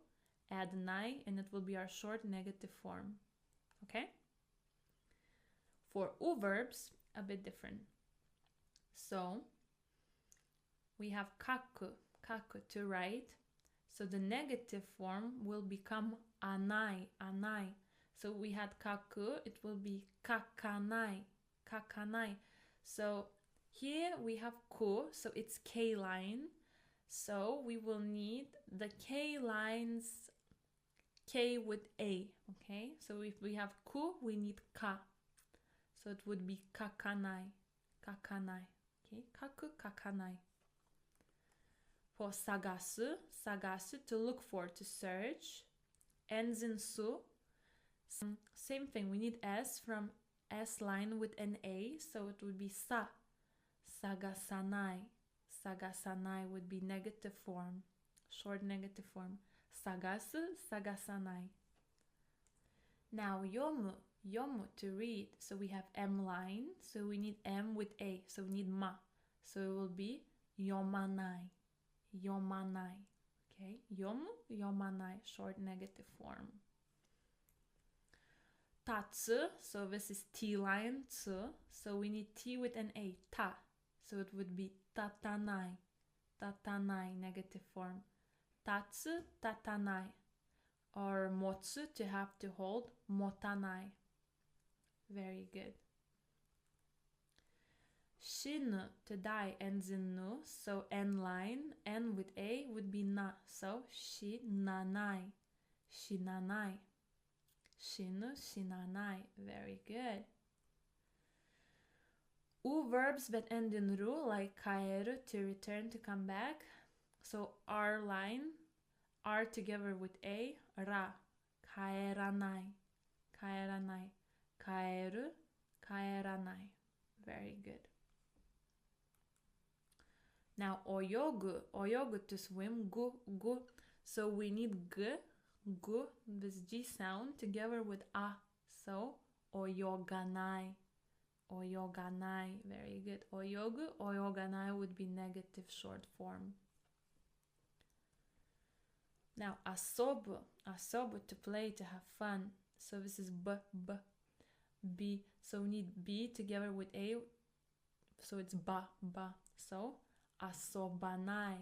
add nai, and it will be our short negative form. Okay? For u verbs, a bit different. So we have kaku, kaku, to write. So the negative form will become anai, anai. So we had kaku, it will be kakanai, kakanai. So here we have ku, so it's K line. So we will need the K lines, K with A, okay? So if we have ku, we need ka. So it would be kakanai, kakanai, okay? Kaku, kakanai. For sagasu, sagasu, to look for, to search, ends in su. Same thing, we need S from S line with an A, so it would be sa, sagasanai. Sagasanai would be negative form, short negative form. Sagasu, sagasanai. Now yomu, yomu, to read. So we have M line, so we need M with A, so we need ma. So it will be yomanai, yomanai. Okay, yomu, yomanai, short negative form. Tatsu, so this is T line, tsu, so we need T with an A, ta. So it would be tatanai, tatanai, negative form. Tatsu, tatanai. Or motsu, to have, to hold, motanai. Very good. Shinu, to die, ends in nu, so N line, N with A would be na, so shinanai, shinanai. Shinu, shinanai. Very good. U verbs that end in ru, like kaeru, to return, to come back. So R line, R together with A, ra, kaeranai, kaeranai, kaeru, kaeranai. Very good. Now oyogu, oyogu, to swim, gu, gu. So we need g, gu, this G sound, together with a. So oyoganai, oyoganai. Very good. Oyogu, oyoganai would be negative short form. Now asobu, asobu, to play, to have fun. So this is b, b, b. So we need b together with a. So it's ba, ba. So asobanai,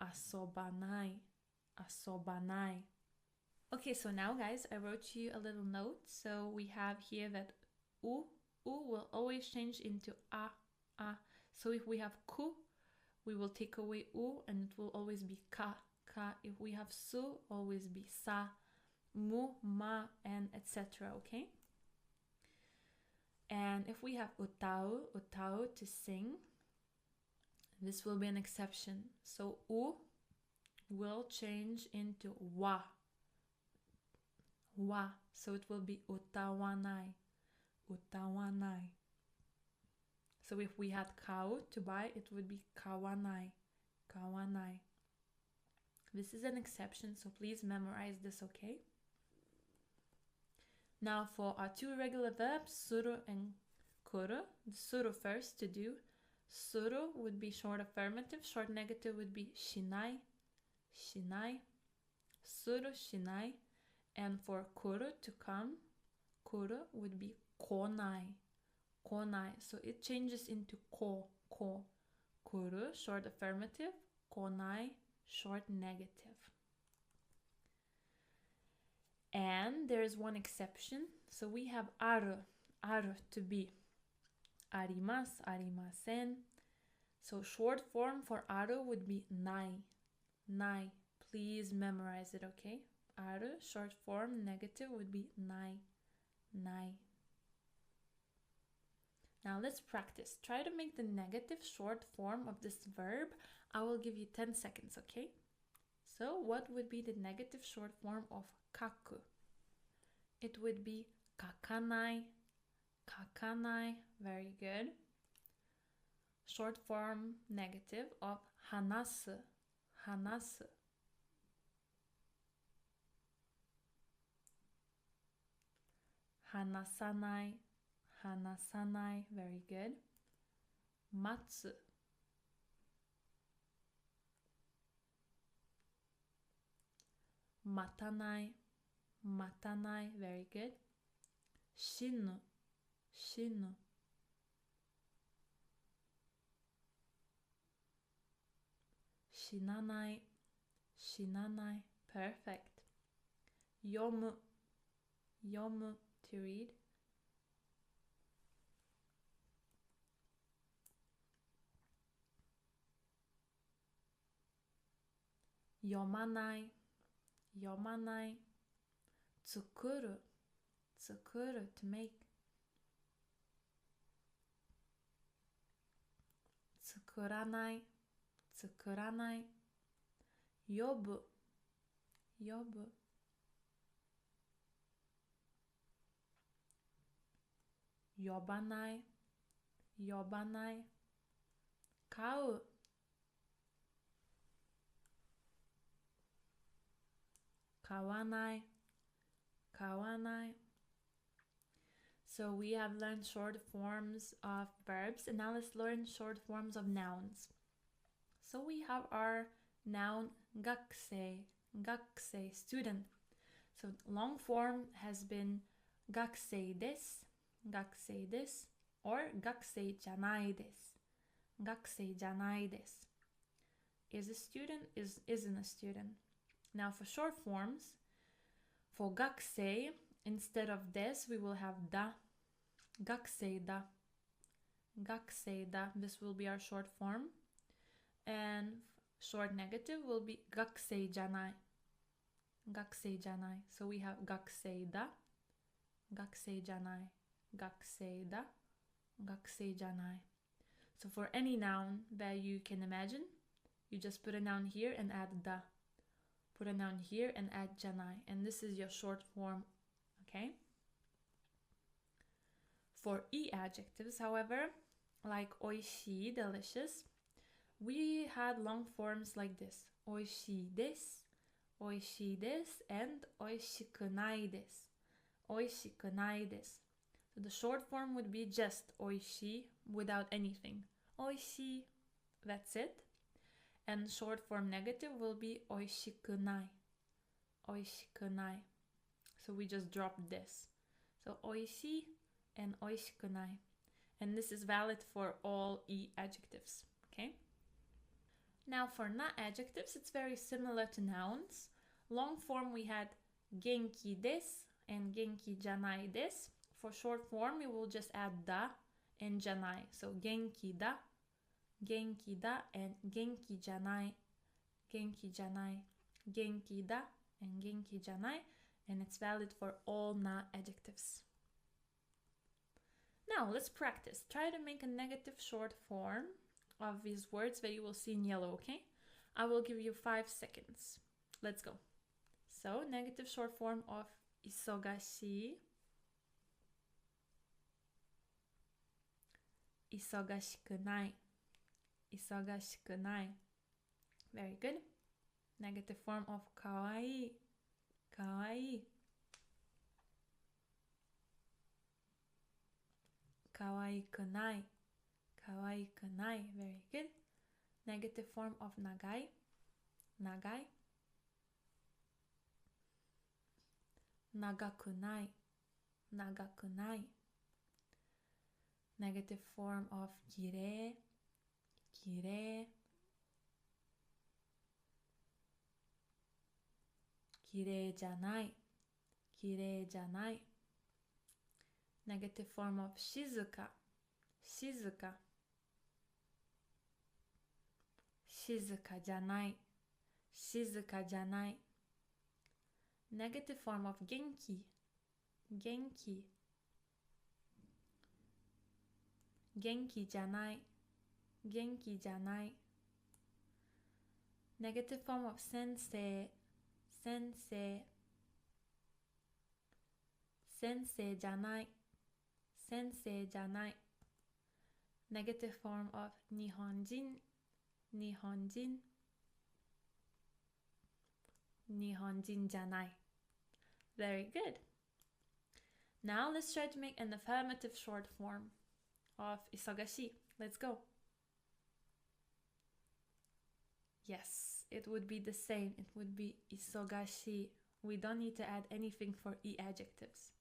asobanai, asobanai. Okay, so now guys, I wrote you a little note. So we have here that u will always change into a. So if we have ku, we will take away u and it will always be ka, ka. If we have su, always be sa, mu, ma, and etc. Okay? And if we have utau, utau, to sing, this will be an exception. So u will change into wa, wa. So it will be utawanai, utawanai. So if we had kau, to buy, it would be kawanai, kawanai. This is an exception, so please memorize this, okay? Now for our two irregular verbs, suru and kuru. The suru first, to do. Suru would be short affirmative, short negative would be shinai, shinai. Suru, shinai. And for kuru, to come, kuru would be konai, konai. So it changes into ko, ko. Kuru, short affirmative, konai, short negative. And there is one exception. So we have aru, aru, to be. Arimasu, arimasen. So short form for aru would be nai, nai. please memorize it, okay? Aru, short form, negative would be nai, nai. Now let's practice. Try to make the negative short form of this verb. I will give you 10 seconds, okay? So what would be the negative short form of kaku? It would be kakanai, kakanai. Very good. Short form negative of hanasu, hanasu. Hanasanai, hanasanai. Very good. Matsu, matanai, matanai. Very good. Shinu, shinu. Shinanai, shinanai. Perfect. Yomu, yomu, to read. Yomanai, yomanai. Tsukuru, tsukuru, to make. Tsukuranai, tsukuranai. Yobu, yobu. Yobanai, yobanai. Kau, kawanai, kawanai. So we have learned short forms of verbs, and now let's learn short forms of nouns. So we have our noun gakusei, gakusei, student. So long form has been gakusei desu, gakusei desu, or gakusei janai desu, gakusei janai desu. Is a student, isn't a student. Now for short forms, for gakusei, instead of des, we will have da, gakusei da, gakusei da. This will be our short form. And short negative will be gakusei janai, gakusei janai. So we have gakusei da, gakusei janai, gakusei da, gakusei janai. So for any noun that you can imagine, you just put a noun here and add da. Put a noun here and add janai. And this is your short form, okay? For e adjectives, however, like oishii, delicious, we had long forms like this. Oishii desu, oishii desu, and oishikunai desu, oishikunai desu. So the short form would be just oishii without anything. Oishii, that's it. And short form negative will be oishikunai, oishikunai. So we just dropped this. So oishii and oishikunai. And this is valid for all e adjectives, okay? Now for na adjectives, it's very similar to nouns. Long form we had genki desu and genki janai desu. For short form, we will just add da and janai. So genki da, and genki janai, genki janai, genki da, and genki janai. And it's valid for all na adjectives. Now let's practice. Try to make a negative short form of these words that you will see in yellow, okay? I will give you 5 seconds. Let's go. So, negative short form of isogashi, isogashikunai, isogashikunai. Very good. Negative form of kawaii, kawaii, kawaiikunai, kawaiikunai. Very good. Negative form of nagai, nagai, nagakunai, nagakunai. Negative form of kirei, kirei, kirei janai, kirei janai. Negative form of shizuka, shizuka, shizuka janai, Shizuka janai. Negative form of genki. Genki. Genki janai. Genki janai. Negative form of sensei. Sensei. Sensei janai. Sensei janai. Negative form of nihonjin. Nihonjin. Nihonjin janai. Very good. Now let's try to make an affirmative short form of isogashi. Let's go. Yes, it would be the same. It would be isogashi. We don't need to add anything for e adjectives.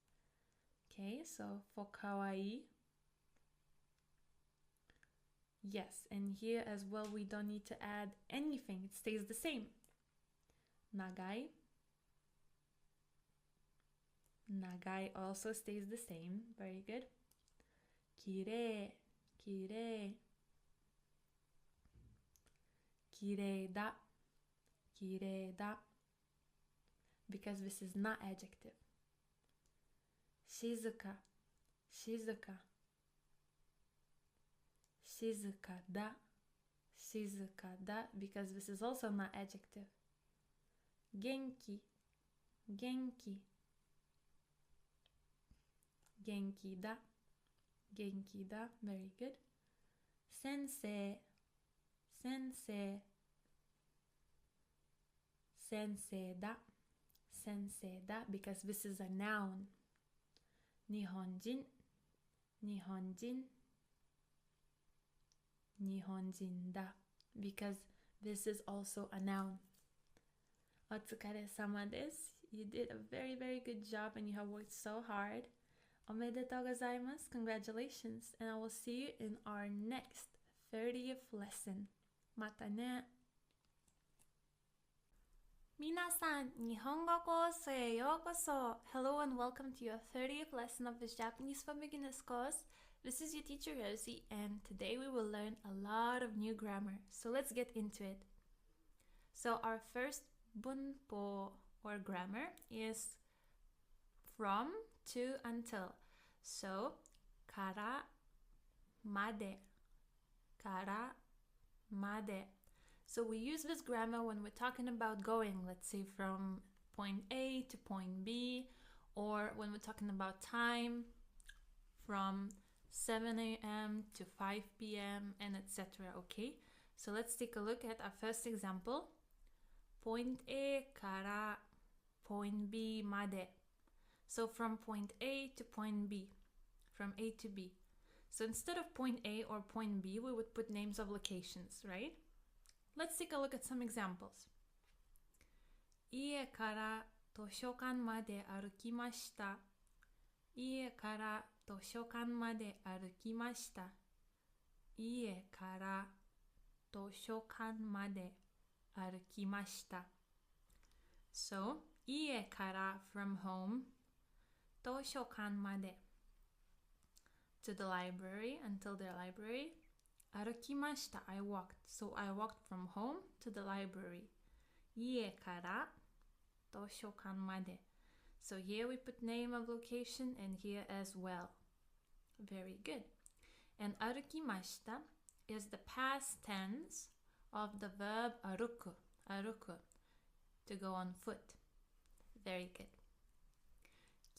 Okay, so for kawaii. Yes, and here as well we don't need to add anything. It stays the same. Nagai. Nagai also stays the same. Very good. Kirei. Kirei. Kirei da. Kirei da. Because this is not adjective. Shizuka. Shizuka. Shizuka da. Shizuka da. Because this is also not adjective. Genki. Genki. Genki da. Genki da. Very good. Sensei. Sensei. Sensei da. Sensei da. Because this is a noun. Nihonjin. Nihonjin. Nihonjin da. Because this is also a noun. Otsukare-sama desu. You did a very, very good job and you have worked so hard. Omedetou gozaimasu. Congratulations. And I will see you in our next 30th lesson. Mata ne. 皆さん、日本語コースへようこそ. Hello and welcome to your 30th lesson of this Japanese for Beginners course. This is your teacher Rosie, and today we will learn a lot of new grammar. So let's get into it. So our first bunpo or grammar is from, to, until. So, kara, made. Kara, made. So we use this grammar when we're talking about going, let's say from point A to point B, or when we're talking about time from 7 a.m. to 5 p.m. and etc. Okay, so let's take a look at our first example. Point A kara point B made. So from point A to point B, from A to B. So instead of point A or point B, we would put names of locations, right? Let's take a look at some examples. 家から図書館まで歩きました。家から図書館まで歩きました。家から図書館まで歩きました。So, 家から from home, 図書館まで to the library, until the library. 歩きました I walked. So I walked from home to the library. 家から図書館まで. So here we put name of location and here as well. Very good. And 歩きました is the past tense of the verb 歩く. 歩く to go on foot. Very good.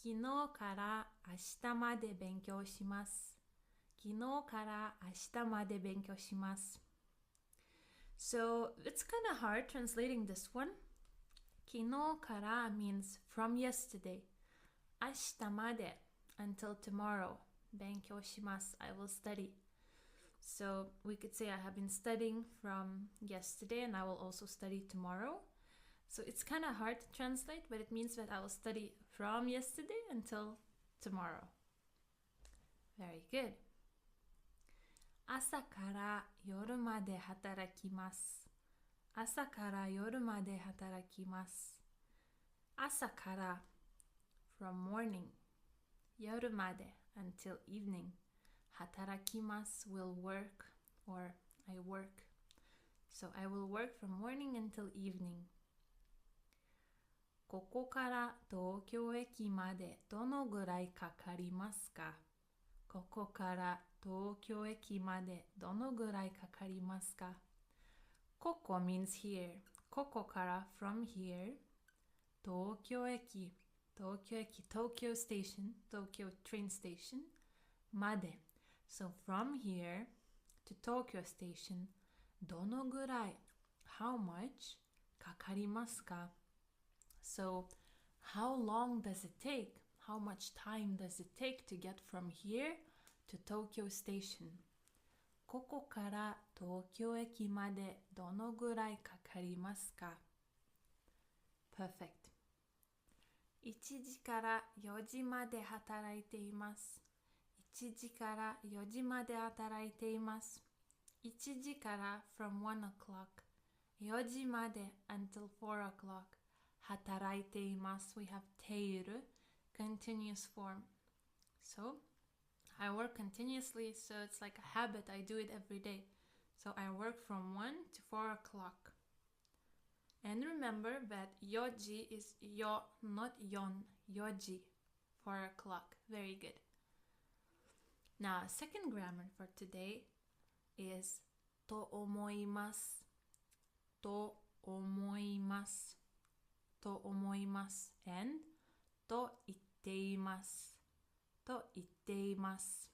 昨日から明日まで勉強します。昨日から明日まで勉強します。So it's kind of hard translating this one. 昨日から means from yesterday. 明日まで until tomorrow. 勉強します I will study. So we could say I have been studying from yesterday and I will also study tomorrow. So it's kind of hard to translate, but it means that I will study from yesterday until tomorrow. Very good. 朝から夜まで働きます。朝から夜まで働きます。朝から from morning. 夜まで until evening. 働きます will work or I work. So I will work from morning until evening. ここから東京駅までどのぐらいかかりますか？ここから東京駅までどのぐらいかかりますか？ここ means here. ここから from here. 東京駅 Tokyo station, Tokyo train station まで So from here to Tokyo station どのぐらい How much かかりますか？ So how long does it take? How much time does it take to get from here to Tokyo station? ここから東京駅までどのぐらいかかりますか？ Perfect. 1時から4時まで働いています。1時から4時まで働いています。1時から from 1 o'clock 4時まで until 4 o'clock 働いています。We have TEIRU, continuous form. So, I work continuously, so it's like a habit. I do it every day. So, I work from 1 to 4 o'clock. And remember that yoji is yo, not yon. Yoji, 4 o'clock. Very good. Now, second grammar for today is と思います。と思います。と思います and と言っていますと言っています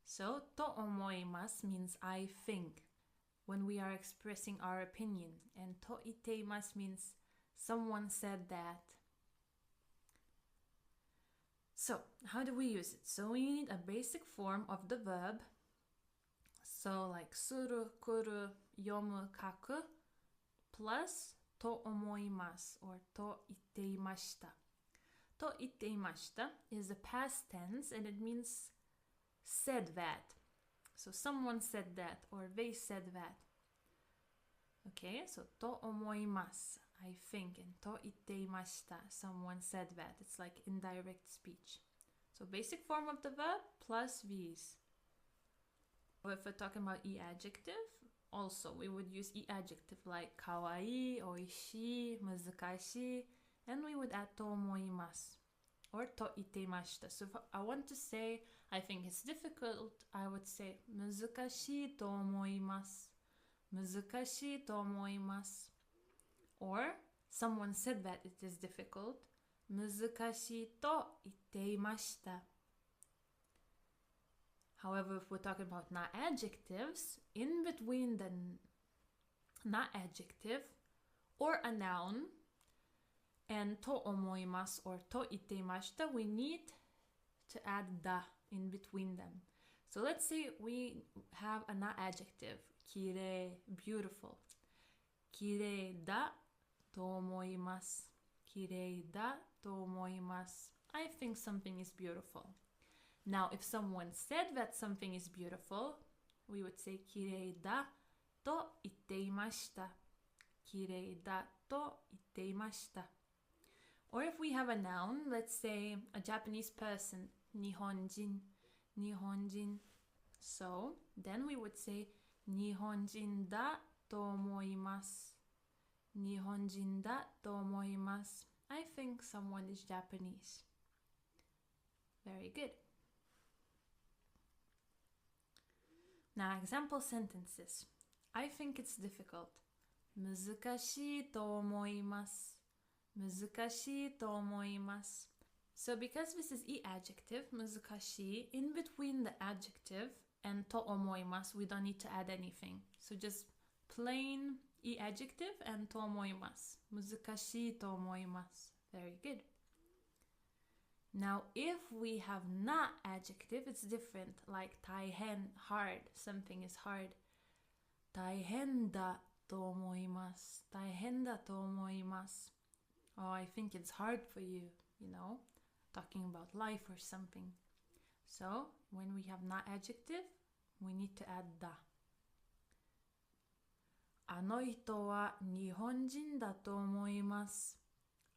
So と思います means I think when we are expressing our opinion and と言っています means someone said that. So how do we use it? So we need a basic form of the verb. So like する、来る、読む、書く plus と思います or と言っていました。と言っていました is the past tense and it means said that. So someone said that or they said that. Okay, so と思います I think and と言っていました someone said that. It's like indirect speech. So basic form of the verb plus these. If we're talking about e-adjective, also, we would use e-adjective like かわいい、おいしい、難しい and we would add と思います or と言っていました So if I want to say, I think it's difficult, I would say 難しいと思います難しいと思います or someone said that it is difficult 難しいと言っていました However, if we're talking about not adjectives, in between the not adjective or a noun and と思います or と言っていました we need to add the in between them. So let's say we have a not adjective きれい beautiful きれいだと思いますきれいだと思います I think something is beautiful. Now, if someone said that something is beautiful, we would say きれいだと言っていましたきれいだと言っていました Or if we have a noun, let's say a Japanese person 日本人日本人 So, then we would say 日本人だと思います日本人だと思います I think someone is Japanese. Very good. Now, example sentences. I think it's difficult. 難しいと思います。難しいと思います。So because this is e-adjective, 難しい, in between the adjective and と思います, we don't need to add anything. So just plain e-adjective and と思います。難しいと思います。Very good. Now, if we have not adjective, it's different. Like 大変, hard. Something is hard. 大変だと思います。大変だと思います。Oh, I think it's hard for you, you know, talking about life or something. So, when we have not adjective, we need to add だ。あの人は日本人だと思います。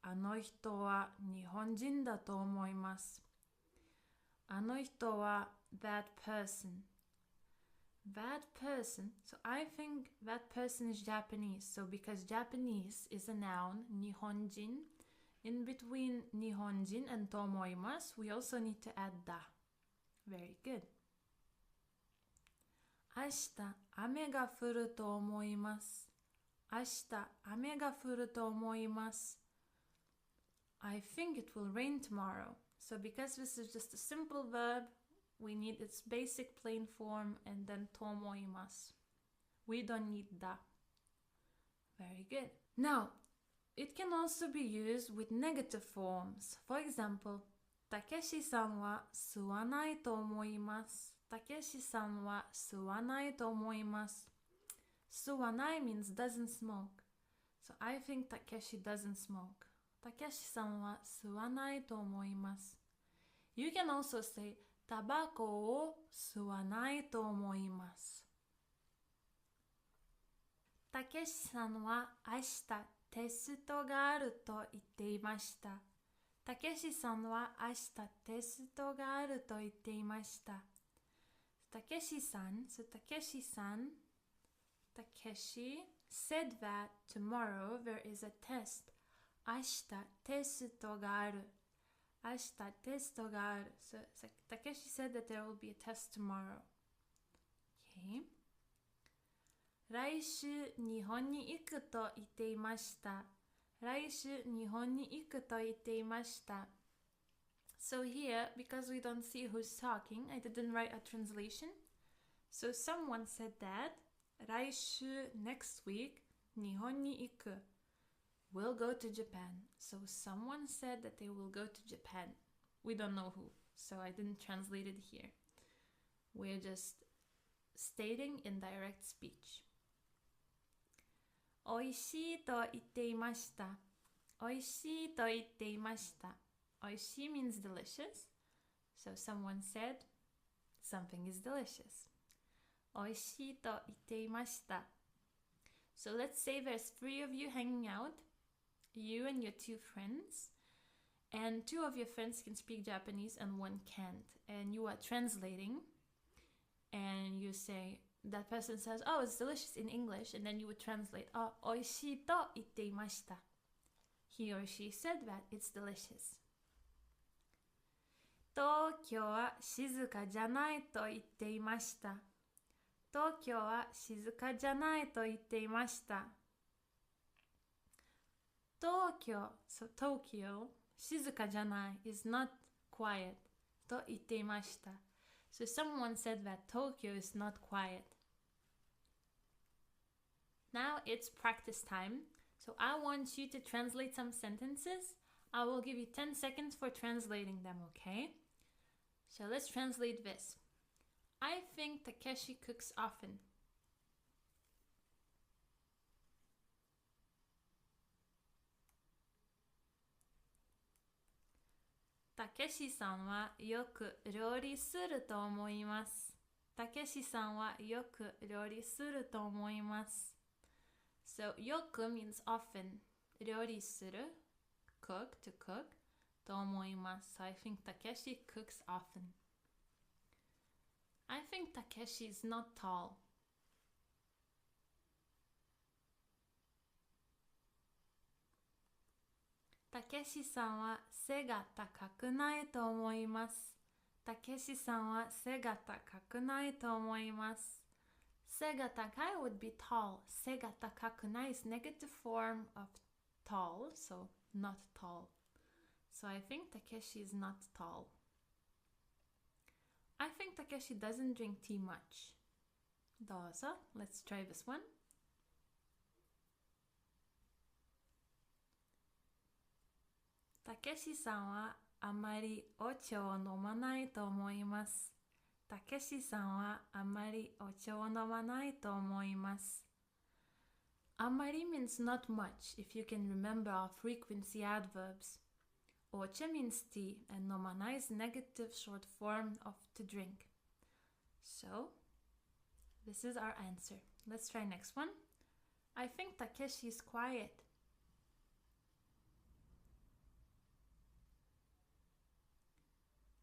あの人は日本人だと思います。あの人は that person. That person. So I think that person is Japanese. So because Japanese is a noun, Nihonjin, in between Nihonjin and tomoimasu, we also need to add da. Very good. 明日雨が降ると思います。明日雨が降ると思います。I think it will rain tomorrow. So because this is just a simple verb, we need its basic plain form and then tomoimasu. We don't need da. Very good. Now, it can also be used with negative forms. For example, たけしさんは吸わないと思います。たけしさんは吸わないと思います。吸わない means doesn't smoke. So I think Takeshi doesn't smoke. たけしさんは吸わないと思います。You can also say タバコを吸わないと思います。たけしさんは明日テストがあると言っていました。たけしさんは明日テストがあると言っていました。Takeshi-san, so Takeshi-san, Takeshi said that tomorrow there is a test. 明日テストがある。明日テストがある。So Takeshi said that there will be a test tomorrow. Okay. 来週日本に行くと言っていました。来週日本に行くと言っていました。So here, because we don't see who's talking, I didn't write a translation. So someone said that 来週 next week 日本に行く will go to Japan. So someone said that they will go to Japan. We don't know who, so I didn't translate it here. We're just stating in direct speech. おいしいと言っていました。おいしいと言っていました。おいしい means delicious. So someone said something is delicious. おいしいと言っていました。So let's say there's 3 of you hanging out, you and your 2 friends, and 2 of your friends can speak Japanese and 1 can't. And you are translating, and you say, that person says, oh, it's delicious in English, and then you would translate, oh, おいしいと言っていました。He or she said that it's delicious. 東京は静かじゃないと言っていました。東京は静かじゃないと言っていました。東京、so Tokyo, 静かじゃない is not quiet と言っていました。So someone said that Tokyo is not quiet. Now it's practice time. So I want you to translate some sentences. I will give you 10 seconds for translating them, okay? So let's translate this. I think Takeshi cooks often. たけしさんはよく料理すると思います。たけしさんはよく料理すると思います。So, よく means often. 料理する cook, to cook. と思います。So I think Takeshi cooks often. I think Takeshi is not tall. たけしさんは背が高くないと思います。たけしさんは背が高くないと思います。背が高い would be tall. 背が高くない is negative form of tall, so not tall. So I think Takeshi is not tall. I think Takeshi doesn't drink tea much. どうぞ. Let's try this one. たけしさんはあまりお茶を飲まないと思います。たけしさんはあまりお茶を飲まないと思います。あまり means not much if you can remember our frequency adverbs. Ocha means tea and 飲まない is negative short form of to drink. So, this is our answer. Let's try next one. I think Takeshi is quiet.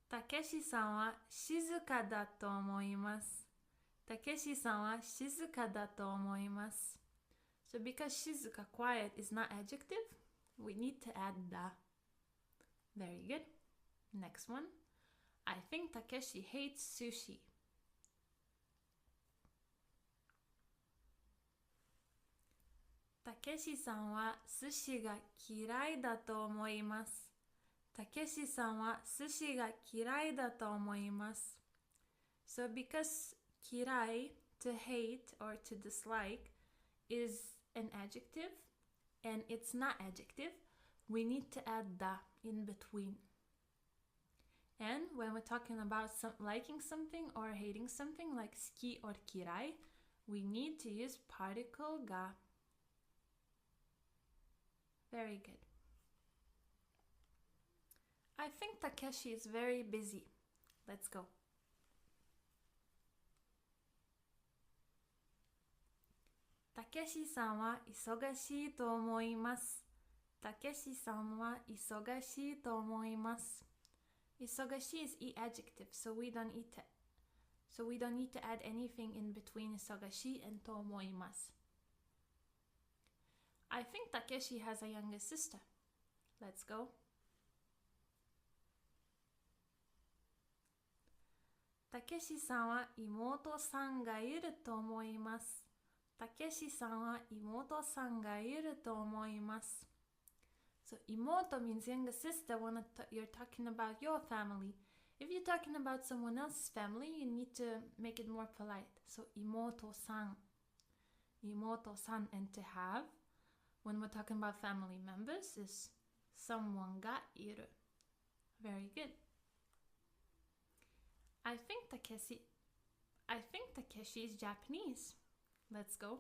たけしさんは静かだと思います。Takeshi-san wa shizuka da to omoimasu. So because shizuka, quiet, is not adjective, we need to add da. Very good. Next one. I think Takeshi hates sushi. Takeshi-san wa sushi ga kirai da to omoimasu. Takeshi-san wa sushi ga kirai da to omoimasu. So because kirai, to hate or to dislike, is an adjective and it's not adjective, we need to add da in between. And when we're talking about liking something or hating something like suki or kirai, we need to use particle ga. Very good. I think Takeshi is very busy. Let's go. Takeshi-san wa isogashii to omoimasu. Takeshi-san wa isogashii to omoimasu. Isogashii is adjective, so we don't need to add anything in between isogashii and to omoimasu. I think Takeshi has a younger sister. Let's go. Takeshi-san wa imoto-san ga iru to omoimasu. Takeshi-san wa imoto-san ga iru to omoimasu. So imoto means younger sister when you're talking about your family. If you're talking about someone else's family, you need to make it more polite. So imoto-san. Imoto-san, and to have, when we're talking about family members, is someone ga iru. Very good. I think Takeshi is Japanese. Let's go.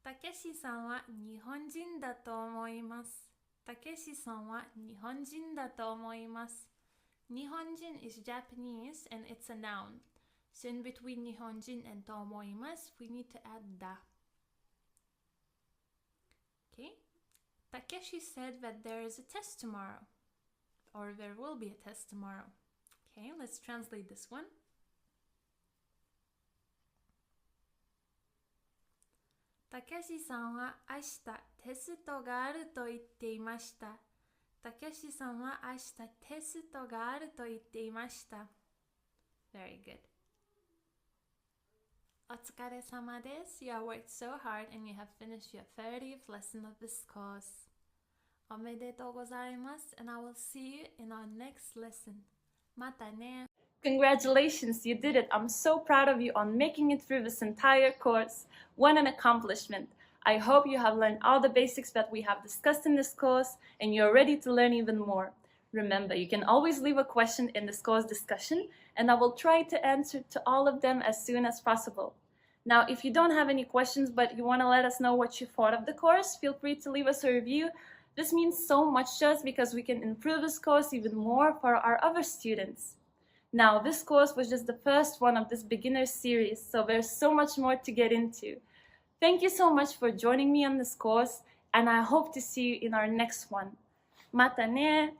Takeshi-san wa Nihonjin da to omoimasu. Takeshi-san wa Nihonjin da to omoimasu. Nihonjin is Japanese and it's a noun. So in between Nihonjin and to omoimasu, we need to add da. Okay. Takeshi said that there is a test tomorrow. Or there will be a test tomorrow. Okay, let's translate this one. Takeshi-san wa ashita testo ga aru to itte imashita. Takeshi-san wa ashita testo ga aru to itte imashita. Very good. Otsukare-sama desu. You have worked so hard and you have finished your 30th lesson of this course. Omedetou gozaimasu, and I will see you in our next lesson. Mata ne. Congratulations, you did it. I'm so proud of you on making it through this entire course. What an accomplishment. I hope you have learned all the basics that we have discussed in this course and you're ready to learn even more. Remember, you can always leave a question in this course discussion and I will try to answer to all of them as soon as possible. Now, if you don't have any questions but you want to let us know what you thought of the course, feel free to leave us a review. This means so much to us because we can improve this course even more for our other students. Now, this course was just the first one of this beginner series, so there's so much more to get into. Thank you so much for joining me on this course, and I hope to see you in our next one. Mata ne!